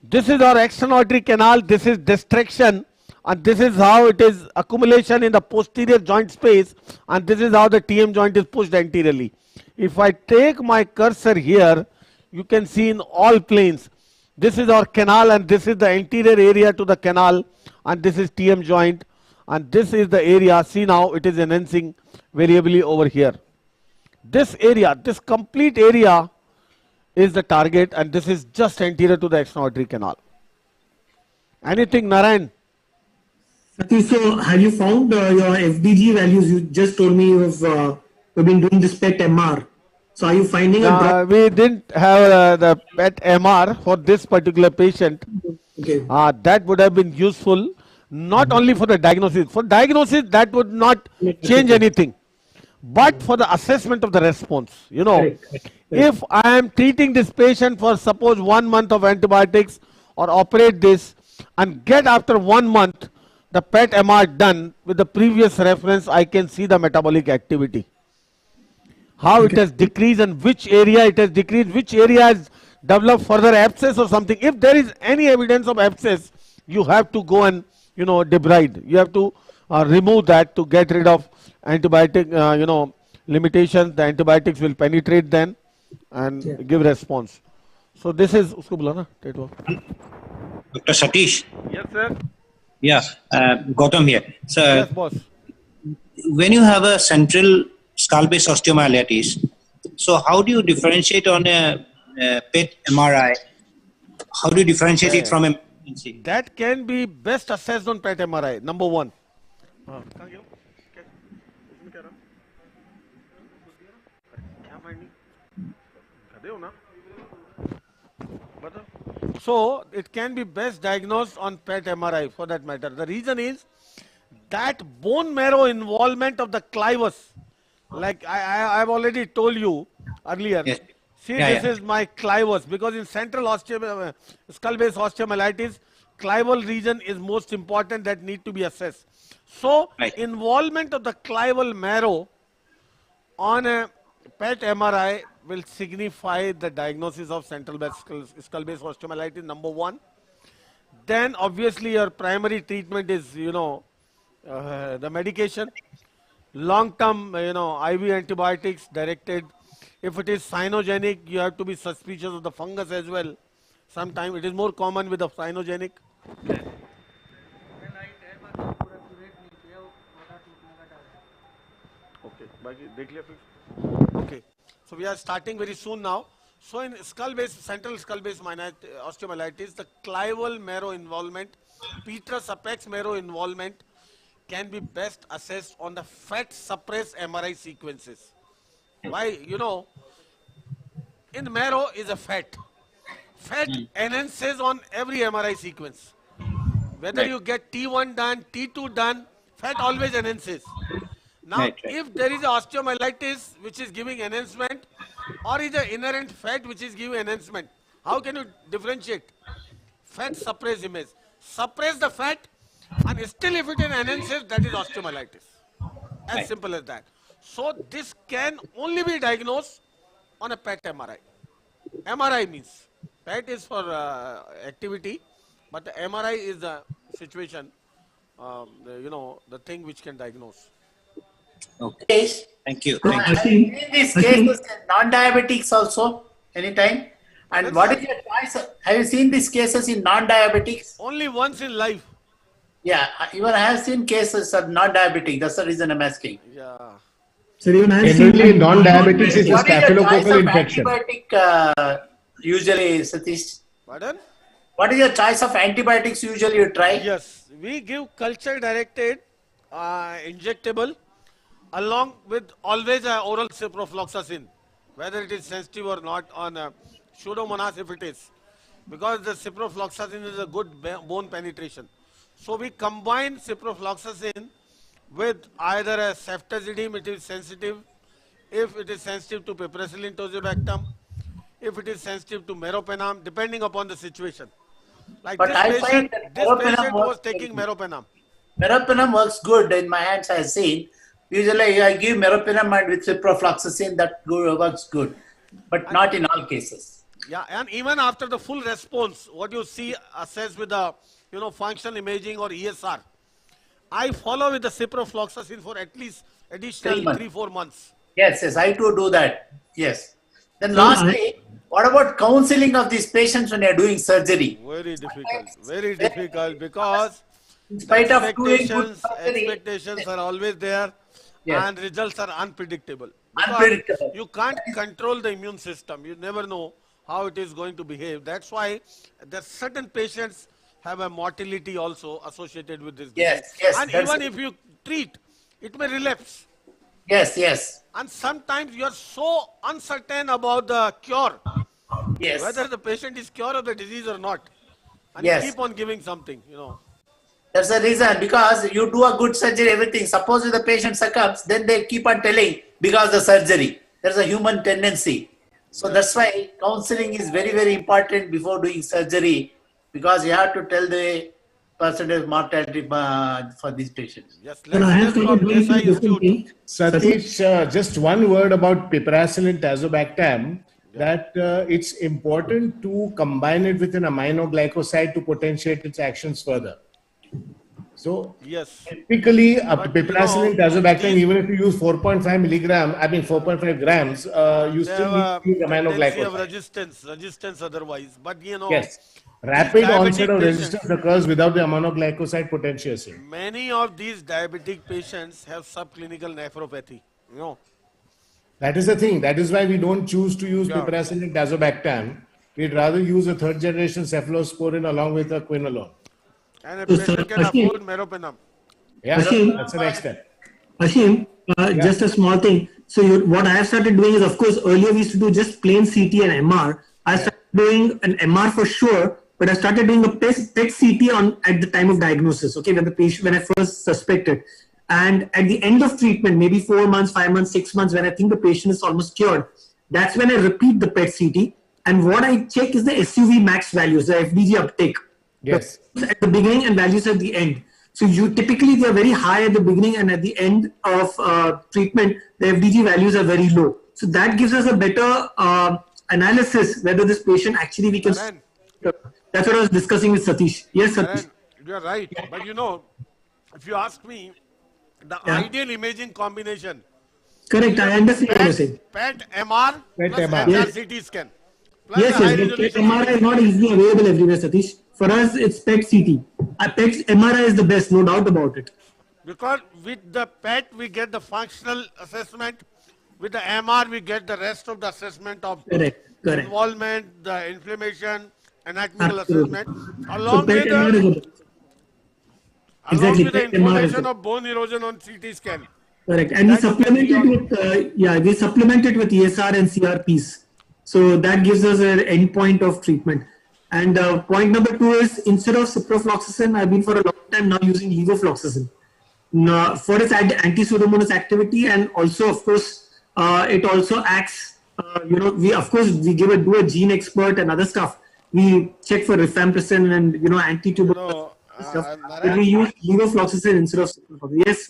this is our external artery canal, this is distraction, and this is how it is accumulation in the posterior joint space, and this is how the TM joint is pushed anteriorly. If I take my cursor here, you can see in all planes, this is our canal and this is the anterior area to the canal, and this is TM joint, and this is the area. See now it is enhancing variably over here. This area, this complete area is the target, and this is just anterior to the external artery canal. Anything, Narayan? Satish, so have you found your FDG values? You just told me you've been doing this PET MR. So are you finding a drop? We didn't have the PET MR for this particular patient. Okay. That would have been useful, not only for the diagnosis. For diagnosis, that would not change anything. But for the assessment of the response, if I am treating this patient for suppose 1 month of antibiotics or operate this and get after 1 month the PET MR done with the previous reference, I can see the metabolic activity. How it has decreased and which area it has decreased, which area has developed further abscess or something. If there is any evidence of abscess, you have to go and debride. You have to remove that to get rid of antibiotic limitations. The antibiotics will penetrate then and give response. So this is Dr. Satish. Yes, sir. Yeah, Gautam here. So yes, boss. When you have a central skull-base osteomyelitis, so how do you differentiate on a PET MRI? How do you differentiate it from a malignancy? That can be best assessed on PET MRI, number one. So it can be best diagnosed on PET MRI for that matter. The reason is that bone marrow involvement of the clivus, like I've already told you earlier. Yes. See, this is my clivus, because in central skull-base osteomyelitis, clival region is most important that need to be assessed. So involvement of the clival marrow on a PET MRI will signify the diagnosis of central skull-base osteomyelitis, number one. Then obviously your primary treatment is, the medication. Long-term, IV antibiotics directed. If it is cyanogenic, you have to be suspicious of the fungus as well. Sometimes it is more common with the cyanogenic. Okay. Okay, so we are starting very soon now. So in central skull-based osteomyelitis, the clival marrow involvement, petrous apex marrow involvement can be best assessed on the fat suppressed MRI sequences. Why? You know, in marrow is a fat. Fat enhances on every MRI sequence. Whether you get T1 done, T2 done, fat always enhances. Now, if there is osteomyelitis which is giving enhancement, or is an inherent fat which is giving enhancement, how can you differentiate? Fat suppress image. Suppress the fat, and still if it enhances, that is osteomyelitis. As simple as that. So this can only be diagnosed on a PET MRI. MRI means PET is for activity, but the MRI is the situation, the thing which can diagnose. Okay, thank you. Have you seen these cases in non-diabetics also anytime? And what is your choice? Have you seen these cases in non-diabetics? Only once in life. Yeah, even I have seen cases of non-diabetic. That's the reason I'm asking. Yeah. So even I have seen non-diabetics is a staphylococcal infection. Antibiotic usually, Satish? Pardon? What is your choice of antibiotics usually you try? Yes, we give culture-directed injectable along with always oral ciprofloxacin, whether it is sensitive or not on Pseudomonas if it is, because the ciprofloxacin is a good bone penetration. So we combine ciprofloxacin with either a ceftazidime, it is sensitive, if it is sensitive to piperacillin tazobactam, if it is sensitive to meropenem, depending upon the situation. Like But I this find patient was taking meropenem. Meropenem works good in my hands, I have seen. Usually I give meropenem and with ciprofloxacin, that works good, but not in all cases. Yeah, and even after the full response, what you see assessed with the functional imaging or ESR, I follow with the ciprofloxacin for at least additional 3-4 months. Yes, I too do that. Yes. Then lastly, what about counseling of these patients when they are doing surgery? Very difficult because in spite of doing good expectations are always there, and results are unpredictable. You can't control the immune system. You never know how it is going to behave. That's why there certain patients have a mortality also associated with this disease. And even if you treat, it may relapse. Yes. And sometimes you are so uncertain about the cure, whether the patient is cured of the disease or not, and you keep on giving something, That's the reason, because you do a good surgery, everything. Suppose if the patient succumbs, then they keep on telling because the surgery. There's a human tendency. So that's why counseling is very, very important before doing surgery, because you have to tell the percentage mortality for these patients. Yes, Satish, just one word about piperacillin tazobactam, that it's important to combine it with an aminoglycoside to potentiate its actions further. So, typically, piperacillin tazobactam, even if you use 4.5 grams, you still need to use aminoglycoside. Resistance otherwise. But rapid onset of resistance occurs without the aminoglycoside potentiation. Many of these diabetic patients have subclinical nephropathy. That is the thing. That is why we don't choose to use piperacillin tazobactam. We'd rather use a third generation cephalosporin along with a quinolone. And a patient can afford meropenem. Yeah, that's the next step. Ashim, just a small thing. So what I have started doing is, of course, earlier we used to do just plain CT and MR. I started doing an MR for sure, but I started doing a PET CT at the time of diagnosis. Okay, when I first suspected, and at the end of treatment, maybe 4 months, 5 months, 6 months, when I think the patient is almost cured, that's when I repeat the PET CT. And what I check is the SUV max values, the FDG uptake. Yes. At the beginning and values at the end. So typically they are very high at the beginning, and at the end of treatment, the FDG values are very low. So that gives us a better analysis whether this patient actually we can. That's what I was discussing with Satish. Yes, Satish. You are right. But if you ask me, the ideal imaging combination. Correct. I understand what you're saying. PET MR plus HRCT scan. Yes. PET MRI is not easily available everywhere, Satish. For us, it's PET CT. PET MRI is the best, no doubt about it. Because with the PET, we get the functional assessment. With the MR, we get the rest of the assessment of Correct. involvement, the inflammation, anatomical Absolutely. assessment, So along PET with MR is along exactly with the PET MR is information of bone erosion on CT scan. correct. And we That you can supplement see it on. with we supplement it with ESR and CRPs. So that gives us an endpoint of treatment. And point number 2 is instead of ciprofloxacin, I've been for a long time now using levofloxacin. Now, for its anti-pseudomonas activity, and also of course it also acts. We of course we do a gene expert and other stuff. We check for rifampicin and anti-tuberculosis stuff. But we use levofloxacin instead of ciprofloxacin. Yes.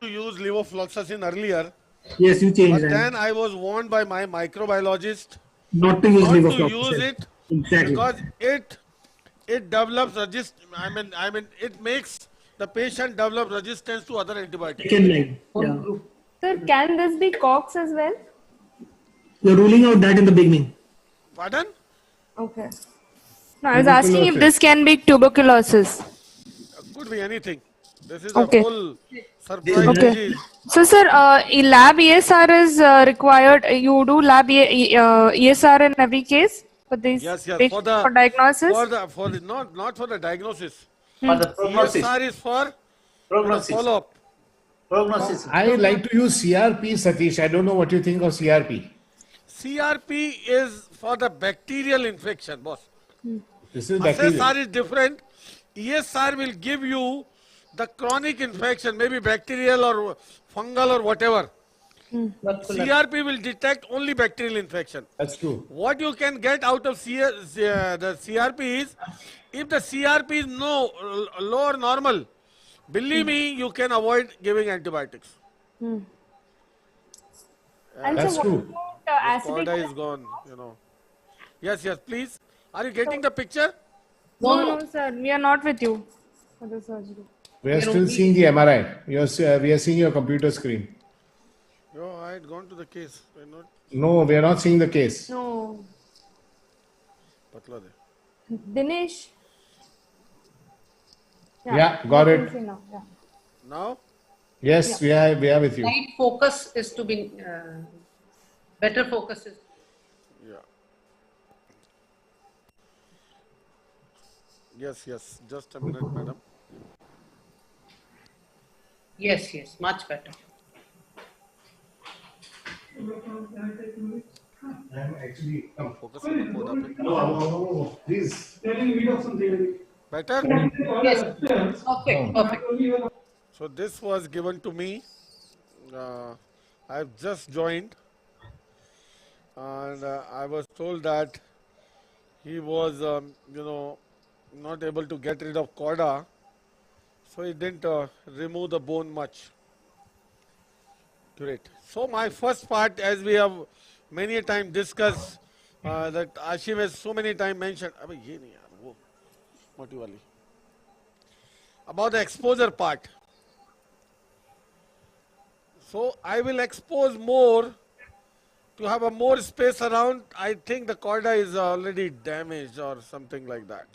To use levofloxacin earlier. Yes, you changed But that. then I was warned by my microbiologist Not to use levofloxacin. use it Exactly. because it develops it makes the patient develop resistance to other antibiotics. Sir, can this be COX as well? You're ruling out that in the beginning. Pardon? Okay. No, I was asking if this can be tuberculosis. Could be anything. This is Okay. a full surprise Okay. disease. So, sir, lab ESR is required. You do lab ESR in every case for these Yes, patients for diagnosis? Not for the diagnosis. For the prognosis. ESR is for Prognosis. follow-up. Prognosis. I like to use CRP, Satish. I don't know what you think of CRP. CRP is for the bacterial infection, boss. This is bacterial. SSR is different. ESR will give you the chronic infection, maybe bacterial or fungal or whatever. CRP will detect only bacterial infection. That's true. What you can get out of the CRP is, if the CRP is low or normal, believe me, you can avoid giving antibiotics. And That's so true. what about Corda is gone, Yes, please. Are you getting the picture? No, sir, we are not with you for the surgery. We are still seeing the MRI. We are seeing your computer screen. I had gone to the case. No, we are not seeing the case. No. Patla de. Dinesh? Yeah, got we it. can see now. Yeah. Now? Yes, we are with you. Right focus is to be better focus is. Yes. Just a minute, madam. Yes, much better. I'm actually focus on the Koda. No, please. Better? Yes. Perfect. So this was given to me. I've just joined, and I was told that he was, not able to get rid of Koda, so he didn't remove the bone much. Great. So my first part, as we have many a time discussed, that Ashim has so many times mentioned, about the exposure part. So I will expose more to have a more space around. I think the Koda is already damaged or something like that.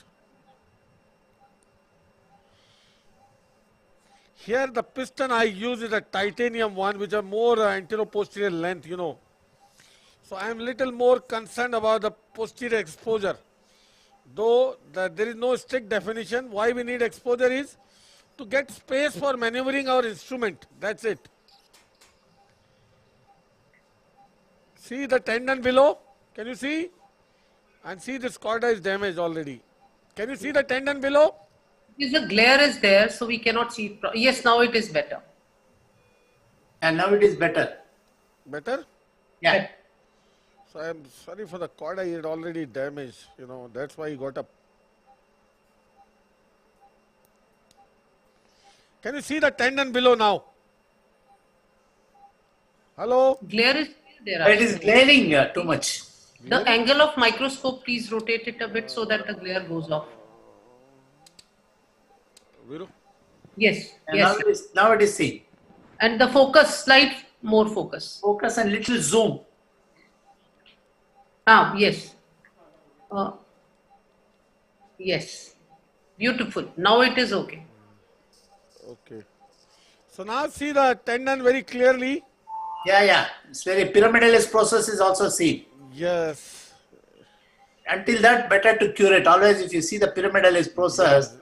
Here the piston I use is a titanium one, which are more anterior-posterior length, So I am little more concerned about the posterior exposure. Though there is no strict definition, why we need exposure is to get space for maneuvering our instrument. That's it. See the tendon below? Can you see? And see this Koda is damaged already. Can you see the tendon below? The glare is there, so we cannot see it. Yes, now it is better. And now it is better. Better? Yeah. So I am sorry for the Koda, it already damaged. That's why he got up. Can you see the tendon below now? Hello? Glare is there. It is glaring too much. The angle of microscope, please rotate it a bit so that the glare goes off. Viru? Yes. Now it is seen. And the focus, slight more focus. Focus and little zoom. Yes. Yes. Beautiful. Now it is okay. Okay. So now see the tendon very clearly. Yeah. It's very pyramidalis process is also seen. Yes. Until that, better to cure it. Always, if you see the pyramidalis process,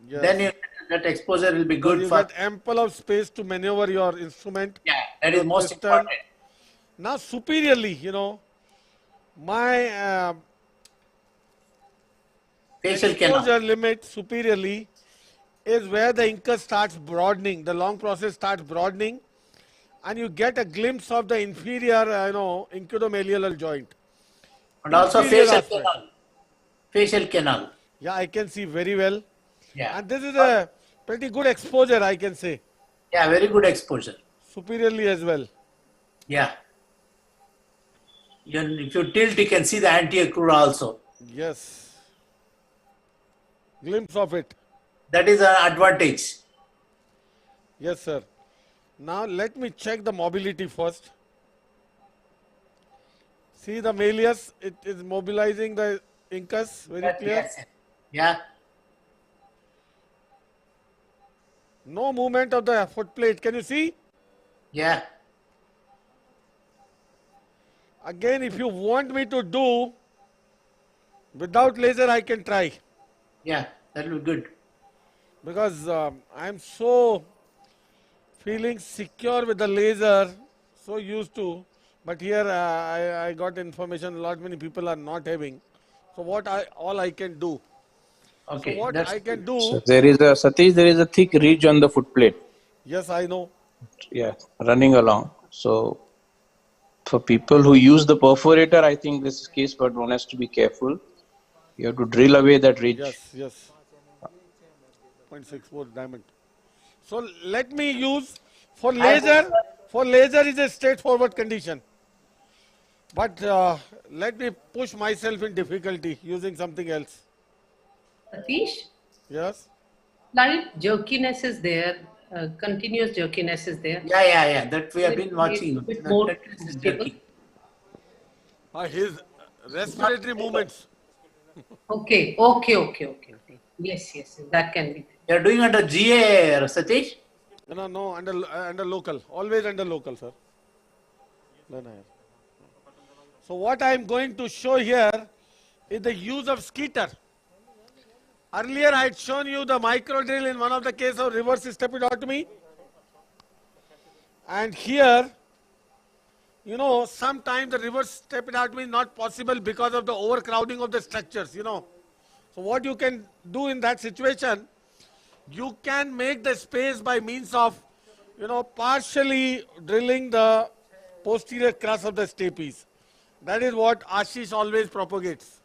then that exposure will be because good you for. get ample of space to maneuver your instrument. Yeah, that is most piston. important. Now superiorly, my Facial exposure canal. limit superiorly is where the incus starts broadening. The long process starts broadening, and you get a glimpse of the inferior, incubomalleolar joint. And also Inferior facial aspect. canal. Facial canal. Yeah, I can see very well. Yeah. And this is a pretty good exposure, I can say. Yeah, very good exposure. Superiorly as well. Yeah. If you tilt, you can see the anti-accrual also. Yes. Glimpse of it. That is an advantage. Yes, sir. Now let me check the mobility first. See the malleus, it is mobilizing the incus, very clear. Yes. Yeah. No movement of the foot plate. Can you see? Yeah. Again, if you want me to do without laser, I can try. Yeah, that will be good. Because I'm so feeling secure with the laser, so used to. But here I got information many people are not having. So all I can do. Okay. So what I can do. So there is Satish, there is a thick ridge on the foot plate. Yes, I know. Yeah, running along. So for people who use the perforator, I think this case, but one has to be careful. You have to drill away that ridge. Yes. 0.64 diamond. So let me use for laser. For laser is a straightforward condition. But let me push myself in difficulty using something else. Satish? Yes? Slight jerkiness is there. Continuous jerkiness is there. Yeah. That we have been watching. A bit more stable. His respiratory movements. Okay. Yes. That can be. You are doing under GA, Satish? No, under local. Always under local, sir. So what I am going to show here is the use of skeeter. Earlier I had shown you the micro drill in one of the case of reverse stepidotomy. And here, sometimes the reverse stepidotomy is not possible because of the overcrowding of the structures, So what you can do in that situation, you can make the space by means of, partially drilling the posterior crus of the stapes. That is what Ashish always propagates.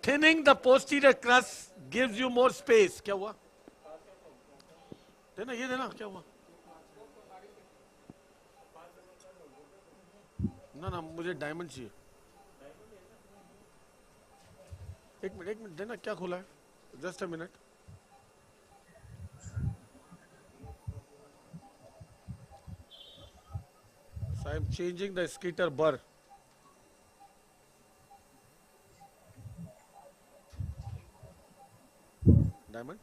Thinning the posterior crus gives you more space. क्या हुआ? देना ये देना क्या हुआ? ना मुझे diamond चाहिए. एक मिनट देना क्या खुला है? Just a minute. So I am changing the skeeter burr. Diamond.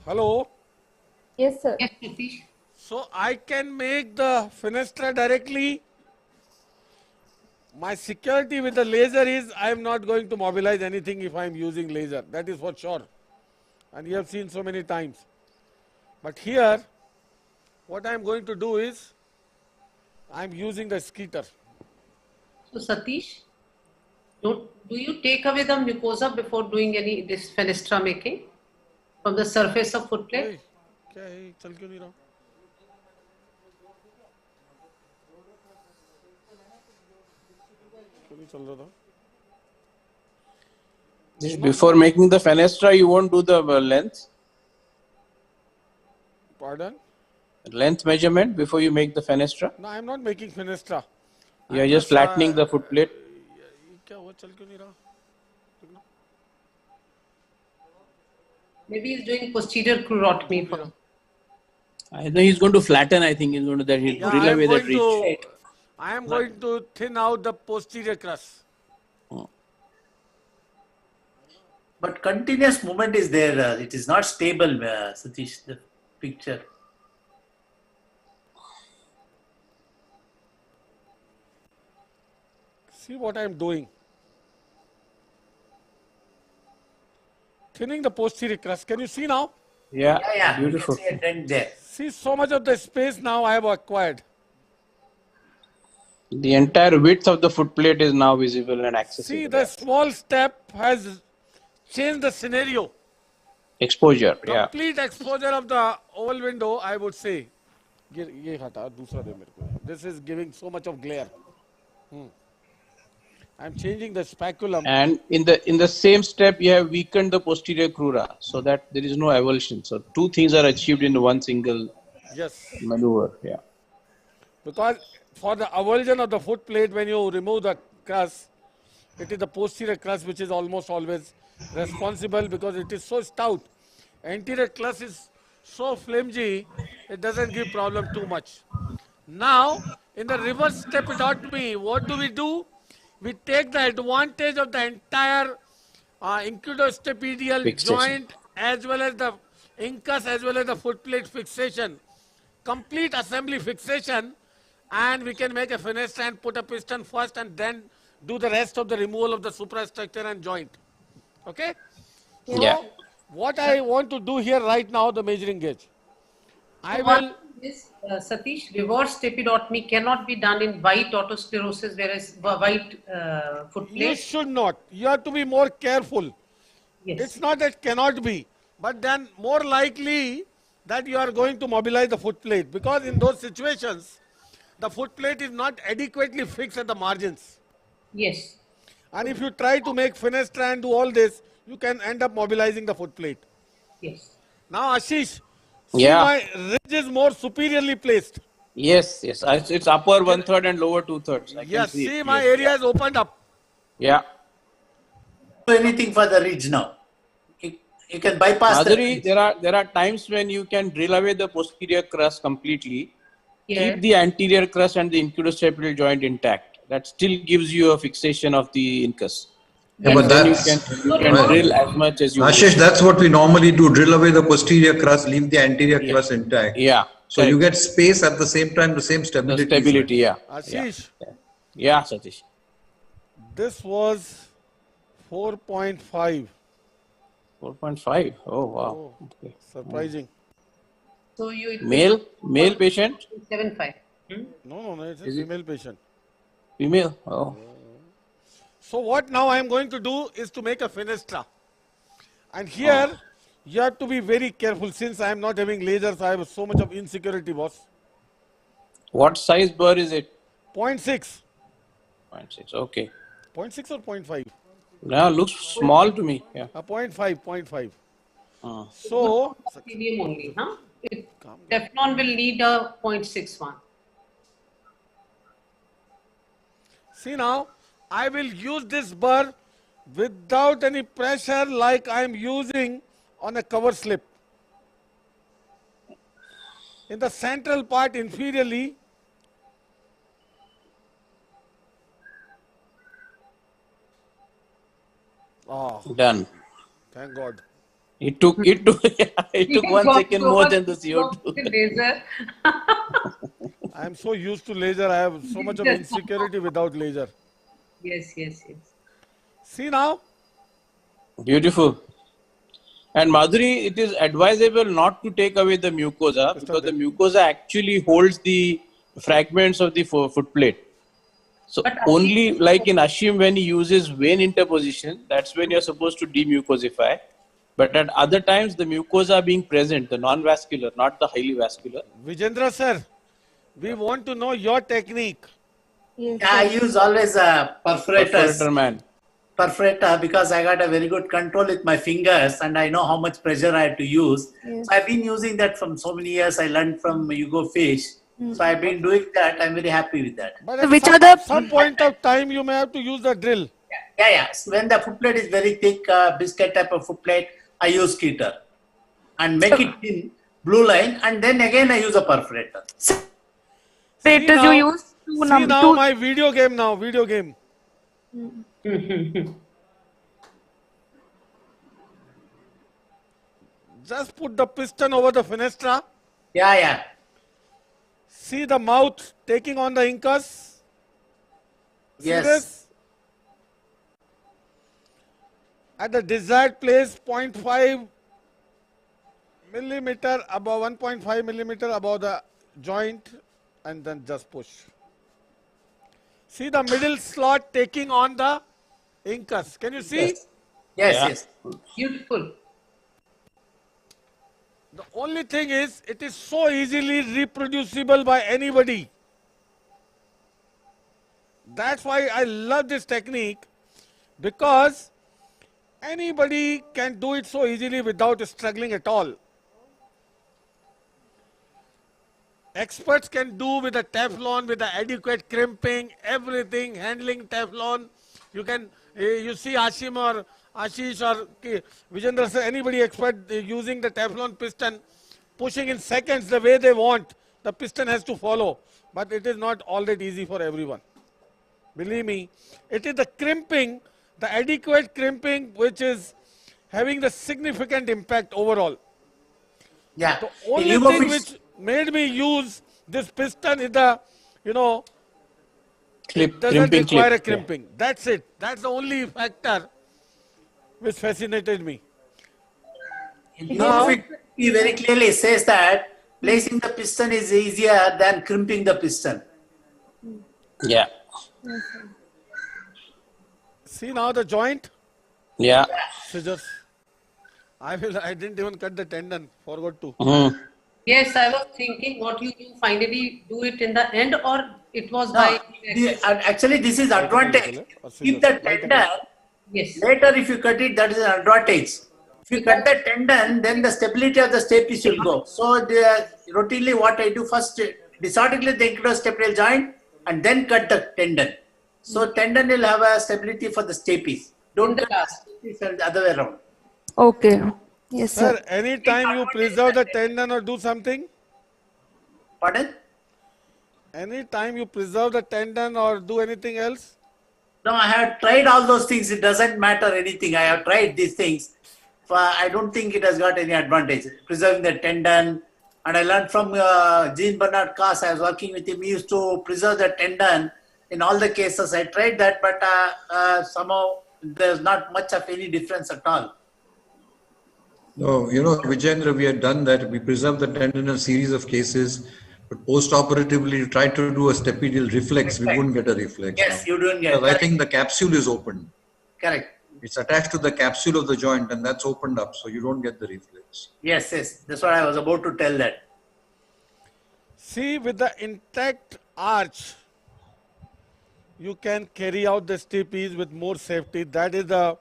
Hello. Yes, sir. Yes, Satish. So I can make the fenestra directly. My security with the laser is I am not going to mobilize anything if I am using laser. That is for sure. And you have seen so many times. But here, what I am going to do is, I am using the skeeter. So Satish, do you take away the mucosa before doing this fenestra making from the surface of foot plate? क्या है चल क्यों नहीं रहा? क्यों नहीं चल रहा था? Before making the fenestra, you won't do the length? Pardon? Length measurement before you make the fenestra? No, I am not making fenestra. You are just flattening the foot plate? क्या हुआ चल क्यों नहीं रहा? Maybe he's doing posterior crurotomy. I know he's going to flatten. I think he's going to drill away that ridge. I am going to thin out the posterior crus. But continuous movement is there. It is not stable, Satish, the picture. See what I am doing. Thinning the posterior crust. Can you see now? Yeah, beautiful. You can see a dent there. See so much of the space now I have acquired. The entire width of the footplate is now visible and accessible. See, the small step has changed the scenario. Exposure, Complete exposure of the oval window, I would say. This is giving so much of glare. I'm changing the speculum. And in the same step, you have weakened the posterior crura so that there is no avulsion. So two things are achieved in one single maneuver. Yeah. Because for the avulsion of the foot plate, when you remove the crust, it is the posterior crust which is almost always responsible because it is so stout. Anterior crust is so flimsy, it doesn't give problem too much. Now, in the reverse stepidotomy, what do? We take the advantage of the entire incudostapedial joint as well as the incus as well as the foot plate fixation. Complete assembly fixation, and we can make a fenestra and put a piston first and then do the rest of the removal of the suprastructure and joint. Okay? So, what I want to do here right now, the measuring gauge. Satish, reverse stepidotomy cannot be done in white autosclerosis, whereas white foot plate. You should not. You have to be more careful. Yes. It's not that cannot be, but then more likely that you are going to mobilize the foot plate, because in those situations, the foot plate is not adequately fixed at the margins. Yes. And if you try to make fenestra and do all this, you can end up mobilizing the foot plate. Yes. Now, Ashish, see my ridge is more superiorly placed. Yes. It's upper 1/3 and lower 2/3. Yes, see my area is opened up. Yeah. Do anything for the ridge now. You can bypass the ridge. There are times when you can drill away the posterior crust completely, keep Yes. the anterior crust and the incudostapedial joint intact. That still gives you a fixation of the incus. Yeah, but then that's, you can drill as much as you Ashish, wish. that's what we normally do. Drill away the posterior crust, leave the anterior crust intact. Yeah. So you get space at the same time, the same stability. The stability, yeah. Ashish. Yeah, Satish. This was 4.5. 4.5. Oh, wow. Okay. Surprising. So you Male patient? 7.5. No, it's a female patient. Female? Oh. So what now I am going to do is to make a fenestra. And here you have to be very careful, since I am not having lasers. I have so much of insecurity, boss. What size burr is it? 0.6. 0.6. Okay. 0.6 or 0.5? Now looks small to me. Yeah. 0.5. So Medium only, huh? Teflon will need a 0.61. see now, I will use this burr without any pressure like I am using on a cover slip. In the central part inferiorly, Done. Thank God. It took 1 second more than the CO2. I am so used to laser. I have so much of insecurity without laser. Yes. See now. Beautiful. And Madhuri, it is advisable not to take away the mucosa because the mucosa actually holds the fragments of the foot plate. So only like in Ashim, when he uses vein interposition, that's when you're supposed to demucosify. But at other times, the mucosa being present, the non-vascular, not the highly vascular. Vijendra sir, we want to know your technique. I use always a Perforator man. Perforator because I got a very good control with my fingers and I know how much pressure I have to use. Yes. So I've been using that from so many years. I learned from Hugo Fish. So I've been doing that. I'm very happy with that. But at some point of time, you may have to use the drill. Yeah. So when the footplate is very thick, biscuit type of footplate, I use Keter and make it thin, blue line, and then again I use a perforator. See now my video game. just put the piston over the fenestra. Yeah, yeah. See the mouth taking on the incus. See Yes. this? At the desired place, 0.5 millimeter above, 1.5 millimeter above the joint, and then just push. See the middle slot taking on the incus. Can you see? Yes. Yes, Yeah. yes. Beautiful. The only thing is, it is so easily reproducible by anybody. That's why I love this technique, because anybody can do it so easily without struggling at all. Experts can do with a Teflon, with the adequate crimping, everything, handling Teflon. You can, you see Ashim or Ashish or Vijendra sir, anybody expert using the Teflon piston, pushing in seconds the way they want. The piston has to follow. But it is not all that easy for everyone. Believe me, it is the crimping, the adequate crimping, which is having the significant impact overall. Yeah. The only thing which made me use this piston is the, Clip, it doesn't crimping require clip. a crimping. That's it. That's the only factor which fascinated me. Now, he very clearly says that placing the piston is easier than crimping the piston. Yeah. See now the joint? Yeah. Scissors. I didn't even cut the tendon. Forgot to. Yes, I was thinking what you do finally do it in the end, or it was No, by actually this is advantage. Keep the tendon. Yes. Later if you cut it, that is an advantage. If you cut the tendon, then the stability of the stapes will go. So routinely what I do first, disarticulate the includo-stapedial joint and then cut the tendon. So tendon will have a stability for the stapes. Don't cut the stapes the other way around. Okay. Yes, sir. Sir, anytime you preserve the tendon or do something? Pardon? Anytime you preserve the tendon or do anything else? No, I have tried all those things. It doesn't matter anything. I have tried these things. I don't think it has got any advantage. Preserving the tendon. And I learned from Jean Bernard Cass. I was working with him. He used to preserve the tendon in all the cases. I tried that, but somehow there's not much of any difference at all. No, Vijendra, we had done that. We preserved the tendon in a series of cases, but post-operatively, you tried to do a stapedial reflex. We wouldn't get a reflex. Yes, you don't get it. I think the capsule is open. Correct. It's attached to the capsule of the joint, and that's opened up, so you don't get the reflex. Yes, yes. That's what I was about to tell that. See, with the intact arch, you can carry out the stapes with more safety. That is the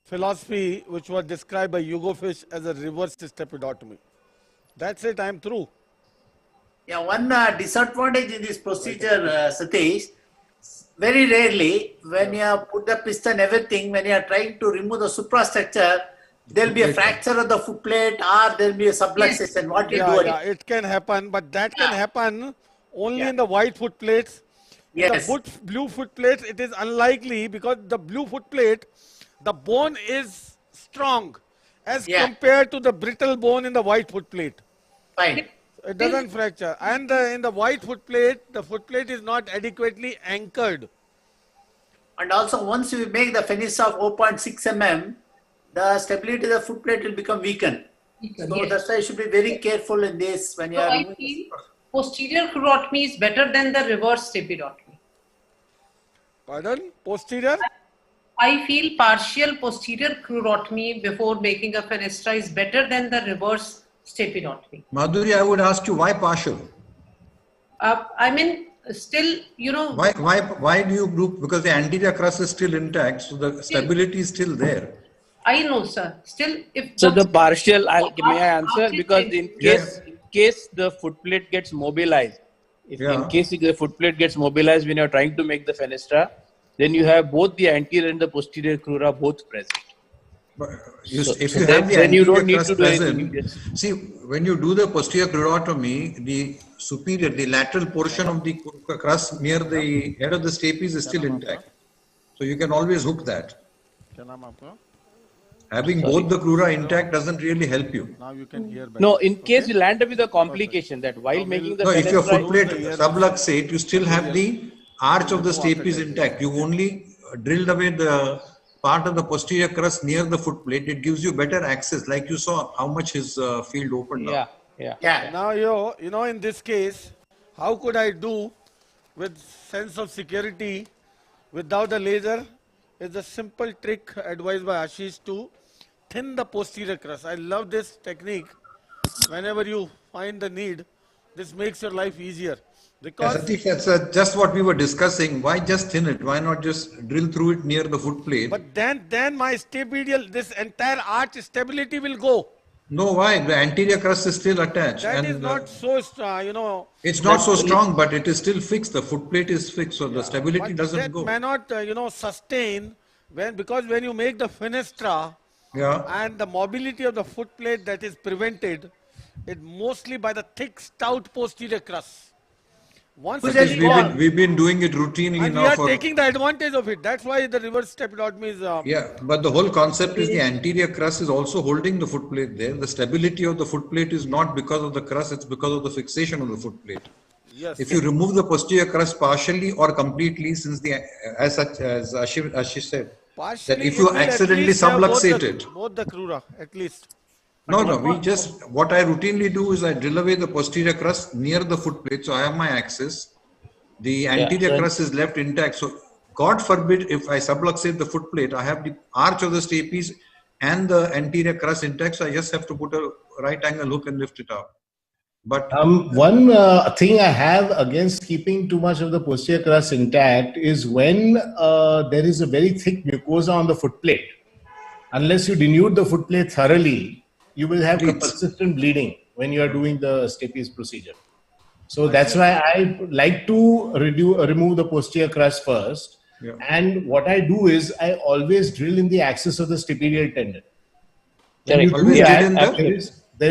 philosophy which was described by Hugo Fish as a reverse stepidotomy. That's it, I'm through. Yeah, one disadvantage in this procedure, Satish, very rarely when you put the piston, everything, when you are trying to remove the suprastructure, there will be a fracture of the foot plate or there will be a subluxation. What you do? Yeah, it can happen, but that can happen only in the white foot plates. In the blue foot plates, it is unlikely because the blue foot plate, the bone is strong as compared to the brittle bone in the white foot plate. Fine. It doesn't fracture. And in the white foot plate, the foot plate is not adequately anchored. And also once you make the finish of 0.6 mm, the stability of the foot plate will become weakened. So that's why you should be very careful in this when you are... I feel posterior crurotomy is better than the reverse stepidotomy. Pardon? Posterior? I feel partial posterior crurotomy before making a fenestra is better than the reverse stepidotomy. Madhuri, I would ask you, why partial? I mean, still, Why do you group? Because the anterior crus is still intact, so the stability is still there. I know, sir. Still, if... So the partial, may I answer? Because in case the foot plate gets mobilized, in case the foot plate gets mobilized when you're trying to make the fenestra, then you have both the anterior and the posterior crura both present. If you have the anterior crus present, see, when you do the posterior crurotomy, the superior, the lateral portion of the crus near the head of the stapes is still intact. So you can always hook that. Having both the crura intact doesn't really help you. Now you can hear better. No, in case you land up with a complication that while making the if your foot plate the ear subluxate, you still have the arch of the stapes intact. You only drilled away the part of the posterior crust near the foot plate. It gives you better access, like you saw how much his field opened up. Now, you know, in this case, how could I do with sense of security without a laser? It's a simple trick advised by Ashish to thin the posterior crust. I love this technique. Whenever you find the need, this makes your life easier. Because Satish, that's just what we were discussing. Why just thin it? Why not just drill through it near the foot plate? But then my stapedial, this entire arch stability will go. No, why? The anterior crust is still attached. That and is not so strong, you know. It's not so strong, but it is still fixed. The foot plate is fixed, so the stability doesn't That go. may not, you know, sustain because when you make the fenestra and the mobility of the foot plate that is prevented, it mostly by the thick, stout posterior crust. Once we've been doing it routinely and now. We are taking the advantage of it. That's why the reverse stepidotomy is. Yeah, but the whole concept is the anterior crust is also holding the foot plate there. The stability of the foot plate is not because of the crust; it's because of the fixation of the foot plate. Yes. If you remove the posterior crust partially or completely, since as Ashish said, that if you accidentally subluxate it, both the crura at least. No, what I routinely do is I drill away the posterior crust near the foot plate, so I have my access. The anterior crust is left intact. So God forbid if I subluxate the foot plate, I have the arch of the stapes and the anterior crust intact, so I just have to put a right angle hook and lift it out. But one thing I have against keeping too much of the posterior crust intact is when there is a very thick mucosa on the foot plate. Unless you denude the foot plate thoroughly, you will have persistent bleeding when you are doing the stapes procedure. So that's why I like to remove the posterior crust first. Yeah. And what I do is I always drill in the axis of the stapedial tendon. There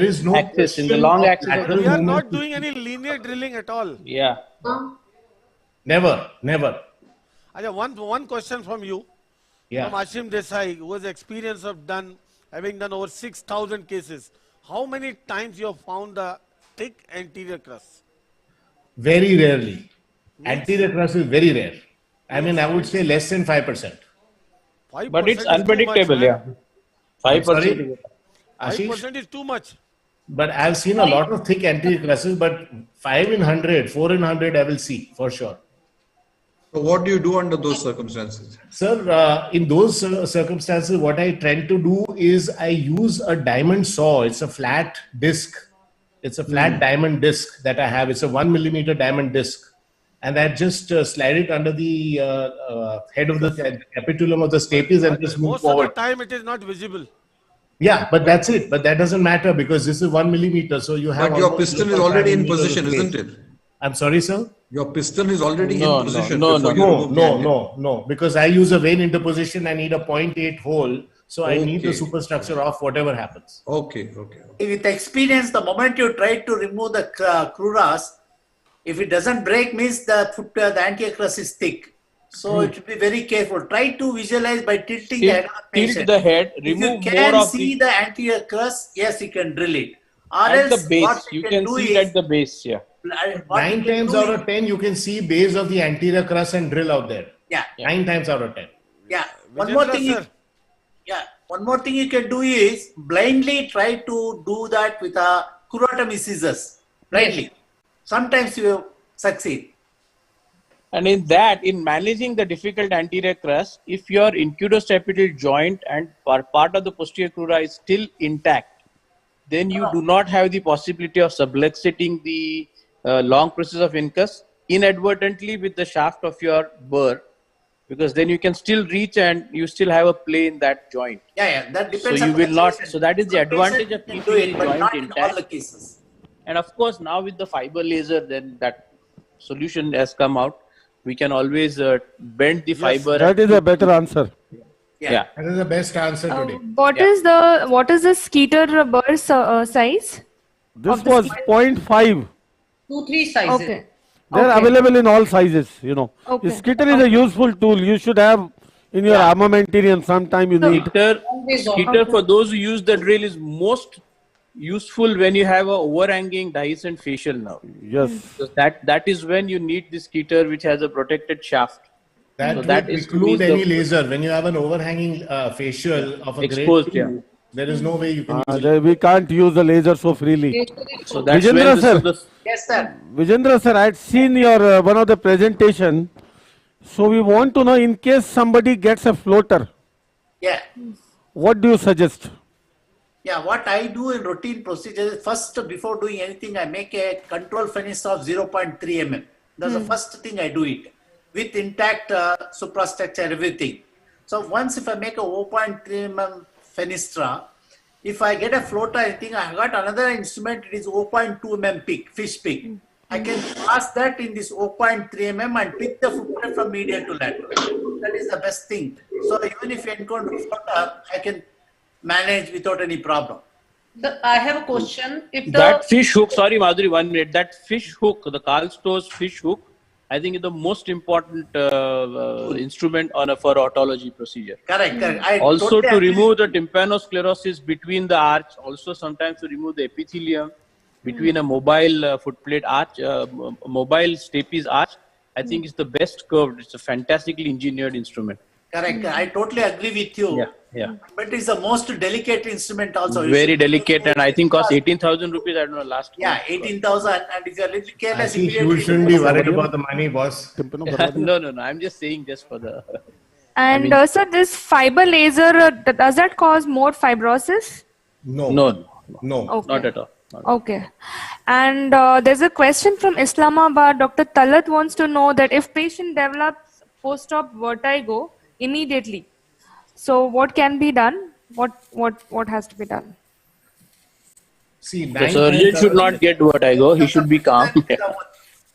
is no axis in the long axis. We are not doing any linear drilling at all. Yeah. Never. One question from you. Yeah. From Ashim Desai, who has experience of having done over 6,000 cases. How many times you have found the thick anterior crust? Very rarely. Anterior crust is very rare. I mean, I would say less than 5%. But it's unpredictable, yeah. 5%. 5% is too much. But I've seen a lot of thick anterior crusts, but 5 in 100, 4 in 100, I will see for sure. So what do you do under those circumstances? Sir, in those circumstances, what I tend to do is I use a diamond saw. It's a flat disc. It's a flat diamond disc that I have. It's a 1 millimeter diamond disc. And I just slide it under the head of the capitulum of the stapes and just move forward. Most of the time, it is not visible. Yeah, but that's it. But that doesn't matter because this is 1 millimeter. So you have. But your piston is already in position, isn't it? I'm sorry, sir? Your piston is already in position. No. Because I use a vein interposition. I need a 0.8 hole. So I need the superstructure of whatever happens. Okay. With experience, the moment you try to remove the cruras, if it doesn't break, means the anterior crust is thick. So it should be very careful. Try to visualize by tilting the head of the patient. Tilt the head, remove if you can more of see the anterior crust, yes, you can drill it. Or at else the base, what you can see it at the base, yeah. 9 times out of 10, you can see base of the anterior crust and drill out there. Yeah. 9 times out of 10. Yeah. One more thing you can do is blindly try to do that with a crurotomy scissors. Blindly. Sometimes you succeed. And in managing the difficult anterior crust, if your incudostapital joint and part of the posterior crura is still intact, then you do not have the possibility of subluxating the long process of incus inadvertently with the shaft of your burr, because then you can still reach and you still have a play in that joint. Yeah, that depends. So you will not. So that is the advantage of keeping keeping the joint not in intact. all the cases. And of course, now with the fiber laser, then that solution has come out. We can always bend the fiber. That is a better answer. Yeah. That is the best answer today. What is the Skeeter burr size? This was 0.5. 2-3 sizes. Okay. They are available in all sizes, you know. Okay. Skitter is a useful tool. You should have In your armamentarium, sometime you need. Skeeter for those who use the drill is most useful when you have a overhanging dehiscent facial nerve. Yes. So that is when you need the skeeter which has a protected shaft. That so would that is preclude any laser. When you have an overhanging facial of a exposed, grade 2, there is no way you can use We can't use the laser so freely. So that's Vijendra when sir, Yes, sir. Vijendra sir, I had seen your one of the presentation. So we want to know, in case somebody gets a floater, Yeah. what do you suggest? Yeah, what I do in routine procedures is first, before doing anything, I make a control fenestra of 0.3 mm. That's the first thing I do it with intact suprastructure, everything. So once if I make a 0.3 mm fenestra, if I get a floater, I think I got another instrument, it is 0.2 mm pick, fish pick. I can pass that in this 0.3 mm and pick the footprint from median to lateral. That is the best thing. So even if you encounter floater, I can manage without any problem. I have a question. If that fish hook, sorry Madhuri, 1 minute, that fish hook, the Karl Stoll's fish hook, I think is the most important instrument for otology procedure. Correct, correct. I also totally to agree. remove the tympanosclerosis between the arch, also sometimes to remove the epithelium between a mobile footplate arch, mobile stapes arch, I think is the best curved. It's a fantastically engineered instrument. Correct. I totally agree with you. Yeah. But it's the most delicate instrument also. You Very should- delicate, and I think cost 18,000 rupees. I don't know last. Yeah, 18,000. And if you're a little I careless, think you immediately- shouldn't be worried about the money, boss. no. I'm just saying just for the. And sir, this fiber laser, does that cause more fibrosis? No. Okay. Not at all. Okay. And there's a question from Islamabad. Dr. Talat wants to know that if patient develops post-op vertigo immediately, so what can be done? What has to be done? See, The surgeon should not get vertigo. He should be calm.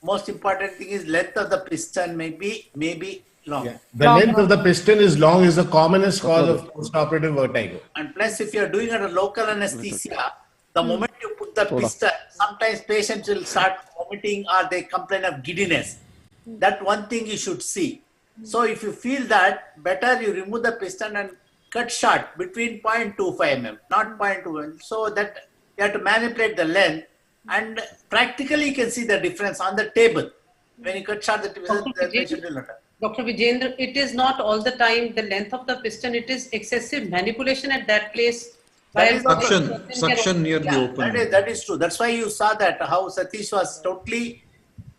Most important thing is length of the piston may be long. The length of the piston is long is the commonest cause of postoperative vertigo. And plus, if you're doing under local anesthesia, the moment you put the piston, sometimes patients will start vomiting or they complain of giddiness. That one thing you should see. So if you feel that, better you remove the piston and cut short between 0.25 mm, not 0.2 mm. So that you have to manipulate the length, and practically you can see the difference on the table. When you cut short the piston, the patient will not. Dr. Vijendra, it is not all the time the length of the piston, it is excessive manipulation at that place. Suction near the opening. That is true. That's why you saw that how Satish was totally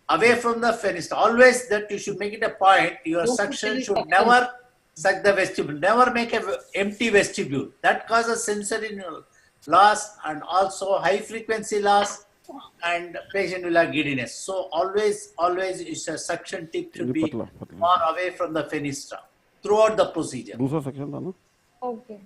away from the fenestra. Always that you should make it a point. Your suction should never suck the vestibule. Never make an empty vestibule. That causes sensory loss and also high frequency loss, and patient will have giddiness. So always is a suction tip should be far away from the fenestra throughout the procedure. Okay.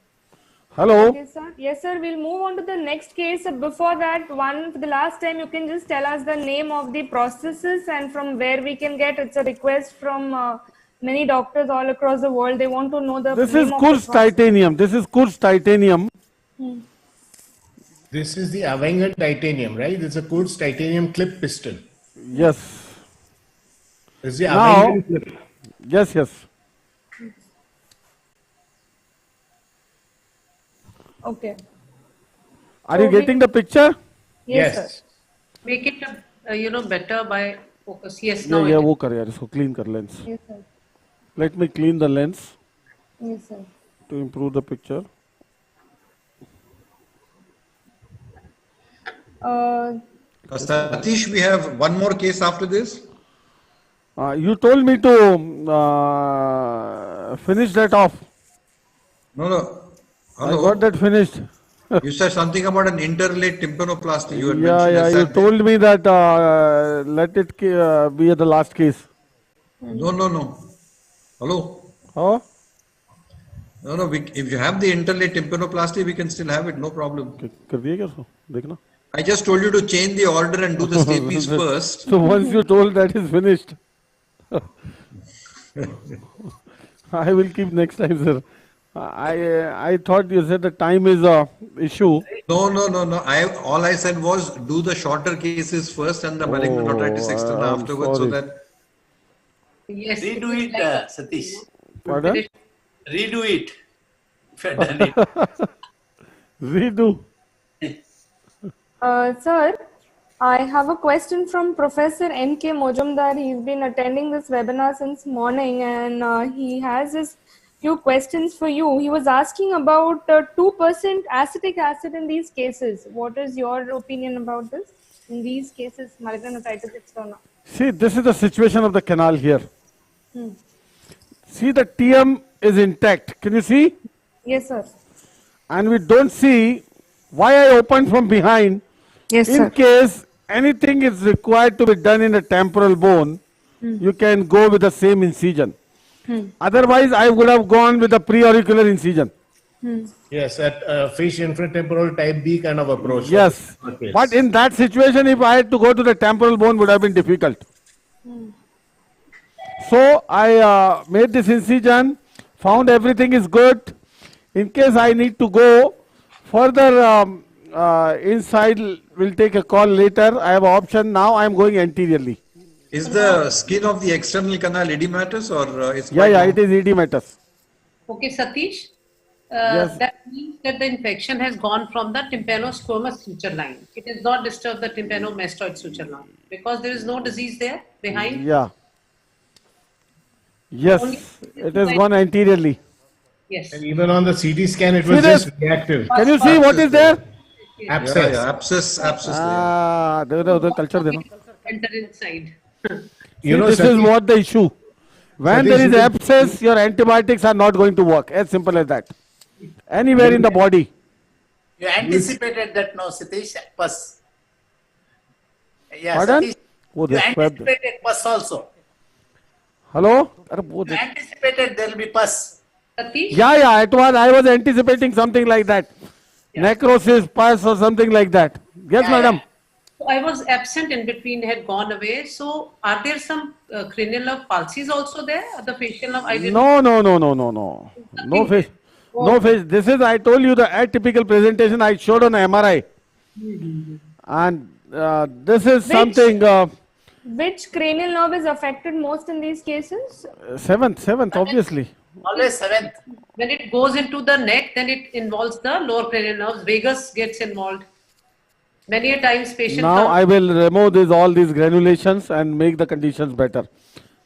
Hello. Okay, sir. Yes, sir. We'll move on to the next case. Before that, for the last time, you can just tell us the name of the processes and from where we can get. It's a request from many doctors all across the world. They want to know the This name is of Kurz the process. titanium. This is Kurz titanium. This is the Avingen titanium, right? It's a Kurz titanium clip piston. Yes. It's the Now, Avingen clip. yes. Okay. Are you getting the picture? Yes, sir. Make it, better by focus. Yes, now Yeah, वो कर यार इसको clean कर lens. Yes, sir. Let me clean the lens Yes, sir. to improve the picture. Satish, we have one more case after this. You told me to finish that off. No. I got that finished. You said something about an interlaced tympanoplasty. You had Yeah, mentioned you that. told me that let it be the last case. No. Hello? Oh? No. If you have the interlaced tympanoplasty, we can still have it. No problem. कर दिए क्या उसको? देखना. I just told you to change the order and do the stapes first. So once you told that is finished, I will keep next time, sir. I thought you said the time is a issue. No. All I said was do the shorter cases first and the malignant otitis externa afterwards, so that. Yes. Redo it, Satish. Pardon? Redo it. If you have done it. Redo. Sir, I have a question from Professor N.K. Mojumdar. He's been attending this webinar since morning and he has his few questions for you. He was asking about 2% acetic acid in these cases. What is your opinion about this? In these cases, malignantitis externa. See, this is the situation of the canal here. Hmm. See, the TM is intact. Can you see? Yes, sir. And we don't see why I opened from behind. Yes, in sir. case anything is required to be done in the temporal bone, you can go with the same incision. Otherwise, I would have gone with the preauricular incision. Yes, at fish infratemporal type B kind of approach. Yes, but in that situation, if I had to go to the temporal bone, would have been difficult. So I made this incision, found everything is good. In case I need to go further inside, we'll take a call later. I have an option now. I am going anteriorly. Is the skin of the external canal edematous or it's Yeah, it is edematous. Okay, Satish. Yes. That means that the infection has gone from the tympanosquamous suture line. It has not disturbed the tympanomastoid suture line because there is no disease there behind. Yeah. Yes, it has gone anteriorly. Yes. And even on the CT scan, it was just reactive. Can you see what is there? Abscess. Yeah, abscess. Ah, the culture. Enter inside. This is what the issue. When there is abscess, your antibiotics are not going to work. As simple as that. Anywhere in the body. You anticipated that, no, Satish? Pus. Yeah, Pardon? Satish, Oh, you anticipated pus also. Hello? You anticipated there will be pus. Satish? Yeah, it was. I was anticipating something like that. Necrosis, pus, or something like that. Yes, madam. So I was absent in between, had gone away. So are there some cranial nerve palsies also there? The facial nerve? I didn't. No. No face. No face. This is, I told you, the atypical presentation I showed on MRI. And this is something. Which cranial nerve is affected most in these cases? Seventh, obviously. Always seventh. When it goes into the neck, then it involves the lower cranial nerves. Vagus gets involved. Many a times patient. Now I will remove all these granulations and make the conditions better.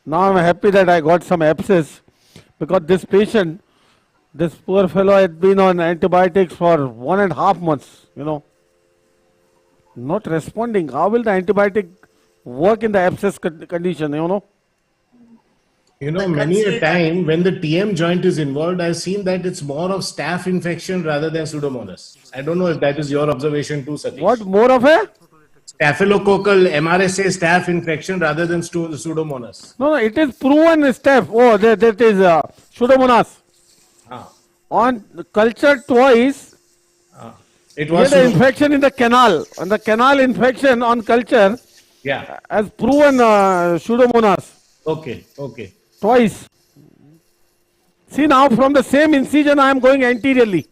Now I'm happy that I got some abscess because this patient, this poor fellow had been on antibiotics for 1.5 months, not responding. How will the antibiotic work in the abscess condition, Many a time when the TM joint is involved, I've seen that it's more of staph infection rather than Pseudomonas. I don't know if that is your observation too, Satish. What, more of a? Staphylococcal MRSA staph infection rather than Pseudomonas. No, it is proven staph. Oh, that is Pseudomonas. On culture twice, it was the infection in the canal. And the canal infection on culture has proven Pseudomonas. Okay. Twice. See, now from the same incision I am going anteriorly.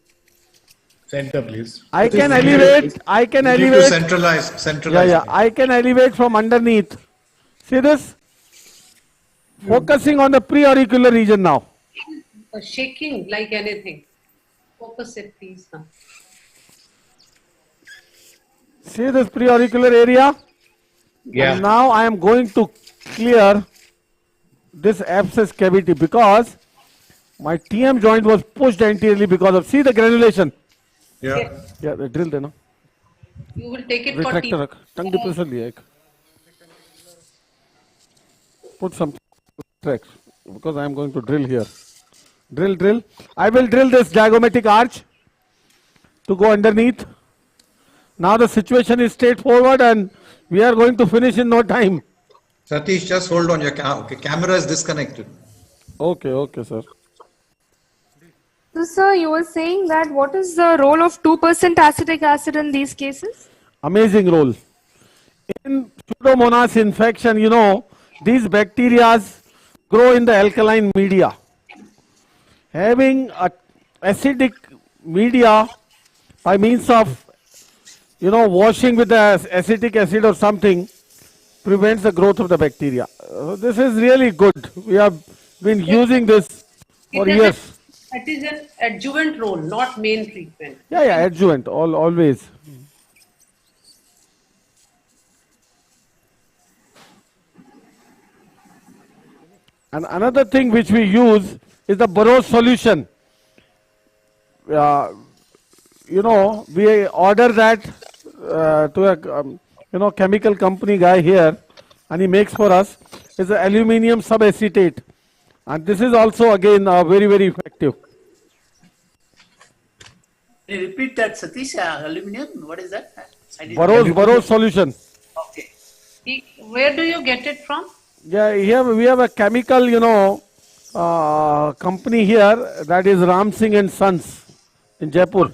Center, please. I can elevate. You need to centralize. Yeah. I can elevate from underneath. See this? Focusing on the preauricular region now. Shaking like anything. Focus it, please. Now. See this preauricular area? Yeah. And now I am going to clear this abscess cavity because my TM joint was pushed anteriorly because of, see the granulation? Yeah, the drill there, no? You will take it Retractor, for tongue depressor liya ek. Put some tracks because I am going to drill here. Drill. I will drill this diagomatic arch to go underneath. Now the situation is straightforward and we are going to finish in no time. Satish, just hold on. Your camera is disconnected. Okay, sir. So, sir, you were saying that what is the role of 2% acetic acid in these cases? Amazing role. In Pseudomonas infection, these bacteria grow in the alkaline media. Having a acidic media by means of, washing with the acetic acid or something prevents the growth of the bacteria. This is really good. We have been using this for years. That is an adjuvant role, not main treatment. Yeah, adjuvant, always. And another thing which we use is the Burroughs solution. We order that to a chemical company guy here, and he makes for us. It's an aluminium subacetate, and this is also again very, very effective. Can you repeat that, Satish? Aluminium? What is that? Burroughs solution. Okay. Where do you get it from? Yeah, here we have a chemical, company here, that is Ram Singh and Sons in Jaipur.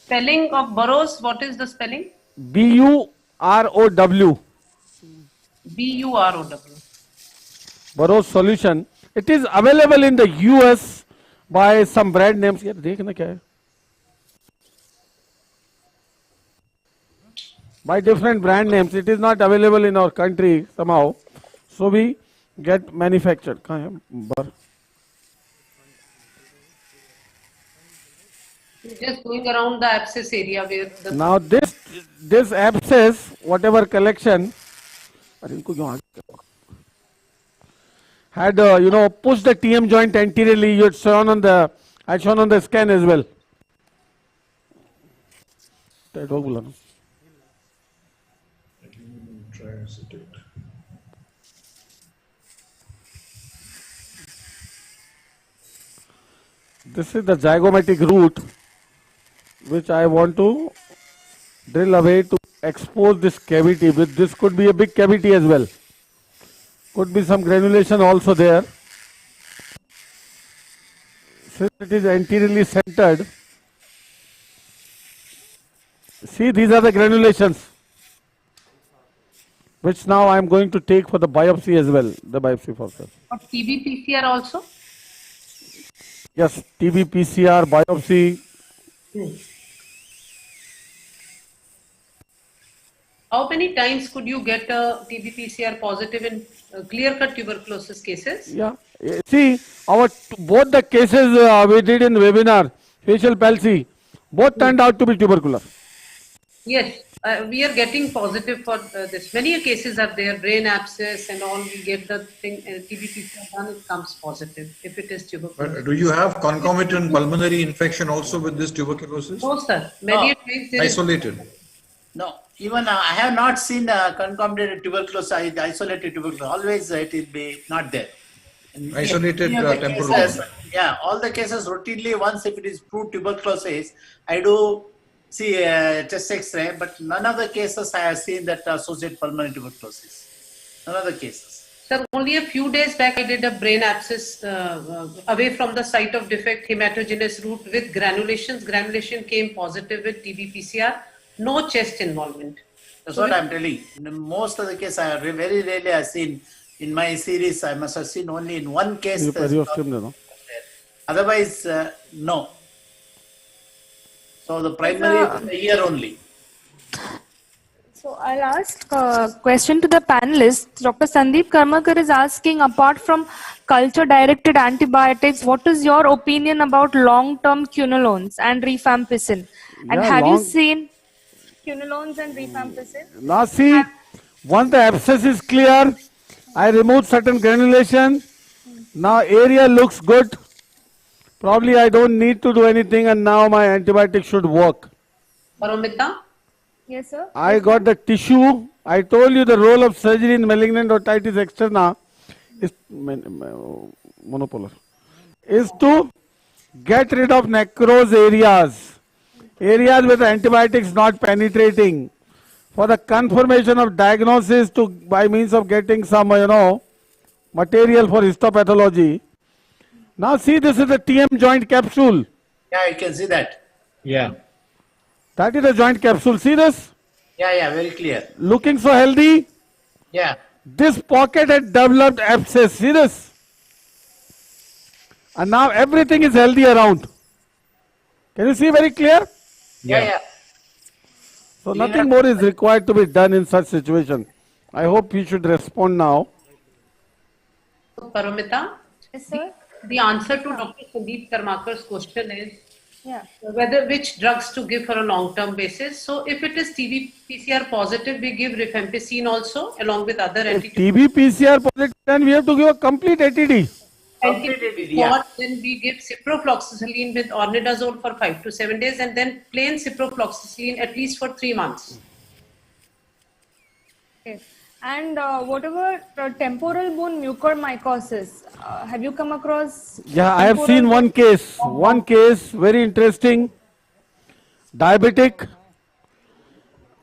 Spelling of Burroughs, what is the spelling? Burrow. Burrow. Burroughs solution. It is available in the US by some brand names. यार देखना क्या है? By different brand names. It is not available in our country somehow. So we get manufactured. कहाँ है? Just going around the abscess area where the... Now this abscess, whatever collection, had pushed the TM joint anteriorly. You had shown on the scan as well. This is the zygomatic root which I want to drill away to expose this cavity. This could be a big cavity as well. Could be some granulation also there. Since it is anteriorly centered, see, these are the granulations which now I am going to take for the biopsy as well, the biopsy for sir. For TB PCR also? Yes, TB PCR, biopsy. How many times could you get a TB PCR positive in clear-cut tuberculosis cases? Yeah, see, both the cases we did in the webinar, facial palsy, both turned out to be tubercular. Yes, we are getting positive for this. Many cases are there, brain abscess and all. We get the thing, TB PCR done, it comes positive if it is tuberculosis. But do you have concomitant pulmonary infection also with this tuberculosis? No, sir. Many times isolated. No, even I have not seen concomitant tuberculosis, isolated tuberculosis. Always it will be not there. Isolated temporal. Cases, yeah, all the cases routinely, once if it is proved tuberculosis, I do see a chest X-ray, but none of the cases I have seen that associate pulmonary tuberculosis. None of the cases. Sir, only a few days back I did a brain abscess away from the site of defect, hematogenous root with granulations. Granulation came positive with TB PCR. No chest involvement. That's what I'm telling. In most of the cases, I have very rarely I have seen in my series. I must have seen only in one case. Otherwise, no. So the primary is a year only. So I'll ask a question to the panelists. Dr. Sandeep Karmakar is asking, apart from culture-directed antibiotics, what is your opinion about long-term quinolones and rifampicin? And have you seen quinolones and rifampicin? Now see, once the abscess is clear, I removed certain granulation. Now area looks good. Probably I don't need to do anything, and now my antibiotic should work. Paromita? Yes, sir. I got the tissue. I told you the role of surgery in malignant otitis externa is monopolar. Is to get rid of necrose areas. Areas with antibiotics not penetrating. For the confirmation of diagnosis by means of getting some, material for histopathology. Now see, this is a TM joint capsule. Yeah, you can see that. Yeah. That is a joint capsule. See this? Yeah, very clear. Looking so healthy. Yeah. This pocket had developed abscess. See this? And now everything is healthy around. Can you see very clear? Yeah. So nothing more is required to be done in such situation. I hope you should respond now. Paromita? Yes, sir. the answer to Dr. Sandeep Karmakar's question is Yeah. whether which drugs to give for a long-term basis. So if it is TB PCR positive, we give rifampicin also along with other If anti TB PCR positive, then we have to give a complete ATD. or then we give ciprofloxacin with ornidazole for 5 to 7 days and then plain ciprofloxacin at least for 3 months. Okay. And what about temporal bone mucormycosis? Have you come across? Yeah, I have temporal seen bone- one case, very interesting, diabetic,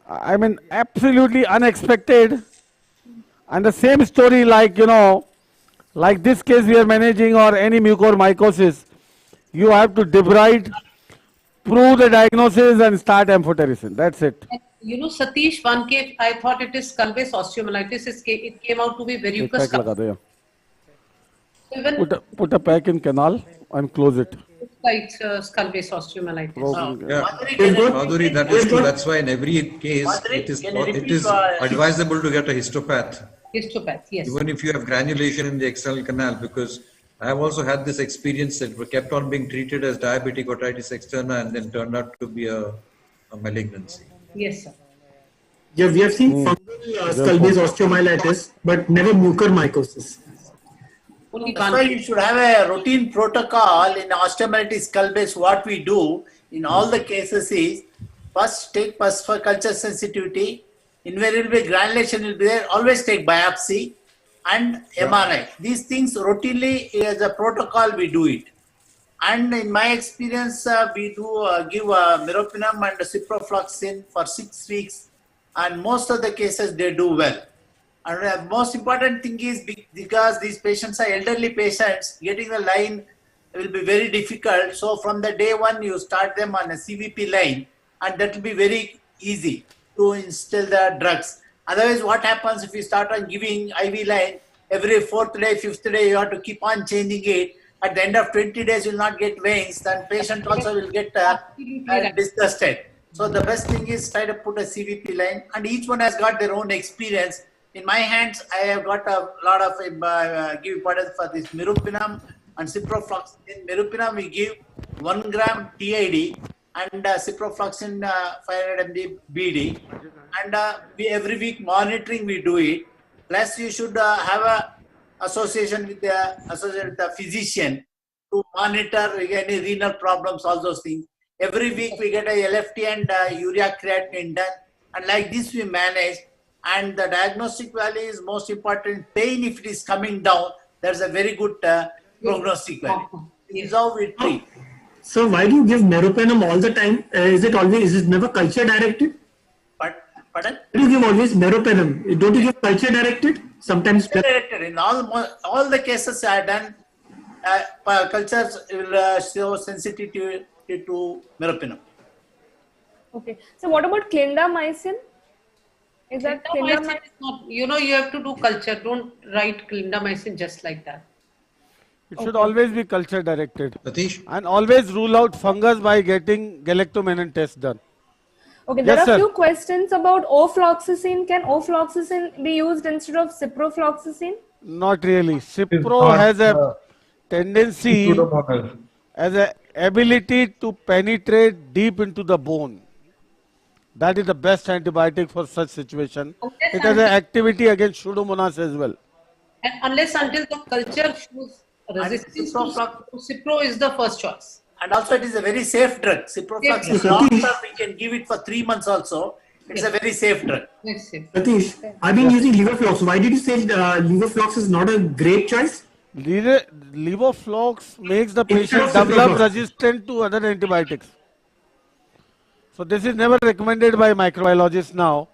I mean, absolutely unexpected. And the same story like, like this case we are managing or any mucormycosis, you have to debride, prove the diagnosis and start amphotericin. That's it. Satish, one case, I thought it is skull-base osteomyelitis. It came out to be एक verrucous pack लगा दो, yeah. even Put a pack in canal and close it. it's skull-base osteomyelitis. Yeah, Madhuri, that is true. That's why in every case it is advisable to get a histopath. Histopath, yes. Even if you have granulation in the external canal, because I have also had this experience that we kept on being treated as diabetic otitis externa and then turned out to be a malignancy. Yes, sir. Yeah, we have seen fungal skull-base osteomyelitis, but never mucormycosis. That's why you should have a routine protocol in osteomyelitis skull base. What we do in all the cases is first take pus for culture sensitivity, invariably granulation will be there, always take biopsy and MRI. These things routinely as a protocol we do it. And in my experience, we do give meropenem and ciprofloxacin for 6 weeks, and most of the cases they do well. And the most important thing is because these patients are elderly patients, getting the line will be very difficult. So from the day one, you start them on a CVP line, and that will be very easy to instill the drugs. Otherwise, what happens if you start on giving IV line every 4th day, 5th day, you have to keep on changing it. At the end of 20 days, you will not get veins, then patient also will get disgusted. So the best thing is try to put a CVP line, and each one has got their own experience. In my hands, I have got a lot of give importance for this meropenem and ciprofloxacin. Meropenem we give 1 gram TID and ciprofloxacin 500 mg BD. And we every week monitoring we do it. Plus you should have a association with the physician to monitor any renal problems, all those things. Every week we get a LFT and urea creatinine done, and like this we manage. And the diagnostic value is most important. Pain, if it is coming down, there's a very good prognostic value. This is how we treat. So why do you give meropenem all the time? Is it never culture directed? Pardon? Why do you give always meropenem? Don't you give culture directed? Sometimes directed. In all the cases I have done, cultures will show sensitivity to meropenem. Okay. So what about clindamycin? Is that clindamycin is not, you have to do culture. Don't write clindamycin just like that. It should always be culture directed. Satish? And always rule out fungus by getting galactomannan test done. Okay, there are a few questions about ofloxacin. Can ofloxacin be used instead of ciprofloxacin? Not really. Cipro has a tendency, as an ability to penetrate deep into the bone. That is the best antibiotic for such situation. It has an activity against Pseudomonas as well. And unless until the culture shows resistance to Cipro is the first choice. And also it is a very safe drug. Ciprofloxacin, long term we can give it for 3 months also. It's a very safe drug. Yes, yes. Satish, I've been using Levoflox. Why did you say Levoflox is not a great choice? Levoflox makes the patient develop resistant to other antibiotics. So this is never recommended by microbiologists now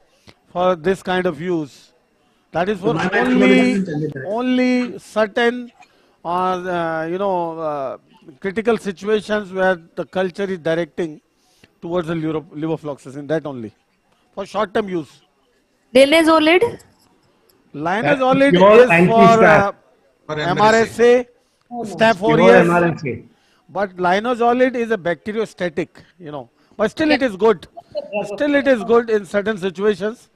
for this kind of use. That is for only certain critical situations where the culture is directing towards the levofloxacin, that only. For short-term use. Linezolid? Linezolid is for MRSA, Staph aureus. But linezolid is a bacteriostatic, But still it is good. Still it is good in certain situations.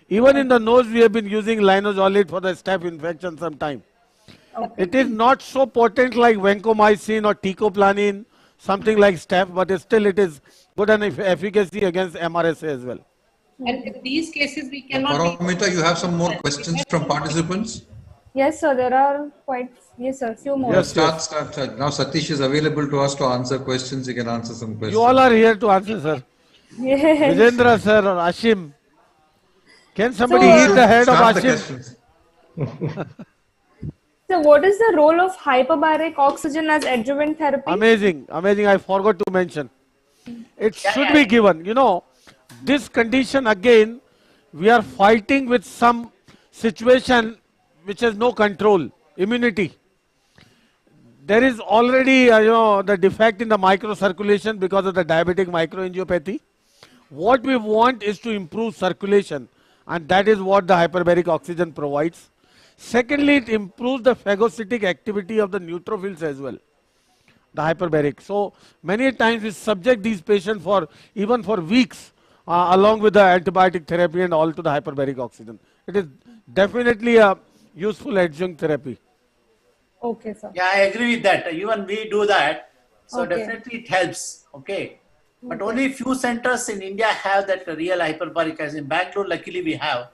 Even in the nose we have been using linezolid for the staph infection sometime. Okay. It is not so potent like vancomycin or teicoplanin, something like staph, but still it is good and efficacy against MRSA as well. And in these cases, we cannot. Paramita, you have some more questions from participants? Yes, sir. There are quite, yes, sir. Few more. Yes, start. Now Satish is available to us to answer questions. He can answer some questions. You all are here to answer, sir. Yes. Vijendra, sir, or Ashim. Can somebody eat the head of Ashim? So what is the role of hyperbaric oxygen as adjuvant therapy? Amazing, amazing. I forgot to mention. It should be given. You know, this condition again, we are fighting with some situation which has no control, immunity. There is already, the defect in the microcirculation because of the diabetic microangiopathy. What we want is to improve circulation, and that is what the hyperbaric oxygen provides. Secondly, it improves the phagocytic activity of the neutrophils as well, the hyperbaric. So many times we subject these patients for even for weeks along with the antibiotic therapy and all to the hyperbaric oxygen. It is definitely a useful adjunct therapy. Okay, sir. Yeah, I agree with that. Even we do that. So Okay. definitely it helps. Okay. But only few centers in India have that real hyperbaric as in Bangalore, luckily we have.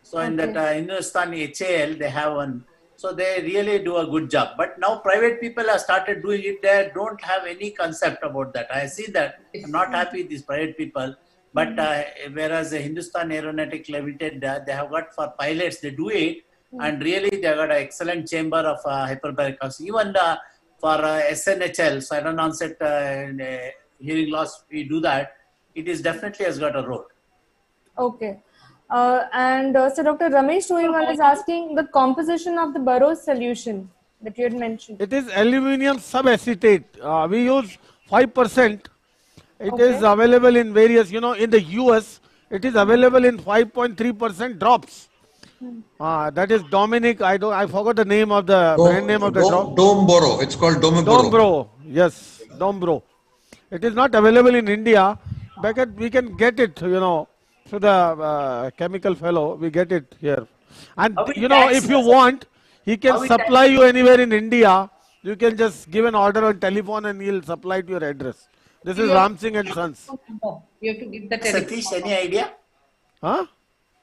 So in that Hindustan HAL, they have one. So they really do a good job. But now private people have started doing it. They don't have any concept about that. I see that. I'm not happy with these private people. But whereas the Hindustan Aeronautic Limited, they have got for pilots, they do it. And really they have got an excellent chamber of hyperbaric oxygen. Even for SNHL, sudden onset hearing loss, we do that. It is definitely has got a role. Okay. So Dr. Ramesh Tohiwal is asking the composition of the Burroughs solution that you had mentioned. It is aluminum subacetate. We use 5%. It is available in various, in the US, it is available in 5.3% drops. That is Dominic, I forgot the name of the brand name of the drop. Domboro. It's called Domboro. Dombro. Yes, Dombro. It is not available in India, but we can get it, through the chemical fellow. We get it here. And, if you want, he can supply you anywhere in India. You can just give an order on telephone and he'll supply to your address. This is Ram Singh and Sons. You have to give the Satish, any idea? Huh?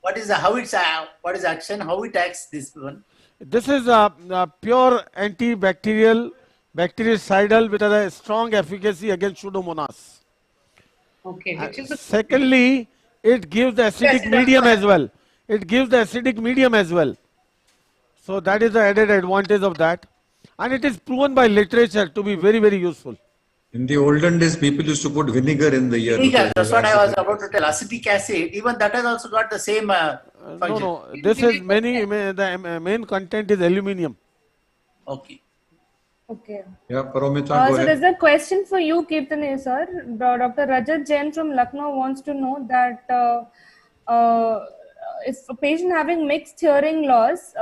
What is action? How it acts this one? This is a pure antibacterial, bactericidal with a strong efficacy against Pseudomonas. Okay. Which is Secondly, it gives the acidic medium as well. It gives the acidic medium as well. So that is the added advantage of that. And it is proven by literature to be very, very useful. In the olden days, people used to put vinegar in the ear. Vinegar, that's what I was about to tell. Acetic acid, even that has also got the same function. No, this is the main content is aluminium. Okay. Okay. Yeah, Paramita, go So ahead. there's a question for you, Kirtane, sir. Dr. Rajat Jain from Lucknow wants to know that if a patient having mixed hearing loss,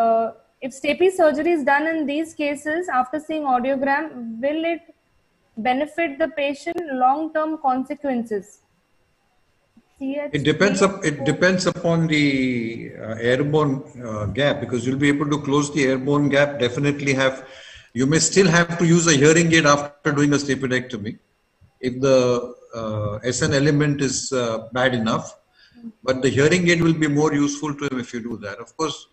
if STAPI surgery is done in these cases, after seeing audiogram, will it benefit the patient long-term consequences? It depends upon the airborne gap, because you'll be able to close the airborne gap. You may still have to use a hearing aid after doing a stapedectomy if the SN element is bad enough, but the hearing aid will be more useful to him if you do that. Of course,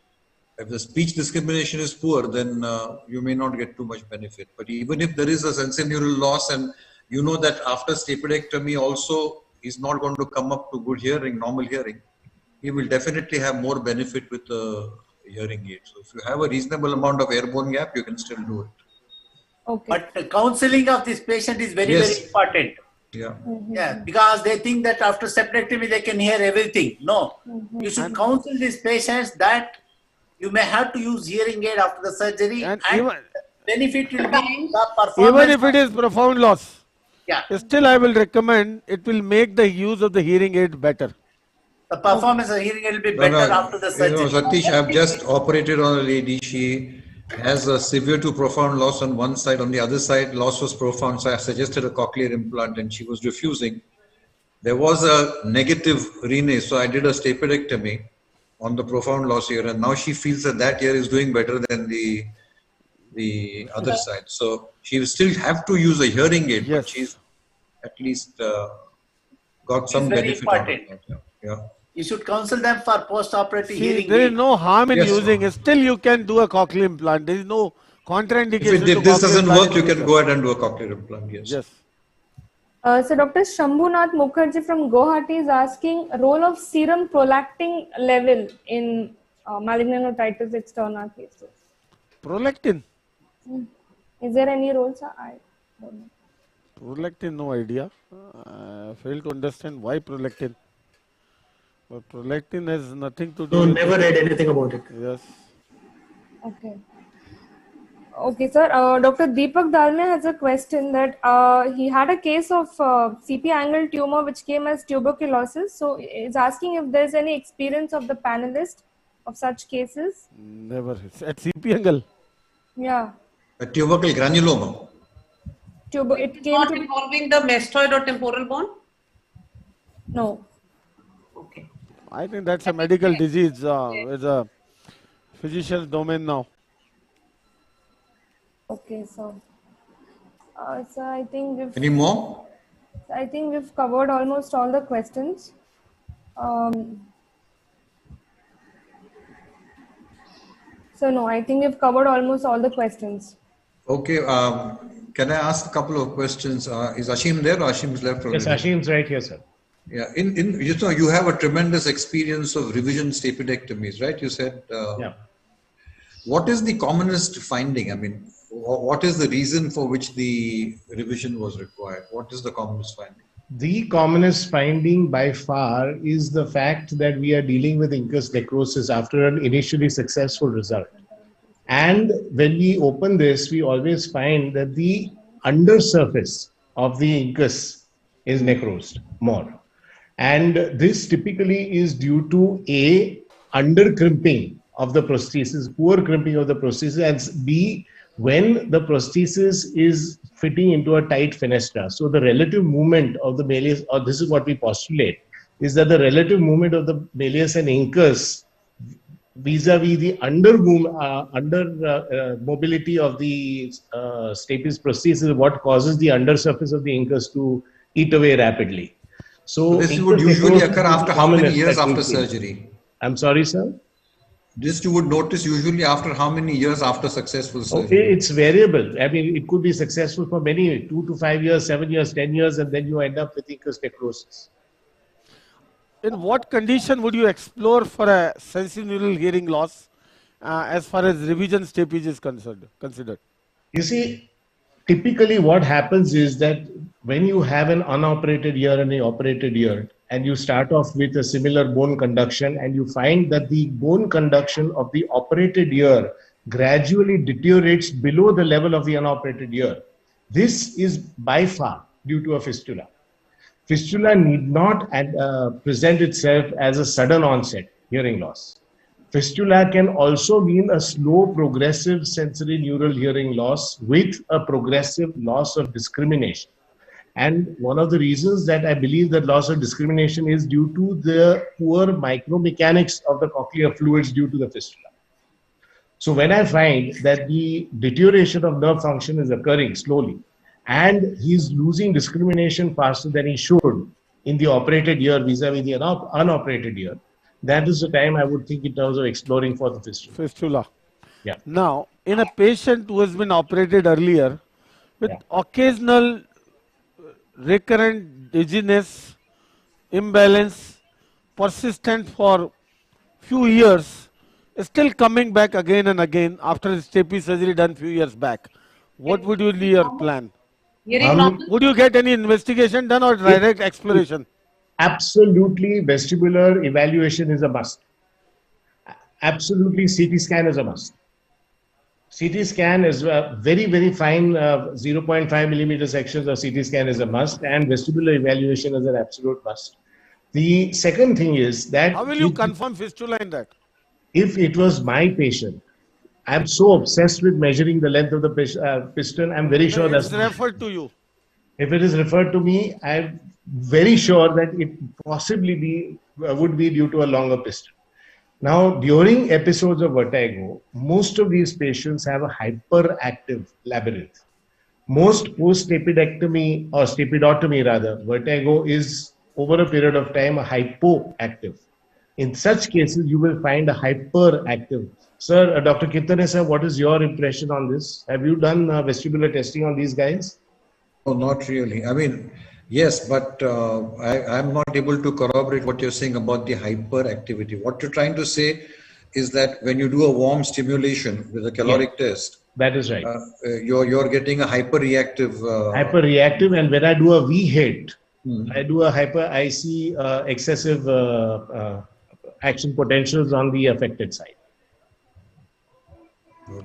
if the speech discrimination is poor, then you may not get too much benefit. But even if there is a sensorineural loss and you know that after stapedectomy also he's not going to come up to good hearing, normal hearing, he will definitely have more benefit with the hearing aid. So if you have a reasonable amount of airborne gap, you can still do it. Okay. But the counseling of this patient is very, very important. Yeah. Yeah, because they think that after stapedectomy they can hear everything. No, you should counsel these patients that you may have to use hearing aid after the surgery, and benefit will be the performance. Even if it is profound loss, yeah, still I will recommend it will make the use of the hearing aid better. The performance of hearing aid will be better after the surgery. Satish, I've just operated on a lady. She has a severe to profound loss on one side. On the other side, loss was profound. So I suggested a cochlear implant and she was refusing. There was a negative Rene, so I did a stapedectomy on the profound loss ear, and now she feels that ear is doing better than the the other side. So she will still have to use a hearing aid, but she's at least got some very benefit out of important. that. Yeah. You should counsel them for post-operative See, hearing there is aid. no harm in Yes. using it. Still, you can do a cochlear implant. There is no contraindication If to this cochlear doesn't implant work, in you can future. go ahead and do a cochlear implant. Yes. Yes. So Dr. Shambhunath Mukherjee from Guwahati is asking role of serum prolactin level in malignant otitis externa cases. Prolactin? Is there any role, sir? I don't know. Prolactin, no idea. I fail to understand why prolactin. But prolactin has nothing to do No, with never read anything about it. Yes. Okay. Okay, sir. Dr. Deepak Dalmia has a question that he had a case of CP angle tumor which came as tuberculosis. So he's asking if there's any experience of the panelist of such cases. Never. At CP angle. Yeah. A tubercle granuloma. It came not involving the mastoid or temporal bone? No. Okay. I think that's a medical disease. It's a physician's domain now. Okay, so I think we've... Any more? I think we've covered almost all the questions. So no, I think we've covered almost all the questions. Okay. Can I ask a couple of questions? Is Ashim there or Ashim's left already? Yes, Ashim's right here, sir. Yeah. You have a tremendous experience of revision stapedectomies, right? You said. Yeah. What is the commonest finding? I mean, what is the reason for which the revision was required? What is the commonest finding? The commonest finding by far is the fact that we are dealing with incus necrosis after an initially successful result. And when we open this, we always find that the undersurface of the incus is necrosed more. And this typically is due to A, under crimping of the prosthesis, poor crimping of the prosthesis, and B, when the prosthesis is fitting into a tight fenestra. So the relative movement of the malleus, or this is what we postulate, is that the relative movement of the malleus and incus vis-a-vis the under mobility of the stapes prosthesis is what causes the undersurface of the incus to eat away rapidly. So this would usually occur after how many years after surgery? I'm sorry, sir? This you would notice usually after how many years after successful surgery? Okay, it's variable. I mean, it could be successful for many, 2 to 5 years, 7 years, 10 years, and then you end up with incus necrosis. In what condition would you explore for a sensorineural hearing loss as far as revision stapage is considered? You see, typically what happens is that when you have an unoperated ear and an operated ear, and you start off with a similar bone conduction, and you find that the bone conduction of the operated ear gradually deteriorates below the level of the unoperated ear. This is by far due to a fistula. Fistula need not present itself as a sudden onset hearing loss. Fistula can also mean a slow progressive sensory neural hearing loss with a progressive loss of discrimination. And one of the reasons that I believe that loss of discrimination is due to the poor micromechanics of the cochlear fluids due to the fistula. So when I find that the deterioration of nerve function is occurring slowly, and he's losing discrimination faster than he should in the operated ear vis-a-vis the unoperated ear, that is the time I would think in terms of exploring for the fistula. Fistula. Yeah. Now, in a patient who has been operated earlier with occasional recurrent dizziness, imbalance, persistent for few years, still coming back again and again after stapes surgery done few years back, what would you be your plan? Would you get any investigation done or direct exploration? Absolutely, vestibular evaluation is a must. Absolutely, CT scan is a must. CT scan is a very, very fine 0.5 millimeter sections of CT scan is a must, and vestibular evaluation is an absolute must. The second thing is that... How will you confirm fistula in that? If it was my patient, I'm so obsessed with measuring the length of the piston, I'm very sure that's... It's referred to you. If it is referred to me, I'm very sure that it possibly would be due to a longer piston. Now, during episodes of vertigo, most of these patients have a hyperactive labyrinth. Most post-stapedectomy or stapedotomy rather, vertigo is over a period of time a hypoactive. In such cases, you will find a hyperactive. Sir, Dr. Kirtane sir, what is your impression on this? Have you done vestibular testing on these guys? No, not really. I mean, yes, but I'm not able to corroborate what you're saying about the hyperactivity. What you're trying to say is that when you do a warm stimulation with a caloric test, that is right. You're getting a hyperreactive. Hyperreactive, and when I do a V hit, I see excessive action potentials on the affected side.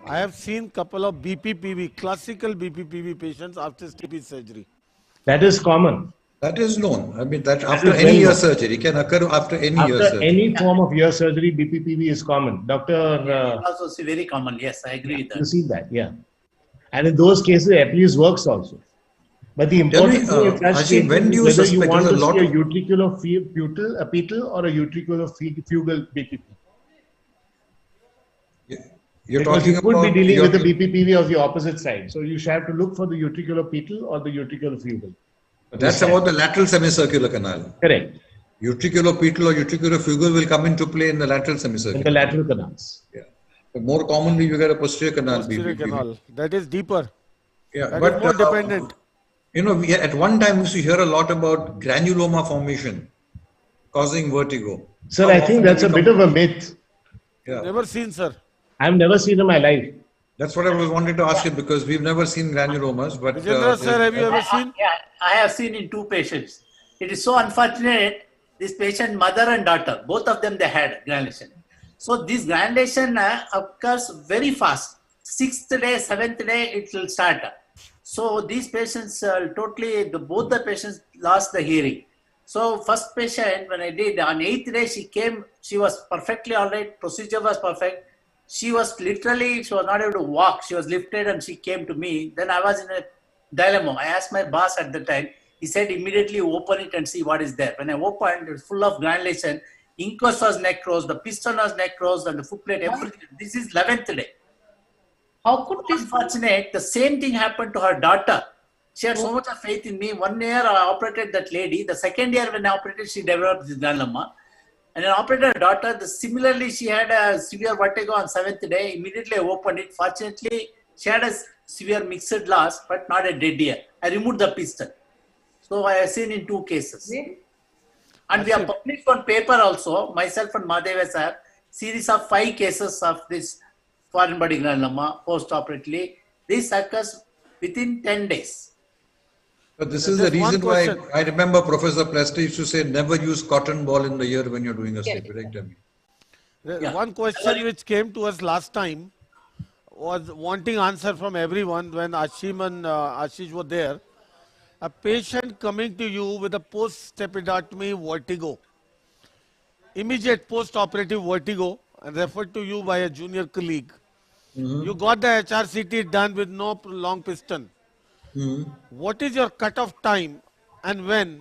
I have seen couple of BPPV, classical BPPV patients after STP surgery. That is common. That is known. I mean, that after any ear surgery can occur after any ear surgery. Any form of ear surgery, BPPV is common. Doctor. Also very common. Yes, I agree with that. You see that, yeah. And in those cases, Epley's works also. But the important thing is whether you want to see a utricular-petal or a utricular-fugal BPP. You're because talking you could about be dealing with the BPPV of the opposite side. So you should have to look for the utricular-petal or the utricular-fugal. That's about the lateral semicircular canal. Correct. Utricular-petal or utricular-fugal will come into play in the lateral semicircular. In the lateral canals. Yeah. But more commonly, you get a posterior canal. Posterior canal. That is deeper. Yeah, that but is more dependent. You know, at one time we used to hear a lot about granuloma formation causing vertigo. Sir, I think that's a bit of a myth. Yeah. Never seen, sir. I've never seen in my life. That's what I was wanting to ask you, because we've never seen granulomas. But sir, have you ever seen? Yeah, I have seen in 2 patients. It is so unfortunate. This patient, mother and daughter, both of them, they had granulation. So this granulation occurs very fast. 6th day, 7th day, it will start. So these patients both the patients lost the hearing. So first patient, when I did, on 8th day, she came, she was perfectly all right, procedure was perfect. She was not able to walk. She was lifted and she came to me. Then I was in a dilemma. I asked my boss at the time. He said, immediately open it and see what is there. When I opened, it was full of granulation. Incus was necrosed, the piston was necrosed, and the footplate, everything. This is 11th day. How could this? Unfortunate, the same thing happened to her daughter. She had so much of faith in me. 1 year I operated that lady. The 2nd year when I operated, she developed this granuloma. And then operated her daughter. Similarly, she had a severe vertigo on 7th day. Immediately I opened it. Fortunately, she had a severe mixed loss, but not a dead ear. I removed the piston. So I have seen in 2 cases. And we have published on paper also, myself and Madheva sir, series of 5 cases of this foreign body granuloma post-operatively. This occurs within 10 days. But this is the reason why I remember Professor Plester used to say, never use cotton ball in the ear when you're doing a stapedectomy. One question which came to us last time was wanting answer from everyone when Ashim and Ashish were there. A patient coming to you with a post-stapediectomy vertigo, immediate post-operative vertigo, and referred to you by a junior colleague. You got the HRCT done with no long piston. What is your cutoff time and when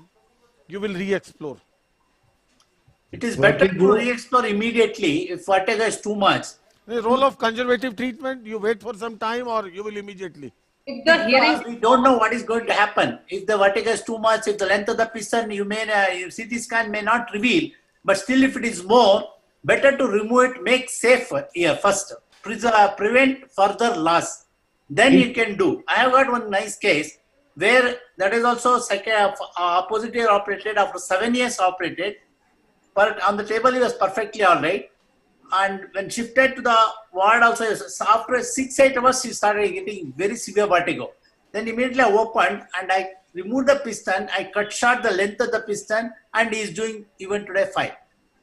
you will re-explore? It is better to re-explore immediately if vertigo is too much. The role of conservative treatment, you wait for some time or you will immediately? If the hearing, we don't know what is going to happen. If the vertigo is too much, if the length of the piston, your CT scan may not reveal, but still if it is more, better to remove it, make safe ear first, prevent further loss. Then you can do. I have got one nice case where that is also opposite ear operated after 7 years operated, but on the table he was perfectly all right. And when shifted to the ward also, after 6-8 hours, she started getting very severe vertigo. Then immediately I opened and I removed the piston, I cut short the length of the piston, and he is doing even today fine.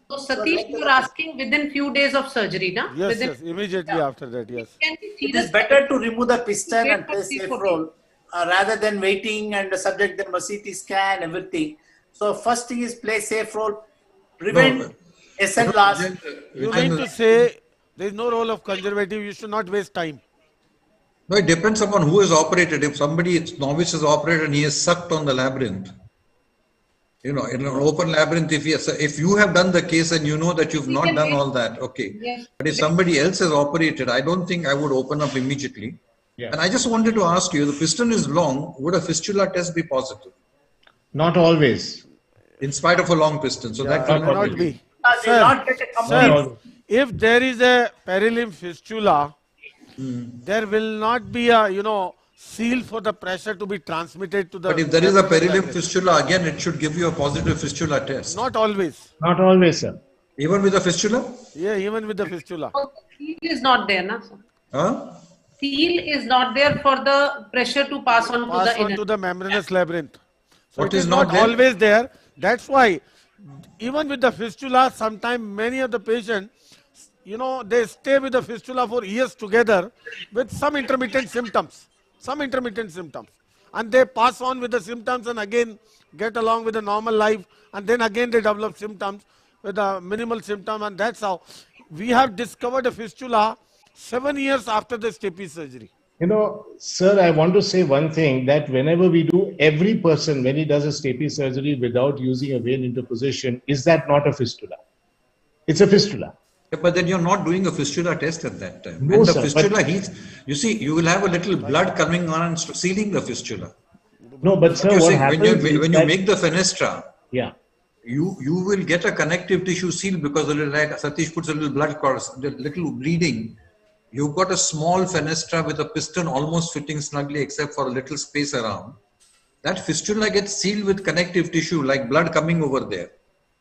So Satish, you are asking within few days of surgery, na? Yes, yes, immediately after that, yes. It is better to remove the piston and play safe role rather than waiting and subject them a CT scan, everything. So first thing is play safe role, prevent SN loss. You mean to say there is no role of conservative, you should not waste time. No, it depends upon who is operated. If somebody, novice is operated and he is sucked on the labyrinth, You know, in an open labyrinth, if you have done the case and you know that you've not done all that, okay. Yes. But if somebody else has operated, I don't think I would open up immediately. Yeah. And I just wanted to ask you, the piston is long, would a fistula test be positive? Not always. In spite of a long piston. So that will not be. They will not get a complete. If there is a perilimb fistula, there will not be a, seal for the pressure to be transmitted to the... But if there is a perilimb fistula, again, it should give you a positive fistula test. Not always. Not always, sir. Even with the fistula? Yeah, even with the fistula. Seal is not there, na? Huh? Seal is not there for the pressure to pass on To the membranous labyrinth. So What it is not not there? always there. That's why, even with the fistula, sometimes many of the patients, they stay with the fistula for years together with some intermittent symptoms. And they pass on with the symptoms and again get along with the normal life. And then again they develop symptoms with a minimal symptom. And that's how we have discovered a fistula 7 years after the stapes surgery. Sir, I want to say one thing, that whenever we do, every person, when he does a stapes surgery without using a vein interposition, is that not a fistula? It's a fistula. Yeah, but then you're not doing a fistula test at that time. No, When the sir, fistula heals, you see, you will have a little blood coming on and sealing the fistula. No, but sir, what happens when you make the fenestra, yeah, you will get a connective tissue seal because like Satish puts a little blood course, the little bleeding. You've got a small fenestra with a piston almost fitting snugly except for a little space around. That fistula gets sealed with connective tissue like blood coming over there.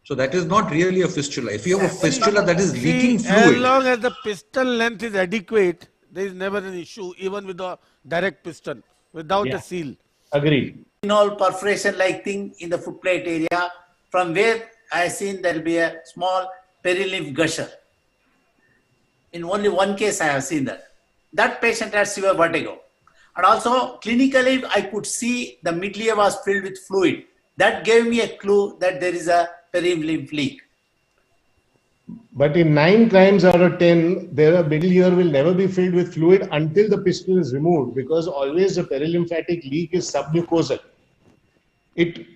So that is not really a fistula. If you have a fistula that is leaking fluid. As long as the piston length is adequate, there is never an issue, even with the direct piston, without a seal. Agreed. Perforation like thing in the foot plate area, from where I seen there will be a small perilymph gusher. In only one case I have seen that. That patient had severe vertigo. And also clinically I could see the mid-ear was filled with fluid. That gave me a clue that there is a perilymph leak. But in 9 times out of 10, their middle ear will never be filled with fluid until the piston is removed, because always the perilymphatic leak is submucosal.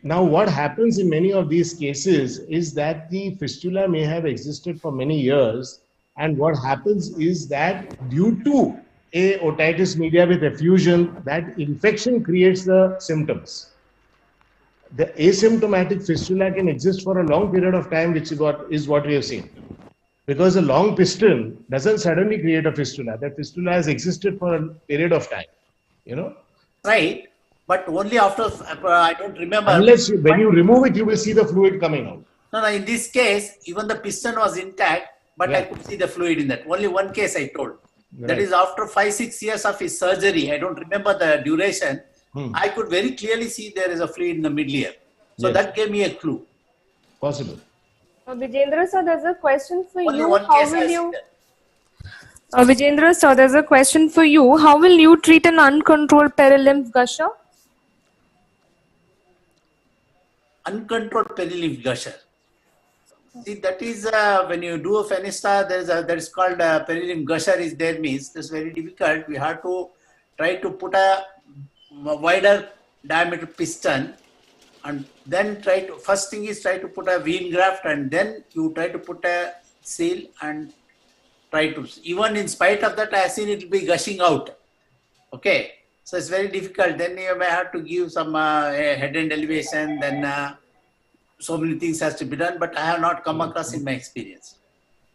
Now what happens in many of these cases is that the fistula may have existed for many years, and what happens is that due to a otitis media with effusion, that infection creates the symptoms. The asymptomatic fistula can exist for a long period of time, which is what we have seen. Because a long piston doesn't suddenly create a fistula. That fistula has existed for a period of time, Right, but only after, I don't remember. Unless when you remove it, you will see the fluid coming out. No, in this case, even the piston was intact, but I could see the fluid in that. Only one case I told. That Right. is after 5-6 years of his surgery. I don't remember the duration. I could very clearly see there is a fluid in the middle ear. So Yes. that gave me a clue. Possible. Vijendra sir, there's a question for Only you. one How case I will see you? that. Vijendra sir, there's a question for you. How will you treat an uncontrolled perilymph gusher? Uncontrolled perilymph gusher. See, that is when you do a fenestra, that is called perilymph gusher is there means that's very difficult. We have to try to put a wider diameter piston, and then first thing is try to put a vein graft, and then you try to put a seal and try to, even in spite of that I have seen it will be gushing out. Okay, so it's very difficult. Then you may have to give some head end elevation, then so many things has to be done, but I have not come across in my experience.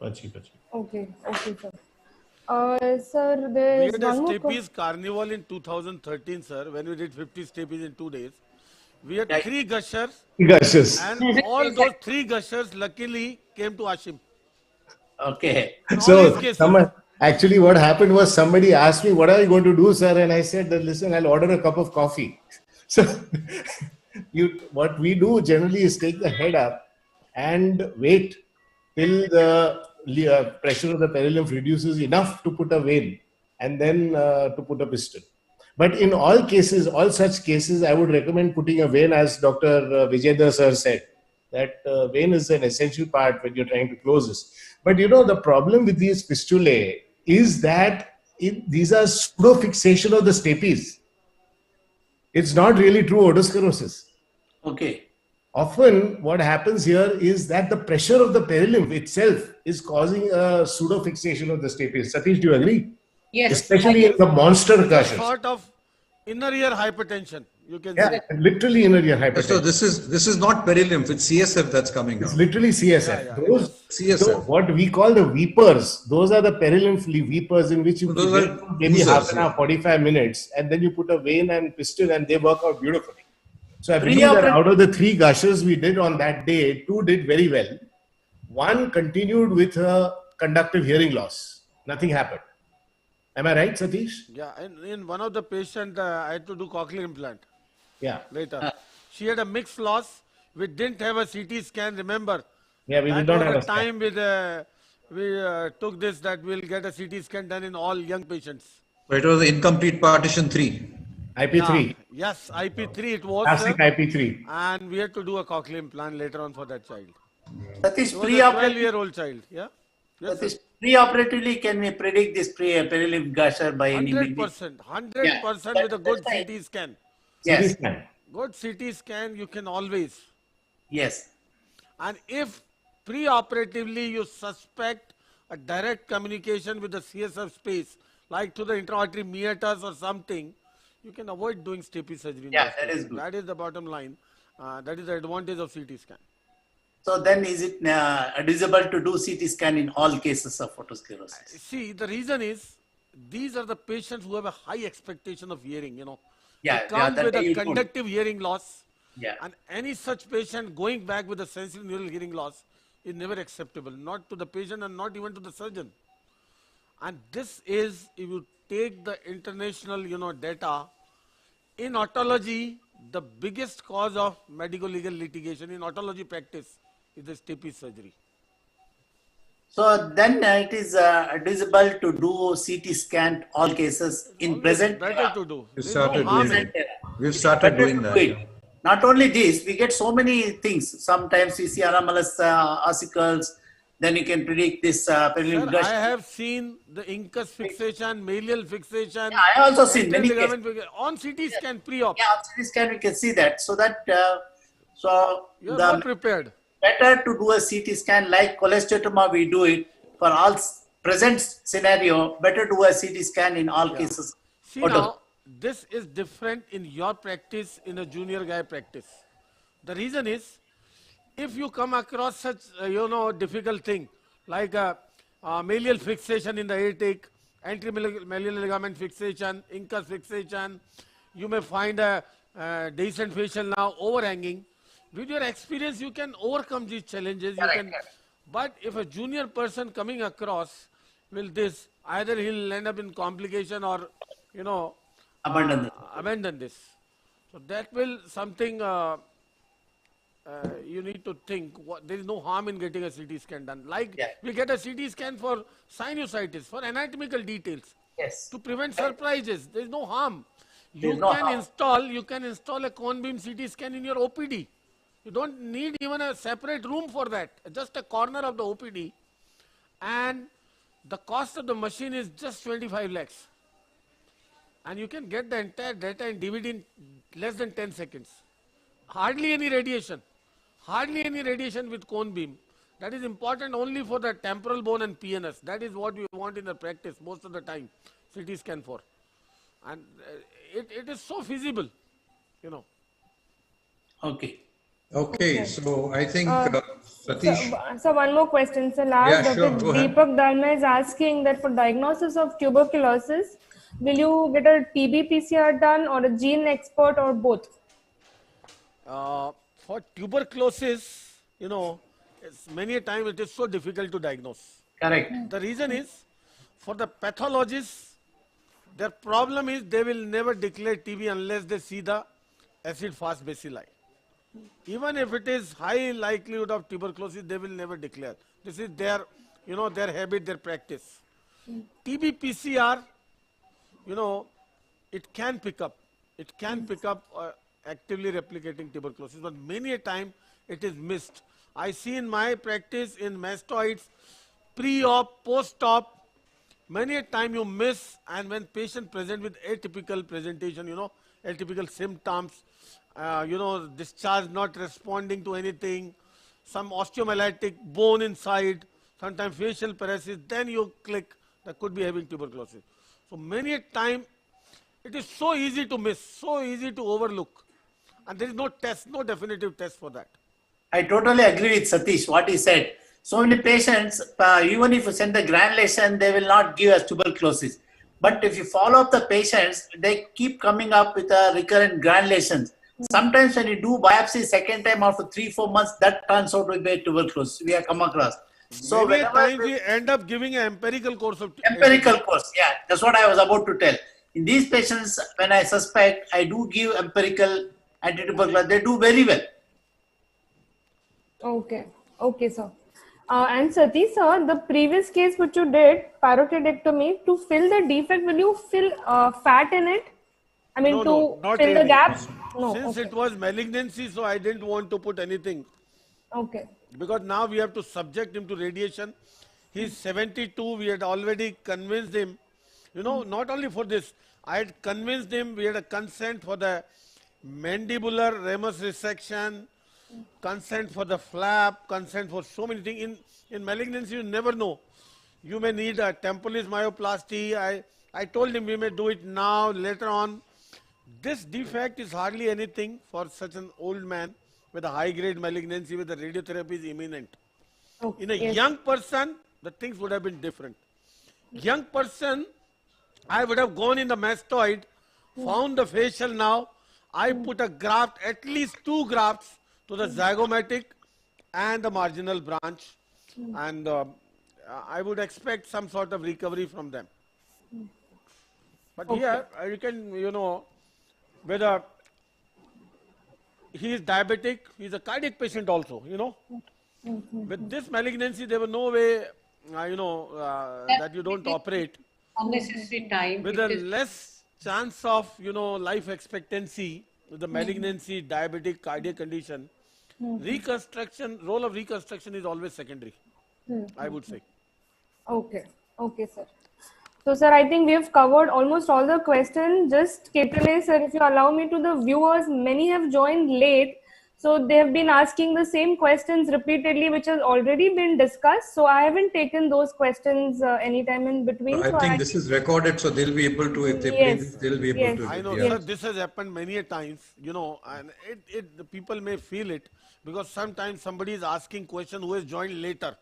Okay, sir. Sir, there We is had a one more stapes carnival in 2013, sir, when we did 50 stapes in 2 days. We had 3 gushers. Gushers. And all those 3 gushers luckily came to Ashim. Okay. So, actually what happened was somebody asked me, what are you going to do, sir? And I said, that, listen, I'll order a cup of coffee. So, what we do generally is take the head up and wait till the pressure of the perilymph reduces enough to put a vein, and then to put a piston. But in all cases, all such cases, I would recommend putting a vein, as Dr. Vijendra sir said, that vein is an essential part when you're trying to close this. But the problem with these fistulae is that these are pseudo fixation of the stapes. It's not really true otosclerosis. Okay. often what happens here is that the pressure of the perilymph itself is causing a pseudo fixation of the stapes. Satish, do you agree? Yes. Especially in the monster gushers. Sort of inner ear hypertension, you can Yeah, say. literally inner ear hypertension. So this is not perilymph, it's CSF that's coming out. It's literally CSF. Those CSF. what we call the weepers, those are the perilymph weepers in which you wait maybe half an hour, 45 minutes, and then you put a vein and piston and they work out beautifully. So I believe that out of the 3 gushers we did on that day, 2 did very well. 1 continued with a conductive hearing loss. Nothing happened. Am I right, Satish? Yeah, and in one of the patients, I had to do cochlear implant. Yeah. Later. She had a mixed loss. We didn't have a CT scan, remember? Yeah, we did not have a scan. time we took this that we'll get a CT scan done in all young patients. So it was the incomplete partition 3. IP3. Yeah, yes, IP3 it was. Classic IP3. And we had to do a cochlear implant later on for that child. That is It was a pre-operative. 12-year-old child. Yeah. Yes, That is pre-operatively, can we predict this perilymph gusher by any 100%. 100% with a good CT scan. Yes. CT scan. Good CT scan, you can always. Yes. And if pre-operatively you suspect a direct communication with the CSF space, like to the intra-auditory meatus or something, you can avoid doing stapes surgery. Yeah, that is good. That is the bottom line. That is the advantage of CT scan. So then is it advisable to do CT scan in all cases of otosclerosis? See, the reason is, these are the patients who have a high expectation of hearing, you know. Yeah, They come that with way a you don't. conductive hearing loss. Yeah. And any such patient going back with a sensory neural hearing loss is never acceptable, not to the patient and not even to the surgeon. And this is, if you take the international, data, in otology, the biggest cause of medico-legal litigation in otology practice is the stapes surgery. So then it is advisable to do CT scan all cases in present. Better to do. We've started harm doing in it. We've started Better doing to that. do it. Not only this, we get so many things. Sometimes we see anomalous ossicles. Then you can predict this perilymph Sir, gush. I have seen the incus fixation, malleol fixation. Yeah, I also seen many anterior cases. ligament on CT scan pre-op. Yeah, on CT scan we can see that. So that You are more prepared. better to do a CT scan like cholesteatoma. We do it for all present scenario. Better do a CT scan in all cases. See now, this is different in your practice, in a junior guy practice. The reason is, if you come across such, difficult thing, like a malleol fixation in the aortic, anterior ligament fixation, incus fixation, you may find a decent facial now overhanging. With your experience, you can overcome these challenges. But if a junior person coming across will this, either he'll end up in complication or, abandon this. So that will something you need to think. There is no harm in getting a CT scan done. Like we get a CT scan for sinusitis, for anatomical details. Yes. To prevent surprises. There is no harm. You can install a cone beam CT scan in your OPD. You don't need even a separate room for that. Just a corner of the OPD. And the cost of the machine is just 25 lakhs. And you can get the entire data in DVD in less than 10 seconds. Hardly any radiation. Hardly any radiation with cone beam. That is important only for the temporal bone and PNS. That is what we want in the practice most of the time. CT scan for. And it is so feasible, Okay. Okay, so I think Satish. So one more question. So last, Yeah, sure, Dr. go ahead. Deepak Dalma is asking that for diagnosis of tuberculosis, will you get a TB PCR done or a gene expert or both? For tuberculosis, many a time it is so difficult to diagnose. Correct. The reason is, for the pathologists, their problem is they will never declare TB unless they see the acid-fast bacilli. Even if it is high likelihood of tuberculosis, they will never declare. This is their, their habit, their practice. TB PCR, it can pick up. It can pick up actively replicating tuberculosis, but many a time it is missed. I see in my practice in mastoids, pre-op, post-op, many a time you miss, and when patient present with atypical presentation, atypical symptoms, discharge not responding to anything, some osteomyelitic bone inside, sometimes facial paralysis, then you click that could be having tuberculosis. So many a time it is so easy to miss, so easy to overlook, and there is no test, no definitive test for that. I totally agree with Satish, what he said. So many patients, even if you send the granulation, they will not give us tuberculosis. But if you follow up the patients, they keep coming up with recurrent granulations. Sometimes when you do biopsy second time after 3-4 months, that turns out to be tuberculosis. We have come across. So many times we end up giving an empirical course of empirical course, yeah, that's what I was about to tell. In these patients, when I suspect, I do give empirical anti-tuberculosis. They do very well. Okay, okay, sir. And Satish, sir, the previous case which you did, parotidectomy, to fill the defect, will you fill fat in it? I mean, to not fill really. the gaps? No. Since it was malignancy, so I didn't want to put anything. Okay. Because now we have to subject him to radiation. He's 72. We had already convinced him, not only for this, I had convinced him, we had a consent for the mandibular ramus resection, consent for the flap, consent for so many things. In malignancy, you never know. You may need a temporalis myoplasty. I told him we may do it now, later on. This defect is hardly anything for such an old man with a high-grade malignancy where the radiotherapy is imminent. In a young person, the things would have been different. Young person, I would have gone in the mastoid, found the facial now. I put a graft, at least 2 grafts to the zygomatic and the marginal branch. And I would expect some sort of recovery from them. But here, you can, whether he is diabetic, he is a cardiac patient also, With this malignancy, there was no way, that you don't operate. Unnecessary time. With a less chance of, life expectancy, with the malignancy, diabetic, cardiac condition, reconstruction, role of reconstruction is always secondary, I would say. Okay, okay, sir. So, sir, I think we have covered almost all the questions. Just Ketale, sir, if you allow me to the viewers, many have joined late. So they have been asking the same questions repeatedly, which has already been discussed. So I haven't taken those questions anytime in between. I think this is recorded, so they'll be able to, if they play this, they'll be able to. I know, sir, this has happened many a times, and the people may feel it because sometimes somebody is asking question who has joined later.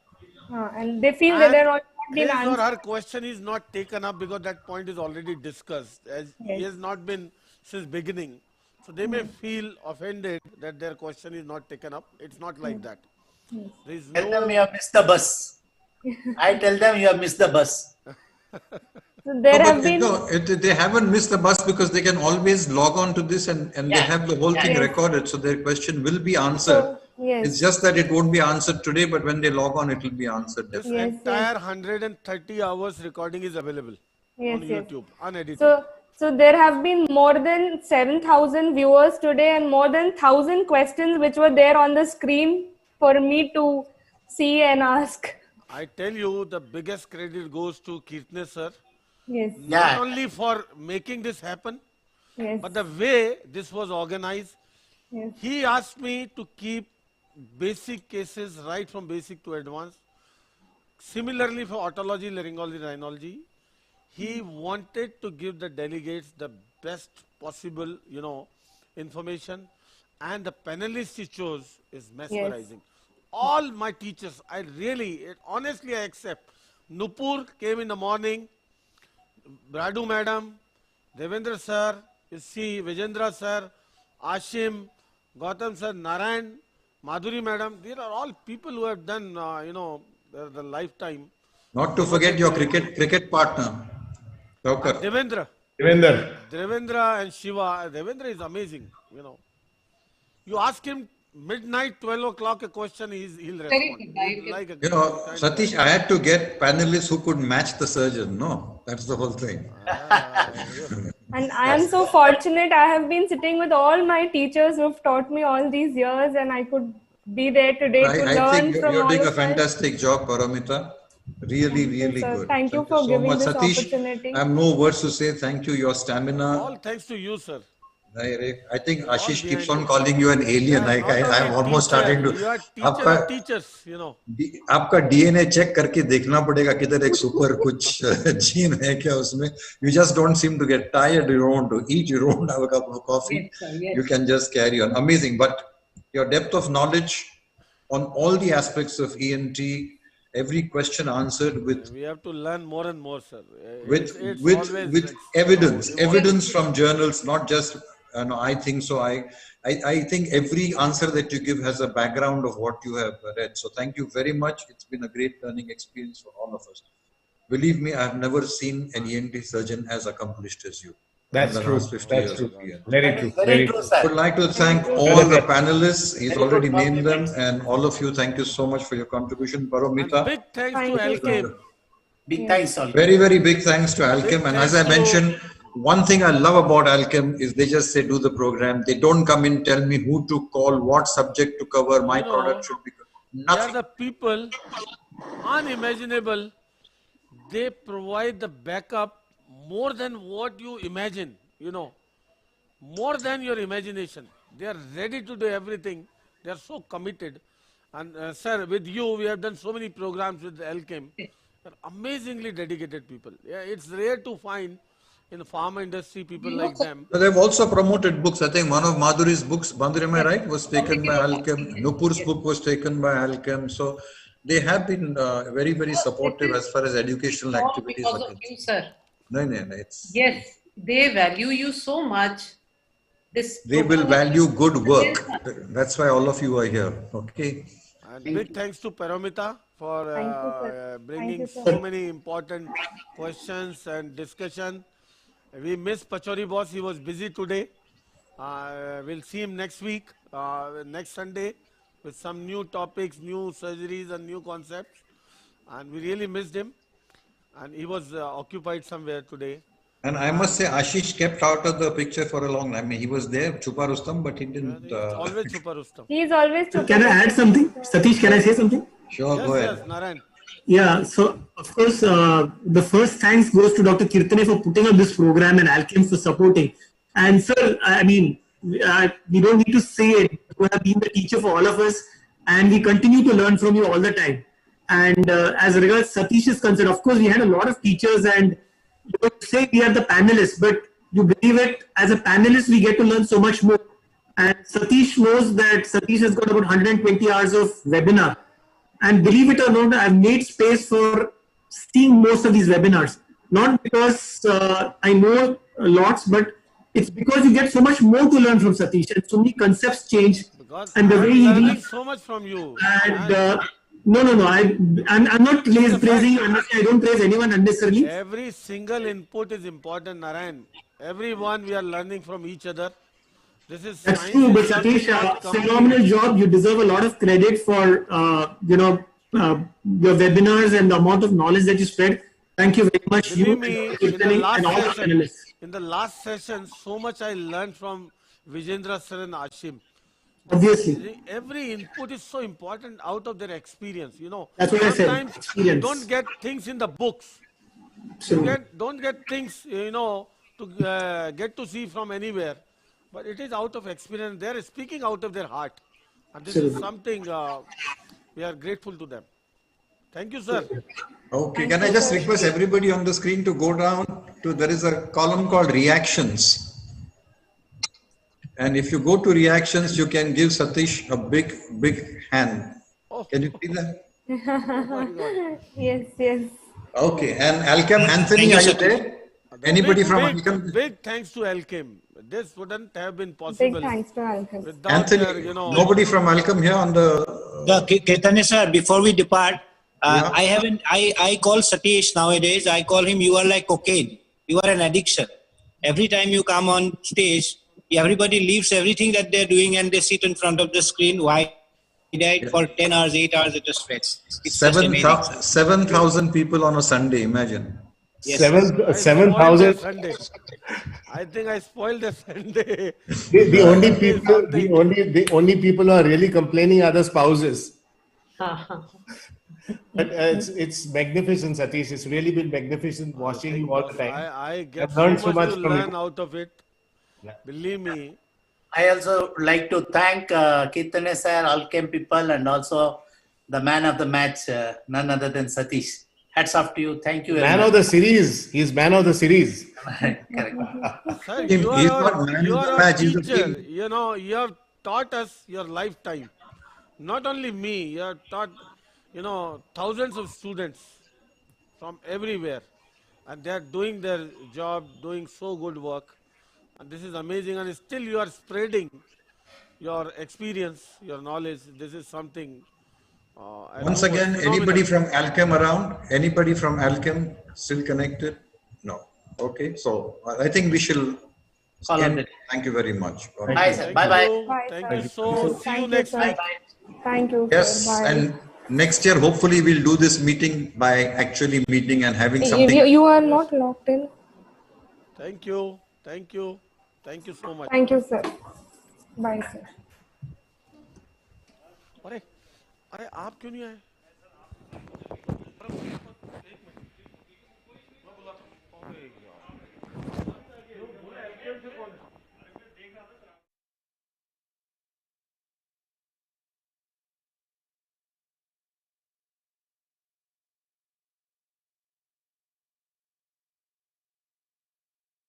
And they feel that they're not been his answered. or her question is not taken up because that point is already discussed, as he has not been since beginning. So they may feel offended that their question is not taken up. It's not like that. There is Tell them you have missed the bus. I tell them you have missed the bus. So there have been... they haven't missed the bus because they can always log on to this and they have the whole thing recorded. So their question will be answered. It's just that it won't be answered today, but when they log on, it will be answered. This entire 130 hours recording is available on YouTube, unedited. So there have been more than 7,000 viewers today and more than 1,000 questions which were there on the screen for me to see and ask. I tell you, the biggest credit goes to Kirtne sir. Yes. Not only for making this happen, but the way this was organized. Yes. He asked me to keep basic cases right from basic to advanced. Similarly for otology, laryngology, rhinology, he wanted to give the delegates the best possible, information, and the panelists he chose is mesmerizing. All my teachers, honestly I accept. Nupur came in the morning, Bradu madam, Devendra sir, Vijendra sir, Ashim, Gautam sir, Narayan, Madhuri madam, these are all people who have done, the lifetime. Not to forget your cricket partner, Devendra. Devendra and Shiva. Devendra is amazing, You ask him midnight, 12 o'clock a question, he'll respond. Satish, I had to get panelists who could match the surgeon. No, that's the whole thing. And I am so fortunate. I have been sitting with all my teachers who have taught me all these years, and I could be there today to learn I think from you're all doing a of them. fantastic job, Paramita. Really good. Thank you for giving this Satish, opportunity. I have no words to say. Thank you. Your stamina. All thanks to you, sir. I think Ashish keeps on calling you an alien. I'm almost starting to. You are teacher of teachers, you know. आपका DNA check करके देखना पड़ेगा किधर एक super कुछ gene है क्या उसमें. You just don't seem to get tired. You don't want to eat. You don't have a cup of coffee. Yes, sir, yes. You can just carry on. Amazing. But your depth of knowledge on all the aspects of ENT, every question answered with. We have to learn more and more, sir. With evidence from journals, not just. No, I think so. I think every answer that you give has a background of what you have read. So thank you very much. It's been a great learning experience for all of us. Believe me, I have never seen an ENT surgeon as accomplished as you. That's true. That's true. Very true. Very true, sir. I would like to thank all the panelists. He's already named them, and all of you. Thank you so much for your contribution, Paromita. Big thanks to Alkem. Big thanks, all. Very, very big thanks to Alkem. And as I mentioned, one thing I love about Alkem is they just say do the program. They don't come in, tell me who to call, what subject to cover, my product should be. Nothing. They are the people unimaginable. They provide the backup more than what you imagine, you know, more than your imagination. They are ready to do everything. They are so committed. And sir, with you, we have done so many programs with Alkem. They're amazingly dedicated people. Yeah, it's rare to find in the pharma industry people like them. They've also promoted books. I think one of Madhuri's books, Madhuri, am I right, was taken by Alkem. Nupur's book was taken by Alkem. So they have been very, very supportive as far as educational activities are concerned. You, sir. No, it's... Yes, they value you so much. They will value good work. That's why all of you are here. Okay. And big thanks to Paromita for bringing so many important questions and discussion. We miss Pachori boss. He was busy today. We'll see him next week, next Sunday, with some new topics, new surgeries and new concepts. And we really missed him. And he was occupied somewhere today. And I must say, Ashish kept out of the picture for a long time. I mean, he was there, Chupa Rustam, but he didn't. Always Chupa Rustam. He is always Chupa. Can I add something? Satish, can I say something? Sure, go ahead. Yes, Narayan. Yeah, so of course, the first thanks goes to Dr. Kirtane for putting up this program and Alkem for supporting. And sir, I mean, we don't need to say it. You have been the teacher for all of us, and we continue to learn from you all the time. And as regards Satish is concerned, of course, we had a lot of teachers, and you would say we are the panelists, but you believe it, as a panelist, we get to learn so much more. And Satish knows that Satish has got about 120 hours of webinar. And believe it or not, I've made space for seeing most of these webinars. Not because I know lots, but it's because you get so much more to learn from Satish, and so many concepts change. Because and the way he learning so much from you. And no, I'm not praising you. I don't praise anyone unnecessarily. Every single input is important, Narayan. Everyone, we are learning from each other. That's true, but Satish, phenomenal job. You deserve a lot of credit for your webinars and the amount of knowledge that you spread. Thank you very much. Believe me, in the last session, so much I learned from Vijendra sir and Ashim. Obviously. Every input is so important out of their experience, you know. That's what I said. Sometimes you don't get things in the books. You don't get things, you know, to get to see from anywhere. But it is out of experience. They are speaking out of their heart. And this is something we are grateful to them. Thank you, sir. Okay, can I just request everybody on the screen to go down to, there is a column called reactions. And if you go to reactions, you can give Satish a big hand. Can you see that? Yes. Okay, and Alkem, Anthony, are you there? Anybody from Alkem? Big thanks to Alkem. This wouldn't have been possible. Big thanks to Alkem. Anthony, nobody from Alkem here on the... Kirtane sir, before we depart, I call Satish nowadays, I call him, you are like cocaine. You are an addiction. Every time you come on stage, everybody leaves everything that they're doing and they sit in front of the screen wide-eyed for 10 hours, 8 hours at a stretch. 7,000 people on a Sunday, imagine. Yes. 7,000. I think I spoiled the Sunday. The only people who are really complaining are the spouses. But it's magnificent, Satish. It's really been magnificent watching you all the time. I get so much to learn out of it. Believe me. I also like to thank Kirtane sir, Alchem people, and also the man of the match, none other than Satish. Hats off to you. Thank you very Man much. of the series. He's man of the series. Correct. Sir, He's not man you of the are a match, he's the teacher. king. You know, you have taught us your lifetime. Not only me, you have taught, thousands of students from everywhere. And they are doing their job, doing so good work. And this is amazing. And still you are spreading your experience, your knowledge. This is something Once again, phenomenal. anybody from Alchem around? Anybody from Alchem still connected? No. Okay, so I think we shall end. Thank you very much. Bye, sir. Bye-bye. Bye, Thank sir. you. So, see you next week. Thank you, Yes, sir. Bye. and next year, hopefully, we'll do this meeting by actually meeting and having something. You are not locked in. Thank you. Thank you. Thank you so much. Thank you, sir. Bye, sir. अरे आप क्यों नहीं आए?